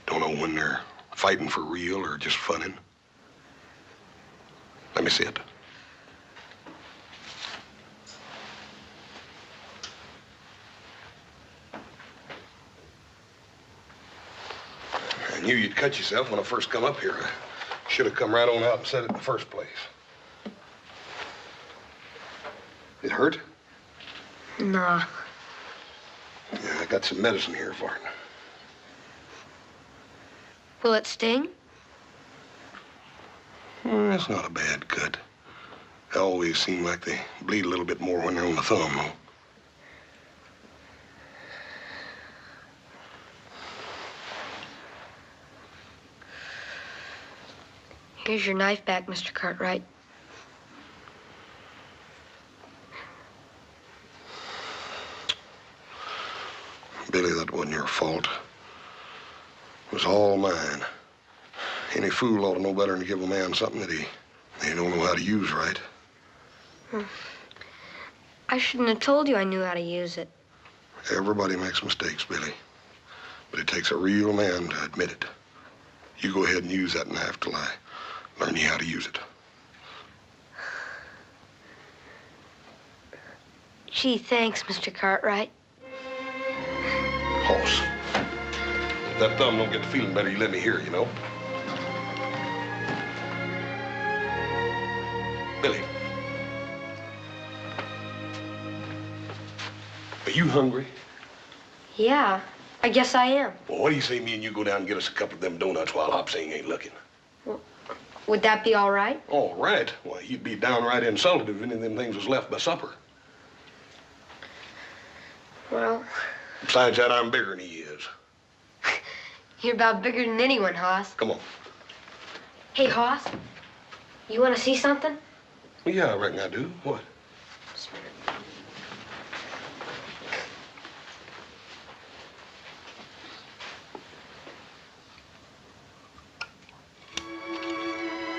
Don't know when they're fighting for real or just funning. Let me see it. I knew you'd cut yourself when I first come up here. I should have come right on out and said it in the first place. It hurt? Nah. Yeah, I got some medicine here for it. Will it sting? It's not a bad cut. They always seem like they bleed a little bit more when they're on the thumb, though. Here's your knife back, Mr. Cartwright. Billy, that wasn't your fault. It was all mine. Any fool ought to know better than to give a man something that he don't know how to use right. I shouldn't have told you I knew how to use it. Everybody makes mistakes, Billy. But it takes a real man to admit it. You go ahead and use that knife till I learn you how to use it. Gee, thanks, Mr. Cartwright. Hoss. If that thumb don't get to feeling better, you let me hear, you know? Billy. Are you hungry? Yeah, I guess I am. Well, what do you say me and you go down and get us a couple of them donuts while Hop Sing ain't looking? Would that be all right? All right. Well, you'd be downright insulted if any of them things was left by supper. Well, Besides that, I'm bigger than he is. you're about bigger than anyone, Hoss. Come on. Hey, Hoss, you want to see something? Well, yeah, I reckon I do. What?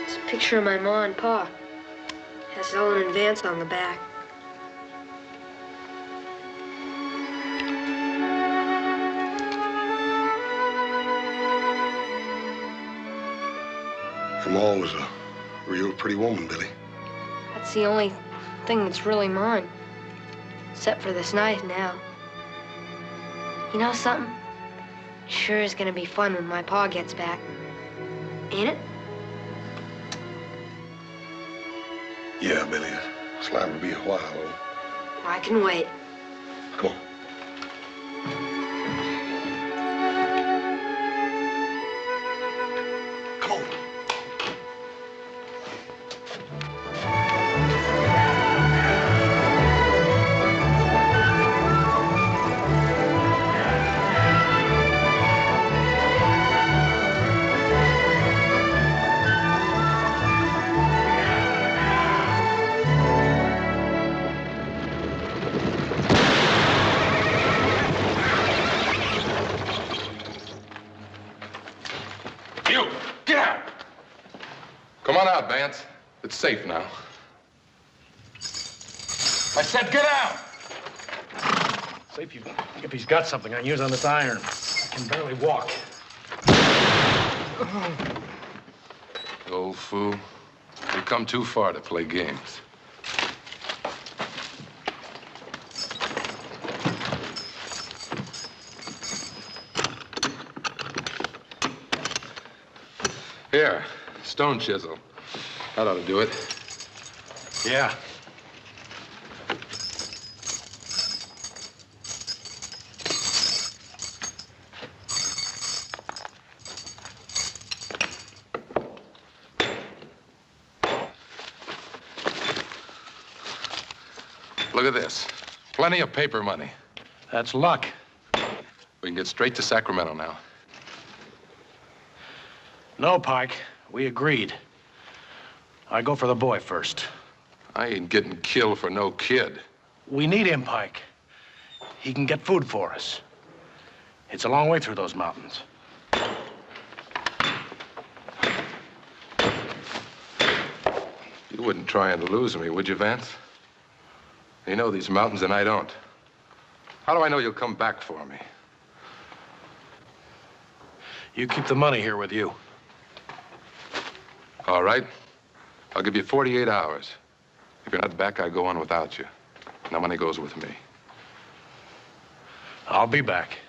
It's a picture of my ma and pa. Has Ellen and Vance on the back. Your ma was a real pretty woman, Billy. That's the only thing that's really mine. Except for this knife now. You know something? It sure is gonna be fun when my pa gets back. Ain't it? Yeah, Billy. It's liable to be a while, though. I can wait. Come on. Come on. on out, Vance. It's safe now. I said get out! See if he's got something I can use on this iron. I can barely walk. You old fool. You've come too far to play games. Here, stone chisel. That ought to do it. Yeah. Look at this. Plenty of paper money. That's luck. We can get straight to Sacramento now. No, Pike. We agreed. I go for the boy first. I ain't getting killed for no kid. We need him, Pike. He can get food for us. It's a long way through those mountains. You wouldn't try and lose me, would you, Vance? You know these mountains and I don't. How do I know you'll come back for me? You keep the money here with you. All right. I'll give you 48 hours. If you're not back, I go on without you. No money goes with me. I'll be back.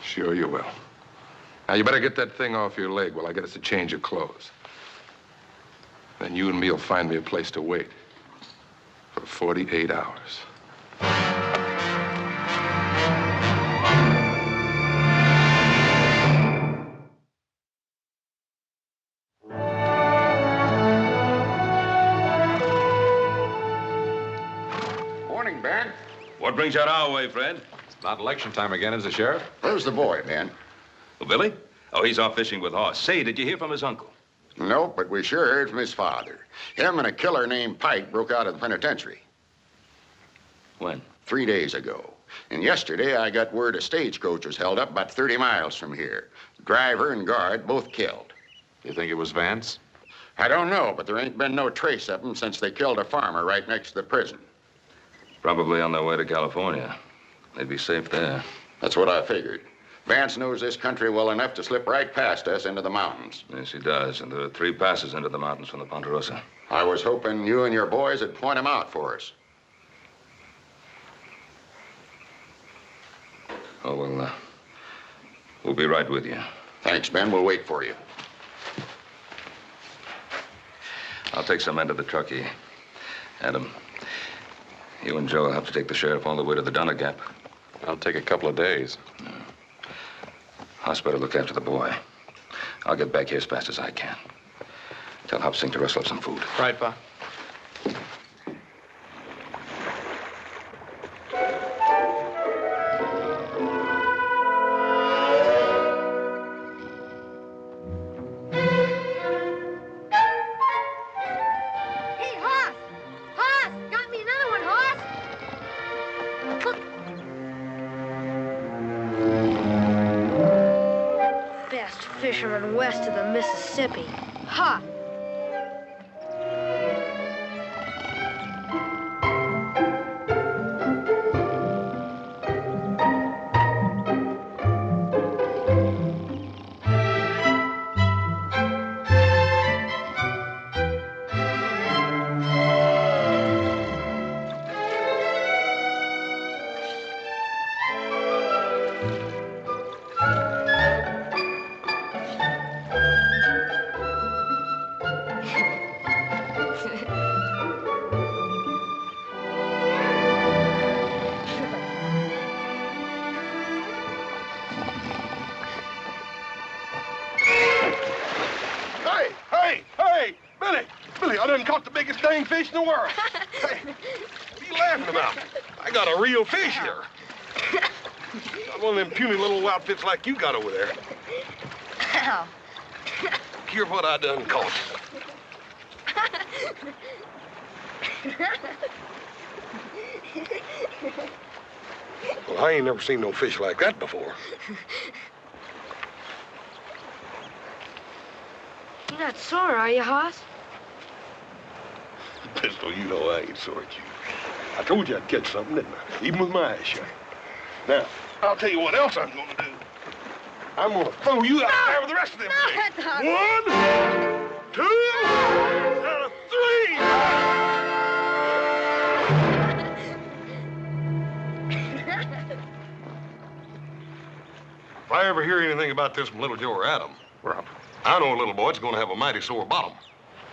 Sure you will. Now, you better get that thing off your leg while I get us a change of clothes. Then you and me will find me a place to wait for 48 hours. Morning, Ben. What brings you out our way, Fred? It's not election time again, is it, Sheriff? Where's the boy, Ben? Oh, Billy? Oh, he's off fishing with Hoss. Say, did you hear from his uncle? No, but we sure heard from his father. Him and a killer named Pike broke out of the penitentiary. When? 3 days ago. And yesterday, I got word a stagecoach was held up about 30 miles from here. Driver and guard both killed. You think it was Vance? I don't know, but there ain't been no trace of him since they killed a farmer right next to the prison. Probably on their way to California. They'd be safe there. That's what I figured. Vance knows this country well enough to slip right past us into the mountains. Yes, he does. And there are 3 passes into the mountains from the Ponderosa. I was hoping you and your boys would point him out for us. Oh, we'll be right with you. Thanks, Ben. We'll wait for you. I'll take some men to the truckee. Adam, you and Joe will have to take the sheriff all the way to the Donner Gap. I'll take a couple of days. Hoss better look after the boy. I'll get back here as fast as I can. Tell Hop Sing to rustle up some food. Right, Pa. Hey, Hoss! Hoss! Got me another one, Hoss! Look. Best fisherman west of the Mississippi. Ha! Hey, Billy! Billy, I done caught the biggest dang fish in the world. Hey, what are you laughing about? I got a real fish here. Not one of them puny little outfits like you got over there. Ow. Hear what I done caught. Well, I ain't never seen no fish like that before. You're not sore, are you, Hoss? Pistol, you know I ain't sore at you. I told you I'd catch something, didn't I? Even with my eyes shut. Now, I'll tell you what else I'm gonna do. I'm gonna throw you out there with the rest of them things. 1, 2, and 3. If I ever hear anything about this from Little Joe or Adam, well, I know a little boy that's gonna have a mighty sore bottom.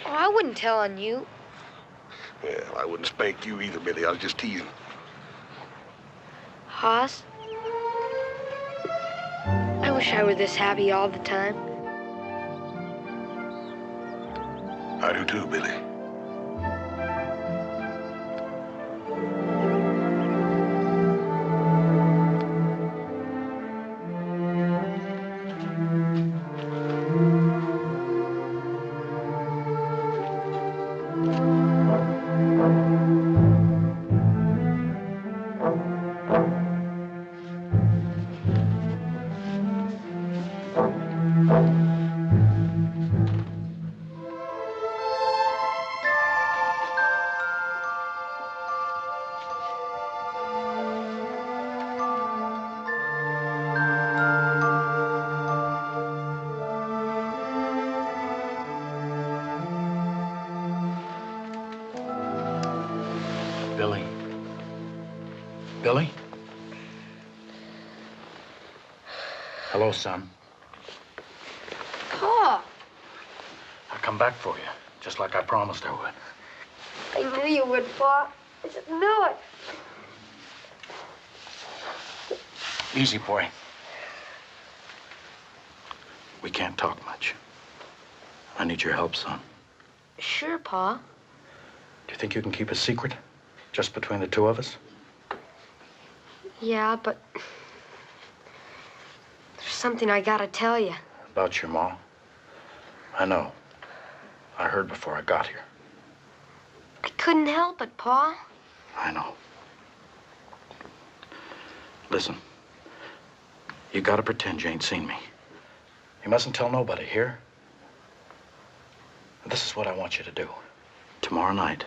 Oh, I wouldn't tell on you. Well, I wouldn't spank you either, Billy. I was just teasing. Hoss, I wish I were this happy all the time. I do too, Billy. Billy. Billy? Hello, son. Pa, I'll come back for you, just like I promised I would. I knew you would, Pa. I just knew it. Easy, boy. We can't talk much. I need your help, son. Sure, Pa. Do you think you can keep a secret? Just between the two of us? Yeah, but there's something I gotta tell you. About your mom? I know. I heard before I got here. I couldn't help it, Pa. I know. Listen. You gotta pretend you ain't seen me. You mustn't tell nobody, here? This is what I want you to do. Tomorrow night,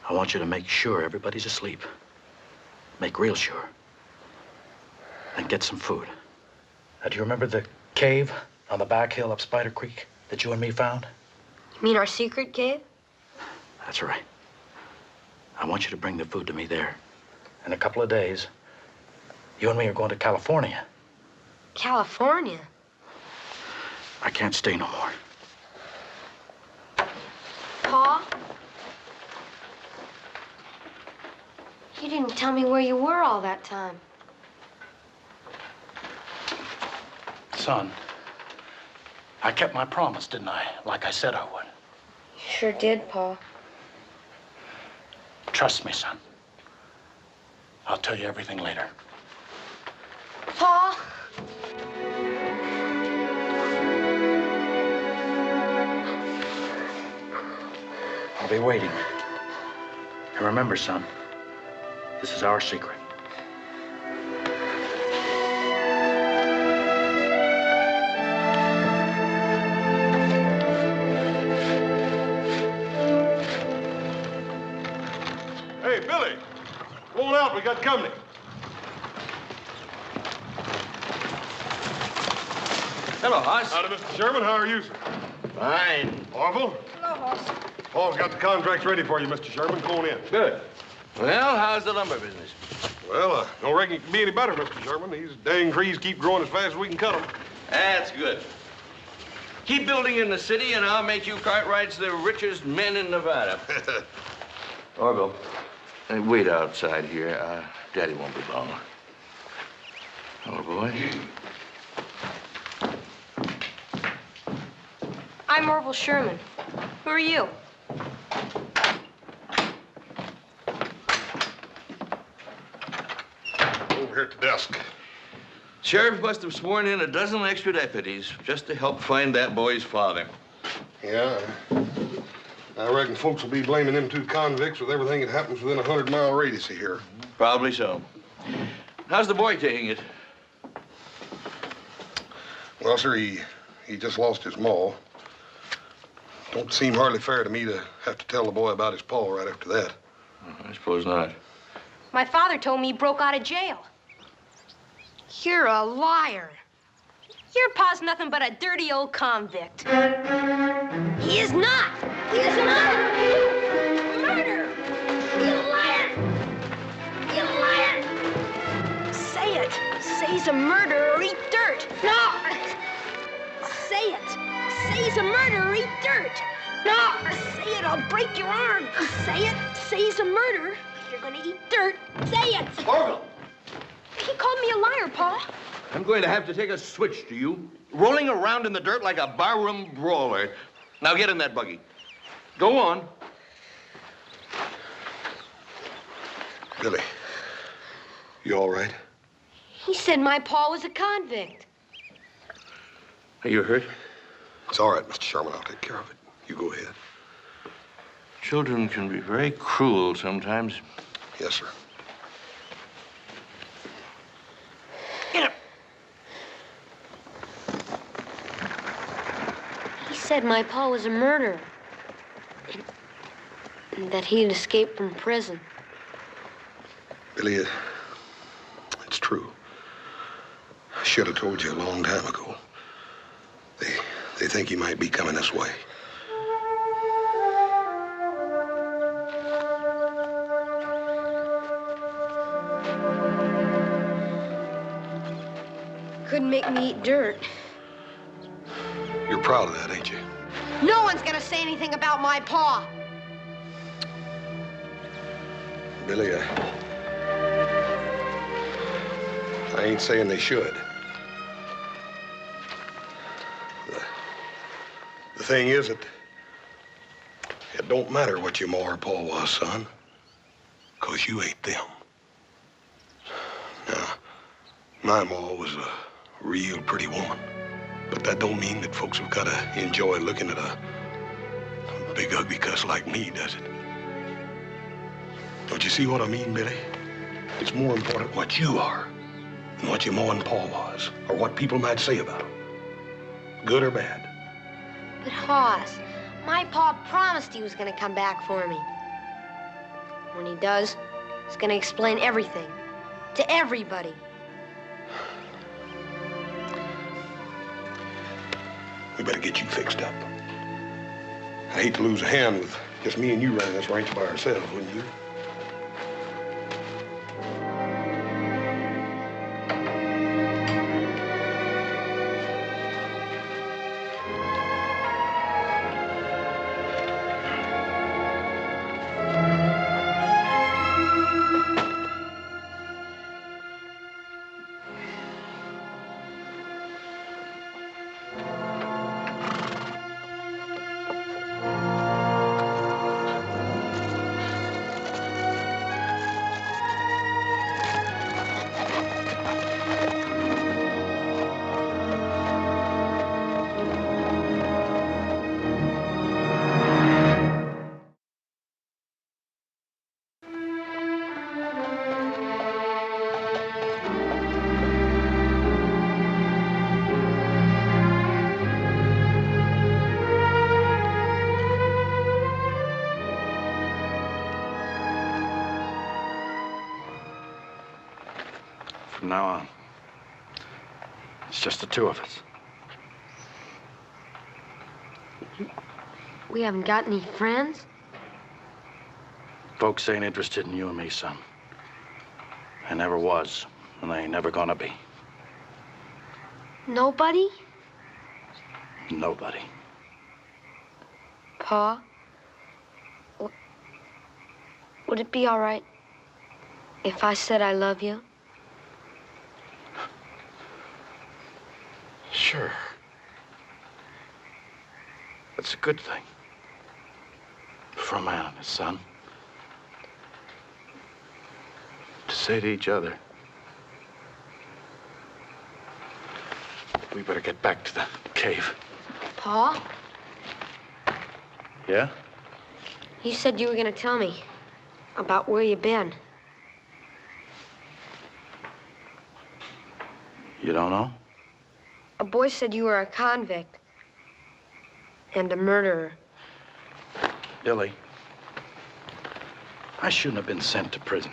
I want you to make sure everybody's asleep. Make real sure. And get some food. Now, do you remember the cave on the back hill up Spider Creek that you and me found? You mean our secret cave? That's right. I want you to bring the food to me there. In a couple of days, you and me are going to California. California? I can't stay no more. Pa? You didn't tell me where you were all that time. Son, I kept my promise, didn't I? Like I said I would. You sure did, Pa. Trust me, son. I'll tell you everything later. Pa? I'll be waiting. And remember, son, this is our secret. Hey, Billy, come on out. We got company. Hello, Hoss. Howdy, Mr. Sherman. How are you, sir? Fine. Orville? Hello, Hoss. Paul's got the contracts ready for you, Mr. Sherman. Come on in. Good. Well, how's the lumber business? Well, don't reckon it can be any better, Mr. Sherman. These dang trees keep growing as fast as we can cut them. That's good. Keep building in the city, and I'll make you Cartwrights the richest men in Nevada. Orville, wait outside here. Daddy won't be long. Oh, boy. I'm Orville Sherman. Who are you? Over here at the desk. Sheriff must have sworn in a dozen extra deputies just to help find that boy's father. Yeah, I reckon folks will be blaming them two convicts with everything that happens within a 100-mile radius of here. Probably so. How's the boy taking it? Well, sir, he just lost his ma. Don't seem hardly fair to me to have to tell the boy about his paw right after that. I suppose not. My father told me he broke out of jail. You're a liar. Your pa's nothing but a dirty old convict. He is not. He is not. Murder. You liar. You liar. Say it. Say he's a murderer or eat dirt. No. Say it. Say he's a murderer or eat dirt. No. Say it. I'll break your arm. Say it. Say he's a murderer. You're gonna eat dirt. Say it. Vogel! He called me a liar, Pa. I'm going to have to take a switch to you. Rolling around in the dirt like a barroom brawler. Now get in that buggy. Go on. Billy, you all right? He said my pa was a convict. Are you hurt? It's all right, Mr. Sherman. I'll take care of it. You go ahead. Children can be very cruel sometimes. Yes, sir. He said my pa was a murderer. And that he'd escaped from prison. Billy, it's true. I should have told you a long time ago. They think he might be coming this way. Couldn't make me eat dirt. You're proud of that, ain't you? No one's gonna say anything about my pa. Billy, I ain't saying they should. The thing is that it don't matter what your ma or pa was, son, 'cause you ain't them. Now, my ma was a real pretty woman, but that don't mean that folks have got to enjoy looking at a big ugly cuss like me, does it? Don't you see what I mean, Billy? It's more important what you are than what your ma and pa was, or what people might say about them, good or bad. But Hoss, my pa promised he was gonna come back for me. When he does, he's gonna explain everything to everybody. We better get you fixed up. I hate to lose a hand with just me and you running this ranch by ourselves, wouldn't you? From now on, it's just the two of us. We haven't got any friends? Folks ain't interested in you and me, son. They never was, and they ain't never gonna be. Nobody? Nobody. Pa? Would it be all right if I said I love you? Sure. That's a good thing. For a man and his son. To say to each other. We better get back to the cave. Pa? Yeah? You said you were gonna tell me about where you've been. You don't know? A boy said you were a convict and a murderer. Billy, I shouldn't have been sent to prison.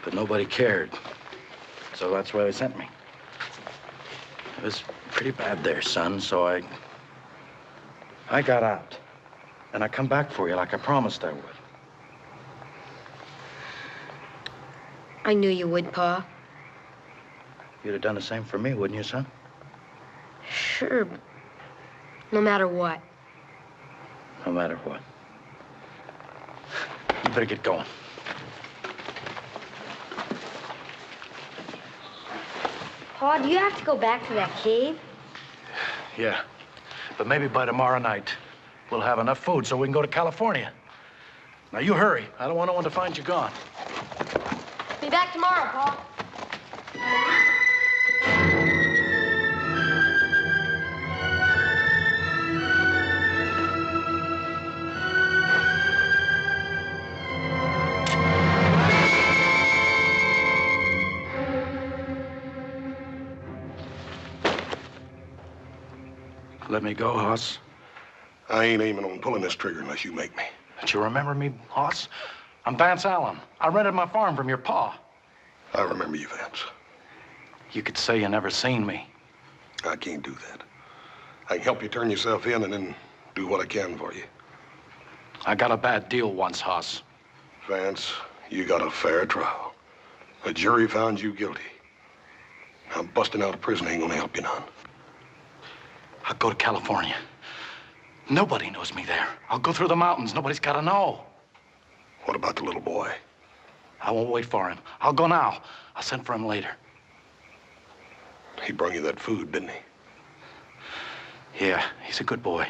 But nobody cared. So that's why they sent me. It was pretty bad there, son, so I got out. And I come back for you like I promised I would. I knew you would, Pa. You'd have done the same for me, wouldn't you, son? Sure, but no matter what. No matter what. You better get going. Pa, do you have to go back to that cave? Yeah, but maybe by tomorrow night, we'll have enough food so we can go to California. Now, you hurry. I don't want no one to find you gone. Be back tomorrow, Pa. Let me go, Hoss. I ain't aiming on pulling this trigger unless you make me. Don't you remember me, Hoss? I'm Vance Allen. I rented my farm from your pa. I remember you, Vance. You could say you never seen me. I can't do that. I can help you turn yourself in and then do what I can for you. I got a bad deal once, Hoss. Vance, you got a fair trial. A jury found you guilty. Now, busting out of prison ain't gonna help you none. I'll go to California. Nobody knows me there. I'll go through the mountains. Nobody's got to know. What about the little boy? I won't wait for him. I'll go now. I'll send for him later. He brought you that food, didn't he? Yeah, he's a good boy.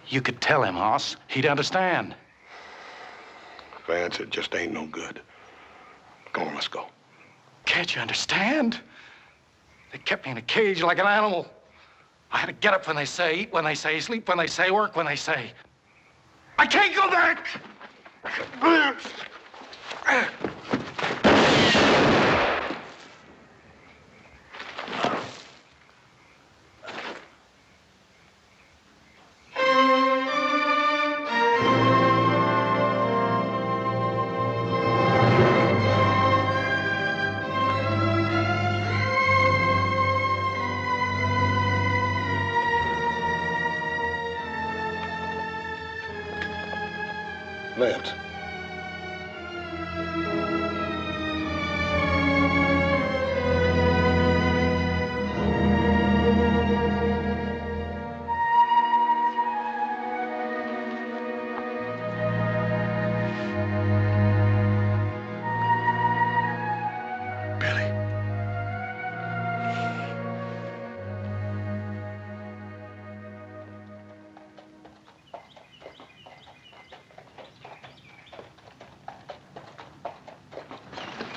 You could tell him, Hoss. He'd understand. Vance, it just ain't no good. Come on, let's go. Can't you understand? They kept me in a cage like an animal. I had to get up when they say, eat when they say, sleep when they say, work when they say. I can't go back! Vance.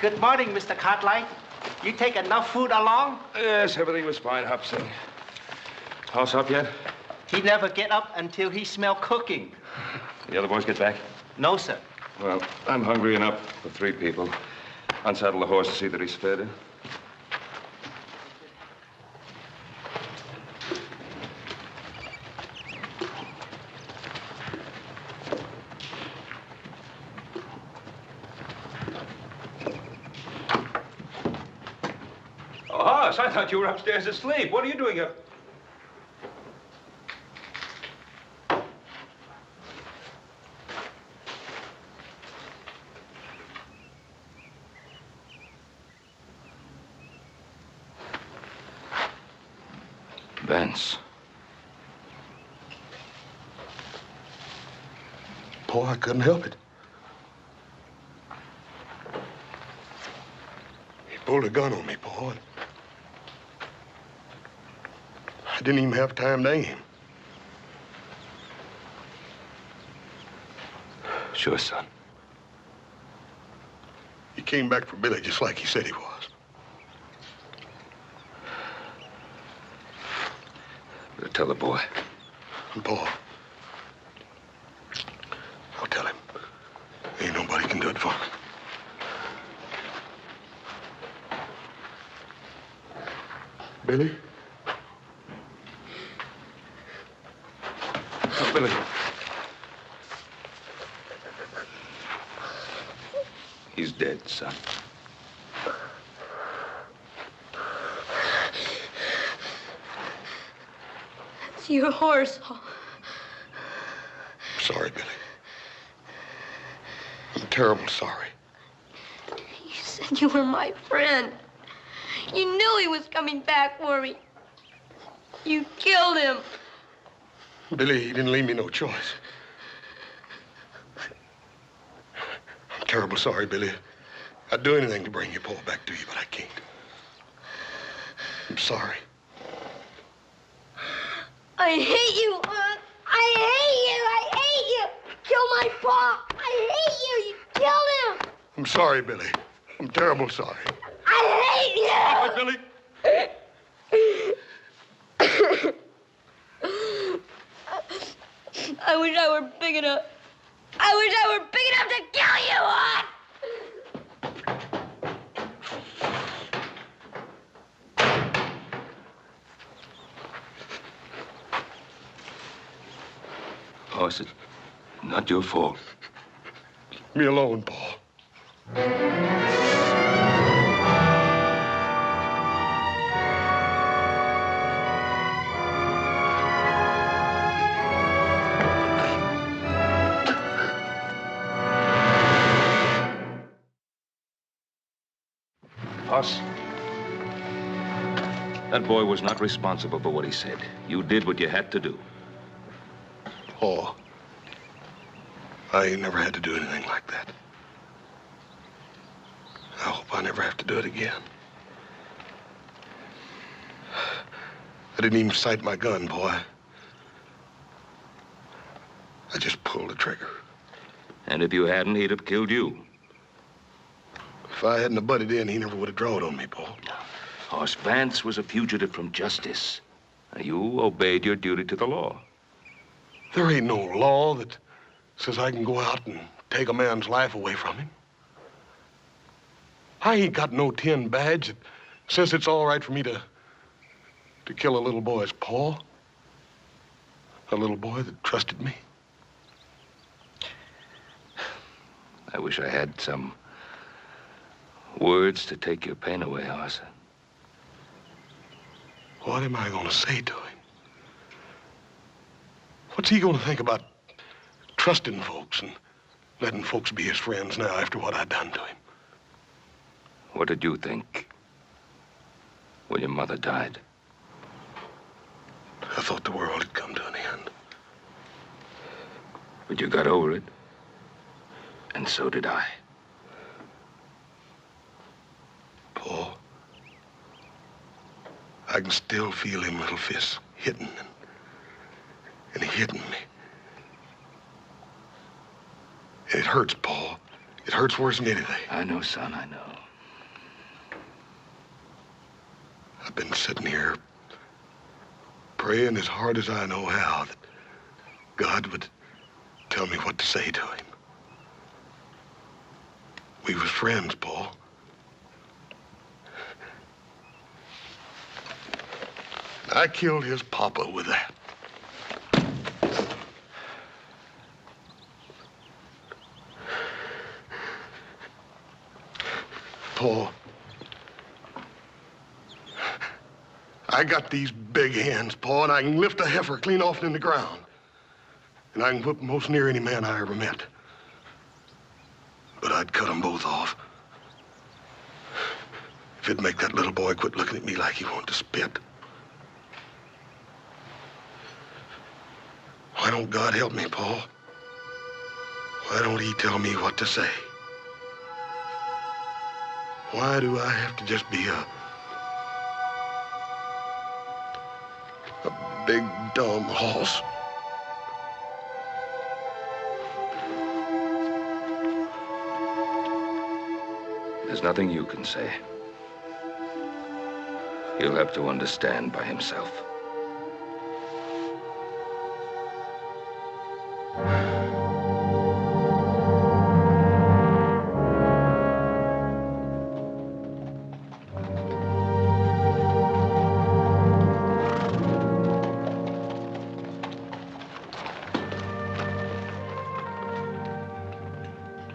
Good morning, Mr. Cartwright. You take enough food along? Yes, everything was fine, Hobson. House up yet? He never get up until he smell cooking. The other boys get back? No, sir. Well, I'm hungry enough for 3 people. Unsaddle the horse to see that he's fed. I thought you were upstairs asleep. What are you doing up? Vance. Boy, I couldn't help it. He pulled a gun on me, boy. I didn't even have time to aim. Sure, son. He came back for Billy just like he said he was. Better tell the boy. And Paul. I'll tell him. Ain't nobody can do it for me. Billy? Billy. dead, son. It's your horse. Sorry, Billy. I'm terrible sorry. You said you were my friend. You knew he was coming back for me. You killed him. Billy, he didn't leave me no choice. I'm terrible sorry, Billy. I'd do anything to bring your Paul back to you, but I can't. I'm sorry. I hate you, Aunt. I hate you. I hate you. Kill my Pa. I hate you. You killed him. I'm sorry, Billy. I'm terrible sorry. I hate you. Stop it, Billy. I wish I were big enough. I wish I were big enough to kill you, Aunt. Hoss, it's not your fault. Leave me alone, Paul. Hoss, that boy was not responsible for what he said. You did what you had to do. Paul, I ain't never had to do anything like that. I hope I never have to do it again. I didn't even sight my gun, boy. I just pulled the trigger. And if you hadn't, he'd have killed you. If I hadn't have butted in, he never would have drawed on me, Paul. Hoss, Vance was a fugitive from justice. You obeyed your duty to the law. There ain't no law that says I can go out and take a man's life away from him. I ain't got no tin badge that says it's all right for me to kill a little boy's paw. A little boy that trusted me. I wish I had some words to take your pain away, Hoss. What am I gonna say to him? What's he gonna think about trusting folks and letting folks be his friends now after what I done to him? What did you think when your mother died? I thought the world had come to an end. But you got over it. And so did I. Paul, I can still feel him little fists hitting and hitting me. And it hurts, Paul. It hurts worse than anything. I know, son, I know. I've been sitting here praying as hard as I know how that God would tell me what to say to him. We was friends, Paul. I killed his papa with that. Paul, I got these big hands, Paul, and I can lift a heifer clean off in the ground. And I can whip most near any man I ever met. But I'd cut them both off. If it'd make that little boy quit looking at me like he wanted to spit. Why don't God help me, Paul? Why don't he tell me what to say? Why do I have to just be a big, dumb horse? There's nothing you can say. He'll have to understand by himself.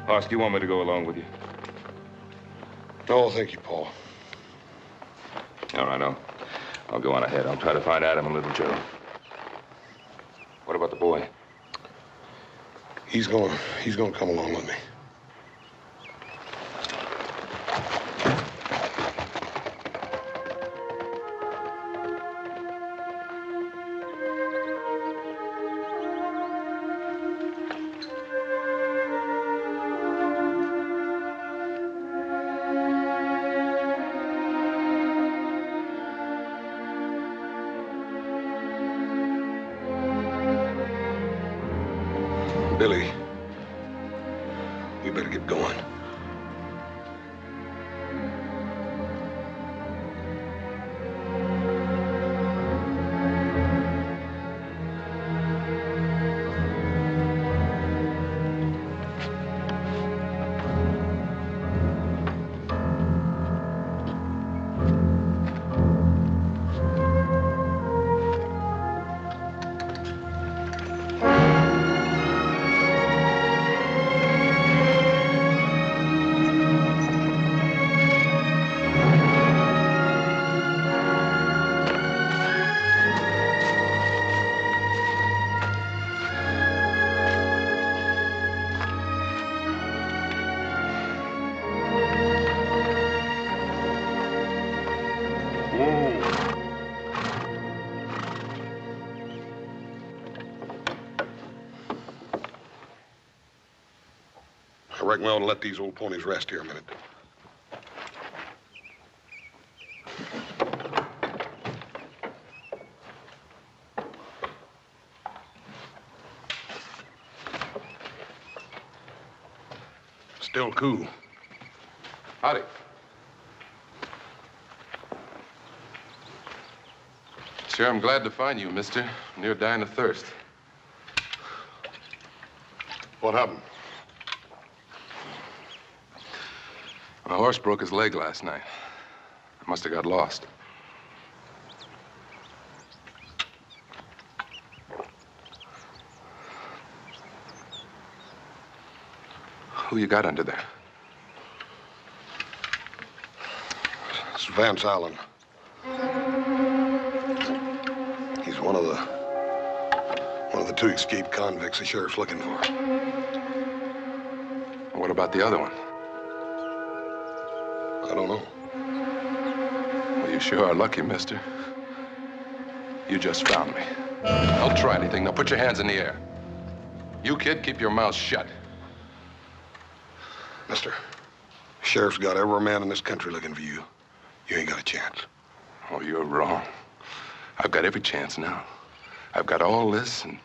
Hoss, do you want me to go along with you? No, thank you, Paul. All right, I'll go on ahead. I'll try to find Adam and little Joe. What about the boy? He's gonna come along with me. Billy, we better get going. I reckon we ought to let these old ponies rest here a minute. Still cool. Howdy. Sure, I'm glad to find you, mister. Near dying of thirst. What happened? My horse broke his leg last night. I must have got lost. Who you got under there? It's Vance Allen. He's one of the two escaped convicts the sheriff's looking for. What about the other one? I don't know. Well, you sure are lucky, mister. You just found me. I'll try anything. Now put your hands in the air. You, kid, keep your mouth shut. Mister, sheriff's got every man in this country looking for you. You ain't got a chance. Oh, you're wrong. I've got every chance now. I've got all this and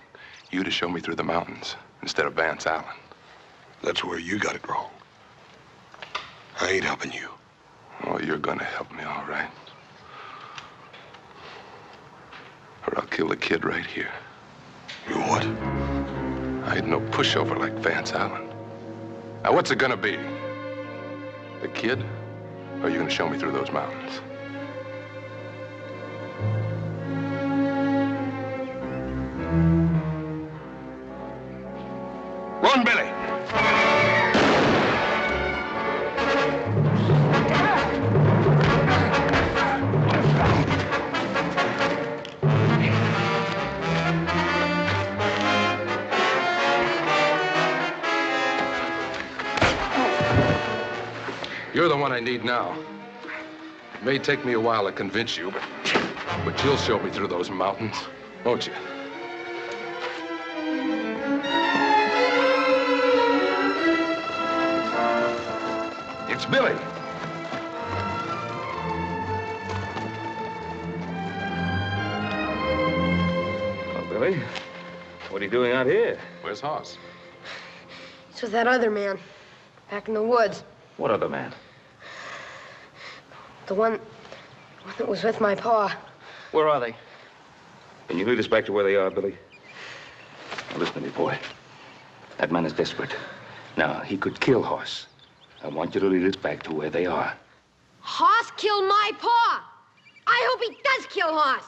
you to show me through the mountains instead of Vance Allen. That's where you got it wrong. I ain't helping you. Oh, you're gonna help me, all right. Or I'll kill the kid right here. You what? I ain't no pushover like Vance Allen. Now, what's it gonna be? The kid? Or are you gonna show me through those mountains? Run, Billy! You're the one I need now. It may take me a while to convince you, but you'll show me through those mountains, won't you? It's Billy. Well, Billy, what are you doing out here? Where's Hoss? It's with that other man, back in the woods. What other man? The one that was with my pa. Where are they? Can you lead us back to where they are, Billy? Now, listen to me, boy. That man is desperate. Now, he could kill Hoss. I want you to lead us back to where they are. Hoss killed my pa. I hope he does kill Hoss.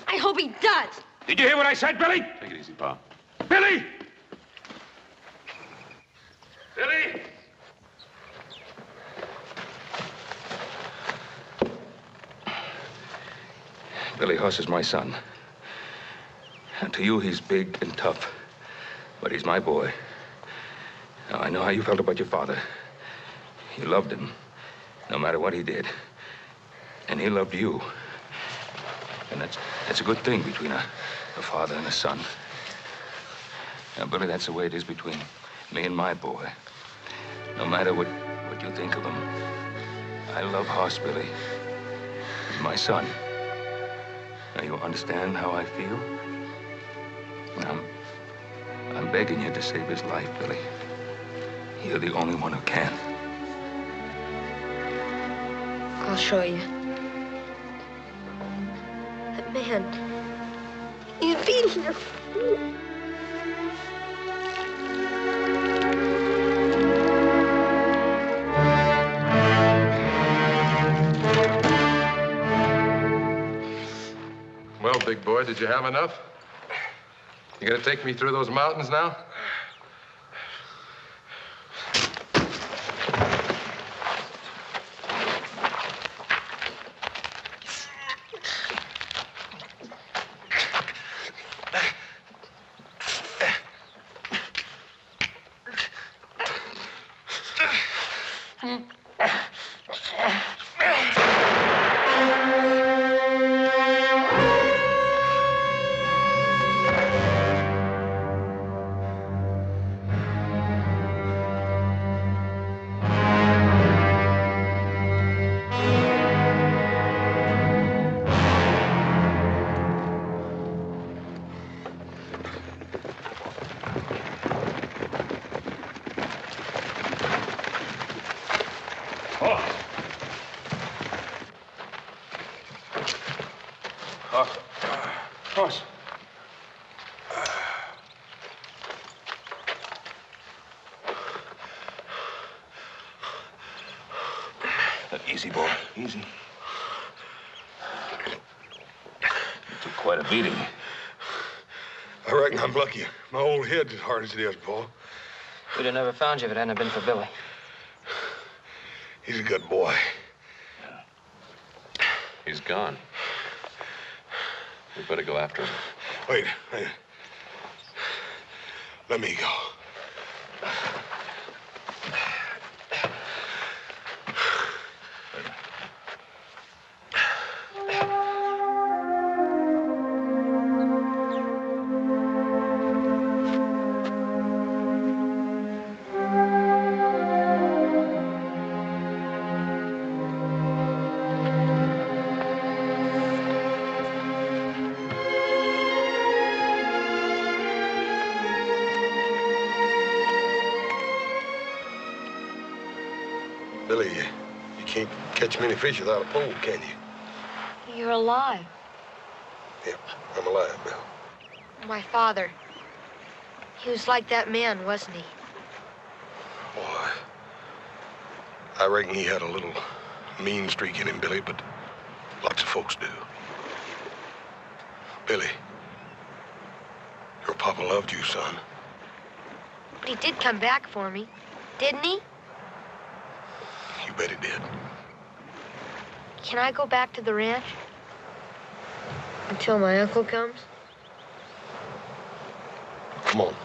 I hope he does. Did you hear what I said, Billy? Take it easy, Pa. Billy! Billy! Billy Huss is my son. And to you, he's big and tough. But he's my boy. Now, I know how you felt about your father. You loved him, no matter what he did. And he loved you. And that's a good thing between a father and a son. Now, Billy, that's the way it is between me and my boy. No matter what you think of him, I love Hoss, Billy. He's my son. Now, you understand how I feel? Well, I'm begging you to save his life, Billy. You're the only one who can. I'll show you. That man, he's beating her. Well, big boy, did you have enough? You gonna take me through those mountains now? Hoss. Easy, boy. Easy. You took quite a beating. I reckon I'm lucky. My old head's as hard as it is, Paul. We'd have never found you if it hadn't been for Billy. He's a good boy. He's gone. We better go after him. Wait. Let me go. Billy, you can't catch many fish without a pole, can you? You're alive. Yep, I'm alive, Bill. My father. He was like that man, wasn't he? Boy, I reckon he had a little mean streak in him, Billy, but lots of folks do. Billy, your papa loved you, son. But he did come back for me, didn't he? You bet he did. Can I go back to the ranch? Until my uncle comes? Come on.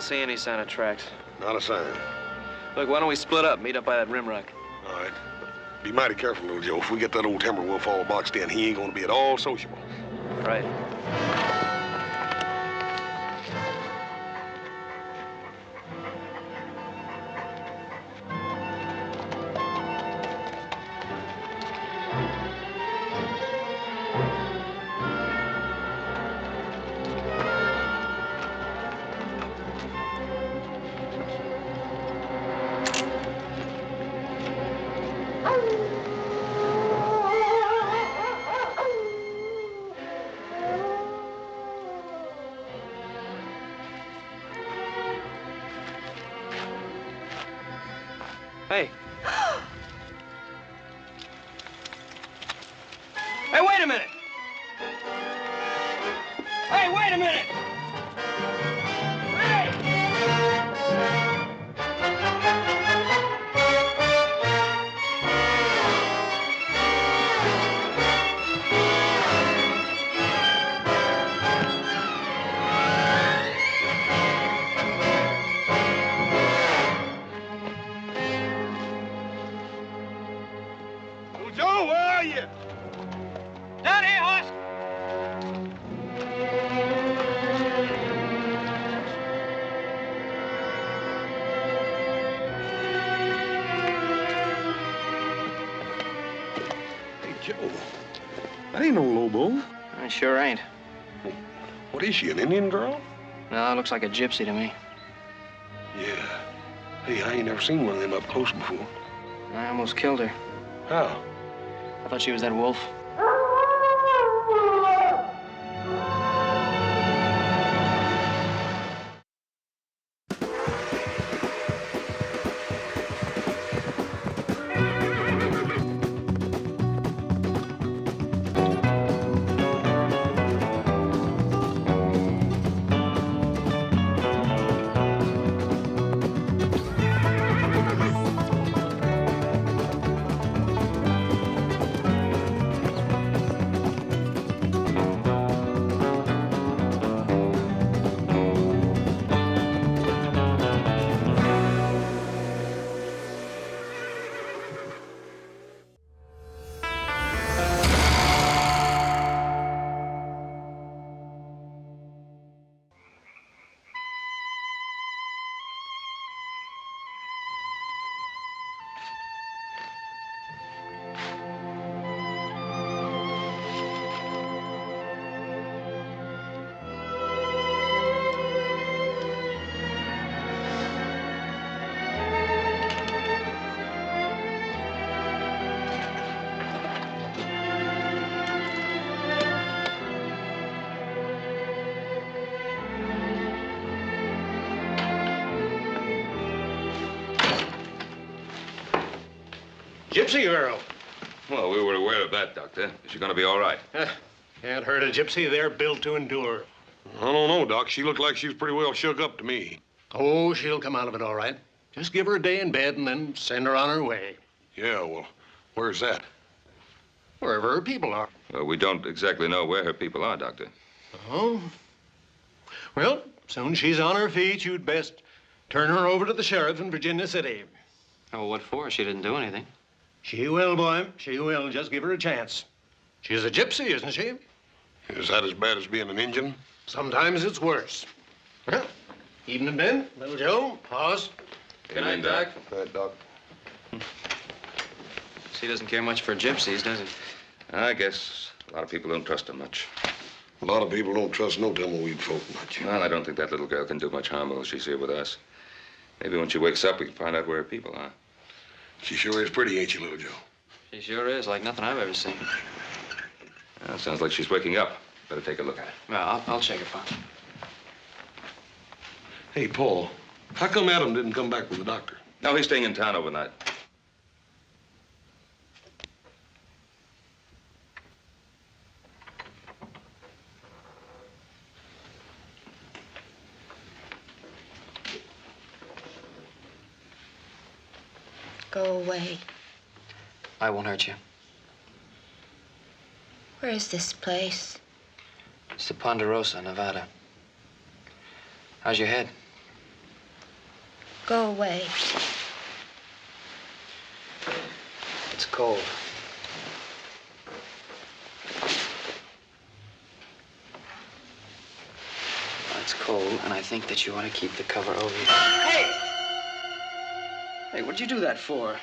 don't see any sign of tracks. Not a sign. Look, why don't we split up, meet up by that rim rock? All right. Be mighty careful, little Joe. If we get that old timber wolf all boxed in, he ain't gonna be at all sociable. Right. Hey. Hey, wait a minute! Hey, wait a minute! Little Joe, where are you? Down here, horse! Hey, Joe. That ain't no Lobo. I sure ain't. What is she, an Indian girl? No, it looks like a gypsy to me. Yeah. Hey, I ain't never seen one of them up close before. I almost killed her. How? I thought she was that wolf. Gypsy girl. Well, we were aware of that, Doctor. Is she going to be all right? Can't hurt a gypsy. They're built to endure. I don't know, Doc. She looked like she was pretty well shook up to me. Oh, she'll come out of it all right. Just give her a day in bed and then send her on her way. Yeah, well, where's that? Wherever her people are. We don't exactly know where her people are, Doctor. Oh? Well, soon she's on her feet, you'd best turn her over to the sheriff in Virginia City. Oh, what for? She didn't do anything. She will, boy. She will. Just give her a chance. She's a gypsy, isn't she? Is that as bad as being an Indian? Sometimes it's worse. Well, evening, Ben. Little Joe, pause. Good night, Doc. Good night, Doc. He doesn't care much for gypsies, does he? I guess a lot of people don't trust her much. A lot of people don't trust no tumbleweed folk much. Well, I don't think that little girl can do much harm while she's here with us. Maybe when she wakes up, we can find out where her people are. She sure is pretty, ain't she, little Joe? She sure is, like nothing I've ever seen. Well, sounds like she's waking up. Better take a look at her. Well, I'll check her, Pop. Hey, Paul, how come Adam didn't come back with the doctor? No, he's staying in town overnight. Go away. I won't hurt you. Where is this place? It's the Ponderosa, Nevada. How's your head? Go away. It's cold. It's cold, and I think that you ought to keep the cover over you. Hey! Hey, what'd you do that for?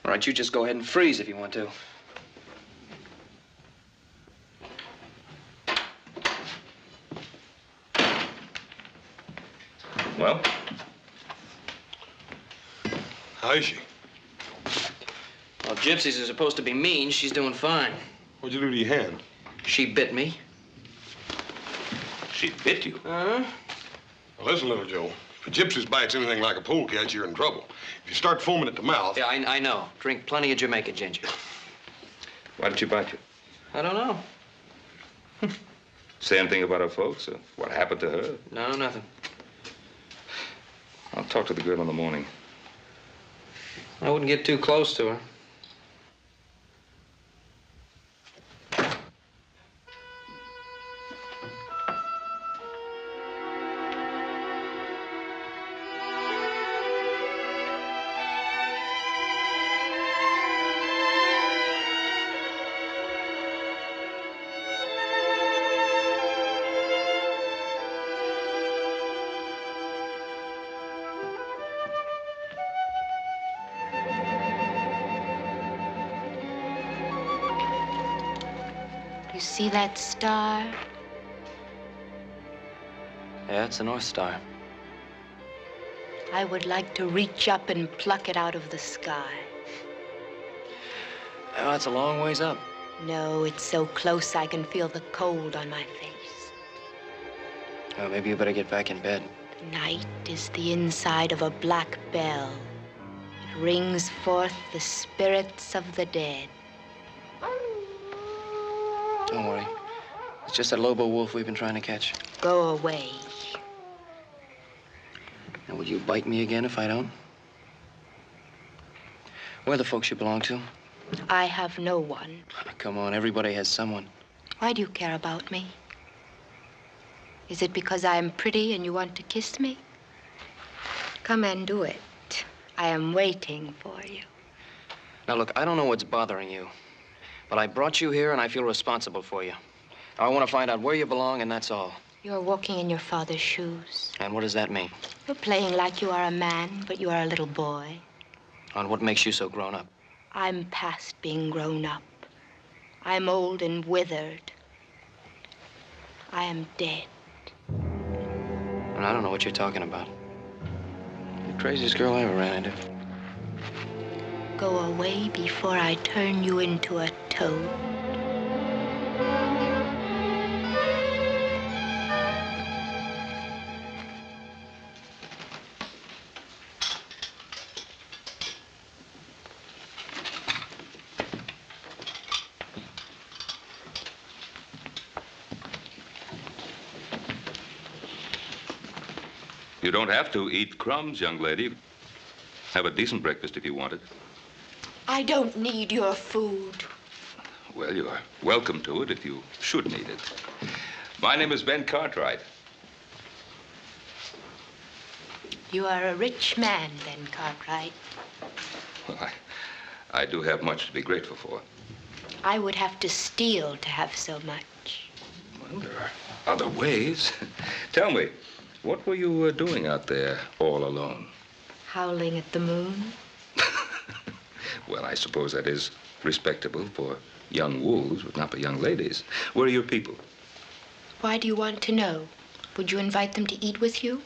All right, you just go ahead and freeze if you want to. Well? How is she? Well, gypsies are supposed to be mean. She's doing fine. What'd you do to your hand? She bit me. She bit you? Uh-huh. Well, listen, little Joe. If a gypsy's bite's anything like a polecat, you're in trouble. If you start foaming at the mouth... Yeah, I know. Drink plenty of Jamaica ginger. Why did she bite you? I don't know. Say anything about her folks? Or what happened to her? No, nothing. I'll talk to the girl in the morning. I wouldn't get too close to her. You see that star? Yeah, it's the North Star. I would like to reach up and pluck it out of the sky. Oh, that's a long ways up. No, it's so close I can feel the cold on my face. Oh, maybe you better get back in bed. Night is the inside of a black bell. It rings forth the spirits of the dead. Don't worry. It's just that Lobo wolf we've been trying to catch. Go away. Now, will you bite me again if I don't? Where are the folks you belong to? I have no one. Come on, everybody has someone. Why do you care about me? Is it because I am pretty and you want to kiss me? Come and do it. I am waiting for you. Now, look, I don't know what's bothering you, but I brought you here and I feel responsible for you. I want to find out where you belong, and that's all. You're walking in your father's shoes. And what does that mean? You're playing like you are a man, but you are a little boy. On what makes you so grown up? I'm past being grown up. I'm old and withered. I am dead. And I don't know what you're talking about. You're the craziest girl I ever ran into. Go away before I turn you into a toad. You don't have to eat crumbs, young lady. Have a decent breakfast if you want it. I don't need your food. Well, you are welcome to it if you should need it. My name is Ben Cartwright. You are a rich man, then, Cartwright. Well, I do have much to be grateful for. I would have to steal to have so much. Well, there are other ways. Tell me, what were you doing out there all alone? Howling at the moon. Well, I suppose that is respectable for young wolves, but not for young ladies. Where are your people? Why do you want to know? Would you invite them to eat with you?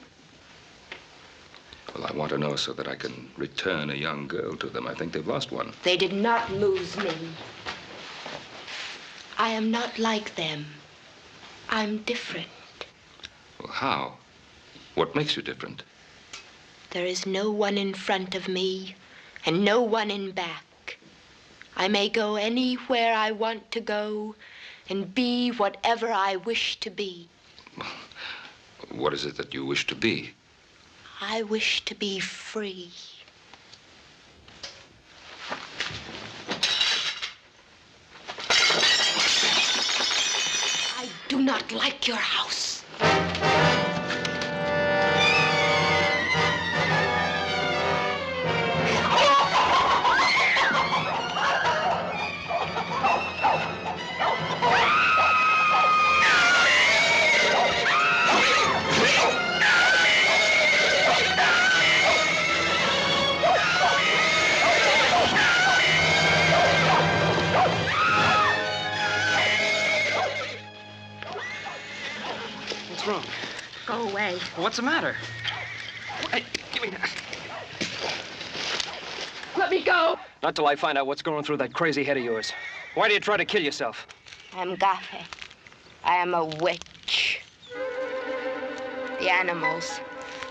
Well, I want to know so that I can return a young girl to them. I think they've lost one. They did not lose me. I am not like them. I'm different. Well, how? What makes you different? There is no one in front of me and no one in back. I may go anywhere I want to go and be whatever I wish to be. What is it that you wish to be? I wish to be free. I do not like your house. What's the matter? Hey, give me that. Let me go. Not till I find out what's going through that crazy head of yours. Why do you try to kill yourself? I'm Gafe. I am a witch. The animals,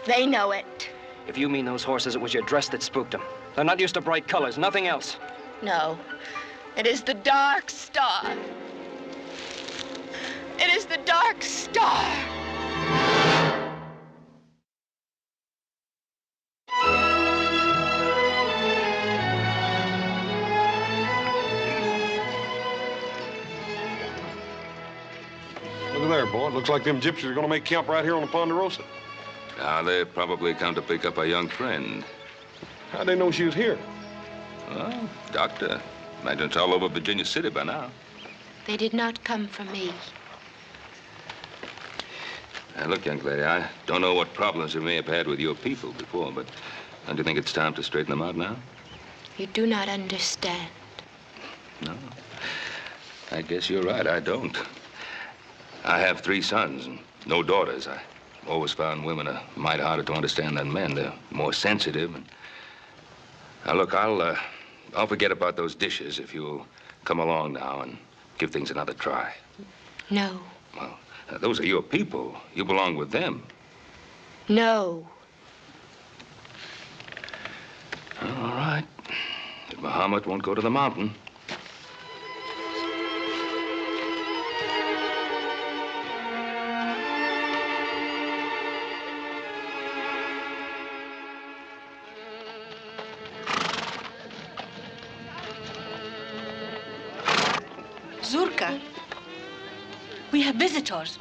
they know it. If you mean those horses, it was your dress that spooked them. They're not used to bright colors, nothing else. No, it is the dark star. It is the dark star. Look there, boy. It looks like them gypsies are going to make camp right here on the Ponderosa. They probably come to pick up a young friend. How'd they know she was here? Well, doctor. Imagine it's all over Virginia City by now. They did not come for me. Now, look, young lady, I don't know what problems you may have had with your people before, but don't you think it's time to straighten them out now? You do not understand. No. I guess you're right, I don't. I have 3 sons and no daughters. I always found women a mite harder to understand than men. They're more sensitive. And... Now, look, I'll forget about those dishes if you'll come along now and give things another try. No. Well, those are your people. You belong with them. No. All right. If Muhammad won't go to the mountain. Zurka, we have visitors.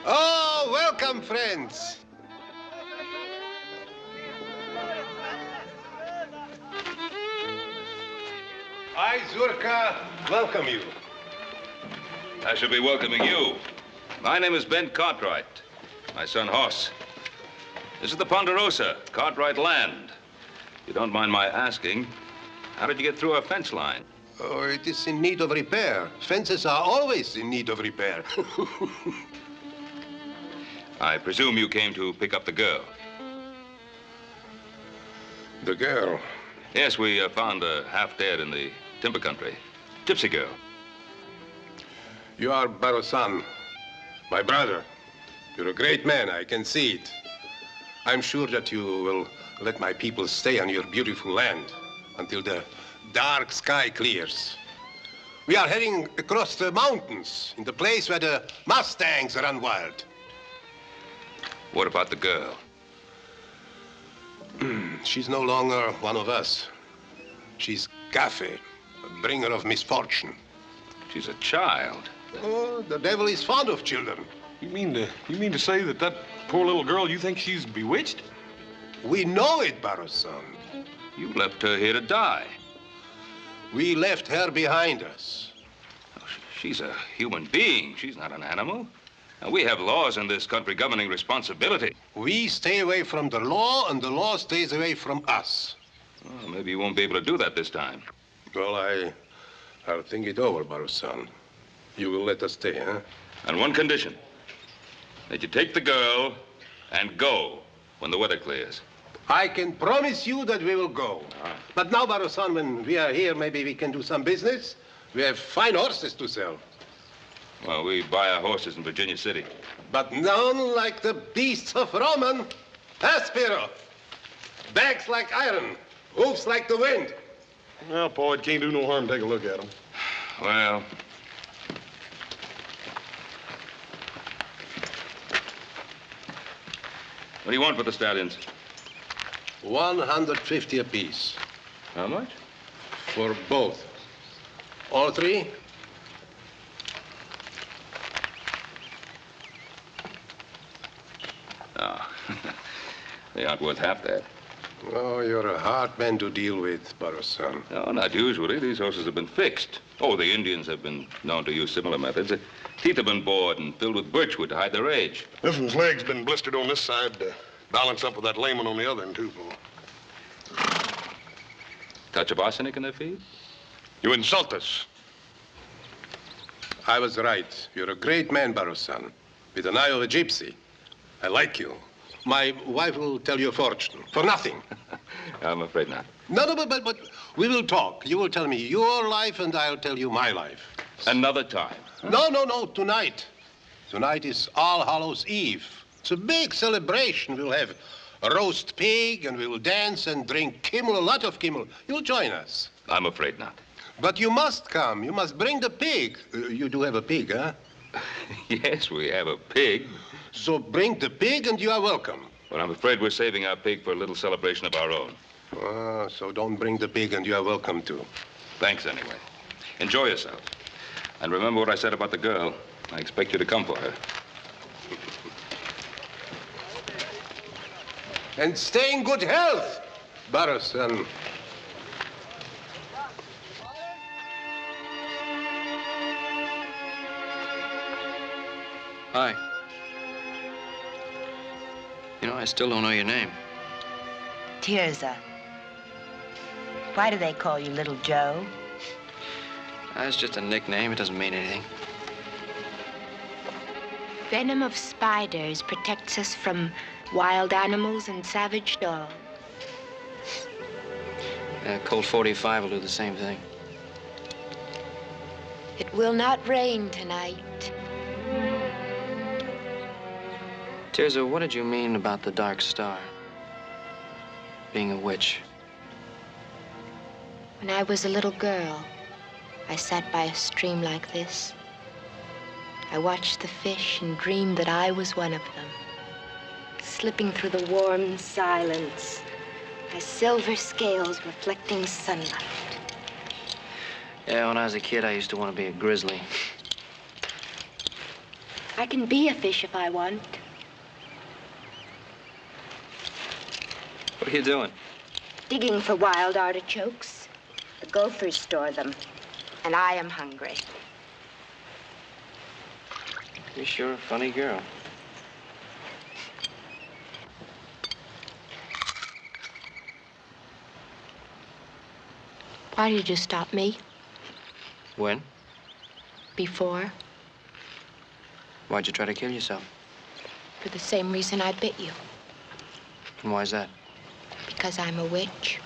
Oh, welcome, friends. I, Zurka, welcome you. I should be welcoming you. My name is Ben Cartwright. My son, Hoss. This is the Ponderosa, Cartwright land. If you don't mind my asking, how did you get through our fence line? Oh, it is in need of repair. Fences are always in need of repair. I presume you came to pick up the girl. The girl? Yes, we found her half dead in the timber country. Gypsy girl. You are Barosan, my brother. You're a great man, I can see it. I'm sure that you will let my people stay on your beautiful land until the dark sky clears. We are heading across the mountains in the place where the Mustangs run wild. What about the girl? She's no longer one of us. She's Gafe, a bringer of misfortune. She's a child. Oh, the devil is fond of children. You mean to say that poor little girl, you think she's bewitched? We know it, Barosan. You left her here to die. We left her behind us. Oh, she's a human being. She's not an animal. And we have laws in this country governing responsibility. We stay away from the law, and the law stays away from us. Well, maybe you won't be able to do that this time. Well, I'll think it over, Barosan. You will let us stay, huh? On one condition. That you take the girl and go when the weather clears. I can promise you that we will go. But now, Barosan, when we are here, maybe we can do some business. We have fine horses to sell. Well, we buy our horses in Virginia City. But none like the beasts of Roman. Aspero. Backs like iron. Hoofs like the wind. Well, Paul, it can't do no harm to take a look at them. Well... What do you want for the stallions? 150 apiece. How much? For both. All 3? No. They aren't worth half that. Oh, you're a hard man to deal with, Barosan. No, not usually. These horses have been fixed. Oh, the Indians have been known to use similar methods. Their teeth have been bored and filled with birchwood to hide their age. This one's leg's been blistered on this side to balance up with that lame one on the other one, too, Paul. Touch of arsenic in their feet? You insult us. I was right. You're a great man, Barosan, with an eye of a gypsy. I like you. My wife will tell you a fortune for nothing. I'm afraid not. No, but we will talk. You will tell me your life, and I'll tell you my life. Another time. No, tonight. Tonight is All Hallows Eve. It's a big celebration. We'll have a roast pig, and we will dance and drink Kimmel, a lot of Kimmel. You'll join us. I'm afraid not. But you must come. You must bring the pig. You do have a pig, huh? Yes, we have a pig. So bring the pig, and you are welcome. But I'm afraid we're saving our pig for a little celebration of our own. Ah, so don't bring the pig, and you are welcome too. Thanks anyway. Enjoy yourself. And remember what I said about the girl. I expect you to come for her. And stay in good health, Barrison. Hi. You know, I still don't know your name. Tirza. Why do they call you Little Joe? That's just a nickname. It doesn't mean anything. Venom of spiders protects us from wild animals and savage dogs. Colt 45 will do the same thing. It will not rain tonight. Tirza, what did you mean about the Dark Star? Being a witch. When I was a little girl, I sat by a stream like this. I watched the fish and dreamed that I was one of them, slipping through the warm silence, my silver scales reflecting sunlight. Yeah, when I was a kid, I used to want to be a grizzly. I can be a fish if I want. What are you doing? Digging for wild artichokes. The gophers store them, and I am hungry. You're sure a funny girl. Why did you stop me? When? Before? Why'd you try to kill yourself? For the same reason I bit you. And why's that? Because I'm a witch.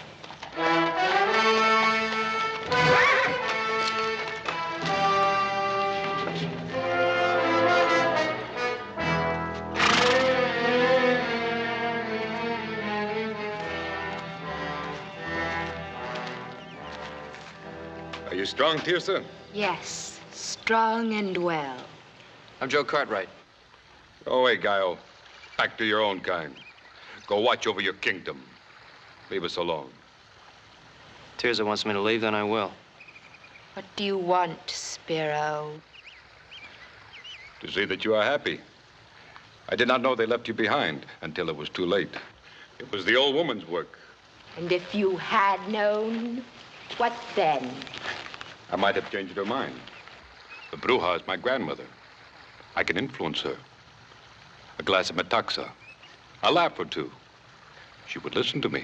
Are you strong, Tirza? Yes, strong and well. I'm Joe Cartwright. Go away, Guile. Back to your own kind. Go watch over your kingdom. Leave us alone. Tirza wants me to leave, then I will. What do you want, Spiro? To see that you are happy. I did not know they left you behind until it was too late. It was the old woman's work. And if you had known, what then? I might have changed her mind. The Bruja is my grandmother. I can influence her. A glass of metaxa. A laugh or two. She would listen to me.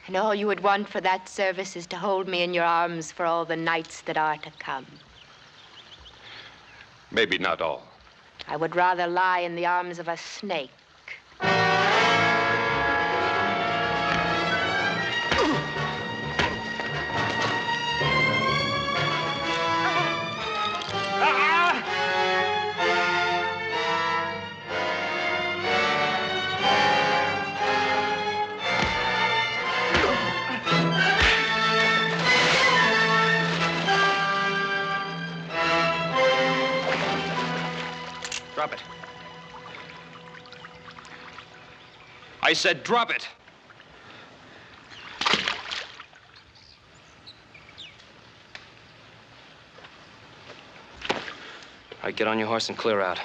And all you would want for that service is to hold me in your arms for all the nights that are to come. Maybe not all. I would rather lie in the arms of a snake. Drop it. I said drop it. All right, get on your horse and clear out.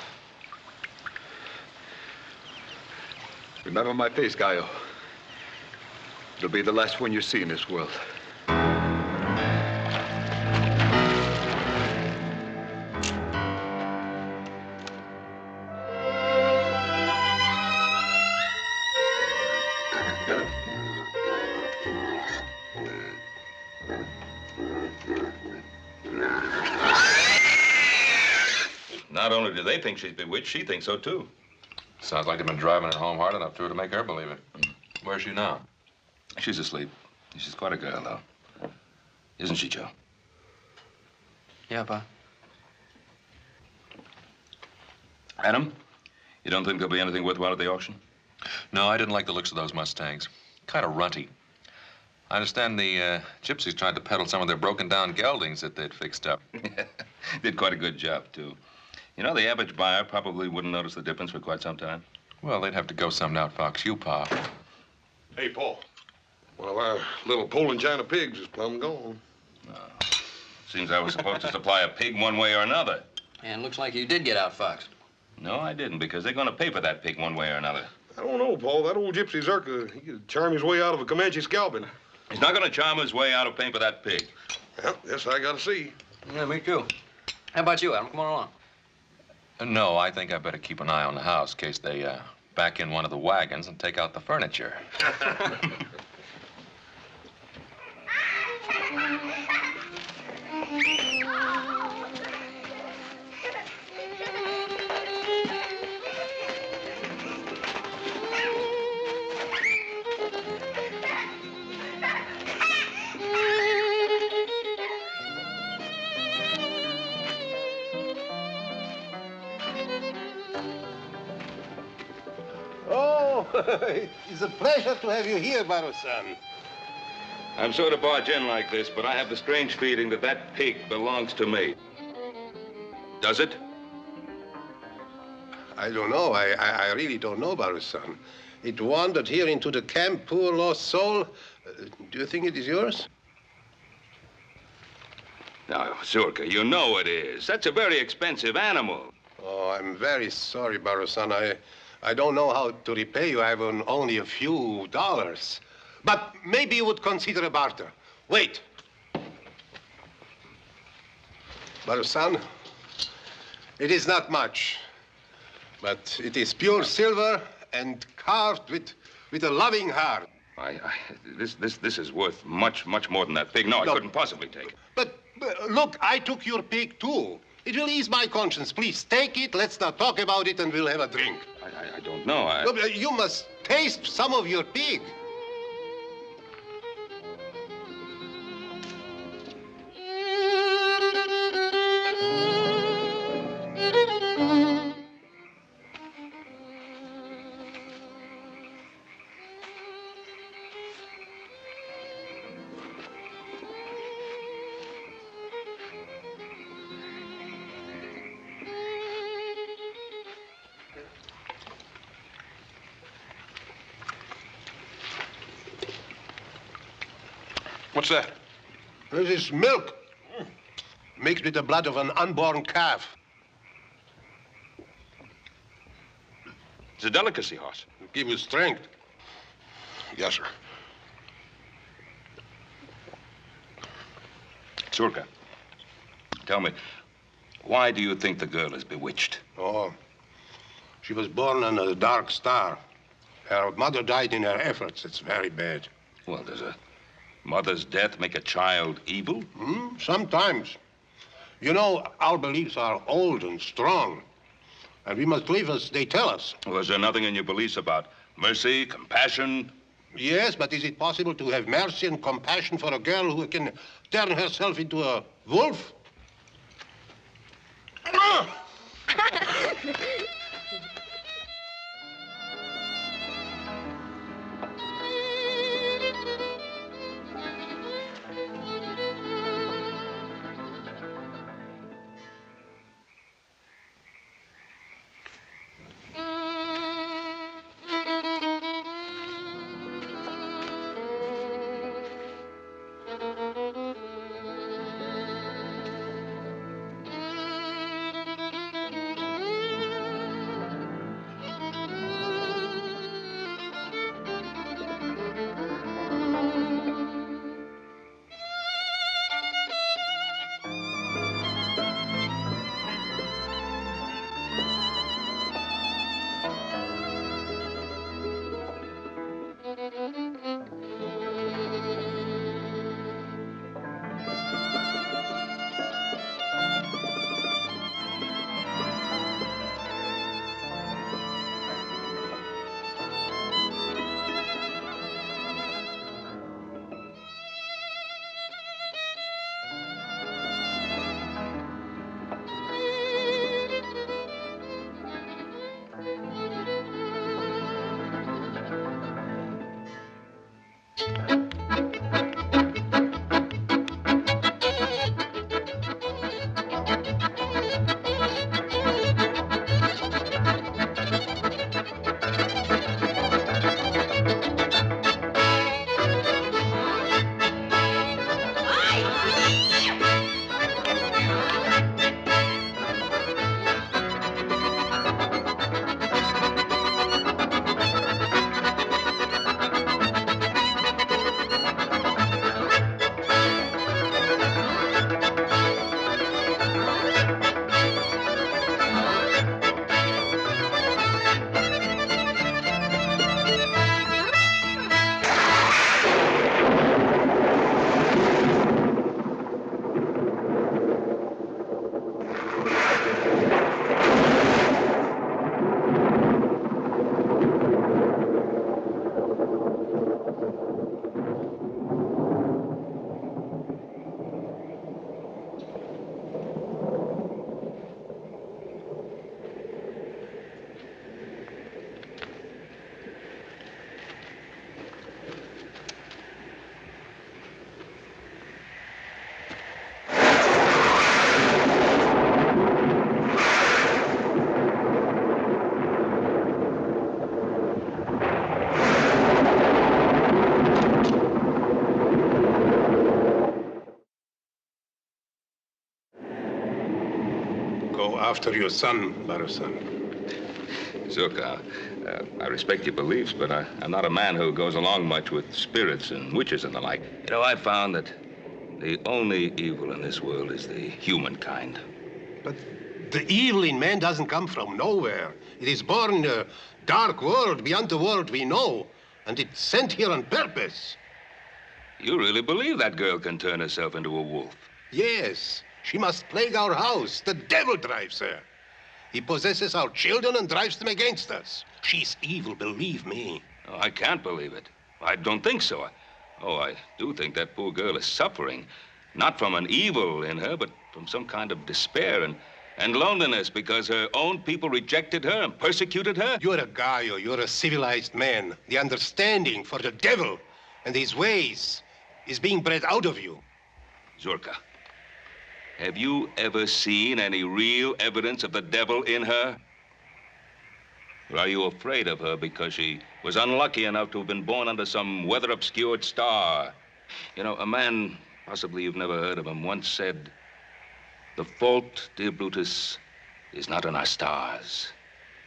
Remember my face, Gallo. It'll be the last one you see in this world. Not only do they think she's bewitched, she thinks so too. Sounds like they've been driving it home hard enough to her to make her believe it. Where's she now? She's asleep. She's quite a girl, though. Isn't she, Joe? Yeah, Pa. Adam, you don't think there'll be anything worthwhile at the auction? No, I didn't like the looks of those Mustangs. Kind of runty. I understand the gypsies tried to peddle some of their broken-down geldings that they'd fixed up. Did quite a good job, too. You know, the average buyer probably wouldn't notice the difference for quite some time. Well, they'd have to go something out, Fox. You, Pa. Hey, Paul. One of our little Poland China pigs is plumb gone. Seems I was supposed to supply a pig one way or another. And looks like you did get out, Fox. No, I didn't, because they're going to pay for that pig one way or another. I don't know, Paul. That old gypsy Zerka, he could charm his way out of a Comanche scalping. He's not going to charm his way out of paying for that pig. Well, yes, I gotta see. Yeah, me too. How about you, Adam? Come on along. No, I think I better keep an eye on the house in case they back in one of the wagons and take out the furniture. It's a pleasure to have you here, Barrow-san. I'm sorry to barge in like this, but I have the strange feeling that that pig belongs to me. Does it? I don't know. I really don't know, Barrow-san. It wandered here into the camp, poor lost soul. Do you think it is yours? Now, Zurka, you know it is. That's a very expensive animal. Oh, I'm very sorry, Barrow-san. I don't know how to repay you. I have only a few dollars. But maybe you would consider a barter. Wait. Barrow-san, it is not much, but it is pure silver and carved with a loving heart. This is worth much more than that pig. No, I couldn't possibly take it. But look, I took your pig too. It will ease my conscience. Please take it. Let's not talk about it, and we'll have a drink. I don't know. No, but you must taste some of your pig. What's that? This is milk, mixed with the blood of an unborn calf. It's a delicacy, horse. It'll give you strength. Yes, sir. Zurka, tell me, why do you think the girl is bewitched? Oh, she was born on a dark star. Her mother died in her efforts. It's very bad. Well, does a mother's death make a child evil? Sometimes. You know, our beliefs are old and strong, and we must live as they tell us. Well, is there nothing in your beliefs about mercy, compassion? Yes, but is it possible to have mercy and compassion for a girl who can turn herself into a wolf? Go after your son, Matheson. Zurka, I respect your beliefs, but I'm not a man who goes along much with spirits and witches and the like. You know, I've found that the only evil in this world is the humankind. But the evil in man doesn't come from nowhere. It is born in a dark world beyond the world we know, and it's sent here on purpose. You really believe that girl can turn herself into a wolf? Yes, she must plague our house. The devil drives her. He possesses our children and drives them against us. She's evil, believe me. Oh, I can't believe it. I don't think so. I do think that poor girl is suffering, not from an evil in her, but from some kind of despair and loneliness because her own people rejected her and persecuted her. You're a Gaio, you're a civilized man. The understanding for the devil and his ways is being bred out of you. Zurka, have you ever seen any real evidence of the devil in her? Or are you afraid of her because she was unlucky enough to have been born under some weather-obscured star? You know, a man, possibly you've never heard of him, once said, "The fault, dear Brutus, is not in our stars,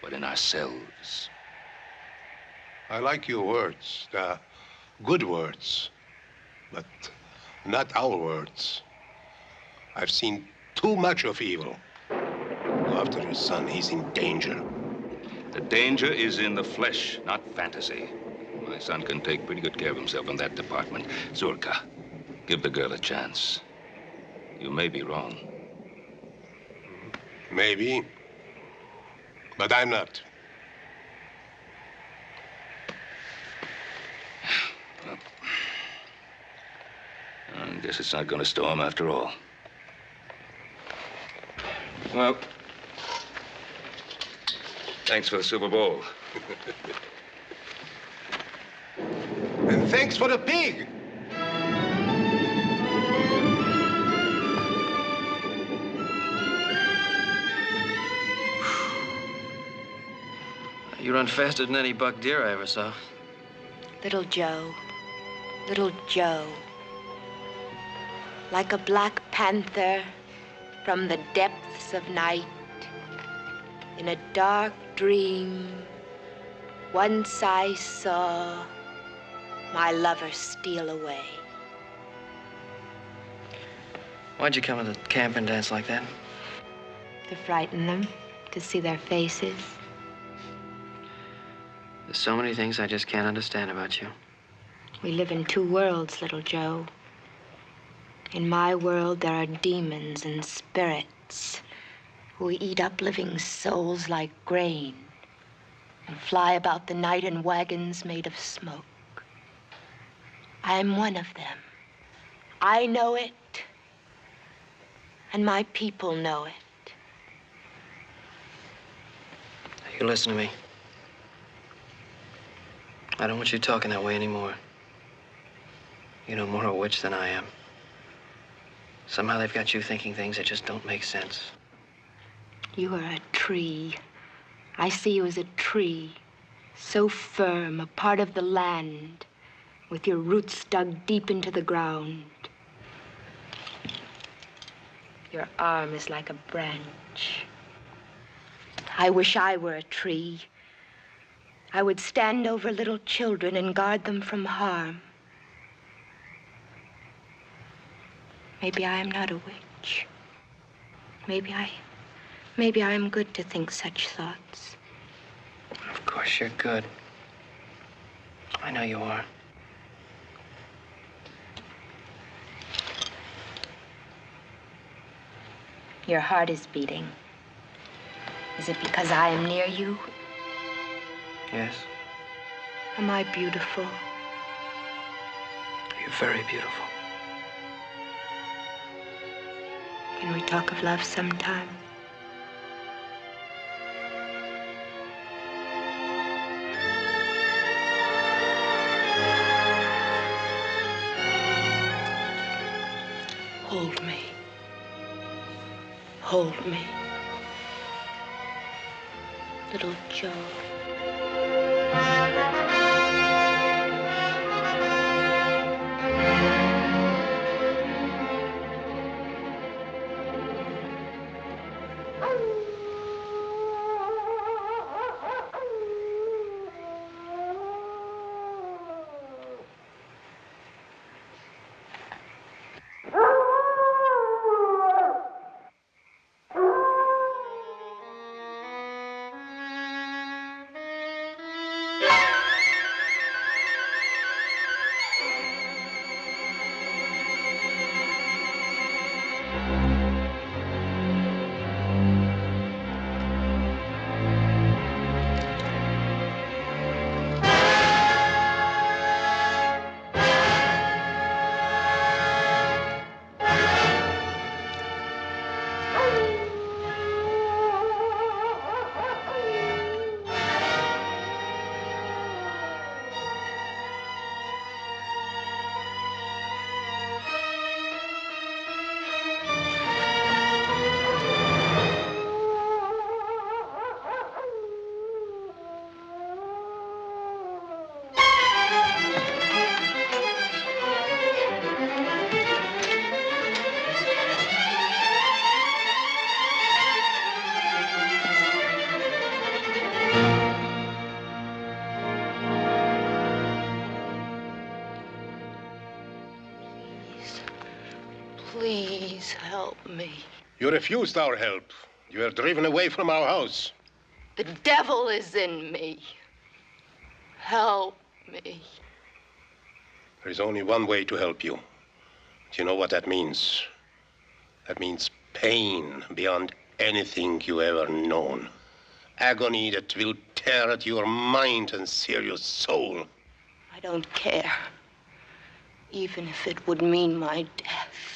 but in ourselves." I like your words. They're good words, but not our words. I've seen too much of evil. Go after your son. He's in danger. The danger is in the flesh, not fantasy. My son can take pretty good care of himself in that department. Zurka, give the girl a chance. You may be wrong. Maybe, but I'm not. Well, I guess it's not going to storm after all. Well, thanks for the silver bowl. And thanks for the pig. You run faster than any buck deer I ever saw. Little Joe, little Joe. Like a black panther from the depths of night, in a dark dream, once I saw my lover steal away. Why'd you come to the camp and dance like that? To frighten them, to see their faces. There's so many things I just can't understand about you. We live in two worlds, little Joe. In my world, there are demons and spirits who eat up living souls like grain and fly about the night in wagons made of smoke. I am one of them. I know it, and my people know it. You listen to me. I don't want you talking that way anymore. You know more of a witch than I am. Somehow they've got you thinking things that just don't make sense. You are a tree. I see you as a tree, so firm, a part of the land, with your roots dug deep into the ground. Your arm is like a branch. I wish I were a tree. I would stand over little children and guard them from harm. Maybe I am not a witch. Maybe I am good to think such thoughts. Of course you're good. I know you are. Your heart is beating. Is it because I am near you? Yes. Am I beautiful? You're very beautiful. Can we talk of love sometime? Hold me. Hold me. Little Joe. Please help me. You refused our help. You were driven away from our house. The devil is in me. Help me. There is only one way to help you. Do you know what that means? That means pain beyond anything you ever known. Agony that will tear at your mind and sear your soul. I don't care. Even if it would mean my death.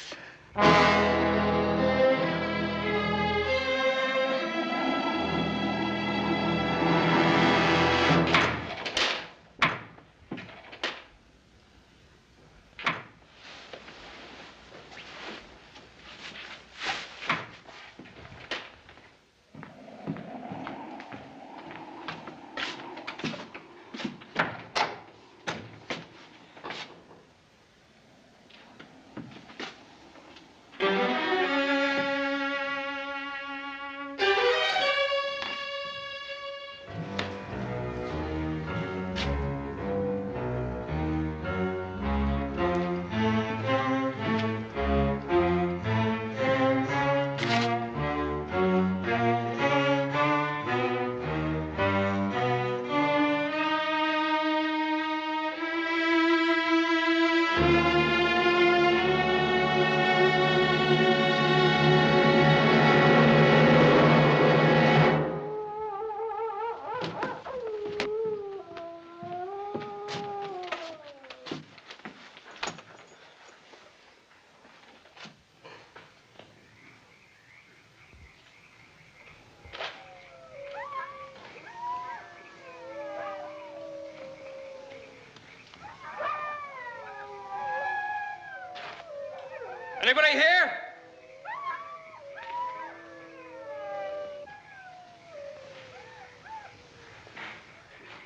Anybody here?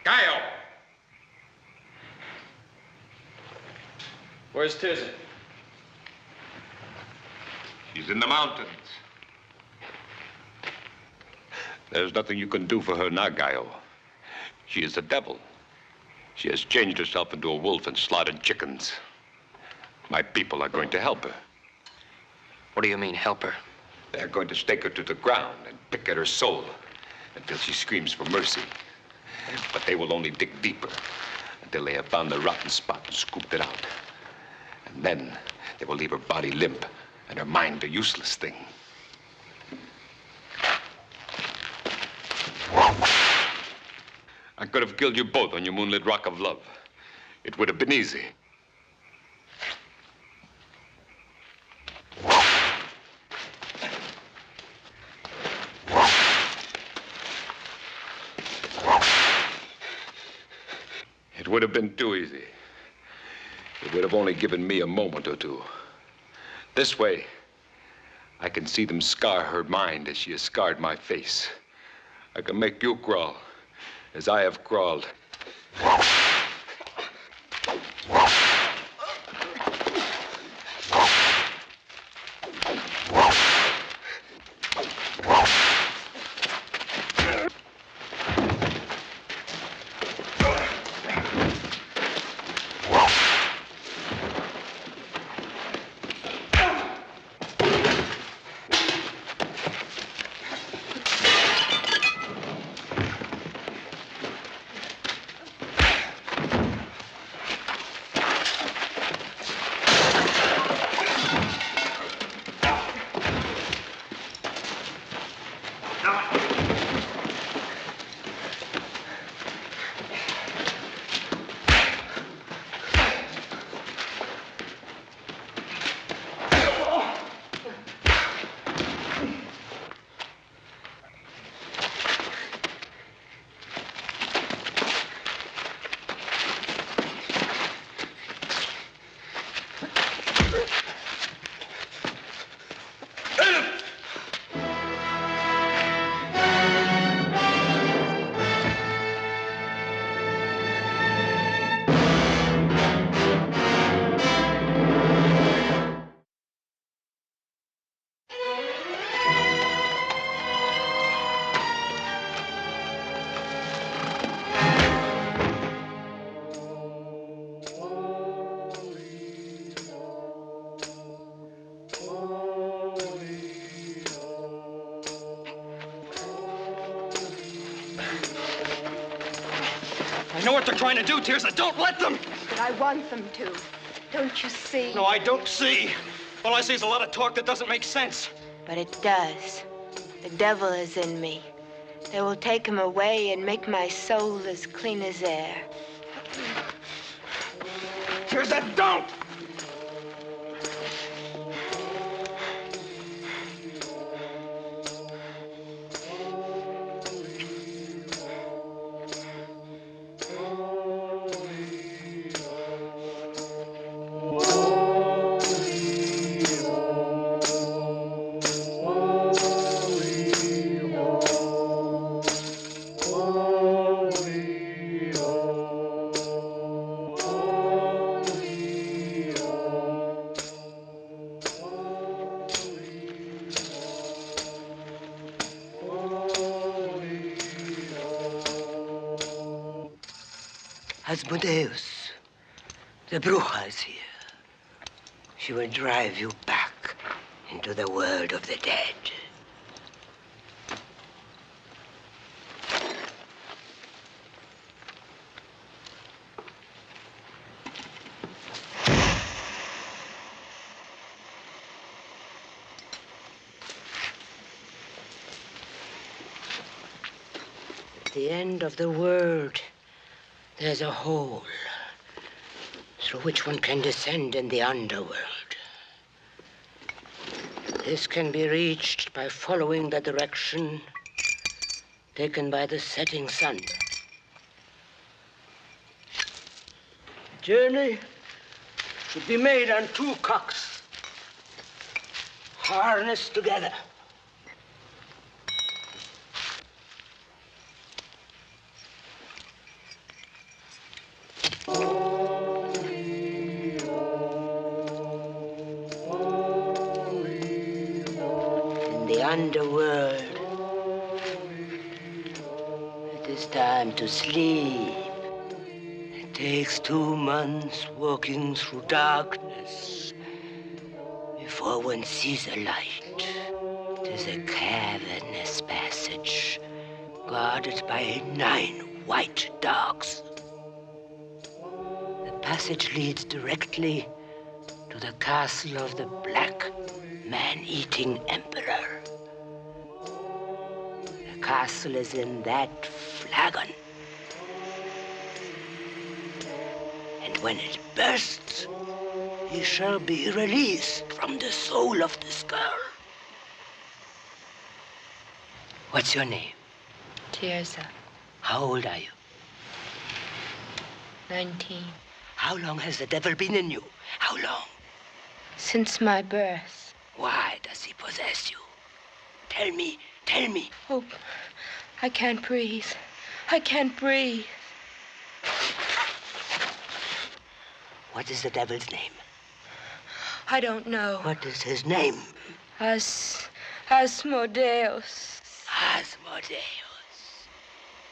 Guile! Where's Tirzah? She's in the mountains. There's nothing you can do for her now, Guile. She is the devil. She has changed herself into a wolf and slaughtered chickens. My people are going to help her. What do you mean, help her? They're going to stake her to the ground and pick at her soul until she screams for mercy. But they will only dig deeper until they have found the rotten spot and scooped it out. And then they will leave her body limp and her mind a useless thing. I could have killed you both on your moonlit rock of love. It would have been easy. It would have been too easy. It would have only given me a moment or two. This way, I can see them scar her mind as she has scarred my face. I can make you crawl as I have crawled. know what they're trying to do, Tirza. Don't let them! But I want them to. Don't you see? No, I don't see. All I see is a lot of talk that doesn't make sense. But it does. The devil is in me. They will take him away and make my soul as clean as air. Tirza, don't! Asmodeus, the Bruja is here. She will drive you back into the world of the dead. At the end of the world, there's a hole through which one can descend in the underworld. This can be reached by following the direction taken by the setting sun. The journey should be made on two cocks, harnessed together. Underworld. It is time to sleep. It takes 2 months walking through darkness before one sees a light. It is a cavernous passage guarded by 9 white dogs. The passage leads directly to the castle of the Black Man-Eating Emperor. The castle is in that flagon. And when it bursts, he shall be released from the soul of this girl. What's your name? Tirza, How old are you? 19. How long has the devil been in you? How long? Since my birth. Why does he possess you? Tell me, tell me. Oh, I can't breathe. I can't breathe. What is the devil's name? I don't know. What is his name? Asmodeus. Asmodeus.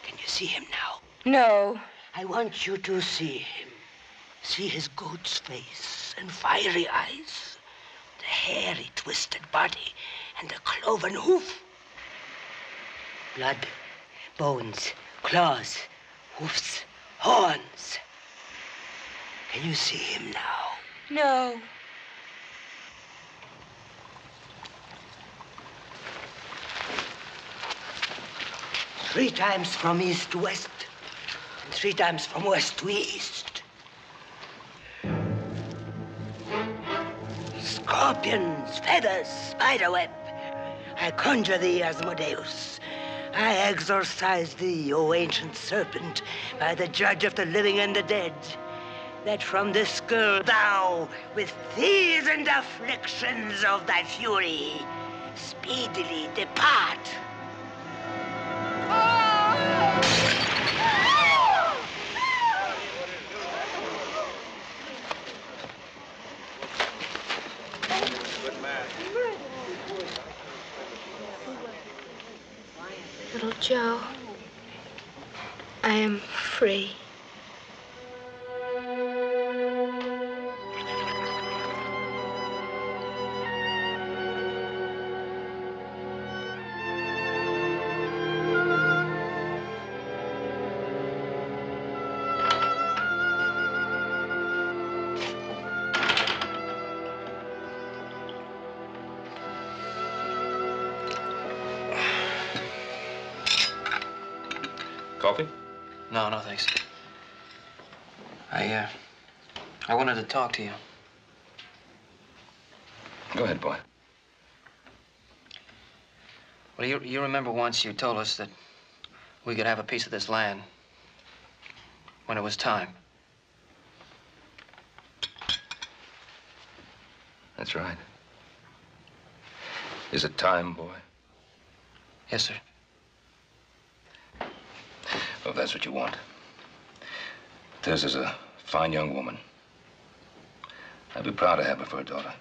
Can you see him now? No. I want you to see him. See his goat's face and fiery eyes, the hairy, twisted body, and the cloven hoof. Blood, bones, claws, hoofs, horns. Can you see him now? No. Three times from east to west, and 3 times from west to east. Scorpions, feathers, spiderweb. I conjure thee, Asmodeus. I exorcise thee, O ancient serpent, by the judge of the living and the dead, that from this girl thou, with fears and afflictions of thy fury, speedily depart. Little Joe, I am free. coffee? No, no, thanks. I wanted to talk to you. Go ahead, boy. Well, you remember once you told us that we could have a piece of this land when it was time. That's right. Is it time, boy? Yes, sir. Well, if that's what you want. This is a fine young woman. I'd be proud to have her for a daughter.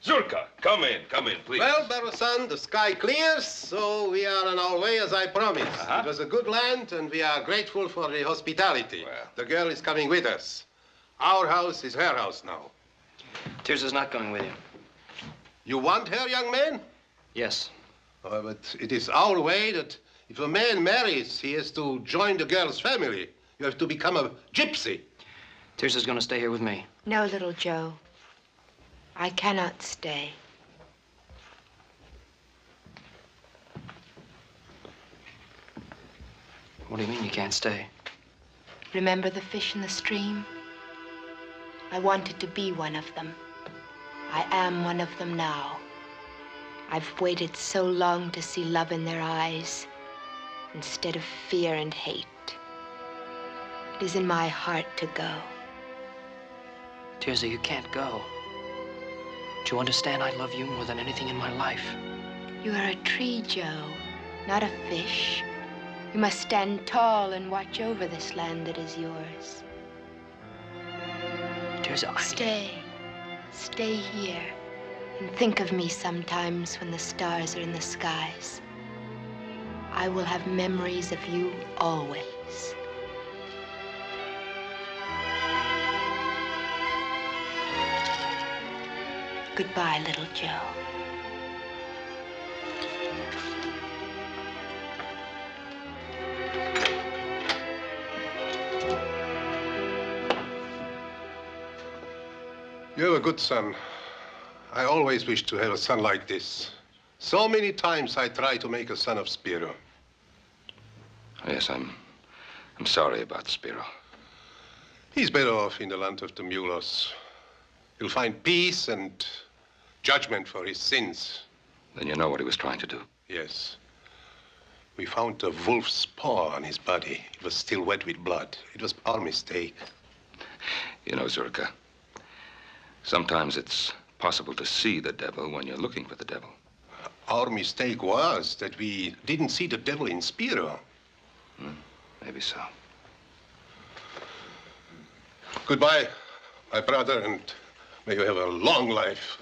Zurka, come in, please. Well, Barrosan, the sky clears, so we are on our way as I promised. It was a good land, and we are grateful for the hospitality. The girl is coming with us. Our house is her house now. Tirza's not going with you. You want her, young man? Yes. Oh, but it is our way that if a man marries, he has to join the girl's family. You have to become a gypsy. Tirza's going to stay here with me. No, little Joe. I cannot stay. What do you mean you can't stay? Remember the fish in the stream? I wanted to be one of them. I am one of them now. I've waited so long to see love in their eyes instead of fear and hate. It is in my heart to go. Tirza, you can't go. Do you understand I love you more than anything in my life? You are a tree, Joe, not a fish. You must stand tall and watch over this land that is yours. Tirza, Stay here and think of me sometimes when the stars are in the skies. I will have memories of you always. Goodbye, little Joe. You have a good son. I always wished to have a son like this. So many times I tried to make a son of Spiro. Yes, I'm sorry about Spiro. He's better off in the land of the Mulos. He'll find peace and judgment for his sins. Then you know what he was trying to do. Yes. We found a wolf's paw on his body. It was still wet with blood. It was our mistake. You know, Zurka, sometimes it's possible to see the devil when you're looking for the devil. Our mistake was that we didn't see the devil in Spiro. Maybe so. Goodbye, my brother, and may you have a long life.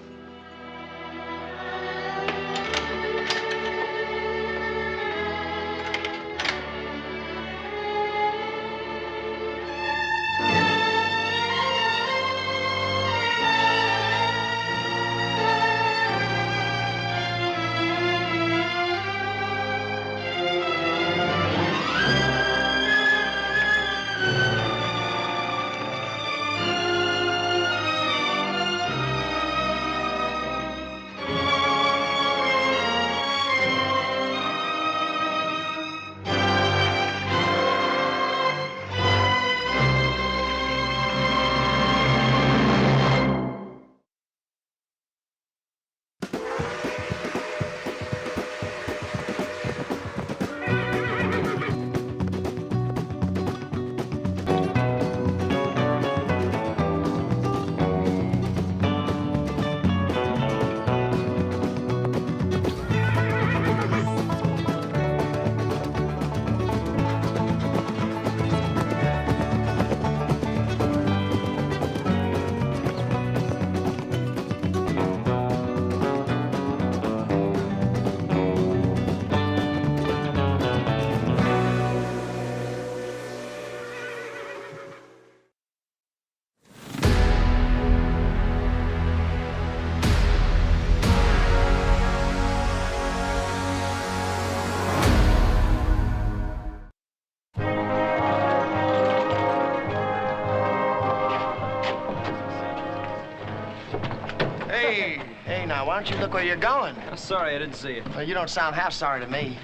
don't you look where you're going? I'm sorry, I didn't see you. Well, you don't sound half sorry to me.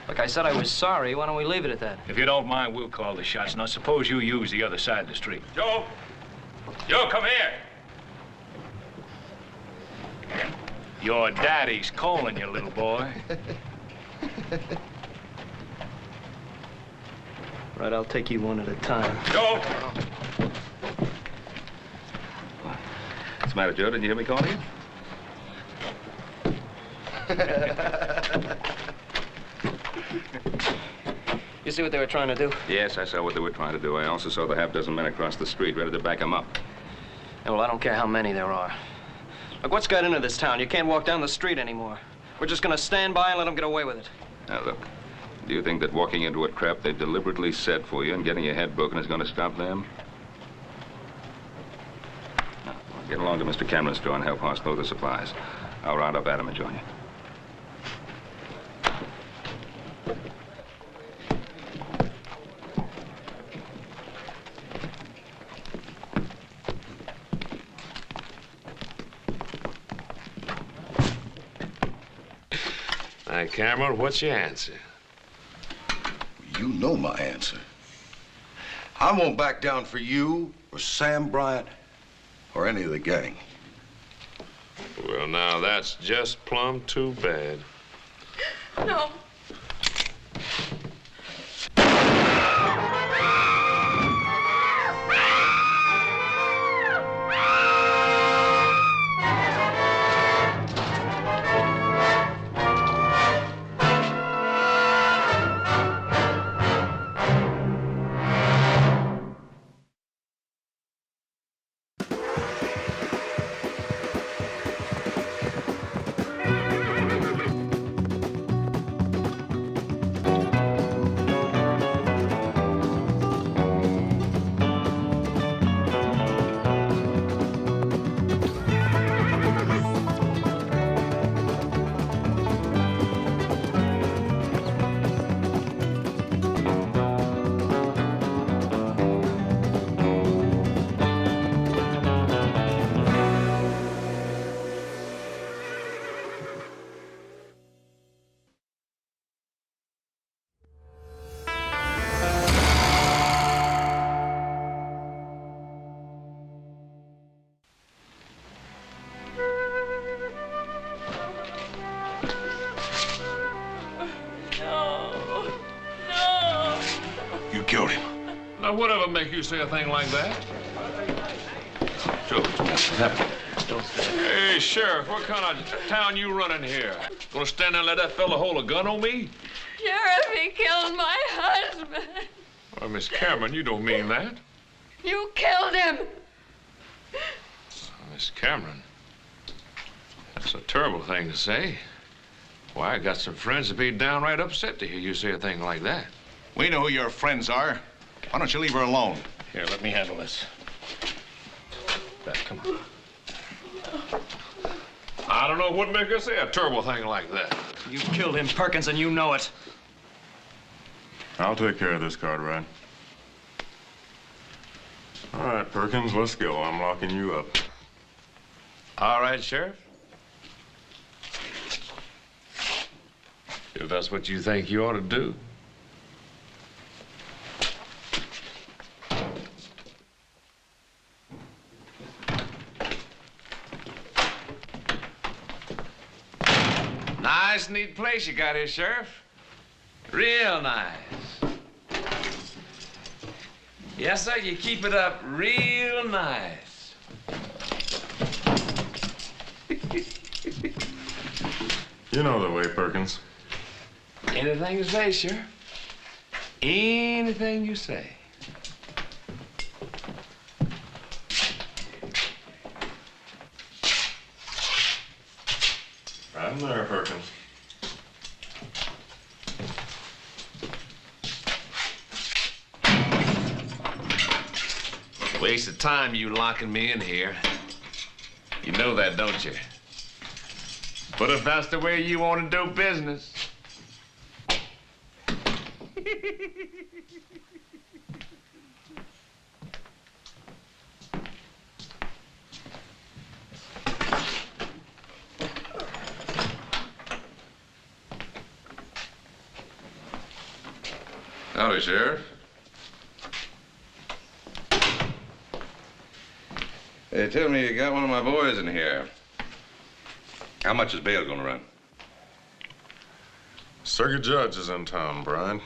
Look, I said I was sorry. Why don't we leave it at that? If you don't mind, we'll call the shots. Now, suppose you use the other side of the street. Joe! Joe, come here! Your daddy's calling you, little boy. Right, I'll take you one at a time. Joe! What's the matter, Joe? Didn't you hear me calling you? You see what they were trying to do? Yes, I saw what they were trying to do. I also saw the half-dozen men across the street ready to back them up. Yeah, well, I don't care how many there are. Look, what's got into this town? You can't walk down the street anymore. We're just gonna stand by and let them get away with it. Now, look, do you think that walking into a trap they've deliberately set for you and getting your head broken is going to stop them? Now, get along to Mr. Cameron's store and help horse load the supplies. I'll round up Adam and join you. Now, Cameron, what's your answer? You know my answer. I won't back down for you or Sam Bryant or any of the gang. Well, now, that's just plumb too bad. No. Killed him. Now, whatever make you say a thing like that? Joe, what's happening? Hey, Sheriff, what kind of town you running here? Gonna stand there and let that fella hold a gun on me? Sheriff, he killed my husband. Well, Miss Cameron, you don't mean that. You killed him. Miss Cameron, that's a terrible thing to say. Why, I got some friends that'd be downright upset to hear you say a thing like that. We know who your friends are. Why don't you leave her alone? Here, let me handle this. Back, come on. I don't know what make her say a terrible thing like that. You killed him, Perkins, and you know it. I'll take care of this, Cartwright. All right, Perkins, let's go. I'm locking you up. All right, Sheriff. If that's what you think you ought to do. Nice, neat place you got here, Sheriff. Real nice. Yes, sir, you keep it up real nice. You know the way, Perkins. Anything you say, Sheriff. Anything you say. Right in there, Perkins. Waste of time you locking me in here. You know that, don't you? But if that's the way you want to do business. Howdy, Sheriff. Hey, tell me, you got one of my boys in here. How much is bail gonna run? Circuit judge is in town, Brian.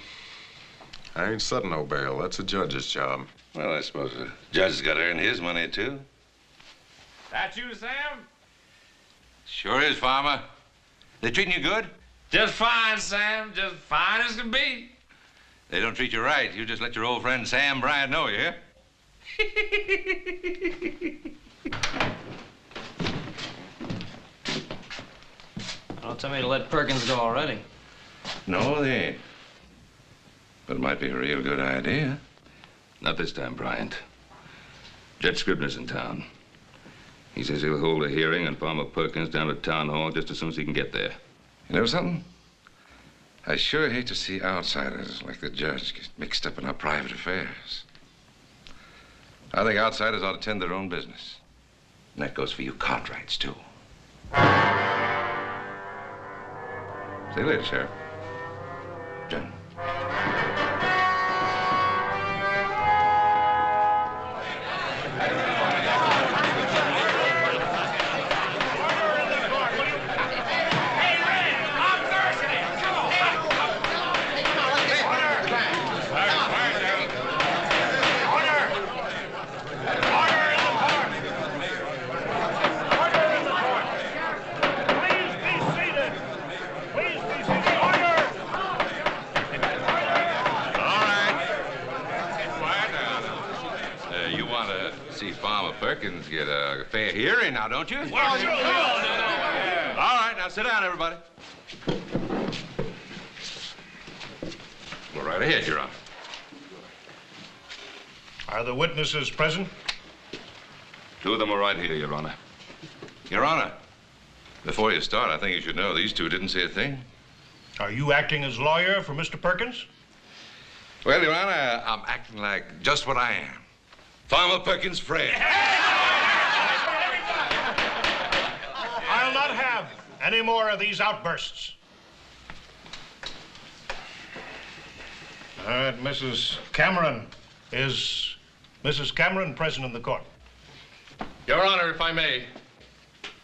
I ain't setting no bail. That's a judge's job. Well, I suppose the judge has got to earn his money, too. That you, Sam? Sure is, Farmer. They treating you good? Just fine, Sam. Just fine as can be. They don't treat you right. You just let your old friend Sam Bryant know, you hear? Don't tell me to let Perkins go already. No, they ain't. But it might be a real good idea. Not this time, Bryant. Judge Scribner's in town. He says he'll hold a hearing on Farmer Perkins down at Town Hall just as soon as he can get there. You know something? I sure hate to see outsiders like the judge get mixed up in our private affairs. I think outsiders ought to tend their own business. And that goes for you Cartwrights, too. See you later, Sheriff. Jen. Perkins get a fair hearing now, don't you? Well, sure. All right, now sit down, everybody. Go right ahead, Your Honor. Are the witnesses present? Two of them are right here, Your Honor. Your Honor, before you start, I think you should know these two didn't say a thing. Are you acting as lawyer for Mr. Perkins? Well, Your Honor, I'm acting like just what I am. Farmer Perkins' friend. I'll not have any more of these outbursts. All right, Mrs. Cameron. Is Mrs. Cameron present in the court? Your Honor, if I may.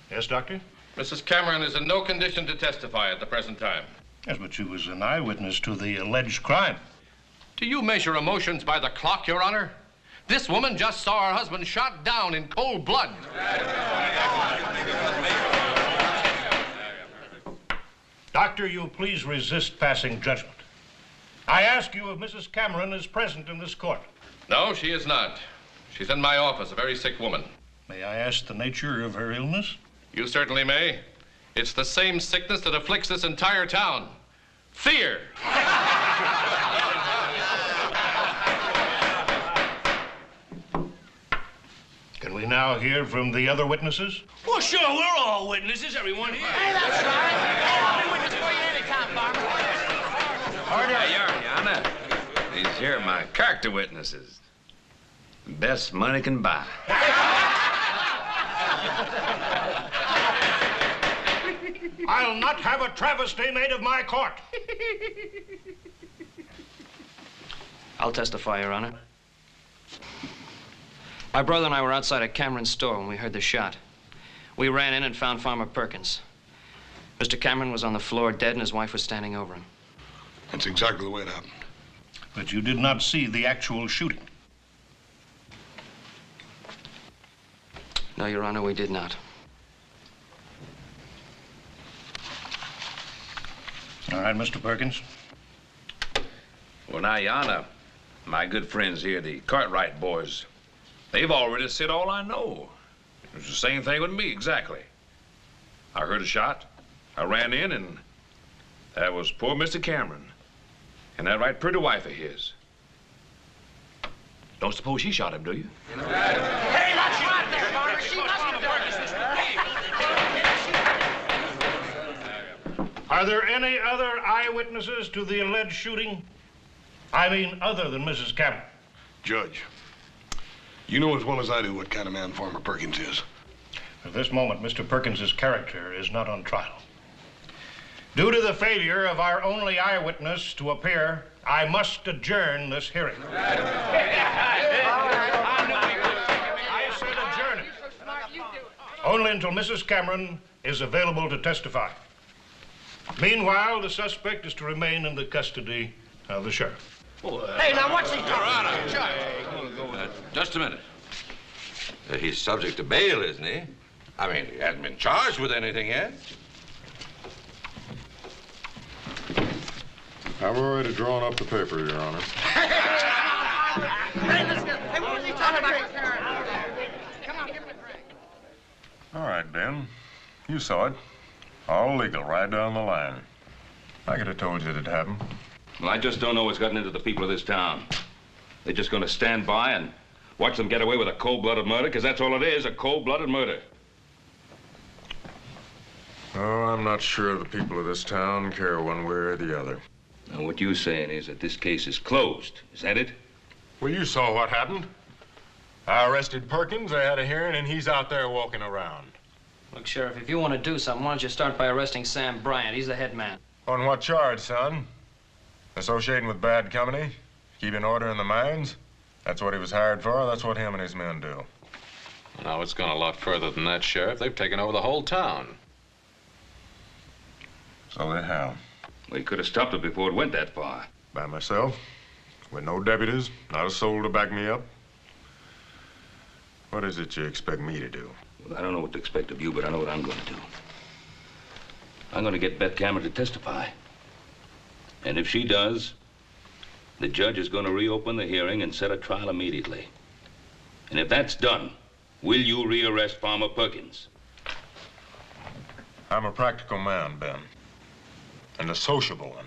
Yes, Doctor? Mrs. Cameron is in no condition to testify at the present time. Yes, but she was an eyewitness to the alleged crime. Do you measure emotions by the clock, Your Honor? This woman just saw her husband shot down in cold blood. Doctor, you please resist passing judgment. I ask you if Mrs. Cameron is present in this court. No, she is not. She's in my office, a very sick woman. May I ask the nature of her illness? You certainly may. It's the same sickness that afflicts this entire town. Fear. Can we now hear from the other witnesses? Well, sure, we're all witnesses, everyone here. Hey, that's right. Hey, I'll be witness for you anytime, Farmer. Order. Hey, Your Honor. These here are my character witnesses. Best money can buy. I'll not have a travesty made of my court. I'll testify, Your Honor. My brother and I were outside a Cameron's store when we heard the shot. We ran in and found Farmer Perkins. Mr. Cameron was on the floor dead and his wife was standing over him. That's exactly the way it happened. But you did not see the actual shooting. No, Your Honor, we did not. All right, Mr. Perkins. Well, now, Your Honor, my good friends here, the Cartwright boys, they've already said all I know. It was the same thing with me, exactly. I heard a shot. I ran in, and that was poor Mr. Cameron. And that right pretty wife of his. Don't suppose she shot him, do you? Hey, that's right there, Farmer. She must have done this. Are there any other eyewitnesses to the alleged shooting? I mean, other than Mrs. Cameron? Judge, you know as well as I do what kind of man Farmer Perkins is. At this moment, Mr. Perkins's character is not on trial. Due to the failure of our only eyewitness to appear, I must adjourn this hearing. I said adjourn it. Only until Mrs. Cameron is available to testify. Meanwhile, the suspect is to remain in the custody of the sheriff. Hey, now what's he doing? Just a minute. He's subject to bail, isn't he? I mean, he hasn't been charged with anything yet. I've already drawn up the paper, Your Honor. Hey, listen. Hey, what was he talking about? Come on, give him a drink. All right, Ben. You saw it. All legal, right down the line. I could have told you it'd happen. Well, I just don't know what's gotten into the people of this town. They're just going to stand by and watch them get away with a cold-blooded murder, because that's all it is, a cold-blooded murder. Oh, I'm not sure the people of this town care one way or the other. Now, what you're saying is that this case is closed. Is that it? Well, you saw what happened. I arrested Perkins, I had a hearing, and he's out there walking around. Look, Sheriff, if you want to do something, why don't you start by arresting Sam Bryant? He's the head man. On what charge, son? Associating with bad company? Keeping order in the mines? That's what he was hired for. That's what him and his men do. Now, it's gone a lot further than that, Sheriff. They've taken over the whole town. So they have. Well, you could have stopped it before it went that far. By myself, with no deputies, not a soul to back me up. What is it you expect me to do? Well, I don't know what to expect of you, but I know what I'm going to do. I'm going to get Beth Cameron to testify. And if she does, the judge is going to reopen the hearing and set a trial immediately. And if that's done, will you rearrest Farmer Perkins? I'm a practical man, Ben. And a sociable one.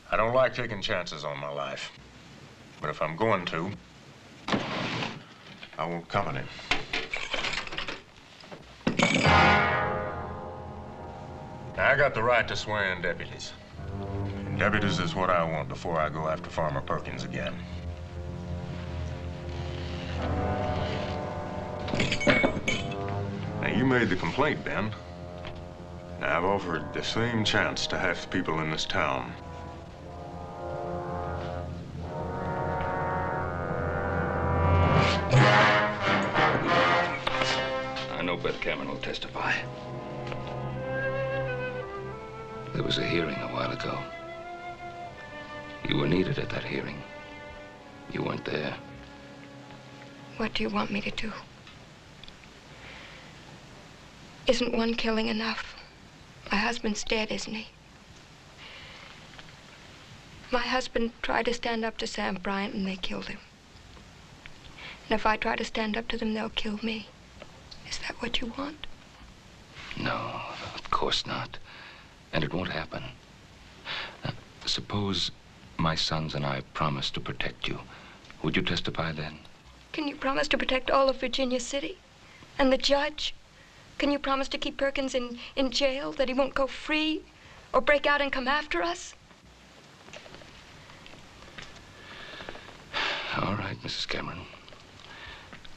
I don't like taking chances on my life. But if I'm going to, I want company. Now, I got the right to swear in deputies. And deputies is what I want before I go after Farmer Perkins again. Now, you made the complaint, Ben. Now, I've offered the same chance to half the people in this town. I know Beth Cameron will testify. There was a hearing a while ago. You were needed at that hearing. You weren't there. What do you want me to do? Isn't one killing enough? My husband's dead, isn't he? My husband tried to stand up to Sam Bryant and they killed him. And if I try to stand up to them, they'll kill me. Is that what you want? No, of course not. And it won't happen. Suppose my sons and I promise to protect you. Would you testify then? Can you promise to protect all of Virginia City? And the judge? Can you promise to keep Perkins in jail, that he won't go free or break out and come after us? All right, Mrs. Cameron.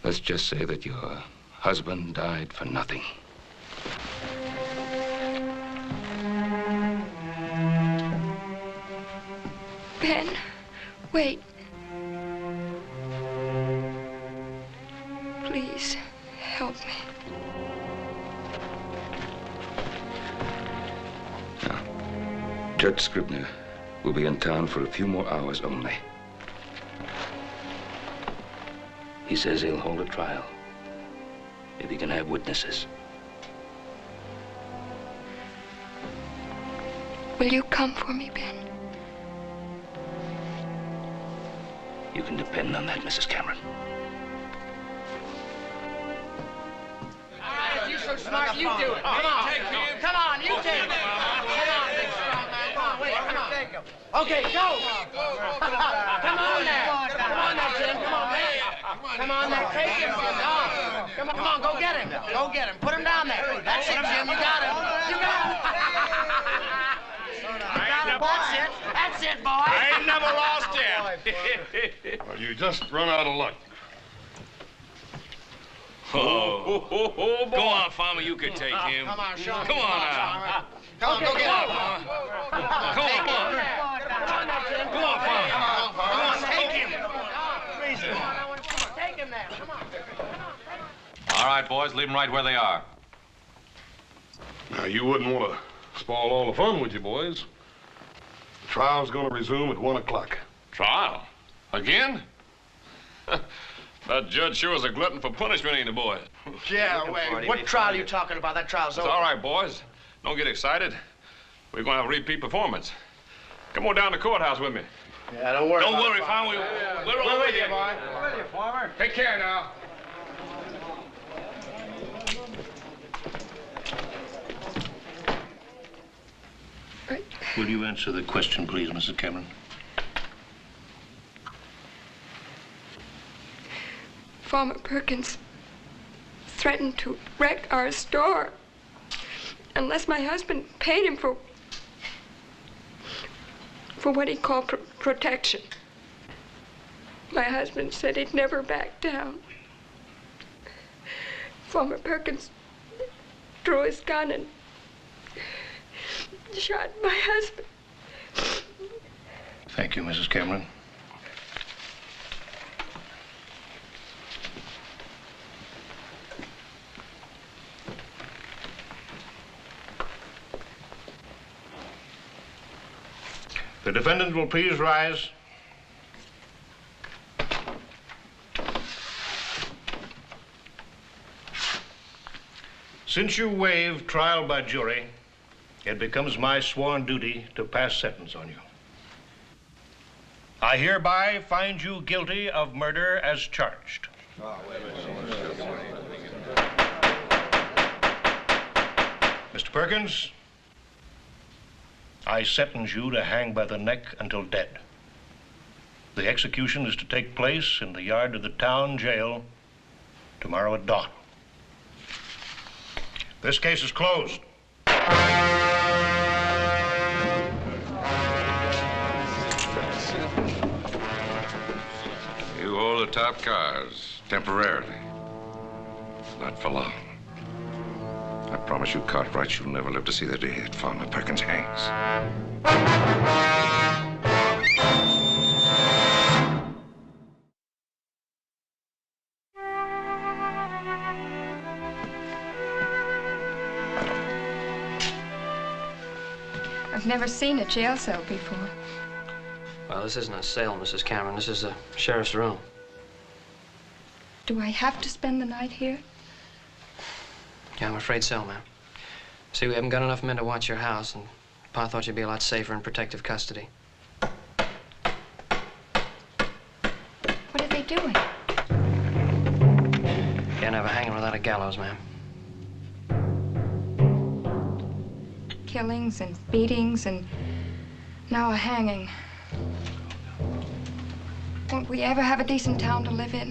Let's just say that your husband died for nothing. Ben, wait. Please, help me. Now, Judge Scribner will be in town for a few more hours only. He says he'll hold a trial if he can have witnesses. Will you come for me, Ben? You can depend on that, Mrs. Cameron. All right, if you're so smart, you do it. Come on. Come on, you take it. Come on, big strong man. Come on, wait, come on. Okay, go. Come on there. Come on there, Jim. Come on, man. Come on there. Take him. Come on, go get him. Go get him. Put him down there. That's it, Jim. You got him. You got him. That's it, boy. I ain't never lost him. Well, you just run out of luck. Oh, go on, Farmer. You can take him. Come on, show him. Come on now. Come on, go get out. Come on, Farmer. Come on, Farmer. Come on, take him. Take him there. Come on. All right, boys, leave them right where they are. Now, you wouldn't want to spoil all the fun, would you, boys? The trial's going to resume at 1 o'clock. Trial? Again? That judge sure is a glutton for punishment, ain't he, boys? Yeah, wait. What trial are you talking about? That trial's It's over. all right, boys. Don't get excited. We're going to have a repeat performance. Come on down to the courthouse with me. Yeah, don't worry. Don't worry, Farmer. We're all with you. boy. We're with you, Farmer. Take care now. Will you answer the question, please, Mrs. Cameron? Farmer Perkins threatened to wreck our store unless my husband paid him for what he called protection. My husband said he'd never back down. Farmer Perkins drew his gun and shot my husband. Thank you, Mrs. Cameron. The defendant will please rise. Since you waive trial by jury, it becomes my sworn duty to pass sentence on you. I hereby find you guilty of murder as charged. Mr. Perkins, I sentence you to hang by the neck until dead. The execution is to take place in the yard of the town jail tomorrow at dawn. This case is closed. You hold the top cars, temporarily. Not for long. I promise you, Cartwright, you'll never live to see the day that Farmer Perkins hangs. I've never seen a jail cell before. Well, this isn't a cell, Mrs. Cameron. This is the sheriff's room. Do I have to spend the night here? Yeah, I'm afraid so, ma'am. See, we haven't got enough men to watch your house, and Pa thought you'd be a lot safer in protective custody. What are they doing? Can't have a hanging without a gallows, ma'am. Killings and beatings and now a hanging. Won't we ever have a decent town to live in?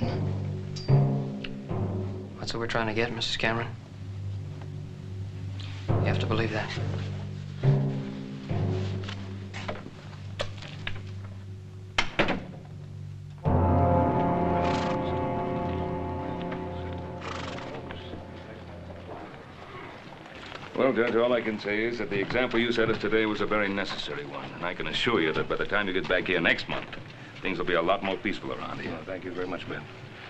That's what we're trying to get, Mrs. Cameron. You have to believe that. Well, Judge, all I can say is that the example you set us today was a very necessary one. And I can assure you that by the time you get back here next month, things will be a lot more peaceful around here. Well, thank you very much, Ben.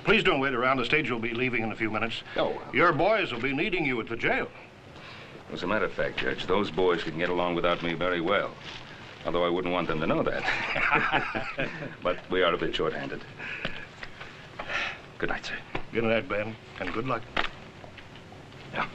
Please don't wait around. The stage will be leaving in a few minutes. Oh. Your boys will be needing you at the jail. As a matter of fact, Judge, those boys can get along without me very well. Although I wouldn't want them to know that. But we are a bit short-handed. Good night, sir. Good night, Ben, and good luck. Yeah.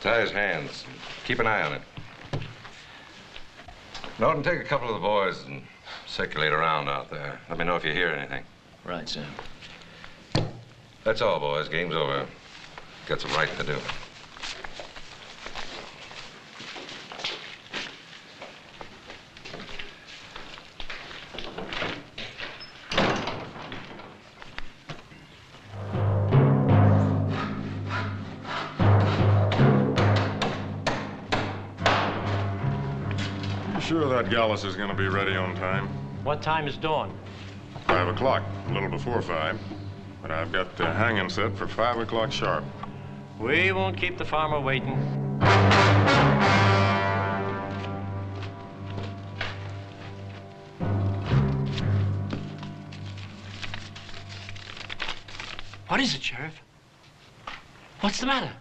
Tie his hands. Keep an eye on it. Norton, take a couple of the boys and circulate around out there. Let me know if you hear anything. Right, Sam. That's all, boys. Game's over. Got some writing to do. Sure that Gallus is going to be ready on time? What time is dawn? 5 o'clock, a little before 5. But I've got the hanging set for 5 o'clock sharp. We won't keep the farmer waiting. What is it, Sheriff? What's the matter?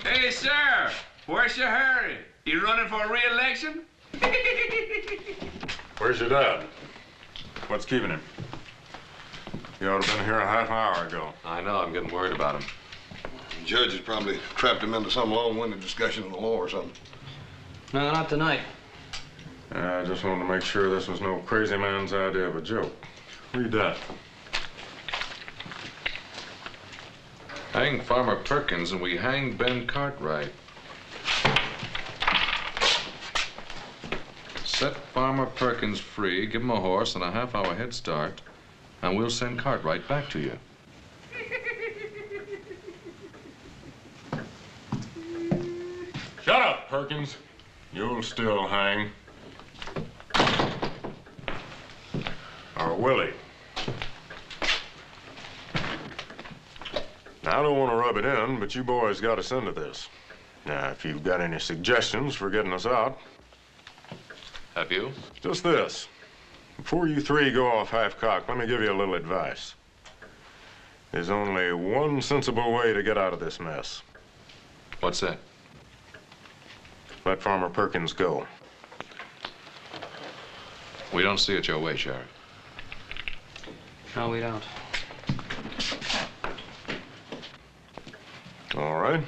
Hey, sir, where's your hurry? You running for re-election? Where's your dad? What's keeping him? He ought to have been here a half hour ago. I know, I'm getting worried about him. The judge has probably trapped him into some long-winded discussion of the law or something. No, not tonight. I just wanted to make sure this was no crazy man's idea of a joke. Read that. Hang Farmer Perkins and we hang Ben Cartwright. Set Farmer Perkins free, give him a horse and a half-hour head start, and we'll send Cartwright back to you. Shut up, Perkins. You'll still hang. Or will he? Now, I don't want to rub it in, but you boys got us into this. Now, if you've got any suggestions for getting us out. Have you? Just this. Before you three go off half-cocked, let me give you a little advice. There's only one sensible way to get out of this mess. What's that? Let Farmer Perkins go. We don't see it your way, Sheriff. No, we don't. All right.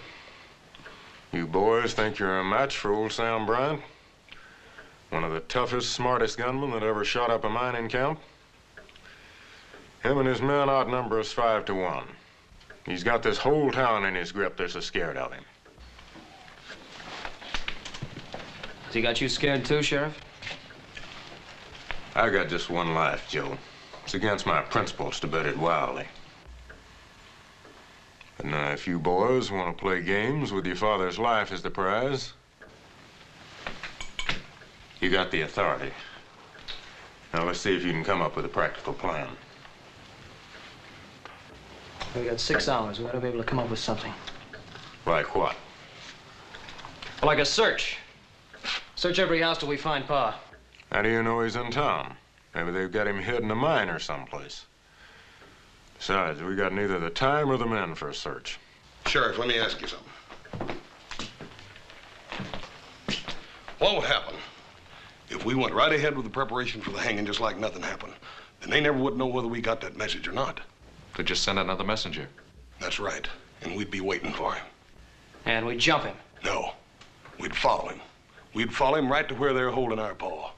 You boys think you're a match for old Sam Bryant? One of the toughest, smartest gunmen that ever shot up a mining camp? Him and his men outnumber us 5 to 1. He's got this whole town in his grip. They're so scared of him. Has he got you scared too, Sheriff? I got just one life, Joe. It's against my principles to bet it wildly. But now, if you boys want to play games with your father's life as the prize, you got the authority. Now, let's see if you can come up with a practical plan. We got 6 hours. We ought to be able to come up with something. Like what? Like a search. Search every house till we find Pa. How do you know he's in town? Maybe they've got him hid in a mine or someplace. Besides, we got neither the time or the men for a search. Sheriff, let me ask you something. What would happen if we went right ahead with the preparation for the hanging just like nothing happened? Then they never would know whether we got that message or not. Could just send another messenger. That's right. And we'd be waiting for him. And we'd jump him. No. We'd follow him. We'd follow him right to where they're holding our paw.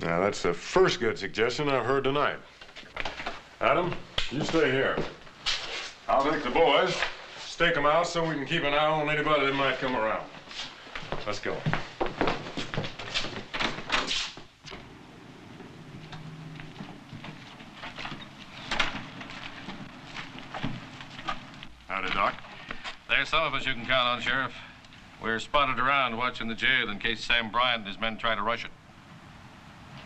Now, that's the first good suggestion I've heard tonight. Adam, you stay here. I'll take the boys, stake them out so we can keep an eye on anybody that might come around. Let's go. Howdy, Doc. There's some of us you can count on, Sheriff. We're spotted around watching the jail in case Sam Bryant and his men try to rush it.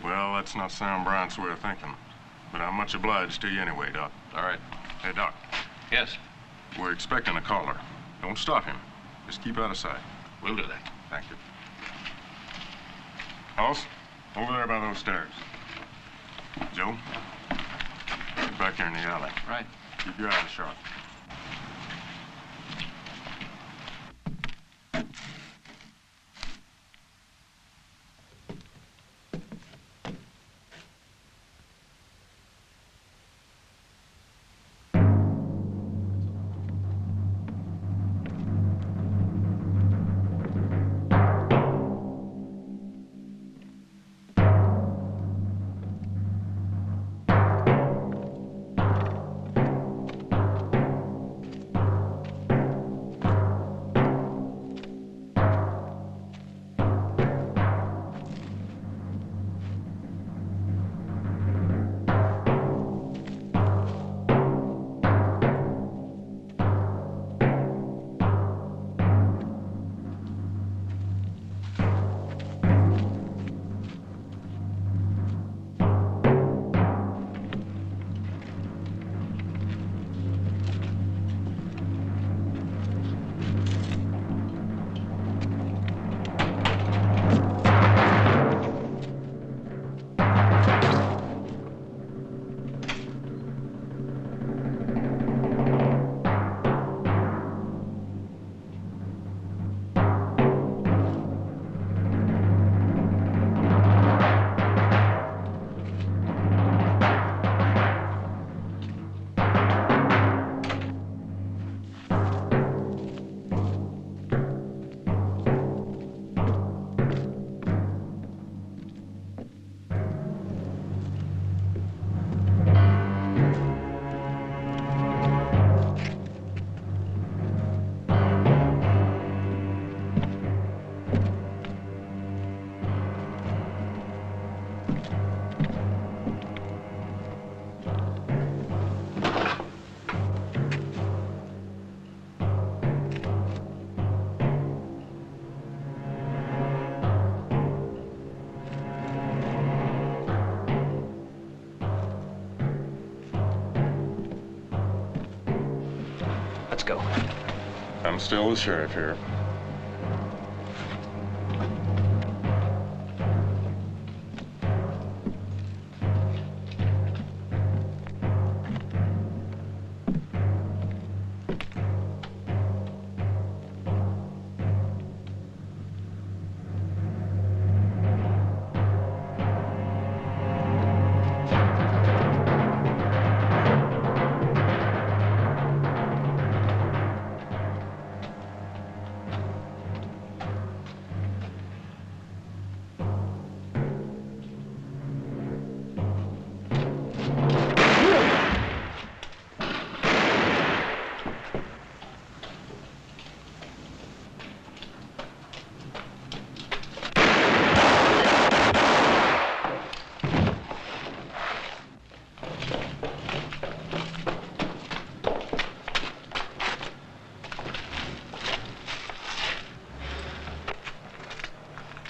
Well, that's not Sam Bryant's way of thinking. But I'm much obliged to you anyway, Doc. All right. Hey, Doc. Yes? We're expecting a caller. Don't stop him. Just keep out of sight. We'll do that. Thank you. Hoss, over there by those stairs. Joe, get back here in the alley. Right. Keep your eyes sharp. Let's go. I'm still the sheriff here.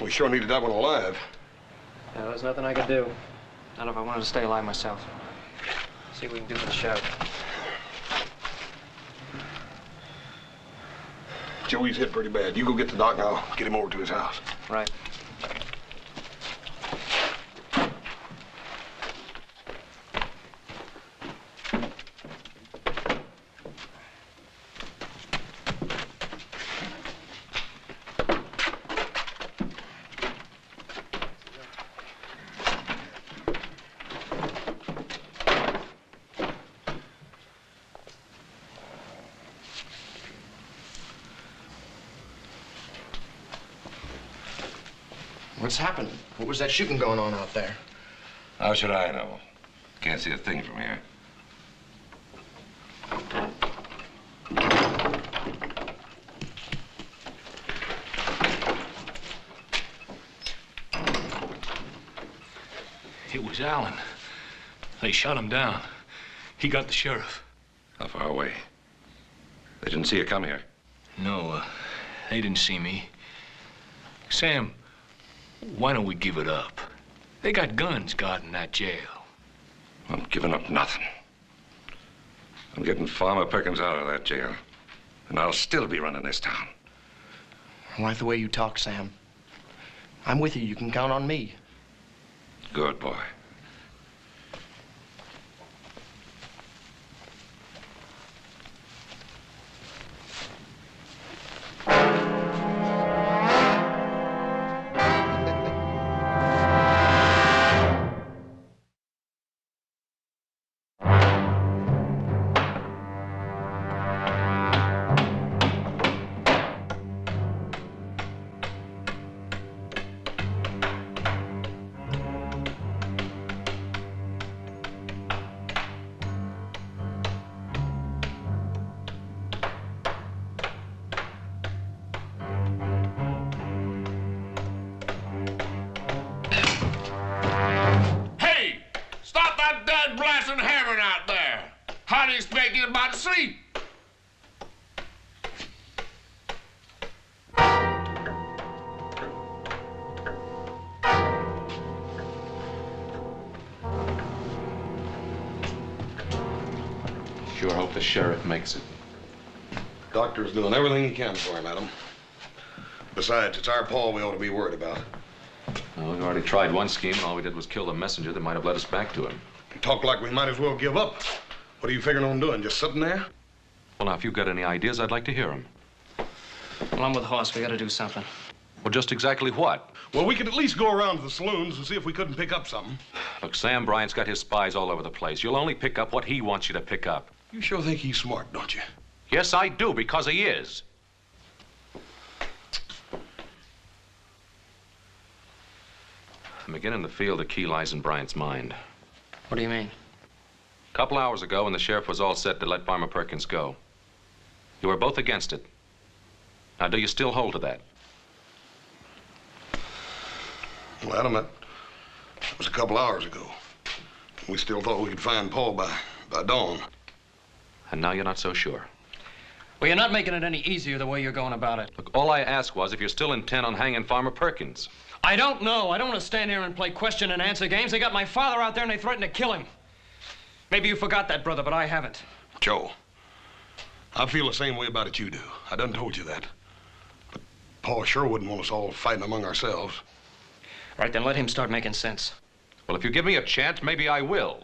We sure needed that one alive. Yeah, there's nothing I could do. Not if I wanted to stay alive myself. See what we can do for the sheriff. Joey's hit pretty bad. You go get the doc and I'll get him over to his house. Right. What's happened? What was that shooting going on out there? How should I know? Can't see a thing from here. It was Allen. They shot him down. He got the sheriff. How far away? They didn't see you come here. No, they didn't see me. Sam, why don't we give it up? They got guns guarding that jail. I'm giving up nothing. I'm getting Farmer Perkins out of that jail. And I'll still be running this town. I like the way you talk, Sam. I'm with you. You can count on me. Good boy. Sleep. Sure hope the sheriff makes it. Doctor's doing everything he can for him, Adam. Besides, it's our Paul we ought to be worried about. Well, we've already tried one scheme, and all we did was kill the messenger that might have led us back to him. You talk like we might as well give up. What are you figuring on doing? Just sitting there? Well, now, if you've got any ideas, I'd like to hear them. Well, I'm with the horse. We got to do something. Well, just exactly what? Well, we could at least go around to the saloons and see if we couldn't pick up something. Look, Sam Bryant's got his spies all over the place. You'll only pick up what he wants you to pick up. You sure think he's smart, don't you? Yes, I do, because he is. I'm beginning to feel the key lies in Bryant's mind. What do you mean? A couple hours ago, when the sheriff was all set to let Farmer Perkins go, you were both against it. Now, do you still hold to that? Well, Adam, that was a couple hours ago. We still thought we could find Paul by dawn. And now you're not so sure. Well, you're not making it any easier the way you're going about it. Look, all I asked was if you're still intent on hanging Farmer Perkins. I don't know. I don't want to stand here and play question and answer games. They got my father out there and they threatened to kill him. Maybe you forgot that, brother, but I haven't. Joe, I feel the same way about it you do. I done told you that. But Pa sure wouldn't want us all fighting among ourselves. Right, then let him start making sense. Well, if you give me a chance, maybe I will.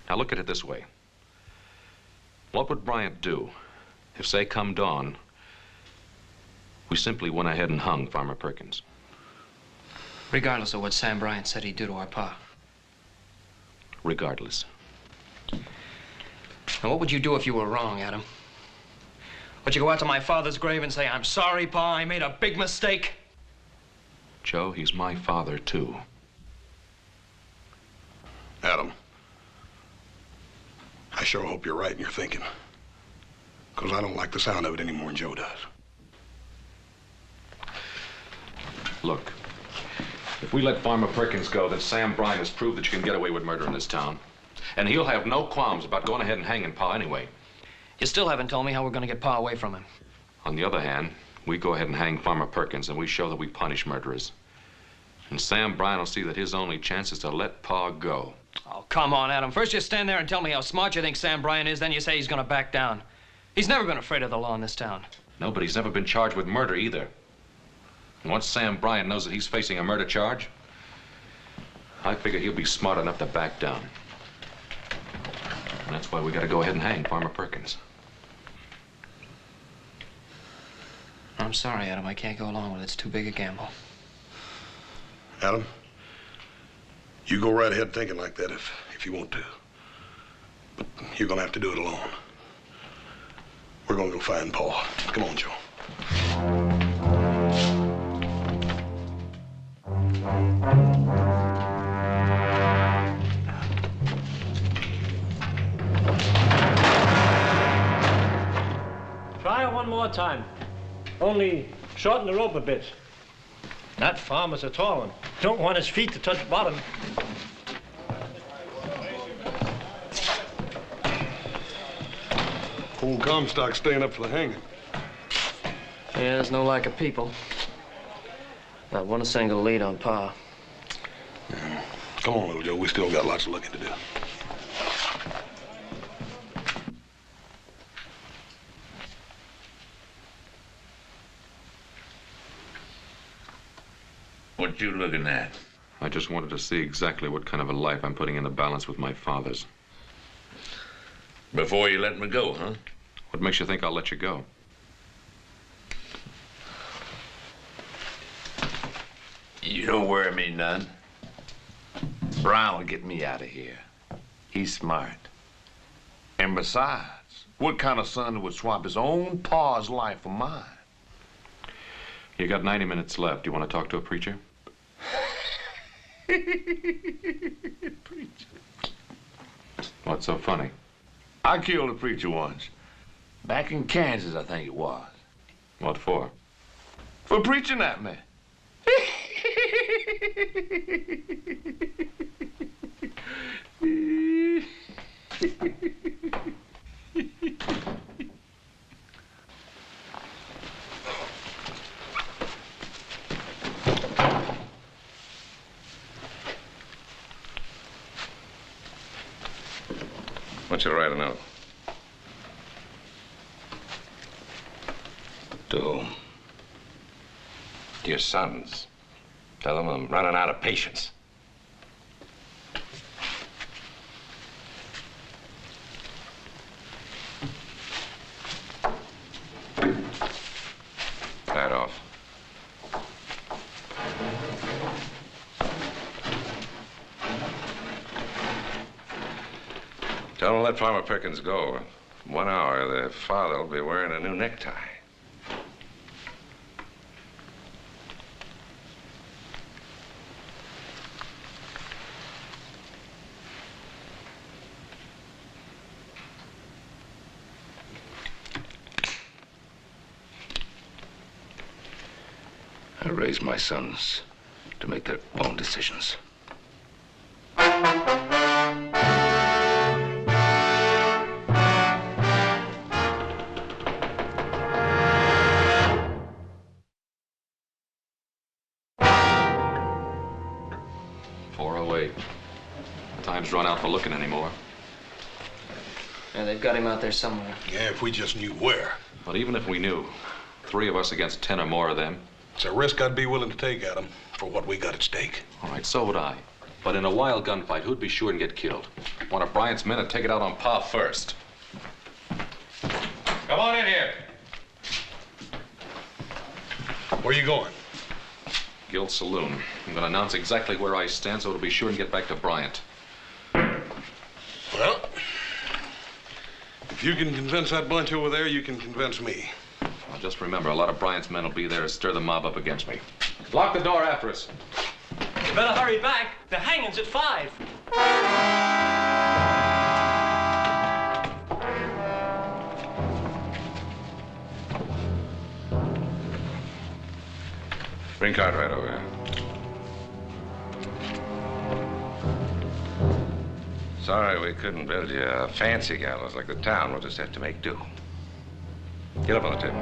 Now, look at it this way. What would Bryant do if, say, come dawn, we simply went ahead and hung Farmer Perkins? Regardless of what Sam Bryant said he'd do to our pa. Regardless. Now, what would you do if you were wrong, Adam? Would you go out to my father's grave and say, "I'm sorry, Pa, I made a big mistake"? Joe, he's my father, too. Adam, I sure hope you're right in your thinking. Because I don't like the sound of it any more than Joe does. Look, if we let Farmer Perkins go, then Sam Bryant has proved that you can get away with murder in this town. And he'll have no qualms about going ahead and hanging Pa anyway. You still haven't told me how we're going to get Pa away from him. On the other hand, we go ahead and hang Farmer Perkins, and we show that we punish murderers. And Sam Bryant will see that his only chance is to let Pa go. Oh, come on, Adam. First you stand there and tell me how smart you think Sam Bryant is, then you say he's going to back down. He's never been afraid of the law in this town. No, but he's never been charged with murder either. And once Sam Bryant knows that he's facing a murder charge, I figure he'll be smart enough to back down. And that's why we got to go ahead and hang Farmer Perkins. I'm sorry, Adam. I can't go along with it. It's too big a gamble. Adam, you go right ahead thinking like that if you want to. But you're going to have to do it alone. We're going to go find Pa. Come on, Joe. Try it one more time. Only shorten the rope a bit. That farmer's a tall one. Don't want his feet to touch bottom. Old Comstock's staying up for the hanging. Yeah, there's no lack of people. Not one single lead on Pa. Yeah. Come on, little Joe. We still got lots of looking to do. What you looking at? I just wanted to see exactly what kind of a life I'm putting in the balance with my father's. Before you let me go, huh? What makes you think I'll let you go? You don't worry me none. Brown will get me out of here. He's smart. And besides, what kind of son would swap his own pa's life for mine? You got 90 minutes left. You want to talk to a preacher? Preacher. What's so funny? I killed a preacher once. Back in Kansas, I think it was. What for? For preaching at me. Why don't you write a note? To whom? To your sons. Tell them I'm running out of patience. Right off. Tell them to let Farmer Perkins go. In 1 hour, their father will be wearing a new necktie. I raised my sons to make their own decisions. time's run out for looking anymore. Yeah, they've got him out there somewhere. Yeah, if we just knew where. But even if we knew, 3 of us against 10 or more of them. It's a risk I'd be willing to take, Adam, for what we got at stake. All right, so would I. But in a wild gunfight, who'd be sure and get killed? One of Bryant's men would take it out on Pa first. Come on in here. Where you going? Guild Saloon. I'm going to announce exactly where I stand so it'll be sure and get back to Bryant. Well, if you can convince that bunch over there, you can convince me. Well, just remember, a lot of Bryant's men will be there to stir the mob up against me. Lock the door after us. You better hurry back. The hanging's at 5. Bring Cartwright over here. Sorry we couldn't build you a fancy gallows like the town. We'll just have to make do. Get up on the table.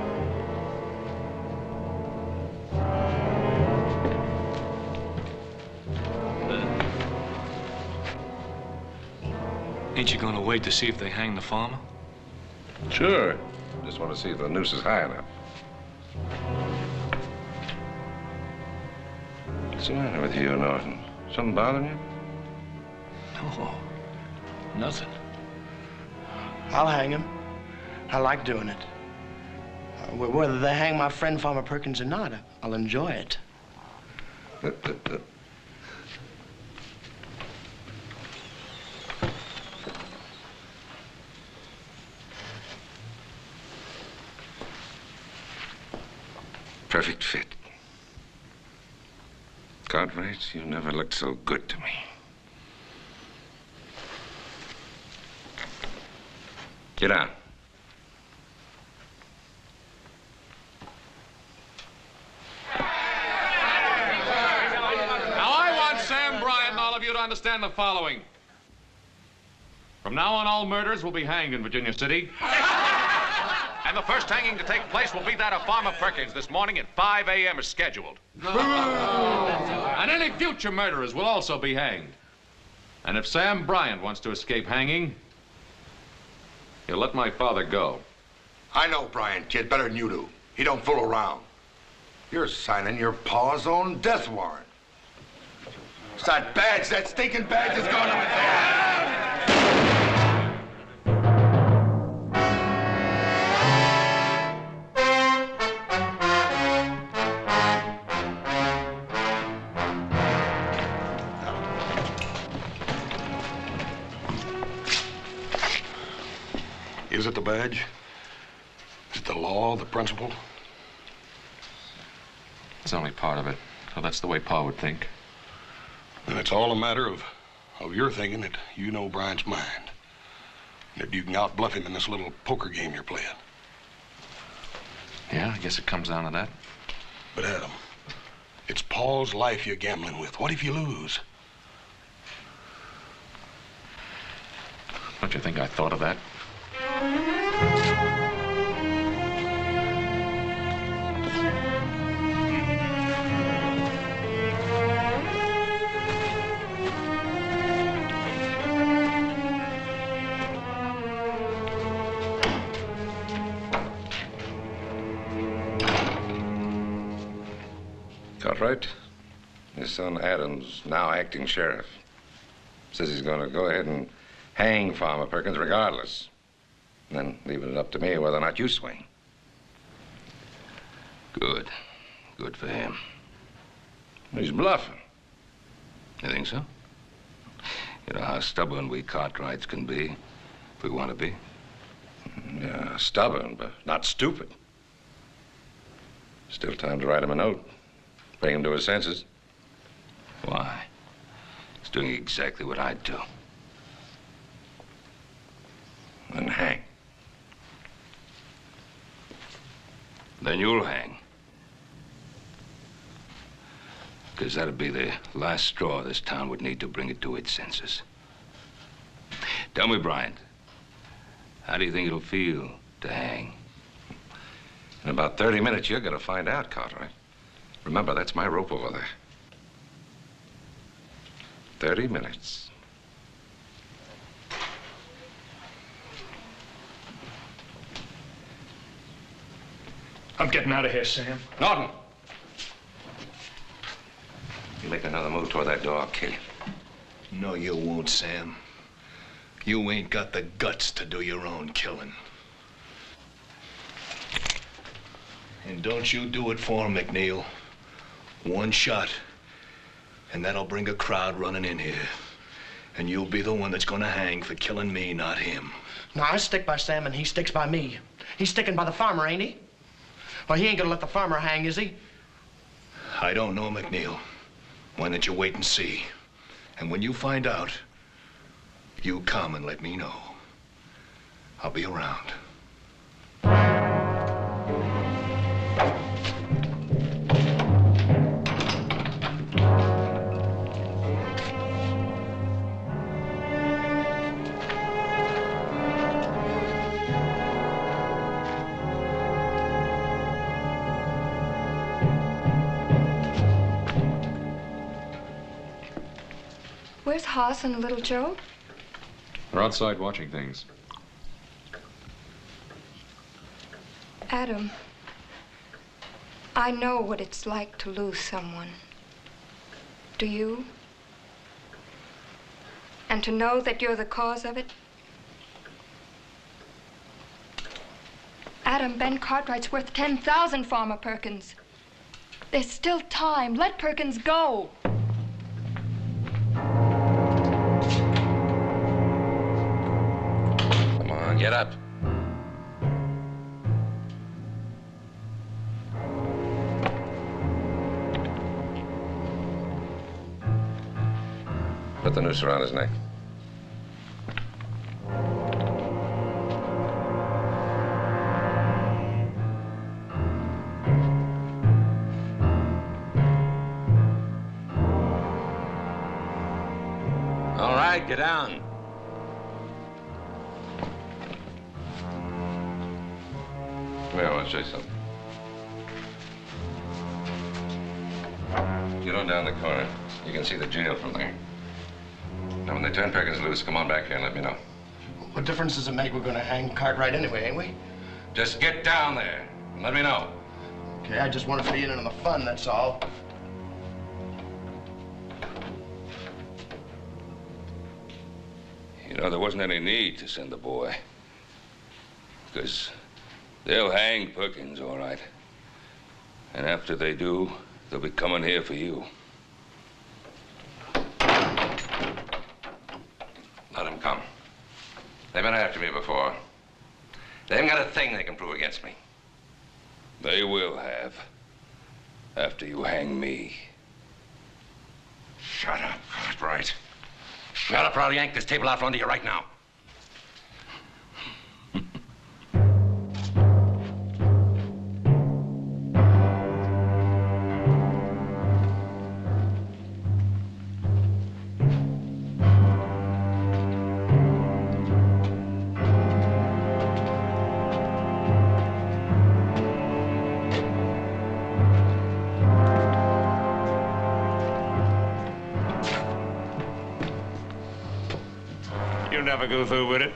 Ain't you gonna wait to see if they hang the farmer? Sure. Just want to see if the noose is high enough. What's the matter with you, Norton? Something bothering you? No, nothing. I'll hang him. I like doing it. Whether they hang my friend Farmer Perkins or not, I'll enjoy it. Perfect fit. Cartwright, you never looked so good to me. Get down. Now, I want Sam Bryant and all of you to understand the following. From now on, all murders will be hanged in Virginia City. And the first hanging to take place will be that of Farmer Perkins this morning at 5 a.m. as scheduled. And any future murderers will also be hanged. And if Sam Bryant wants to escape hanging, he'll let my father go. I know Bryant, kid, better than you do. He don't fool around. You're signing your pa's own death warrant. It's that badge, that stinking badge is going to him. Is it the badge? Is it the law, the principle? It's only part of it. So that's the way Pa would think. Then it's all a matter of your thinking that you know Bryant's mind. That you can outbluff him in this little poker game you're playing. Yeah, I guess it comes down to that. But Adam, it's Paul's life you're gambling with. What if you lose? Don't you think I thought of that? Cartwright, his son Adam's now acting sheriff. Says he's going to go ahead and hang Farmer Perkins regardless. And then leaving it up to me whether or not you swing. Good. Good for him. He's bluffing. You think so? You know how stubborn we Cartwrights can be, if we want to be. Yeah, stubborn, but not stupid. Still time to write him a note. Bring him to his senses. Why? He's doing exactly what I'd do. Then hang. Then you'll hang. Because that'd be the last straw this town would need to bring it to its senses. Tell me, Bryant, how do you think it'll feel to hang? In about 30 minutes, you're going to find out, Cartwright. Remember, that's my rope over there. 30 minutes. I'm getting out of here, Sam. Norton! You make another move toward that door, I'll kill you. No, you won't, Sam. You ain't got the guts to do your own killing. And don't you do it for him, McNeil. One shot, and that'll bring a crowd running in here. And you'll be the one that's gonna hang for killing me, not him. No, I stick by Sam and he sticks by me. He's sticking by the farmer, ain't he? Well, he ain't gonna let the farmer hang, is he? I don't know, McNeil. Why don't you wait and see? And when you find out, you come and let me know. I'll be around. Where's Hoss and little Joe? They're outside watching things. Adam, I know what it's like to lose someone. Do you? And to know that you're the cause of it? Adam, Ben Cartwright's worth 10,000, Farmer Perkins. There's still time. Let Perkins go. Come on, get up. Put the noose around his neck. All right, get down. Come here, I want to show you something. Get on down the corner. You can see the jail from there. Now, when they turn Perkins loose, come on back here and let me know. What difference does it make? We're gonna hang Cartwright anyway, ain't we? Just get down there and let me know. Okay, I just want to be in on the fun, that's all. You know, there wasn't any need to send the boy. Because they'll hang Perkins, all right. And after they do, they'll be coming here for you. Let them come. They've been after me before. They haven't got a thing they can prove against me. They will have. After you hang me. Shut up, Cartwright. I'll probably yank this table out from under you right now. Never go through with it.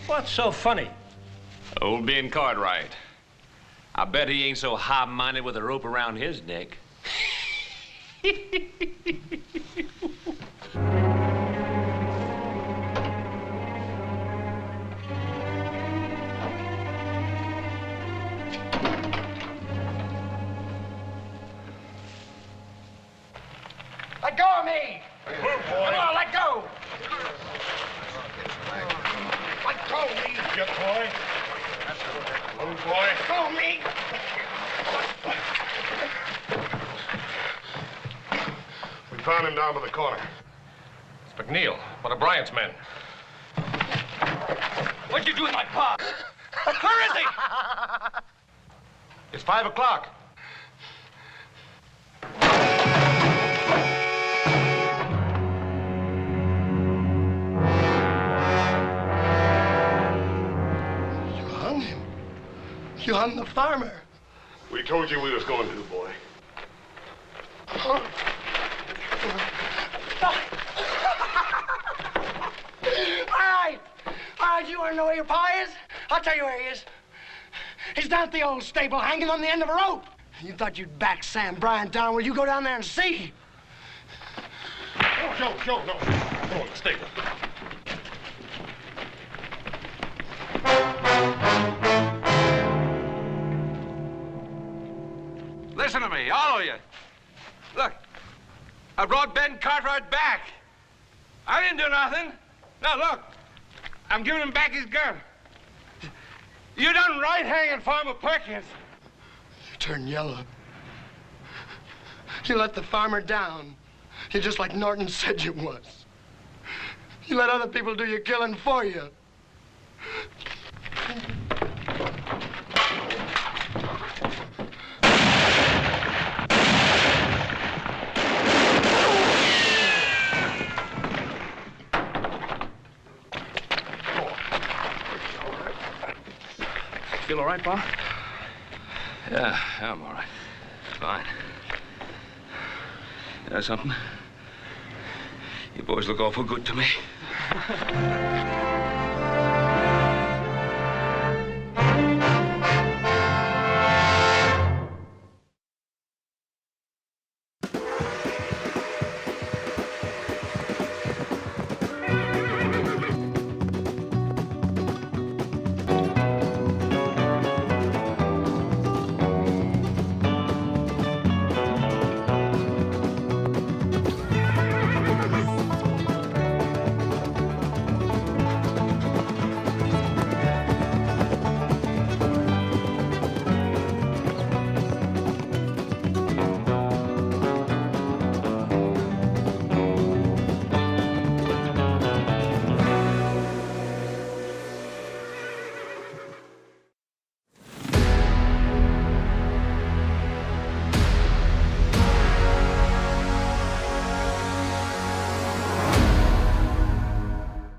What's so funny? Old Ben Cartwright. I bet he ain't so high-minded with a rope around his neck. Let go of me! Come on, let go! Let go of me! Good boy. Move, boy. Let go of me! We found him down by the corner. It's McNeil, one of Bryant's men. What'd you do with my pa? Where is he? It's 5 o'clock. You hung the farmer. We told you we was going to, boy. All right, you are know where your pa is? I'll tell you where he is. He's down at the old stable, hanging on the end of a rope. You thought you'd back Sam Bryant down. Well, you go down there and see. Oh, Joe, no. Come on, stay. Listen to me, all of you. Look, I brought Ben Cartwright back. I didn't do nothing. Now, look, I'm giving him back his gun. You done right hanging Farmer Perkins. You turned yellow. You let the farmer down. You're just like Norton said you was. You let other people do your killing for you. Feel all right, Pa? Yeah, I'm all right. Fine. You know something? You boys look awful good to me.